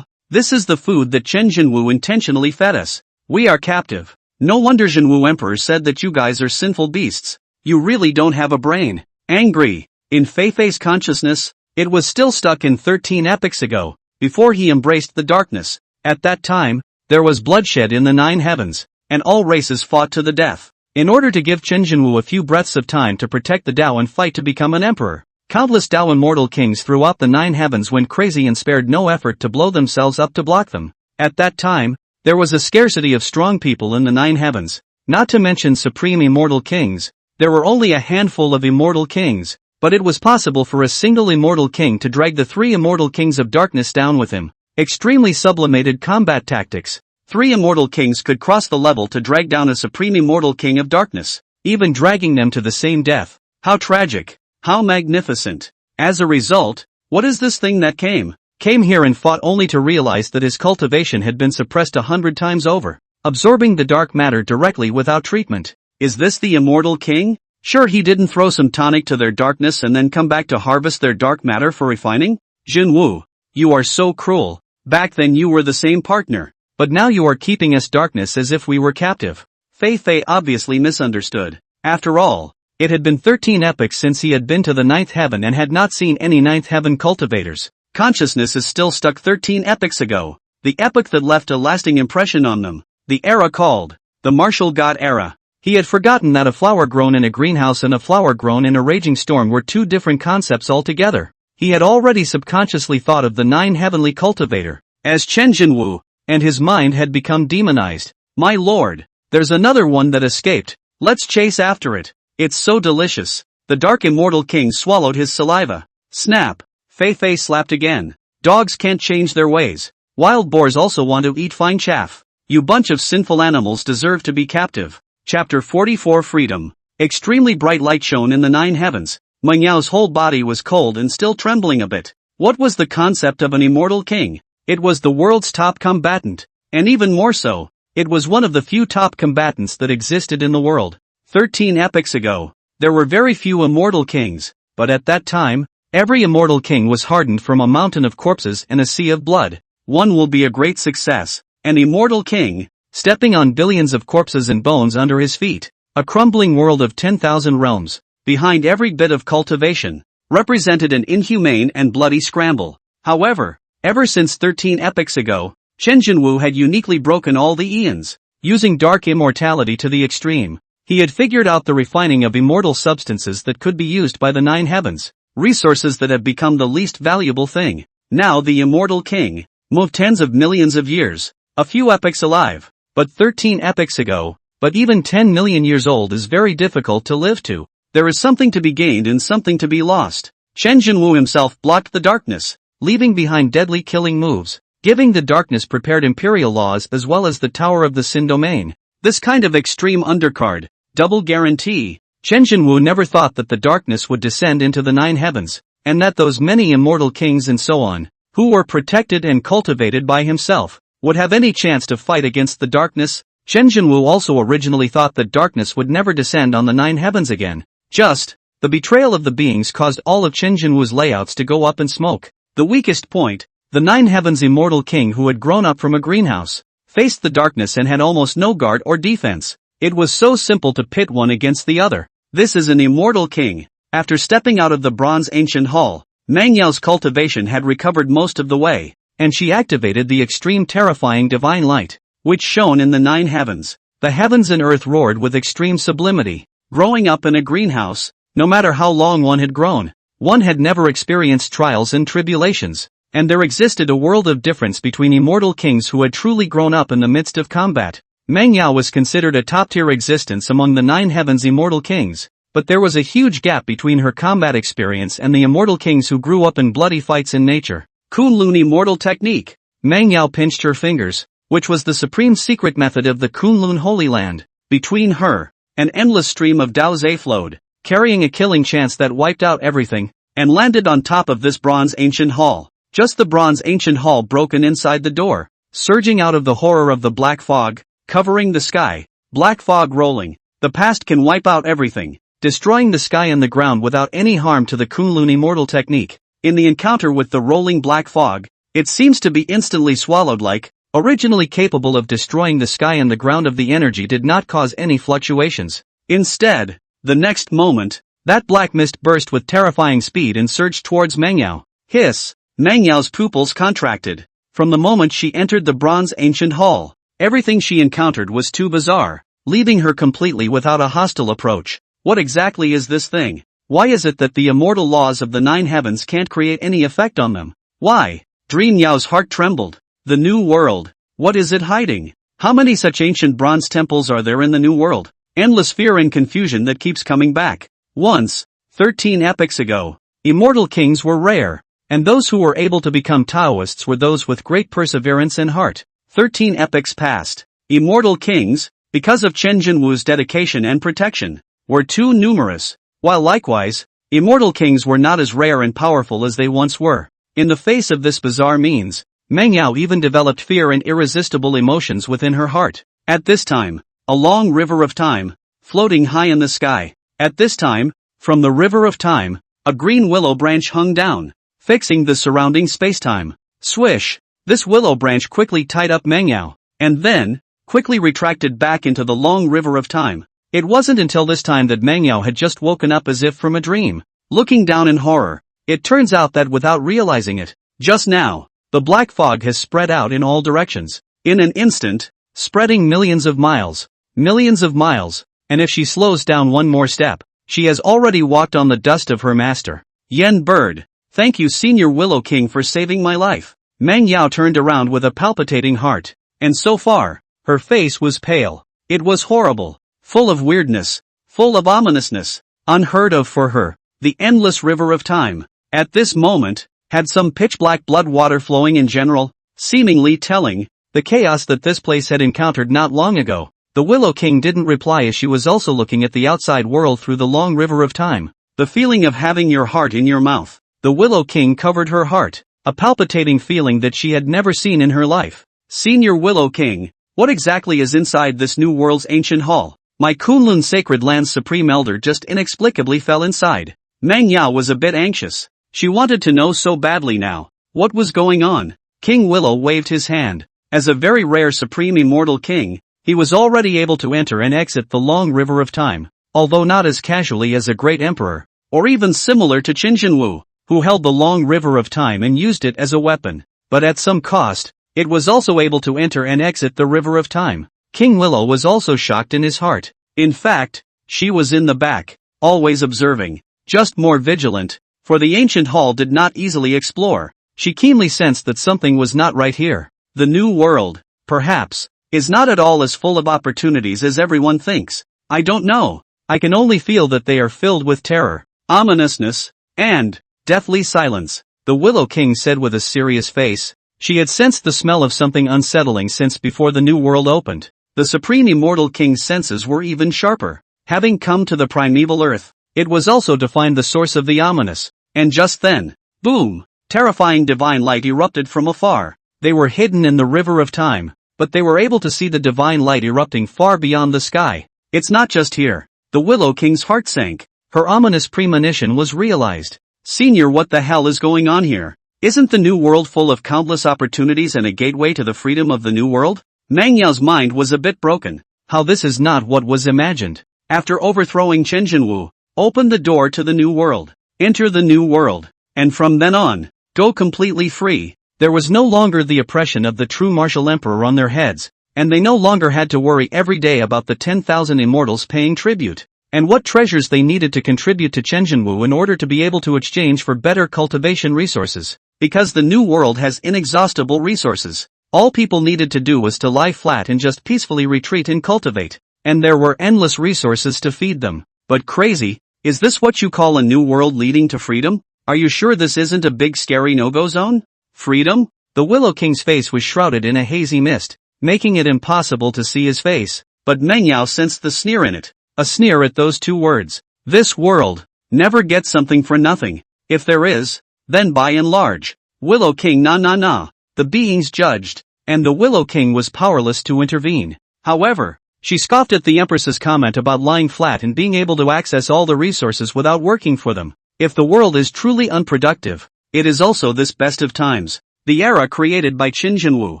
this is the food that Chen Jinwu intentionally fed us. We are captive. No wonder Jinwu Emperor said that you guys are sinful beasts. You really don't have a brain." Angry. In Fei Fei's consciousness, it was still stuck in 13 epochs ago, before he embraced the darkness. At that time, there was bloodshed in the 9 heavens, and all races fought to the death. In order to give Chen Jinwu a few breaths of time to protect the Tao and fight to become an emperor, countless Tao immortal kings throughout the 9 heavens went crazy and spared no effort to blow themselves up to block them. At that time, there was a scarcity of strong people in the 9 heavens, not to mention supreme immortal kings. There were only a handful of immortal kings, but it was possible for a single immortal king to drag the 3 immortal kings of darkness down with him. Extremely sublimated combat tactics. 3 immortal kings could cross the level to drag down a supreme immortal king of darkness, even dragging them to the same death. How tragic. How magnificent. As a result, what is this thing that came here and fought only to realize that his cultivation had been suppressed 100 times over, absorbing the dark matter directly without treatment? Is this the immortal king? Sure he didn't throw some tonic to their darkness and then come back to harvest their dark matter for refining? Jinwu, you are so cruel. Back then you were the same partner, but now you are keeping us darkness as if we were captive. Fei Fei obviously misunderstood. After all, it had been 13 epochs since he had been to the 9th heaven and had not seen any 9th heaven cultivators. Consciousness is still stuck 13 epochs ago, the epoch that left a lasting impression on them, the era called the martial god era. He had forgotten that a flower grown in a greenhouse and a flower grown in a raging storm were 2 different concepts altogether. He had already subconsciously thought of the 9 heavenly cultivator as Chen Jinwu, and his mind had become demonized. My lord, there's another one that escaped. Let's chase after it. It's so delicious. The dark immortal king swallowed his saliva. Snap. Fei Fei slapped again. Dogs can't change their ways. Wild boars also want to eat fine chaff. You bunch of sinful animals deserve to be captive. Chapter 44 Freedom. Extremely bright light shone in the 9 heavens. Meng Yao's whole body was cold and still trembling a bit. What was the concept of an immortal king? It was the world's top combatant. And even more so, it was one of the few top combatants that existed in the world. 13 epochs ago, there were very few immortal kings, but at that time, every immortal king was hardened from a mountain of corpses and a sea of blood. One will be a great success. An immortal king, stepping on billions of corpses and bones under his feet. A crumbling world of 10,000 realms, behind every bit of cultivation, represented an inhumane and bloody scramble. However, ever since 13 epochs ago, Chen Jinwu had uniquely broken all the eons, using dark immortality to the extreme. He had figured out the refining of immortal substances that could be used by the 9 heavens, resources that have become the least valuable thing. Now the immortal king, moved tens of millions of years, a few epochs alive. But 13 epochs ago, but even 10 million years old is very difficult to live to. There is something to be gained and something to be lost. Chen Jinwu himself blocked the darkness, leaving behind deadly killing moves, giving the darkness prepared imperial laws as well as the Tower of the Sin domain. This kind of extreme undercard, double guarantee. Chen Jinwu never thought that the darkness would descend into the 9 heavens, and that those many immortal kings and so on, who were protected and cultivated by himself, would have any chance to fight against the darkness. Chen Jinwu also originally thought that darkness would never descend on the 9 heavens again. The betrayal of the beings caused all of Chen Jinwu's layouts to go up in smoke. The weakest point, the 9 heavens immortal king who had grown up from a greenhouse, faced the darkness and had almost no guard or defense. It was so simple to pit one against the other. This is an immortal king. After stepping out of the bronze ancient hall, Mangyao's cultivation had recovered most of the way, and she activated the extreme terrifying divine light, which shone in the 9 heavens. The heavens and earth roared with extreme sublimity. Growing up in a greenhouse, no matter how long one had grown, one had never experienced trials and tribulations, and there existed a world of difference between immortal kings who had truly grown up in the midst of combat. Mangyao was considered a top-tier existence among the 9 heavens immortal kings, but there was a huge gap between her combat experience and the immortal kings who grew up in bloody fights in nature. Kunlun immortal technique. Mangyao pinched her fingers, which was the supreme secret method of the Kunlun Holy Land. Between her, an endless stream of Daozhe flowed, carrying a killing chance that wiped out everything, and landed on top of this bronze ancient hall. Just the bronze ancient hall broken inside the door, surging out of the horror of the black fog, covering the sky, black fog rolling. The past can wipe out everything, destroying the sky and the ground without any harm to the Kunlun immortal technique. In the encounter with the rolling black fog, it seems to be instantly swallowed like, originally capable of destroying the sky and the ground of the energy did not cause any fluctuations. Instead, the next moment, that black mist burst with terrifying speed and surged towards Mangyao. Hiss! Mangyao's pupils contracted. From the moment she entered the bronze ancient hall, everything she encountered was too bizarre, leaving her completely without a hostile approach. What exactly is this thing? Why is it that the immortal laws of the 9 heavens can't create any effect on them? Why? Dream Yao's heart trembled. The new world. What is it hiding? How many such ancient bronze temples are there in the new world? Endless fear and confusion that keeps coming back. Once, 13 epochs ago, immortal kings were rare, and those who were able to become Taoists were those with great perseverance and heart. 13 epochs passed. Immortal kings, because of Chen Jinwu's dedication and protection, were too numerous, while likewise, immortal kings were not as rare and powerful as they once were. In the face of this bizarre means, Mangyao even developed fear and irresistible emotions within her heart. At this time, a long river of time, floating high in the sky. At this time, from the river of time, a green willow branch hung down, fixing the surrounding spacetime. Swish! This willow branch quickly tied up Mangyao, and then, quickly retracted back into the long river of time. It wasn't until this time that Mangyao had just woken up as if from a dream. Looking down in horror, it turns out that without realizing it, just now, the black fog has spread out in all directions. In an instant, spreading millions of miles, and if she slows down one more step, she has already walked on the dust of her master. Yen Bird. Thank you Senior Willow King for saving my life. Mangyao turned around with a palpitating heart, and so far, her face was pale. It was horrible, full of weirdness, full of ominousness, unheard of for her. The endless river of time, at this moment, had some pitch-black blood water flowing in general, seemingly telling the chaos that this place had encountered not long ago. The Willow King didn't reply as she was also looking at the outside world through the long river of time. The feeling of having your heart in your mouth. The Willow King covered her heart, a palpitating feeling that she had never seen in her life. Senior Willow King, what exactly is inside this new world's ancient hall? My Kunlun Sacred Land's Supreme Elder just inexplicably fell inside. Mangyao was a bit anxious. She wanted to know so badly now. What was going on? King Willow waved his hand. As a very rare supreme immortal king, he was already able to enter and exit the long river of time, although not as casually as a great emperor, or even similar to Qin Jinwu, who held the long river of time and used it as a weapon. But at some cost, it was also able to enter and exit the river of time. King Willow was also shocked in his heart. In fact, she was in the back, always observing, just more vigilant, for the ancient hall did not easily explore. She keenly sensed that something was not right here. The new world, perhaps, is not at all as full of opportunities as everyone thinks. I don't know. I can only feel that they are filled with terror, ominousness, and deathly silence. The Willow King said with a serious face. She had sensed the smell of something unsettling since before the new world opened. The Supreme Immortal King's senses were even sharper. Having come to the primeval earth, it was also to find the source of the ominous. And just then, boom! Terrifying divine light erupted from afar. They were hidden in the river of time, but they were able to see the divine light erupting far beyond the sky. It's not just here. The Willow King's heart sank. Her ominous premonition was realized. Senior, what the hell is going on here? Isn't the new world full of countless opportunities and a gateway to the freedom of the new world? Mangyao's mind was a bit broken. How this is not what was imagined. After overthrowing Chen Jinwu, open the door to the new world. Enter the new world. And from then on, go completely free. There was no longer the oppression of the true martial emperor on their heads, and they no longer had to worry every day about the 10,000 immortals paying tribute, and what treasures they needed to contribute to Chenjinwu in order to be able to exchange for better cultivation resources. Because the new world has inexhaustible resources, all people needed to do was to lie flat and just peacefully retreat and cultivate, and there were endless resources to feed them. But crazy, is this what you call a new world leading to freedom? Are you sure this isn't a big scary no-go zone? Freedom? The Willow King's face was shrouded in a hazy mist, making it impossible to see his face, but Mengyao sensed the sneer in it. A sneer at those two words. This world never gets something for nothing. If there is, then by and large, Willow King the beings judged, and the Willow King was powerless to intervene. However, she scoffed at the Empress's comment about lying flat and being able to access all the resources without working for them. If the world is truly unproductive, it is also this best of times, the era created by Qin Jinwu.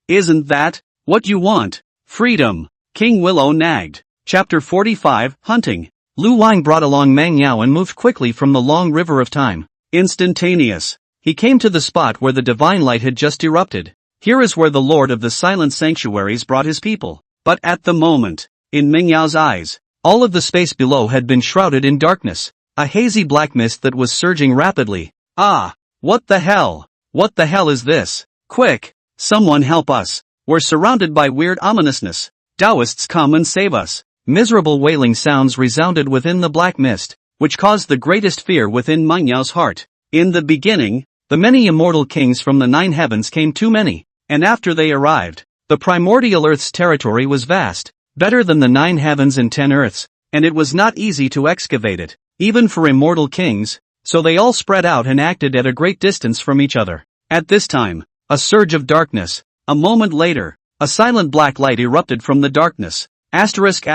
Isn't that what you want? Freedom. King Willow nagged. Chapter 45, Hunting. Lu Wang brought along Mang Yao and moved quickly from the long river of time. Instantaneous. He came to the spot where the divine light had just erupted. Here is where the Lord of the Silent Sanctuaries brought his people. But at the moment, in Meng Yao's eyes, all of the space below had been shrouded in darkness. A hazy black mist that was surging rapidly. Ah! What the hell? What the hell is this? Quick! Someone help us! We're surrounded by weird ominousness. Taoists, come and save us. Miserable wailing sounds resounded within the black mist, which caused the greatest fear within Meng Yao's heart. In the beginning, the many immortal kings from the 9 heavens came too many, and after they arrived, the primordial earth's territory was vast, better than the 9 heavens and 10 earths, and it was not easy to excavate it, even for immortal kings. So they all spread out and acted at a great distance from each other. At this time, a surge of darkness. A moment later, a silent black light erupted from the darkness. Asterisk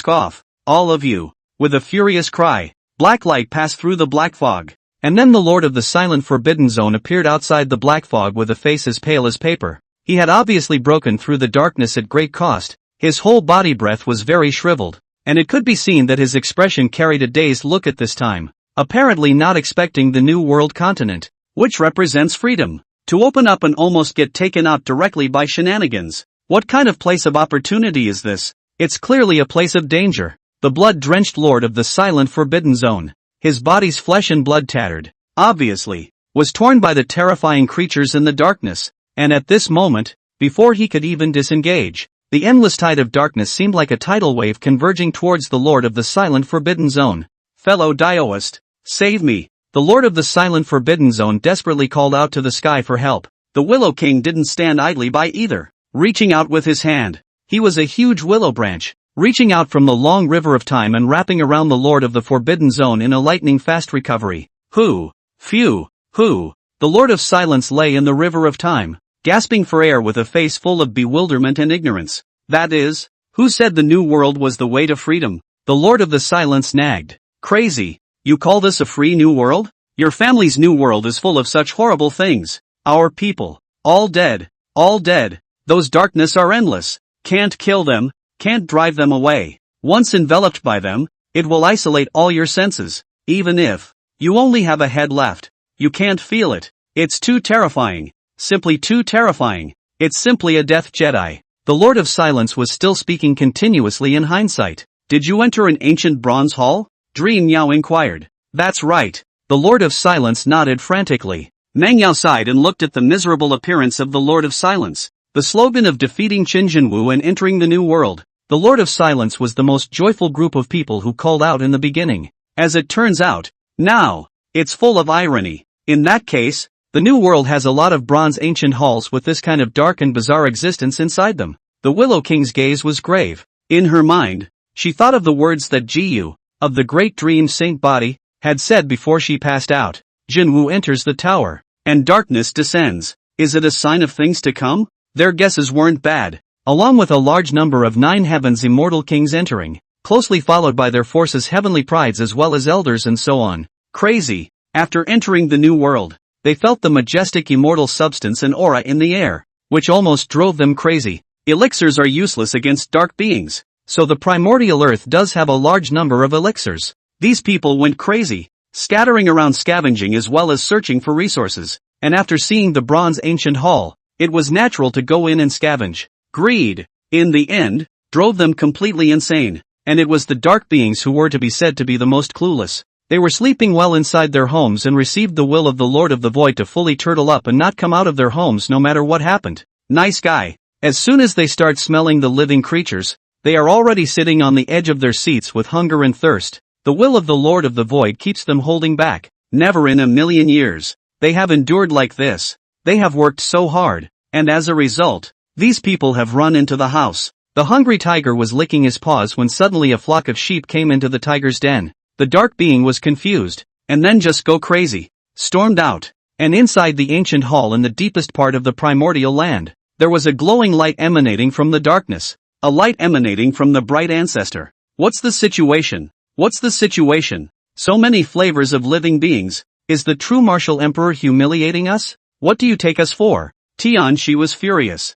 off. All of you. With a furious cry, black light passed through the black fog. And then the Lord of the Silent Forbidden Zone appeared outside the black fog with a face as pale as paper. He had obviously broken through the darkness at great cost. His whole body breath was very shriveled, and it could be seen that his expression carried a dazed look at this time. Apparently not expecting the new world continent, which represents freedom, to open up and almost get taken out directly by shenanigans. What kind of place of opportunity is this? It's clearly a place of danger. The blood-drenched Lord of the Silent Forbidden Zone, his body's flesh and blood tattered, obviously, was torn by the terrifying creatures in the darkness, and at this moment, before he could even disengage, the endless tide of darkness seemed like a tidal wave converging towards the Lord of the Silent Forbidden Zone. Fellow Daoist, save me! The Lord of the Silent Forbidden Zone desperately called out to the sky for help. The Willow King didn't stand idly by either, reaching out with his hand. He was a huge willow branch, reaching out from the long river of time and wrapping around the Lord of the Forbidden Zone in a lightning-fast recovery. Who? Phew! Who? The Lord of Silence lay in the river of time, gasping for air with a face full of bewilderment and ignorance. That is, who said the new world was the way to freedom? The Lord of the Silence nagged. Crazy! You call this a free new world? Your family's new world is full of such horrible things. Our people, all dead, all dead. Those darkness are endless. Can't kill them, can't drive them away. Once enveloped by them, it will isolate all your senses. Even if you only have a head left, you can't feel it. It's too terrifying. Simply too terrifying. It's simply a death Jedi. The Lord of Silence was still speaking continuously in hindsight. Did you enter an ancient bronze hall? Dream Yao inquired. That's right. The Lord of Silence nodded frantically. Meng Yao sighed and looked at the miserable appearance of the Lord of Silence. The slogan of defeating Qin Jinwu and entering the new world. The Lord of Silence was the most joyful group of people who called out in the beginning. As it turns out, now, it's full of irony. In that case, the new world has a lot of bronze ancient halls with this kind of dark and bizarre existence inside them. The Willow King's gaze was grave. In her mind, she thought of the words that Jiyu, of the great dream saint body, had said before she passed out. Jinwu enters the tower, and darkness descends. Is it a sign of things to come? Their guesses weren't bad. Along with a large number of 9 heavens immortal kings entering, closely followed by their forces heavenly prides as well as elders and so on. Crazy. After entering the new world, they felt the majestic immortal substance and aura in the air, which almost drove them crazy. Elixirs are useless against dark beings, so the primordial earth does have a large number of elixirs. These people went crazy, scattering around scavenging as well as searching for resources, and after seeing the bronze ancient hall, it was natural to go in and scavenge. Greed, in the end, drove them completely insane, and it was the dark beings who were to be said to be the most clueless. They were sleeping well inside their homes and received the will of the Lord of the Void to fully turtle up and not come out of their homes no matter what happened. Nice guy. As soon as they start smelling the living creatures, they are already sitting on the edge of their seats with hunger and thirst. The will of the Lord of the Void keeps them holding back. Never in a million years. They have endured like this. They have worked so hard, and as a result, these people have run into the house. The hungry tiger was licking his paws when suddenly a flock of sheep came into the tiger's den. The dark being was confused, and then just go crazy. Stormed out, and inside the ancient hall in the deepest part of the primordial land, there was a glowing light emanating from the darkness. A light emanating from the bright ancestor. What's the situation? What's the situation? So many flavors of living beings. Is the true martial emperor humiliating us? What do you take us for? Tianxi was furious.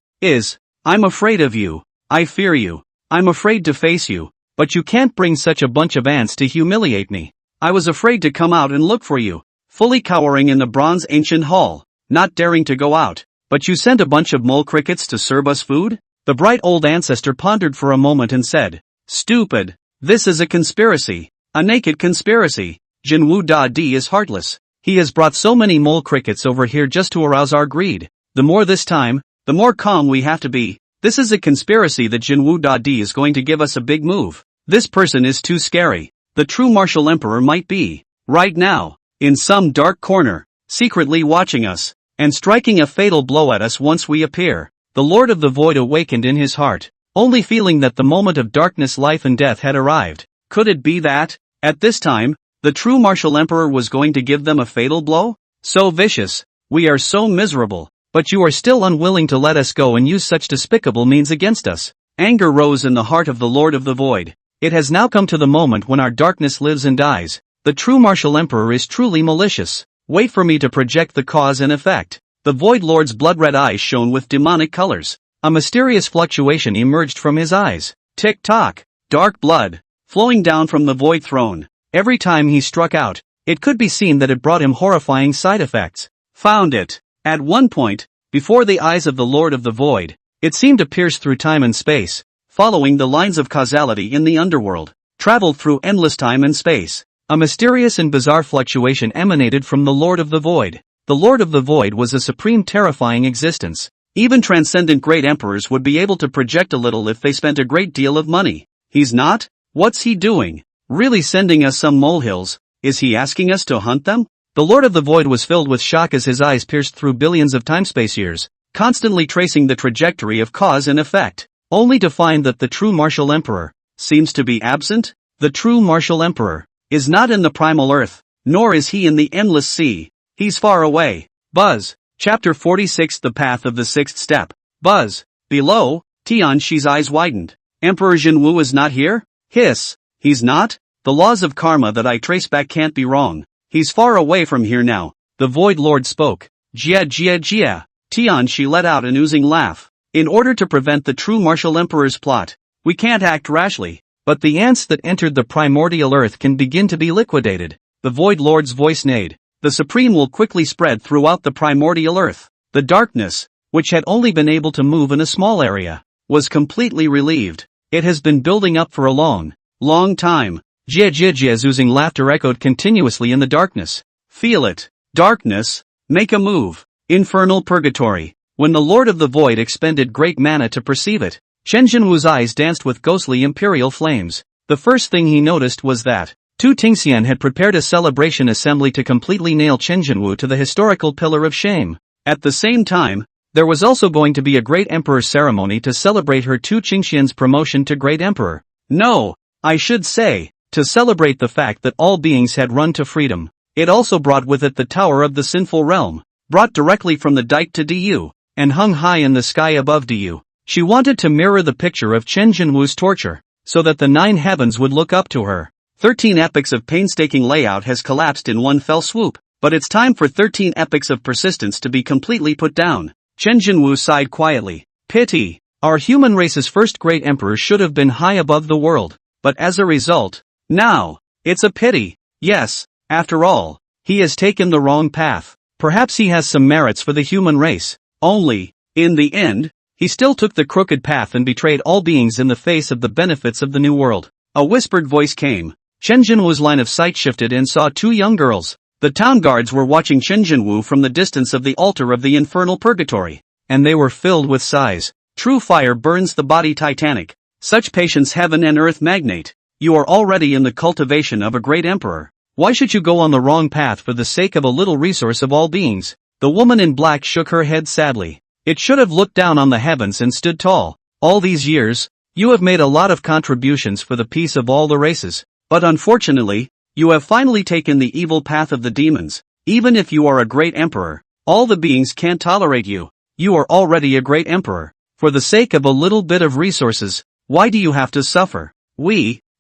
I'm afraid of you. I fear you. I'm afraid to face you, but you can't bring such a bunch of ants to humiliate me. I was afraid to come out and look for you, fully cowering in the bronze ancient hall, not daring to go out, but you sent a bunch of mole crickets to serve us food? The bright old ancestor pondered for a moment and said, stupid. This is a conspiracy. A naked conspiracy. Jinwu Da-di is heartless. He has brought so many mole crickets over here just to arouse our greed. The more this time, the more calm we have to be. This is a conspiracy that Jinwu Da-di is going to give us a big move. This person is too scary. The true martial emperor might be, right now, in some dark corner, secretly watching us, and striking a fatal blow at us once we appear. The Lord of the Void awakened in his heart, only feeling that the moment of darkness, life and death had arrived. Could it be that, at this time, the true martial emperor was going to give them a fatal blow? So vicious. We are so miserable. But you are still unwilling to let us go and use such despicable means against us. Anger rose in the heart of the Lord of the Void. It has now come to the moment when our darkness lives and dies. The true martial emperor is truly malicious. Wait for me to project the cause and effect. The Void Lord's blood-red eyes shone with demonic colors. A mysterious fluctuation emerged from his eyes. Tick-tock. Dark blood, flowing down from the Void Throne. Every time he struck out, it could be seen that it brought him horrifying side effects. Found it. At one point, before the eyes of the Lord of the Void, it seemed to pierce through time and space, following the lines of causality in the underworld, traveled through endless time and space. A mysterious and bizarre fluctuation emanated from the Lord of the Void. The Lord of the Void was a supreme terrifying existence. Even transcendent great emperors would be able to project a little if they spent a great deal of money. He's not? What's he doing? Really sending us some molehills? Is he asking us to hunt them? The Lord of the Void was filled with shock as his eyes pierced through billions of time-space years, constantly tracing the trajectory of cause and effect, only to find that the true martial emperor seems to be absent. The true martial emperor is not in the primal earth, nor is he in the endless sea. He's far away. Buzz. Chapter 46 The Path of the Sixth Step. Buzz. Below, Tianxi's eyes widened. Emperor Jinwu is not here? Hiss. He's not? The laws of karma that I trace back can't be wrong. He's far away from here now. The Void Lord spoke. Jia Jia Jia. Tianxi let out an oozing laugh. In order to prevent the true martial emperor's plot, we can't act rashly, but the ants that entered the primordial earth can begin to be liquidated. The Void Lord's voice neighed. The Supreme will quickly spread throughout the primordial earth. The darkness, which had only been able to move in a small area, was completely relieved. It has been building up for a long time. Jia Jia Jia's oozing laughter echoed continuously in the darkness. Feel it. Darkness. Make a move. Infernal purgatory. When the Lord of the Void expended great mana to perceive it, Chen Jinwu's eyes danced with ghostly imperial flames. The first thing he noticed was that Tu Tingxian had prepared a celebration assembly to completely nail Chen Jinwu to the historical pillar of shame. At the same time, there was also going to be a great emperor ceremony to celebrate her Tu Tingxian's promotion to great emperor. No, I should say, to celebrate the fact that all beings had run to freedom. It also brought with it the Tower of the Sinful Realm, brought directly from the Dike to Du, and hung high in the sky above you. She wanted to mirror the picture of Chen Jinwu's torture, so that the 9 heavens would look up to her. 13 epochs of painstaking layout has collapsed in one fell swoop, but it's time for 13 epochs of persistence to be completely put down. Chen Jinwu sighed quietly. Pity. Our human race's first great emperor should have been high above the world, but as a result, now, it's a pity. Yes, after all, he has taken the wrong path. Perhaps he has some merits for the human race. Only, in the end, he still took the crooked path and betrayed all beings in the face of the benefits of the new world. A whispered voice came. Chen Jinwu's line of sight shifted and saw 2 young girls. The town guards were watching Chen Jinwu from the distance of the altar of the infernal purgatory, and they were filled with sighs. True fire burns the body titanic. Such patience heaven and earth magnate. You are already in the cultivation of a great emperor. Why should you go on the wrong path for the sake of a little resource of all beings? The woman in black shook her head sadly. It should have looked down on the heavens and stood tall. All these years, you have made a lot of contributions for the peace of all the races. But unfortunately, you have finally taken the evil path of the demons. Even if you are a great emperor, all the beings can't tolerate you. You are already a great emperor. For the sake of a little bit of resources, why do you have to suffer?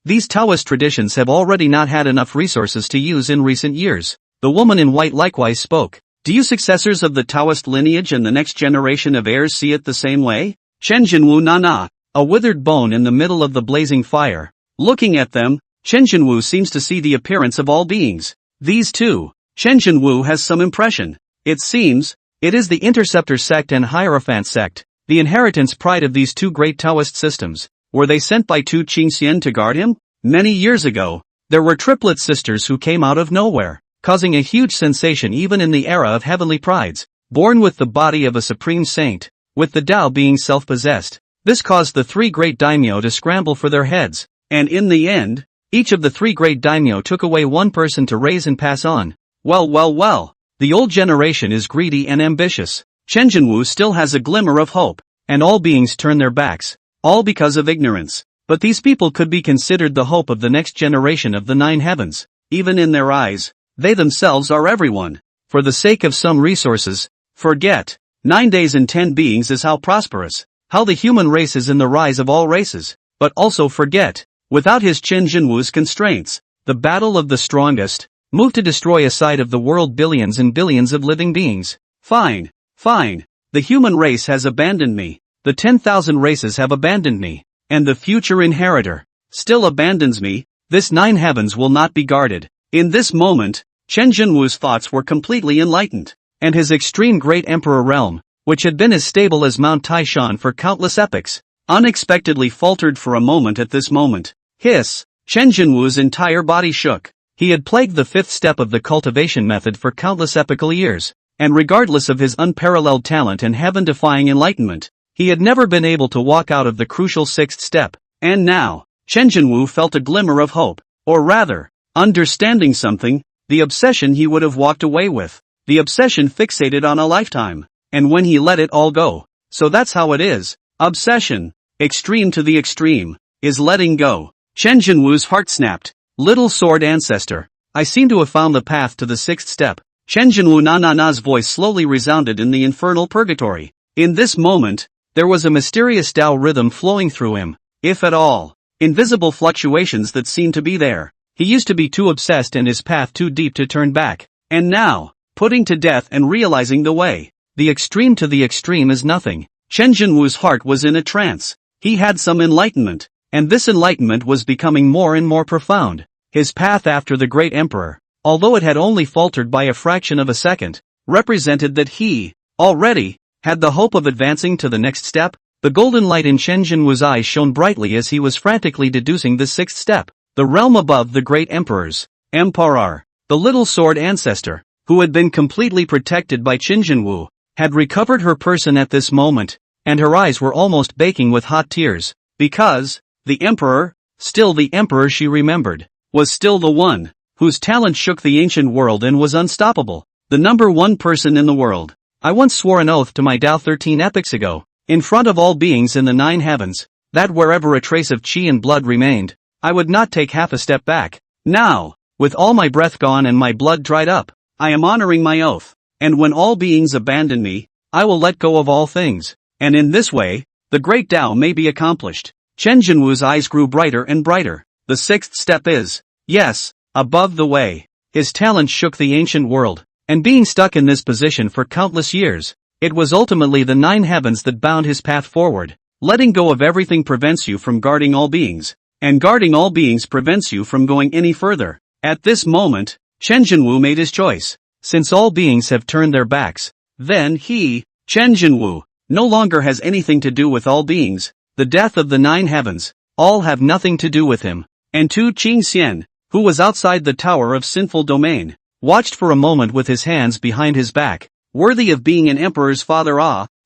These Taoist traditions have already not had enough resources to use in recent years. The woman in white likewise spoke. Do you successors of the Taoist lineage and the next generation of heirs see it the same way? Chen Jinwu na, a withered bone in the middle of the blazing fire. Looking at them, Chen Jinwu seems to see the appearance of all beings. These two. Chen Jinwu has some impression. It seems, it is the Interceptor sect and Hierophant sect, the inheritance pride of these 2 great Taoist systems. Were they sent by Tu Qingxian to guard him? Many years ago, there were triplet sisters who came out of nowhere, causing a huge sensation even in the era of heavenly prides. Born with the body of a supreme saint, with the Tao being self-possessed, this caused the 3 great daimyo to scramble for their heads, and in the end, each of the 3 great daimyo took away one person to raise and pass on. Well, the old generation is greedy and ambitious. Chen Jinwu still has a glimmer of hope, and all beings turn their backs, all because of ignorance. But these people could be considered the hope of the next generation of the 9 heavens. Even in their eyes, they themselves are everyone. For the sake of some resources, forget. 9 days and 10 beings is how prosperous, how the human race is in the rise of all races. But also forget, without his Chen Jinwu's constraints, the battle of the strongest, move to destroy a side of the world billions and billions of living beings. Fine. The human race has abandoned me. The 10,000 races have abandoned me. And the future inheritor still abandons me. This 9 heavens will not be guarded. In this moment, Chen Jinwu's thoughts were completely enlightened, and his extreme great emperor realm, which had been as stable as Mount Taishan for countless epochs, unexpectedly faltered for a moment at this moment. Hiss! Chen Jinwu's entire body shook. He had plagued the 5th step of the cultivation method for countless epochal years, and regardless of his unparalleled talent and heaven-defying enlightenment, he had never been able to walk out of the crucial 6th step. And now, Chen Jinwu felt a glimmer of hope, or rather, understanding something, the obsession he would have walked away with, the obsession fixated on a lifetime, and when he let it all go. So that's how it is. Obsession, extreme to the extreme, is letting go. Chen Jinwu's heart snapped. Little sword ancestor, I seem to have found the path to the 6th step. Chen Jinwu na's voice slowly resounded in the infernal purgatory. In this moment, there was a mysterious Tao rhythm flowing through him, if at all. Invisible fluctuations that seemed to be there. He used to be too obsessed and his path too deep to turn back. And now, putting to death and realizing the way. The extreme to the extreme is nothing. Chen Jinwu's heart was in a trance. He had some enlightenment, and this enlightenment was becoming more and more profound. His path after the great emperor, although it had only faltered by a fraction of a second, represented that he, already, had the hope of advancing to the next step. The golden light in Chen Jinwu's eyes shone brightly as he was frantically deducing the 6th step. The realm above the great emperors, Emperor, the little sword ancestor, who had been completely protected by Chen Jinwu, had recovered her person at this moment, and her eyes were almost baking with hot tears, because, the emperor, still the emperor she remembered, was still the one, whose talent shook the ancient world and was unstoppable, the number 1 person in the world. I once swore an oath to my Tao 13 epochs ago, in front of all beings in the 9 heavens, that wherever a trace of qi and blood remained, I would not take half a step back. Now, with all my breath gone and my blood dried up, I am honoring my oath, and when all beings abandon me, I will let go of all things. And in this way, the great Tao may be accomplished. Chen Jinwu's eyes grew brighter and brighter. The sixth step is, yes, above the way. His talent shook the ancient world, and being stuck in this position for countless years, it was ultimately the 9 heavens that bound his path forward. Letting go of everything prevents you from guarding all beings, and guarding all beings prevents you from going any further. At this moment, Chen Jinwu made his choice. Since all beings have turned their backs, then he, Chen Jinwu, no longer has anything to do with all beings. The death of the 9 heavens, all have nothing to do with him. And Tu Qingxian, who was outside the tower of sinful domain, watched for a moment with his hands behind his back, worthy of being an emperor's father.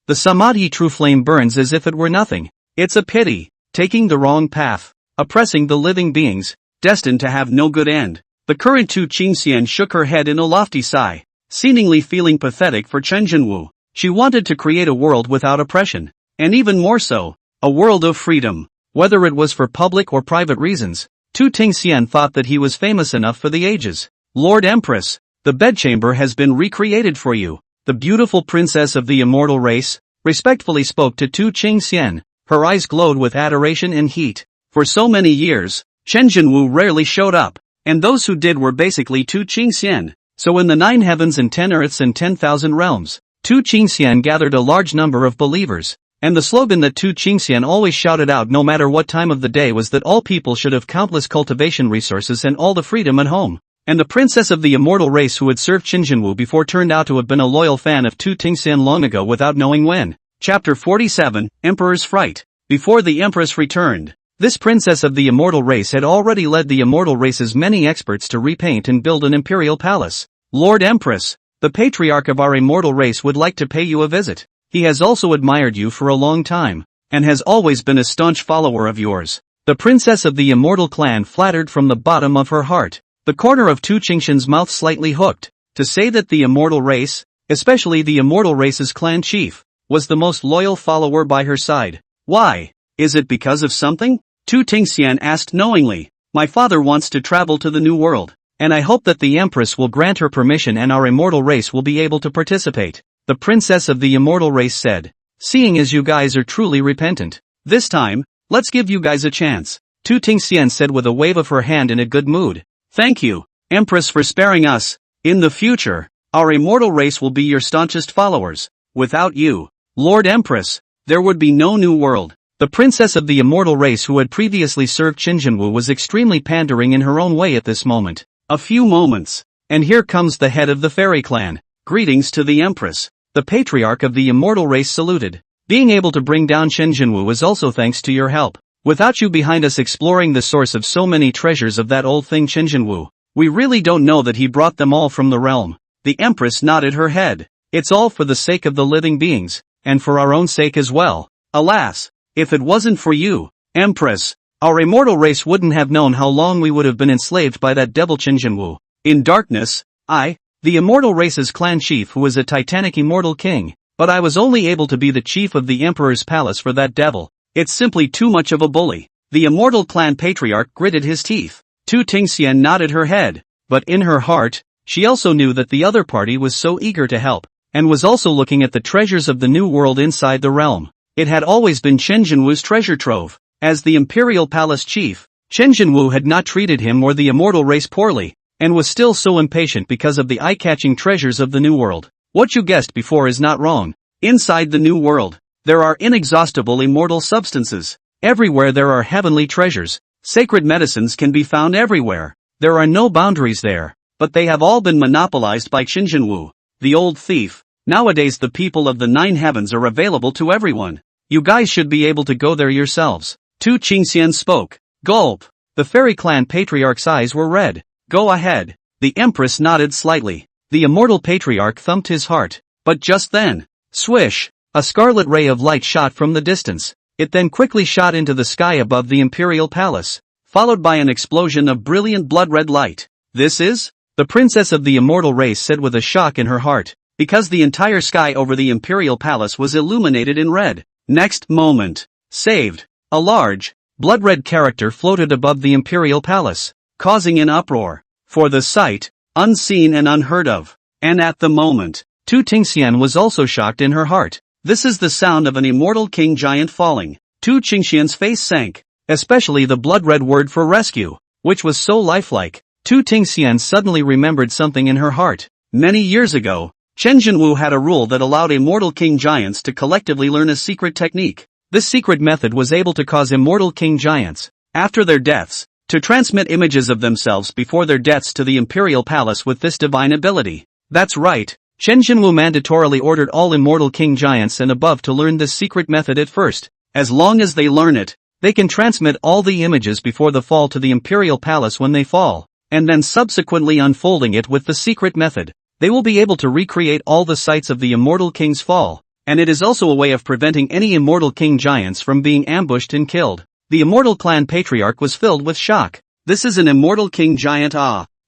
The Samadhi true flame burns as if it were nothing. It's a pity, taking the wrong path, oppressing the living beings, destined to have no good end. The current Tu Qingxian shook her head in a lofty sigh, seemingly feeling pathetic for Chen Jinwu. She wanted to create a world without oppression, and even more so, a world of freedom. Whether it was for public or private reasons, Tu Qingxian thought that he was famous enough for the ages. Lord Empress, the bedchamber has been recreated for you. The beautiful princess of the immortal race respectfully spoke to Tu Qingxian. Her eyes glowed with adoration and heat. For so many years, Chen Jinwu rarely showed up, and those who did were basically Tu Qingxian. So in the 9 heavens and 10 earths and 10,000 realms, Tu Qingxian gathered a large number of believers. And the slogan that Tu Qingxian always shouted out no matter what time of the day was that all people should have countless cultivation resources and all the freedom at home. And the princess of the immortal race who had served Chen Jinwu before turned out to have been a loyal fan of Tu Qingxian long ago without knowing when. Chapter 47, Emperor's Fright. Before the Empress returned, this princess of the immortal race had already led the immortal race's many experts to repaint and build an imperial palace. Lord Empress, the patriarch of our immortal race would like to pay you a visit. He has also admired you for a long time, and has always been a staunch follower of yours. The princess of the immortal clan flattered from the bottom of her heart. The corner of Tu Qingxian's mouth slightly hooked. To say that the immortal race, especially the immortal race's clan chief, was the most loyal follower by her side. Why? Is it because of something? Tu Qingxian asked knowingly. My father wants to travel to the new world, and I hope that the Empress will grant her permission and our immortal race will be able to participate. The princess of the immortal race said, seeing as you guys are truly repentant, this time, let's give you guys a chance. Tu Qingxian said with a wave of her hand in a good mood. Thank you, Empress, for sparing us. In the future, our immortal race will be your staunchest followers. Without you, Lord Empress, there would be no new world. The princess of the immortal race who had previously served Chen Jinwu was extremely pandering in her own way at this moment. A few moments, and here comes the head of the fairy clan. Greetings to the Empress. The patriarch of the immortal race saluted. Being able to bring down Chen Jinwu is also thanks to your help. Without you behind us exploring the source of so many treasures of that old thing Chen Jinwu, we really don't know that he brought them all from the realm. The Empress nodded her head. It's all for the sake of the living beings, and for our own sake as well. Alas, if it wasn't for you, Empress, our immortal race wouldn't have known how long we would have been enslaved by that devil Chen Jinwu. In darkness, the immortal race's clan chief who was a titanic immortal king, but I was only able to be the chief of the emperor's palace for that devil. It's simply too much of a bully. The immortal clan patriarch gritted his teeth. Tu Qingxian nodded her head, but in her heart, she also knew that the other party was so eager to help, and was also looking at the treasures of the new world inside the realm. It had always been Chen Jinwu's treasure trove. As the imperial palace chief, Chen Jinwu had not treated him or the immortal race poorly, and was still so impatient because of the eye-catching treasures of the new world. What you guessed before is not wrong. Inside the new world, there are inexhaustible immortal substances. Everywhere there are heavenly treasures. Sacred medicines can be found everywhere. There are no boundaries there, but they have all been monopolized by Chen Jinwu, the old thief. Nowadays the people of the 9 heavens are available to everyone. You guys should be able to go there yourselves. Tu Qingxian spoke. Gulp. The fairy clan patriarch's eyes were red. Go ahead. The Empress nodded slightly. The immortal patriarch thumped his heart. But just then, swish, a scarlet ray of light shot from the distance. It then quickly shot into the sky above the imperial palace, followed by an explosion of brilliant blood-red light. This is? The princess of the immortal race said with a shock in her heart, because the entire sky over the imperial palace was illuminated in red. Next moment, saved, a large, blood-red character floated above the imperial palace, causing an uproar. For the sight, unseen and unheard of. And at the moment, Tu Tingxian was also shocked in her heart. This is the sound of an immortal king giant falling. Tu Tingxian's face sank, especially the blood-red word for rescue, which was so lifelike. Tu Tingxian suddenly remembered something in her heart. Many years ago, Chen Jinwu had a rule that allowed immortal king giants to collectively learn a secret technique. This secret method was able to cause immortal king giants, after their deaths, to transmit images of themselves before their deaths to the imperial palace with this divine ability. That's right, Chen Jinwu mandatorily ordered all immortal king giants and above to learn this secret method at first. As long as they learn it, they can transmit all the images before the fall to the imperial palace when they fall, and then subsequently unfolding it with the secret method. They will be able to recreate all the sites of the immortal king's fall, and it is also a way of preventing any immortal king giants from being ambushed and killed. The immortal clan patriarch was filled with shock. This is an immortal king giant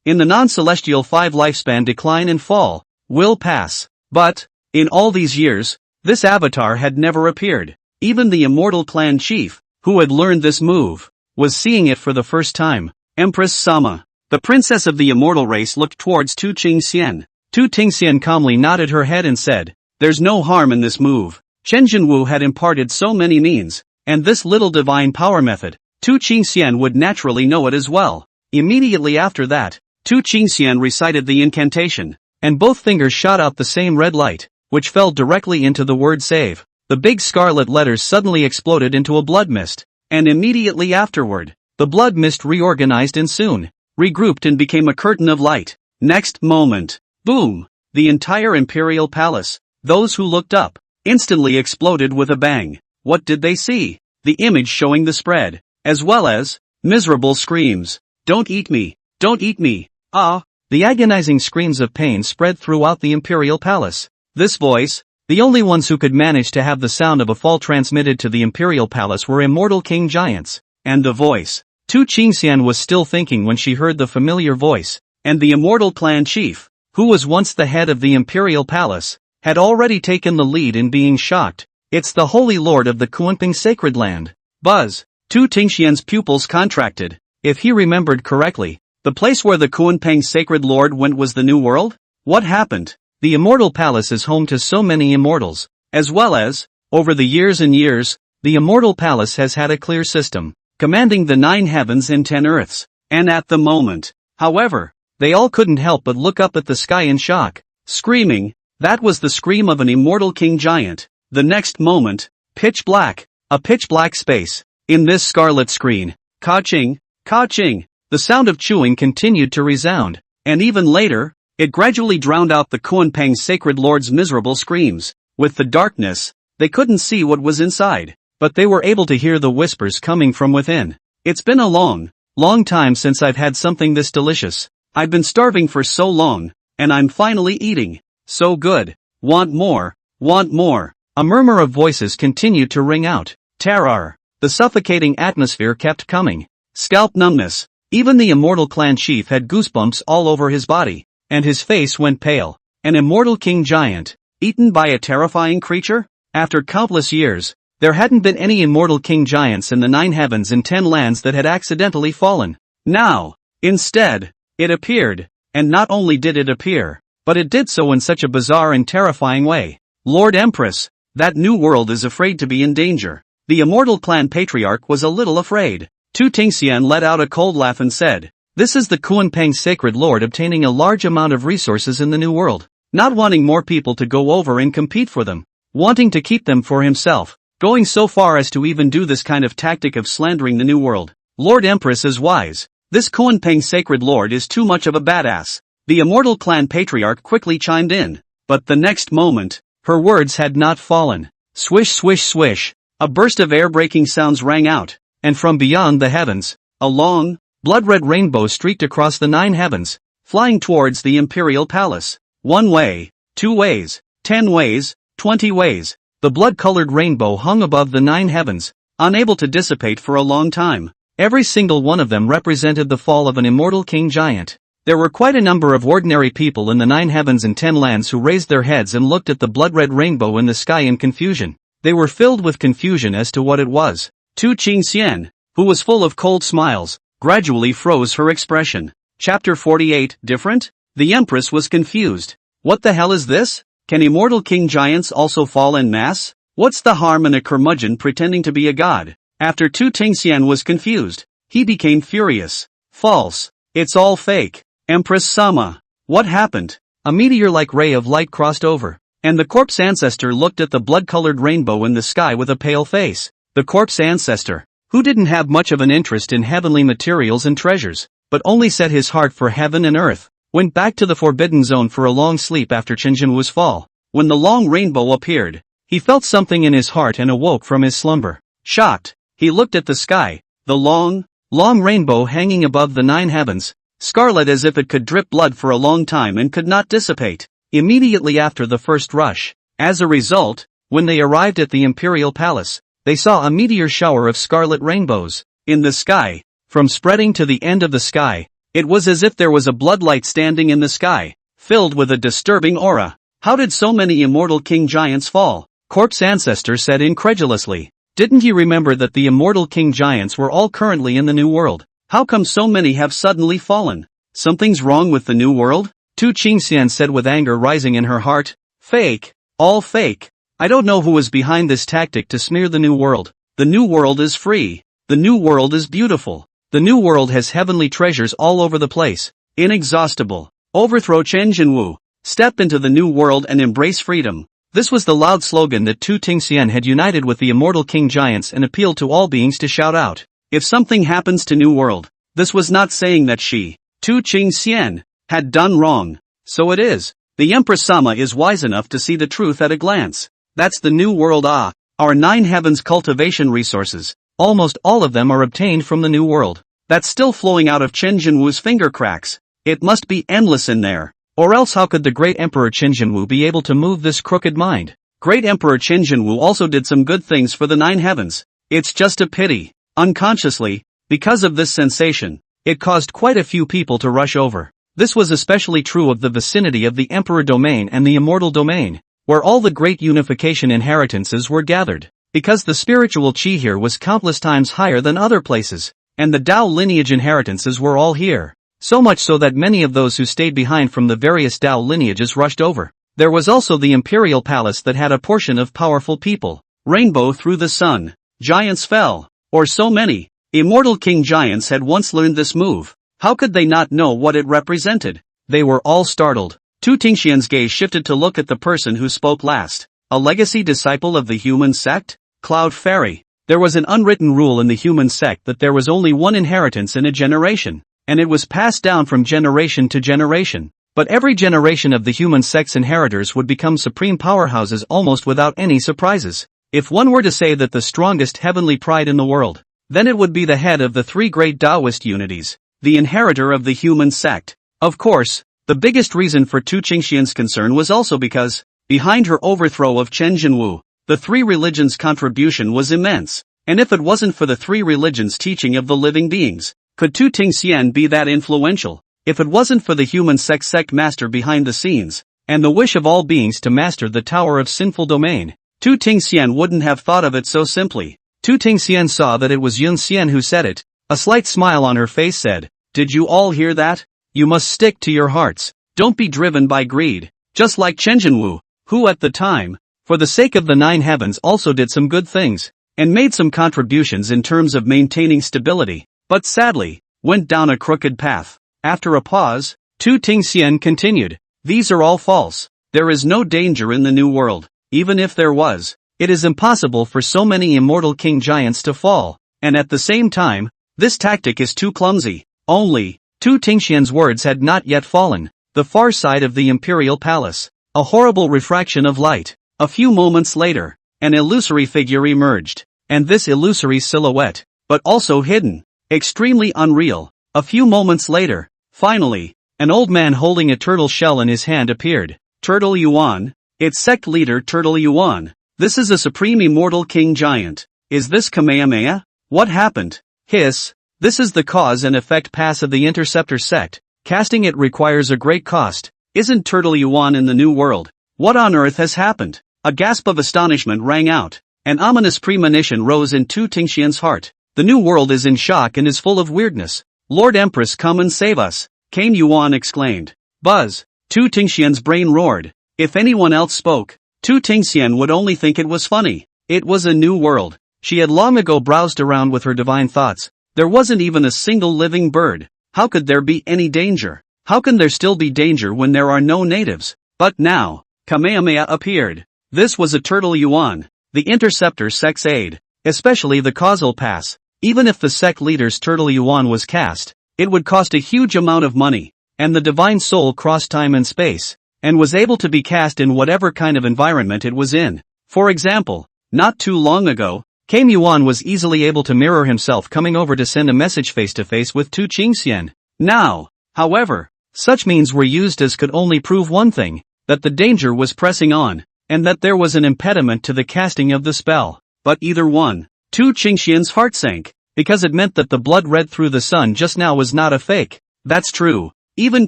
in the non-celestial 5 lifespan decline and fall, will pass. But, in all these years, this avatar had never appeared. Even the immortal clan chief, who had learned this move, was seeing it for the first time. Empress Sama, the princess of the immortal race, looked towards Tu Tingxian. Tu Tingxian calmly nodded her head and said, "There's no harm in this move." Chen Jinwu had imparted so many means, and this little divine power method, Tu Tingxian would naturally know it as well. Immediately after that, Tu Tingxian recited the incantation, and both fingers shot out the same red light, which fell directly into the word save. The big scarlet letters suddenly exploded into a blood mist, and immediately afterward, the blood mist reorganized and soon regrouped and became a curtain of light. Next moment, boom! The entire imperial palace, those who looked up, instantly exploded with a bang. What did they see? The image showing the spread, as well as miserable screams. "Don't eat me! Don't eat me! Ah!" The agonizing screams of pain spread throughout the imperial palace. This voice, the only ones who could manage to have the sound of a fall transmitted to the imperial palace were immortal king giants. And the voice. Tu Tingxian was still thinking when she heard the familiar voice, and the immortal clan chief, who was once the head of the imperial palace, had already taken the lead in being shocked. It's the Holy Lord of the Kunping Sacred Land. Buzz. Tu Tingxian's pupils contracted. If he remembered correctly, the place where the Kunping Sacred Lord went was the New World? What happened? The Immortal Palace is home to so many immortals, as well as, over the years and years, the Immortal Palace has had a clear system, commanding the 9 heavens and 10 earths. And at the moment, however, they all couldn't help but look up at the sky in shock, screaming. That was the scream of an immortal king giant. The next moment, pitch black, a pitch black space. In this scarlet screen, ka-ching, ka-ching, the sound of chewing continued to resound, and even later, it gradually drowned out the Kunping Sacred Lord's miserable screams. With the darkness, they couldn't see what was inside, but they were able to hear the whispers coming from within. "It's been a long, long time since I've had something this delicious. I've been starving for so long, and I'm finally eating. So good. Want more, want more." A murmur of voices continued to ring out. Terror. The suffocating atmosphere kept coming. Scalp numbness. Even the immortal clan chief had goosebumps all over his body, and his face went pale. An immortal king giant, eaten by a terrifying creature? After countless years, there hadn't been any immortal king giants in the 9 heavens and 10 lands that had accidentally fallen. Now, instead, it appeared, and not only did it appear, but it did so in such a bizarre and terrifying way. "Lord Empress, that new world is afraid to be in danger." The immortal clan patriarch was a little afraid. Tu Tingxian let out a cold laugh and said, "This is the Kunping Sacred Lord obtaining a large amount of resources in the new world, not wanting more people to go over and compete for them, wanting to keep them for himself, going so far as to even do this kind of tactic of slandering the new world. Lord Empress is wise. This Kunping Sacred Lord is too much of a badass." The immortal clan patriarch quickly chimed in, but the next moment, her words had not fallen. Swish swish swish, a burst of air-breaking sounds rang out, and from beyond the heavens, a long, blood-red rainbow streaked across the 9 heavens, flying towards the imperial palace. 1 way, 2 ways, 10 ways, 20 ways. The blood-colored rainbow hung above the 9 heavens, unable to dissipate for a long time. Every single one of them represented the fall of an immortal king giant. There were quite a number of ordinary people in the 9 heavens and 10 lands who raised their heads and looked at the blood-red rainbow in the sky in confusion. They were filled with confusion as to what it was. Tu Tingxian, who was full of cold smiles, gradually froze her expression. Chapter 48, different? The Empress was confused. What the hell is this? Can immortal king giants also fall en masse? What's the harm in a curmudgeon pretending to be a god? After Tu Tingxian was confused, he became furious. False. It's all fake. Empress Sama. What happened? A meteor-like ray of light crossed over, and the corpse ancestor looked at the blood-colored rainbow in the sky with a pale face. The corpse ancestor, who didn't have much of an interest in heavenly materials and treasures, but only set his heart for heaven and earth, went back to the forbidden zone for a long sleep after Qinjinwu's fall. When the long rainbow appeared, he felt something in his heart and awoke from his slumber. Shocked, he looked at the sky, the long rainbow hanging above the 9 heavens, scarlet as if it could drip blood for a long time and could not dissipate, immediately after the first rush. As a result, when they arrived at the imperial palace, they saw a meteor shower of scarlet rainbows in the sky, from spreading to the end of the sky. It was as if there was a bloodlight standing in the sky, filled with a disturbing aura. How did so many immortal king giants fall? Corpse ancestor said incredulously. Didn't you remember that the immortal king giants were all currently in the new world? How come so many have suddenly fallen? Something's wrong with the new world? Tu Qingxian said with anger rising in her heart. Fake. All fake. I don't know who was behind this tactic to smear the new world. The new world is free. The new world is beautiful. The new world has heavenly treasures all over the place. Inexhaustible. Overthrow Chen Jinwu. Step into the new world and embrace freedom. This was the loud slogan that Tu Tingxian had united with the immortal king giants and appealed to all beings to shout out. If something happens to New World, this was not saying that she, Tu Tingxian, had done wrong. So it is. The Empress Sama is wise enough to see the truth at a glance. That's the new world. Our 9 heavens cultivation resources, almost all of them are obtained from the new world. That's still flowing out of Chen Jinwu's finger cracks. It must be endless in there. Or else how could the great Emperor Chen Jinwu be able to move this crooked mind? Great Emperor Chen Jinwu also did some good things for the 9 heavens. It's just a pity. Unconsciously, because of this sensation, it caused quite a few people to rush over. This was especially true of the vicinity of the Emperor domain and the Immortal domain, where all the great unification inheritances were gathered. Because the spiritual chi here was countless times higher than other places, and the Tao lineage inheritances were all here. So much so that many of those who stayed behind from the various Tao lineages rushed over. There was also the imperial palace that had a portion of powerful people. Rainbow through the sun. Giants fell. Or so many. Immortal king giants had once learned this move. How could they not know what it represented? They were all startled. Tu Tingxian's gaze shifted to look at the person who spoke last. A legacy disciple of the human sect? Cloud Fairy. There was an unwritten rule in the human sect that there was only one inheritance in a generation, and it was passed down from generation to generation. But every generation of the human sect's inheritors would become supreme powerhouses almost without any surprises. If one were to say that the strongest heavenly pride in the world, then it would be the head of the 3 great Taoist unities, the inheritor of the human sect. Of course, the biggest reason for Tu Qingxian's concern was also because, behind her overthrow of Chen Jinwu, the 3 religions' contribution was immense, and if it wasn't for the 3 religions' teaching of the living beings, could Tu Tingxian be that influential? If it wasn't for the human sect master behind the scenes, and the wish of all beings to master the Tower of Sinful Domain, Tu Tingxian wouldn't have thought of it so simply. Tu Tingxian saw that it was Yun Xian who said it. A slight smile on her face said, "Did you all hear that? You must stick to your hearts. Don't be driven by greed." Just like Chen Jinwu, who at the time, for the sake of the 9 heavens also did some good things, and made some contributions in terms of maintaining stability, but sadly, went down a crooked path. After a pause, Tu Tingxian continued, "These are all false. There is no danger in the new world. Even if there was, it is impossible for so many immortal king giants to fall, and at the same time, this tactic is too clumsy." Only, Tu Tingxian's words had not yet fallen. The far side of the imperial palace. A horrible refraction of light. A few moments later, an illusory figure emerged. And this illusory silhouette, but also hidden, extremely unreal. A few moments later, finally, an old man holding a turtle shell in his hand appeared. Turtle Yuan. Its sect leader Turtle Yuan. This is a supreme immortal king giant. Is this Kamehameha? What happened? Hiss. This is the cause and effect pass of the Interceptor sect. Casting it requires a great cost. Isn't Turtle Yuan in the new world? What on earth has happened? A gasp of astonishment rang out. An ominous premonition rose in Tu Tingxian's heart. The new world is in shock and is full of weirdness. Lord Empress, come and save us. Kane Yuan exclaimed. Buzz. Tu Tingxian's brain roared. If anyone else spoke, Tu Tingxian would only think it was funny. It was a new world. She had long ago browsed around with her divine thoughts. There wasn't even a single living bird. How could there be any danger? How can there still be danger when there are no natives? But now, Kamehameha appeared. This was a turtle yuan, the interceptor sect's aid, especially the causal pass. Even if the sect leader's turtle yuan was cast, it would cost a huge amount of money, and the divine soul crossed time and space, and was able to be cast in whatever kind of environment it was in. For example, not too long ago, Kame Yuan was easily able to mirror himself coming over to send a message face-to-face with Tu Qingxian. Now, however, such means were used as could only prove one thing, that the danger was pressing on, and that there was an impediment to the casting of the spell. But either one, Tu Qingxian's heart sank, because it meant that the blood red through the sun just now was not a fake. That's true. Even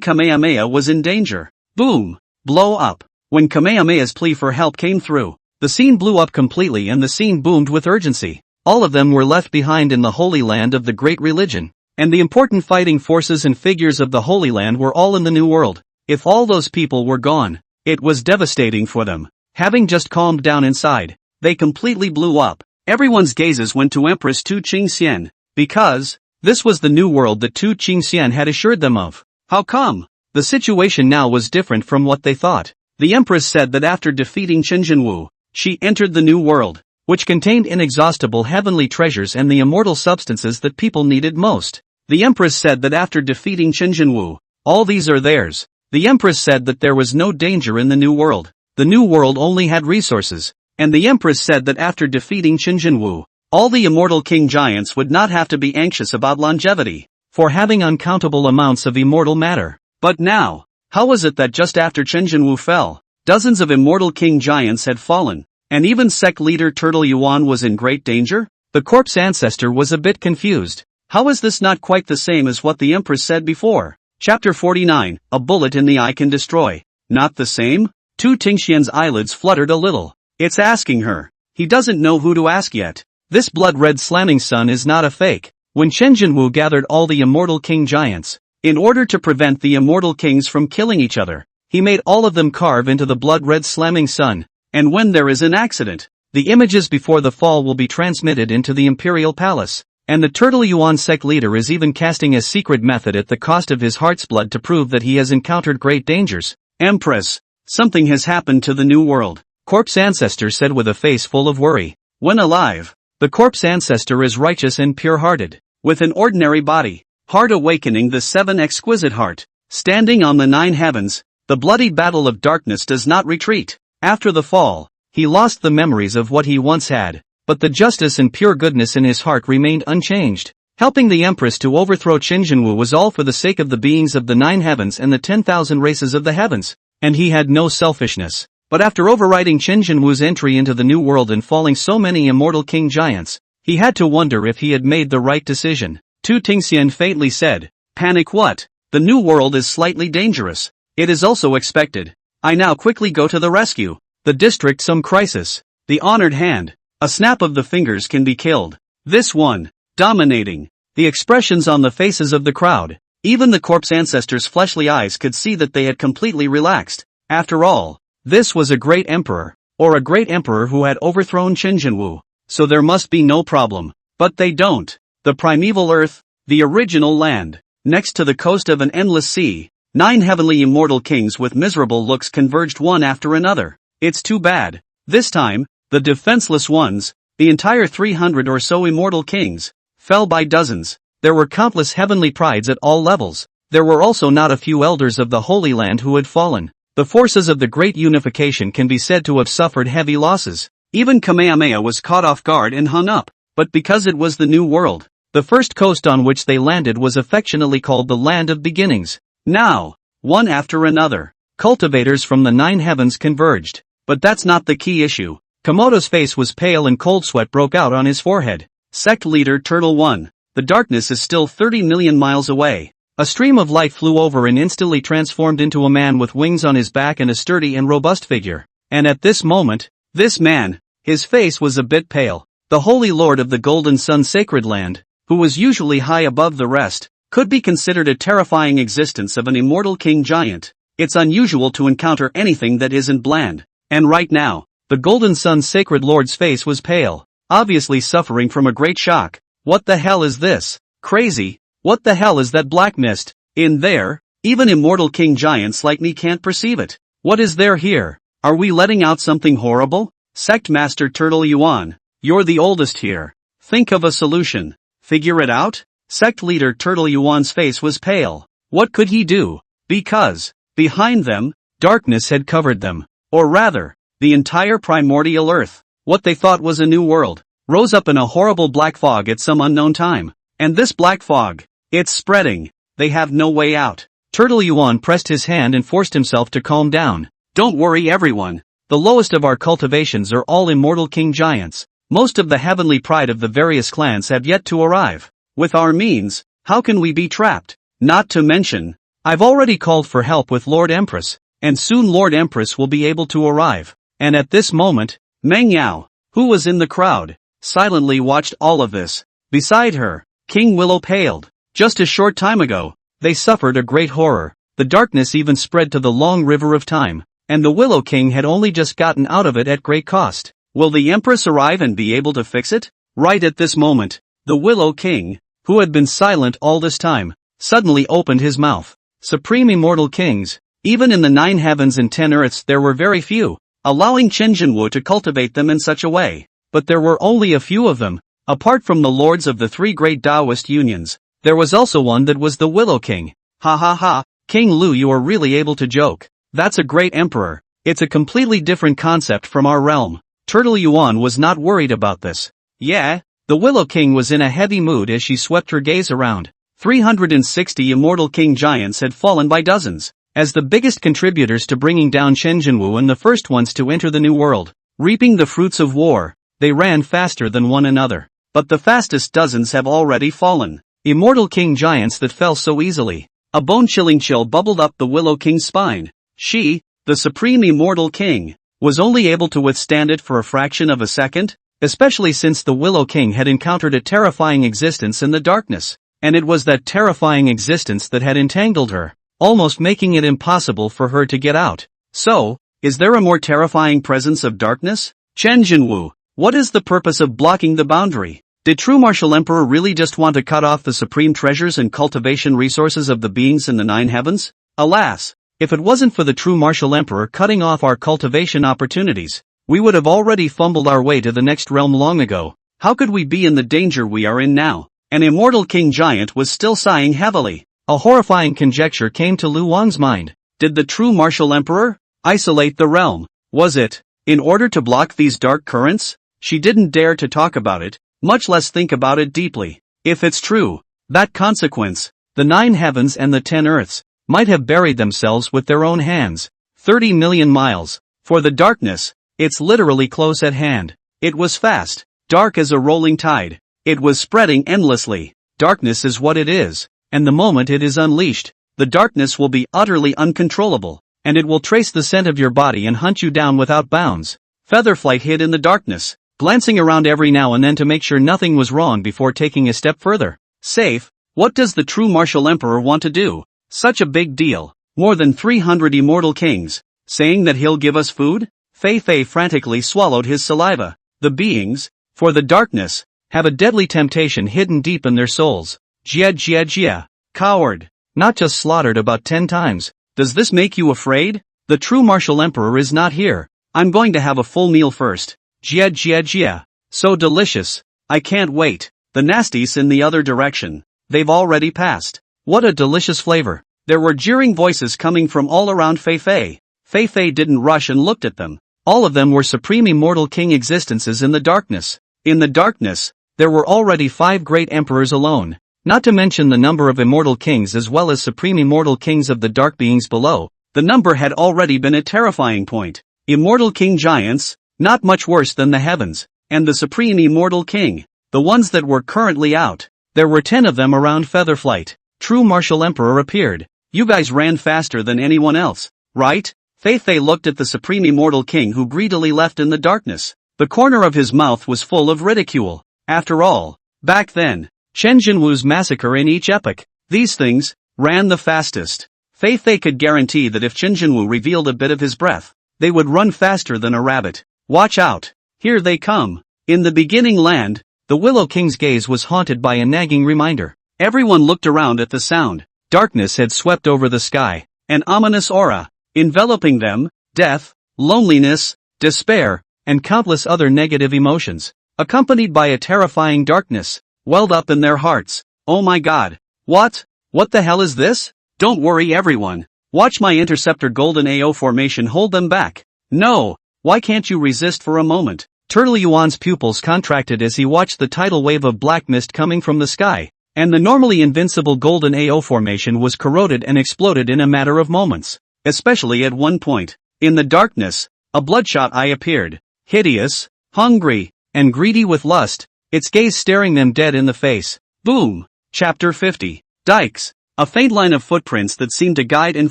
Kamehameha was in danger. Boom! Blow up. When Kamehameha's plea for help came through, the scene blew up completely and the scene boomed with urgency. All of them were left behind in the Holy Land of the Great Religion, and the important fighting forces and figures of the Holy Land were all in the New World. If all those people were gone, it was devastating for them. Having just calmed down inside, they completely blew up. Everyone's gazes went to Empress Tu Qingxian, because this was the new world that Tu Qingxian had assured them of. How come? The situation now was different from what they thought. The Empress said that after defeating Qinzhenwu, she entered the new world, which contained inexhaustible heavenly treasures and the immortal substances that people needed most. The Empress said that after defeating Qinzhenwu, all these are theirs. The Empress said that there was no danger in the new world. The new world only had resources. And the Empress said that after defeating Qinzhenwu, all the immortal king giants would not have to be anxious about longevity, for having uncountable amounts of immortal matter. But now, how was it that just after Qinzhenwu fell, dozens of immortal king giants had fallen, and even sect leader Turtle Yuan was in great danger? The corpse ancestor was a bit confused. How is this not quite the same as what the Empress said before? Chapter 49, A bullet in the eye can destroy. Not the same? Tu Tingxian's eyelids fluttered a little. It's asking her. He doesn't know who to ask yet. This blood-red slamming sun is not a fake. When Qinzhenwu gathered all the immortal king giants, in order to prevent the immortal kings from killing each other, he made all of them carve into the blood-red slamming sun, and when there is an accident, the images before the fall will be transmitted into the imperial palace, and the Turtle Yuan sect leader is even casting a secret method at the cost of his heart's blood to prove that he has encountered great dangers. Empress, something has happened to the new world, corpse ancestor said with a face full of worry. When alive, the corpse ancestor is righteous and pure-hearted, with an ordinary body, heart awakening the seven exquisite heart, standing on the nine heavens. The bloody battle of darkness does not retreat. After the fall, he lost the memories of what he once had, but the justice and pure goodness in his heart remained unchanged. Helping the Empress to overthrow Qinzhenwu was all for the sake of the beings of the nine heavens and the 10,000 races of the heavens, and he had no selfishness. But after overriding Qinzhenwu's entry into the new world and falling so many immortal king giants, he had to wonder if he had made the right decision. Tu Tingxian faintly said, "Panic what? The new world is slightly dangerous. It is also expected. I now quickly go to the rescue. The district some crisis. The honored hand. A snap of the fingers can be killed. This one. Dominating." The expressions on the faces of the crowd. Even the corpse ancestors' fleshly eyes could see that they had completely relaxed. After all, this was a great emperor, or a great emperor who had overthrown Qinzhenwu, so there must be no problem. But they don't. The primeval earth, the original land, next to the coast of an endless sea, 9 heavenly immortal kings with miserable looks converged one after another. It's too bad. This time, the defenseless ones, the entire 300 or so immortal kings, fell by dozens. There were countless heavenly prides at all levels. There were also not a few elders of the Holy Land who had fallen. The forces of the Great Unification can be said to have suffered heavy losses. Even Kamehameha was caught off guard and hung up. But because it was the new world, the first coast on which they landed was affectionately called the Land of Beginnings. Now, one after another, cultivators from the 9 heavens converged. But that's not the key issue. Komodo's face was pale and cold sweat broke out on his forehead. Sect leader Turtle 1. The darkness is still 30 million miles away. A stream of light flew over and instantly transformed into a man with wings on his back and a sturdy and robust figure. And at this moment, this man, his face was a bit pale. The Holy Lord of the Golden Sun Sacred Land, who was usually high above the rest, could be considered a terrifying existence of an immortal king giant. It's unusual to encounter anything that isn't bland. And right now, the Golden Sun's sacred lord's face was pale, obviously suffering from a great shock. What the hell is this? Crazy. What the hell is that black mist? In there? Even immortal king giants like me can't perceive it. What is there here? Are we letting out something horrible? Sect Master Turtle Yuan, you're the oldest here. Think of a solution. Figure it out? Sect Leader Turtle Yuan's face was pale. What could he do? Because, behind them, darkness had covered them. Or rather, the entire primordial earth, what they thought was a new world, rose up in a horrible black fog at some unknown time. And this black fog, it's spreading. They have no way out. Turtle Yuan pressed his hand and forced himself to calm down. Don't worry everyone. The lowest of our cultivations are all immortal king giants. Most of the heavenly pride of the various clans have yet to arrive. With our means, how can we be trapped? Not to mention, I've already called for help with Lord Empress, and soon Lord Empress will be able to arrive. And at this moment, Meng Yao, who was in the crowd, silently watched all of this. Beside her, King Willow paled. Just a short time ago, they suffered a great horror. The darkness even spread to the long river of time, and the Willow King had only just gotten out of it at great cost. Will the Empress arrive and be able to fix it? Right at this moment, the Willow King, who had been silent all this time, suddenly opened his mouth. Supreme immortal kings, even in the 9 heavens and 10 earths there were very few, allowing Chen Jinwu to cultivate them in such a way. But there were only a few of them. Apart from the lords of the 3 great Taoist unions, there was also one that was the Willow King. Ha ha ha, King Lu, you are really able to joke. That's a great emperor. It's a completely different concept from our realm. Turtle Yuan was not worried about this. Yeah, the Willow King was in a heavy mood as she swept her gaze around. 360 immortal king giants had fallen by dozens, as the biggest contributors to bringing down Chen Jinwu and the first ones to enter the new world. Reaping the fruits of war, they ran faster than one another. But the fastest dozens have already fallen. Immortal king giants that fell so easily. A bone-chilling chill bubbled up the Willow King's spine. She, the supreme immortal king, was only able to withstand it for a fraction of a second, especially since the Willow King had encountered a terrifying existence in the darkness, and it was that terrifying existence that had entangled her, almost making it impossible for her to get out. So, is there a more terrifying presence of darkness? Chen Jinwu, what is the purpose of blocking the boundary? Did True Martial Emperor really just want to cut off the supreme treasures and cultivation resources of the beings in the 9 heavens? Alas, if it wasn't for the True Martial Emperor cutting off our cultivation opportunities, we would have already fumbled our way to the next realm long ago. How could we be in the danger we are in now? An immortal king giant was still sighing heavily. A horrifying conjecture came to Lu Wang's mind. Did the True Martial Emperor isolate the realm? Was it, in order to block these dark currents? She didn't dare to talk about it, much less think about it deeply. If it's true, that consequence, the 9 heavens and the 10 earths, might have buried themselves with their own hands. 30 million miles. For the darkness, it's literally close at hand. It was fast, dark as a rolling tide. It was spreading endlessly. Darkness is what it is, and the moment it is unleashed, the darkness will be utterly uncontrollable, and it will trace the scent of your body and hunt you down without bounds. Featherflight hid in the darkness, glancing around every now and then to make sure nothing was wrong before taking a step further. Safe? What does the True Martial Emperor want to do? Such a big deal. More than 300 immortal kings, saying that he'll give us food? Fei Fei frantically swallowed his saliva. The beings, for the darkness, have a deadly temptation hidden deep in their souls. Jia Jia Jia. Coward. Not just slaughtered about 10 times. Does this make you afraid? The True Martial Emperor is not here. I'm going to have a full meal first. Jia Jia Jia. So delicious. I can't wait. The nasties in the other direction. They've already passed. What a delicious flavor. There were jeering voices coming from all around Fei Fei. Fei Fei didn't rush and looked at them. All of them were supreme immortal king existences in the darkness. In the darkness, there were already 5 great emperors alone, not to mention the number of immortal kings as well as supreme immortal kings of the dark beings below. The number had already been a terrifying point. Immortal king giants, not much worse than the heavens, and the supreme immortal king, the ones that were currently out. There were 10 of them around Featherflight. True Martial Emperor appeared. You guys ran faster than anyone else, right? Fei Fei looked at the supreme immortal king who greedily left in the darkness. The corner of his mouth was full of ridicule. After all, back then, Chen Jinwu's massacre in each epoch, these things ran the fastest. Faith they could guarantee that if Qin Jinwu revealed a bit of his breath, they would run faster than a rabbit. Watch out! Here they come! In the beginning land, the Willow King's gaze was haunted by a nagging reminder. Everyone looked around at the sound. Darkness had swept over the sky, an ominous aura, enveloping them, death, loneliness, despair, and countless other negative emotions, accompanied by a terrifying darkness, welled up in their hearts. Oh my god! What the hell is this? Don't worry everyone. Watch my interceptor golden AO formation hold them back. No! Why can't you resist for a moment? Turtle Yuan's pupils contracted as he watched the tidal wave of black mist coming from the sky, and the normally invincible golden AO formation was corroded and exploded in a matter of moments. Especially at one point. In the darkness, a bloodshot eye appeared. Hideous, hungry, and greedy with lust, its gaze staring them dead in the face. Boom! Chapter 50. Dikes. A faint line of footprints that seemed to guide and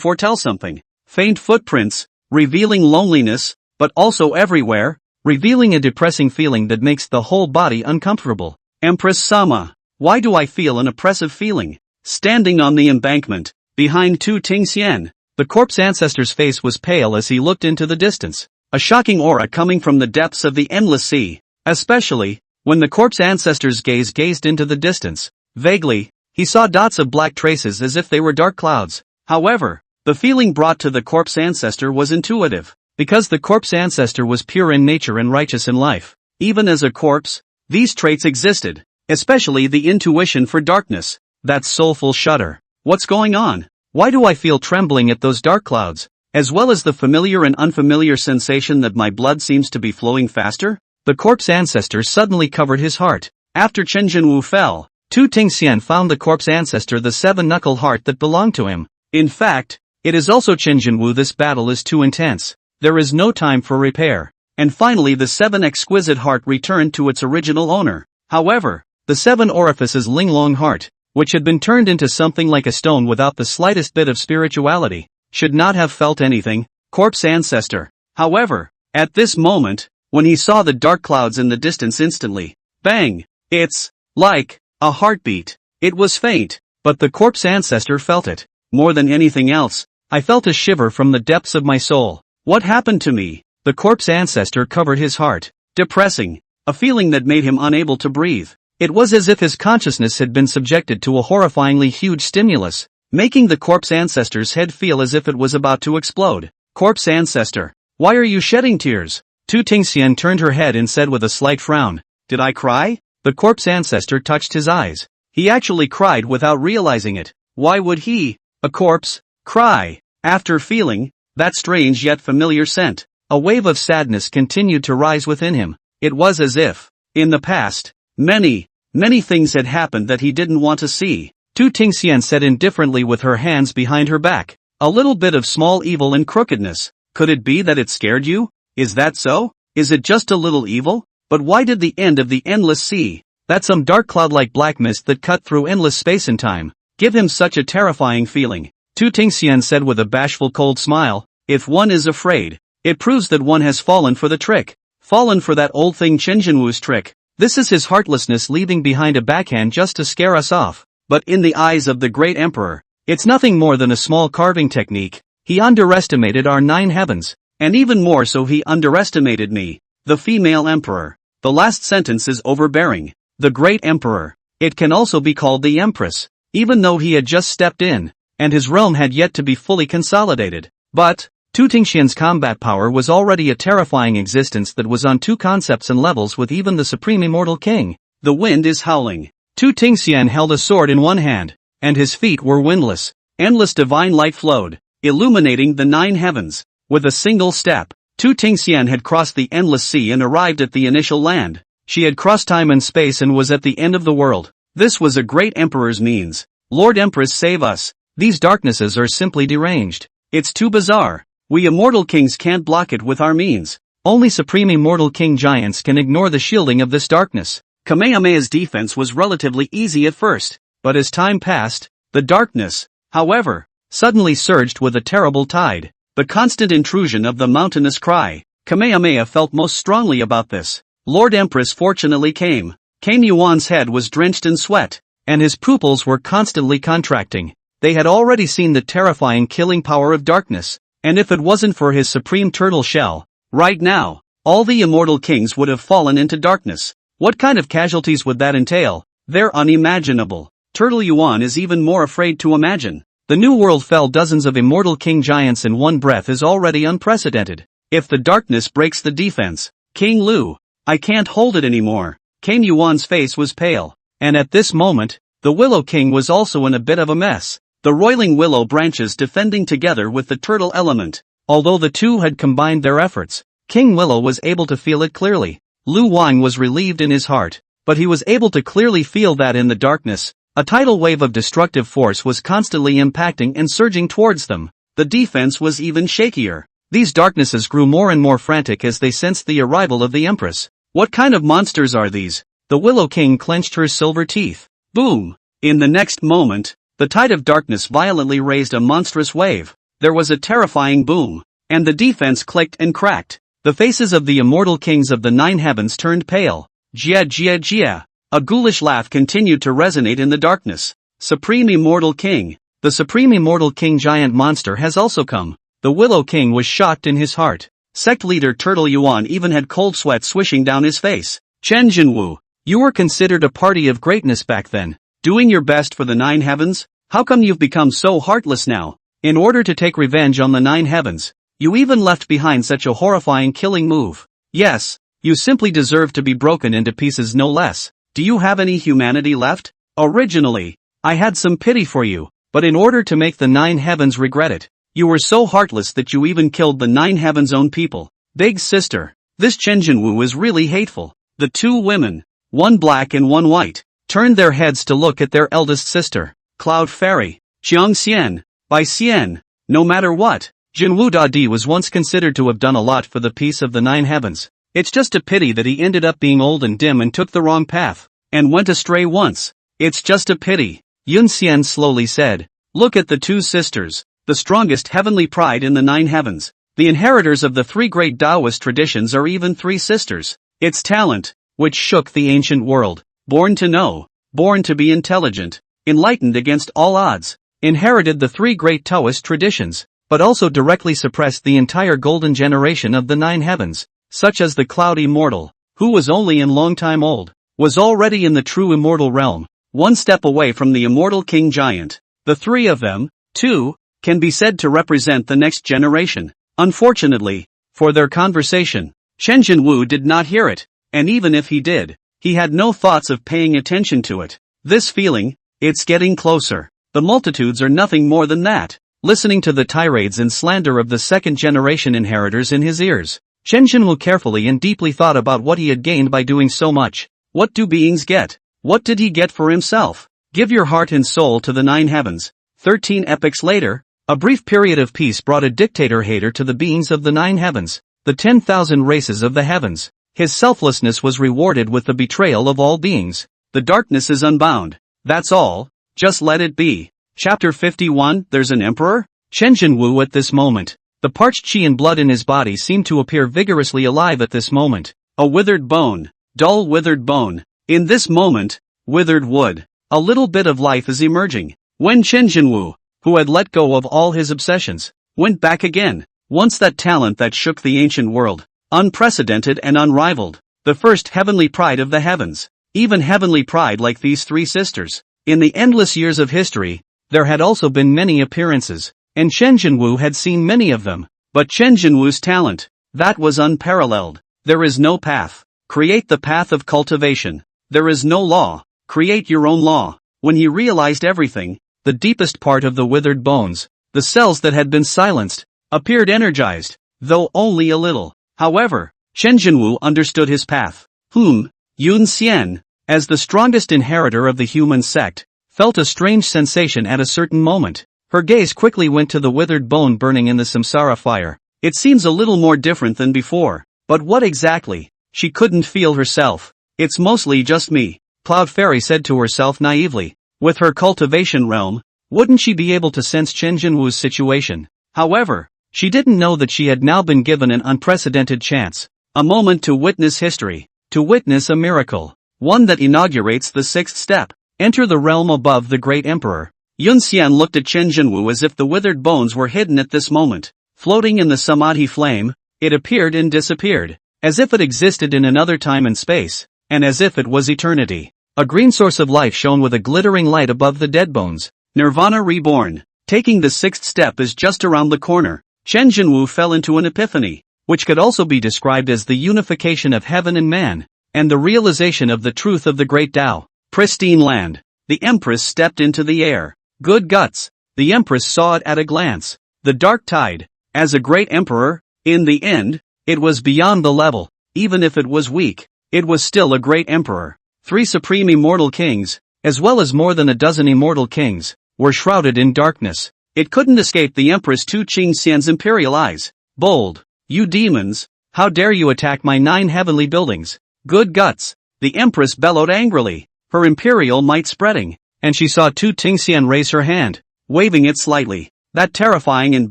foretell something. Faint footprints, revealing loneliness, but also everywhere, revealing a depressing feeling that makes the whole body uncomfortable. Empress Sama. Why do I feel an oppressive feeling? Standing on the embankment, behind Tu Tingxian, the corpse ancestor's face was pale as he looked into the distance. A shocking aura coming from the depths of the endless sea. Especially, when the corpse ancestor's gaze gazed into the distance. Vaguely, he saw dots of black traces as if they were dark clouds. However, the feeling brought to the corpse ancestor was intuitive. Because the corpse ancestor was pure in nature and righteous in life. Even as a corpse, these traits existed. Especially the intuition for darkness. That soulful shudder. What's going on? Why do I feel trembling at those dark clouds? As well as the familiar and unfamiliar sensation that my blood seems to be flowing faster? The corpse ancestor suddenly covered his heart. After Qin Jinwu fell, Tu Tingxian found the corpse ancestor the seven-knuckle heart that belonged to him. In fact, it is also Qin Jinwu. This battle is too intense. There is no time for repair. And finally the seven exquisite heart returned to its original owner. However, the seven orifices Linglong heart, which had been turned into something like a stone without the slightest bit of spirituality, should not have felt anything. Corpse ancestor. However, at this moment, when he saw the dark clouds in the distance instantly, bang! It's like a heartbeat. It was faint, but the corpse ancestor felt it. More than anything else, I felt a shiver from the depths of my soul. What happened to me? The corpse ancestor covered his heart. Depressing. A feeling that made him unable to breathe. It was as if his consciousness had been subjected to a horrifyingly huge stimulus, making the corpse ancestor's head feel as if it was about to explode. Corpse ancestor, why are you shedding tears? Tu Tingxian turned her head and said with a slight frown, did I cry? The corpse ancestor touched his eyes. He actually cried without realizing it. Why would he, a corpse, cry? After feeling that strange yet familiar scent, a wave of sadness continued to rise within him. It was as if, in the past, many things had happened that he didn't want to see. Tu Tingxian said indifferently with her hands behind her back. A little bit of small evil and crookedness. Could it be that it scared you? Is that so? Is it just a little evil? But why did the end of the endless sea, that some dark cloud-like black mist that cut through endless space and time, give him such a terrifying feeling? Tu Tingxian said with a bashful cold smile, if one is afraid, it proves that one has fallen for the trick. Fallen for that old thing Qin Jinwu's trick. This is his heartlessness leaving behind a backhand just to scare us off. But in the eyes of the great emperor, it's nothing more than a small carving technique. He underestimated our 9 heavens. And even more so he underestimated me, the female emperor. The last sentence is overbearing. The great emperor. It can also be called the empress. Even though he had just stepped in, and his realm had yet to be fully consolidated. But, Tu Tingxian's combat power was already a terrifying existence that was on 2 concepts and levels with even the supreme immortal king. The wind is howling. Tu Tingxian held a sword in one hand, and his feet were windless. Endless divine light flowed, illuminating the 9 heavens. With a single step, Tu Tingxian had crossed the endless sea and arrived at the initial land. She had crossed time and space and was at the end of the world. This was a great emperor's means. Lord Empress, save us. These darknesses are simply deranged. It's too bizarre. We immortal kings can't block it with our means. Only supreme immortal king giants can ignore the shielding of this darkness. Kamehameha's defense was relatively easy at first, but as time passed, the darkness, however, suddenly surged with a terrible tide. The constant intrusion of the mountainous cry. Kamehameha felt most strongly about this. Lord Empress fortunately came. Yuan's head was drenched in sweat, and his pupils were constantly contracting. They had already seen the terrifying killing power of darkness, and if it wasn't for his supreme turtle shell, right now, all the immortal kings would have fallen into darkness. What kind of casualties would that entail? They're unimaginable. Turtle Yuan is even more afraid to imagine. The new world fell dozens of immortal king giants in one breath is already unprecedented. If the darkness breaks the defense, King Lu, I can't hold it anymore. King Yuan's face was pale, and at this moment, the Willow King was also in a bit of a mess. The roiling willow branches defending together with the turtle element. Although the two had combined their efforts, King Willow was able to feel it clearly. Lu Wang was relieved in his heart, but he was able to clearly feel that in the darkness, a tidal wave of destructive force was constantly impacting and surging towards them. The defense was even shakier. These darknesses grew more and more frantic as they sensed the arrival of the Empress. What kind of monsters are these? The Willow King clenched her silver teeth. Boom! In the next moment, the tide of darkness violently raised a monstrous wave. There was a terrifying boom, and the defense clicked and cracked. The faces of the immortal kings of the nine heavens turned pale. Jia jia jia. A ghoulish laugh continued to resonate in the darkness. Supreme Immortal King. The Supreme Immortal King giant monster has also come. The Willow King was shocked in his heart. Sect leader Turtle Yuan even had cold sweat swishing down his face. Chen Jinwu, you were considered a party of greatness back then, doing your best for the nine heavens? How come you've become so heartless now? In order to take revenge on the nine heavens, you even left behind such a horrifying killing move. Yes, you simply deserve to be broken into pieces no less. Do you have any humanity left? Originally, I had some pity for you, but in order to make the nine heavens regret it, you were so heartless that you even killed the nine heavens' own people. Big sister, this Chen Jinwu is really hateful. The two women, one black and one white, turned their heads to look at their eldest sister, Cloud Fairy, Xiang Xian. By Xian, no matter what, Jinwu Dadi was once considered to have done a lot for the peace of the nine heavens. It's just a pity that he ended up being old and dim and took the wrong path, and went astray once. It's just a pity, Yun Xian slowly said. Look at the two sisters, the strongest heavenly pride in the nine heavens. The inheritors of the three great Taoist traditions are even three sisters. It's talent, which shook the ancient world. Born to know, born to be intelligent, enlightened against all odds, inherited the three great Taoist traditions, but also directly suppressed the entire golden generation of the nine heavens, such as the Cloud Immortal, who was only in long time old, was already in the true immortal realm, one step away from the immortal king giant. The three of them, too, can be said to represent the next generation. Unfortunately, for their conversation, Chen Jinwu did not hear it, and even if he did, he had no thoughts of paying attention to it. This feeling, it's getting closer. The multitudes are nothing more than that. Listening to the tirades and slander of the second generation inheritors in his ears, Chen Jinwu carefully and deeply thought about what he had gained by doing so much. What do beings get? What did he get for himself? Give your heart and soul to the nine heavens. 13 epochs later, a brief period of peace brought a dictator hater to the beings of the nine heavens, the 10,000 races of the heavens. His selflessness was rewarded with the betrayal of all beings. The darkness is unbound. That's all. Just let it be. Chapter 51, There's an Emperor? Chen Jinwu at this moment. The parched chi and blood in his body seemed to appear vigorously alive at this moment. A withered bone. Dull withered bone. In this moment, withered wood. A little bit of life is emerging. When Chen Jinwu, who had let go of all his obsessions, went back again. Once that talent that shook the ancient world. Unprecedented and unrivaled. The first heavenly pride of the heavens. Even heavenly pride like these three sisters. In the endless years of history, there had also been many appearances, and Chen Jinwu had seen many of them. But Chen Jinwu's talent, that was unparalleled. There is no path. Create the path of cultivation. There is no law. Create your own law. When he realized everything, the deepest part of the withered bones, the cells that had been silenced, appeared energized, though only a little. However, Chen Jinwu understood his path. Yun Xian, as the strongest inheritor of the human sect, felt a strange sensation at a certain moment. Her gaze quickly went to the withered bone burning in the samsara fire. It seems a little more different than before. But what exactly? She couldn't feel herself. It's mostly just me, Cloud Fairy said to herself naively. With her cultivation realm, wouldn't she be able to sense Chen Jinwu's situation? However, she didn't know that she had now been given an unprecedented chance. A moment to witness history. To witness a miracle. One that inaugurates the sixth step. Enter the realm above the great emperor. Yun Xian looked at Chen Jinwu as if the withered bones were hidden at this moment. Floating in the samadhi flame, it appeared and disappeared, as if it existed in another time and space, and as if it was eternity. A green source of life shone with a glittering light above the dead bones. Nirvana Reborn. Taking the sixth step is just around the corner. Chen Jinwu fell into an epiphany, which could also be described as the unification of heaven and man, and the realization of the truth of the great Tao. Pristine land. The Empress stepped into the air. Good guts. The Empress saw it at a glance. The dark tide. As a great emperor, in the end, it was beyond the level. Even if it was weak, it was still a great emperor. 3 supreme immortal kings, as well as more than a dozen immortal kings, were shrouded in darkness. It couldn't escape the Empress Tu Qingxian's imperial eyes. Bold. You demons, how dare you attack my 9 heavenly buildings? Good guts. The Empress bellowed angrily, her imperial might spreading, and she saw Tu Qingxian raise her hand, waving it slightly. That terrifying and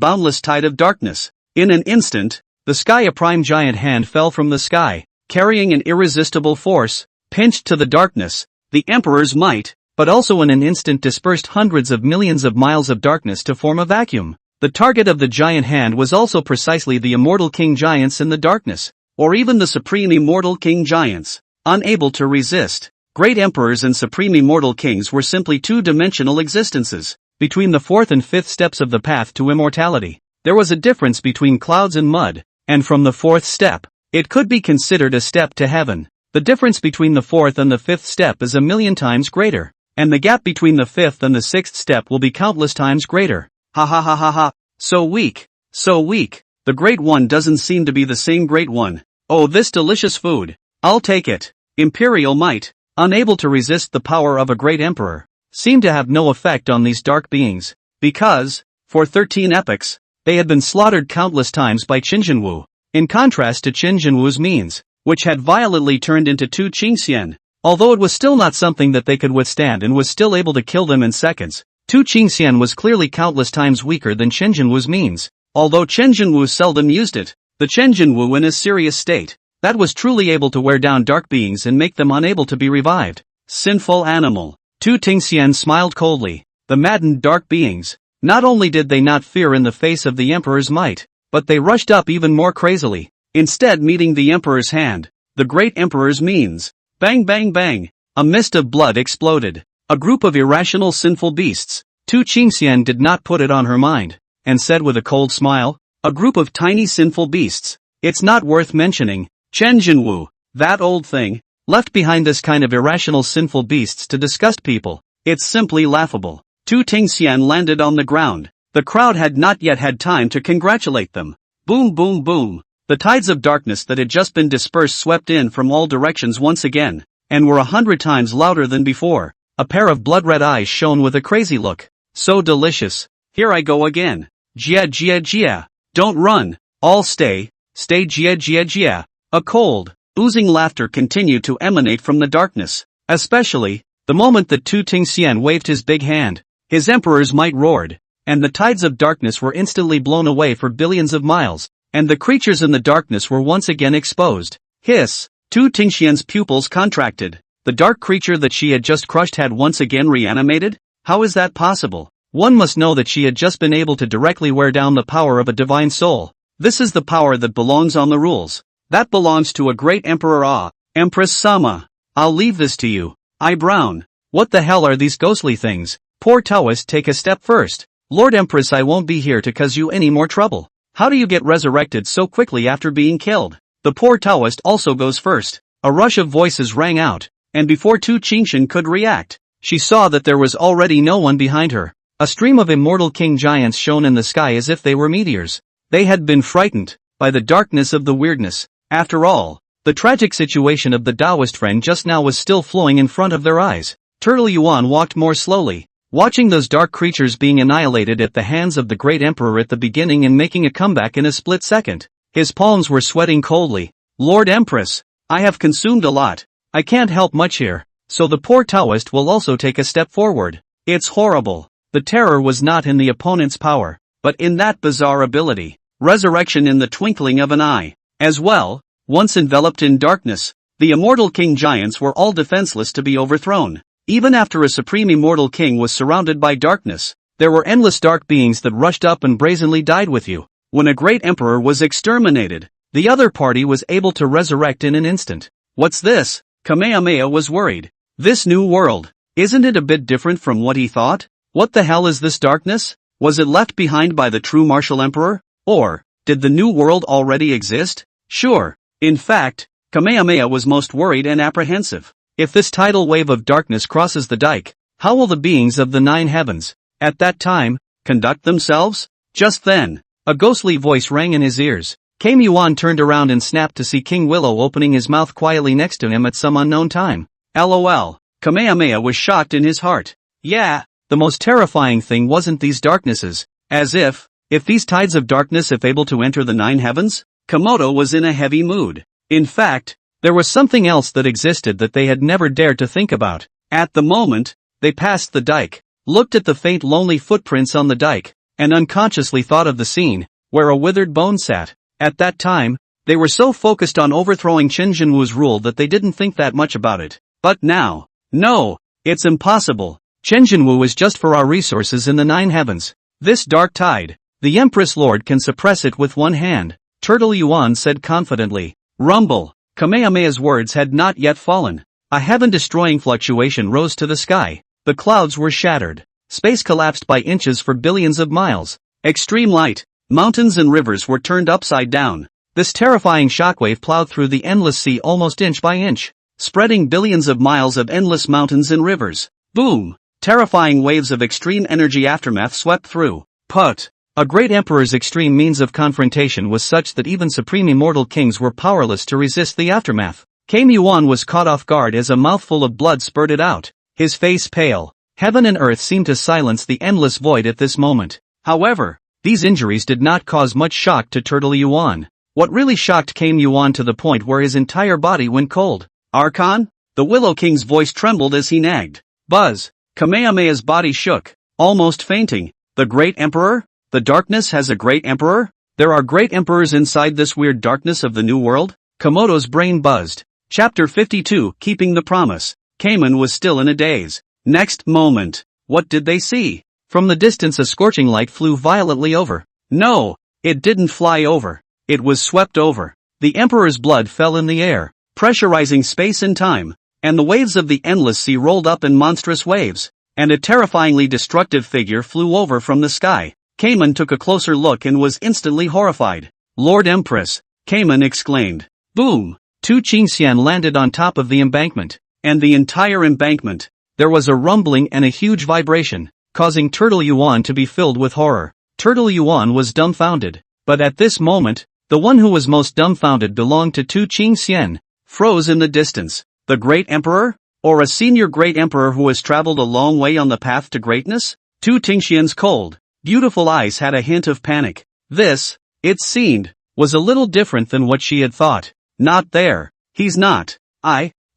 boundless tide of darkness. In an instant, the sky a prime giant hand fell from the sky, carrying an irresistible force, pinched to the darkness, the Emperor's might, but also in an instant dispersed hundreds of millions of miles of darkness to form a vacuum. The target of the giant hand was also precisely the immortal king giants in the darkness, or even the supreme immortal king giants, unable to resist. Great emperors and supreme immortal kings were simply two-dimensional existences. Between the 4th and 5th steps of the path to immortality, there was a difference between clouds and mud, and from the 4th step, it could be considered a step to heaven. The difference between the 4th and the 5th step is 1,000,000 times greater, and the gap between the 5th and the 6th step will be countless times greater. Ha ha ha ha ha. So weak. So weak. The Great One doesn't seem to be the same Great One. Oh, this delicious food. I'll take it. Imperial might, unable to resist the power of a great emperor, seemed to have no effect on these dark beings, because, for 13 epochs, they had been slaughtered countless times by Qin Jinwu, in contrast to Qin Jinwu's means, which had violently turned into Tu Qingxian. Although it was still not something that they could withstand and was still able to kill them in seconds, Tu Qingxian was clearly countless times weaker than Qin Jinwu's means. Although Qin Jinwu seldom used it, the Qin Jinwu in a serious state, that was truly able to wear down dark beings and make them unable to be revived. Sinful animal. Tu Qingxian smiled coldly. The maddened dark beings, not only did they not fear in the face of the Emperor's might, but they rushed up even more crazily, instead meeting the Emperor's hand, the great Emperor's means. Bang bang bang. A mist of blood exploded. A group of irrational sinful beasts. Tu Qingxian did not put it on her mind, and said with a cold smile, a group of tiny sinful beasts. It's not worth mentioning. Chen Jinwu, that old thing, left behind this kind of irrational sinful beasts to disgust people. It's simply laughable. Tu Qingxian landed on the ground. The crowd had not yet had time to congratulate them. Boom boom boom. The tides of darkness that had just been dispersed swept in from all directions once again, and were 100 times louder than before. A pair of blood-red eyes shone with a crazy look. So delicious. Here I go again. Jia jia jia. Don't run. All stay. Stay jia jia jia. A cold, oozing laughter continued to emanate from the darkness, especially, the moment that Tu Qingxian waved his big hand. His emperor's might roared, and the tides of darkness were instantly blown away for billions of miles, and the creatures in the darkness were once again exposed. Hiss! Tu Qingxian's pupils contracted. The dark creature that she had just crushed had once again reanimated? How is that possible? One must know that she had just been able to directly wear down the power of a divine soul. This is the power that belongs on the rules. That belongs to a great emperor. Empress Sama. I'll leave this to you. Brown. What the hell are these ghostly things? Poor Taoist, take a step first. Lord Empress, I won't be here to cause you any more trouble. How do you get resurrected so quickly after being killed? The poor Taoist also goes first. A rush of voices rang out, and before Tu Qingxian could react, she saw that there was already no one behind her. A stream of immortal king giants shone in the sky as if they were meteors. They had been frightened by the darkness of the weirdness. After all, the tragic situation of the Taoist friend just now was still flowing in front of their eyes. Turtle Yuan walked more slowly, watching those dark creatures being annihilated at the hands of the great emperor at the beginning and making a comeback in a split second. His palms were sweating coldly. Lord Empress, I have consumed a lot. I can't help much here. So the poor Taoist will also take a step forward. It's horrible. The terror was not in the opponent's power, but in that bizarre ability. Resurrection in the twinkling of an eye. As well, once enveloped in darkness, the immortal king giants were all defenseless to be overthrown. Even after a supreme immortal king was surrounded by darkness, there were endless dark beings that rushed up and brazenly died with you. When a great emperor was exterminated, the other party was able to resurrect in an instant. What's this? Kamehameha was worried. This new world, isn't it a bit different from what he thought? What the hell is this darkness? Was it left behind by the true martial emperor? Or, did the new world already exist? Sure. In fact, Kamehameha was most worried and apprehensive. If this tidal wave of darkness crosses the dike, how will the beings of the 9 heavens, at that time, conduct themselves? Just then, a ghostly voice rang in his ears. Kame Yuan turned around and snapped to see King Willow opening his mouth quietly next to him at some unknown time. LOL. Kamehameha was shocked in his heart. Yeah, the most terrifying thing wasn't these darknesses, as if these tides of darkness if able to enter the 9 heavens? Komodo was in a heavy mood. In fact, there was something else that existed that they had never dared to think about. At the moment, they passed the dike, looked at the faint lonely footprints on the dike, and unconsciously thought of the scene, where a withered bone sat. At that time, they were so focused on overthrowing Chen Jinwu's rule that they didn't think that much about it. But now, no, it's impossible. Chen Jinwu is just for our resources in the 9 heavens. This dark tide, the Empress Lord can suppress it with one hand, Turtle Yuan said confidently. Rumble. Kamehameha's words had not yet fallen. A heaven-destroying fluctuation rose to the sky. The clouds were shattered. Space collapsed by inches for billions of miles. Extreme light. Mountains and rivers were turned upside down. This terrifying shockwave plowed through the endless sea almost inch by inch, spreading billions of miles of endless mountains and rivers. Boom! Terrifying waves of extreme energy aftermath swept through. Put. A great emperor's extreme means of confrontation was such that even supreme immortal kings were powerless to resist the aftermath. Kame Yuan was caught off guard as a mouthful of blood spurted out, his face pale. Heaven and earth seemed to silence the endless void at this moment. However, these injuries did not cause much shock to Turtle Yuan. What really shocked Kame Yuan to the point where his entire body went cold. Archon? The Willow King's voice trembled as he nagged. Buzz. Kamehameha's body shook, almost fainting. The great emperor? The darkness has a great emperor? There are great emperors inside this weird darkness of the new world? Komodo's brain buzzed. Chapter 52, Keeping the Promise. Cayman was still in a daze. Next moment, what did they see? From the distance a scorching light flew violently over. No, it didn't fly over. It was swept over. The emperor's blood fell in the air, pressurizing space and time, and the waves of the endless sea rolled up in monstrous waves, and a terrifyingly destructive figure flew over from the sky. Cayman took a closer look and was instantly horrified. Lord Empress, Cayman exclaimed. Boom! 2 Qingxian landed on top of the embankment, and the entire embankment. There was a rumbling and a huge vibration, causing Turtle Yuan to be filled with horror. Turtle Yuan was dumbfounded, but at this moment, the one who was most dumbfounded belonged to 2 Qingxian, froze in the distance. The great emperor? Or a senior great emperor who has traveled a long way on the path to greatness? 2 Qingxian's cold, beautiful eyes had a hint of panic. This, it seemed, was a little different than what she had thought. Not there. He's not.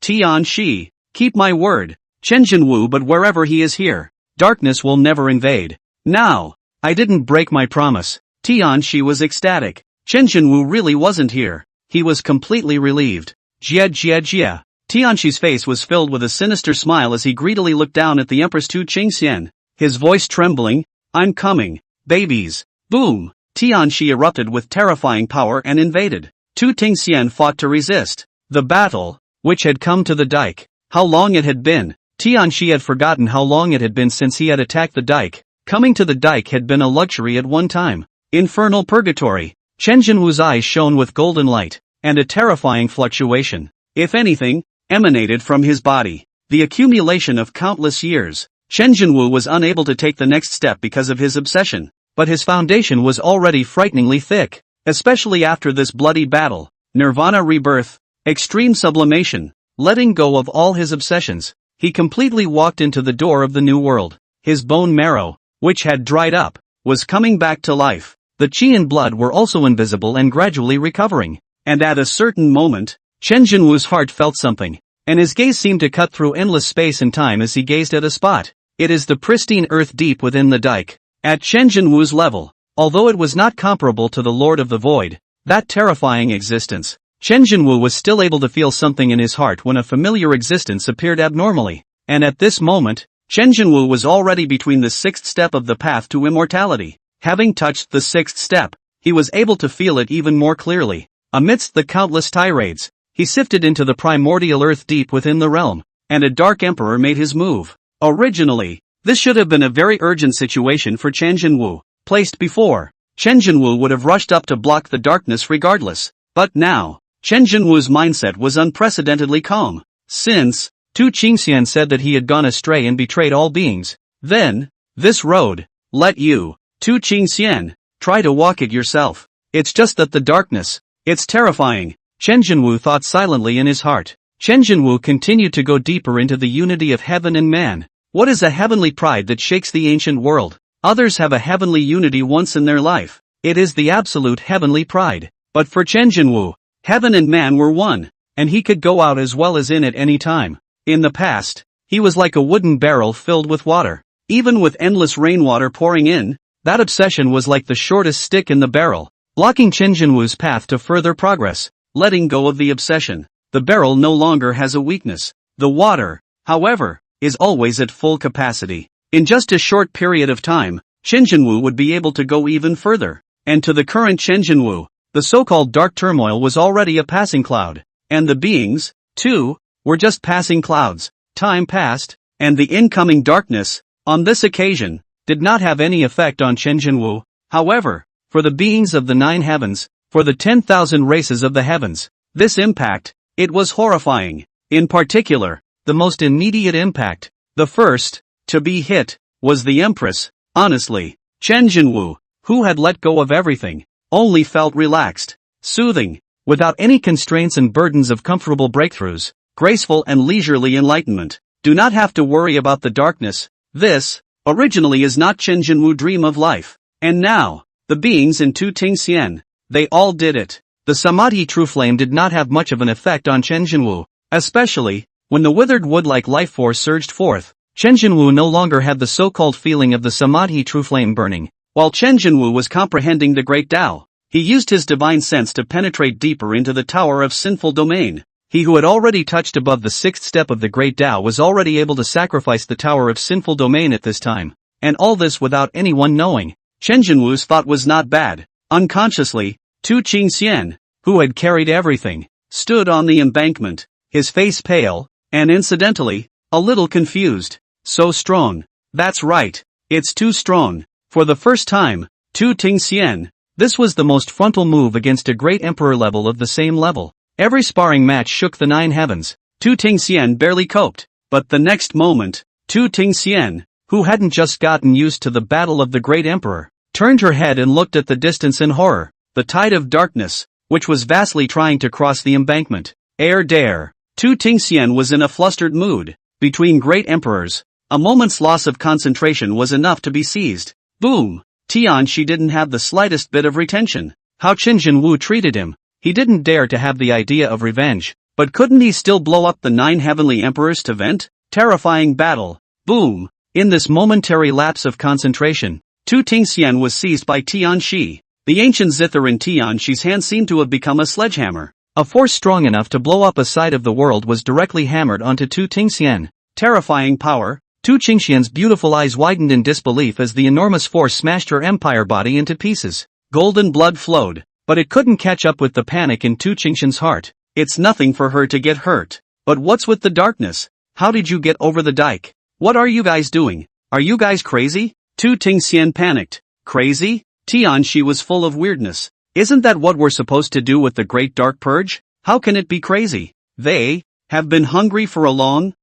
Tian Shi. Keep my word. Chen Jinwu, but wherever he is here, darkness will never invade. Now. I didn't break my promise. Tian Shi was ecstatic. Chen Jinwu really wasn't here. He was completely relieved. Jia. Tian Shi's face was filled with a sinister smile as he greedily looked down at the Empress 2 Qingxian, his voice trembling. I'm coming, babies. Boom! Tian Shi erupted with terrifying power and invaded. 2 Qingxian fought to resist the battle, which had come to the dike. How long it had been. Tian Shi had forgotten how long it had been since he had attacked the dike. Coming to the dike had been a luxury at one time. Infernal purgatory. Chen Jinwu's eyes shone with golden light, and a terrifying fluctuation, if anything, emanated from his body. The accumulation of countless years. Chen Jinwu was unable to take the next step because of his obsession, but his foundation was already frighteningly thick, especially after this bloody battle. Nirvana rebirth, extreme sublimation, letting go of all his obsessions. He completely walked into the door of the new world. His bone marrow, which had dried up, was coming back to life. The qi and blood were also invisible and gradually recovering. And at a certain moment, Chen Jinwu's heart felt something, and his gaze seemed to cut through endless space and time as he gazed at a spot. It is the pristine earth deep within the dike. At Chen Jinwu's level, although it was not comparable to the Lord of the Void, that terrifying existence, Chen Jinwu was still able to feel something in his heart when a familiar existence appeared abnormally. And at this moment, Chen Jinwu was already between the sixth step of the path to immortality. Having touched the sixth step, he was able to feel it even more clearly. Amidst the countless tirades, he sifted into the primordial earth deep within the realm, and a Dark Emperor made his move. Originally, this should have been a very urgent situation for Chen Jinwu. Placed before, Chen Jinwu would have rushed up to block the darkness regardless. But now, Chen Jinwu's mindset was unprecedentedly calm. Since Tu Qingxian said that he had gone astray and betrayed all beings, then, this road, let you, Tu Qingxian, try to walk it yourself. It's just that the darkness, it's terrifying, Chen Jinwu thought silently in his heart. Chen Jinwu continued to go deeper into the unity of heaven and man. What is a heavenly pride that shakes the ancient world? Others have a heavenly unity once in their life. It is the absolute heavenly pride. But for Chen Jinwu, heaven and man were one, and he could go out as well as in at any time. In the past, he was like a wooden barrel filled with water. Even with endless rainwater pouring in, that obsession was like the shortest stick in the barrel, blocking Chen Jinwu's path to further progress. Letting go of the obsession, the barrel no longer has a weakness. The water, however, is always at full capacity. In just a short period of time, Chen Jinwu would be able to go even further. And to the current Chen Jinwu, the so-called dark turmoil was already a passing cloud. And the beings, too, were just passing clouds. Time passed, and the incoming darkness, on this occasion, did not have any effect on Chen Jinwu. However, for the beings of the 9 heavens, for the 10,000 races of the heavens, this impact, it was horrifying. In particular, the most immediate impact, the first, to be hit, was the Empress. Honestly, Chen Jinwu, who had let go of everything, only felt relaxed, soothing, without any constraints and burdens of comfortable breakthroughs, graceful and leisurely enlightenment. Do not have to worry about the darkness. This, originally is not Chen Jinwu's dream of life. And now, the beings in Tu Tingxian, they all did it. The Samadhi True Flame did not have much of an effect on Chen Jinwu, especially, when the withered wood-like life force surged forth. Chen Jinwu no longer had the so-called feeling of the Samadhi True Flame burning. While Chen Jinwu was comprehending the Great Tao, he used his divine sense to penetrate deeper into the tower of sinful domain. He who had already touched above the sixth step of the Great Tao was already able to sacrifice the tower of sinful domain at this time. And all this without anyone knowing. Chen Jinwu's thought was not bad. Unconsciously, Tu Qingxian, who had carried everything, stood on the embankment, his face pale, and incidentally, a little confused. So strong. That's right. It's too strong. For the first time, Tu Tingxian, this was the most frontal move against a great emperor level of the same level. Every sparring match shook the 9 heavens. Tu Tingxian barely coped. But the next moment, Tu Tingxian, who hadn't just gotten used to the battle of the great emperor, turned her head and looked at the distance in horror. The tide of darkness, which was vastly trying to cross the embankment. Dare. Tu Tingxian was in a flustered mood. Between great emperors, a moment's loss of concentration was enough to be seized. Boom! She didn't have the slightest bit of retention. How Chen Jinwu treated him. He didn't dare to have the idea of revenge. But couldn't he still blow up the 9 heavenly emperors to vent? Terrifying battle. Boom! In this momentary lapse of concentration, Tu Tingxian was seized by Tianxi. The ancient zither in Tianxi's hand seemed to have become a sledgehammer. A force strong enough to blow up a side of the world was directly hammered onto Tu Tingxian. Terrifying power. Tu Tingxian's beautiful eyes widened in disbelief as the enormous force smashed her empire body into pieces. Golden blood flowed, but it couldn't catch up with the panic in Tu Tingxian's heart. It's nothing for her to get hurt. But what's with the darkness? How did you get over the dike? What are you guys doing? Are you guys crazy? Tu Tingxian panicked. Crazy? Tianxi was full of weirdness. Isn't that what we're supposed to do with the Great Dark Purge? How can it be crazy? They have been hungry for a long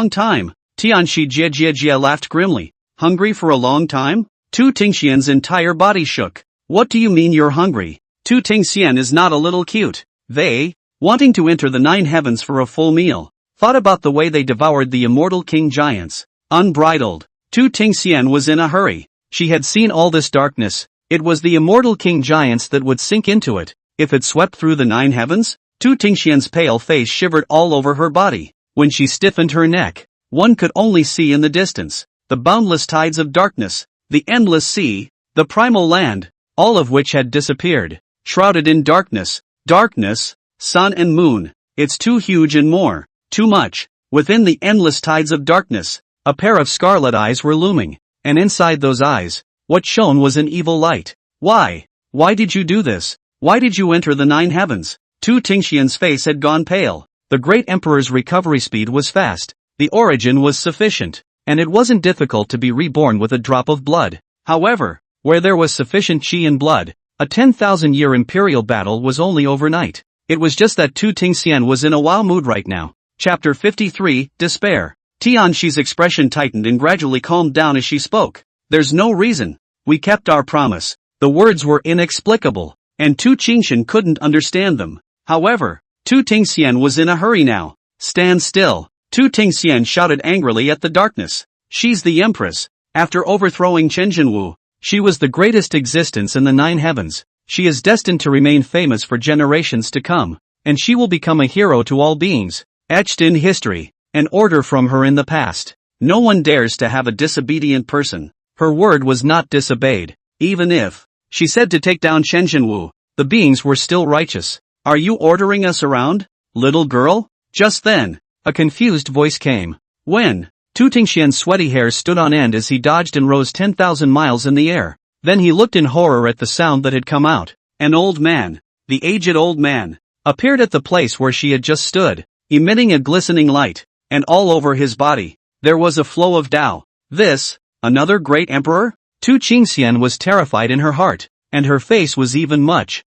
time. Tianxi Jia laughed grimly. Hungry for a long time? Tu Tingxian's entire body shook. What do you mean you're hungry? Tu Tingxian is not a little cute. They, wanting to enter the 9 heavens for a full meal, thought about the way they devoured the immortal king giants. Unbridled. Tu Tingxian was in a hurry. She had seen all this darkness. It was the immortal king giants that would sink into it. If it swept through the 9 heavens, Tu Tingxian's pale face shivered all over her body. When she stiffened her neck, one could only see in the distance the boundless tides of darkness, the endless sea, the primal land, all of which had disappeared, shrouded in darkness, sun and moon. It's too huge and more, too much. Within the endless tides of darkness, a pair of scarlet eyes were looming, and inside those eyes, what shone was an evil light. Why? Why did you do this? Why did you enter the 9 heavens? Tu Tingxian's face had gone pale. The great emperor's recovery speed was fast, the origin was sufficient, and it wasn't difficult to be reborn with a drop of blood. However, where there was sufficient qi and blood, a 10,000-year imperial battle was only overnight. It was just that Tu Tingxian was in a wow mood right now. Chapter 53, Despair. Tianxi's expression tightened and gradually calmed down as she spoke. There's no reason. We kept our promise. The words were inexplicable, and Tu Tingxian couldn't understand them. However, Tu Tingxian was in a hurry now. Stand still. Tu Tingxian shouted angrily at the darkness. She's the Empress. After overthrowing Chen Jinwu, she was the greatest existence in the 9 heavens. She is destined to remain famous for generations to come, and she will become a hero to all beings. Etched in history, an order from her in the past. No one dares to have a disobedient person. Her word was not disobeyed. Even if she said to take down Chen Jinwu, the beings were still righteous. Are you ordering us around, little girl? Just then, a confused voice came. When? Tu Tingxian's sweaty hair stood on end as he dodged and rose 10,000 miles in the air. Then he looked in horror at the sound that had come out. An old man, the aged old man, appeared at the place where she had just stood, emitting a glistening light, and all over his body, there was a flow of Tao. This, another great emperor? Tu Tingxian was terrified in her heart, and her face was even much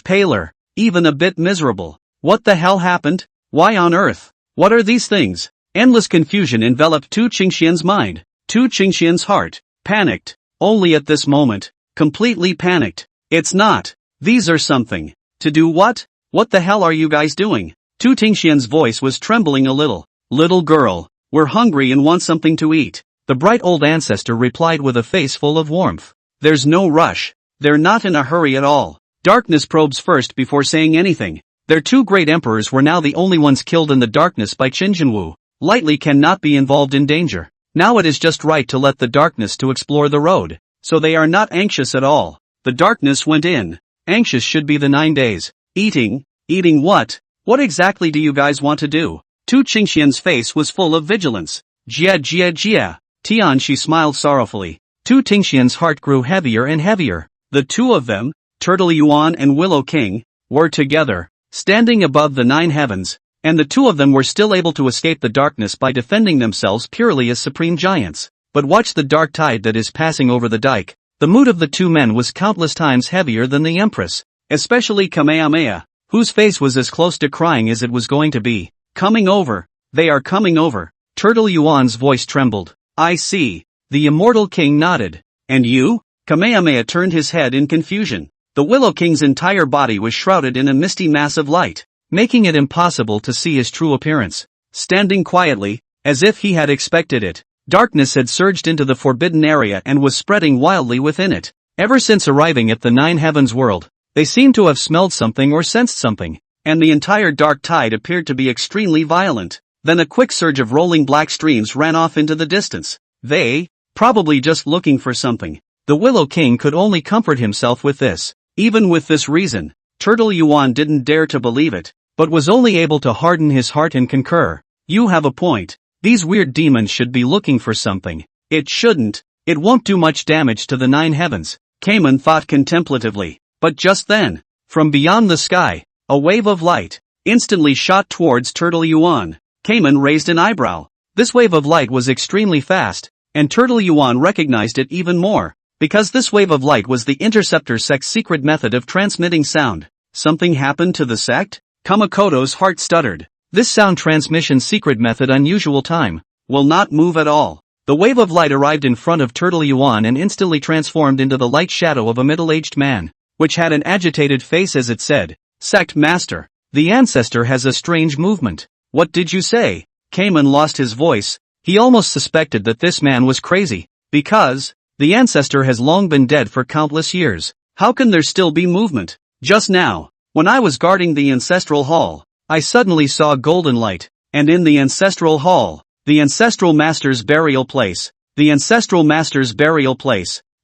paler, even a bit miserable. What the hell happened? Why on earth? What are these things? Endless confusion enveloped Tu Tingxian's mind. Tu Tingxian's heart panicked. Only at this moment, completely panicked. It's not. These are something. To do what? What the hell are you guys doing? Tu Tingxian's voice was trembling a little. Little girl, we're hungry and want something to eat. The bright old ancestor replied with a face full of warmth. There's no rush. They're not in a hurry at all. Darkness probes first before saying anything. Their 2 great emperors were now the only ones killed in the darkness by Chen Jinwu. Lightly cannot be involved in danger. Now it is just right to let the darkness to explore the road. So they are not anxious at all. The darkness went in. Anxious should be the 9 days. Eating what? What exactly do you guys want to do? Tu Tingxian's face was full of vigilance. Jia. Tianxi smiled sorrowfully. Tu Tingxian's heart grew heavier and heavier. The 2 of them, Turtle Yuan and Willow King, were together, standing above the 9 heavens, and the 2 of them were still able to escape the darkness by defending themselves purely as supreme giants. But watch the dark tide that is passing over the dike. The mood of the 2 men was countless times heavier than the Empress, especially Kamehameha, whose face was as close to crying as it was going to be. Coming over. They are coming over. Turtle Yuan's voice trembled. I see. The Immortal King nodded. And you? Kamehameha turned his head in confusion. The Willow King's entire body was shrouded in a misty mass of light, making it impossible to see his true appearance. Standing quietly, as if he had expected it, darkness had surged into the forbidden area and was spreading wildly within it. Ever since arriving at the 9 heavens world, they seemed to have smelled something or sensed something, and the entire dark tide appeared to be extremely violent. Then a quick surge of rolling black streams ran off into the distance. They, probably just looking for something. The Willow King could only comfort himself with this. Even with this reason, Turtle Yuan didn't dare to believe it, but was only able to harden his heart and concur. You have a point. These weird demons should be looking for something. It shouldn't. It won't do much damage to the 9 heavens, Cayman thought contemplatively. But just then, from beyond the sky, a wave of light instantly shot towards Turtle Yuan. Cayman raised an eyebrow. This wave of light was extremely fast, and Turtle Yuan recognized it even more, because this wave of light was the Interceptor sect's secret method of transmitting sound. Something happened to the sect? Kamakoto's heart stuttered. This sound transmission secret method unusual time will not move at all. The wave of light arrived in front of Turtle Yuan and instantly transformed into the light shadow of a middle-aged man, which had an agitated face as it said, Sect Master, the Ancestor has a strange movement. What did you say? Cayman lost his voice. He almost suspected that this man was crazy, because the Ancestor has long been dead for countless years. How can there still be movement? Just now, when I was guarding the Ancestral Hall, I suddenly saw golden light, and in the Ancestral Hall, the Ancestral Master's burial place,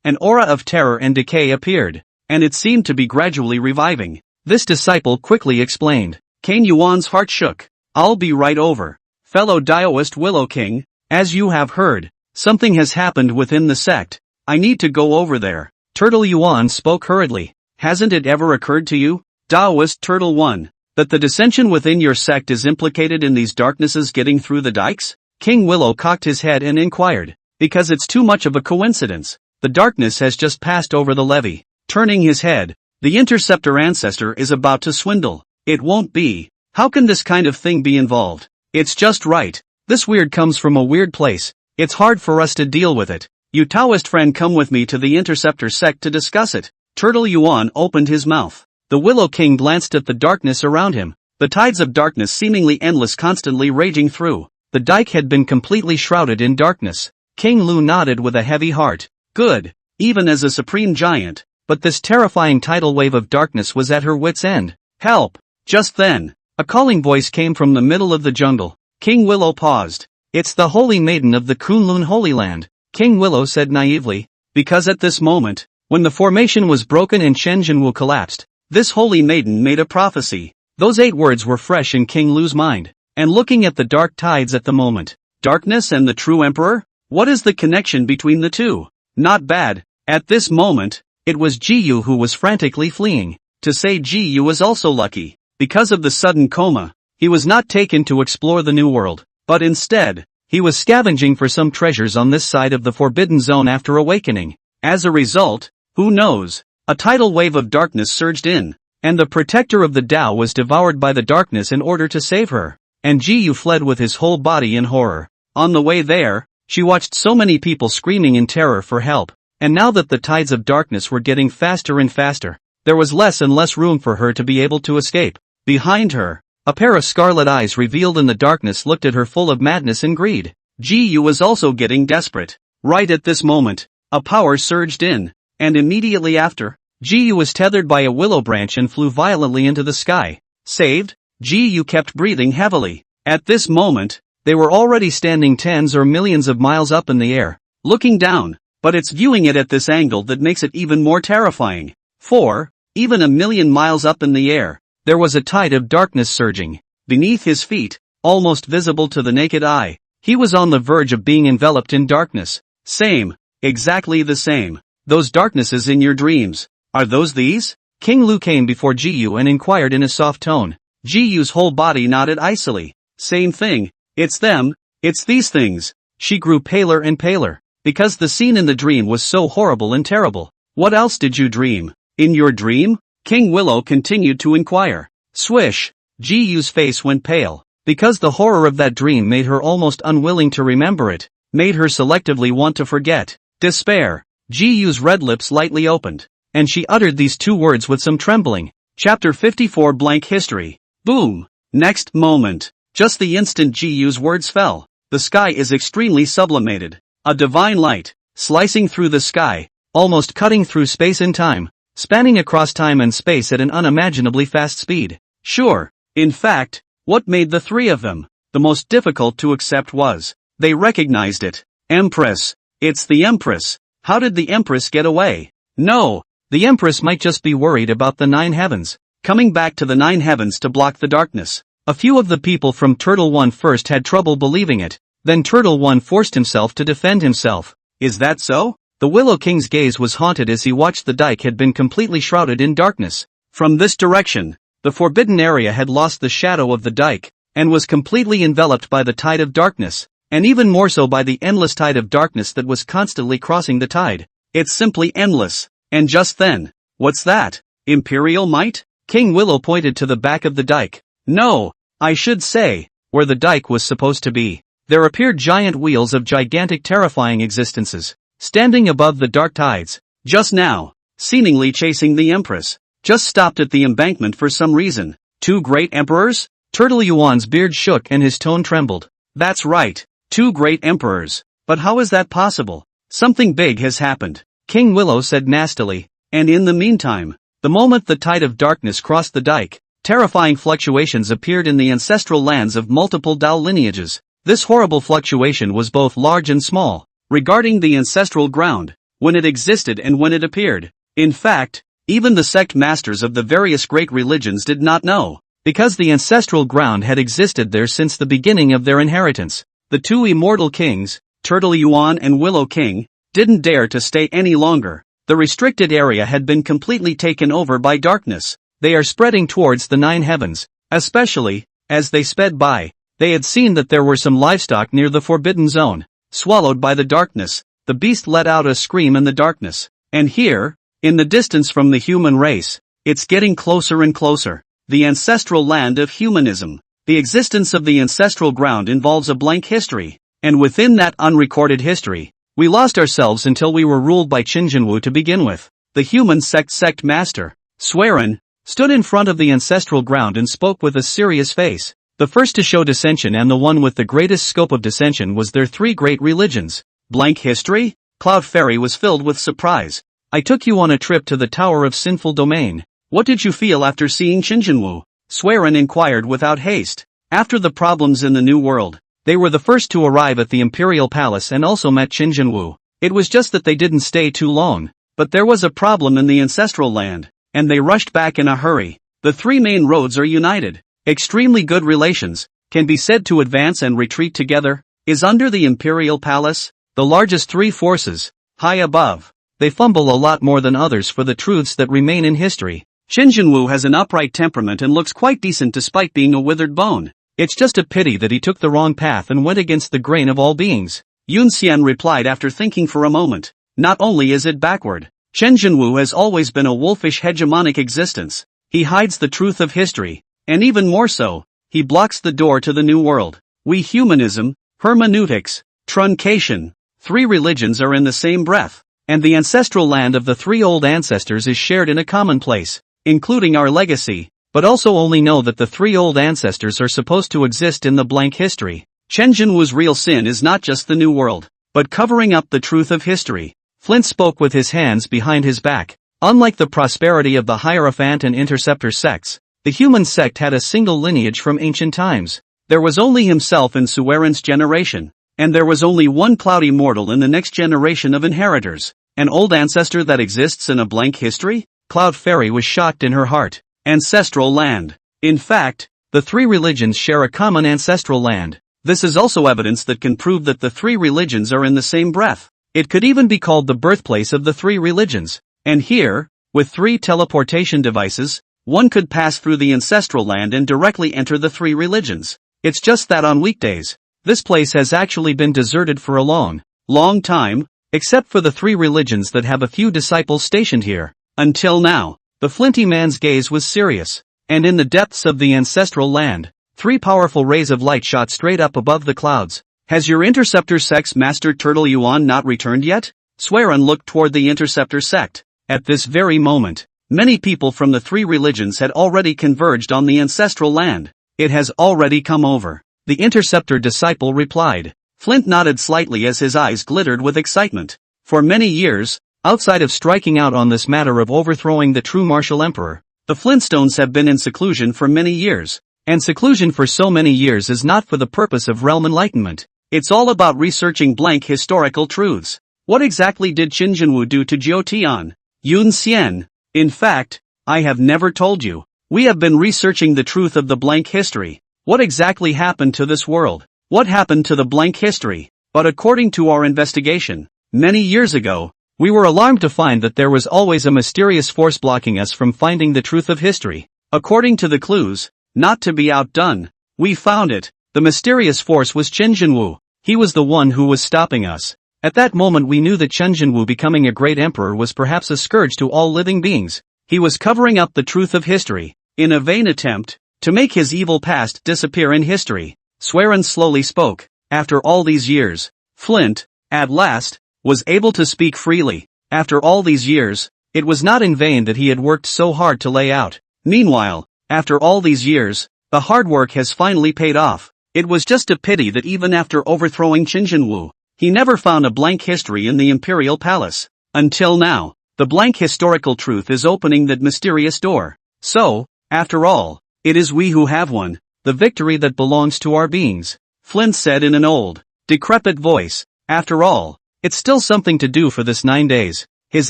an aura of terror and decay appeared, and it seemed to be gradually reviving. This disciple quickly explained. Kane Yuan's heart shook. I'll be right over. Fellow Daoist Willow King, as you have heard, something has happened within the sect. I need to go over there. Turtle Yuan spoke hurriedly. Hasn't it ever occurred to you, Daoist Turtle 1, that the dissension within your sect is implicated in these darknesses getting through the dikes? King Willow cocked his head and inquired. Because it's too much of a coincidence. The darkness has just passed over the levee. Turning his head, the interceptor Ancestor is about to swindle. It won't be. How can this kind of thing be involved? It's just right. This weird comes from a weird place. It's hard for us to deal with it. You Taoist friend, come with me to the interceptor sect to discuss it. Turtle Yuan opened his mouth. The Willow King glanced at the darkness around him. The tides of darkness seemingly endless constantly raging through. The dike had been completely shrouded in darkness. King Lu nodded with a heavy heart. Good. Even as a supreme giant. But this terrifying tidal wave of darkness was at her wit's end. Help! Just then, a calling voice came from the middle of the jungle. King Willow paused. It's the Holy Maiden of the Kunlun Holy Land, King Willow said naively, because at this moment, when the formation was broken and Shenzhenwu collapsed, this Holy Maiden made a prophecy. Those 8 words were fresh in King Lu's mind, and looking at the dark tides at the moment, darkness and the true emperor? What is the connection between the two? Not bad. At this moment, it was Jiyu who was frantically fleeing. To say Jiyu was also lucky. Because of the sudden coma, he was not taken to explore the new world, but instead, he was scavenging for some treasures on this side of the forbidden zone after awakening. As a result, who knows, a tidal wave of darkness surged in, and the protector of the Tao was devoured by the darkness in order to save her, and Jiyu fled with his whole body in horror. On the way there, she watched so many people screaming in terror for help, and now that the tides of darkness were getting faster and faster, there was less and less room for her to be able to escape. Behind her, a pair of scarlet eyes revealed in the darkness looked at her full of madness and greed. Jiyu was also getting desperate. Right at this moment, a power surged in, and immediately after, Jiyu was tethered by a willow branch and flew violently into the sky. Saved? Jiyu kept breathing heavily. At this moment, they were already standing tens or millions of miles up in the air, looking down, but it's viewing it at this angle that makes it even more terrifying. For, even a million miles up in the air, there was a tide of darkness surging. Beneath his feet, almost visible to the naked eye, he was on the verge of being enveloped in darkness. Same. Exactly the same. Those darknesses in your dreams. Are those these? King Lu came before Jiyu and inquired in a soft tone. Jiyu's whole body nodded icily. Same thing. It's them. It's these things. She grew paler and paler, because the scene in the dream was so horrible and terrible. What else did you dream? In your dream? King Willow continued to inquire. Swish. Jiyu's face went pale, because the horror of that dream made her almost unwilling to remember it, made her selectively want to forget. Despair. Jiyu's red lips lightly opened, and she uttered these 2 words with some trembling. Chapter 54 Blank History. Boom. Next moment. Just the instant Jiyu's words fell, the sky is extremely sublimated. A divine light, slicing through the sky, almost cutting through space and time, spanning across time and space at an unimaginably fast speed. Sure. In fact, what made the 3 of them the most difficult to accept was, they recognized it. Empress. It's the Empress. How did the Empress get away? No, the Empress might just be worried about the 9 heavens, coming back to the 9 heavens to block the darkness. A few of the people from Turtle 1 first had trouble believing it, then Turtle 1 forced himself to defend himself. Is that so? The Willow King's gaze was haunted as he watched the dike had been completely shrouded in darkness. From this direction, the forbidden area had lost the shadow of the dike, and was completely enveloped by the tide of darkness, and even more so by the endless tide of darkness that was constantly crossing the tide. It's simply endless. And just then, what's that? Imperial might? King Willow pointed to the back of the dike. No, I should say, where the dike was supposed to be, there appeared giant wheels of gigantic terrifying existences, standing above the dark tides. Just now, seemingly chasing the Empress, just stopped at the embankment for some reason. 2 great emperors? Turtle Yuan's beard shook and his tone trembled. That's right, 2 great emperors. But how is that possible? Something big has happened, King Willow said nastily. And in the meantime, the moment the tide of darkness crossed the dike, terrifying fluctuations appeared in the ancestral lands of multiple Tao lineages. This horrible fluctuation was both large and small, regarding the ancestral ground, when it existed and when it appeared. In fact, even the sect masters of the various great religions did not know. Because the ancestral ground had existed there since the beginning of their inheritance. The two immortal kings, Turtle Yuan and Willow King, didn't dare to stay any longer. The restricted area had been completely taken over by darkness. They are spreading towards the 9 heavens. Especially, as they sped by, they had seen that there were some livestock near the forbidden zone. Swallowed by the darkness, the beast let out a scream in the darkness. And here, in the distance from the human race, it's getting closer and closer. The ancestral land of humanism. The existence of the ancestral ground involves a blank history. And within that unrecorded history, we lost ourselves until we were ruled by Qinjinwu to begin with. The human sect master, Swearin, stood in front of the ancestral ground and spoke with a serious face. The first to show dissension and the one with the greatest scope of dissension was their 3 great religions. Blank history? Cloud Fairy was filled with surprise. I took you on a trip to the Tower of Sinful Domain. What did you feel after seeing Qinjinwu? Swearin inquired without haste. After the problems in the New World, they were the first to arrive at the Imperial Palace and also met Qinjinwu. It was just that they didn't stay too long. But there was a problem in the ancestral land, and they rushed back in a hurry. The 3 main roads are united. Extremely good relations, can be said to advance and retreat together, is under the Imperial Palace, the largest 3 forces, high above. They fumble a lot more than others for the truths that remain in history. Qinjinwu has an upright temperament and looks quite decent despite being a withered bone. It's just a pity that he took the wrong path and went against the grain of all beings. Yun Xian replied after thinking for a moment. Not only is it backward, Qinjinwu has always been a wolfish hegemonic existence. He hides the truth of history, and even more so, he blocks the door to the new world. We humanism, hermeneutics, truncation, 3 religions are in the same breath, and the ancestral land of the 3 old ancestors is shared in a common place, including our legacy, but also only know that the 3 old ancestors are supposed to exist in the blank history. Qinjinwu's real sin is not just the new world, but covering up the truth of history. Flint spoke with his hands behind his back. Unlike the prosperity of the Hierophant and Interceptor sects, the human sect had a single lineage from ancient times. There was only himself in Suwerin's generation, and there was only one cloud immortal in the next generation of inheritors. An old ancestor that exists in a blank history? Cloud Fairy was shocked in her heart. Ancestral land. In fact, the 3 religions share a common ancestral land. This is also evidence that can prove that the 3 religions are in the same breath. It could even be called the birthplace of the 3 religions. And here, with 3 teleportation devices, one could pass through the ancestral land and directly enter the 3 religions. It's just that on weekdays, this place has actually been deserted for a long time, except for the 3 religions that have a few disciples stationed here. Until now, the flinty man's gaze was serious, and in the depths of the ancestral land, 3 powerful rays of light shot straight up above the clouds. Has your Interceptor sect's Master Turtle Yuan not returned yet? Swearin looked toward the Interceptor sect. At this very moment, many people from the 3 religions had already converged on the ancestral land. It has already come over. The Interceptor disciple replied. Flint nodded slightly as his eyes glittered with excitement. For many years, outside of striking out on this matter of overthrowing the true martial emperor, the Flintstones have been in seclusion for many years. And seclusion for so many years is not for the purpose of realm enlightenment. It's all about researching blank historical truths. What exactly did Qinjinwu do to Jiutian? Yun Xian. In fact, I have never told you. We have been researching the truth of the blank history. What exactly happened to this world? What happened to the blank history? But according to our investigation, many years ago, we were alarmed to find that there was always a mysterious force blocking us from finding the truth of history. According to the clues, not to be outdone, we found it. The mysterious force was Qinjinwu. He was the one who was stopping us. At that moment we knew that Qinjinwu becoming a great emperor was perhaps a scourge to all living beings. He was covering up the truth of history, in a vain attempt to make his evil past disappear in history. Swearin slowly spoke. After all these years, Flint, at last, was able to speak freely. After all these years, it was not in vain that he had worked so hard to lay out. Meanwhile, after all these years, the hard work has finally paid off. It was just a pity that even after overthrowing Qinjinwu, he never found a blank history in the Imperial Palace. Until now, the blank historical truth is opening that mysterious door. So, after all, it is we who have won, the victory that belongs to our beings. Flint said in an old, decrepit voice. After all, it's still something to do for this 9 days. His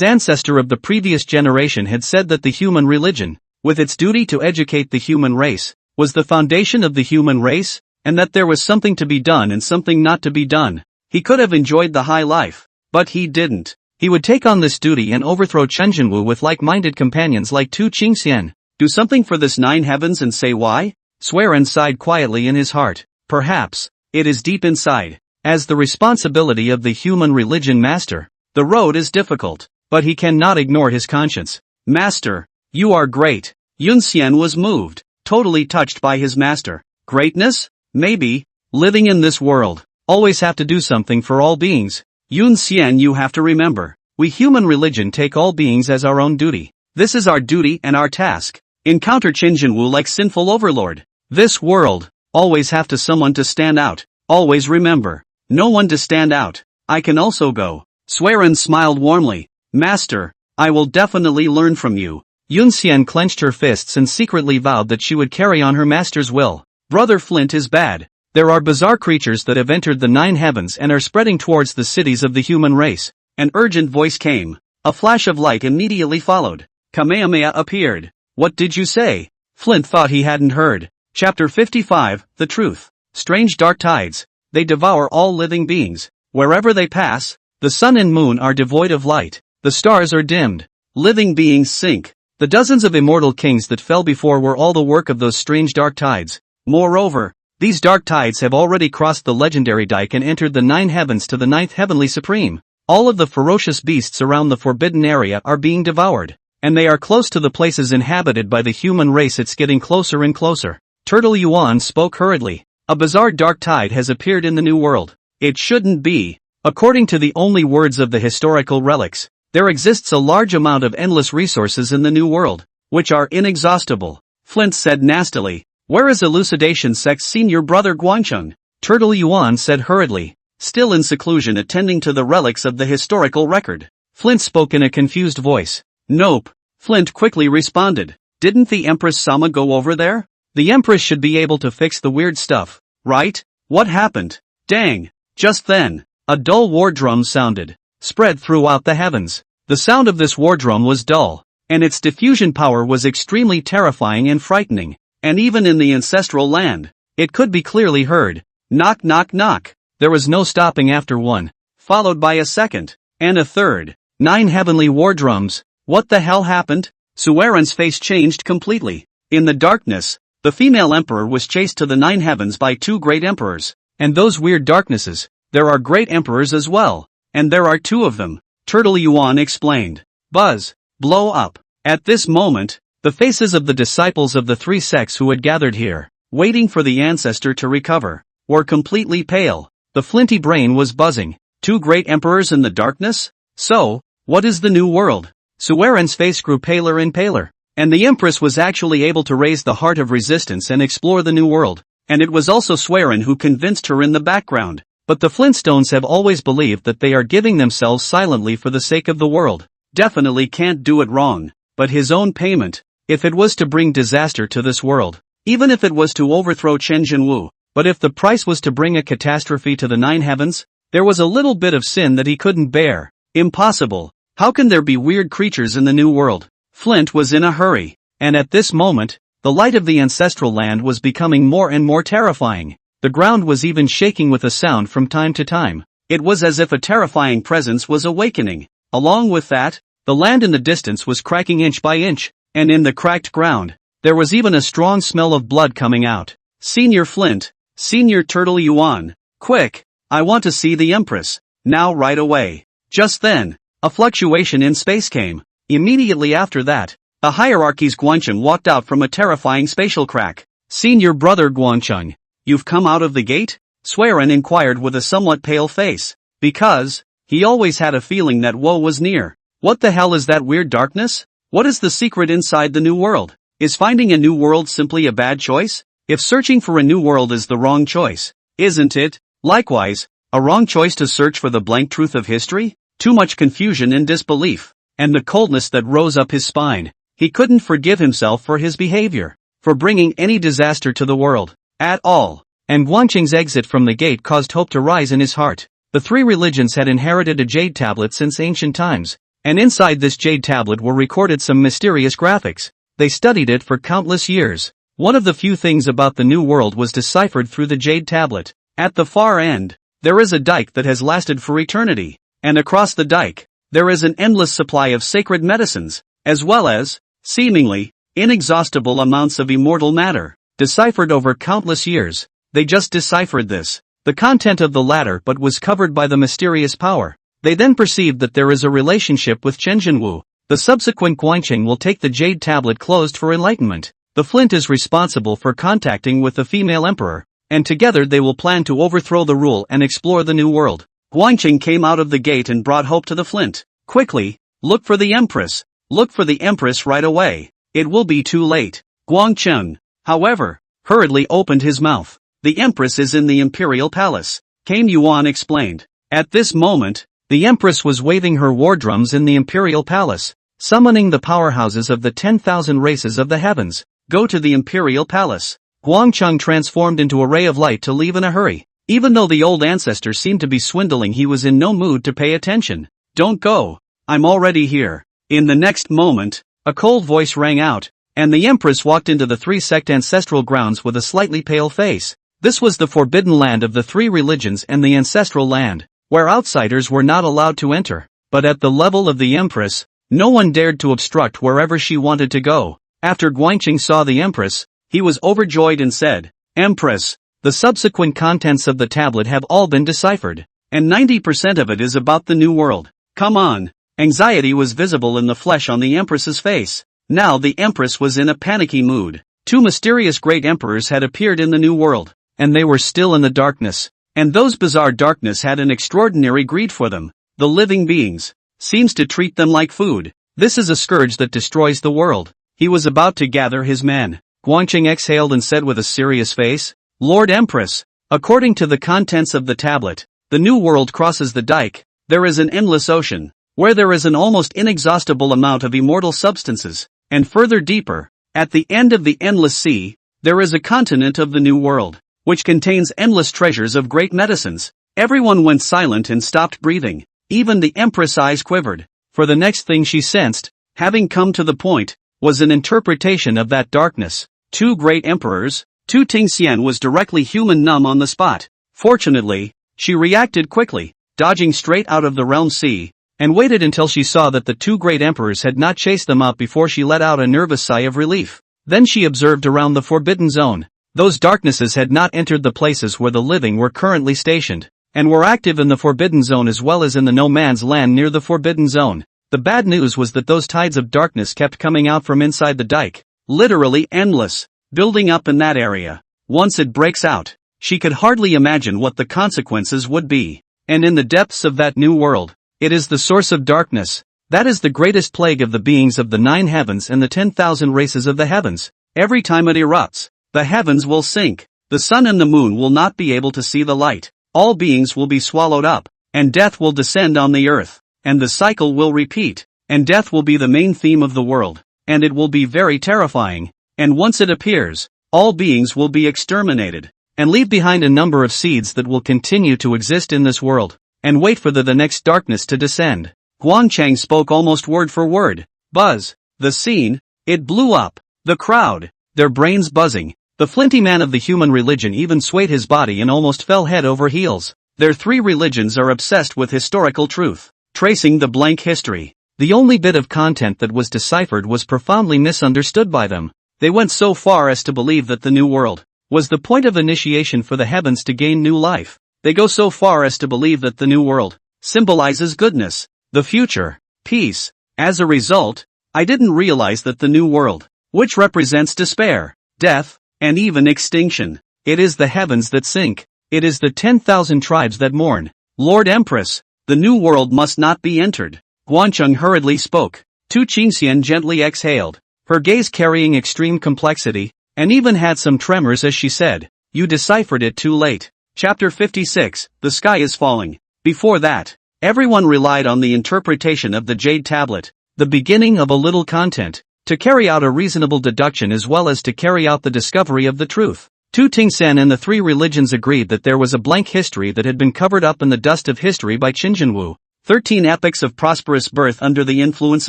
ancestor of the previous generation had said that the human religion, with its duty to educate the human race, was the foundation of the human race, and that there was something to be done and something not to be done. He could have enjoyed the high life, but he didn't. He would take on this duty and overthrow Chenjinwu with like-minded companions like Tu Qingxian. Do something for this 9 heavens and say why? Sueren sighed quietly in his heart. Perhaps, it is deep inside. As the responsibility of the human religion master, the road is difficult, but he cannot ignore his conscience. Master, you are great. Yunxian was moved, totally touched by his master. Greatness? Maybe. Living in this world, always have to do something for all beings. Yunxian, you have to remember, we human religion take all beings as our own duty. This is our duty and our task. Encounter Qinjinwu like sinful overlord. This world, always have to someone to stand out. Always remember, no one to stand out. I can also go. Sueren smiled warmly. Master, I will definitely learn from you. Yunxian clenched her fists and secretly vowed that she would carry on her master's will. Brother Flint is bad. There are bizarre creatures that have entered the 9 heavens and are spreading towards the cities of the human race. An urgent voice came. A flash of light immediately followed. Kamehameha appeared. What did you say? Flint thought he hadn't heard. Chapter 55, The Truth. Strange dark tides. They devour all living beings. Wherever they pass, the sun and moon are devoid of light. The stars are dimmed. Living beings sink. The dozens of immortal kings that fell before were all the work of those strange dark tides. Moreover, these dark tides have already crossed the legendary dike and entered the 9 heavens to the 9th heavenly supreme. All of the ferocious beasts around the forbidden area are being devoured, and they are close to the places inhabited by the human race. It's getting closer and closer. Turtle Yuan spoke hurriedly. A bizarre dark tide has appeared in the new world. It shouldn't be. According to the only words of the historical relics, there exists a large amount of endless resources in the new world, which are inexhaustible. Flint said nastily. Where is Elucidation Sect's senior brother Guangcheng? Turtle Yuan said hurriedly, still in seclusion attending to the relics of the historical record. Flint spoke in a confused voice. Nope. Flint quickly responded. Didn't the Empress Sama go over there? The Empress should be able to fix the weird stuff, right? What happened? Dang. Just then, a dull war drum sounded, spread throughout the heavens. The sound of this war drum was dull, and its diffusion power was extremely terrifying and frightening. And even in the ancestral land, it could be clearly heard. Knock knock knock. There was no stopping after one, followed by a second, and a third. 9 heavenly war drums. What the hell happened? Sueren's face changed completely. In the darkness, the female emperor was chased to the 9 heavens by 2 great emperors. And those weird darknesses, there are great emperors as well. And there are 2 of them. Turtle Yuan explained. Buzz. Blow up. At this moment, the faces of the disciples of the 3 sects who had gathered here, waiting for the ancestor to recover, were completely pale. The flinty brain was buzzing. 2 great emperors in the darkness? So, what is the new world? Sueren's face grew paler and paler. And the Empress was actually able to raise the heart of resistance and explore the new world. And it was also Sueren who convinced her in the background. But the Flintstones have always believed that they are giving themselves silently for the sake of the world. Definitely can't do it wrong. But his own payment, if it was to bring disaster to this world, even if it was to overthrow Chen Jinwu, but if the price was to bring a catastrophe to the 9 heavens, there was a little bit of sin that he couldn't bear. Impossible. How can there be weird creatures in the new world? Flint was in a hurry, and at this moment, the light of the ancestral land was becoming more and more terrifying. The ground was even shaking with a sound from time to time. It was as if a terrifying presence was awakening. Along with that, the land in the distance was cracking inch by inch. And in the cracked ground, there was even a strong smell of blood coming out. Senior Flint, Senior Turtle Yuan, quick, I want to see the Empress, now right away. Just then, a fluctuation in space came. Immediately after that, the hierarchy's Guangcheng walked out from a terrifying spatial crack. Senior brother Guangcheng, you've come out of the gate? Sueren inquired with a somewhat pale face, because he always had a feeling that woe was near. What the hell is that weird darkness? What is the secret inside the new world? Is finding a new world simply a bad choice? If searching for a new world is the wrong choice, isn't it, likewise, a wrong choice to search for the blank truth of history? Too much confusion and disbelief, and the coldness that rose up his spine. He couldn't forgive himself for his behavior, for bringing any disaster to the world, at all. And Guangcheng's exit from the gate caused hope to rise in his heart. The 3 religions had inherited a jade tablet since ancient times. And inside this jade tablet were recorded some mysterious graphics. They studied it for countless years. One of the few things about the new world was deciphered through the jade tablet. At the far end, there is a dike that has lasted for eternity, and across the dike, there is an endless supply of sacred medicines, as well as, seemingly, inexhaustible amounts of immortal matter, deciphered over countless years. They just deciphered this, the content of the latter, but was covered by the mysterious power. They then perceived that there is a relationship with Chenjinwu. The subsequent Guanqing will take the jade tablet closed for enlightenment. The flint is responsible for contacting with the female emperor, and together they will plan to overthrow the rule and explore the new world. Guanqing came out of the gate and brought hope to the flint. Quickly, look for the Empress. Look for the Empress right away. It will be too late. Guangcheng, however, hurriedly opened his mouth. The Empress is in the Imperial Palace, Kane Yuan explained. At this moment, the Empress was waving her war drums in the Imperial Palace, summoning the powerhouses of the 10,000 races of the heavens. Go to the Imperial Palace. Guangcheng transformed into a ray of light to leave in a hurry. Even though the old ancestor seemed to be swindling, he was in no mood to pay attention. Don't go. I'm already here. In the next moment, a cold voice rang out, and the Empress walked into the three-sect ancestral grounds with a slightly pale face. This was the forbidden land of the three religions and the ancestral land, where outsiders were not allowed to enter. But at the level of the Empress, no one dared to obstruct wherever she wanted to go. After Guanqing saw the Empress, he was overjoyed and said, Empress, the subsequent contents of the tablet have all been deciphered, and 90% of it is about the new world. Come on. Anxiety was visible in the flesh on the Empress's face. Now the Empress was in a panicky mood. Two mysterious great emperors had appeared in the new world, and they were still in the darkness. And those bizarre darkness had an extraordinary greed for them. The living beings seems to treat them like food. This is a scourge that destroys the world. He was about to gather his men. Guanqing exhaled and said with a serious face, Lord Empress, according to the contents of the tablet, the new world crosses the dike. There is an endless ocean, where there is an almost inexhaustible amount of immortal substances, and further deeper, at the end of the endless sea, there is a continent of the new world, which contains endless treasures of great medicines. Everyone went silent and stopped breathing. Even the Empress' eyes quivered, for the next thing she sensed, having come to the point, was an interpretation of that darkness. Two great emperors. Tu Tingxian was directly human numb on the spot. Fortunately, she reacted quickly, dodging straight out of the realm sea, and waited until she saw that the two great emperors had not chased them out before she let out a nervous sigh of relief. Then she observed around the forbidden zone. Those darknesses had not entered the places where the living were currently stationed, and were active in the forbidden zone as well as in the no man's land near the forbidden zone. The bad news was that those tides of darkness kept coming out from inside the dike, literally endless, building up in that area. Once it breaks out, she could hardly imagine what the consequences would be. And in the depths of that new world, it is the source of darkness. That is the greatest plague of the beings of the 9 heavens and the 10,000 races of the heavens. Every time it erupts, the heavens will sink. The sun and the moon will not be able to see the light. All beings will be swallowed up, and death will descend on the earth. And the cycle will repeat, and death will be the main theme of the world, and it will be very terrifying. And once it appears, all beings will be exterminated, and leave behind a number of seeds that will continue to exist in this world, and wait for the next darkness to descend. Guangcheng spoke almost word for word. Buzz. The scene, it blew up. The crowd, their brains buzzing. The flinty man of the human religion even swayed his body and almost fell head over heels. Their 3 religions are obsessed with historical truth, tracing the blank history. The only bit of content that was deciphered was profoundly misunderstood by them. They went so far as to believe that the new world was the point of initiation for the heavens to gain new life. They go so far as to believe that the new world symbolizes goodness, the future, peace. As a result, I didn't realize that the new world, which represents despair, death, and even extinction, it is the heavens that sink. It is the 10,000 tribes that mourn. Lord Empress, the new world must not be entered. Guancheng hurriedly spoke. Tu Qingxian gently exhaled, her gaze carrying extreme complexity, and even had some tremors as she said, You deciphered it too late. Chapter 56, The Sky is Falling. Before that, everyone relied on the interpretation of the Jade Tablet, the beginning of a little content, to carry out a reasonable deduction as well as to carry out the discovery of the truth. Tu Tingxian and the 3 religions agreed that there was a blank history that had been covered up in the dust of history by Qinjinwu. 13 epochs of prosperous birth under the influence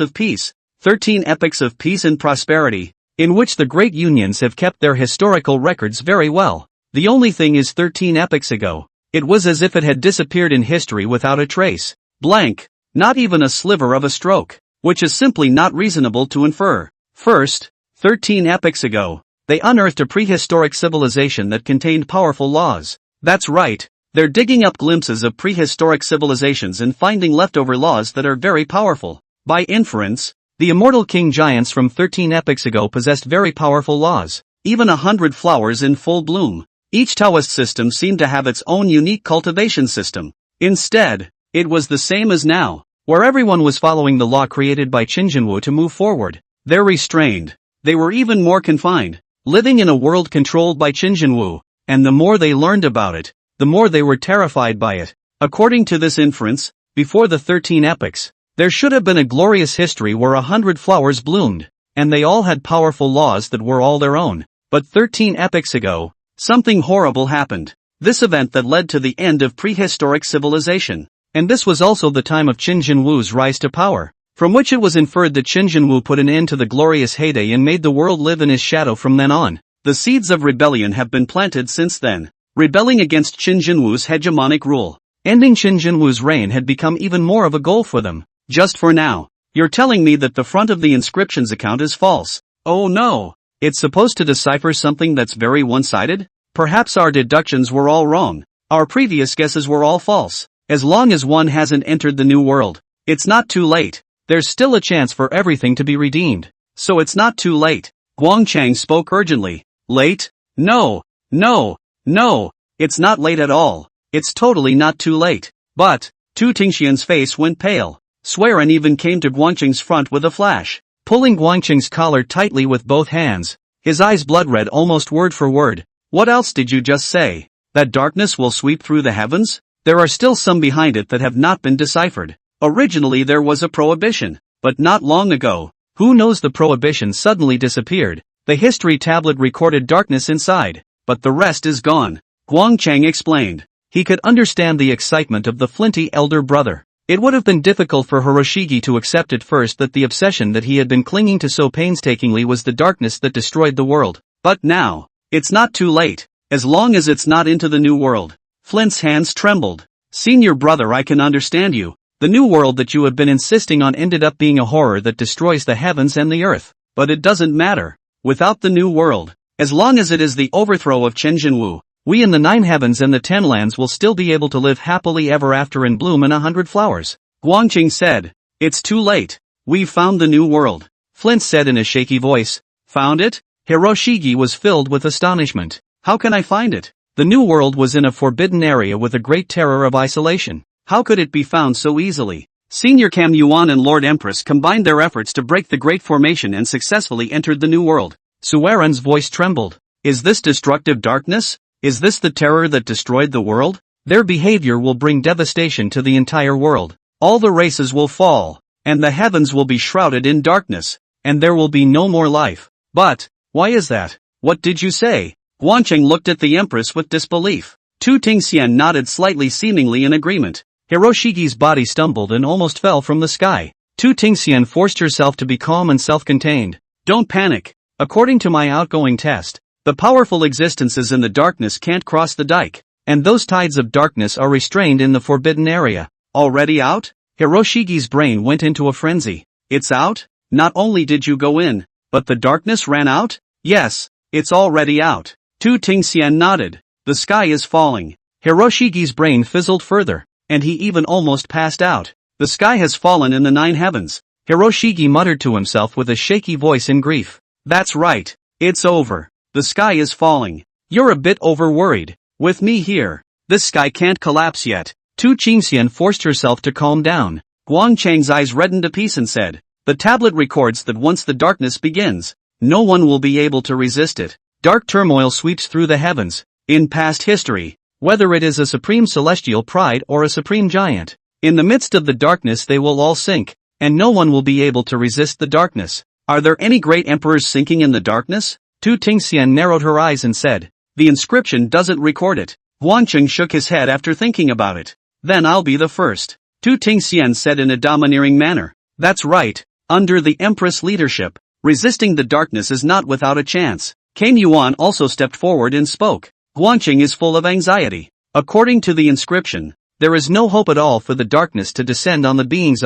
of peace. 13 epochs of peace and prosperity, in which the great unions have kept their historical records very well. The only thing is 13 epochs ago, it was as if it had disappeared in history without a trace. Blank. Not even a sliver of a stroke, which is simply not reasonable to infer. First, 13 epochs ago, they unearthed a prehistoric civilization that contained powerful laws. That's right, they're digging up glimpses of prehistoric civilizations and finding leftover laws that are very powerful. By inference, the immortal king giants from 13 epochs ago possessed very powerful laws, even 100 flowers in full bloom. Each Taoist system seemed to have its own unique cultivation system. Instead, it was the same as now, where everyone was following the law created by Qinjianwu to move forward. They're restrained. They were even more confined, living in a world controlled by Qinjianwu, and the more they learned about it, the more they were terrified by it. According to this inference, before the 13 epochs, there should have been a glorious history where 100 flowers bloomed, and they all had powerful laws that were all their own. But 13 epochs ago, something horrible happened. This event that led to the end of prehistoric civilization. And this was also the time of Qinjianwu's rise to power, from which it was inferred that Qinjianwu put an end to the glorious heyday and made the world live in his shadow from then on. The seeds of rebellion have been planted since then, rebelling against Qinjianwu's hegemonic rule. Ending Qinjianwu's reign had become even more of a goal for them. Just for now, you're telling me that the front of the inscription's account is false. Oh no! It's supposed to decipher something that's very one-sided? Perhaps our deductions were all wrong. Our previous guesses were all false. As long as one hasn't entered the new world, it's not too late. There's still a chance for everything to be redeemed. So it's not too late. Guangchang spoke urgently. Late? No. No. No. It's not late at all. It's totally not too late. But, Tu Tingxian's face went pale. Swearin even came to Guangchang's front with a flash, pulling Guangchang's collar tightly with both hands. His eyes blood-red almost word for word. What else did you just say? That darkness will sweep through the heavens? There are still some behind it that have not been deciphered. Originally there was a prohibition, but not long ago. Who knows, the prohibition suddenly disappeared. The history tablet recorded darkness inside, but the rest is gone. Guangchang explained. He could understand the excitement of the flinty elder brother. It would have been difficult for Hiroshige to accept at first that the obsession that he had been clinging to so painstakingly was the darkness that destroyed the world. But now, it's not too late, as long as it's not into the new world. Flint's hands trembled. Senior brother, I can understand you. The new world that you have been insisting on ended up being a horror that destroys the heavens and the earth. But it doesn't matter. Without the new world, as long as it is the overthrow of Qinjianwu, we in the 9 heavens and the 10 lands will still be able to live happily ever after and bloom in 100 flowers. Guangchang said. It's too late. We've found the new world. Flint said in a shaky voice. Found it? Hiroshige was filled with astonishment. How can I find it? The new world was in a forbidden area with a great terror of isolation. How could it be found so easily? Senior Cam Yuan and Lord Empress combined their efforts to break the Great Formation and successfully entered the new world. Sueren's voice trembled. Is this destructive darkness? Is this the terror that destroyed the world? Their behavior will bring devastation to the entire world. All the races will fall, and the heavens will be shrouded in darkness, and there will be no more life. But, why is that? What did you say? Guangchang looked at the Empress with disbelief. Tu Tingxian nodded slightly, seemingly in agreement. Hiroshige's body stumbled and almost fell from the sky. Tu Tingxian forced herself to be calm and self-contained. Don't panic. According to my outgoing test, the powerful existences in the darkness can't cross the dike, and those tides of darkness are restrained in the forbidden area. Already out? Hiroshige's brain went into a frenzy. It's out? Not only did you go in, but the darkness ran out? Yes, it's already out. Tu Tingxian nodded. The sky is falling. Hiroshige's brain fizzled further, and he even almost passed out. The sky has fallen in the 9 heavens. Hiroshige muttered to himself with a shaky voice in grief. That's right. It's over. The sky is falling. You're a bit over-worried. With me here, this sky can't collapse yet. Tu Tingxian forced herself to calm down. Guangchang's eyes reddened a piece and said, the tablet records that once the darkness begins, no one will be able to resist it. Dark turmoil sweeps through the heavens. In past history, whether it is a supreme celestial pride or a supreme giant, in the midst of the darkness they will all sink, and no one will be able to resist the darkness. Are there any great emperors sinking in the darkness? Tu Tingxian narrowed her eyes and said, the inscription doesn't record it. Guangchang shook his head after thinking about it. Then I'll be the first. Tu Tingxian said in a domineering manner. That's right, under the Empress leadership, Resisting the darkness is not without a chance. Kang Yuan also stepped forward and spoke. Guangqing is full of anxiety. According to the inscription, there is no hope at all for the darkness to descend on the beings.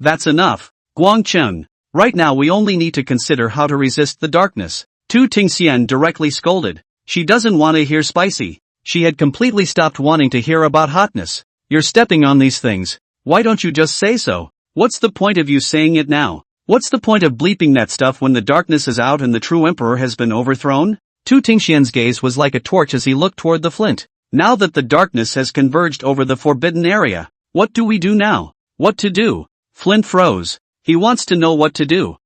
That's enough. Guangqing. Right now we only need to consider how to resist the darkness. Tu Tingxian directly scolded. She doesn't want to hear spicy. She had completely stopped wanting to hear about hotness. You're stepping on these things. Why don't you just say so? What's the point of you saying it now? What's the point of bleeping that stuff when the darkness is out and the true emperor has been overthrown? Tu Tingxian's gaze was like a torch as he looked toward the flint. Now that the darkness has converged over the forbidden area, what do we do now? What to do? Flint froze. He wants to know what to do.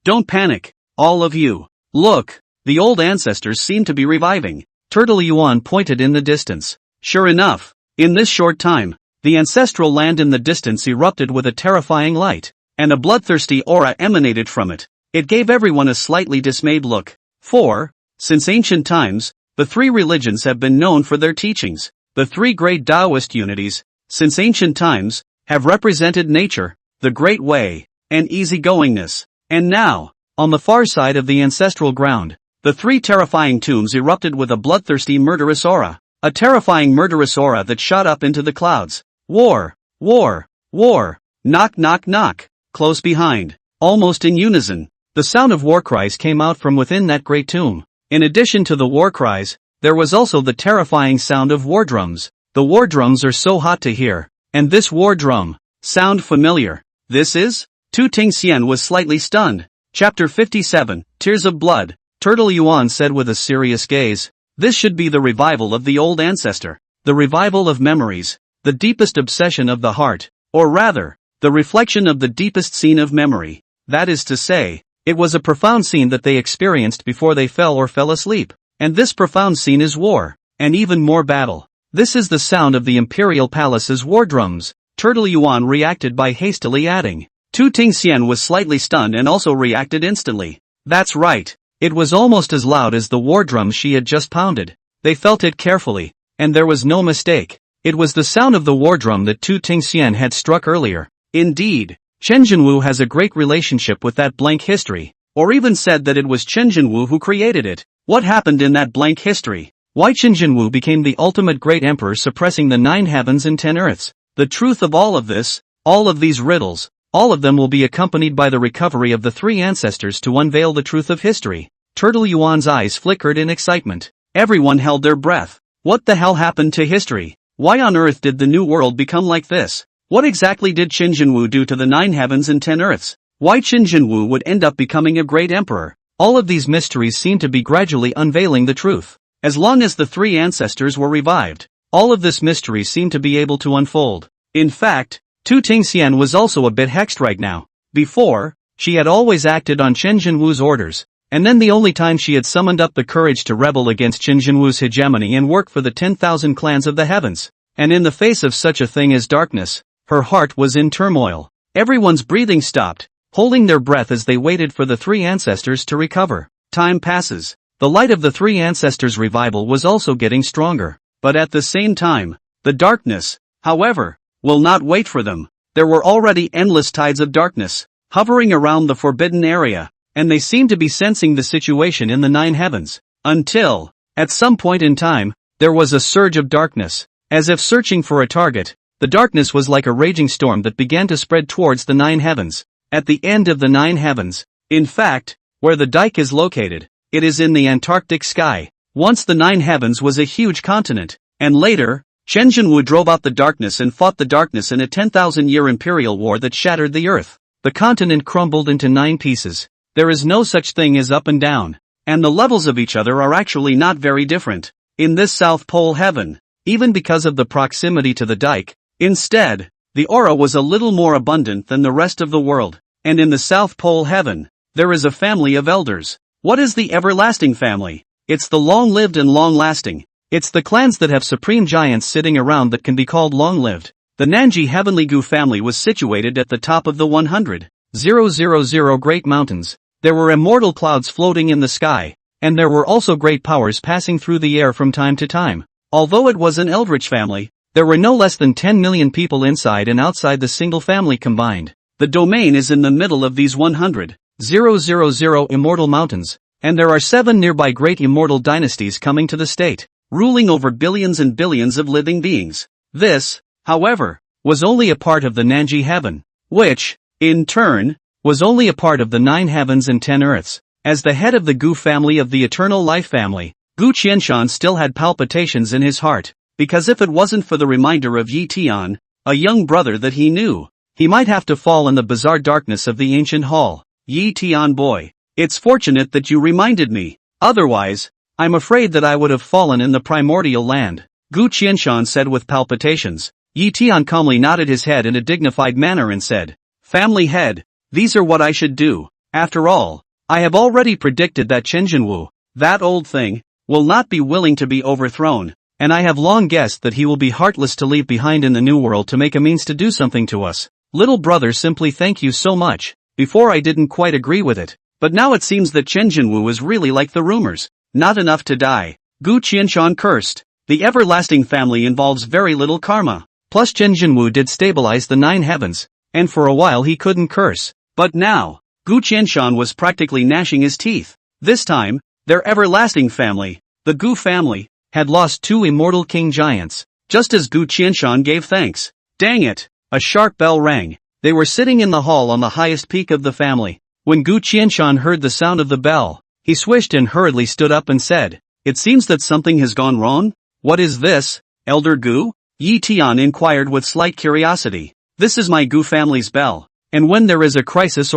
Don't panic. All of you. Look, the old ancestors seem to be reviving. Turtle Yuan pointed in the distance. Sure enough, in this short time, the ancestral land in the distance erupted with a terrifying light, and a bloodthirsty aura emanated from it. It gave everyone a slightly dismayed look. Since ancient times, the three religions have been known for their teachings. The three great Taoist unities, since ancient times, have represented nature, the great way, and easygoingness. And now, on the far side of the ancestral ground, the three terrifying tombs erupted with a bloodthirsty murderous aura. A terrifying murderous aura that shot up into the clouds. War! War! War! Knock knock knock! Close behind. Almost in unison, the sound of war cries came out from within that great tomb. In addition to the war cries, there was also the terrifying sound of war drums. The war drums are so hot to hear. And this war drum, sound familiar. This is? Tu Tingxian was slightly stunned. Chapter 57, Tears of Blood. Turtle Yuan said with a serious gaze. This should be the revival of the old ancestor. The revival of memories. The deepest obsession of the heart. Or rather, the reflection of the deepest scene of memory. That is to say, it was a profound scene that they experienced before they fell asleep. And this profound scene is war. And even more battle. This is the sound of the imperial palace's war drums. Turtle Yuan reacted by hastily adding. Tu Tingxian was slightly stunned and also reacted instantly. That's right. It was almost as loud as the war drums she had just pounded. They felt it carefully. And there was no mistake. It was the sound of the war drum that Tu Tingxian had struck earlier. Indeed, Chen Jinwu has a great relationship with that blank history. Or even said that it was Chen Jinwu who created it. What happened in that blank history? Why Chen Jinwu became the ultimate great emperor suppressing the 9 heavens and 10 earths? The truth of all of this, all of these riddles, all of them will be accompanied by the recovery of the 3 ancestors to unveil the truth of history. Turtle Yuan's eyes flickered in excitement. Everyone held their breath. What the hell happened to history? Why on earth did the new world become like this? What exactly did Chen Jinwu do to the 9 heavens and 10 earths? Why Chen Jinwu would end up becoming a great emperor? All of these mysteries seem to be gradually unveiling the truth. As long as the 3 ancestors were revived, all of this mystery seemed to be able to unfold. In fact, Tu Tingxian was also a bit hexed right now. Before, she had always acted on Chen Jinwu's orders. And then the only time she had summoned up the courage to rebel against Chen Jinwu's hegemony and work for the 10,000 clans of the heavens. And in the face of such a thing as darkness, her heart was in turmoil. Everyone's breathing stopped, holding their breath as they waited for the 3 ancestors to recover. Time passes. The light of the 3 ancestors' revival was also getting stronger. But at the same time, the darkness, however, will not wait for them. There were already endless tides of darkness, hovering around the forbidden area. And they seemed to be sensing the situation in the 9 heavens. Until, at some point in time, there was a surge of darkness. As if searching for a target, the darkness was like a raging storm that began to spread towards the 9 heavens. At the end of the 9 heavens, in fact, where the dike is located, it is in the Antarctic sky. Once the 9 heavens was a huge continent, and later, Chen Jinwu drove out the darkness and fought the darkness in a 10,000-year imperial war that shattered the earth. The continent crumbled into 9 pieces. There is no such thing as up and down, and the levels of each other are actually not very different. In this South Pole heaven, even because of the proximity to the dike, instead, the aura was a little more abundant than the rest of the world, and in the South Pole heaven, there is a family of elders. What is the everlasting family? It's the long-lived and long-lasting. It's the clans that have supreme giants sitting around that can be called long-lived. The Nanji Heavenly Gu family was situated at the top of the 100,000 Great Mountains. There were immortal clouds floating in the sky, and there were also great powers passing through the air from time to time. Although it was an eldritch family, there were no less than 10 million people inside and outside the single family combined. The domain is in the middle of these 100,000 000 immortal mountains, and there are 7 nearby great immortal dynasties coming to the state, ruling over billions and billions of living beings. This, however, was only a part of the Nanji heaven, which, in turn, was only a part of the 9 heavens and 10 earths. As the head of the Gu family of the Eternal Life family, Gu Qianshan still had palpitations in his heart, because if it wasn't for the reminder of Yi Tian, a young brother that he knew, he might have to fall in the bizarre darkness of the ancient hall. Yi Tian boy, it's fortunate that you reminded me, otherwise, I'm afraid that I would have fallen in the primordial land, Gu Qianshan said with palpitations. Yi Tian calmly nodded his head in a dignified manner and said, Family head, these are what I should do. After all, I have already predicted that Chen Jinwu, that old thing, will not be willing to be overthrown, and I have long guessed that he will be heartless to leave behind in the new world to make a means to do something to us. Little brother, simply thank you so much. Before I didn't quite agree with it, but now it seems that Chen Jinwu is really like the rumors, not enough to die. Gu Qianshan cursed. The everlasting family involves very little karma, plus Chen Jinwu did stabilize the 9 heavens, and for a while he couldn't curse. But now, Gu Qianshan was practically gnashing his teeth. This time, their everlasting family, the Gu family, had lost 2 immortal king giants, just as Gu Qianshan gave thanks. Dang it! A sharp bell rang. They were sitting in the hall on the highest peak of the family. When Gu Qianshan heard the sound of the bell, he swished and hurriedly stood up and said, It seems that something has gone wrong? What is this, Elder Gu? Yi Tian inquired with slight curiosity. This is my Gu family's bell, and when there is a crisis,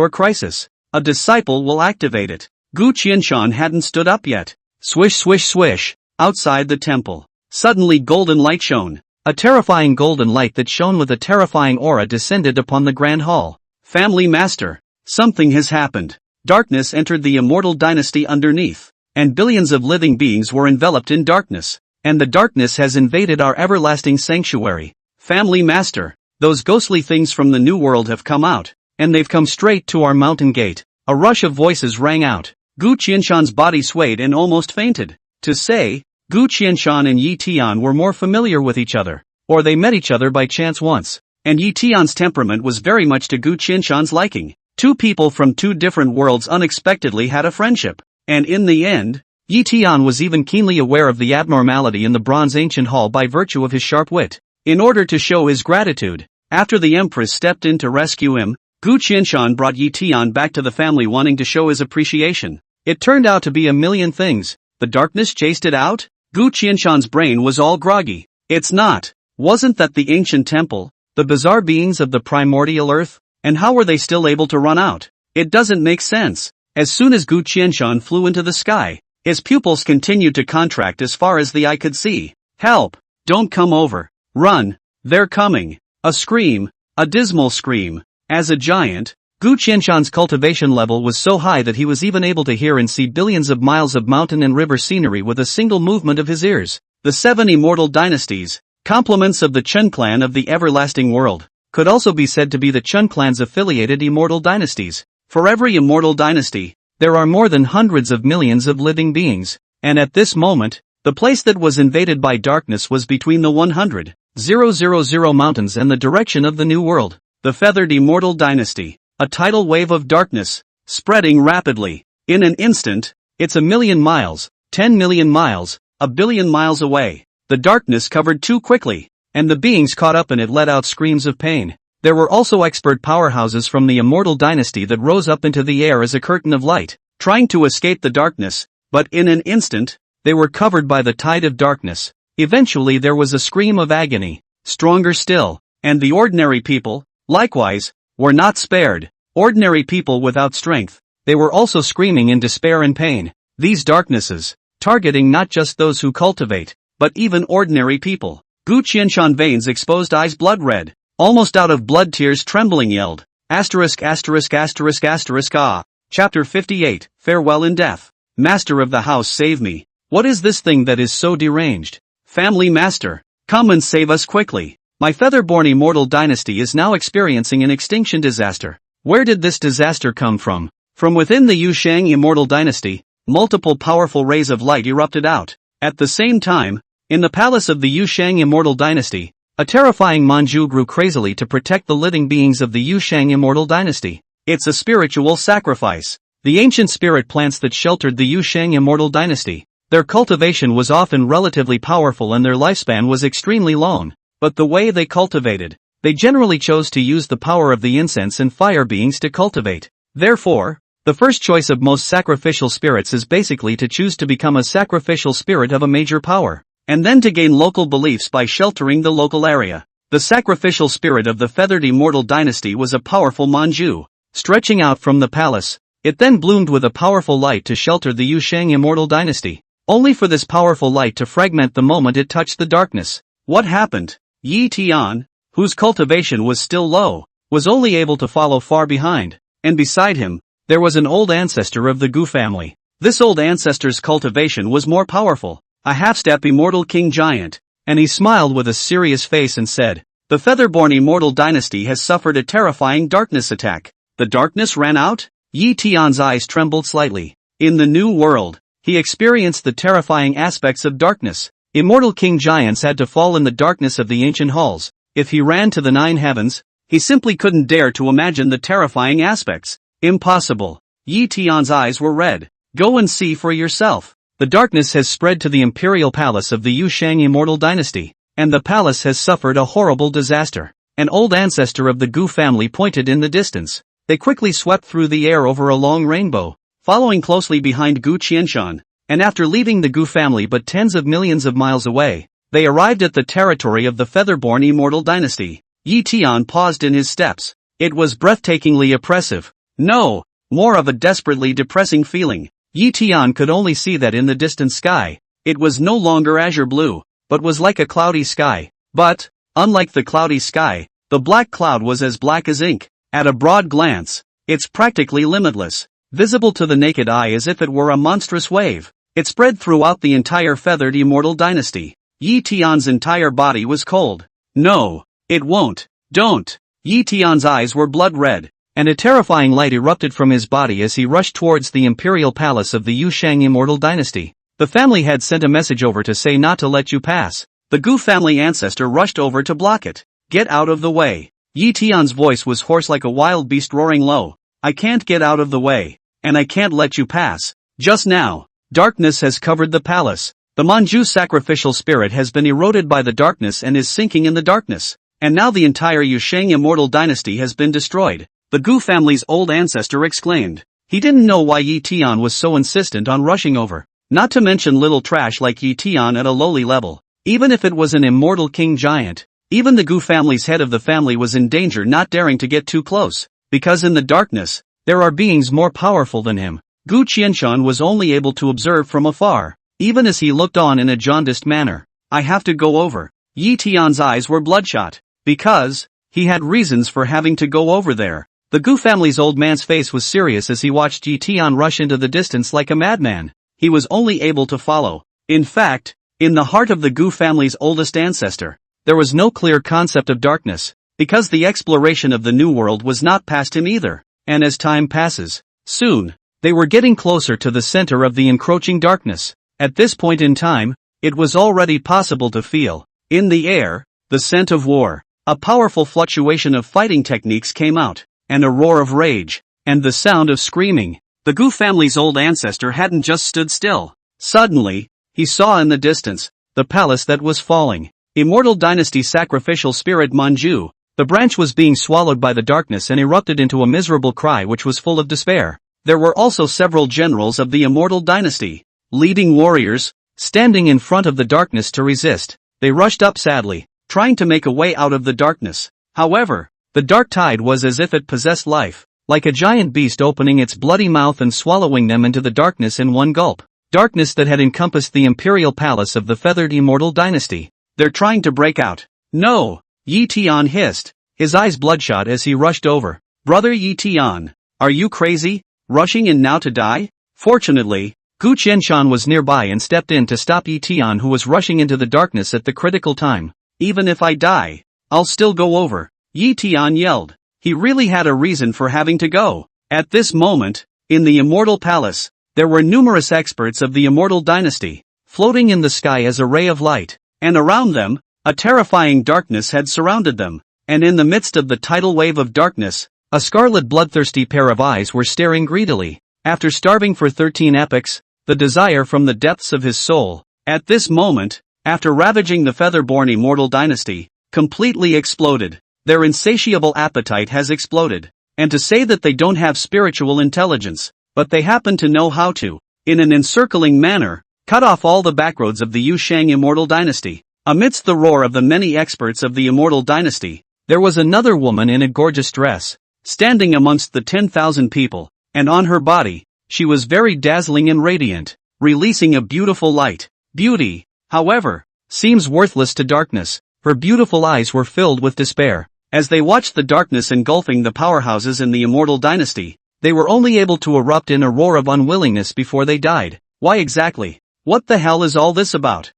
a disciple will activate it. Gu Qianshan hadn't stood up yet. Swish swish swish, outside the temple. Suddenly golden light shone. A terrifying golden light that shone with a terrifying aura descended upon the grand hall. Family master, something has happened. Darkness entered the immortal dynasty underneath, and billions of living beings were enveloped in darkness, and the darkness has invaded our everlasting sanctuary. Family master, those ghostly things from the new world have come out, and they've come straight to our mountain gate. A rush of voices rang out. Gu Qianshan's body swayed and almost fainted. To say, Gu Qianshan and Yi Tian were more familiar with each other, or they met each other by chance once, and Yi Tian's temperament was very much to Gu Qianshan's liking. 2 people from 2 different worlds unexpectedly had a friendship, and in the end, Yi Tian was even keenly aware of the abnormality in the bronze ancient hall by virtue of his sharp wit. In order to show his gratitude, after the Empress stepped in to rescue him, Gu Qianshan brought Yi Tian back to the family wanting to show his appreciation. It turned out to be a million things. The darkness chased it out? Gu Qianshan's brain was all groggy. It's not. Wasn't that the ancient temple, the bizarre beings of the primordial earth? And how were they still able to run out? It doesn't make sense. As soon as Gu Qianshan flew into the sky, his pupils continued to contract as far as the eye could see. Help! Don't come over. Run! They're coming! A scream, a dismal scream. As a giant, Gu Qianshan's cultivation level was so high that he was even able to hear and see billions of miles of mountain and river scenery with a single movement of his ears. The 7 immortal dynasties, complements of the Chen clan of the everlasting world, could also be said to be the Chen clan's affiliated immortal dynasties. For every immortal dynasty, there are more than hundreds of millions of living beings, and at this moment, the place that was invaded by darkness was between the 100,000 mountains and the direction of the new world. The feathered immortal dynasty, a tidal wave of darkness, spreading rapidly. In an instant, it's 1,000,000 miles, 10 million miles, 1,000,000,000 miles away. The darkness covered too quickly, and the beings caught up in it let out screams of pain. There were also expert powerhouses from the immortal dynasty that rose up into the air as a curtain of light, trying to escape the darkness, but in an instant, they were covered by the tide of darkness. Eventually there was a scream of agony, stronger still, and the ordinary people, likewise, were not spared. Ordinary people without strength, they were also screaming in despair and pain. These darknesses, targeting not just those who cultivate, but even ordinary people. Gu Qianshan veins exposed eyes blood red, almost out of blood tears trembling yelled, asterisk asterisk asterisk asterisk ah. Chapter 58, Farewell in Death. Master of the house, save me. What is this thing that is so deranged? Family master, come and save us quickly. My feather-born immortal dynasty is now experiencing an extinction disaster. Where did this disaster come from? From within the Yushang immortal dynasty, multiple powerful rays of light erupted out. At the same time, in the palace of the Yushang immortal dynasty, a terrifying manju grew crazily to protect the living beings of the Yushang immortal dynasty. It's a spiritual sacrifice. The ancient spirit plants that sheltered the Yusheng immortal dynasty. Their cultivation was often relatively powerful and their lifespan was extremely long. But the way they cultivated, they generally chose to use the power of the incense and fire beings to cultivate. Therefore, the first choice of most sacrificial spirits is basically to choose to become a sacrificial spirit of a major power, and then to gain local beliefs by sheltering the local area. The sacrificial spirit of the feathered immortal dynasty was a powerful manju, stretching out from the palace. It then bloomed with a powerful light to shelter the Yusheng immortal dynasty, only for this powerful light to fragment the moment it touched the darkness. What happened? Yi Tian, whose cultivation was still low, was only able to follow far behind, and beside him, there was an old ancestor of the Gu family. This old ancestor's cultivation was more powerful, a half-step immortal king giant, and he smiled with a serious face and said, "The featherborn immortal dynasty has suffered a terrifying darkness attack." The darkness ran out? Yi Tian's eyes trembled slightly. In the new world, he experienced the terrifying aspects of darkness. Immortal king giants had to fall in the darkness of the ancient halls. If he ran to the 9 heavens, he simply couldn't dare to imagine the terrifying aspects. Impossible. Yi Tian's eyes were red. Go and see for yourself. The darkness has spread to the imperial palace of the Yusheng immortal dynasty, and the palace has suffered a horrible disaster. An old ancestor of the Gu family pointed in the distance. They quickly swept through the air over a long rainbow, following closely behind Gu Qianshan, and after leaving the Gu family but tens of millions of miles away, they arrived at the territory of the featherborn immortal dynasty. Yi Tian paused in his steps. It was breathtakingly oppressive. No, more of a desperately depressing feeling. Yi Tian could only see that in the distant sky, it was no longer azure blue, but was like a cloudy sky. But, unlike the cloudy sky, the black cloud was as black as ink. At a broad glance, it's practically limitless, visible to the naked eye as if it were a monstrous wave. It spread throughout the entire feathered immortal dynasty. Yi Tian's entire body was cold. No, it won't. Don't. Yi Tian's eyes were blood red, and a terrifying light erupted from his body as he rushed towards the imperial palace of the Yusheng immortal dynasty. The family had sent a message over to say not to let you pass. The Gu family ancestor rushed over to block it. Get out of the way. Yi Tian's voice was hoarse like a wild beast roaring low. I can't get out of the way, and I can't let you pass. Just now, darkness has covered the palace. The Manju sacrificial spirit has been eroded by the darkness and is sinking in the darkness. And now the entire Yusheng immortal dynasty has been destroyed. The Gu family's old ancestor exclaimed. He didn't know why Yi Tian was so insistent on rushing over. Not to mention little trash like Yi Tian at a lowly level. Even if it was an immortal king giant, even the Gu family's head of the family was in danger, not daring to get too close. Because in the darkness, there are beings more powerful than him. Gu Qianshan was only able to observe from afar, even as he looked on in a jaundiced manner. I have to go over. Yi Tian's eyes were bloodshot. Because he had reasons for having to go over there. The Gu family's old man's face was serious as he watched Yi Tian rush into the distance like a madman. He was only able to follow. In fact, in the heart of the Gu family's oldest ancestor, there was no clear concept of darkness, because the exploration of the new world was not past him either. And as time passes, soon, they were getting closer to the center of the encroaching darkness. At this point in time, it was already possible to feel, in the air, the scent of war. A powerful fluctuation of fighting techniques came out, and a roar of rage, and the sound of screaming. The Gu family's old ancestor hadn't just stood still. Suddenly, he saw in the distance, the palace that was falling. Immortal dynasty sacrificial spirit Manju. The branch was being swallowed by the darkness and erupted into a miserable cry which was full of despair. There were also several generals of the immortal dynasty, leading warriors, standing in front of the darkness to resist. They rushed up sadly, trying to make a way out of the darkness. However, the dark tide was as if it possessed life, like a giant beast opening its bloody mouth and swallowing them into the darkness in one gulp. Darkness that had encompassed the imperial palace of the feathered immortal dynasty. They're trying to break out. No! Yi Tian hissed, his eyes bloodshot as he rushed over. Brother Yi Tian, are you crazy? Rushing in now to die? Fortunately, Gu Qianshan was nearby and stepped in to stop Yi Tian, who was rushing into the darkness at the critical time. Even if I die, I'll still go over, Yi Tian yelled. He really had a reason for having to go. At this moment, in the immortal palace, there were numerous experts of the immortal dynasty, floating in the sky as a ray of light, and around them, a terrifying darkness had surrounded them, and in the midst of the tidal wave of darkness, A scarlet bloodthirsty pair of eyes were staring greedily. After starving for 13 epochs, the desire from the depths of his soul, at this moment, after ravaging the feather-born immortal dynasty, completely exploded. Their insatiable appetite has exploded. And to say that they don't have spiritual intelligence, but they happen to know how to, in an encircling manner, cut off all the backroads of the Yu Shang immortal dynasty. Amidst the roar of the many experts of the immortal dynasty, there was another woman in a gorgeous dress, standing amongst the 10,000 people, and on her body, she was very dazzling and radiant, releasing a beautiful light. Beauty, however, seems worthless to darkness. Her beautiful eyes were filled with despair. As they watched the darkness engulfing the powerhouses in the immortal dynasty, they were only able to erupt in a roar of unwillingness before they died. Why exactly? What the hell is all this about?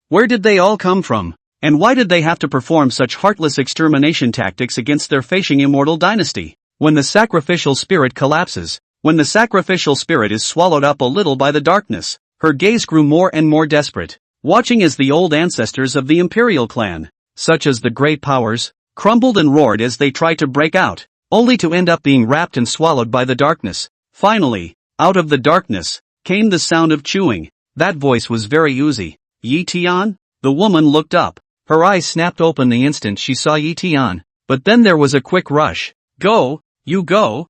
Where did they all come from? And why did they have to perform such heartless extermination tactics against their facing immortal dynasty? When the sacrificial spirit collapses, when the sacrificial spirit is swallowed up a little by the darkness, her gaze grew more and more desperate, watching as the old ancestors of the imperial clan, such as the great powers, crumbled and roared as they tried to break out, only to end up being wrapped and swallowed by the darkness. Finally, out of the darkness, came the sound of chewing. That voice was very oozy. Yi Tian? The woman looked up. Her eyes snapped open the instant she saw Yi Tian, but then there was a quick rush. Go, you go,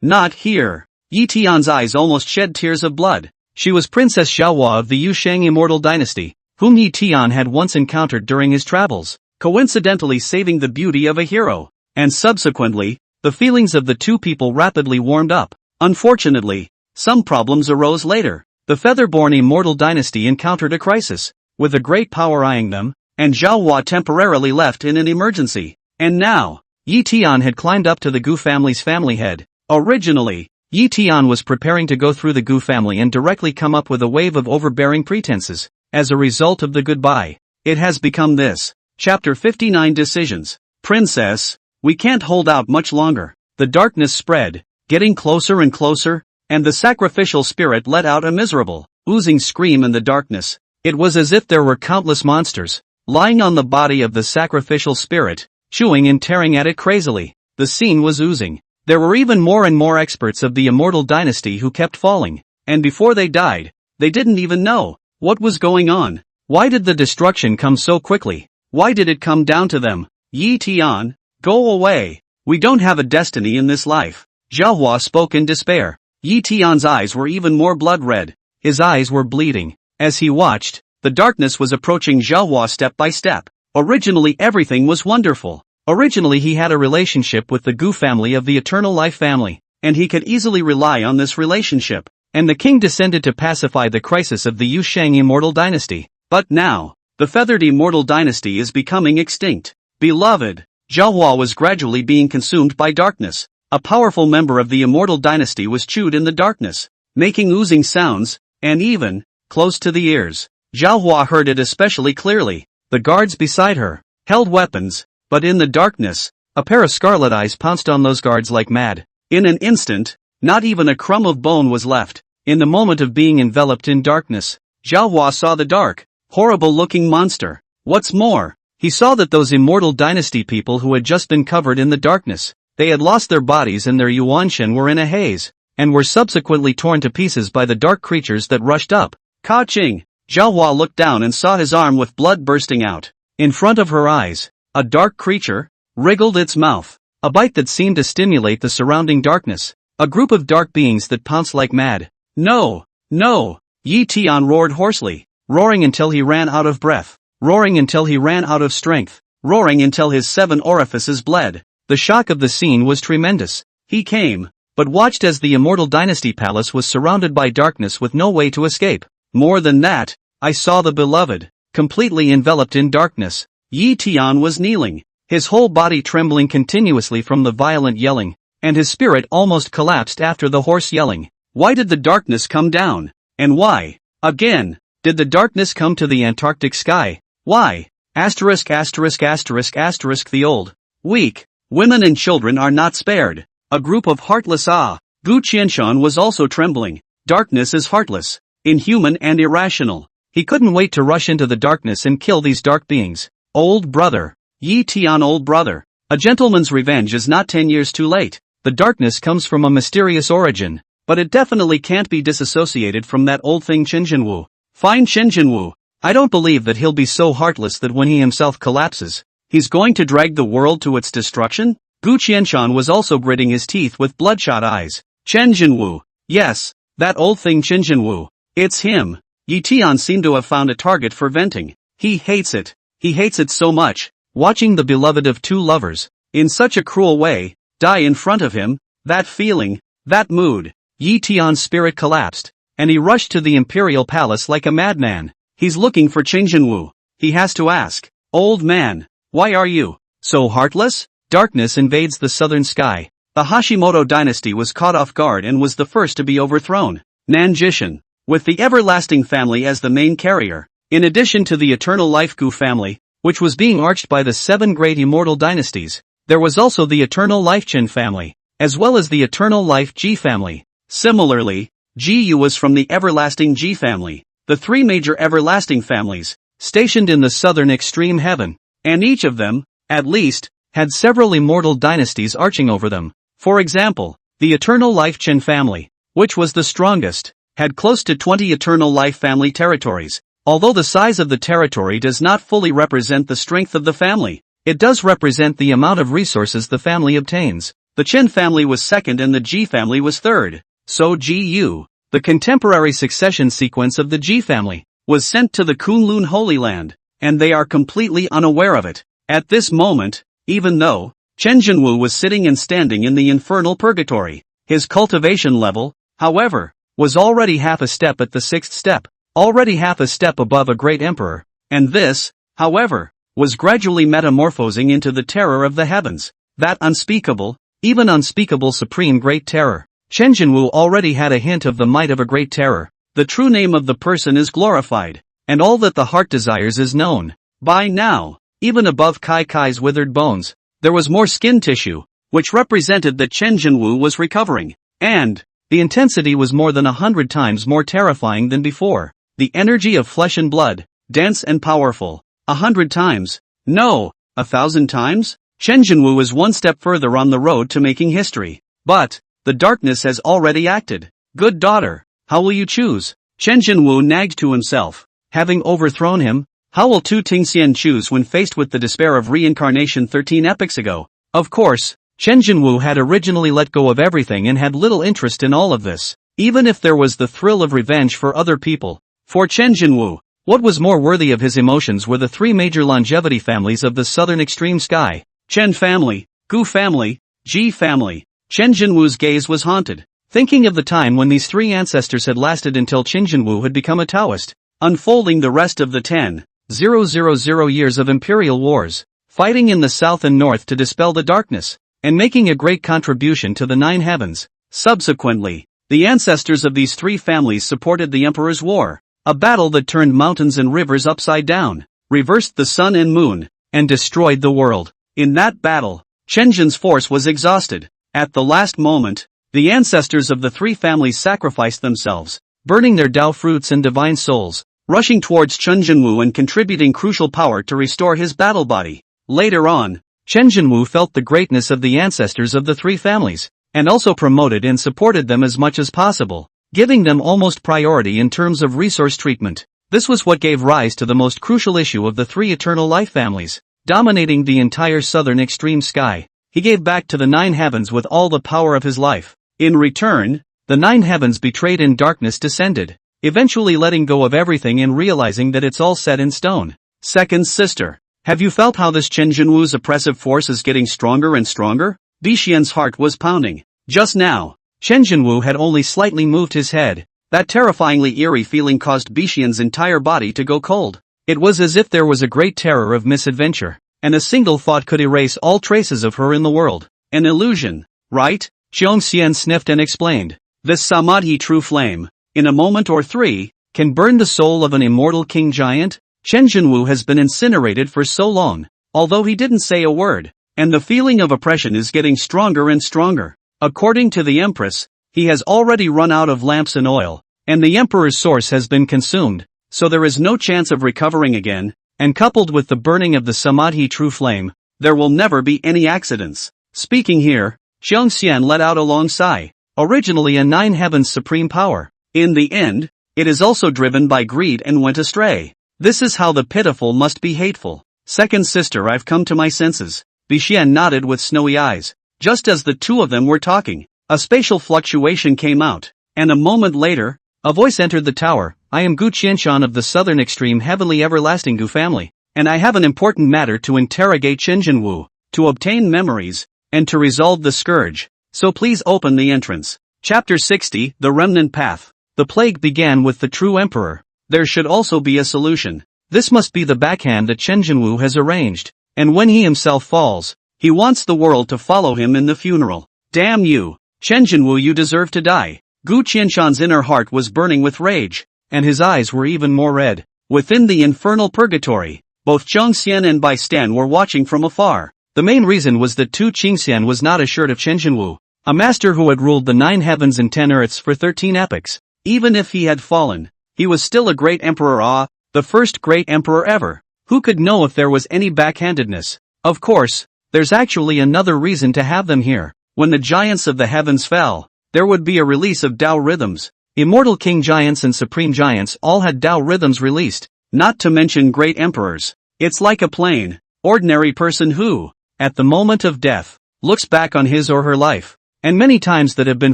not here. Yi Tian's eyes almost shed tears of blood. She was Princess Xiaohua of the Yu Shang immortal dynasty, whom Yi Tian had once encountered during his travels, coincidentally saving the beauty of a hero. And subsequently, the feelings of the two people rapidly warmed up. Unfortunately, some problems arose later. The feather-born immortal dynasty encountered a crisis, with a great power eyeing them, and Xiaohua temporarily left in an emergency. And now, Yi Tian had climbed up to the Gu family's family head. Originally, Yi Tian was preparing to go through the Gu family and directly come up with a wave of overbearing pretenses. As a result of the goodbye, it has become this. Chapter 59 Decisions. Princess, we can't hold out much longer. The darkness spread, getting closer and closer, and the sacrificial spirit let out a miserable, oozing scream in the darkness. It was as if there were countless monsters, lying on the body of the sacrificial spirit, chewing and tearing at it crazily. The scene was oozing. There were even more and more experts of the immortal dynasty who kept falling, and before they died, they didn't even know what was going on. Why did the destruction come so quickly? Why did it come down to them? Yi Tian, go away. We don't have a destiny in this life. Xiaohua spoke in despair. Yi Tian's eyes were even more blood-red. His eyes were bleeding. As he watched, the darkness was approaching Xiaohua step by step. Originally everything was wonderful. Originally he had a relationship with the Gu family of the Eternal Life family, and he could easily rely on this relationship. And the king descended to pacify the crisis of the Yu Shang immortal dynasty. But now, the feathered immortal dynasty is becoming extinct. Beloved, Xiaohua was gradually being consumed by darkness. A powerful member of the immortal dynasty was chewed in the darkness, making oozing sounds, and even, close to the ears. Xiaohua heard it especially clearly. The guards beside her held weapons, but in the darkness, a pair of scarlet eyes pounced on those guards like mad. In an instant, not even a crumb of bone was left. In the moment of being enveloped in darkness, Xiaohua saw the dark, horrible-looking monster. What's more, he saw that those immortal dynasty people who had just been covered in the darkness, they had lost their bodies and their yuanshen were in a haze, and were subsequently torn to pieces by the dark creatures that rushed up. Ka-ching! Xiaohua looked down and saw his arm with blood bursting out. In front of her eyes, a dark creature wriggled its mouth, a bite that seemed to stimulate the surrounding darkness. A group of dark beings that pounced like mad. No! No! Yi Tian roared hoarsely, roaring until he ran out of breath, roaring until he ran out of strength, roaring until his 7 orifices bled. The shock of the scene was tremendous. He came, but watched as the immortal dynasty palace was surrounded by darkness with no way to escape. More than that, I saw the beloved, completely enveloped in darkness. Yi Tian was kneeling, his whole body trembling continuously from the violent yelling, and his spirit almost collapsed after the hoarse yelling. Why did the darkness come down? And why, again, did the darkness come to the Antarctic sky? Why? The old, weak, women and children are not spared. A group of heartless Gu Qianshan was also trembling. Darkness is heartless, inhuman and irrational. He couldn't wait to rush into the darkness and kill these dark beings. Old brother. Yi Tian old brother. A gentleman's revenge is not 10 years too late. The darkness comes from a mysterious origin, but it definitely can't be disassociated from that old thing Chen Jinwu. Fine Chen Jinwu. I don't believe that he'll be so heartless that when he himself collapses, he's going to drag the world to its destruction? Gu Qianshan was also gritting his teeth with bloodshot eyes. Chen Jinwu. Yes, that old thing Chen Jinwu. It's him. Yi Tian seemed to have found a target for venting. He hates it. He hates it so much. Watching the beloved of two lovers, in such a cruel way, die in front of him, that feeling, that mood. Yi Tian's spirit collapsed, and he rushed to the imperial palace like a madman. He's looking for Chen Jinwu. He has to ask, old man, why are you so heartless? Darkness invades the southern sky. The Hashimoto dynasty was caught off guard and was the first to be overthrown. Nanjishan, with the everlasting family as the main carrier, in addition to the eternal life Gu family, which was being arched by the 7 great immortal dynasties, there was also the eternal life Qin family, as well as the eternal life Ji family. Similarly, Ji Yu was from the everlasting Ji family, the 3 major everlasting families, stationed in the southern extreme heaven, and each of them, at least, had several immortal dynasties arching over them. For example, the eternal life Qin family, which was the strongest, had close to 20 eternal life family territories. Although the size of the territory does not fully represent the strength of the family, it does represent the amount of resources the family obtains. The Qin family was second and the Ji family was third. So Ji Yu, the contemporary succession sequence of the Ji family, was sent to the Kunlun Holy Land, and they are completely unaware of it. At this moment, even though Chen Jinwu was sitting and standing in the infernal purgatory, his cultivation level, however, was already half a step at the 6th step, already half a step above a great emperor, and this, however, was gradually metamorphosing into the terror of the heavens, that unspeakable, even unspeakable supreme great terror. Chen Jinwu already had a hint of the might of a great terror. The true name of the person is glorified, and all that the heart desires is known. By now, even above Kai Kai's withered bones, there was more skin tissue, which represented that Chen Jinwu was recovering, and the intensity was more than 100 times more terrifying than before. The energy of flesh and blood, dense and powerful. 100 times. No, 1,000 times? Chen Jinwu is one step further on the road to making history. But the darkness has already acted. Good daughter, how will you choose? Chen Jinwu nagged to himself. Having overthrown him, how will Tu Tingxian choose when faced with the despair of reincarnation 13 epochs ago? Of course, Chen Jinwu had originally let go of everything and had little interest in all of this, even if there was the thrill of revenge for other people. For Chen Jinwu, what was more worthy of his emotions were the 3 major longevity families of the southern extreme sky. Chen family, Gu family, Ji family. Chen Jinwu's gaze was haunted, thinking of the time when these 3 ancestors had lasted until Chen Jinwu had become a Taoist, unfolding the rest of the 10,000 years of imperial wars, fighting in the south and north to dispel the darkness, and making a great contribution to the 9 heavens. Subsequently, the ancestors of these 3 families supported the Emperor's War, a battle that turned mountains and rivers upside down, reversed the sun and moon, and destroyed the world. In that battle, Chen Jin's force was exhausted. At the last moment, the ancestors of the 3 families sacrificed themselves, burning their Tao fruits and divine souls, rushing towards Chen Jinwu and contributing crucial power to restore his battle body. Later on, Chen Jinwu felt the greatness of the ancestors of the 3 families, and also promoted and supported them as much as possible, giving them almost priority in terms of resource treatment. This was what gave rise to the most crucial issue of the 3 eternal life families, dominating the entire southern extreme sky. He gave back to the 9 heavens with all the power of his life. In return, the 9 heavens betrayed and darkness descended, eventually letting go of everything and realizing that it's all set in stone. Second sister, have you felt how this Chen Jinwu's oppressive force is getting stronger and stronger? Bixian's heart was pounding. Just now, Chen Jinwu had only slightly moved his head. That terrifyingly eerie feeling caused Bixian's entire body to go cold. It was as if there was a great terror of misadventure, and a single thought could erase all traces of her in the world. An illusion, right? Xiongxian sniffed and explained. This Samadhi true flame, in a moment or 3, can burn the soul of an immortal king giant? Chen Jinwu has been incinerated for so long, although he didn't say a word, and the feeling of oppression is getting stronger and stronger. According to the Empress, he has already run out of lamps and oil, and the Emperor's source has been consumed, so there is no chance of recovering again, and coupled with the burning of the Samadhi true flame, there will never be any accidents. Speaking here, Xiongxian let out a long sigh. Originally a nine heavens supreme power. In the end, it is also driven by greed and went astray. This is how the pitiful must be hateful. Second sister, I've come to my senses. Bixian nodded with snowy eyes. Just as the two of them were talking, a spatial fluctuation came out, and a moment later, a voice entered the tower. I am Gu Qianshan of the southern extreme heavenly everlasting Gu family, and I have an important matter to interrogate Wu, to obtain memories, and to resolve the scourge. So please open the entrance. Chapter 60, The Remnant Path. The plague began with the true emperor. There should also be a solution. This must be the backhand that Wu has arranged, and when he himself falls, he wants the world to follow him in the funeral. Damn you, Wu, you deserve to die. Gu Qianshan's inner heart was burning with rage, and his eyes were even more red. Within the infernal purgatory, both Xiongxian and Bai Stan were watching from afar. The main reason was that Tu Qingxian was not assured of Wu, a master who had ruled the 9 heavens and 10 earths for 13 epochs. Even if he had fallen, he was still a great emperor, the first great emperor ever. Who could know if there was any backhandedness? Of course, there's actually another reason to have them here. When the giants of the heavens fell, there would be a release of Tao rhythms. Immortal king giants and supreme giants all had Tao rhythms released, not to mention great emperors. It's like a plain, ordinary person who, at the moment of death, looks back on his or her life, and many times that have been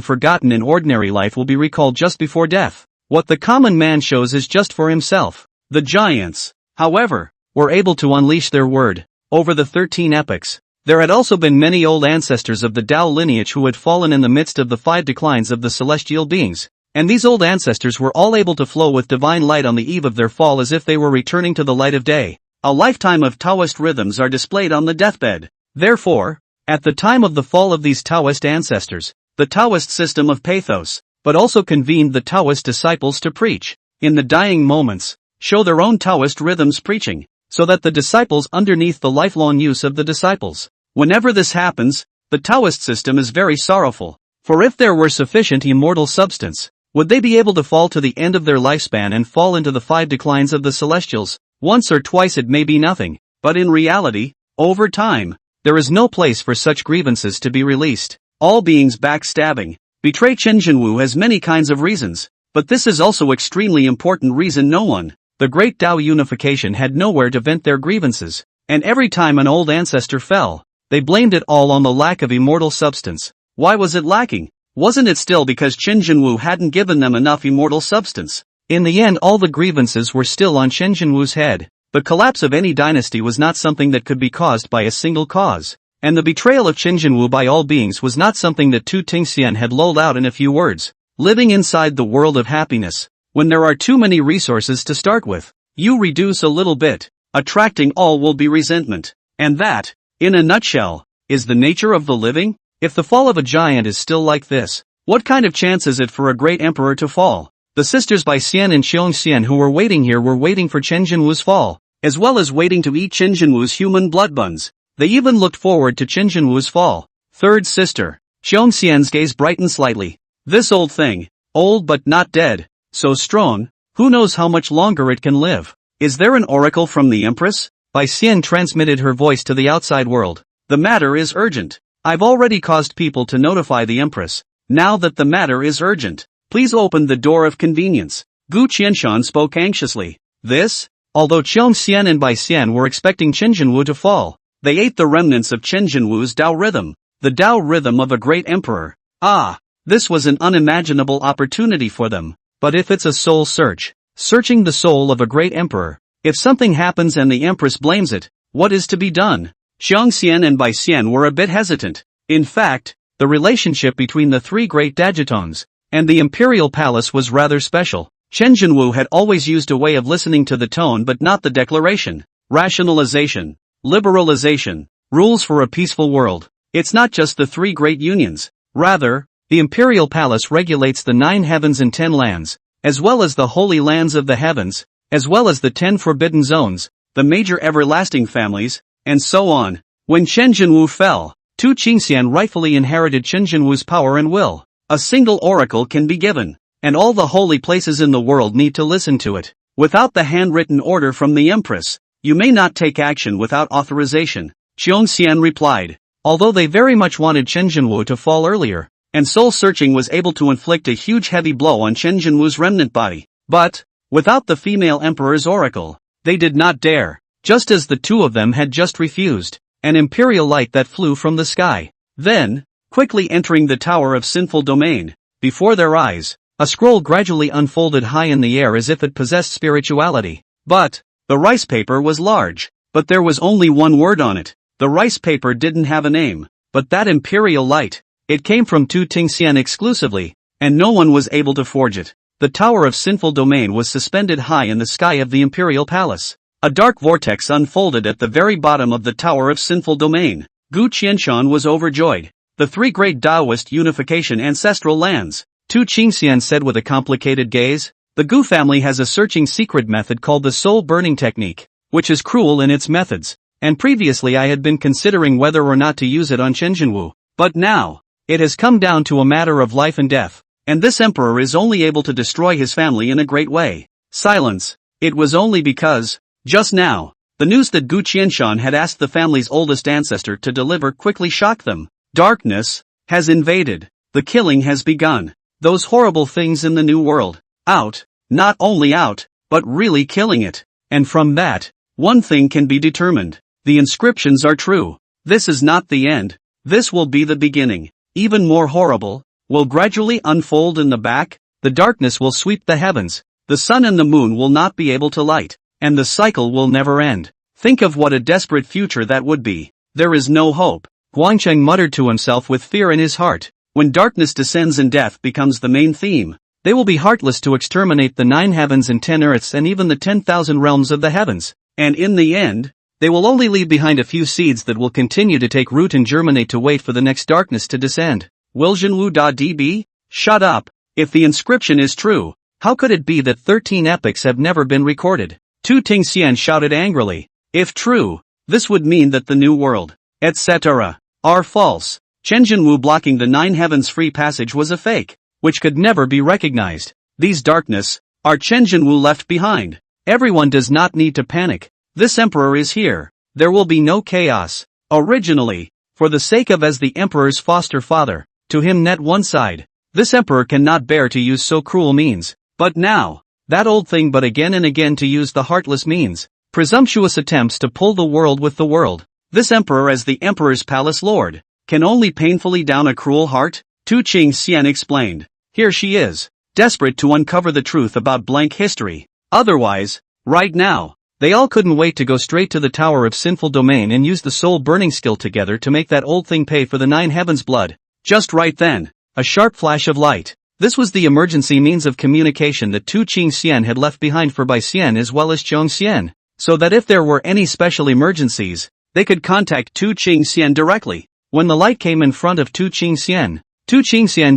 forgotten in ordinary life will be recalled just before death. What the common man shows is just for himself. The giants, however, were able to unleash their word. Over the 13 epochs, there had also been many old ancestors of the Tao lineage who had fallen in the midst of the 5 declines of the celestial beings, and these old ancestors were all able to flow with divine light on the eve of their fall as if they were returning to the light of day. A lifetime of Taoist rhythms are displayed on the deathbed. Therefore, at the time of the fall of these Taoist ancestors, the Taoist system of pathos, but also convened the Taoist disciples to preach, in the dying moments, show their own Taoist rhythms preaching, so that the disciples underneath the lifelong use of the disciples. Whenever this happens, the Taoist system is very sorrowful, for if there were sufficient immortal substance, would they be able to fall to the end of their lifespan and fall into the 5 declines of the celestials? Once or twice it may be nothing, but in reality, over time, there is no place for such grievances to be released. All beings backstabbing, betray Wu has many kinds of reasons, but this is also extremely important reason. No one, the great Tao unification, had nowhere to vent their grievances, and every time an old ancestor fell, they blamed it all on the lack of immortal substance. Why was it lacking? Wasn't it still because Wu hadn't given them enough immortal substance? In the end, all the grievances were still on Wu's head. The collapse of any dynasty was not something that could be caused by a single cause, and the betrayal of Wu by all beings was not something that Tu Tingxian had lulled out in a few words. Living inside the world of happiness, when there are too many resources to start with, you reduce a little bit, attracting all will be resentment. And that, in a nutshell, is the nature of the living. If the fall of a giant is still like this, what kind of chance is it for a great emperor to fall? The sisters Bai Xian and Xiongxian who were waiting here were waiting for Wu's fall, as well as waiting to eat Wu's human blood buns. They even looked forward to Wu's fall. Third sister, Xiongxian's gaze brightened slightly. This old thing, old but not dead, so strong, who knows how much longer it can live? Is there an oracle from the Empress? Bai Xian transmitted her voice to the outside world. The matter is urgent. I've already caused people to notify the Empress. Now that the matter is urgent, please open the door of convenience. Gu Qianshan spoke anxiously. This? Although Xiongxian and Bai Xian were expecting Wu to fall, they ate the remnants of Wu's Tao rhythm, the Tao rhythm of a great emperor. Ah, this was an unimaginable opportunity for them. But if it's a soul search, searching the soul of a great emperor, if something happens and the Empress blames it, what is to be done? Xiongxian and Bai Xian were a bit hesitant. In fact, the relationship between the 3 great Dagitons and the imperial palace was rather special. Wu had always used a way of listening to the tone but not the declaration. Rationalization, liberalization, rules for a peaceful world. It's not just the 3 great unions. Rather, the imperial palace regulates the 9 heavens and 10 lands, as well as the holy lands of the heavens, as well as the 10 forbidden zones, the major everlasting families, and so on. When Wu fell, Tu Qingxian rightfully inherited Wu's power and will. A single oracle can be given, and all the holy places in the world need to listen to it. Without the handwritten order from the Empress, you may not take action without authorization. Xiongxian replied. Although they very much wanted Chen Jinwu to fall earlier, and soul-searching was able to inflict a huge heavy blow on Chen Jinwu's remnant body, but, without the female emperor's oracle, they did not dare, just as the two of them had just refused, an imperial light that flew from the sky. Then, quickly entering the Tower of Sinful Domain, before their eyes, a scroll gradually unfolded high in the air as if it possessed spirituality. But, the rice paper was large, but there was only one word on it. The rice paper didn't have a name, but that imperial light, it came from Tu Tingxian exclusively, and no one was able to forge it. The Tower of Sinful Domain was suspended high in the sky of the imperial palace. A dark vortex unfolded at the very bottom of the Tower of Sinful Domain. Gu Qianshan was overjoyed. The three great Taoist unification ancestral lands. Tu Qingxian said with a complicated gaze. The Gu family has a searching secret method called the soul burning technique, which is cruel in its methods. And previously I had been considering whether or not to use it on Chen Jinwu. But now, it has come down to a matter of life and death. And this emperor is only able to destroy his family in a great way. Silence. It was only because, just now, the news that Gu Qianshan had asked the family's oldest ancestor to deliver quickly shocked them. Darkness has invaded. The killing has begun. Those horrible things in the new world. Out. Not only out, but really killing it. And from that, one thing can be determined. The inscriptions are true. This is not the end. This will be the beginning. Even more horrible, will gradually unfold in the back. The darkness will sweep the heavens. The sun and the moon will not be able to light. And the cycle will never end. Think of what a desperate future that would be. There is no hope. Guangcheng muttered to himself with fear in his heart. When darkness descends and death becomes the main theme, they will be heartless to exterminate the 9 heavens and 10 earths and even the 10,000 realms of the heavens. And in the end, they will only leave behind a few seeds that will continue to take root and germinate to wait for the next darkness to descend. Will Jinwu DB? Shut up. If the inscription is true, how could it be that 13 epics have never been recorded? Tu Tingxian shouted angrily. If true, this would mean that the new world, etc., are false. Chen Jinwu blocking the 9 heavens free passage was a fake, which could never be recognized. These darkness, are Chen Jinwu left behind. Everyone does not need to panic. This emperor is here. There will be no chaos. Originally, for the sake of as the emperor's foster father, to him net one side. This emperor cannot bear to use so cruel means. But now, that old thing but again and again to use the heartless means. Presumptuous attempts to pull the world with the world. This emperor as the emperor's palace lord, can only painfully down a cruel heart? Tu Qingxian explained. Here she is, desperate to uncover the truth about blank history. Otherwise, right now, they all couldn't wait to go straight to the Tower of Sinful Domain and use the soul burning skill together to make that old thing pay for the 9 heavens blood. Just right then, a sharp flash of light. This was the emergency means of communication that Tu Qingxian had left behind for Bai Xian as well as Zhongxian, so that if there were any special emergencies, they could contact Tu Qingxian directly. When the light came in front of Tu Qingxian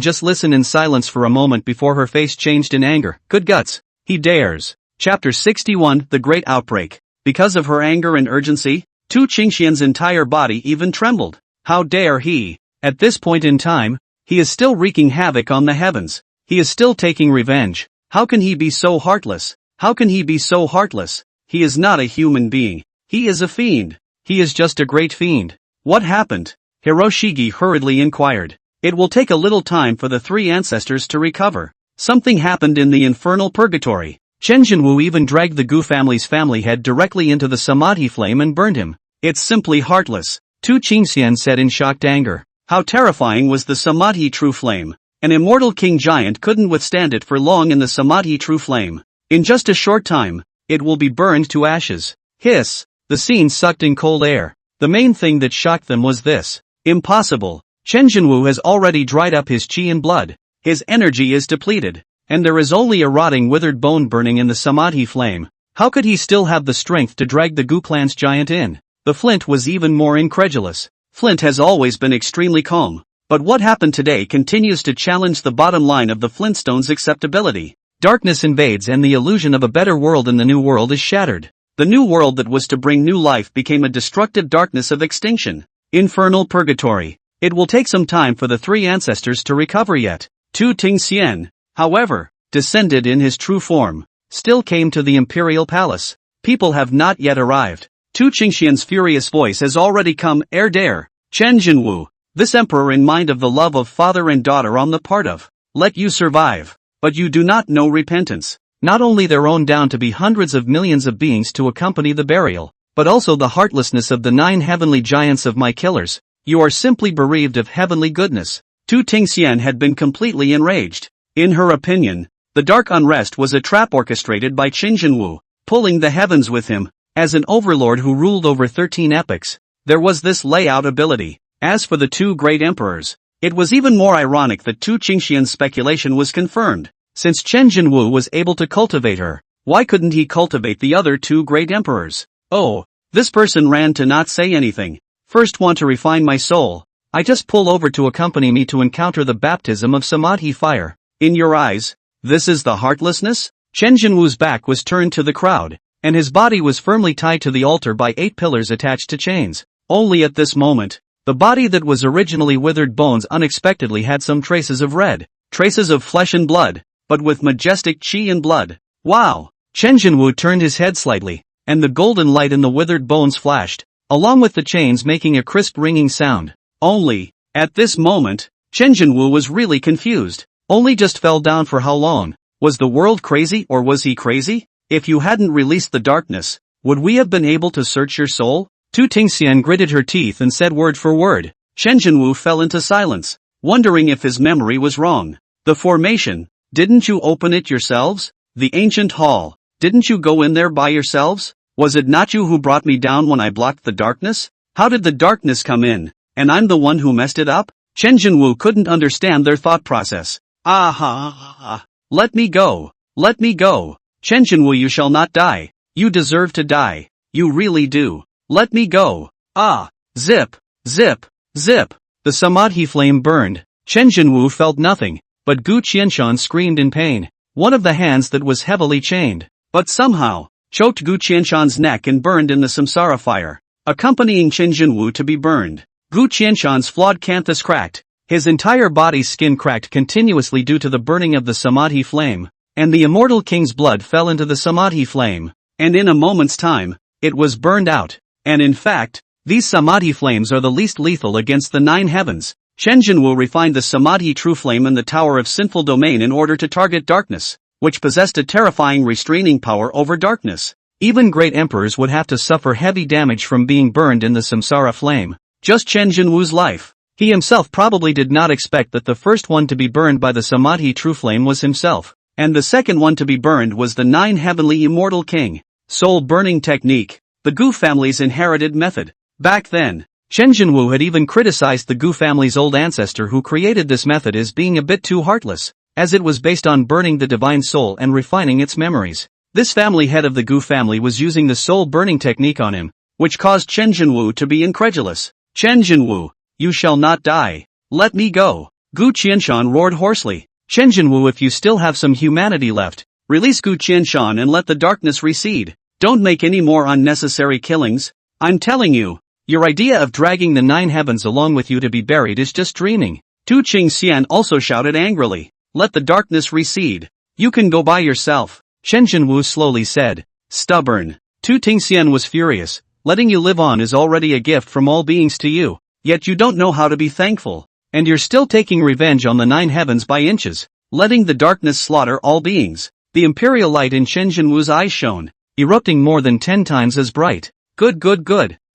just listened in silence for a moment before her face changed in anger. Good guts. He dares. Chapter 61, The Great Outbreak. Because of her anger and urgency, Tu Qingxian's entire body even trembled. How dare he? At this point in time, he is still wreaking havoc on the heavens. He is still taking revenge. How can he be so heartless? How can he be so heartless? He is not a human being. He is a fiend. He is just a great fiend. What happened? Hiroshige hurriedly inquired. It will take a little time for the 3 ancestors to recover. Something happened in the infernal purgatory. Chen Jinwu even dragged the Gu family's family head directly into the Samadhi flame and burned him. It's simply heartless, Tu Qingxian said in shocked anger. How terrifying was the Samadhi true flame. An immortal king giant couldn't withstand it for long in the Samadhi true flame. In just a short time, it will be burned to ashes. Hiss. The scene sucked in cold air. The main thing that shocked them was this. Impossible. Chen Jinwu has already dried up his qi and blood. His energy is depleted. And there is only a rotting withered bone burning in the Samadhi flame. How could he still have the strength to drag the Gu clan's giant in? The Flint was even more incredulous. Flint has always been extremely calm. But what happened today continues to challenge the bottom line of the Flintstones' acceptability. Darkness invades and the illusion of a better world in the new world is shattered. The new world that was to bring new life became a destructive darkness of extinction. Infernal purgatory. It will take some time for the 3 ancestors to recover yet. Tu Tingxian, however, descended in his true form, still came to the imperial palace. People have not yet arrived. Tu Qingxian's furious voice has already come, dare. Chen Jinwu, this emperor in mind of the love of father and daughter on the part of, let you survive. But you do not know repentance. Not only their own down to be hundreds of millions of beings to accompany the burial, but also the heartlessness of the 9 heavenly giants of my killers. You are simply bereaved of heavenly goodness. Tu Tingxian had been completely enraged. In her opinion, the dark unrest was a trap orchestrated by Qin Jinwu, pulling the heavens with him. As an overlord who ruled over 13 epochs, there was this layout ability. As for the 2 great emperors, it was even more ironic that Tu Qingxian's speculation was confirmed. Since Chen Jinwu was able to cultivate her, why couldn't he cultivate the other 2 great emperors? Oh, this person ran to not say anything. First want to refine my soul. I just pull over to accompany me to encounter the baptism of Samadhi fire. In your eyes, this is the heartlessness? Chen Jinwu's back was turned to the crowd, and his body was firmly tied to the altar by 8 pillars attached to chains. Only at this moment, the body that was originally withered bones unexpectedly had some traces of red, traces of flesh and blood, but with majestic qi and blood. Wow! Chen Jinwu turned his head slightly, and the golden light in the withered bones flashed, along with the chains making a crisp ringing sound. Only, at this moment, Chen Jinwu was really confused. Only just fell down for how long? Was the world crazy or was he crazy? If you hadn't released the darkness, would we have been able to search your soul? Tu Tingxian gritted her teeth and said word for word. Chen Jinwu fell into silence, wondering if his memory was wrong. The formation, didn't you open it yourselves? The ancient hall, didn't you go in there by yourselves? Was it not you who brought me down when I blocked the darkness? How did the darkness come in, and I'm the one who messed it up? Chen Jinwu couldn't understand their thought process. Ah. Let me go. Let me go. Chen Jinwu, you shall not die. You deserve to die. You really do. Let me go. Ah. Zip. Zip. Zip. The Samadhi flame burned. Chen Jinwu felt nothing, but Gu Qianshan screamed in pain. One of the hands that was heavily chained, but somehow, choked Gu Qianshan's neck and burned in the samsara fire, accompanying Chen Jinwu to be burned. Gu Qianshan's flawed canthus cracked. His entire body's skin cracked continuously due to the burning of the Samadhi flame, and the immortal king's blood fell into the Samadhi flame, and in a moment's time, it was burned out. And in fact, these Samadhi flames are the least lethal against the 9 heavens. Chen Jinwu refined the Samadhi true flame in the Tower of Sinful Domain in order to target darkness, which possessed a terrifying restraining power over darkness. Even great emperors would have to suffer heavy damage from being burned in the samsara flame. Just Chen Jinwu's life. He himself probably did not expect that the first one to be burned by the Samadhi true flame was himself, and the second one to be burned was the 9 heavenly immortal king. Soul burning technique, the Gu family's inherited method. Back then, Chen Jinwu had even criticized the Gu family's old ancestor who created this method as being a bit too heartless, as it was based on burning the divine soul and refining its memories. This family head of the Gu family was using the soul burning technique on him, which caused Chen Jinwu to be incredulous. Chen Jinwu, you shall not die. Let me go. Gu Qianshan roared hoarsely. Chen Jinwu, if you still have some humanity left, release Gu Qianshan and let the darkness recede. Don't make any more unnecessary killings. I'm telling you, your idea of dragging the 9 heavens along with you to be buried is just dreaming. Tu Qingxian also shouted angrily. Let the darkness recede. You can go by yourself. Chen Jinwu slowly said. Stubborn. Tu Tingxian was furious. Letting you live on is already a gift from all beings to you. Yet you don't know how to be thankful. And you're still taking revenge on the 9 heavens by inches, letting the darkness slaughter all beings. The imperial light in Chen Jinwu's eyes shone, erupting more than 10 times as bright. Good.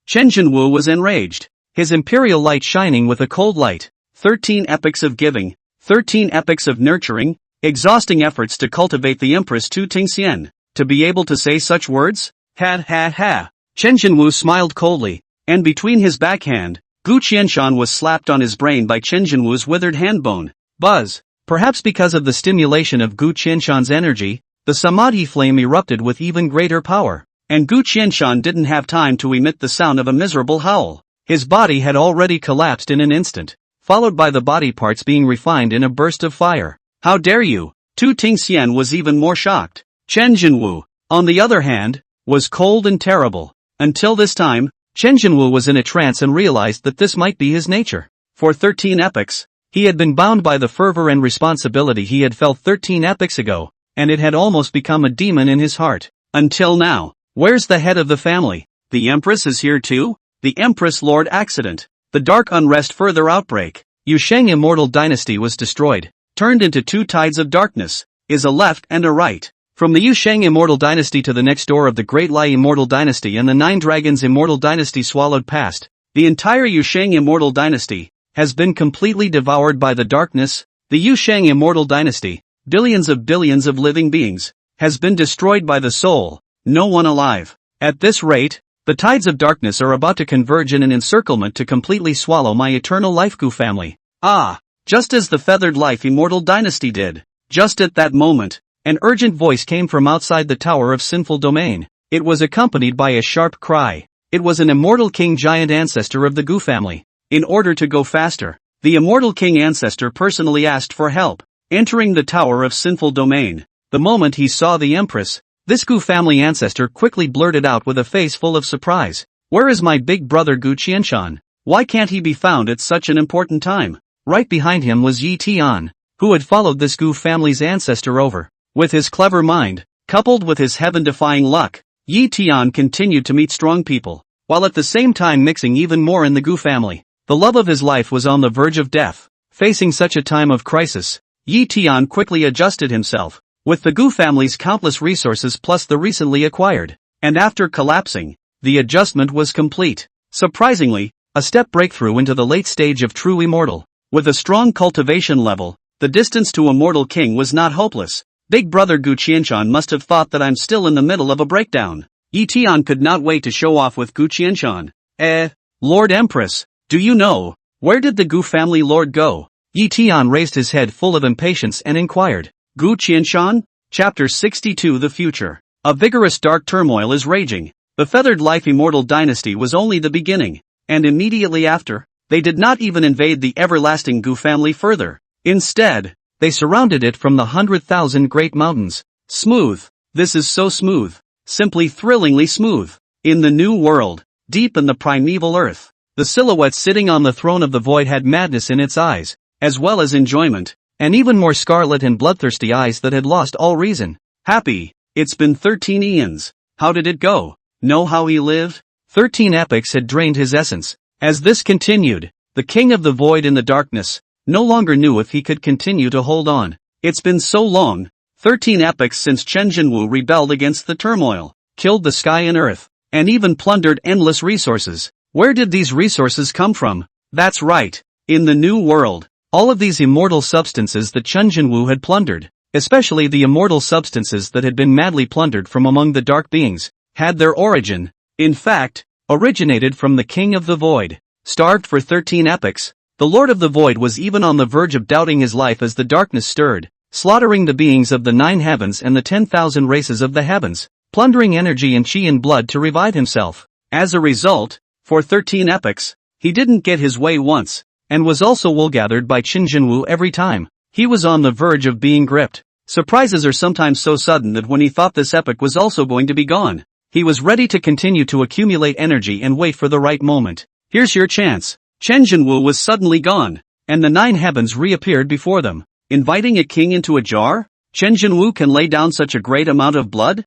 Chen Jinwu was enraged. His imperial light shining with a cold light. 13 epochs of giving, 13 epochs of nurturing, exhausting efforts to cultivate the Empress Tu Tingxian. To be able to say such words? Ha. Chen Jinwu smiled coldly, and between his backhand, Gu Qianshan was slapped on his brain by Chen Jinwu's withered handbone. Buzz. Perhaps because of the stimulation of Gu Qianshan's energy, the Samadhi flame erupted with even greater power, and Gu Qianshan didn't have time to emit the sound of a miserable howl. His body had already collapsed in an instant, followed by the body parts being refined in a burst of fire. How dare you? Tu Tingxian was even more shocked. Chen Jinwu, on the other hand, was cold and terrible. Until this time, Chen Jinwu was in a trance and realized that this might be his nature. For 13 epochs, he had been bound by the fervor and responsibility he had felt 13 epochs ago, and it had almost become a demon in his heart. Until now. Where's the head of the family? The Empress is here too? The Empress Lord accident. The dark unrest further outbreak. Yusheng Immortal Dynasty was destroyed, turned into two tides of darkness, is a left and a right. From the Yusheng Immortal Dynasty to the next door of the Great Lai Immortal Dynasty and the Nine Dragons Immortal Dynasty swallowed past, the entire Yusheng Immortal Dynasty has been completely devoured by the darkness. The Yusheng Immortal Dynasty, billions of living beings, has been destroyed by the soul, no one alive. At this rate, the tides of darkness are about to converge in an encirclement to completely swallow my eternal life Gu family. Ah! Just as the Feathered Life Immortal Dynasty did. Just at that moment, an urgent voice came from outside the Tower of Sinful Domain. It was accompanied by a sharp cry. It was an Immortal King Giant Ancestor of the Gu family. In order to go faster, the Immortal King Ancestor personally asked for help. Entering the Tower of Sinful Domain, the moment he saw the Empress, this Gu family ancestor quickly blurted out with a face full of surprise. Where is my big brother Gu Qianshan? Why can't he be found at such an important time? Right behind him was Yi Tian, who had followed this Gu family's ancestor over. With his clever mind, coupled with his heaven-defying luck, Yi Tian continued to meet strong people, while at the same time mixing even more in the Gu family. The love of his life was on the verge of death. Facing such a time of crisis, Yi Tian quickly adjusted himself, with the Gu family's countless resources plus the recently acquired, and after collapsing, the adjustment was complete. Surprisingly, a step breakthrough into the late stage of true immortal. With a strong cultivation level, the distance to Immortal King was not hopeless. Big brother Gu Qianshan must have thought that I'm still in the middle of a breakdown. Yi Tian could not wait to show off with Gu Qianshan. Lord Empress, do you know, where did the Gu family lord go? Yi Tian raised his head full of impatience and inquired. Gu Qianshan? Chapter 62 The Future. A vigorous dark turmoil is raging. The Feathered Life Immortal Dynasty was only the beginning, and immediately after, they did not even invade the everlasting Gu family further. Instead, they surrounded it from the 100,000 great mountains. Smooth. This is so smooth. Simply thrillingly smooth. In the new world, deep in the primeval earth, the silhouette sitting on the throne of the void had madness in its eyes, as well as enjoyment, and even more scarlet and bloodthirsty eyes that had lost all reason. Happy. It's been 13 eons. How did it go? Know how he lived? 13 epochs had drained his essence. As this continued, the king of the void in the darkness no longer knew if he could continue to hold on. It's been so long, 13 epochs since Chen Jinwu rebelled against the turmoil, killed the sky and earth, and even plundered endless resources. Where did these resources come from? That's right, in the new world. All of these immortal substances that Chen Jinwu had plundered, especially the immortal substances that had been madly plundered from among the dark beings, had their origin, in fact, originated from the King of the Void. Starved for 13 epochs, the Lord of the Void was even on the verge of doubting his life as the darkness stirred, slaughtering the beings of the 9 heavens and the 10,000 races of the heavens, plundering energy and chi and blood to revive himself. As a result, for 13 epochs, he didn't get his way once, and was also wool-gathered by Qin Jinwu every time. He was on the verge of being gripped. Surprises are sometimes so sudden that when he thought this epoch was also going to be gone, he was ready to continue to accumulate energy and wait for the right moment. Here's your chance. Chen Jinwu was suddenly gone, and the 9 heavens reappeared before them. Inviting a king into a jar? Chen Jinwu can lay down such a great amount of blood?